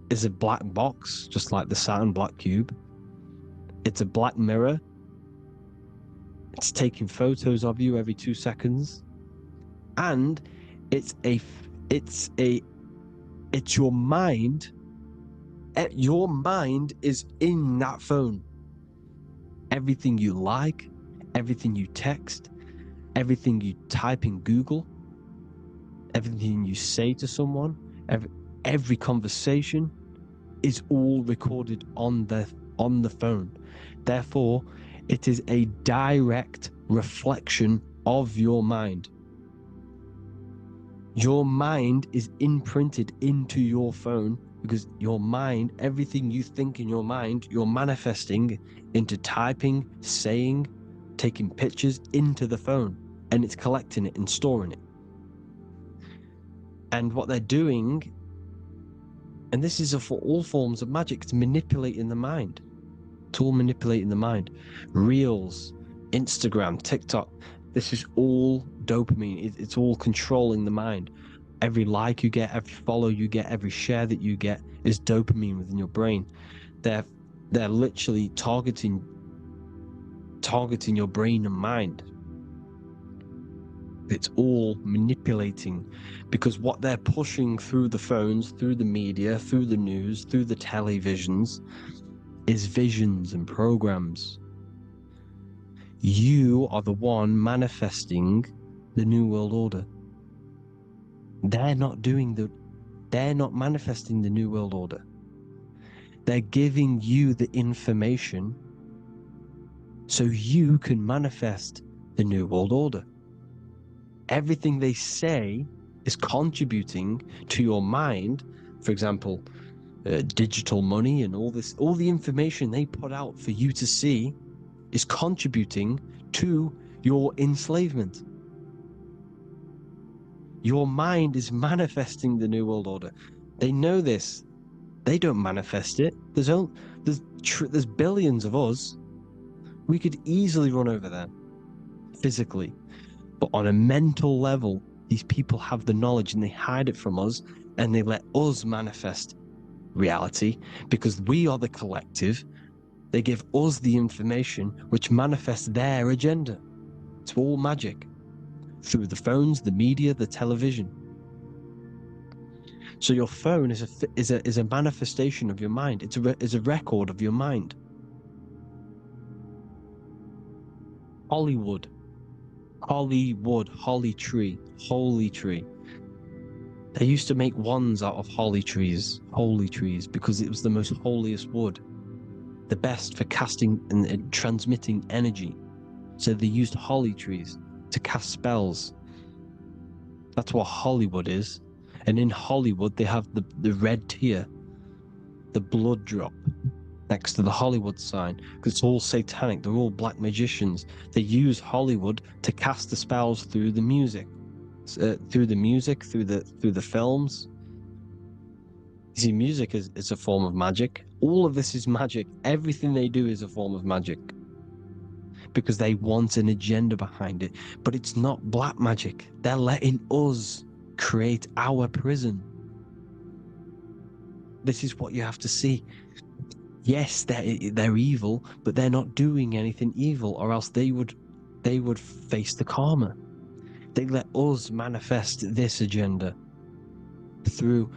is a black box, just like the Saturn black cube. It's a black mirror. It's taking photos of you every 2 seconds. And it's your mind. Your mind is in that phone. Everything you like, everything you text, everything you type in Google, everything you say to someone, every conversation is all recorded on the phone. Therefore, it is a direct reflection of your mind. Your mind is imprinted into your phone, because your mind, everything you think in your mind, you're manifesting into typing, saying, taking pictures into the phone, and it's collecting it and storing it. And what they're doing, and this is for all forms of magic, it's manipulating the mind. It's all manipulating the mind. Reels, Instagram, TikTok, this is all dopamine. It's all controlling the mind. Every like you get, every follow you get, every share that you get is dopamine within your brain. They're literally targeting your brain and mind. It's all manipulating, because what they're pushing through the phones, through the media, through the news, through the televisions is visions and programs. You are the one manifesting the New World Order. They're not manifesting the New World Order. They're giving you the information so you can manifest the New World Order. Everything they say is contributing to your mind. For example, digital money and all the information they put out for you to see is contributing to your enslavement. Your mind is manifesting the New World Order. They know this. They don't manifest it. There's billions of us. We could easily run over them physically. But on a mental level, these people have the knowledge and they hide it from us, and they let us manifest reality because we are the collective. They give us the information which manifests their agenda. It's all magic through the phones, the media, the television. So your phone is a manifestation of your mind. It's a record of your mind. Hollywood, holly tree, holy tree. They used to make wands out of holy trees, because it was the most holiest wood, the best for casting and transmitting energy. So they used holly trees to cast spells. That's what Hollywood is. And in Hollywood, they have the red tier, the blood drop next to the Hollywood sign, because it's all satanic. They're all black magicians. They use Hollywood to cast the spells through the music, through the films. You see, music is a form of magic. All of this is magic. Everything they do is a form of magic, because they want an agenda behind it. But it's not black magic. They're letting us create our prison. This is what you have to see. Yes, they're evil, but they're not doing anything evil, or else they would face the karma. They let us manifest this agenda through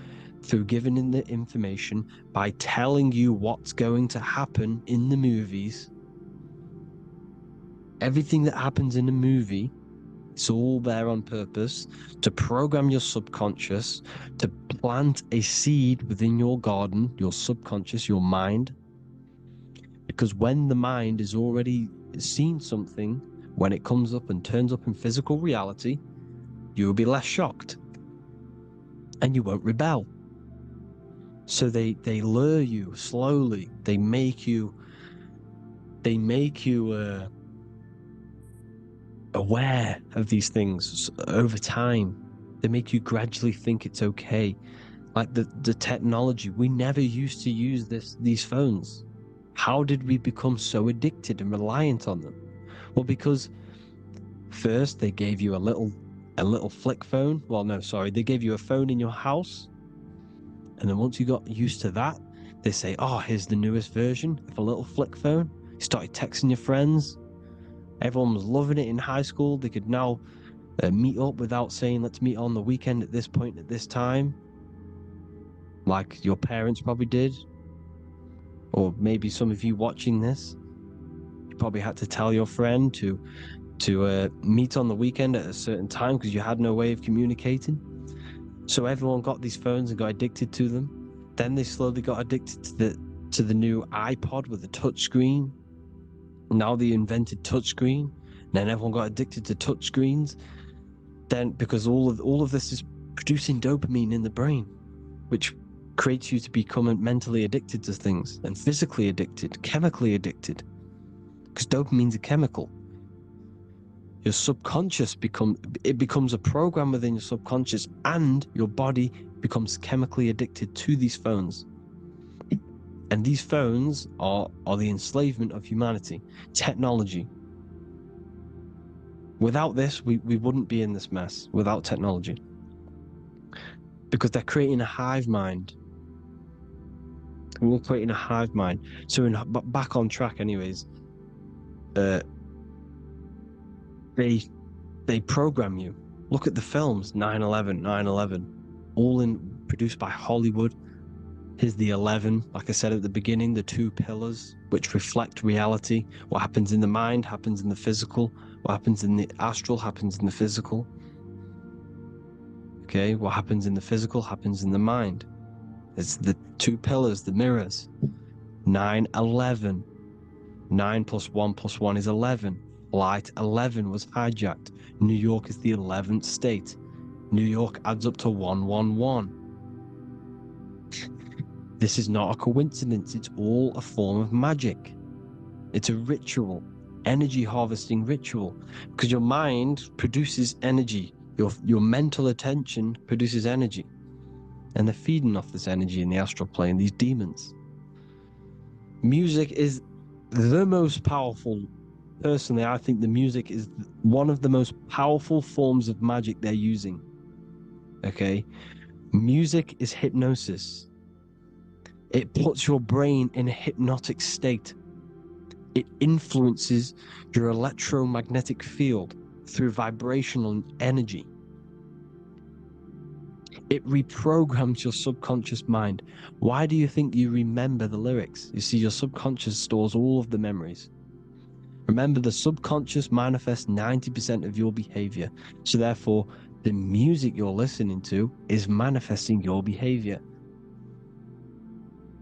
giving in the information, by telling you what's going to happen in the movies. Everything that happens in a movie, it's all there on purpose to program your subconscious, to plant a seed within your garden, your subconscious, your mind. Because when the mind is already seen something, when it comes up and turns up in physical reality, you will be less shocked and you won't rebel. So they lure you slowly. They make you aware of these things over time. They make you gradually think it's okay. Like the technology, we never used to use these phones. How did we become so addicted and reliant on them? Well, because first they gave you a little flick phone. Well, no, sorry, they gave you a phone in your house, and then once you got used to that, they say, oh, here's the newest version of a little flick phone. You started texting your friends. Everyone was loving it in high school. They could now meet up without saying, let's meet on the weekend at this point at this time, like your parents probably did. Or maybe some of you watching this, you probably had to tell your friend to meet on the weekend at a certain time because you had no way of communicating. So everyone got these phones and got addicted to them. Then they slowly got addicted to the new iPod with the touch screen. Now they invented touch screen. Then everyone got addicted to touch screens. Then because all of this is producing dopamine in the brain, which creates you to become mentally addicted to things, and physically addicted, chemically addicted, because dopamine's a chemical. Your subconscious becomes a program within your subconscious, and your body becomes chemically addicted to these phones. And these phones are the enslavement of humanity, technology. Without this, we wouldn't be in this mess, without technology. Because they're creating a hive mind. We're creating a hive mind. So back on track anyways, they program you. Look at the films, 9/11, all produced by Hollywood. Here's the 11, like I said at the beginning, the two pillars which reflect reality. What happens in the mind happens in the physical. What happens in the astral happens in the physical. Okay, what happens in the physical happens in the mind. It's the two pillars, the mirrors. 9/11. 9 + 1 + 1 is 11. Flight 11 was hijacked. New York is the 11th state. New York adds up to 111. This is not a coincidence. It's all a form of magic. It's a ritual, energy harvesting ritual, because your mind produces energy. Your mental attention produces energy, and they're feeding off this energy in the astral plane, these demons. Music is the most powerful. Personally, I think the music is one of the most powerful forms of magic they're using. Okay? Music is hypnosis. It puts your brain in a hypnotic state. It influences your electromagnetic field through vibrational energy. It reprograms your subconscious mind. Why do you think you remember the lyrics? You see, your subconscious stores all of the memories. Remember, the subconscious manifests 90% of your behavior. So therefore, the music you're listening to is manifesting your behavior.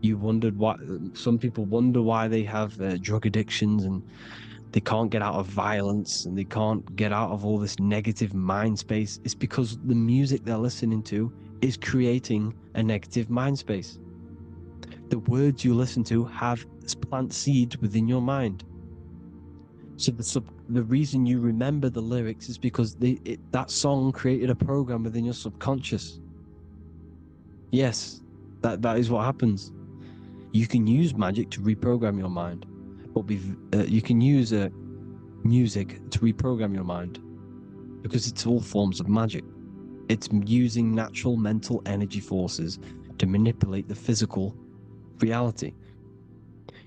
You wondered why some people wonder why they have drug addictions and they can't get out of violence and they can't get out of all this negative mind space. It's because the music they're listening to is creating a negative mind space. The words you listen to plant seeds within your mind. So the reason you remember the lyrics is because that song created a program within your subconscious. Yes, that is what happens. You can use magic to reprogram your mind, but you can use music to reprogram your mind, because it's all forms of magic. It's using natural mental energy forces to manipulate the physical reality.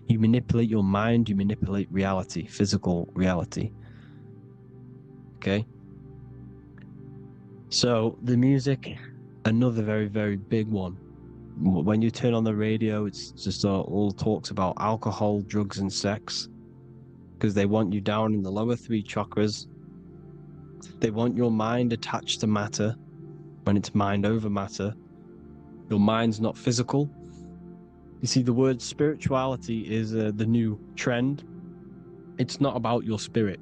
You manipulate your mind, you manipulate reality, physical reality. Okay? So the music, another very, very big one. When you turn on the radio, it's just all talks about alcohol, drugs, and sex, because they want you down in the lower 3 chakras. They want your mind attached to matter when it's mind over matter. Your mind's not physical. You see, the word spirituality is the new trend. It's not about your spirit.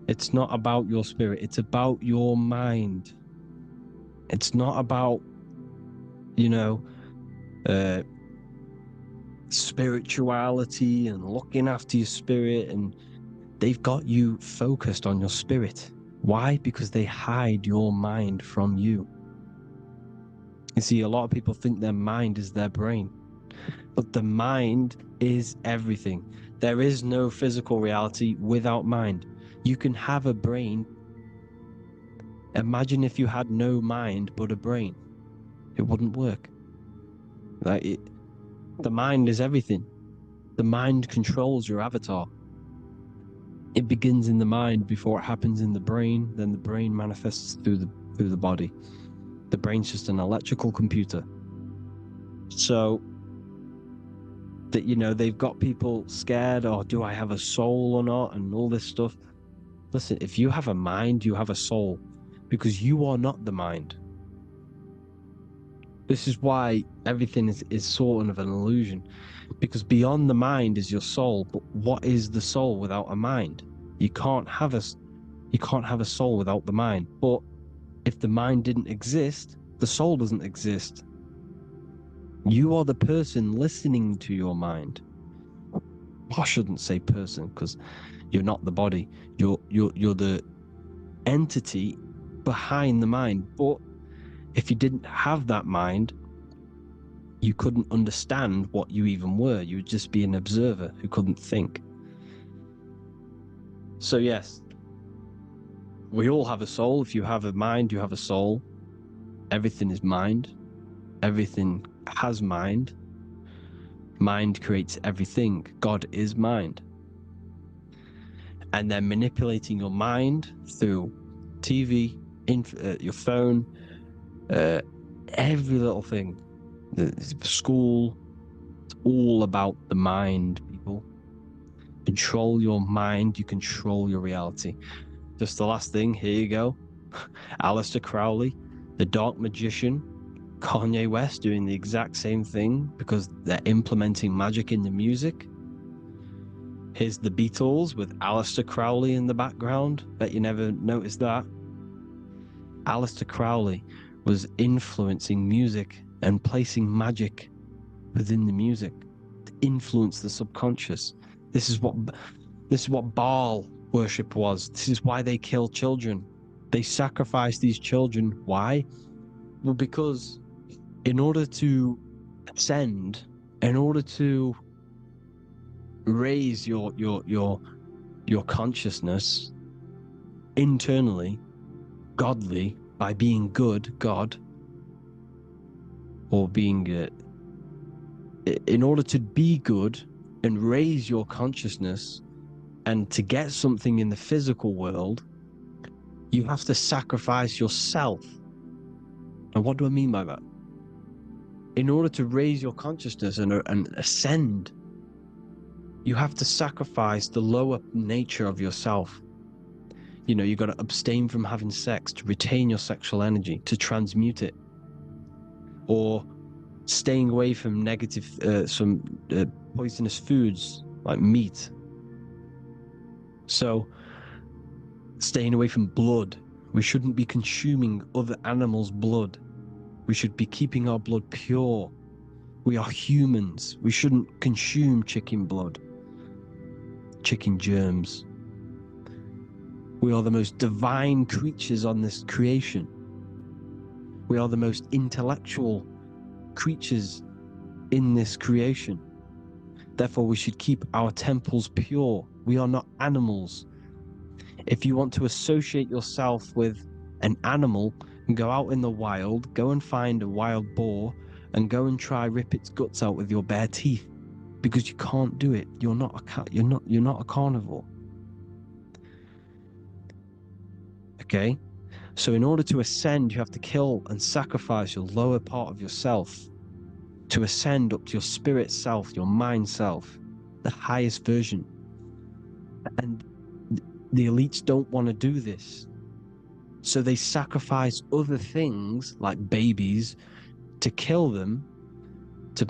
It's not about your spirit. It's about your mind. It's not about, spirituality and looking after your spirit. And they've got you focused on your spirit. Why? Because they hide your mind from you. You see, a lot of people think their mind is their brain, but the mind is everything. There is no physical reality without mind. You can have a brain. Imagine if you had no mind but a brain. It wouldn't work. The mind is everything. The mind controls your avatar. It begins in the mind before it happens in the brain. Then the brain manifests through the body. The brain's just an electrical computer. So that, they've got people scared, or do I have a soul or not, and all this stuff. Listen, if you have a mind, you have a soul, because you are not the mind. This is why everything is sort of an illusion, because beyond the mind is your soul. But what is the soul without a mind? You can't have a soul without the mind. But if the mind didn't exist, the soul doesn't exist. You are the person listening to your mind. I shouldn't say person, because you're not the body. You're the entity behind the mind. But if you didn't have that mind, you couldn't understand what you even were. You would just be an observer who couldn't think. So yes, we all have a soul. If you have a mind, you have a soul. Everything is mind. Everything has mind. Mind creates everything. God is mind. And they're manipulating your mind through TV, your phone, every little thing. The school. It's all about the mind, people. Control your mind, you control your reality. Just the last thing, here you go. Aleister Crowley, the dark magician, Kanye West doing the exact same thing because they're implementing magic in the music. Here's the Beatles with Aleister Crowley in the background. Bet you never noticed that. Aleister Crowley was influencing music and placing magic within the music to influence the subconscious. This is what Baal worship was. This is why they kill children. They sacrifice these children. Why? Well, because in order to ascend, in order to raise your consciousness internally, godly, by being good, God, or being in order to be good and raise your consciousness and to get something in the physical world, you have to sacrifice yourself. And what do I mean by that? In order to raise your consciousness and ascend, you have to sacrifice the lower nature of yourself. You've got to abstain from having sex to retain your sexual energy, to transmute it. Or staying away from poisonous foods like meat. So, staying away from blood. We shouldn't be consuming other animals' blood. We should be keeping our blood pure. We are humans. We shouldn't consume chicken blood, chicken germs. We are the most divine creatures on this creation. We are the most intellectual creatures in this creation. Therefore, we should keep our temples pure. We are not animals. If you want to associate yourself with an animal, go out in the wild, go and find a wild boar, and go and try rip its guts out with your bare teeth, because you can't do it. You're not a cat. You're not a carnivore. Okay? So in order to ascend, you have to kill and sacrifice your lower part of yourself to ascend up to your spirit self, your mind self, the highest version. And the elites don't want to do this. So they sacrifice other things like babies to kill them, to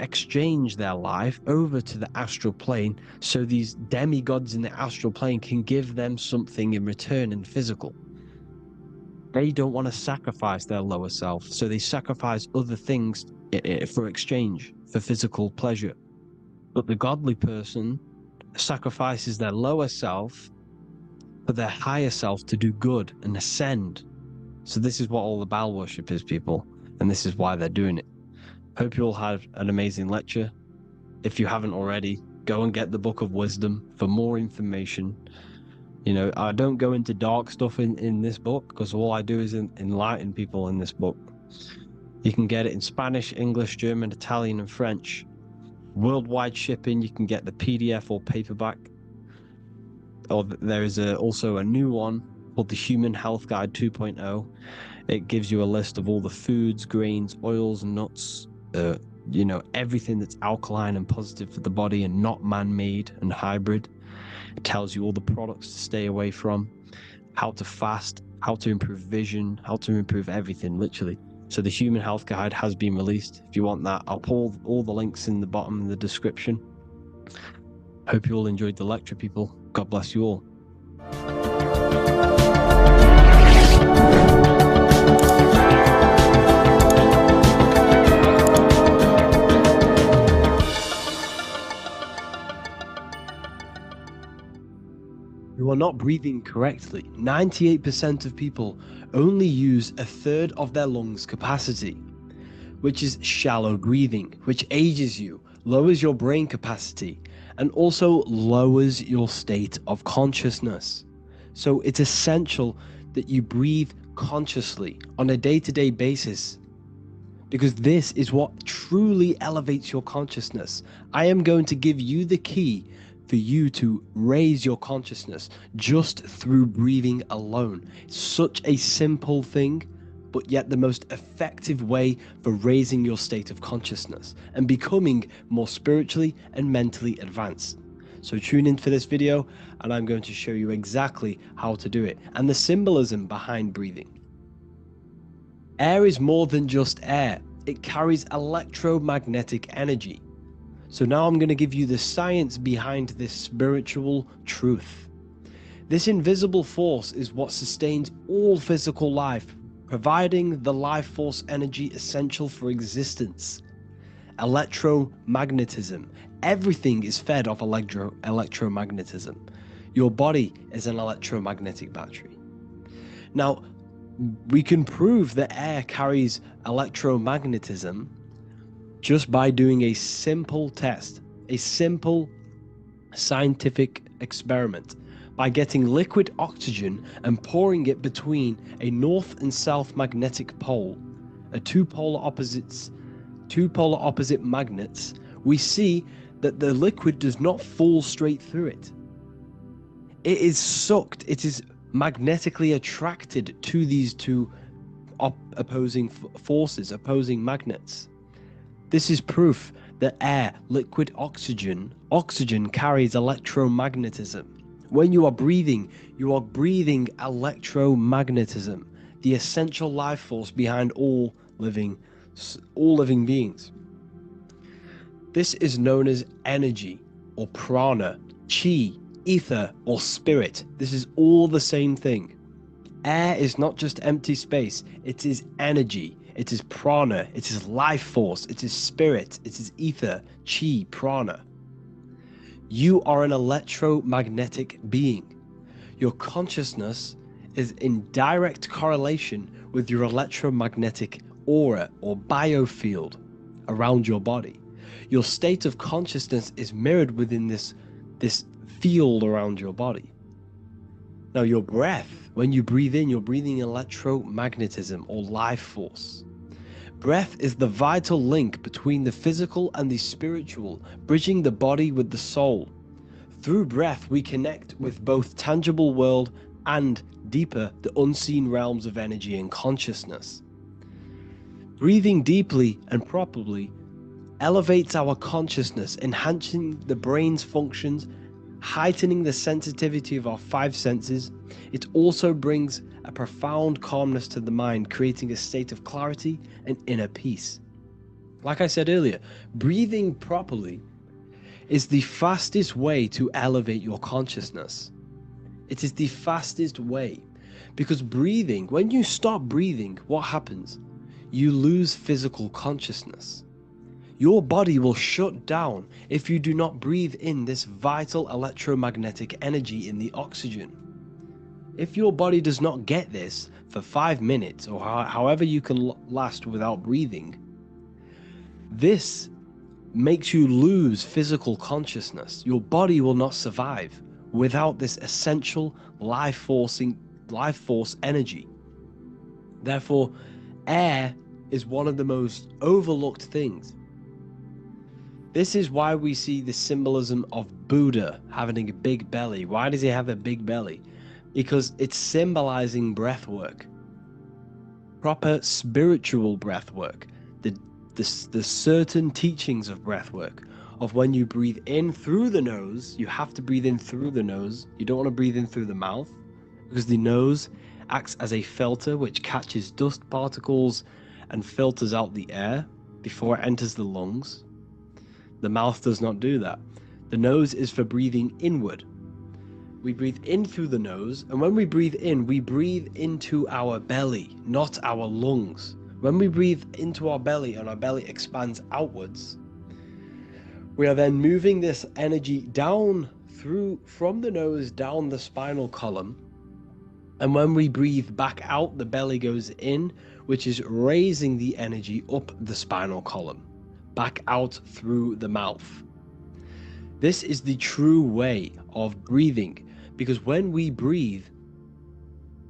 exchange their life over to the astral plane, so these demigods in the astral plane can give them something in return in physical. They don't want to sacrifice their lower self, so they sacrifice other things for exchange, for physical pleasure. But the godly person sacrifices their lower self for their higher self to do good and ascend. So this is what all the Baal worship is, people, and this is why they're doing it. Hope you all had an amazing lecture. If you haven't already, go and get the Book of Wisdom for more information. You know, I don't go into dark stuff in this book, because all I do is enlighten people in this book. You can get it in Spanish, English, German, Italian, and French. Worldwide shipping. You can get the PDF or paperback. Or there is also a new one called the Human Health Guide 2.0. It gives you a list of all the foods, grains, oils, nuts, you know, everything that's alkaline and positive for the body and not man-made and hybrid. It tells you all the products to stay away from, how to fast, how to improve vision, how to improve everything, literally. So the Human Health Guide has been released. If you want that, I'll put all the links in the bottom of the description. Hope you all enjoyed the lecture, people. God bless you all. You are not breathing correctly. 98% of people only use a third of their lungs capacity, which is shallow breathing, which ages you, lowers your brain capacity, and also lowers your state of consciousness. So it's essential that you breathe consciously on a day-to-day basis, because this is what truly elevates your consciousness. I am going to give you the key for you to raise your consciousness just through breathing alone. It's such a simple thing, but yet the most effective way for raising your state of consciousness and becoming more spiritually and mentally advanced. So tune in for this video, and I'm going to show you exactly how to do it and the symbolism behind breathing. Air is more than just air. It carries electromagnetic energy. So now I'm going to give you the science behind this spiritual truth. This invisible force is what sustains all physical life, providing the life force energy essential for existence. Electromagnetism. Everything is fed off electromagnetism. Your body is an electromagnetic battery. Now, we can prove that air carries electromagnetism just by doing a simple test, a simple scientific experiment, by getting liquid oxygen and pouring it between a north and south magnetic pole, two polar opposite magnets. We see that the liquid does not fall straight through it. It is sucked, it is magnetically attracted to these two opposing forces, opposing magnets. This is proof that air, liquid oxygen carries electromagnetism. When you are breathing electromagnetism, the essential life force behind all living beings. This is known as energy or prana, chi, ether, or spirit. This is all the same thing. Air is not just empty space, it is energy. it is prana, it is life force, it is spirit, it is ether, chi, prana. You are an electromagnetic being. Your consciousness is in direct correlation with your electromagnetic aura or biofield around your body. Your state of consciousness is mirrored within this field around your body. Now, your breath, when you breathe in, you're breathing electromagnetism or life force. Breath is the vital link between the physical and the spiritual, bridging the body with the soul. Through breath, we connect with both tangible world and deeper, the unseen realms of energy and consciousness. Breathing deeply and properly elevates our consciousness, enhancing the brain's functions, heightening the sensitivity of our five senses. It also brings a profound calmness to the mind, creating a state of clarity and inner peace. Like I said earlier, breathing properly is the fastest way to elevate your consciousness. It is the fastest way, because breathing, when you stop breathing, what happens? You lose physical consciousness. Your body will shut down if you do not breathe in this vital electromagnetic energy in the oxygen. If your body does not get this for 5 minutes or however you can last without breathing, this makes you lose physical consciousness. Your body will not survive without this essential life force energy. Therefore, air is one of the most overlooked things. This is why we see the symbolism of Buddha having a big belly. Why does he have a big belly? Because it's symbolizing breath work, proper spiritual breath work, the certain teachings of breath work, of when you breathe in through the nose, you have to breathe in through the nose. You don't want to breathe in through the mouth, because the nose acts as a filter which catches dust particles and filters out the air before it enters the lungs. The mouth does not do that. The nose is for breathing inward. We breathe in through the nose, and when we breathe in, we breathe into our belly, not our lungs. When we breathe into our belly and our belly expands outwards, we are then moving this energy down from the nose down the spinal column. And when we breathe back out, the belly goes in, which is raising the energy up the spinal column, back out through the mouth. This is the true way of breathing, because when we breathe,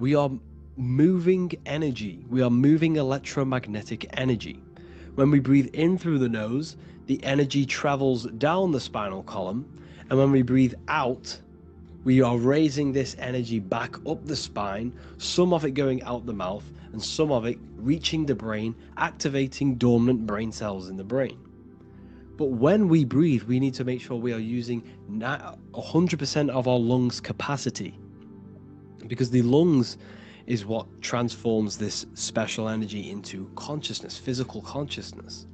we are moving energy. We are moving electromagnetic energy. When we breathe in through the nose, the energy travels down the spinal column, and when we breathe out, we are raising this energy back up the spine, some of it going out the mouth, and some of it reaching the brain, activating dormant brain cells in the brain. But when we breathe, we need to make sure we are using 100% of our lungs' capacity, because the lungs is what transforms this special energy into consciousness, physical consciousness.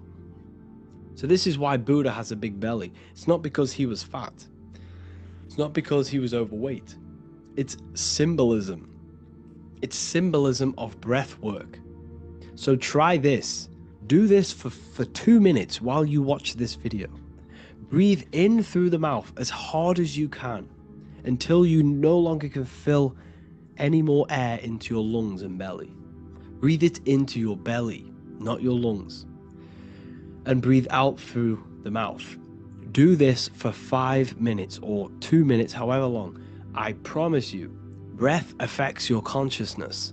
So this is why Buddha has a big belly. It's not because he was fat. It's not because he was overweight. It's symbolism. It's symbolism of breath work. So try this. Do this for 2 minutes while you watch this video. Breathe in through the mouth as hard as you can until you no longer can fill any more air into your lungs and belly. Breathe it into your belly, not your lungs. And breathe out through the mouth. Do this for 5 minutes or 2 minutes, however long. I promise you, breath affects your consciousness.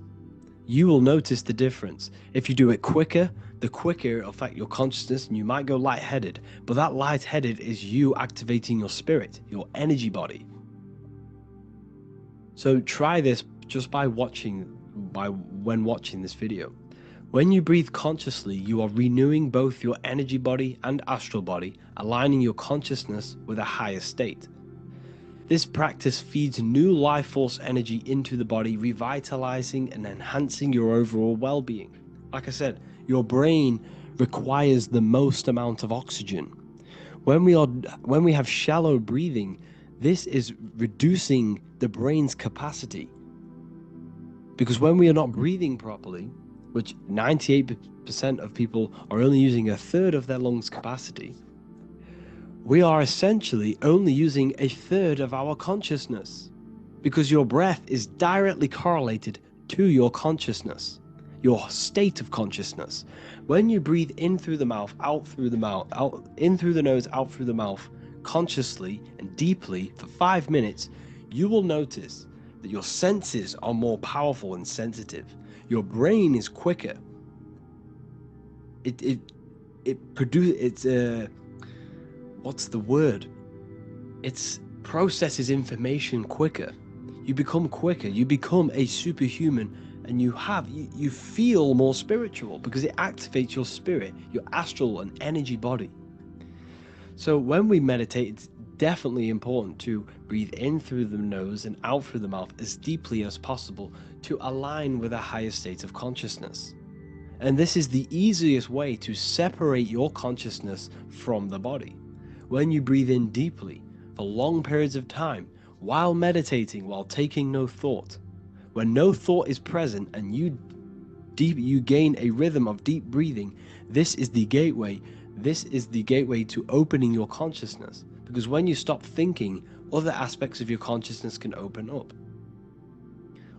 You will notice the difference. If you do it quicker, the quicker it'll affect your consciousness, and you might go lightheaded. But that lightheaded is you activating your spirit, your energy body. So try this just when watching this video. When you breathe consciously, you are renewing both your energy body and astral body, aligning your consciousness with a higher state. This practice feeds new life force energy into the body, revitalizing and enhancing your overall well-being. Like I said, your brain requires the most amount of oxygen. When we have shallow breathing, this is reducing the brain's capacity. Because when we are not breathing properly, which 98% of people are only using a third of their lungs capacity, we are essentially only using a third of our consciousness, because your breath is directly correlated to your consciousness, your state of consciousness. When you breathe in through the mouth, out through the mouth, out in through the nose, out through the mouth, consciously and deeply for 5 minutes, you will notice that your senses are more powerful and sensitive. Your brain is quicker. What's the word? It processes information quicker. You become quicker. You become a superhuman, and you feel more spiritual because it activates your spirit, your astral and energy body. So when we meditate, it's definitely important to breathe in through the nose and out through the mouth as deeply as possible to align with a higher state of consciousness. And this is the easiest way to separate your consciousness from the body. When you breathe in deeply for long periods of time, while meditating, while taking no thought, when no thought is present and you gain a rhythm of deep breathing, this is the gateway. This is the gateway to opening your consciousness, because when you stop thinking, other aspects of your consciousness can open up.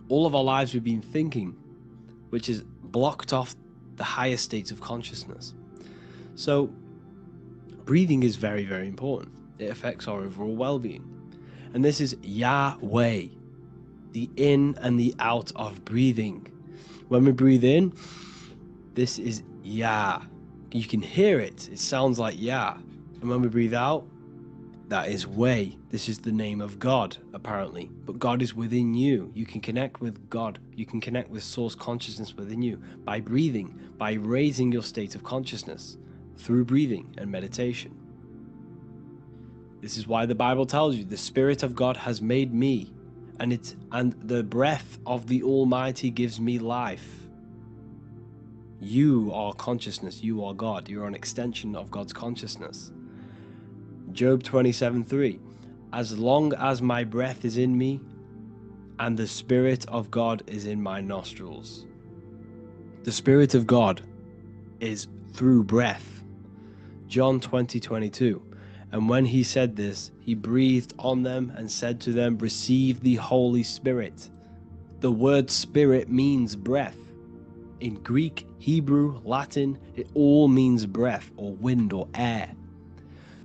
All of our lives we've been thinking, which has blocked off the higher states of consciousness. So breathing is very, very important. It affects our overall well-being. And this is Yahweh, the in and the out of breathing. When we breathe in, this is Yah. You can hear it. It sounds like Yah. And when we breathe out, that is Wei. This is the name of God, apparently. But God is within you. You can connect with God. You can connect with source consciousness within you by breathing, by raising your state of consciousness through breathing and meditation. This is why the Bible tells you the Spirit of God has made me, and the breath of the Almighty gives me life. You are consciousness. You are God. You're an extension of God's consciousness. Job 27:3. As long as my breath is in me and the Spirit of God is in my nostrils. The Spirit of God is through breath. John 20:22. And when he said this, he breathed on them and said to them, receive the Holy Spirit. The word spirit means breath. In Greek, Hebrew, Latin, it all means breath or wind or air.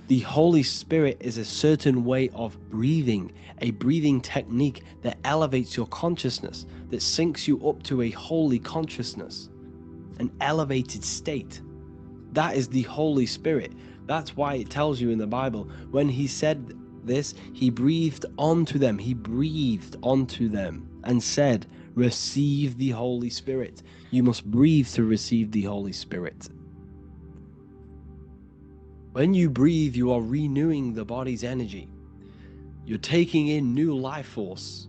The Holy Spirit is a certain way of breathing, a breathing technique that elevates your consciousness, that syncs you up to a holy consciousness, an elevated state. That is the Holy Spirit. That's why it tells you in the Bible, when he said this, he breathed onto them. He breathed onto them and said, receive the Holy Spirit. You must breathe to receive the Holy Spirit. When you breathe, you are renewing the body's energy. You're taking in new life force,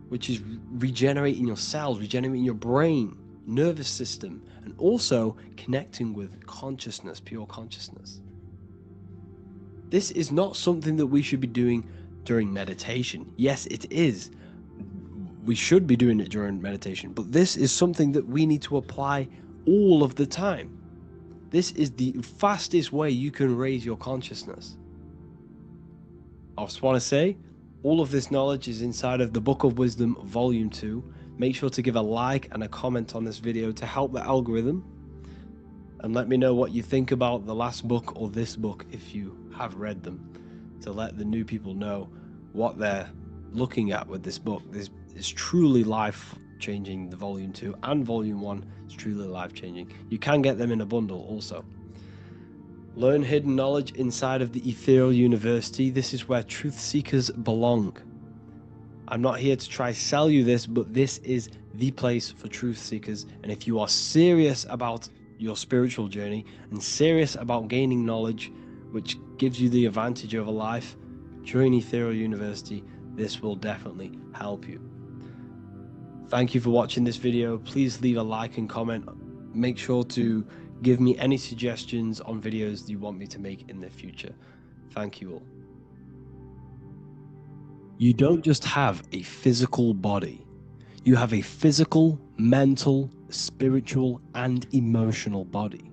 which is regenerating your cells, regenerating your brain, nervous system, and also connecting with consciousness, pure consciousness. This is not something that we should be doing during meditation. Yes, it is. We should be doing it during meditation, but this is something that we need to apply all of the time. This is the fastest way you can raise your consciousness. I just want to say, all of this knowledge is inside of the Book of Wisdom, Volume 2. Make sure to give a like and a comment on this video to help the algorithm. And let me know what you think about the last book or this book if you have read them, to let the new people know what they're looking at with this book. This is truly life-changing. The Volume 2 and Volume 1 is truly life-changing. You can get them in a bundle also. Learn hidden knowledge inside of the Ethereal University. This is where truth seekers belong. I'm not here to try sell you this, but this is the place for truth seekers. And if you are serious about your spiritual journey and serious about gaining knowledge, which gives you the advantage of a life, join Ethereal University. This will definitely help you. Thank you for watching this video. Please leave a like and comment. Make sure to give me any suggestions on videos you want me to make in the future. Thank you all. You don't just have a physical body. You have a physical, mental, spiritual, and emotional body.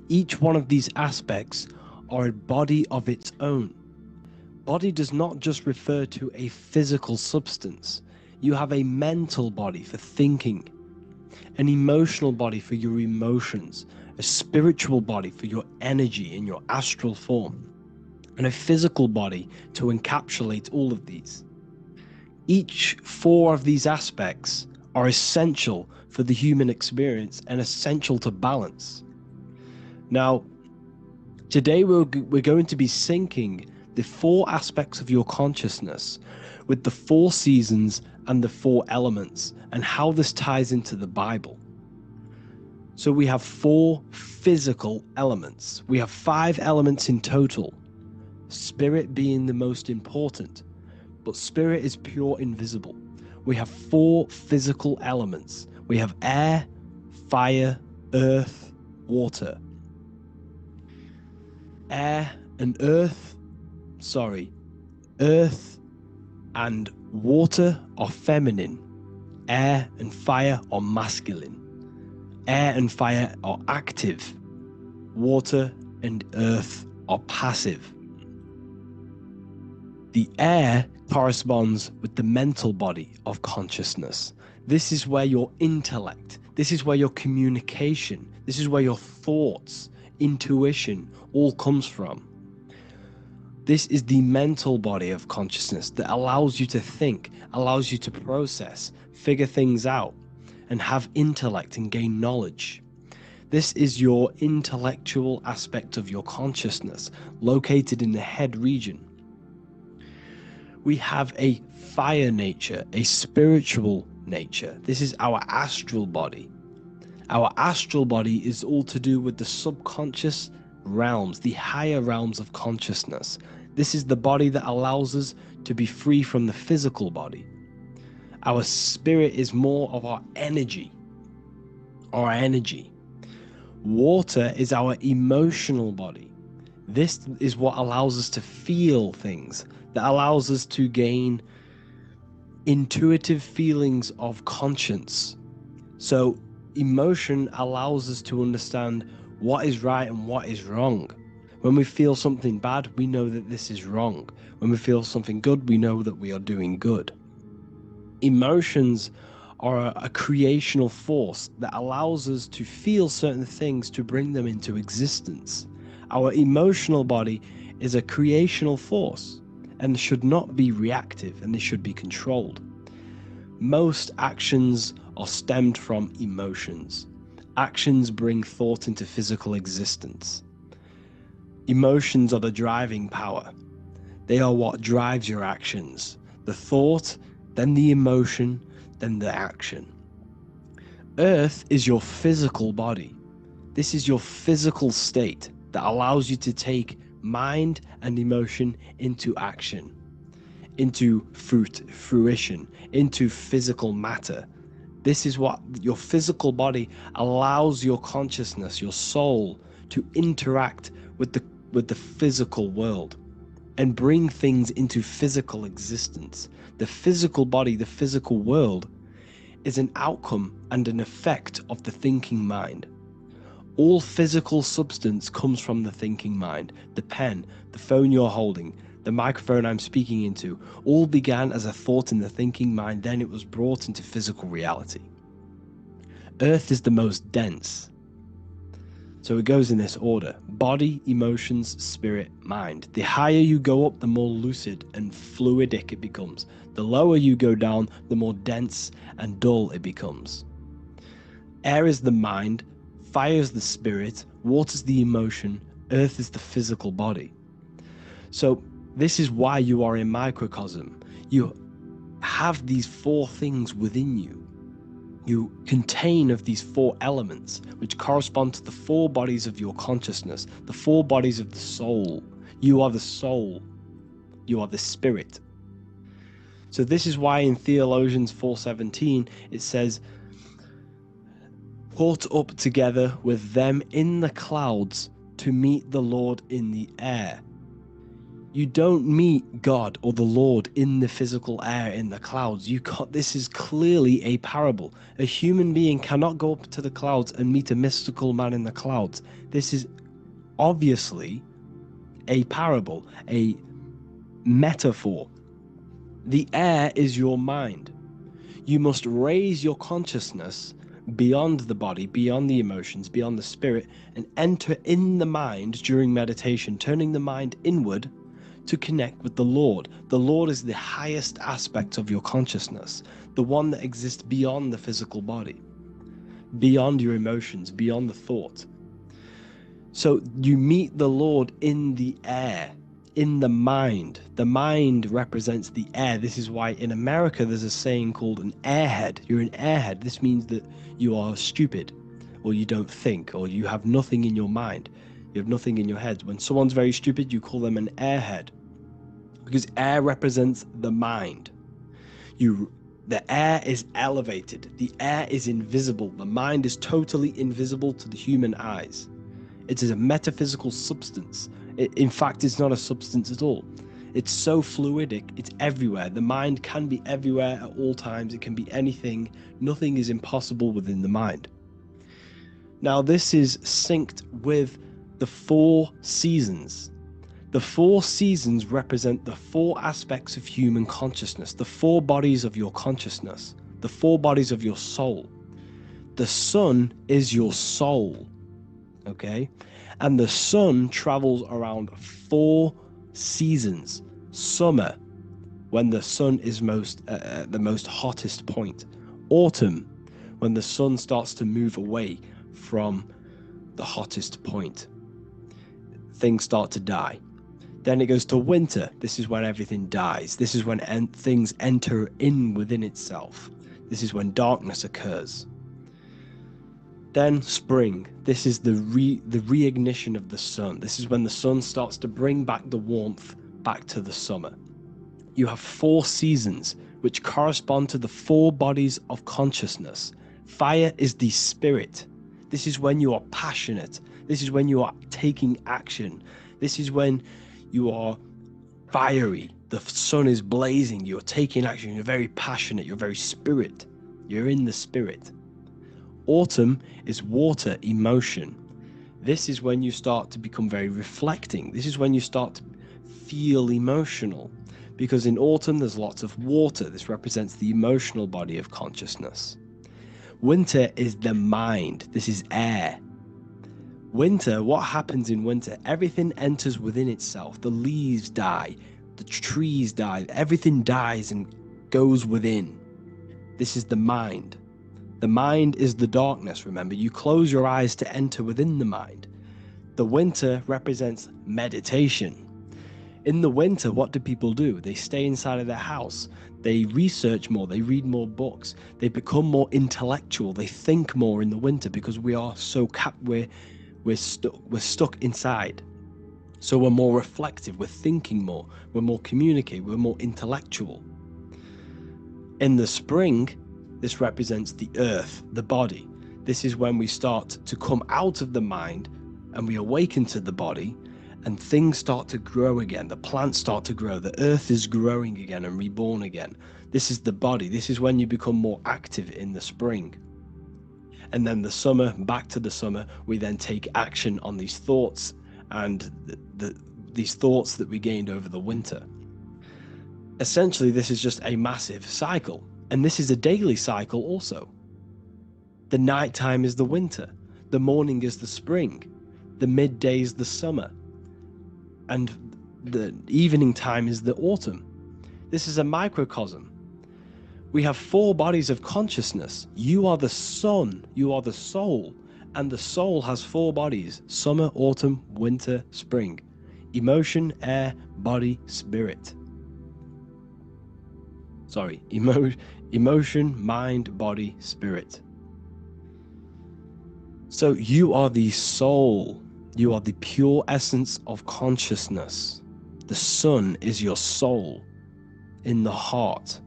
Each one of these aspects are a body of its own. Body does not just refer to a physical substance. You have a mental body for thinking, an emotional body for your emotions, a spiritual body for your energy in your astral form, and a physical body to encapsulate all of these. Each four of these aspects are essential for the human experience and essential to balance. Now, today we're going to be syncing the four aspects of your consciousness with the four seasons and the four elements, and how this ties into the Bible. So we have four physical elements. We have 5 elements in total, spirit being the most important, but spirit is pure invisible. We have 4 physical elements. We have air, fire, earth, water. Earth and water are feminine. Air and fire are masculine. Air and fire are active. Water and earth are passive. The air corresponds with the mental body of consciousness. This is where your intellect, this is where your communication, this is where your thoughts, intuition all comes from. This is the mental body of consciousness that allows you to think, allows you to process, figure things out, and have intellect and gain knowledge. This is your intellectual aspect of your consciousness, located in the head region. We have a fire nature, a spiritual nature. This is our astral body. Our astral body is all to do with the subconscious realms, the higher realms of consciousness. This is the body that allows us to be free from the physical body. Our spirit is more of our energy. Water is our emotional body. This is what allows us to feel things, that allows us to gain intuitive feelings of conscience. So emotion allows us to understand what is right and what is wrong. When we feel something bad, we know that this is wrong. When we feel something good, we know that we are doing good. Emotions are a creational force that allows us to feel certain things to bring them into existence. Our emotional body is a creational force and should not be reactive, and they should be controlled. Most actions are stemmed from emotions. Actions bring thought into physical existence. Emotions are the driving power. They are what drives your actions. The thought, then the emotion, then the action. Earth is your physical body. This is your physical state that allows you to take mind and emotion into action, into fruition, into physical matter. This is what your physical body allows your consciousness, your soul, to interact with the physical world and bring things into physical existence. The physical body, the physical world, is an outcome and an effect of the thinking mind. All physical substance comes from the thinking mind. The pen, the phone you're holding, the microphone I'm speaking into, all began as a thought in the thinking mind, then it was brought into physical reality. Earth is the most dense. So it goes in this order: body, emotions, spirit, mind. The higher you go up, the more lucid and fluidic it becomes. The lower you go down, the more dense and dull it becomes. Air is the mind, fire is the spirit, water is the emotion, earth is the physical body. So this is why you are a microcosm. You have these 4 things within you. You contain of these 4 elements, which correspond to the 4 bodies of your consciousness, the 4 bodies of the soul. You are the soul. You are the spirit. So this is why in Theologians 4:17 it says, "Caught up together with them in the clouds to meet the Lord in the air." You don't meet God or the Lord in the physical air, in the clouds. This is clearly a parable. A human being cannot go up to the clouds and meet a mystical man in the clouds. This is obviously a parable, a metaphor. The air is your mind. You must raise your consciousness beyond the body, beyond the emotions, beyond the spirit, and enter in the mind during meditation, turning the mind inward to connect with the Lord. The Lord is the highest aspect of your consciousness, the one that exists beyond the physical body, beyond your emotions, beyond the thought. So you meet the Lord in the air, in the mind. The mind represents the air. This is why in America there's a saying called an airhead. You're an airhead. This means that you are stupid, or you don't think, or you have nothing in your mind. You have nothing in your head. When someone's very stupid, you call them an airhead, because air represents the mind. The air is elevated. The air is invisible. The mind is totally invisible to the human eyes. It is a metaphysical substance. In fact, it's not a substance at all. It's so fluidic, it's everywhere. The mind can be everywhere at all times. It can be anything. Nothing is impossible within the mind. Now, this is synced with the 4 seasons. The 4 seasons represent the 4 aspects of human consciousness, the 4 bodies of your consciousness, the 4 bodies of your soul. The sun is your soul, okay? And the sun travels around 4 seasons. Summer, when the sun is the most hottest point. Autumn, when the sun starts to move away from the hottest point. Things start to die. Then it goes to winter. This is when everything dies. This is when things enter in within itself. This is when darkness occurs. Then spring. This is the reignition of the sun. This is when the sun starts to bring back the warmth back to the summer. You have 4 seasons which correspond to the 4 bodies of consciousness. Fire is the spirit. This is when you are passionate. This is when you are taking action. This is when you are fiery. The sun is blazing. You're taking action. You're very passionate. You're very spirit. You're in the spirit. Autumn is water, emotion. This is when you start to become very reflecting. This is when you start to feel emotional, because in autumn there's lots of water. This represents the emotional body of consciousness. Winter is the mind. This is air. Winter, what happens in winter? Everything enters within itself. The leaves die, the trees die, everything dies and goes within. This is the mind. The mind is the darkness, remember. You close your eyes to enter within the mind. The winter represents meditation. In the winter, what do people do? They stay inside of their house. They research more. They read more books. They become more intellectual. They think more in the winter because we are so we're stuck inside. So we're more reflective. We're thinking more. We're more communicative. We're more intellectual. In the spring, this represents the earth, the body. This is when we start to come out of the mind and we awaken to the body, and things start to grow again. The plants start to grow. The earth is growing again and reborn again. This is the body. This is when you become more active in the spring. And then the summer, back to the summer, we then take action on these thoughts and these thoughts that we gained over the winter. Essentially, this is just a massive cycle. And this is a daily cycle also. The nighttime is the winter. The morning is the spring. The midday is the summer. And the evening time is the autumn. This is a microcosm. We have 4 bodies of consciousness. You are the sun. You are the soul. And the soul has 4 bodies: summer, autumn, winter, spring. Emotion, air, body, spirit. Sorry, emotion, mind, body, spirit. So you are the soul. You are the pure essence of consciousness. The sun is your soul in the heart.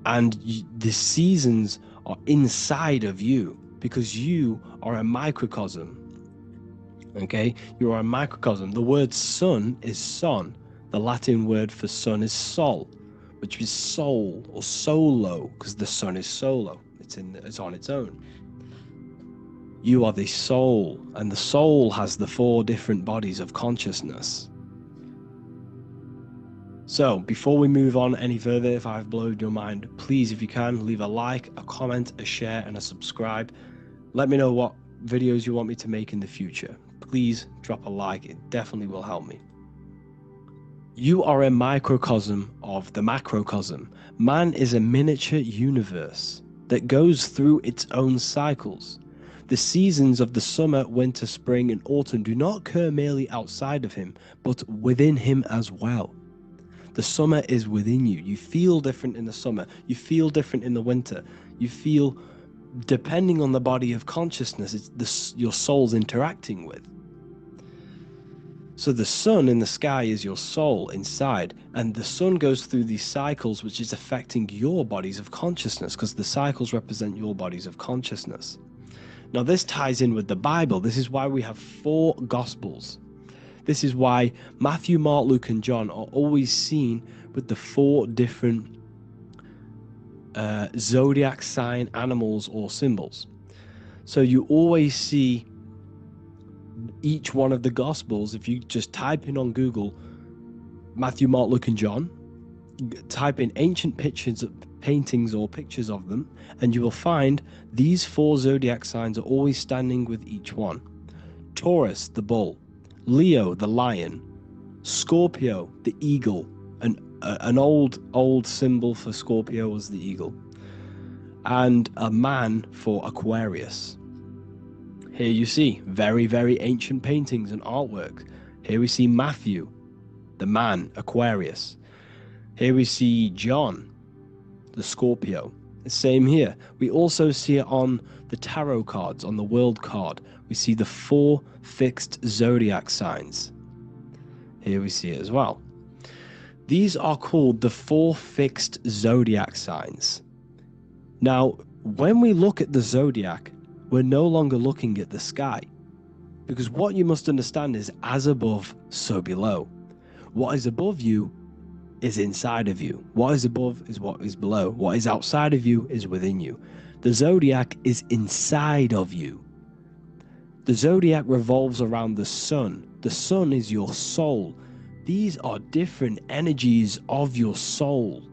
And the seasons are inside of you because you are a microcosm Okay, you are a microcosm. The word sun is son. The Latin word for sun is sol, which is soul or solo, because the sun is solo. It's on its own. You are the soul, and the soul has the 4 different bodies of consciousness. So, before we move on any further, if I've blown your mind, please, if you can, leave a like, a comment, a share, and a subscribe. Let me know what videos you want me to make in the future. Please drop a like, it definitely will help me. You are a microcosm of the macrocosm. Man is a miniature universe that goes through its own cycles. The seasons of the summer, winter, spring, and autumn do not occur merely outside of him, but within him as well. The summer is within you. You feel different in the summer. You feel different in the winter. You feel, depending on the body of consciousness, it's your soul's interacting with. So the sun in the sky is your soul inside, and the sun goes through these cycles, which is affecting your bodies of consciousness, because the cycles represent your bodies of consciousness. Now this ties in with the Bible. This is why we have 4 Gospels. This is why Matthew, Mark, Luke, and John are always seen with the 4 different zodiac sign animals or symbols. So you always see each one of the Gospels. If you just type in on Google Matthew, Mark, Luke, and John, type in ancient paintings or pictures of them, and you will find these 4 zodiac signs are always standing with each one. Taurus, the bull; Leo, the lion; Scorpio, the eagle. An old symbol for Scorpio was the eagle, and a man for Aquarius. Here you see very, very ancient paintings and artwork. Here we see Matthew, the man, Aquarius. Here we see John, the Scorpio. The same here. We also see it on the tarot cards, on the world card. We see the 4 fixed zodiac signs. Here we see it as well. These are called the 4 fixed zodiac signs. Now, when we look at the zodiac, we're no longer looking at the sky, because what you must understand is as above, so below. What is above you is inside of you. What is above is what is below. What is outside of you is within you. The zodiac is inside of you. The zodiac revolves around the sun. The sun is your soul. These are different energies of your soul.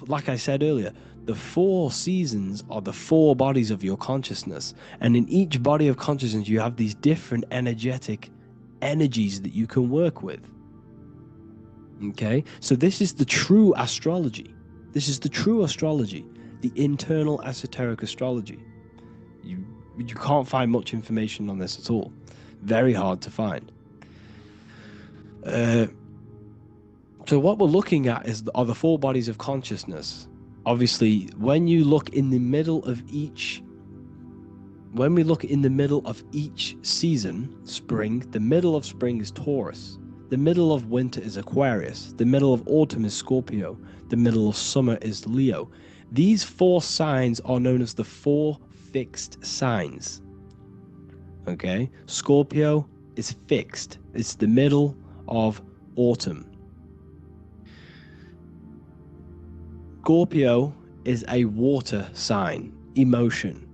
Like I said earlier, the 4 seasons are the 4 bodies of your consciousness. And in each body of consciousness, you have these different energetic energies that you can work with. Okay, so this is the true astrology. This is the true astrology, the internal esoteric astrology. You can't find much information on this at all. Very hard to find. So what we're looking at are the 4 bodies of consciousness. Obviously, when you look in the middle of each, when we look in the middle of each season, spring, the middle of spring is Taurus. The middle of winter is Aquarius. The middle of autumn is Scorpio. The middle of summer is Leo. These 4 signs are known as the 4 fixed signs. Okay, Scorpio is fixed. It's the middle of autumn. Scorpio is a water sign, emotion.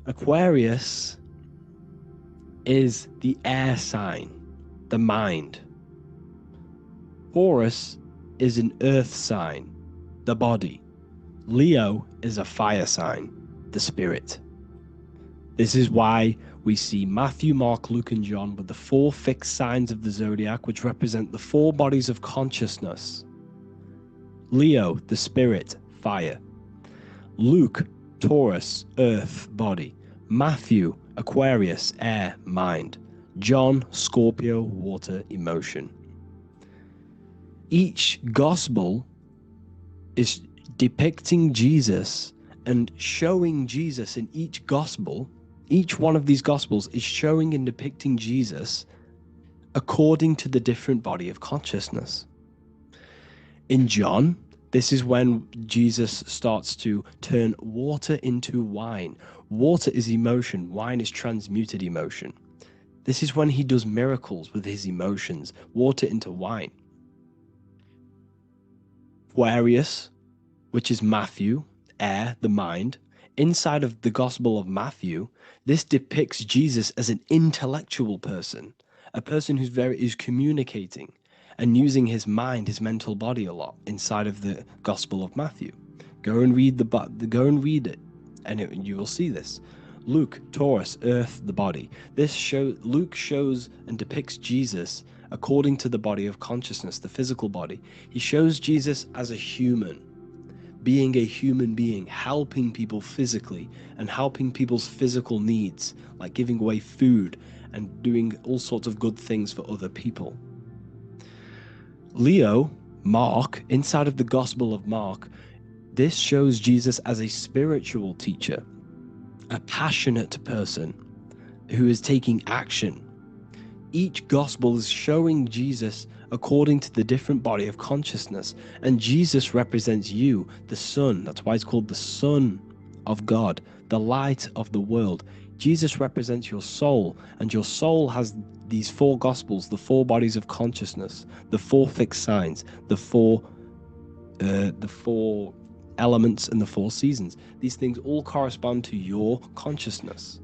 Aquarius is the air sign, the mind. Taurus is an earth sign, the body. Leo is a fire sign, the spirit. This is why we see Matthew, Mark, Luke, and John with the 4 fixed signs of the zodiac, which represent the 4 bodies of consciousness. Leo, the spirit, fire. Luke, Taurus, earth, body. Matthew, Aquarius, air, mind. John, Scorpio, water, emotion. Each gospel is depicting Jesus and showing Jesus in each gospel. Each one of these gospels is showing and depicting Jesus according to the different body of consciousness. In John, This is when Jesus starts to turn water into wine. Water is emotion, wine is transmuted emotion. This is when he does miracles with his emotions, water into wine. Aquarius, which is Matthew, air, the mind. Inside of the Gospel of Matthew, this depicts Jesus as an intellectual person, a person who's communicating and using his mind, his mental body a lot inside of the Gospel of Matthew. Go and read it, and you will see this. Luke, Taurus, earth, the body. Luke shows and depicts Jesus according to the body of consciousness, the physical body. He shows Jesus as a human, being a human being, helping people physically and helping people's physical needs, like giving away food and doing all sorts of good things for other people. Leo, Mark, inside of the Gospel of Mark, this shows Jesus as a spiritual teacher, a passionate person who is taking action. Each gospel is showing Jesus according to the different body of consciousness, and Jesus represents you, the sun. That's why it's called the Son of God, the light of the world. Jesus represents your soul, and your soul has these four gospels, the four bodies of consciousness, the four fixed signs, the four elements and the four seasons. These things all correspond to your consciousness.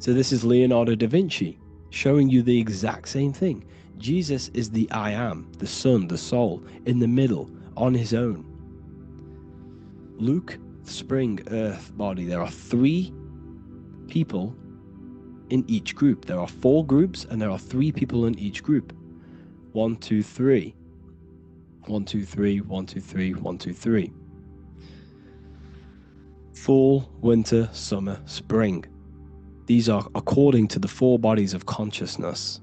So this is Leonardo da Vinci showing you the exact same thing. Jesus is the I am, the sun, the soul, in the middle, on his own. Luke, spring, earth, body. There are 3 people in each group. There are 4 groups and there are 3 people in each group. 1, 2, 3. 1, 2, 3, 1, 2, 3, 1, 2, 3. Fall, winter, summer, spring. These are according to the 4 bodies of consciousness.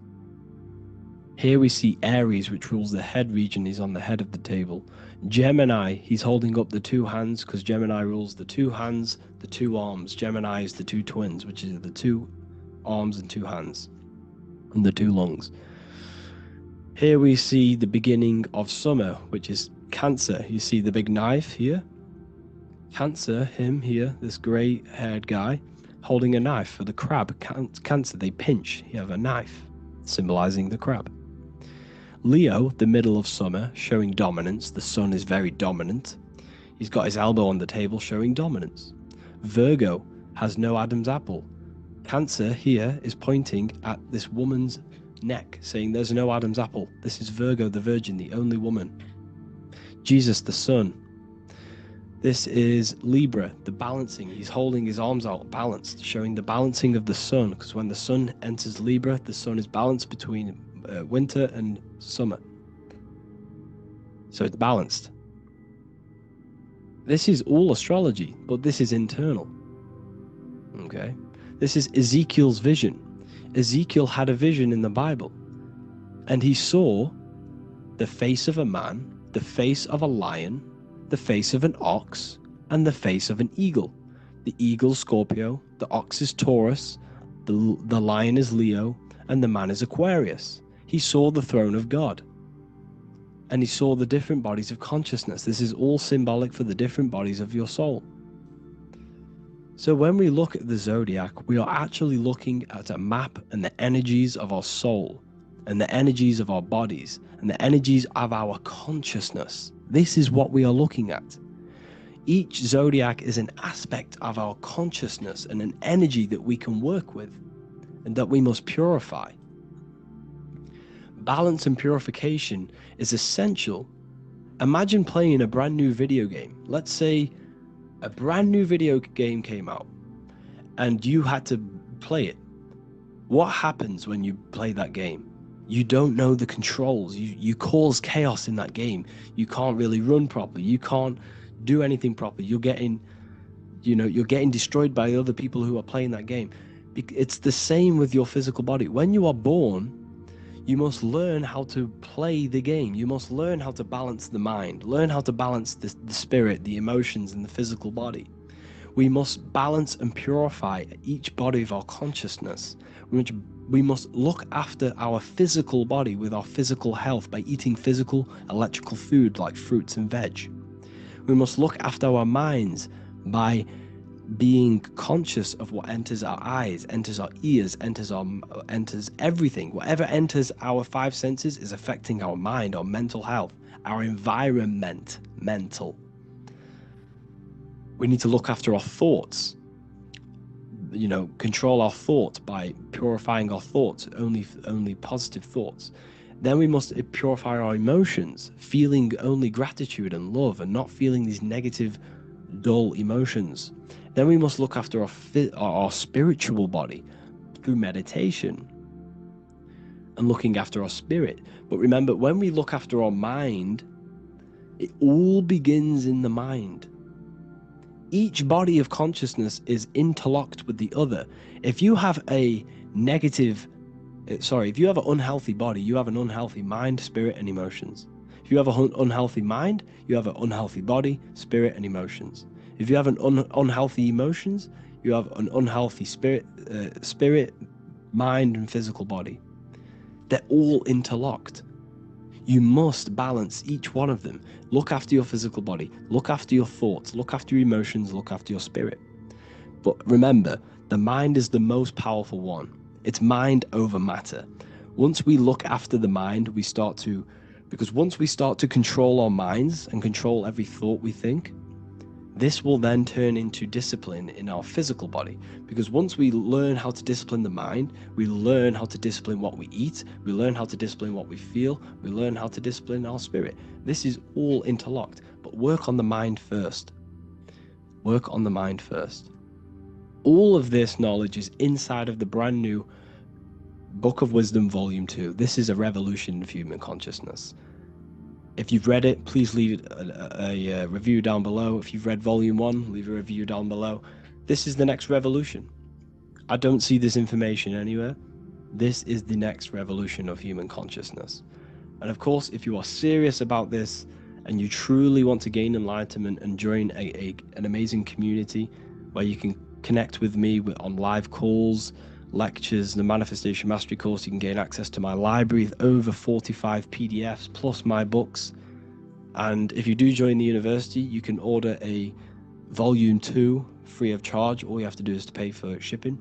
Here we see Aries, which rules the head region. He's on the head of the table. Gemini, he's holding up the 2 hands because Gemini rules the 2 hands, the 2 arms. Gemini is the 2 twins, which is the 2 arms and 2 hands, and the 2 lungs. Here we see the beginning of summer, which is Cancer. You see the big knife here? Cancer, him here, this grey-haired guy, holding a knife for the crab. Cancer, they pinch. You have a knife, symbolizing the crab. Leo, the middle of summer, showing dominance. The sun is very dominant. He's got his elbow on the table, showing dominance. Virgo has no Adam's apple. Cancer here is pointing at this woman's neck, saying there's no Adam's apple. This is Virgo, the virgin, the only woman. Jesus, the sun. This is Libra, the balancing. He's holding his arms out, balanced, showing the balancing of the sun, because when the sun enters Libra, the sun is balanced between winter and summer. So it's balanced. This is all astrology, but this is internal. Okay? This is Ezekiel's vision. Ezekiel had a vision in the Bible, and he saw the face of a man, the face of a lion, the face of an ox, and the face of an eagle. The eagle, Scorpio, the ox is Taurus, the lion is Leo, and the man is Aquarius. He saw the throne of God, and he saw the different bodies of consciousness. This is all symbolic for the different bodies of your soul. So when we look at the zodiac, we are actually looking at a map and the energies of our soul, and the energies of our bodies, and the energies of our consciousness. This is what we are looking at. Each zodiac is an aspect of our consciousness and an energy that we can work with and that we must purify. Balance and purification is essential. Imagine playing a brand new video game. Let's say a brand new video game came out and you had to play it. What happens when you play that game? You don't know the controls. You cause chaos in that game. You can't really run properly. You can't do anything properly. You're getting destroyed by other people who are playing that game. It's the same with your physical body. When you are born, you must learn how to play the game. You must learn how to balance the mind, learn how to balance the spirit, the emotions, and the physical body. We must balance and purify each body of our consciousness. We we must look after our physical body with our physical health by eating physical, electrical food like fruits and veg. We must look after our minds by being conscious of what enters our eyes, enters our ears, enters everything. Whatever enters our five senses is affecting our mind, our mental health, our environment, mental. We need to look after our thoughts. You know, control our thoughts by purifying our thoughts, only positive thoughts. Then we must purify our emotions, feeling only gratitude and love and not feeling these negative, dull emotions. Then we must look after our spiritual body through meditation and looking after our spirit. But remember, when we look after our mind, it all begins in the mind. Each body of consciousness is interlocked with the other. If you have an unhealthy body, you have an unhealthy mind, spirit, and emotions. If you have an unhealthy mind, you have an unhealthy body, spirit, and emotions. If you have an unhealthy emotions, you have an unhealthy spirit, mind, and physical body. They're all interlocked. You must balance each one of them. Look after your physical body, look after your thoughts, look after your emotions, look after your spirit. But remember, the mind is the most powerful one. It's mind over matter. Once we look after the mind, because once we start to control our minds and control every thought we think, this will then turn into discipline in our physical body. Because once we learn how to discipline the mind, we learn how to discipline what we eat, we learn how to discipline what we feel, we learn how to discipline our spirit. This is all interlocked, but work on the mind first. Work on the mind first. All of this knowledge is inside of the brand new Book of Wisdom, Volume 2. This is a revolution of human consciousness. If you've read it, please leave a review down below. If you've read Volume 1, leave a review down below. This is the next revolution. I don't see this information anywhere. This is the next revolution of human consciousness. And of course, if you are serious about this and you truly want to gain enlightenment and join an amazing community where you can connect with me on live calls, lectures, the Manifestation Mastery course, you can gain access to my library with over 45 PDFs plus my books. And if you do join the university, you can order a Volume 2 free of charge. All you have to do is to pay for shipping.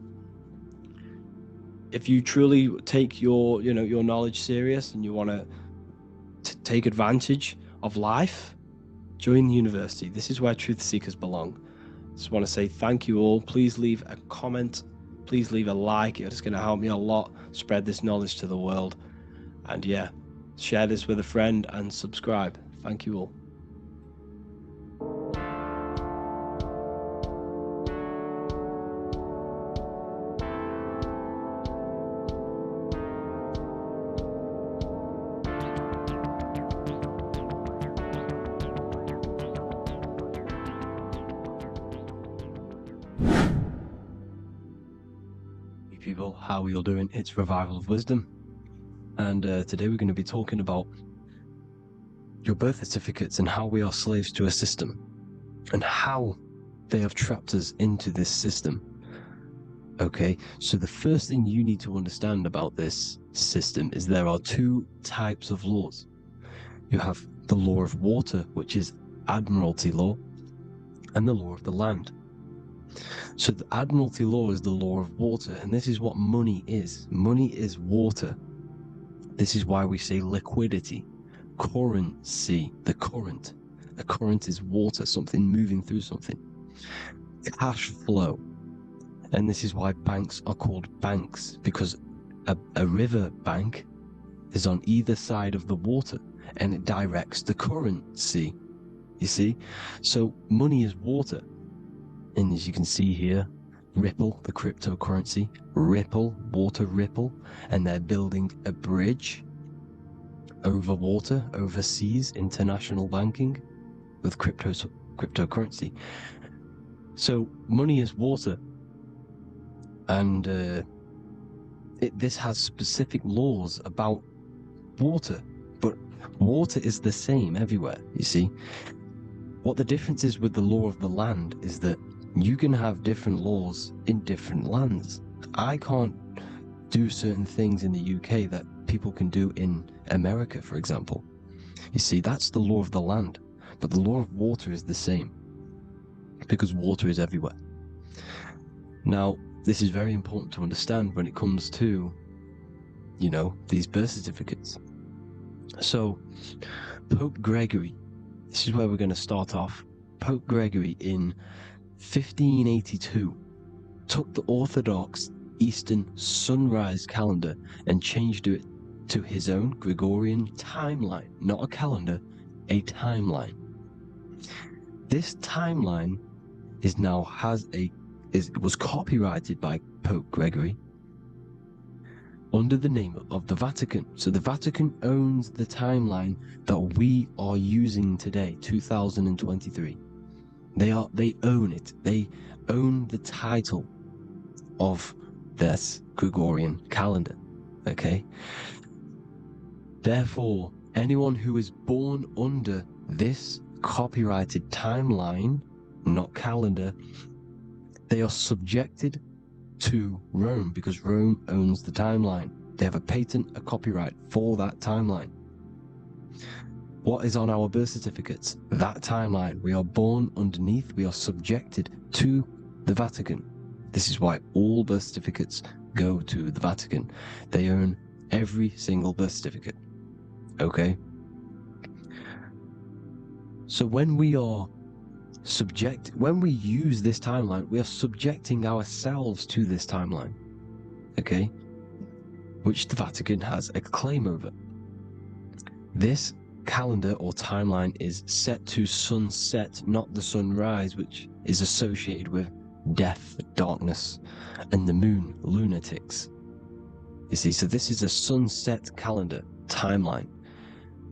If you truly take your knowledge serious and you want to take advantage of life, join the university. This is where truth seekers belong. Just want to say thank you all. Please leave a comment. Please leave a like. It's going to help me a lot spread this knowledge to the world. And yeah, share this with a friend and subscribe. Thank you all. People, how are you all doing? It's Revival of Wisdom, and today we're going to be talking about your birth certificates and how we are slaves to a system and how they have trapped us into this system. Okay, so the first thing you need to understand about this system is there are two types of laws. You have the law of water, which is Admiralty law, and the law of the land. So the Admiralty law is the law of water, and this is what money is. Money is water. This is why we say liquidity, currency, the current. A current is water, something moving through something. Cash flow. And this is why banks are called banks, because a river bank is on either side of the water, and it directs the currency. You see? So money is water. And as you can see here, Ripple, the cryptocurrency, Ripple, water Ripple, and they're building a bridge over water, overseas, international banking with cryptocurrency. So money is water, and this has specific laws about water, but water is the same everywhere, you see. What the difference is with the law of the land is that you can have different laws in different lands. I can't do certain things in the UK that people can do in America, for example. You see, that's the law of the land, but the law of water is the same, because water is everywhere. Now, this is very important to understand when it comes to, you know, these birth certificates. So, Pope Gregory, this is where we're going to start off. Pope Gregory in 1582 took the Orthodox Eastern sunrise calendar and changed it to his own Gregorian timeline, not a calendar, a timeline. This timeline was copyrighted by Pope Gregory under the name of the Vatican. So the Vatican owns the timeline that we are using today, 2023. They own it. They own the title of this Gregorian calendar. Okay? Therefore, anyone who is born under this copyrighted timeline, not calendar, they are subjected to Rome, because Rome owns the timeline. They have a patent, a copyright for that timeline. What is on our birth certificates? That timeline. We are born underneath, we are subjected to the Vatican. This is why all birth certificates go to the Vatican. They own every single birth certificate. Okay? So when we use this timeline, we are subjecting ourselves to this timeline, okay, which the Vatican has a claim over. This calendar or timeline is set to sunset, not the sunrise, which is associated with death, darkness, and the moon, lunatics. You see, so this is a sunset calendar timeline.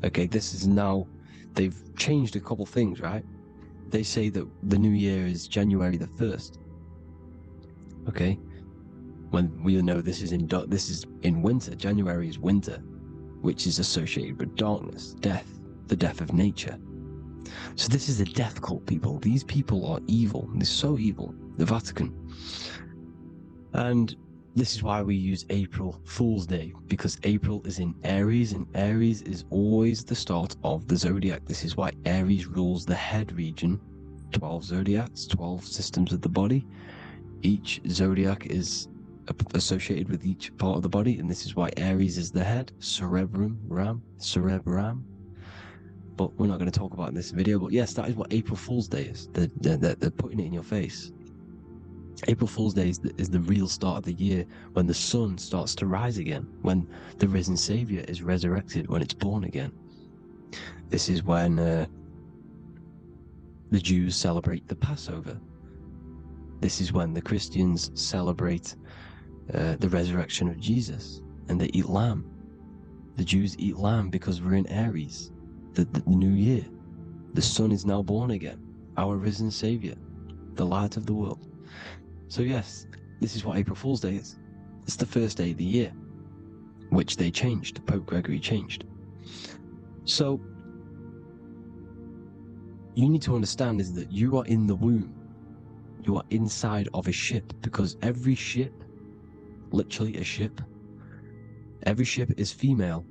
Okay, this is now, they've changed a couple things, right? They say that the new year is January the 1st. Okay, when we know this is in winter. January is winter, which is associated with darkness, death, the death of nature. So this is a death cult, people. These people are evil. They're so evil. The Vatican. And this is why we use April Fool's Day, because April is in Aries, and Aries is always the start of the zodiac. This is why Aries rules the head region. 12 zodiacs, 12 systems of the body. Each zodiac is associated with each part of the body, and this is why Aries is the head. Cerebrum. But we're not going to talk about it in this video. But yes, that is what April Fool's Day is. They're putting it in your face. April Fool's Day is the real start of the year, when the sun starts to rise again, when the risen Savior is resurrected, when it's born again. This is when the Jews celebrate the Passover. This is when the Christians celebrate the resurrection of Jesus, and they eat lamb. The Jews eat lamb because we're in Aries, the new year. The sun is now born again, our risen Savior, the light of the world. So yes, this is what April Fool's Day is. It's the first day of the year, which they changed. Pope Gregory changed. So you need to understand is that you are in the womb. You are inside of a ship, because every ship, literally a ship, every ship is female.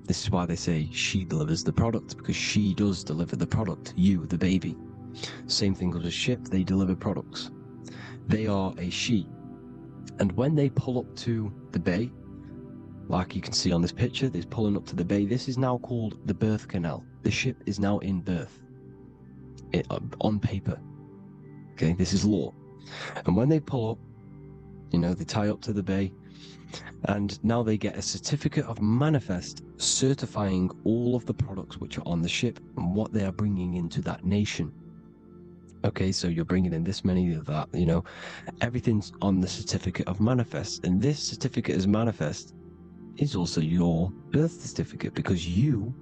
This is why they say she delivers the product, because she does deliver the product, you, the baby. Same thing with a ship, they deliver products. They are a she. And when they pull up to the bay, like you can see on this picture, they're pulling up to the bay. This is now called the birth canal. The ship is now in birth, on paper. Okay, this is law. And when they pull up, you know, they tie up to the bay, and now they get a certificate of manifest certifying all of the products which are on the ship and what they are bringing into that nation. Okay, so you're bringing in this many of that, you know, everything's on the certificate of manifest. And this certificate as manifest is also your birth certificate, because you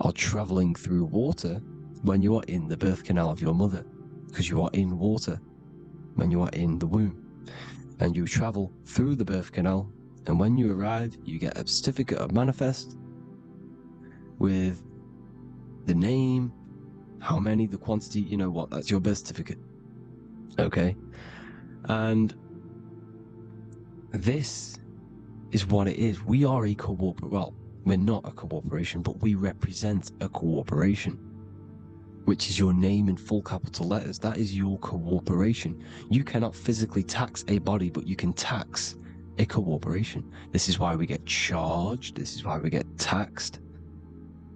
are traveling through water when you are in the birth canal of your mother, because you are in water when you are in the womb. And you travel through the birth canal, and when you arrive, you get a certificate of manifest with the name, how many, the quantity, you know what, that's your birth certificate. Okay? And this is what it is. We are a well, we're not a corporation, but we represent a corporation, which is your name in full capital letters. That is your corporation. You cannot physically tax a body, but you can tax a corporation. This is why we get charged. This is why we get taxed,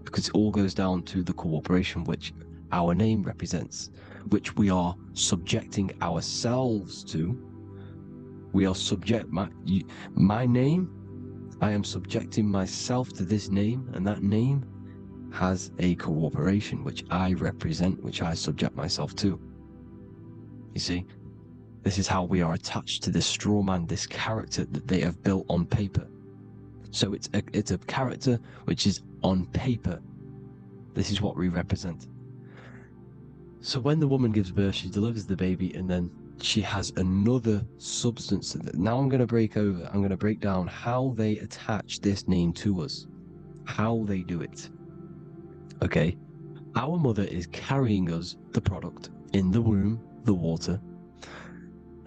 because it all goes down to the corporation which our name represents, which we are subjecting ourselves to. We are my name, I am subjecting myself to this name, and that name has a corporation which I represent, which I subject myself to. You see, this is how we are attached to this straw man, this character that they have built on paper. So it's a character which is on paper. This is what we represent. So when the woman gives birth, she delivers the baby, and then she has another substance. Now I'm going to break down how they attach this name to us, how they do it. Okay, our mother is carrying us the product in the womb, the water,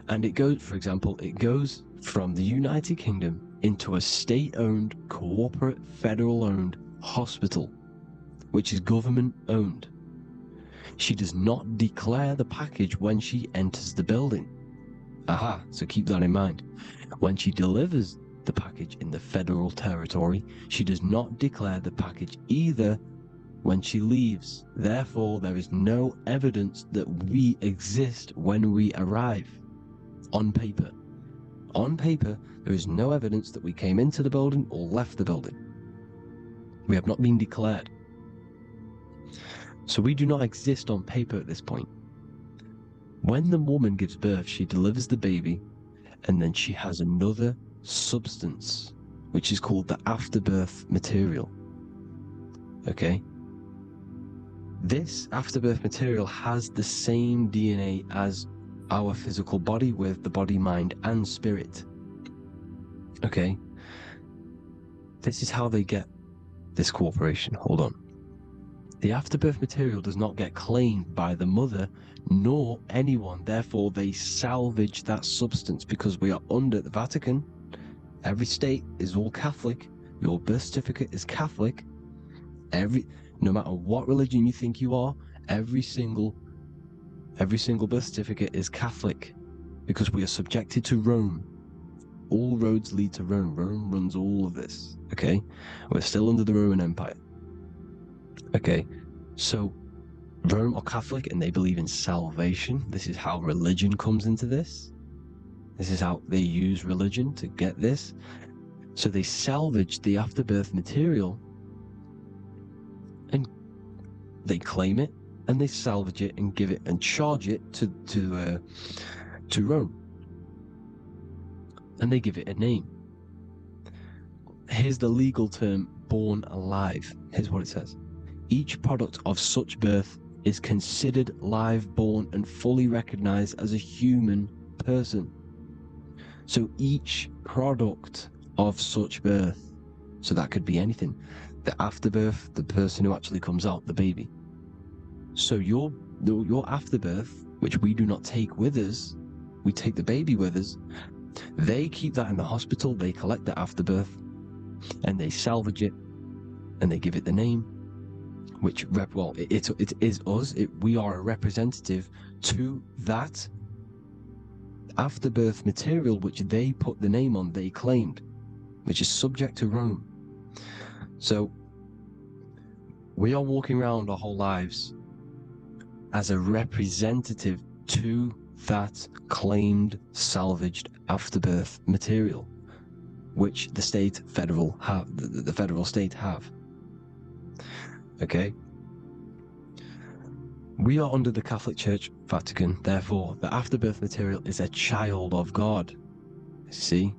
and it goes, for example, it goes from the United Kingdom into a state-owned, corporate, federal-owned hospital, which is government-owned. She does not declare the package when she enters the building. Aha, so keep that in mind. When she delivers the package in the federal territory, she does not declare the package either when she leaves. Therefore, there is no evidence that we exist when we arrive. On paper. On paper, there is no evidence that we came into the building or left the building. We have not been declared. So we do not exist on paper at this point. When the woman gives birth, she delivers the baby, and then she has another substance, which is called the afterbirth material. Okay? This afterbirth material has the same DNA as our physical body, with the body, mind, and spirit. Okay? This is how they get this corporation. Hold on. The afterbirth material does not get claimed by the mother nor anyone. Therefore, they salvage that substance, because we are under the Vatican. Every state is all Catholic. Your birth certificate is Catholic. No matter what religion you think you are, every single birth certificate is Catholic, because we are subjected to Rome. All roads lead to Rome. Rome runs all of this. Okay? We're still under the Roman Empire. Okay, so Rome are Catholic and they believe in salvation. This is how religion comes into this. This is how they use religion to get this. So they salvage the afterbirth material and they claim it, and they salvage it and give it and charge it to Rome. And they give it a name. Here's the legal term, born alive. Here's what it says. Each product of such birth is considered live, born, and fully recognized as a human person. So each product of such birth, so that could be anything, the afterbirth, the person who actually comes out, the baby. So your afterbirth, which we do not take with us, we take the baby with us, they keep that in the hospital, they collect the afterbirth, and they salvage it, and they give it the name, which, it is us. We are a representative to that afterbirth material, which they put the name on, they claimed, which is subject to Rome. So we are walking around our whole lives as a representative to that claimed salvaged afterbirth material, which the federal state have. Okay? We are under the Catholic Church, Vatican, therefore the afterbirth material is a child of God. See?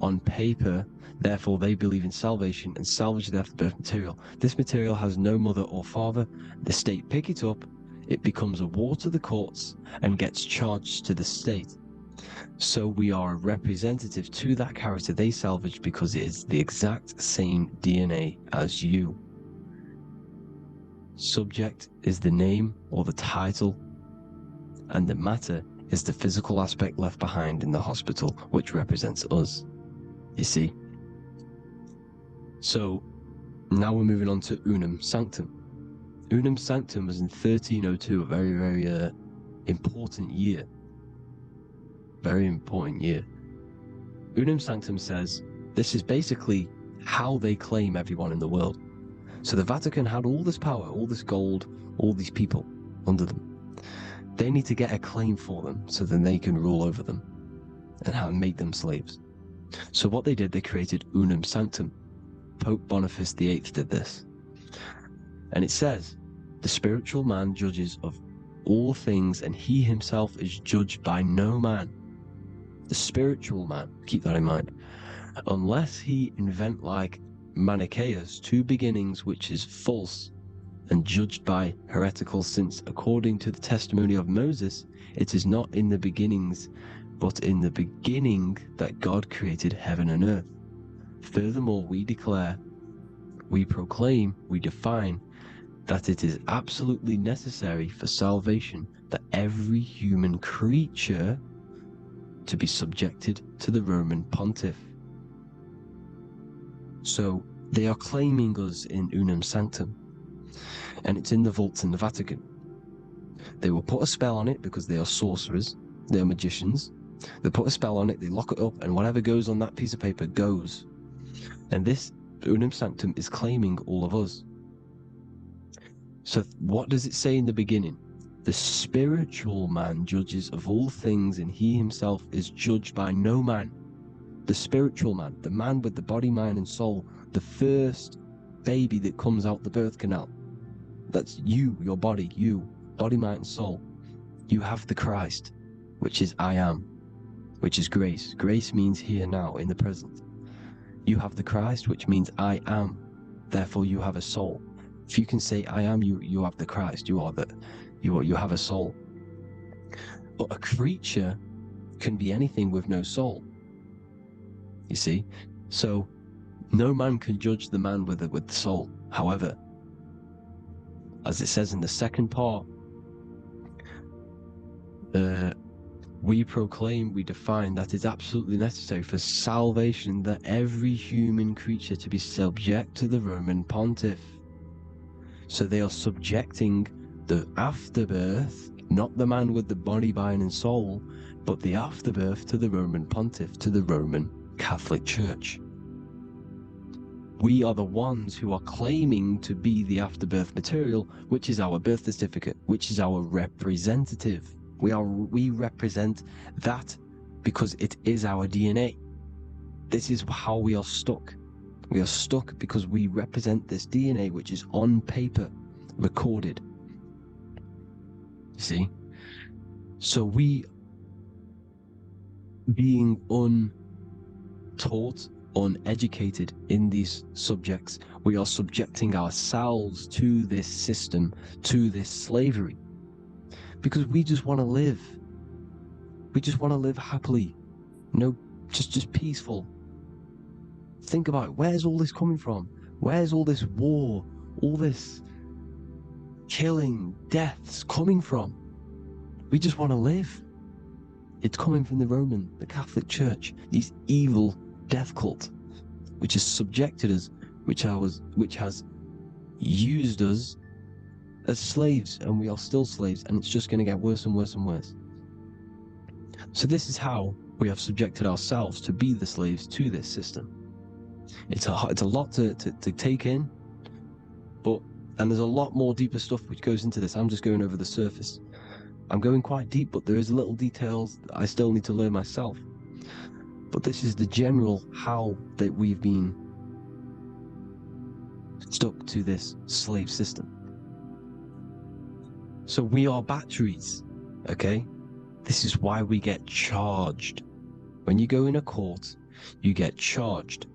On paper, therefore they believe in salvation and salvage the afterbirth material. This material has no mother or father. The state pick it up, it becomes a war to the courts and gets charged to the state. So we are a representative to that character they salvaged, because it is the exact same DNA as you. Subject is the name or the title, and the matter is the physical aspect left behind in the hospital, which represents us. You see, So now we're moving on to Unum Sanctum. Unum Sanctum was in 1302, a very, very important year. Very important year. Unum Sanctum says this is basically how they claim everyone in the world. So the Vatican had all this power, all this gold, all these people under them. They need to get a claim for them so then they can rule over them and make them slaves. So what they did, they created Unum Sanctum. Pope Boniface VIII did this. And it says, the spiritual man judges of all things, and he himself is judged by no man. The spiritual man, keep that in mind, unless he invent like Manichaeus, two beginnings, which is false and judged by heretical, since according to the testimony of Moses, it is not in the beginnings, but in the beginning that God created heaven and earth. Furthermore, we declare, we proclaim, we define that it is absolutely necessary for salvation that every human creature to be subjected to the Roman pontiff. So they are claiming us in Unum Sanctum, and it's in the vaults in the Vatican. They will put a spell on it because they are sorcerers, they are magicians. They put a spell on it, they lock it up, and whatever goes on that piece of paper goes. And this Unum Sanctum is claiming all of us. So what does it say in the beginning? The spiritual man judges of all things, and he himself is judged by no man. The spiritual man, the man with the body, mind, and soul, the first baby that comes out the birth canal. That's you, your body, you, body, mind, and soul. You have the Christ, which is I am, which is grace. Grace means here now, in the present. You have the Christ, which means I am. Therefore, you have a soul. If you can say I am, you have the Christ. You have a soul. But a creature can be anything with no soul. You see, so no man can judge the man with the soul. However, as it says in the second part, we proclaim, we define that it's absolutely necessary for salvation that every human creature to be subject to the Roman pontiff. So they are subjecting the afterbirth, not the man with the body, mind, and soul, but the afterbirth to the Roman pontiff, to the Roman Catholic Church. We are the ones who are claiming to be the afterbirth material, which is our birth certificate, which is our representative. We represent that because it is our DNA. This is how we are stuck. We are stuck because we represent this DNA, which is on paper, recorded. You see? So we, being untaught, uneducated in these subjects, we are subjecting ourselves to this system, to this slavery. Because we just want to live. We just want to live happily. Just peaceful. Think about it. Where's all this coming from? Where's all this war, all this killing, deaths coming from? We just want to live. It's coming from the Catholic Church, these evil death cult, which has subjected us, which has used us as slaves, and we are still slaves, and it's just going to get worse and worse and worse. So this is how we have subjected ourselves to be the slaves to this system. It's a lot to take in, and there's a lot more deeper stuff which goes into this. I'm just going over the surface. I'm going quite deep, but there is little details that I still need to learn myself. But this is the general how that we've been stuck to this slave system. So we are batteries, okay? This is why we get charged. When you go in a court, you get charged,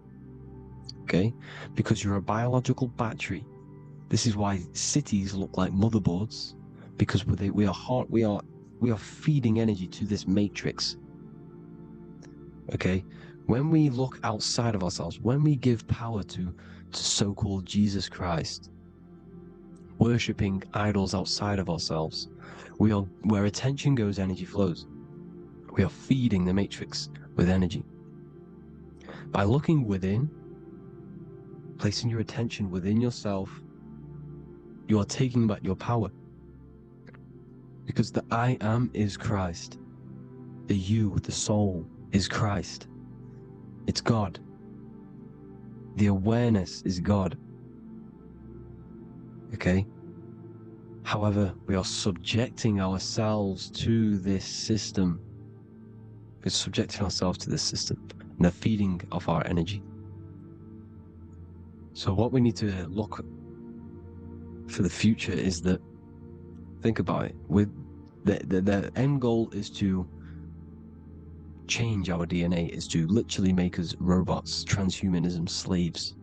okay? Because you're a biological battery. This is why cities look like motherboards, because we are feeding energy to this matrix, okay? When we look outside of ourselves, when we give power to so-called Jesus Christ, worshipping idols outside of ourselves, where attention goes, energy flows. We are feeding the matrix with energy. By looking within, placing your attention within yourself, you are taking back your power. Because the I am is Christ. The you, the soul, is Christ. It's God. The awareness is God. Okay? However, we are subjecting ourselves to this system. We're subjecting ourselves to this system and the feeding of our energy. So what we need to look for the future is that, think about it, with the end goal is to change our DNA, is to literally make us robots, transhumanism, slaves.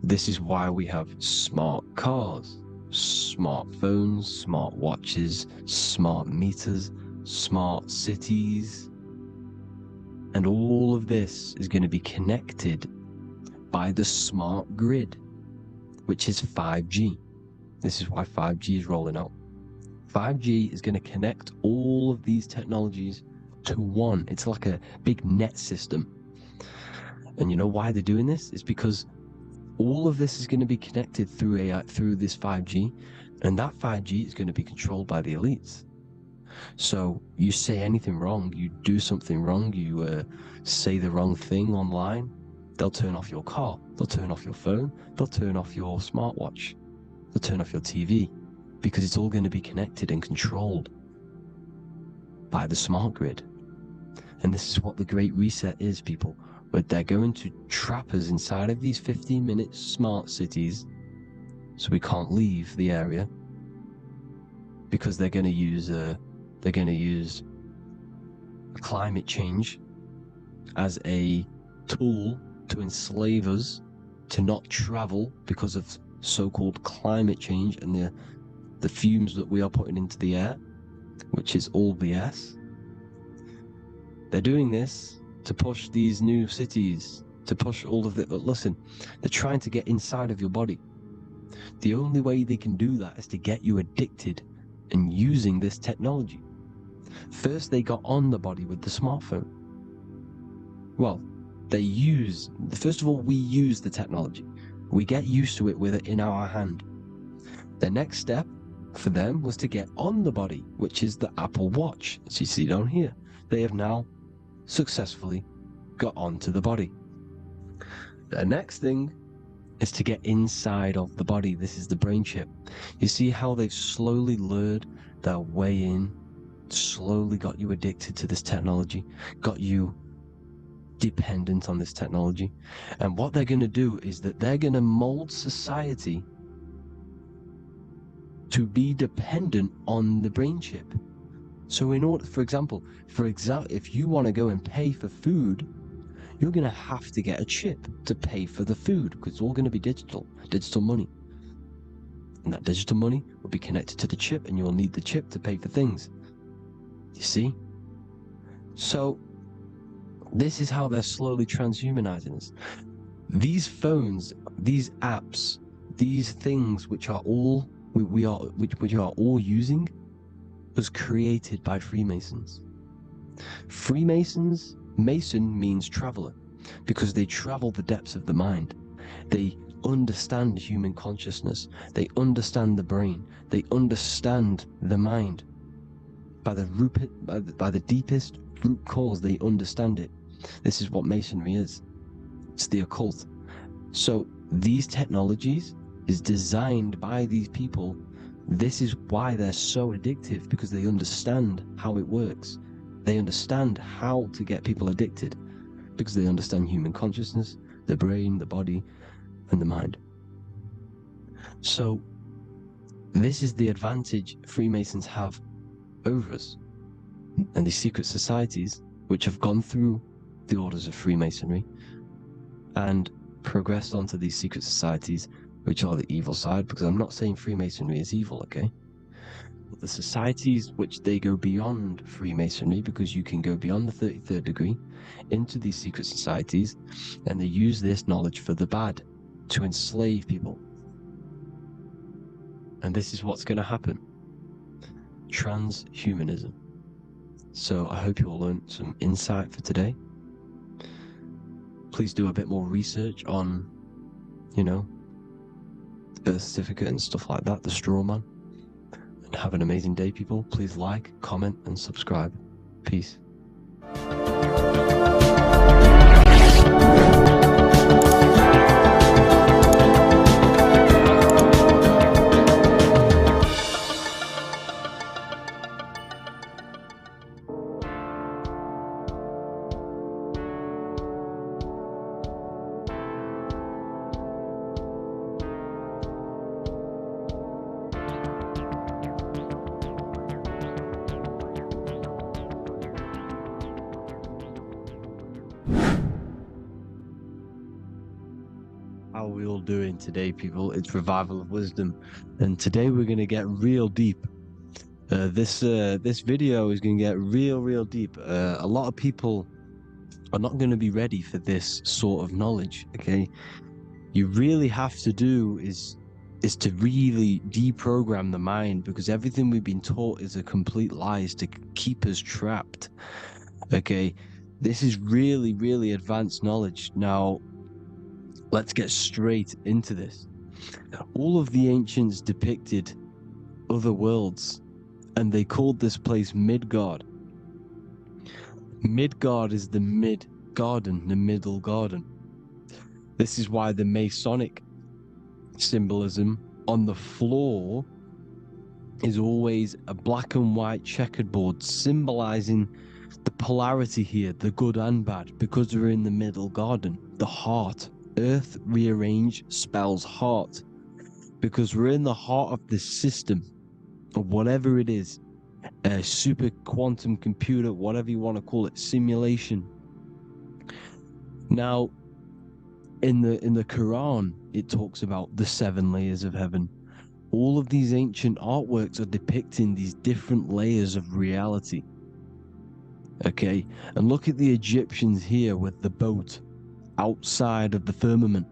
This is why we have smart cars, smartphones, smart watches, smart meters, smart cities, and all of this is going to be connected by the smart grid, which is 5G. This is why 5G is rolling out. 5G is going to connect all of these technologies to one. It's like a big net system. And you know why they're doing this? It's because all of this is going to be connected through AI, through this 5G, and that 5G is going to be controlled by the elites. So you say anything wrong, you do something wrong, you say the wrong thing online, they'll turn off your car, they'll turn off your phone, they'll turn off your smartwatch, they'll turn off your TV, because it's all going to be connected and controlled by the smart grid. And this is what the Great Reset is, people. But they're going to trap us inside of these 15-minute smart cities, so we can't leave the area, because they're going to use climate change as a tool to enslave us to not travel because of so-called climate change and the fumes that we are putting into the air, which is all BS. They're doing this to push these new cities, to push all of it. But listen, they're trying to get inside of your body. The only way they can do that is to get you addicted and using this technology. First, they got on the body with the smartphone. Well, first of all, we use the technology. We get used to it with it in our hand. The next step for them was to get on the body, which is the Apple Watch, as you see down here. They have now successfully got onto the body. The next thing is to get inside of the body. This is the brain chip. You see how they've slowly lured their way in, slowly got you addicted to this technology, got you dependent on this technology. And what they're going to do is that they're going to mold society to be dependent on the brain chip. So in order, for example, if you want to go and pay for food, you're going to have to get a chip to pay for the food, because it's all going to be digital money. And that digital money will be connected to the chip, and you'll need the chip to pay for things. You see? So this is how they're slowly transhumanizing us. These phones, these apps, these things which are all which are all using, was created by Freemasons. Mason means traveler, because they travel the depths of the mind. They understand human consciousness. They understand the brain. They understand the mind. By the deepest root cause, they understand it. This is what Masonry is. It's the occult. So these technologies is designed by these people. This is why they're so addictive, because they understand how it works. They understand how to get people addicted, because they understand human consciousness, the brain, the body, and the mind. So this is the advantage Freemasons have over us. And these secret societies, which have gone through the orders of Freemasonry and progressed onto these secret societies, which are the evil side, because I'm not saying Freemasonry is evil, okay? But the societies which they go beyond Freemasonry, because you can go beyond the 33rd degree into these secret societies, and they use this knowledge for the bad, to enslave people. And this is what's going to happen. Transhumanism. So I hope you all learned some insight for today. Please do a bit more research on, you know, birth certificate and stuff like that, the straw man. And have an amazing day, people. Please like, comment, and subscribe. Peace. How are we all doing today, people? It's Revival of Wisdom, and today we're going to get real deep. This video is going to get real deep. A lot of people are not going to be ready for this sort of knowledge. Okay, you really have to do is to really deprogram the mind, because everything we've been taught is a complete lie, is to keep us trapped. Okay, this is really advanced knowledge. Now, let's get straight into this. All of the ancients depicted other worlds, and they called this place Midgard. Midgard is the mid-garden, the middle garden. This is why the Masonic symbolism on the floor is always a black and white checkered board, symbolizing the polarity here, the good and bad, because we're in the middle garden, the heart. Earth rearranged spells heart, because we're in the heart of this system, or whatever it is, a super quantum computer, whatever you want to call it, simulation. Now, in the Quran, it talks about the 7 layers of heaven. All of these ancient artworks are depicting these different layers of reality. Okay, and look at the Egyptians here with the boat outside of the firmament.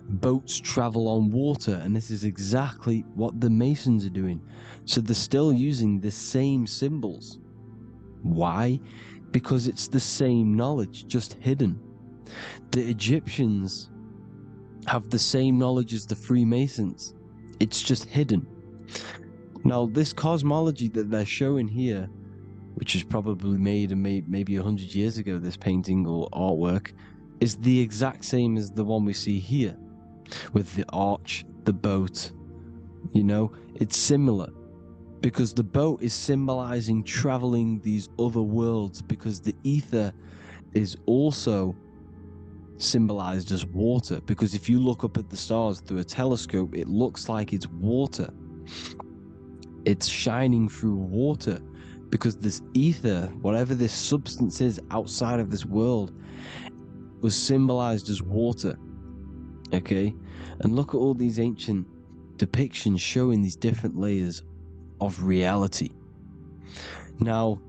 Boats travel on water, and this is exactly what the Masons are doing. So they're still using the same symbols. Why? Because it's the same knowledge, just hidden. The Egyptians have the same knowledge as the Freemasons. It's just hidden. Now, this cosmology that they're showing here, which is probably made maybe 100 years ago, this painting or artwork, is the exact same as the one we see here, with the arch, the boat. You know, it's similar, because the boat is symbolizing traveling these other worlds, because the ether is also symbolized as water, because if you look up at the stars through a telescope, it looks like it's water. It's shining through water, because this ether, whatever this substance is outside of this world, was symbolized as water. Okay, and look at all these ancient depictions showing these different layers of reality. Now,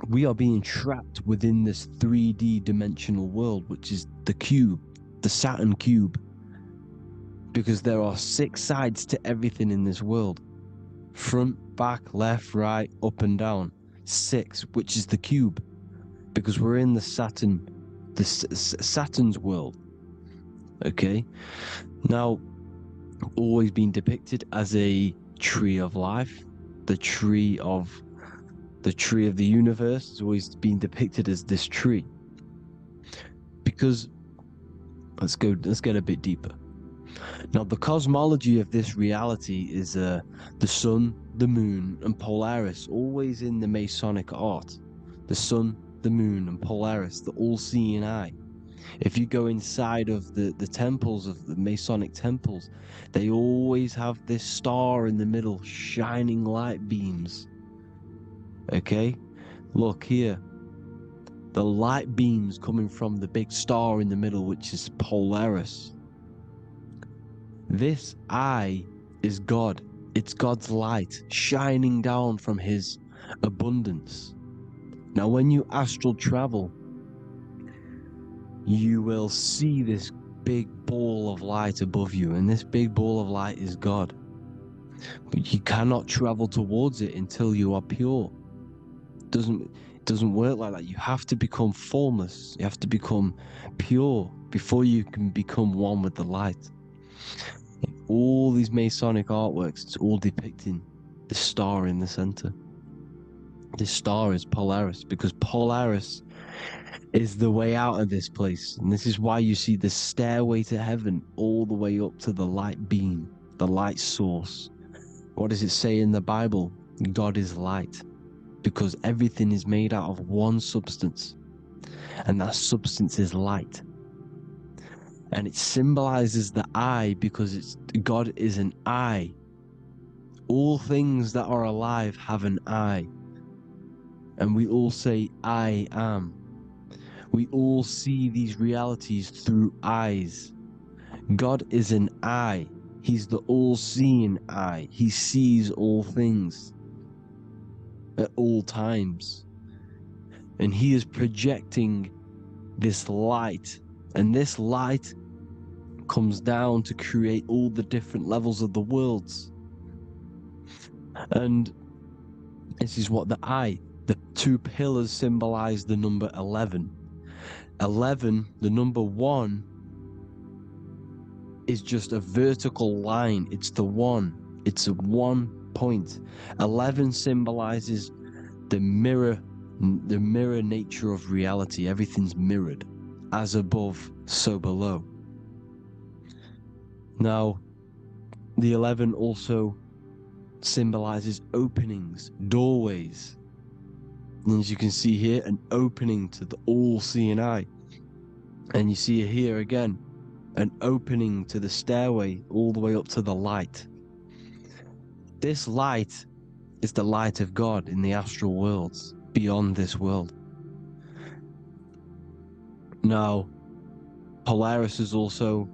we are being trapped within this 3D dimensional world, which is the cube, the Saturn cube, because there are 6 sides to everything in this world: front, back, left, right, up and down. 6, which is the cube, because we're in the Saturn's world. Okay, now, always been depicted as a tree of life, the tree of the universe has always been depicted as this tree. Because let's get a bit deeper. Now, the cosmology of this reality is the sun, the moon, and Polaris, always in the Masonic art. The sun, the moon, and Polaris, the all-seeing eye. If you go inside of the temples, of the Masonic temples, they always have this star in the middle, shining light beams. Okay, look here, the light beams coming from the big star in the middle, which is Polaris. This eye is God. It's God's light shining down from his abundance. Now, when you astral travel, you will see this big ball of light above you, and this big ball of light is God. But you cannot travel towards it until you are pure. It doesn't work like that. You have to become formless. You have to become pure before you can become one with the light. In all these Masonic artworks, it's all depicting the star in the center. This star is Polaris, because Polaris is the way out of this place. And this is why you see the stairway to heaven all the way up to the light beam, the light source. What does it say in the Bible? God is light, because everything is made out of one substance, and that substance is light. And it symbolizes the eye, because God is an eye. All things that are alive have an eye. And we all say, I am. We all see these realities through eyes. God is an eye. He's the all-seeing eye. He sees all things at all times. And he is projecting this light. And this light comes down to create all the different levels of the worlds. And this is what the two pillars symbolize the number 11. 11, the number 1, is just a vertical line. It's the one. It's a 1 point. 11 symbolizes the mirror nature of reality. Everything's mirrored. As above, so below. Now, the 11 also symbolizes openings, doorways. And as you can see here, an opening to the all-seeing eye. And you see here again, an opening to the stairway all the way up to the light. This light is the light of God in the astral worlds, beyond this world. Now, Polaris has also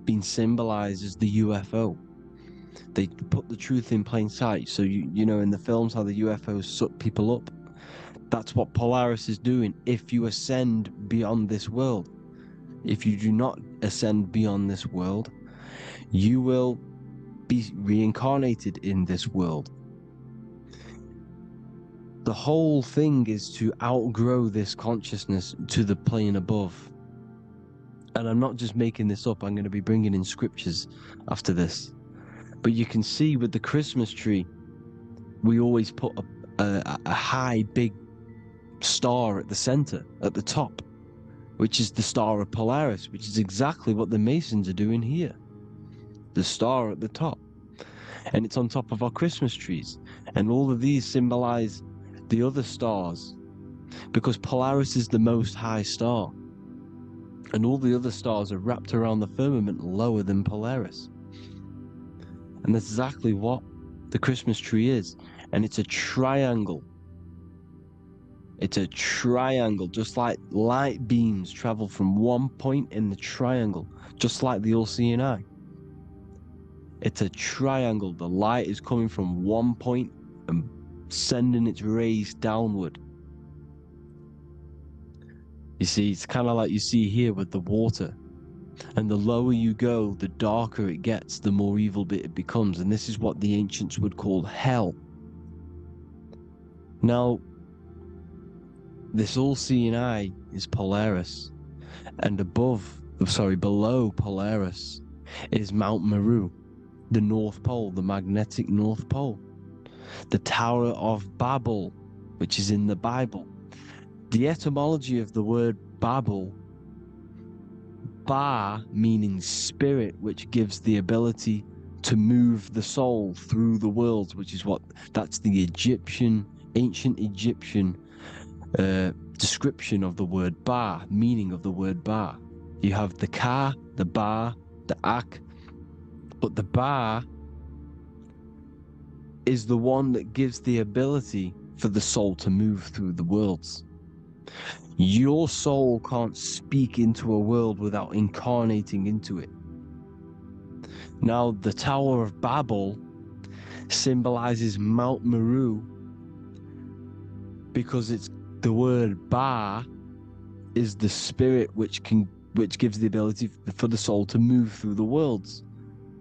been symbolized as the UFO. They put the truth in plain sight. So you know in the films how the UFOs suck people up. That's what Polaris is doing. If you ascend beyond this world, if you do not ascend beyond this world, you will be reincarnated in this world. The whole thing is to outgrow this consciousness to the plane above. And I'm not just making this up, I'm going to be bringing in scriptures after this. But you can see with the Christmas tree, we always put a high, big star at the center, at the top, which is the star of Polaris, which is exactly what the Masons are doing here. The star at the top. And it's on top of our Christmas trees. And all of these symbolize the other stars, because Polaris is the most high star. And all the other stars are wrapped around the firmament lower than Polaris. And that's exactly what the Christmas tree is. And it's a triangle. It's a triangle, just like light beams travel from one point in the triangle, just like the all-seeing eye. It's a triangle. The light is coming from one point and sending its rays downward. You see, it's kind of like you see here with the water. And the lower you go, the darker it gets, the more evil it becomes. And this is what the ancients would call hell. Now, this all-seeing eye is Polaris. And below Polaris is Mount Meru, the North Pole, the magnetic North Pole. The Tower of Babel, which is in the Bible. The etymology of the word Babel, Ba meaning spirit, which gives the ability to move the soul through the worlds, which is that's the ancient Egyptian description of the word Ba, meaning of the word Ba. You have the Ka, the Ba, the Ak, but the Ba is the one that gives the ability for the soul to move through the worlds. Your soul can't speak into a world without incarnating into it. Now, the Tower of Babel symbolizes Mount Meru because it's the word Ba is the spirit which gives the ability for the soul to move through the worlds.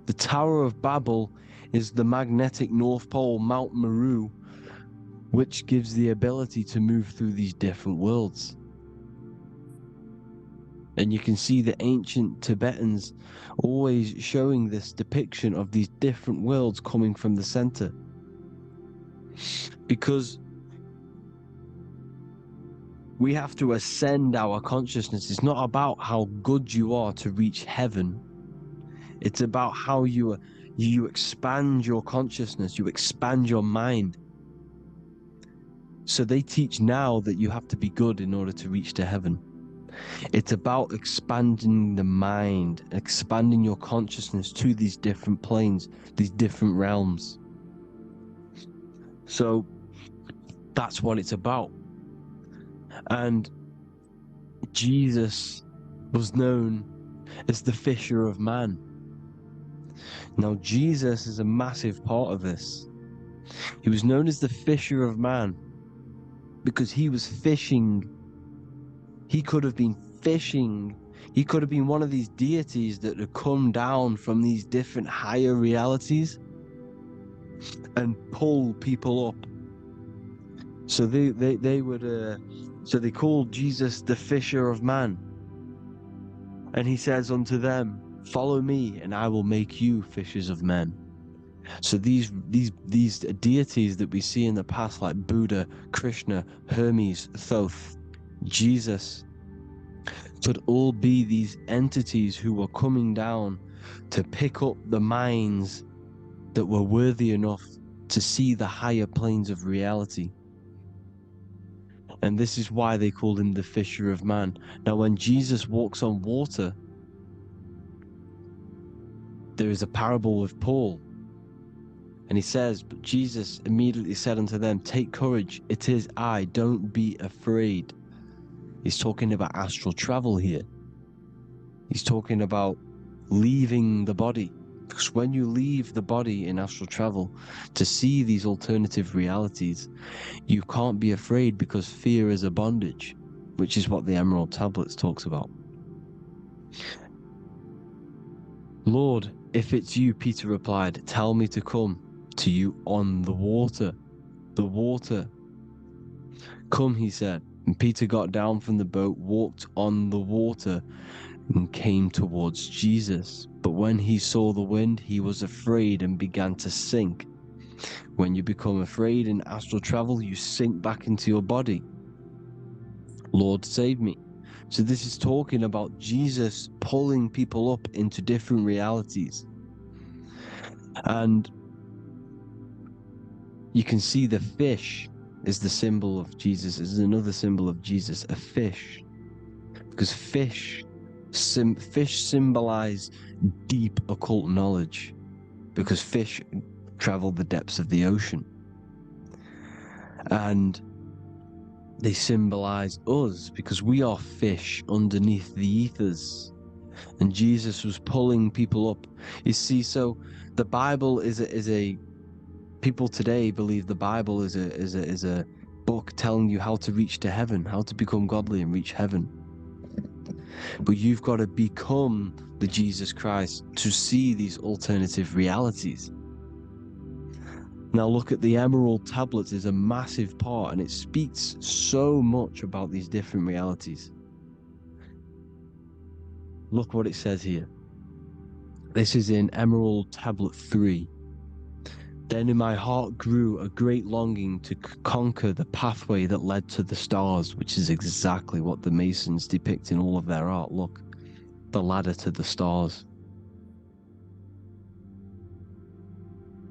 The Tower of Babel is the magnetic North Pole, Mount Meru, which gives the ability to move through these different worlds. And you can see the ancient Tibetans always showing this depiction of these different worlds coming from the center. Because we have to ascend our consciousness. It's not about how good you are to reach heaven. It's about how you expand your consciousness, you expand your mind. So they teach now that you have to be good in order to reach to heaven. It's about expanding the mind, expanding your consciousness to these different planes, these different realms. So that's what it's about. And Jesus was known as the fisher of man. Now, Jesus is a massive part of this. He was known as the fisher of man because he was fishing. He could have been fishing. He could have been one of these deities that had come down from these different higher realities and pull people up. So they would. So they called Jesus the fisher of man. And he says unto them, "Follow me, and I will make you fishers of men." So these deities that we see in the past, like Buddha, Krishna, Hermes, Thoth, Jesus, could all be these entities who were coming down to pick up the minds that were worthy enough to see the higher planes of reality. And this is why they called him the fisher of man. Now, when Jesus walks on water, there is a parable with Paul. And he says, "But Jesus immediately said unto them, Take courage, it is I, don't be afraid." He's talking about astral travel here. He's talking about leaving the body. Because when you leave the body in astral travel to see these alternative realities, you can't be afraid because fear is a bondage, which is what the Emerald Tablets talks about. "Lord, if it's you," Peter replied, "tell me to come to you on the water." The water. "Come," he said. And Peter got down from the boat, walked on the water, and came towards Jesus. But when he saw the wind, he was afraid and began to sink. When you become afraid in astral travel, you sink back into your body. "Lord, save me." So this is talking about Jesus pulling people up into different realities. And you can see the fish is the symbol of Jesus, is another symbol of Jesus, a fish. Because fish symbolize deep occult knowledge, because fish travel the depths of the ocean. And they symbolize us because we are fish underneath the ethers. And Jesus was pulling people up. You see, so the Bible is a people today believe the Bible is a book telling you how to reach to heaven, how to become godly and reach heaven. But you've got to become the Jesus Christ to see these alternative realities. Now look at the Emerald Tablets is a massive part, and it speaks so much about these different realities. Look what it says here. This is in Emerald Tablet 3. "Then in my heart grew a great longing to conquer the pathway that led to the stars," which is exactly what the Masons depict in all of their art. Look, the ladder to the stars.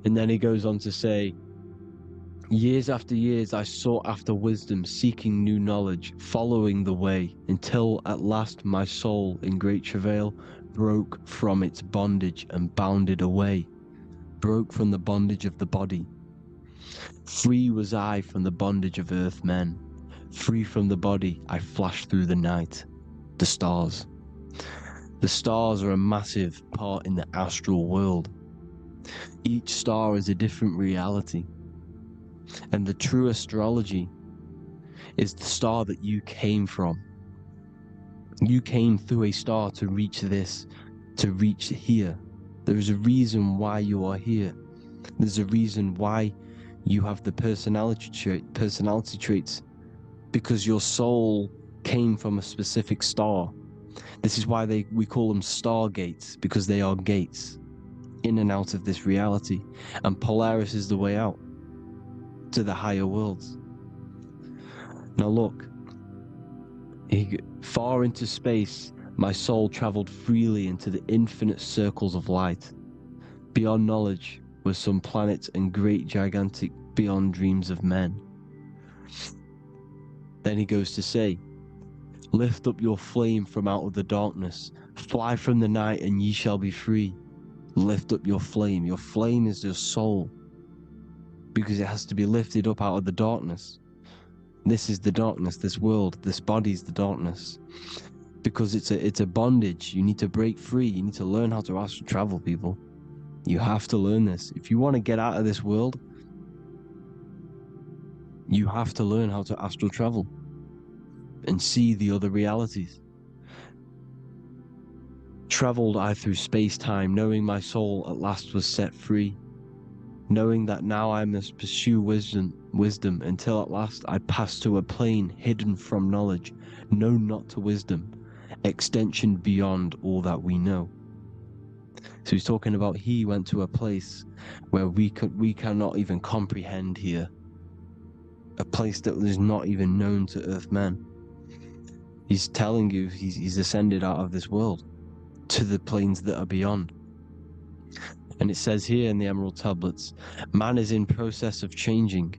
And then he goes on to say, "Years after years I sought after wisdom, seeking new knowledge, following the way, until at last my soul in great travail broke from its bondage and bounded away, broke from the bondage of the body. Free was I from the bondage of earth men, free from the body I flashed through the night." The stars. The stars are a massive part in the astral world. Each star is a different reality. And the true astrology is the star that you came from. You came through a star to reach this, to reach here. There is a reason why you are here. There's a reason why You have the personality traits because your soul came from a specific star. This is why we call them stargates, because they are gates in and out of this reality. And Polaris is the way out to the higher worlds. Now look, far into space, my soul traveled freely into the infinite circles of light. Beyond knowledge were some planets and great gigantic beyond dreams of men. Then he goes to say, lift up your flame from out of the darkness, fly from the night and ye shall be free. Lift up your flame. Your flame is your soul, because it has to be lifted up out of the darkness. This is the darkness, this world, this body is the darkness. Because it's a bondage. You need to break free. You need to learn how to astral travel, people. You have to learn this. If you want to get out of this world, you have to learn how to astral travel and see the other realities. Traveled I through space-time, knowing my soul at last was set free, knowing that now I must pursue wisdom until at last I pass to a plane hidden from knowledge, known not to wisdom, extension beyond all that we know. So he's talking about he went to a place where we cannot even comprehend here, a place that is not even known to Earthmen. He's telling you he's ascended out of this world to the planes that are beyond. And it says here in the Emerald Tablets, man is in process of changing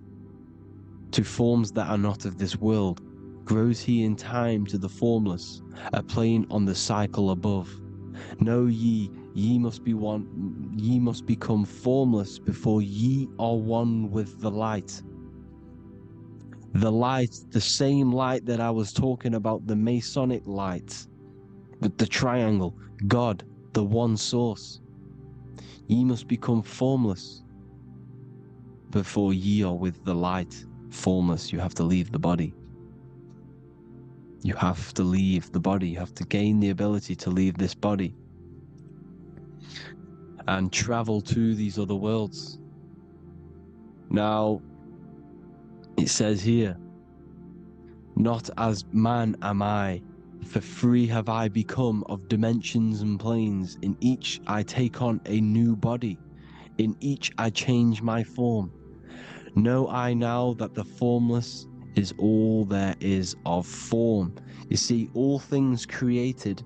to forms that are not of this world. Grows he in time to the formless, a plane on the cycle above. Know ye must be one, ye must become formless before ye are one with the light. The light, the same light that I was talking about, the Masonic light, with the triangle, God, the one source. Ye must become formless before ye are with the light. Formless, you have to leave the body. You have to leave the body. You have to gain the ability to leave this body and travel to these other worlds. Now, it says here, not as man am I, for free have I become of dimensions and planes. In each I take on a new body. In each I change my form. Know I now that the formless is all there is of form. You see, all things created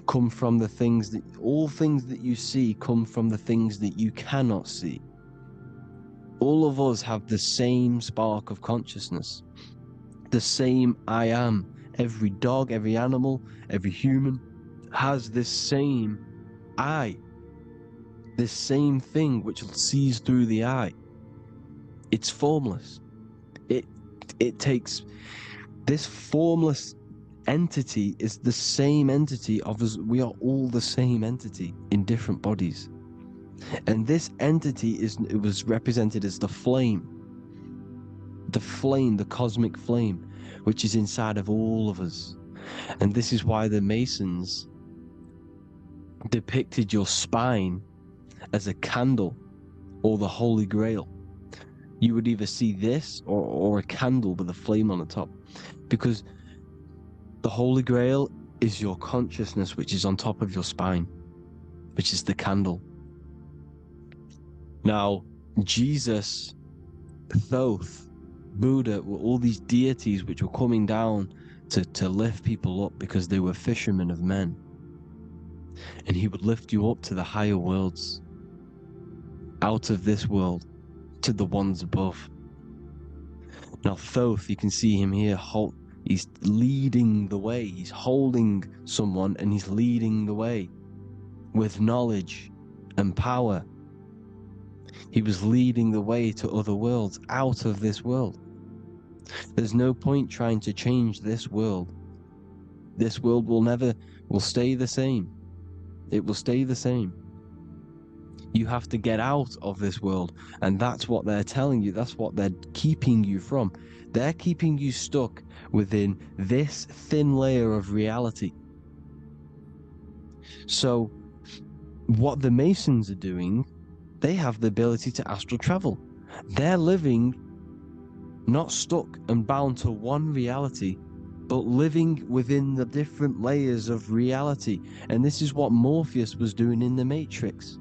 come from the things that, all things that you see come from the things that you cannot see. All of us have the same spark of consciousness, the same I am. Every dog, every animal, every human has this same I, this same thing which sees through the eye. It's formless. It takes, this formless entity is the same entity of us. We are all the same entity in different bodies. And this entity it was represented as the flame, the cosmic flame, which is inside of all of us. And this is why the Masons depicted your spine as a candle or the Holy Grail. You would either see this or a candle with a flame on the top, because the Holy Grail is your consciousness, which is on top of your spine, which is the candle. Now, Jesus, Thoth, Buddha were all these deities which were coming down to lift people up, because they were fishermen of men. And he would lift you up to the higher worlds, out of this world, to the ones above. Now Thoth, you can see him here, he's leading the way. He's holding someone and he's leading the way with knowledge and power. He was leading the way to other worlds, out of this world. There's no point trying to change this world. This world will stay the same. It will stay the same. You have to get out of this world, and that's what they're telling you. That's what they're keeping you from. They're keeping you stuck within this thin layer of reality. So what the Masons are doing, they have the ability to astral travel. They're living not stuck and bound to one reality, but living within the different layers of reality. And this is what Morpheus was doing in the Matrix.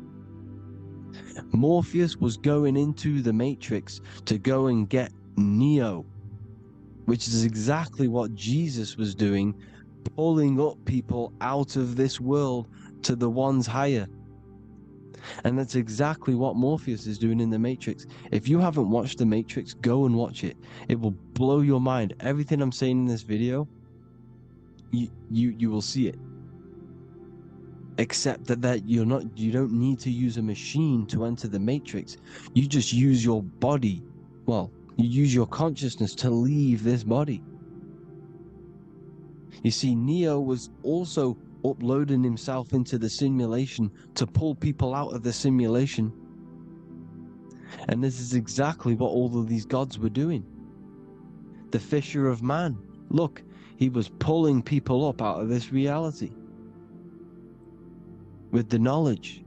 Morpheus was going into the Matrix to go and get Neo, which is exactly what Jesus was doing, pulling up people out of this world to the ones higher. And that's exactly what Morpheus is doing in the Matrix. If you haven't watched the Matrix, go and watch it. It will blow your mind. Everything I'm saying in this video, you will see it. Except that you don't need to use a machine to enter the Matrix. You just use your body. Well, you use your consciousness to leave this body. You see, Neo was also uploading himself into the simulation to pull people out of the simulation. And this is exactly what all of these gods were doing. The Fisher of Man, look, he was pulling people up out of this reality with the knowledge.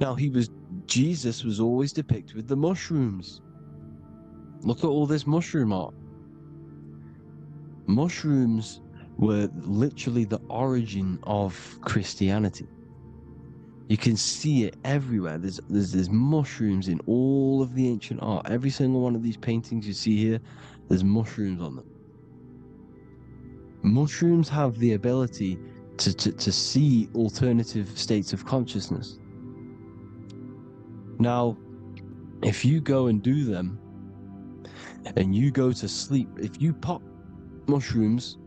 Now, Jesus was always depicted with the mushrooms. Look at all this mushroom art. Mushrooms were literally the origin of Christianity. You can see it everywhere. There's mushrooms in all of the ancient art. Every single one of these paintings you see here, there's mushrooms on them. Mushrooms have the ability to see alternative states of consciousness. Now, if you go and do them, and you go to sleep, if you pop mushrooms,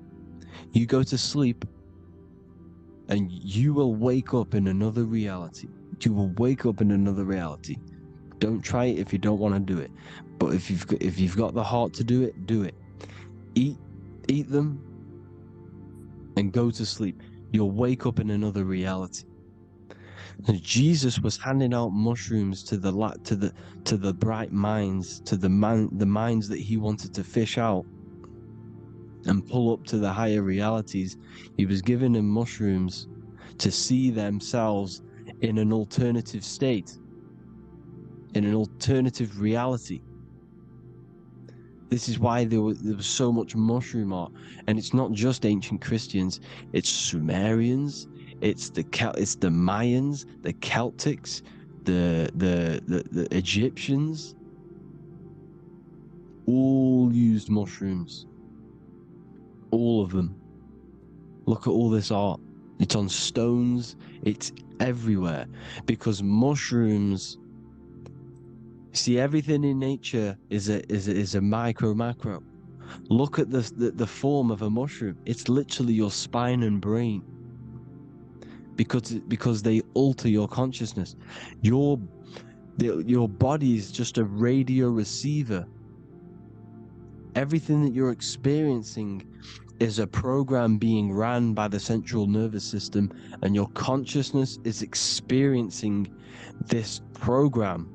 you go to sleep, and you will wake up in another reality. You will wake up in another reality. Don't try it if you don't want to do it. But if you've got the heart to do it, do it. Eat them, and go to sleep. You'll wake up in another reality. And Jesus was handing out mushrooms to the bright minds, to the minds that he wanted to fish out and pull up to the higher realities. He was giving them mushrooms to see themselves in an alternative state, in an alternative reality. This is why there was so much mushroom art. And it's not just ancient Christians, it's Sumerians, it's the Mayans, the Celtics, the Egyptians, all used mushrooms. All of them. Look at all this art. It's on stones, it's everywhere. Because mushrooms, see, everything in nature is a macro. Look at the form of a mushroom. It's literally your spine and brain. Because they alter your consciousness. Your body is just a radio receiver. Everything that you're experiencing is a program being ran by the central nervous system, and your consciousness is experiencing this program,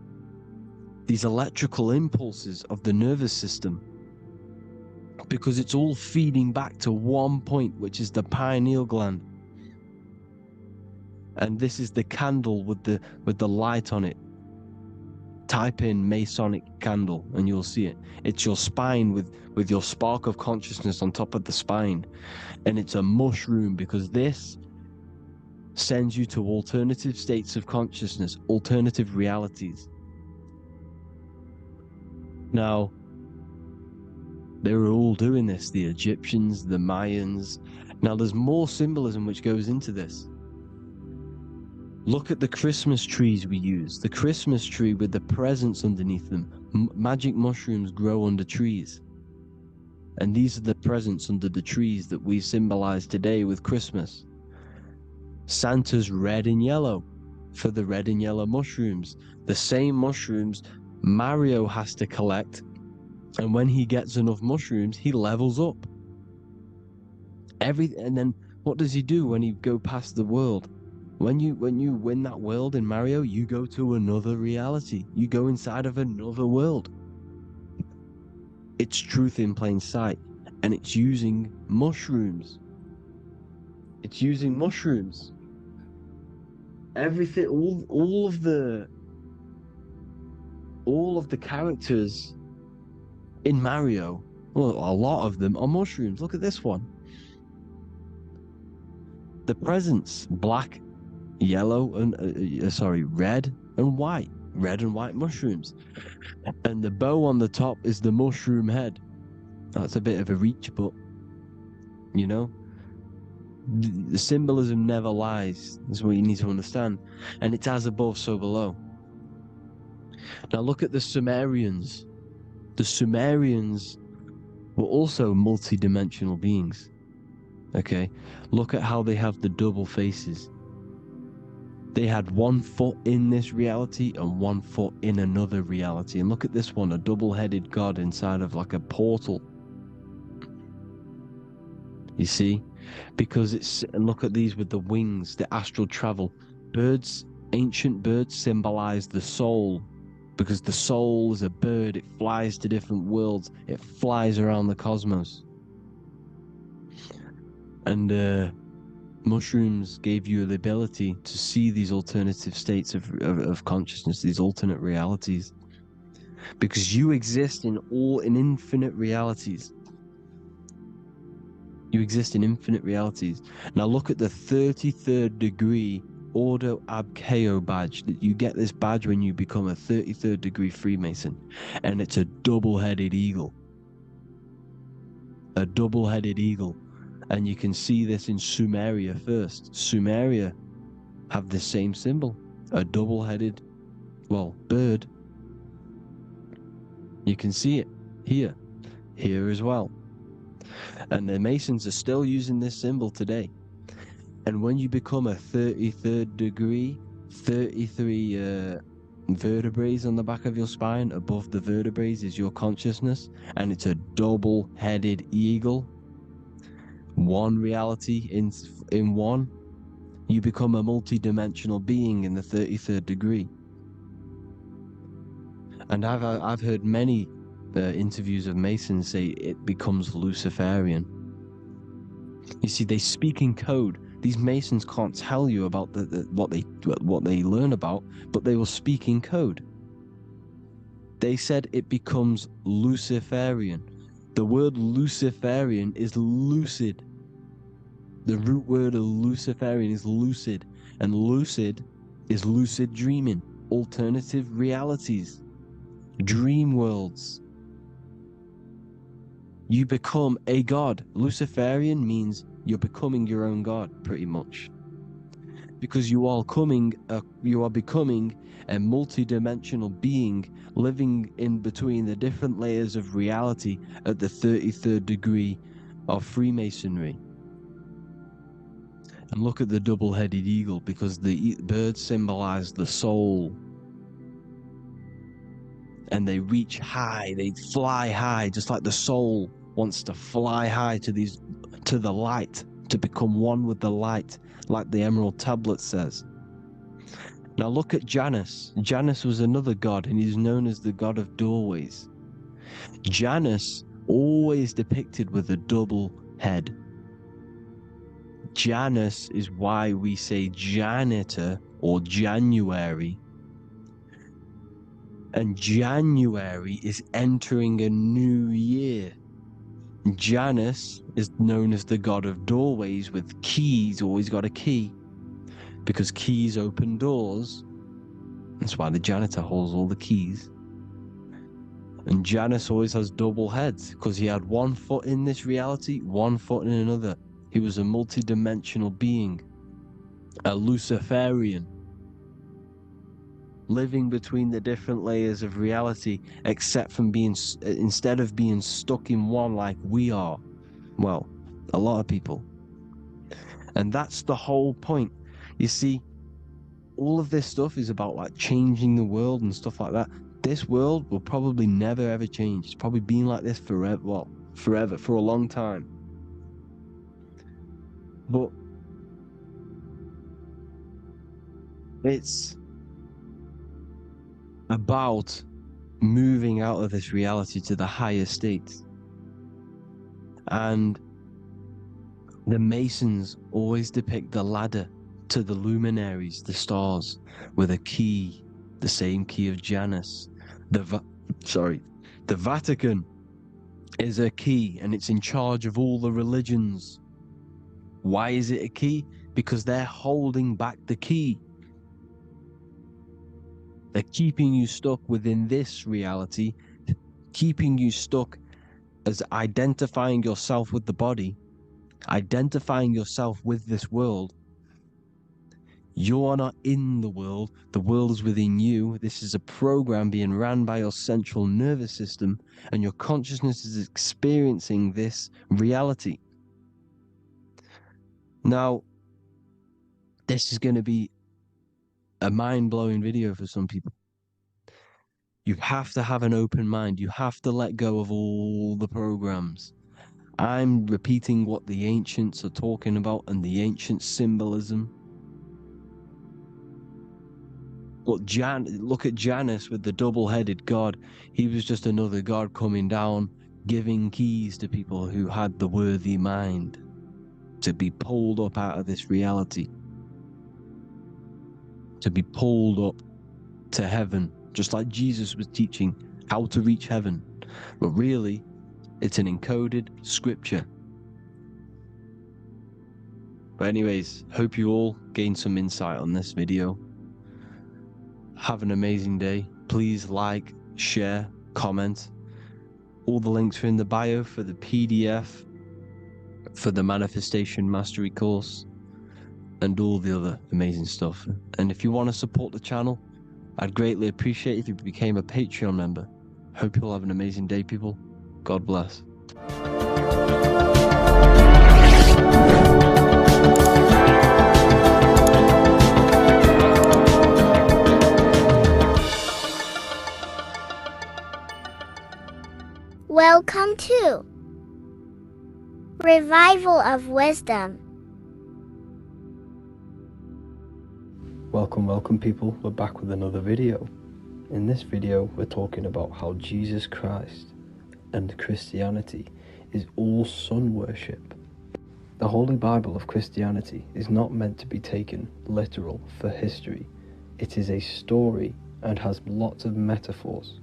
these electrical impulses of the nervous system, because it's all feeding back to one point, which is the pineal gland. And this is the candle with the light on it. Type in Masonic candle and you'll see it. It's your spine with your spark of consciousness on top of the spine. And it's a mushroom, because this sends you to alternative states of consciousness, alternative realities. Now, they were all doing this, the Egyptians, the Mayans. Now, there's more symbolism which goes into this. Look at the Christmas trees we use. The Christmas tree with the presents underneath them. Magic mushrooms grow under trees. And these are the presents under the trees that we symbolize today with Christmas. Santa's red and yellow for the red and yellow mushrooms. The same mushrooms Mario has to collect. And when he gets enough mushrooms, he levels up. And then what does he do when he go past the world? When you win that world in Mario, you go to another reality. You go inside of another world. It's truth in plain sight. And it's using mushrooms. It's using mushrooms. Everything, all of the all of the characters in Mario, well, a lot of them are mushrooms. Look at this one. The presents, black, yellow, and red and white. Red and white mushrooms. And the bow on the top is the mushroom head. That's a bit of a reach, but, you know, the symbolism never lies. That's what you need to understand. And it's as above, so below. Now look at the Sumerians. The Sumerians were also multi-dimensional beings. Okay, look at how they have the double faces. They had 1 foot in this reality and 1 foot in another reality. And look at this one, a double-headed god inside of like a portal. You see? Because it's, and look at these with the wings, the astral travel. Birds, ancient birds symbolize the soul. Because the soul is a bird, it flies to different worlds. It flies around the cosmos. And mushrooms gave you the ability to see these alternative states of consciousness, these alternate realities. Because you exist in infinite realities. You exist in infinite realities. Now look at the 33rd degree Ordo Ab Chao badge. That you get this badge when you become a 33rd degree Freemason. And it's a double-headed eagle. A double-headed eagle. And you can see this in Sumeria first. Sumeria have the same symbol. A double-headed, well, bird. You can see it here. Here as well. And the Masons are still using this symbol today. And when you become a 33rd degree, 33 vertebrae on the back of your spine, above the vertebrae is your consciousness, and it's a double-headed eagle. One reality in one, you become a multi-dimensional being in the 33rd degree. And I've heard many interviews of Masons say it becomes Luciferian. You see, they speak in code. These Masons can't tell you about what they learn about, but they will speak in code. They said it becomes Luciferian. The word Luciferian is lucid. The root word of Luciferian is lucid, and lucid is lucid dreaming, alternative realities, dream worlds. You become a god. Luciferian means you're becoming your own god, pretty much, because you are becoming a multi-dimensional being living in between the different layers of reality at the 33rd degree of Freemasonry. And look at the double-headed eagle, because the birds symbolize the soul. And they reach high, they fly high, just like the soul wants to fly high to the light, to become one with the light, like the Emerald Tablet says. Now look at Janus. Janus was another god, and he's known as the god of doorways. Janus always depicted with a double head. Janus is why we say janitor or January. And January is entering a new year. Janus is known as the god of doorways with keys, always got a key. Because keys open doors. That's why the janitor holds all the keys. And Janus always has double heads, because he had 1 foot in this reality, 1 foot in another. He was a multi-dimensional being, a Luciferian, living between the different layers of reality, instead of being stuck in one like we are. Well, a lot of people. And that's the whole point. You see, all of this stuff is about like changing the world and stuff like that. This world will probably never ever change. It's probably been like this forever, for a long time. But it's about moving out of this reality to the higher states. And the Masons always depict the ladder to the luminaries, the stars, with a key, the same key of Janus. The Vatican is a key, and it's in charge of all the religions. Why is it a key? Because they're holding back the key. They're keeping you stuck within this reality, keeping you stuck as identifying yourself with the body, identifying yourself with this world. You are not in the world is within you. This is a program being ran by your central nervous system, and your consciousness is experiencing this reality. Now, this is going to be a mind-blowing video for some people. You have to have an open mind. You have to let go of all the programs. I'm repeating what the ancients are talking about and the ancient symbolism. Look at Janus with the double-headed god. He was just another god coming down, giving keys to people who had the worthy mind to be pulled up out of this reality, to be pulled up to heaven, just like Jesus was teaching how to reach heaven. But really, it's an encoded scripture. But anyways, hope you all gained some insight on this video. Have an amazing day. Please like, share, comment. All the links are in the bio for the PDF, for the Manifestation Mastery course, and all the other amazing stuff. And if you want to support the channel, I'd greatly appreciate it if you became a Patreon member. Hope you all have an amazing day, people. God bless. Welcome to Revival of Wisdom. Welcome people, we're back with another video. In this video we're talking about how Jesus Christ and Christianity is all sun worship. The Holy Bible of Christianity is not meant to be taken literal for history. It is a story and has lots of metaphors.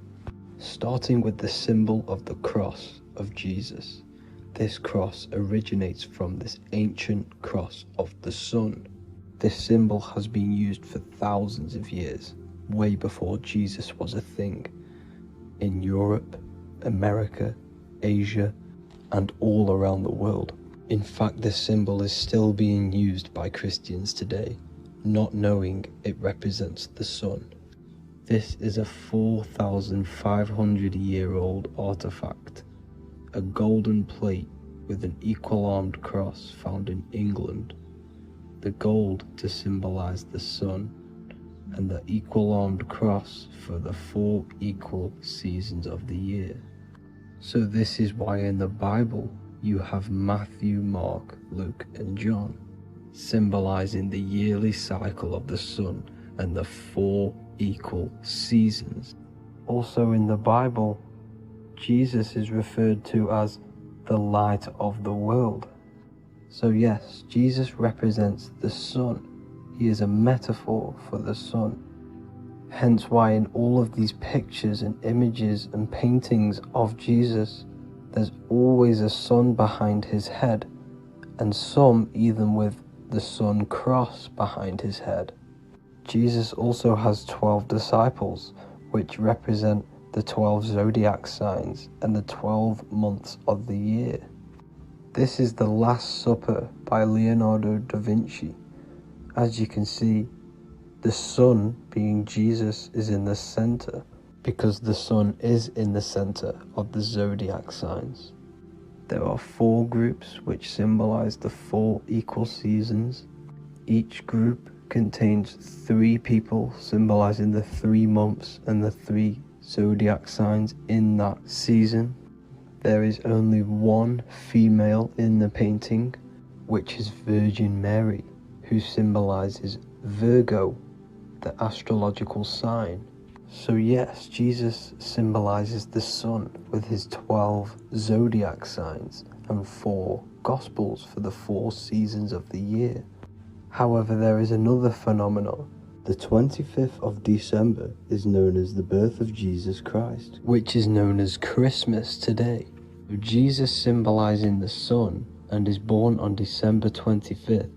Starting with the symbol of the cross of Jesus. This cross originates from this ancient cross of the sun. This symbol has been used for thousands of years, way before Jesus was a thing, in Europe, America, Asia, and all around the world. In fact, this symbol is still being used by Christians today, not knowing it represents the sun. This is a 4,500-year-old artifact, a golden plate with an equal-armed cross found in England. The gold to symbolize the sun, and the equal-armed cross for the 4 equal seasons of the year. So this is why in the Bible you have Matthew, Mark, Luke, and John, symbolizing the yearly cycle of the sun and the 4 equal seasons. Also in the Bible, Jesus is referred to as the light of the world. So yes, Jesus represents the sun. He is a metaphor for the sun. Hence why in all of these pictures and images and paintings of Jesus, there's always a sun behind his head, and some even with the sun cross behind his head. Jesus also has 12 disciples, which represent the 12 zodiac signs and the 12 months of the year. This is the Last Supper by Leonardo da Vinci. As you can see, the sun, being Jesus, is in the center, because the sun is in the center of the zodiac signs. There are 4 groups which symbolize the 4 equal seasons. Each group contains 3 people symbolizing the 3 months and the 3 zodiac signs in that season. There is only 1 female in the painting, which is Virgin Mary, who symbolizes Virgo, the astrological sign. So yes, Jesus symbolizes the sun with his 12 zodiac signs and 4 gospels for the 4 seasons of the year. However, there is another phenomenon The 25th of December is known as the birth of Jesus Christ, which is known as Christmas today. Jesus symbolizing the sun and is born on December 25th.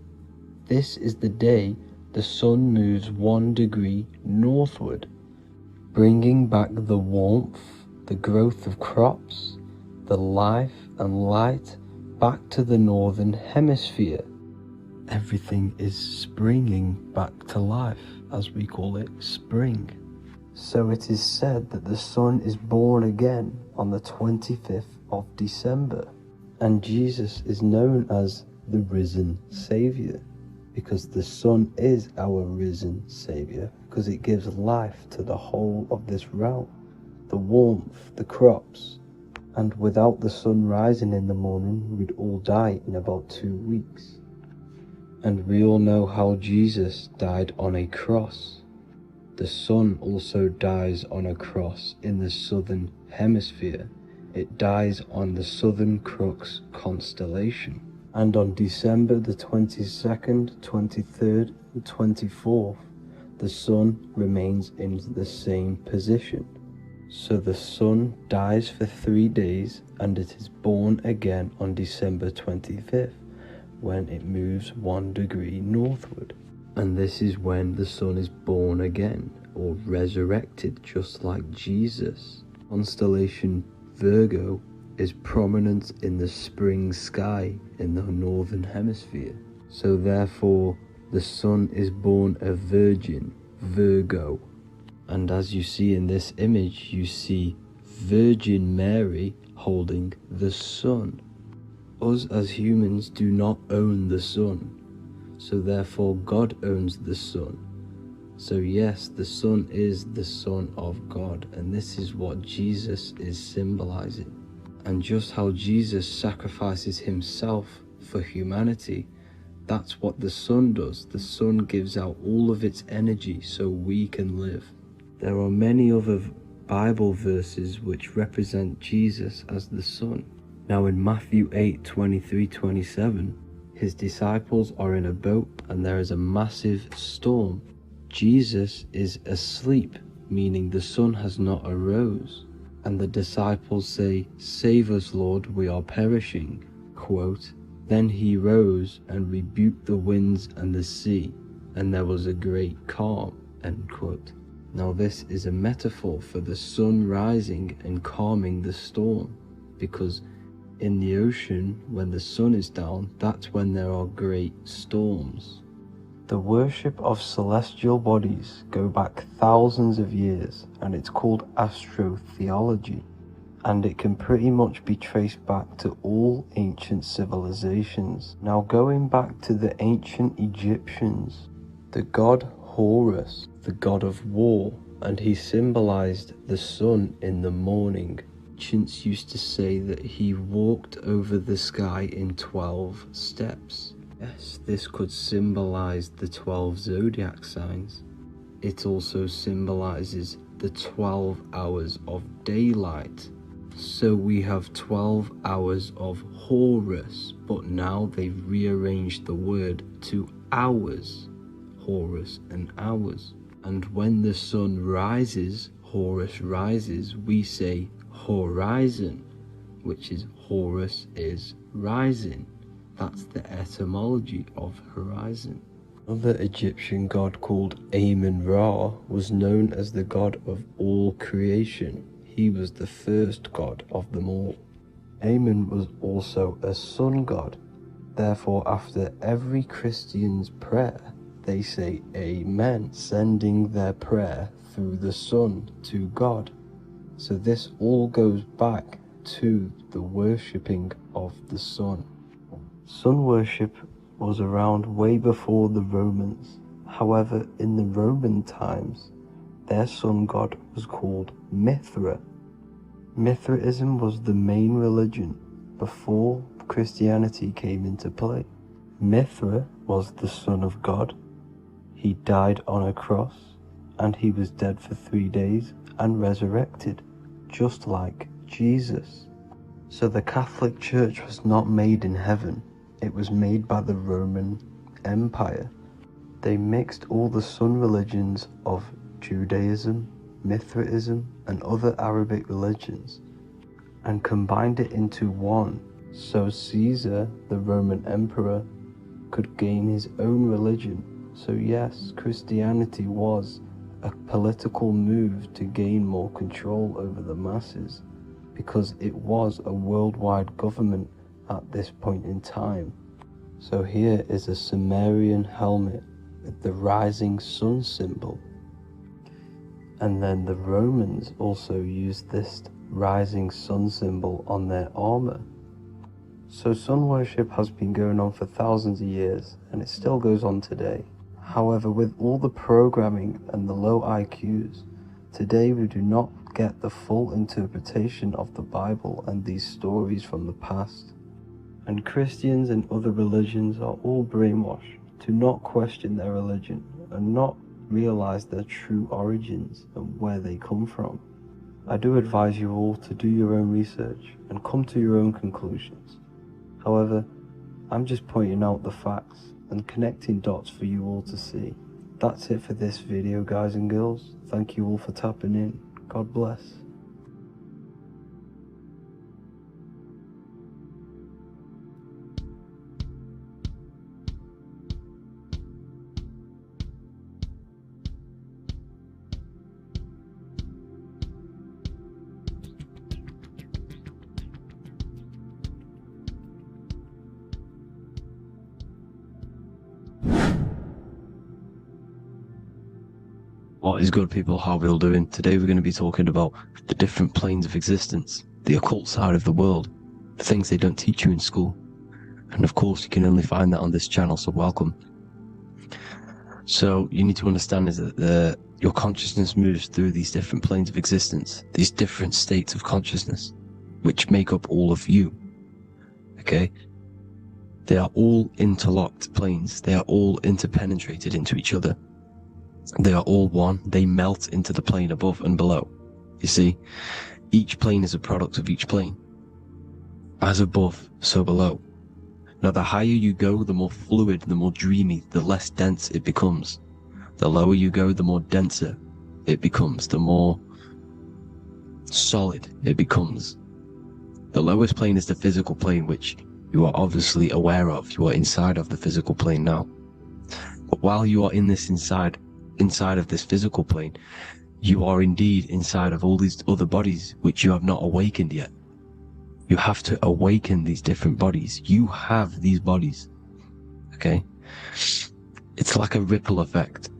This is the day the sun moves 1 degree northward, bringing back the warmth, the growth of crops, the life and light back to the northern hemisphere. Everything is springing back to life, as we call it, spring. So it is said that the sun is born again on the 25th of December, and Jesus is known as the risen Saviour, because the sun is our risen Saviour, because it gives life to the whole of this realm, the warmth, the crops. And without the sun rising in the morning, we'd all die in about 2 weeks. And we all know how Jesus died on a cross. The sun also dies on a cross in the southern hemisphere. It dies on the Southern Crux constellation. And on December the 22nd, 23rd, and 24th, the sun remains in the same position. So the sun dies for 3 days, and it is born again on December 25th, when it moves 1 degree northward. And this is when the sun is born again, or resurrected, just like Jesus. Constellation Virgo is prominent in the spring sky in the northern hemisphere. So therefore, the sun is born a virgin, Virgo. And as you see in this image, you see Virgin Mary holding the sun. Us as humans do not own the sun, so therefore God owns the sun. So yes, the sun is the Son of God, and this is what Jesus is symbolizing. And just how Jesus sacrifices himself for humanity, that's what the sun does. The sun gives out all of its energy so we can live. There are many other Bible verses which represent Jesus as the sun. Now in Matthew 8:23-27, his disciples are in a boat and there is a massive storm. Jesus is asleep, meaning the sun has not arose. And the disciples say, "Save us, Lord, we are perishing." Quote, "Then he rose and rebuked the winds and the sea, and there was a great calm." End quote. Now this is a metaphor for the sun rising and calming the storm, because in the ocean, when the sun is down, that's when there are great storms. The worship of celestial bodies go back thousands of years, and it's called astrotheology, and it can pretty much be traced back to all ancient civilizations. Now going back to the ancient Egyptians, the god Horus, the god of war, and he symbolized the sun in the morning. Ancients used to say that he walked over the sky in 12 steps. Yes, this could symbolize the 12 zodiac signs. It also symbolizes the 12 hours of daylight. So we have 12 hours of Horus, but now they've rearranged the word to hours. Horus and hours. And when the sun rises, Horus rises, we say horizon, which is Horus is rising. That's the etymology of horizon. Another Egyptian god called Amun-Ra was known as the god of all creation. He was the first god of them all. Amun was also a sun god. Therefore, after every Christian's prayer, they say Amen, sending their prayer through the sun to God. So this all goes back to the worshipping of the sun. Sun worship was around way before the Romans. However, in the Roman times, their sun god was called Mithra. Mithraism was the main religion before Christianity came into play. Mithra was the son of God. He died on a cross, and he was dead for 3 days and resurrected, just like Jesus. So the Catholic Church was not made in heaven, it was made by the Roman Empire. They mixed all the sun religions of Judaism, Mithraism, and other Arabic religions and combined it into one, so Caesar, the Roman emperor, could gain his own religion. So yes, Christianity was a political move to gain more control over the masses, because it was a worldwide government at this point in time. So here is a Sumerian helmet with the rising sun symbol. And then the Romans also used this rising sun symbol on their armor. So sun worship has been going on for thousands of years, and it still goes on today. However, with all the programming and the low IQs, today we do not get the full interpretation of the Bible and these stories from the past. And Christians and other religions are all brainwashed to not question their religion and not realize their true origins and where they come from. I do advise you all to do your own research and come to your own conclusions. However, I'm just pointing out the facts and connecting dots for you all to see. That's it for this video, guys and girls. Thank you all for tapping in. God bless. What is good, people? How are we all doing? Today we're going to be talking about the different planes of existence, the occult side of the world, the things they don't teach you in school. And of course, you can only find that on this channel, so welcome. So you need to understand is that your consciousness moves through these different planes of existence, these different states of consciousness, which make up all of you. Okay? They are all interlocked planes. They are all interpenetrated into each other. They are all one. They melt into the plane above and below. You see, each plane is a product of each plane. As above, so below. Now, the higher you go, the more fluid, the more dreamy, the less dense it becomes. The lower you go, the more denser it becomes, the more solid it becomes. The lowest plane is the physical plane, which you are obviously aware of. You are inside of the physical plane now. But while you are in this inside of this physical plane, you are indeed inside of all these other bodies which you have not awakened yet. You have to awaken these different bodies. You have these bodies. Okay? It's like a ripple effect.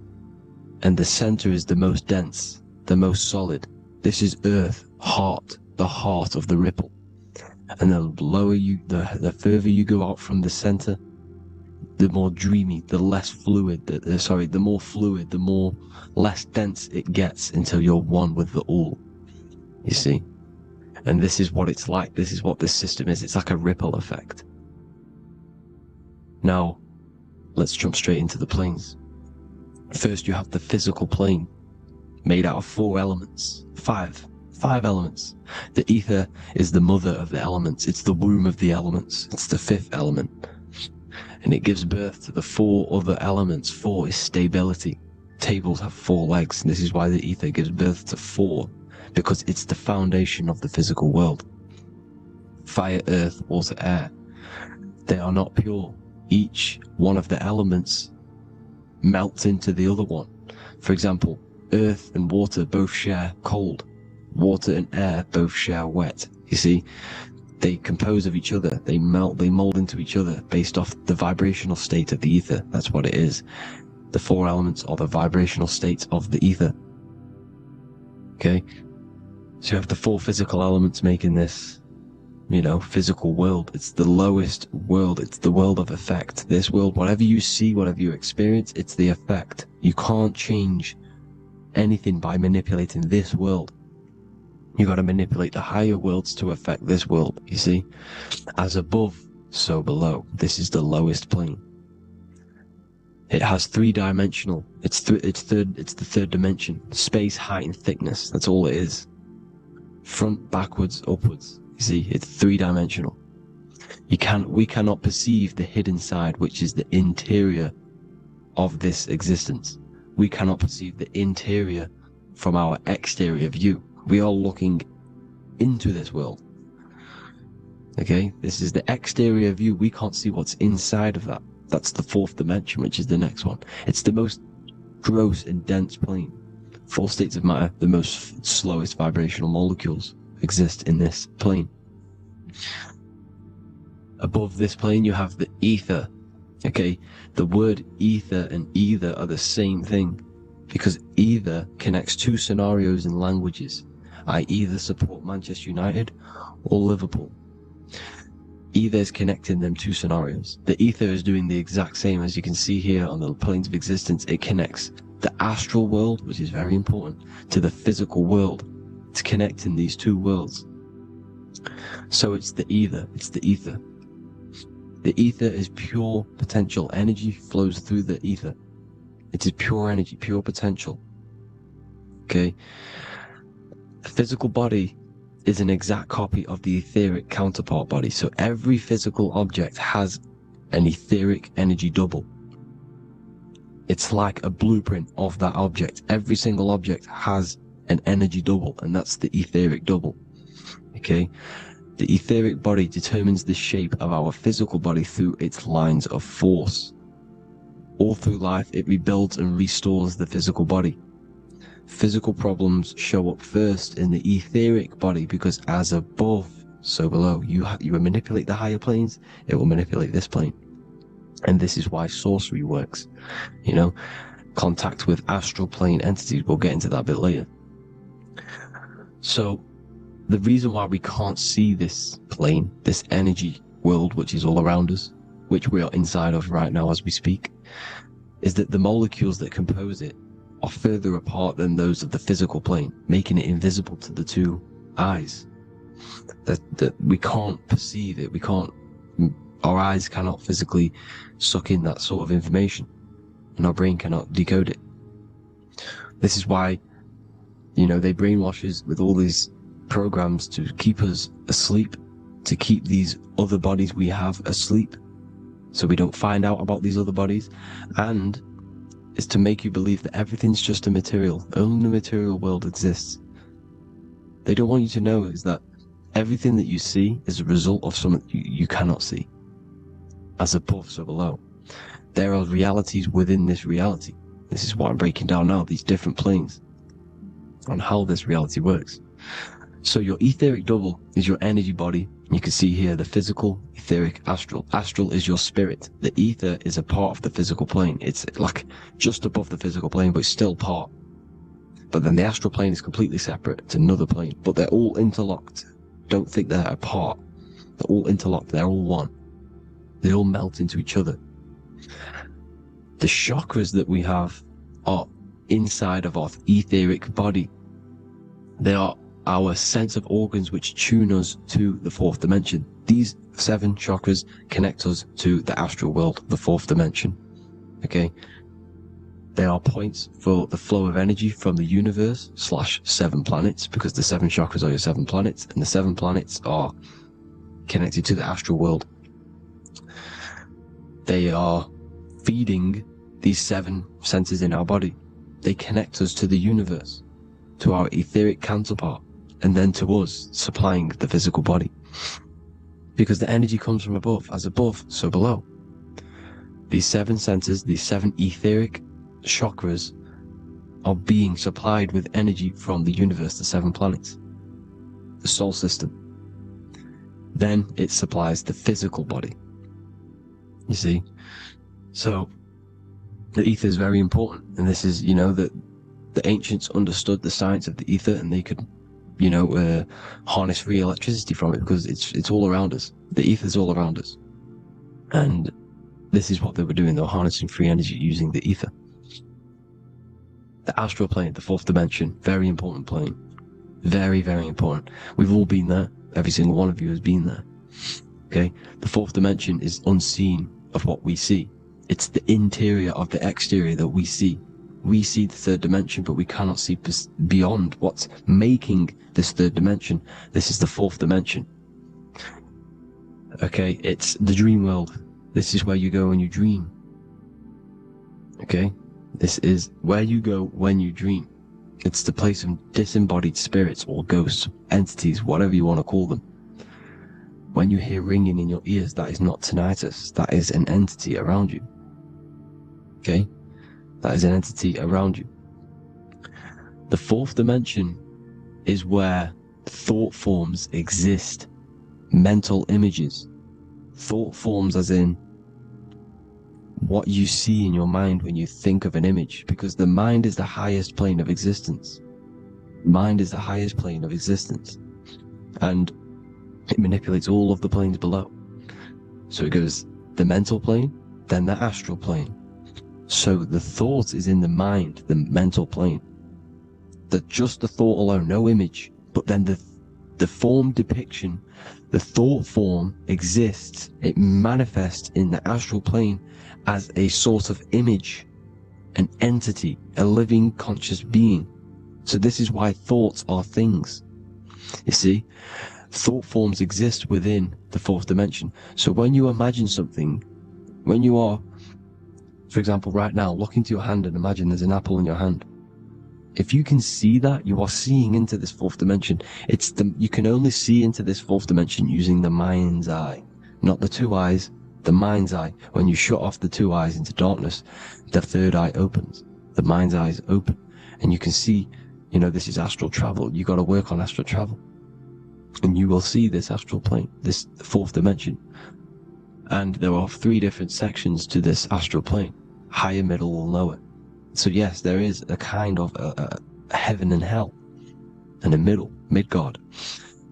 And the center is the most dense, the most solid. This is Earth, heart, the heart of the ripple. And the lower you, the further you go out from the center, the more dreamy, the less fluid, the more fluid, the more less dense it gets until you're one with the all. You see? And this is what it's like. This is what this system is. It's like a ripple effect. Now, let's jump straight into the planes. First, you have the physical plane, made out of 4 elements. 5 elements. The ether is the mother of the elements. It's the womb of the elements. It's the 5th element. And it gives birth to the 4 other elements. 4 is stability. Tables have 4 legs, and this is why the ether gives birth to 4, because it's the foundation of the physical world. Fire, earth, water, air. They are not pure. Each one of the elements melts into the other one. For example, earth and water both share cold. Water and air both share wet. You see? They compose of each other. They melt, they mold into each other based off the vibrational state of the ether. That's what it is. The 4 elements are the vibrational states of the ether. Okay? So you have the 4 physical elements making this, physical world. It's the lowest world. It's the world of effect. This world, whatever you see, whatever you experience, it's the effect. You can't change anything by manipulating this world. You got to manipulate the higher worlds to affect this world, you see? As above, so below. This is the lowest plane. It has 3-dimensional. It's the 3rd dimension. Space, height, and thickness. That's all it is. Front, backwards, upwards. You see, it's 3-dimensional. We cannot perceive the hidden side, which is the interior of this existence. We cannot perceive the interior from our exterior view. We are looking into this world. Okay, this is the exterior view. We can't see what's inside of that. That's the fourth dimension, which is the next one. It's the most gross and dense plane. Four states of matter, the most slowest vibrational molecules, exist in this plane. Above this plane, you have the ether. Okay, the word ether and either are the same thing, because either connects two scenarios in languages. I either support Manchester United or Liverpool. Either is connecting them two scenarios. The ether is doing the exact same, as you can see here on the planes of existence. It connects the astral world, which is very important, to the physical world. It's connecting these two worlds. So it's the ether. It's the ether. The ether is pure potential. Energy flows through the ether. It is pure energy, pure potential. Okay? The physical body is an exact copy of the etheric counterpart body. So every physical object has an etheric energy double. It's like a blueprint of that object. Every single object has an energy double, and that's the etheric double. Okay? The etheric body determines the shape of our physical body through its lines of force. All through life, it rebuilds and restores the physical body. Physical problems show up first in the etheric body, because as above, so below. You manipulate the higher planes, it will manipulate this plane. And this is why sorcery works. You know, contact with astral plane entities. We'll get into that a bit later. So, the reason why we can't see this plane, this energy world, which is all around us, which we are inside of right now as we speak, is that the molecules that compose it are further apart than those of the physical plane, making it invisible to the two eyes. That we can't perceive it. Our eyes cannot physically suck in that sort of information, and our brain cannot decode it. This is why, you know, they brainwash us with all these programs to keep us asleep, to keep these other bodies we have asleep, so we don't find out about these other bodies, and is to make you believe that everything's just a material. Only the material world exists. They don't want you to know is that everything that you see is a result of something you cannot see. As above, so below. There are realities within this reality. This is what I'm breaking down now, these different planes, on how this reality works. So your etheric double is your energy body. You can see here the physical, etheric, astral. Astral is your spirit. The ether is a part of the physical plane. It's like just above the physical plane, but it's still part. But then the astral plane is completely separate. It's another plane, but they're all interlocked. Don't think they're apart. They're all interlocked. They're all one. They all melt into each other. The chakras that we have are inside of our etheric body. They are our sense of organs which tune us to the fourth dimension. These 7 chakras connect us to the astral world, the fourth dimension. Okay? They are points for the flow of energy from the universe / 7 planets, because the 7 chakras are your 7 planets, and the 7 planets are connected to the astral world. They are feeding these 7 senses in our body. They connect us to the universe, to our etheric counterpart, and then to us, supplying the physical body. Because the energy comes from above. As above, so below. These 7 senses, these 7 etheric chakras, are being supplied with energy from the universe, the 7 planets, the solar system. Then it supplies the physical body. You see? So, the ether is very important. And this is, you know, that the ancients understood the science of the ether, and they could, you know, harness free electricity from it, because it's all around us. The ether is all around us. And this is what they were doing. They were harnessing free energy using the ether. The astral plane, the fourth dimension, very important plane. Very, very important. We've all been there. Every single one of you has been there. Okay? The fourth dimension is unseen of what we see. It's the interior of the exterior that we see. We see the third dimension, but we cannot see beyond what's making this third dimension. This is the fourth dimension. Okay, it's the dream world. This is where you go when you dream. Okay? This is where you go when you dream. It's the place of disembodied spirits or ghosts, entities, whatever you want to call them. When you hear ringing in your ears, that is not tinnitus. That is an entity around you. Okay? That is an entity around you. The fourth dimension is where thought forms exist. Mental images. Thought forms as in what you see in your mind when you think of an image, because the mind is the highest plane of existence. Mind is the highest plane of existence. And it manipulates all of the planes below. So it goes the mental plane, then the astral plane. So the thought is in the mind, the mental plane. That just the thought alone, no image, but then the form depiction, the thought form exists. It manifests in the astral plane as a sort of image, an entity, a living conscious being. So this is why thoughts are things. You see, thought forms exist within the fourth dimension. So when you imagine something, when you are, for example, right now, look into your hand and imagine there's an apple in your hand. If you can see that, you are seeing into this fourth dimension. You can only see into this fourth dimension using the mind's eye, not the two eyes, the mind's eye. When you shut off the two eyes into darkness, the third eye opens. The mind's eye is open, and you can see, this is astral travel. You got to work on astral travel, and you will see this astral plane, this fourth dimension. And there are 3 different sections to this astral plane: higher, middle, and lower. So yes, there is a kind of a heaven and hell, and a mid-god.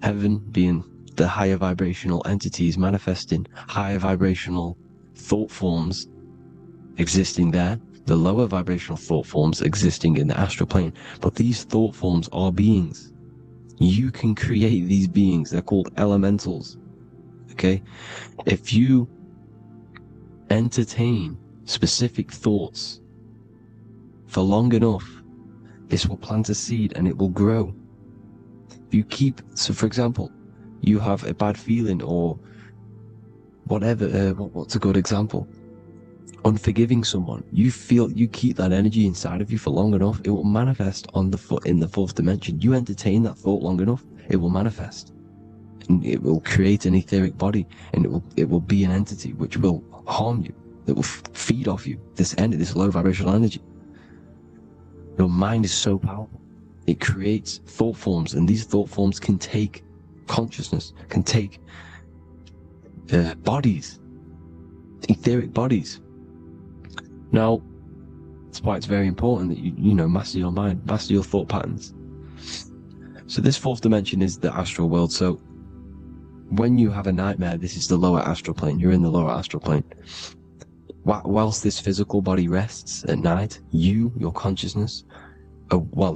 Heaven being the higher vibrational entities manifesting higher vibrational thought forms existing there, the lower vibrational thought forms existing in the astral plane. But these thought forms are beings. You can create these beings. They're called elementals. Okay? If you entertain specific thoughts for long enough, this will plant a seed and it will grow. If you keep, so for example, you have a bad feeling or whatever, what's a good example? Unforgiving someone. You keep that energy inside of you for long enough, it will manifest in the fourth dimension. You entertain that thought long enough, it will manifest. And it will create an etheric body, and it will be an entity which will harm you. It will feed off you, this low vibrational energy. Your mind is so powerful. It creates thought forms, and these thought forms can take consciousness, can take bodies, etheric bodies. Now, that's why it's very important that you master your mind, master your thought patterns. So this fourth dimension is the astral world. So when you have a nightmare, this is the lower astral plane. You're in the lower astral plane. Whilst this physical body rests at night, your consciousness,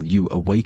you awaken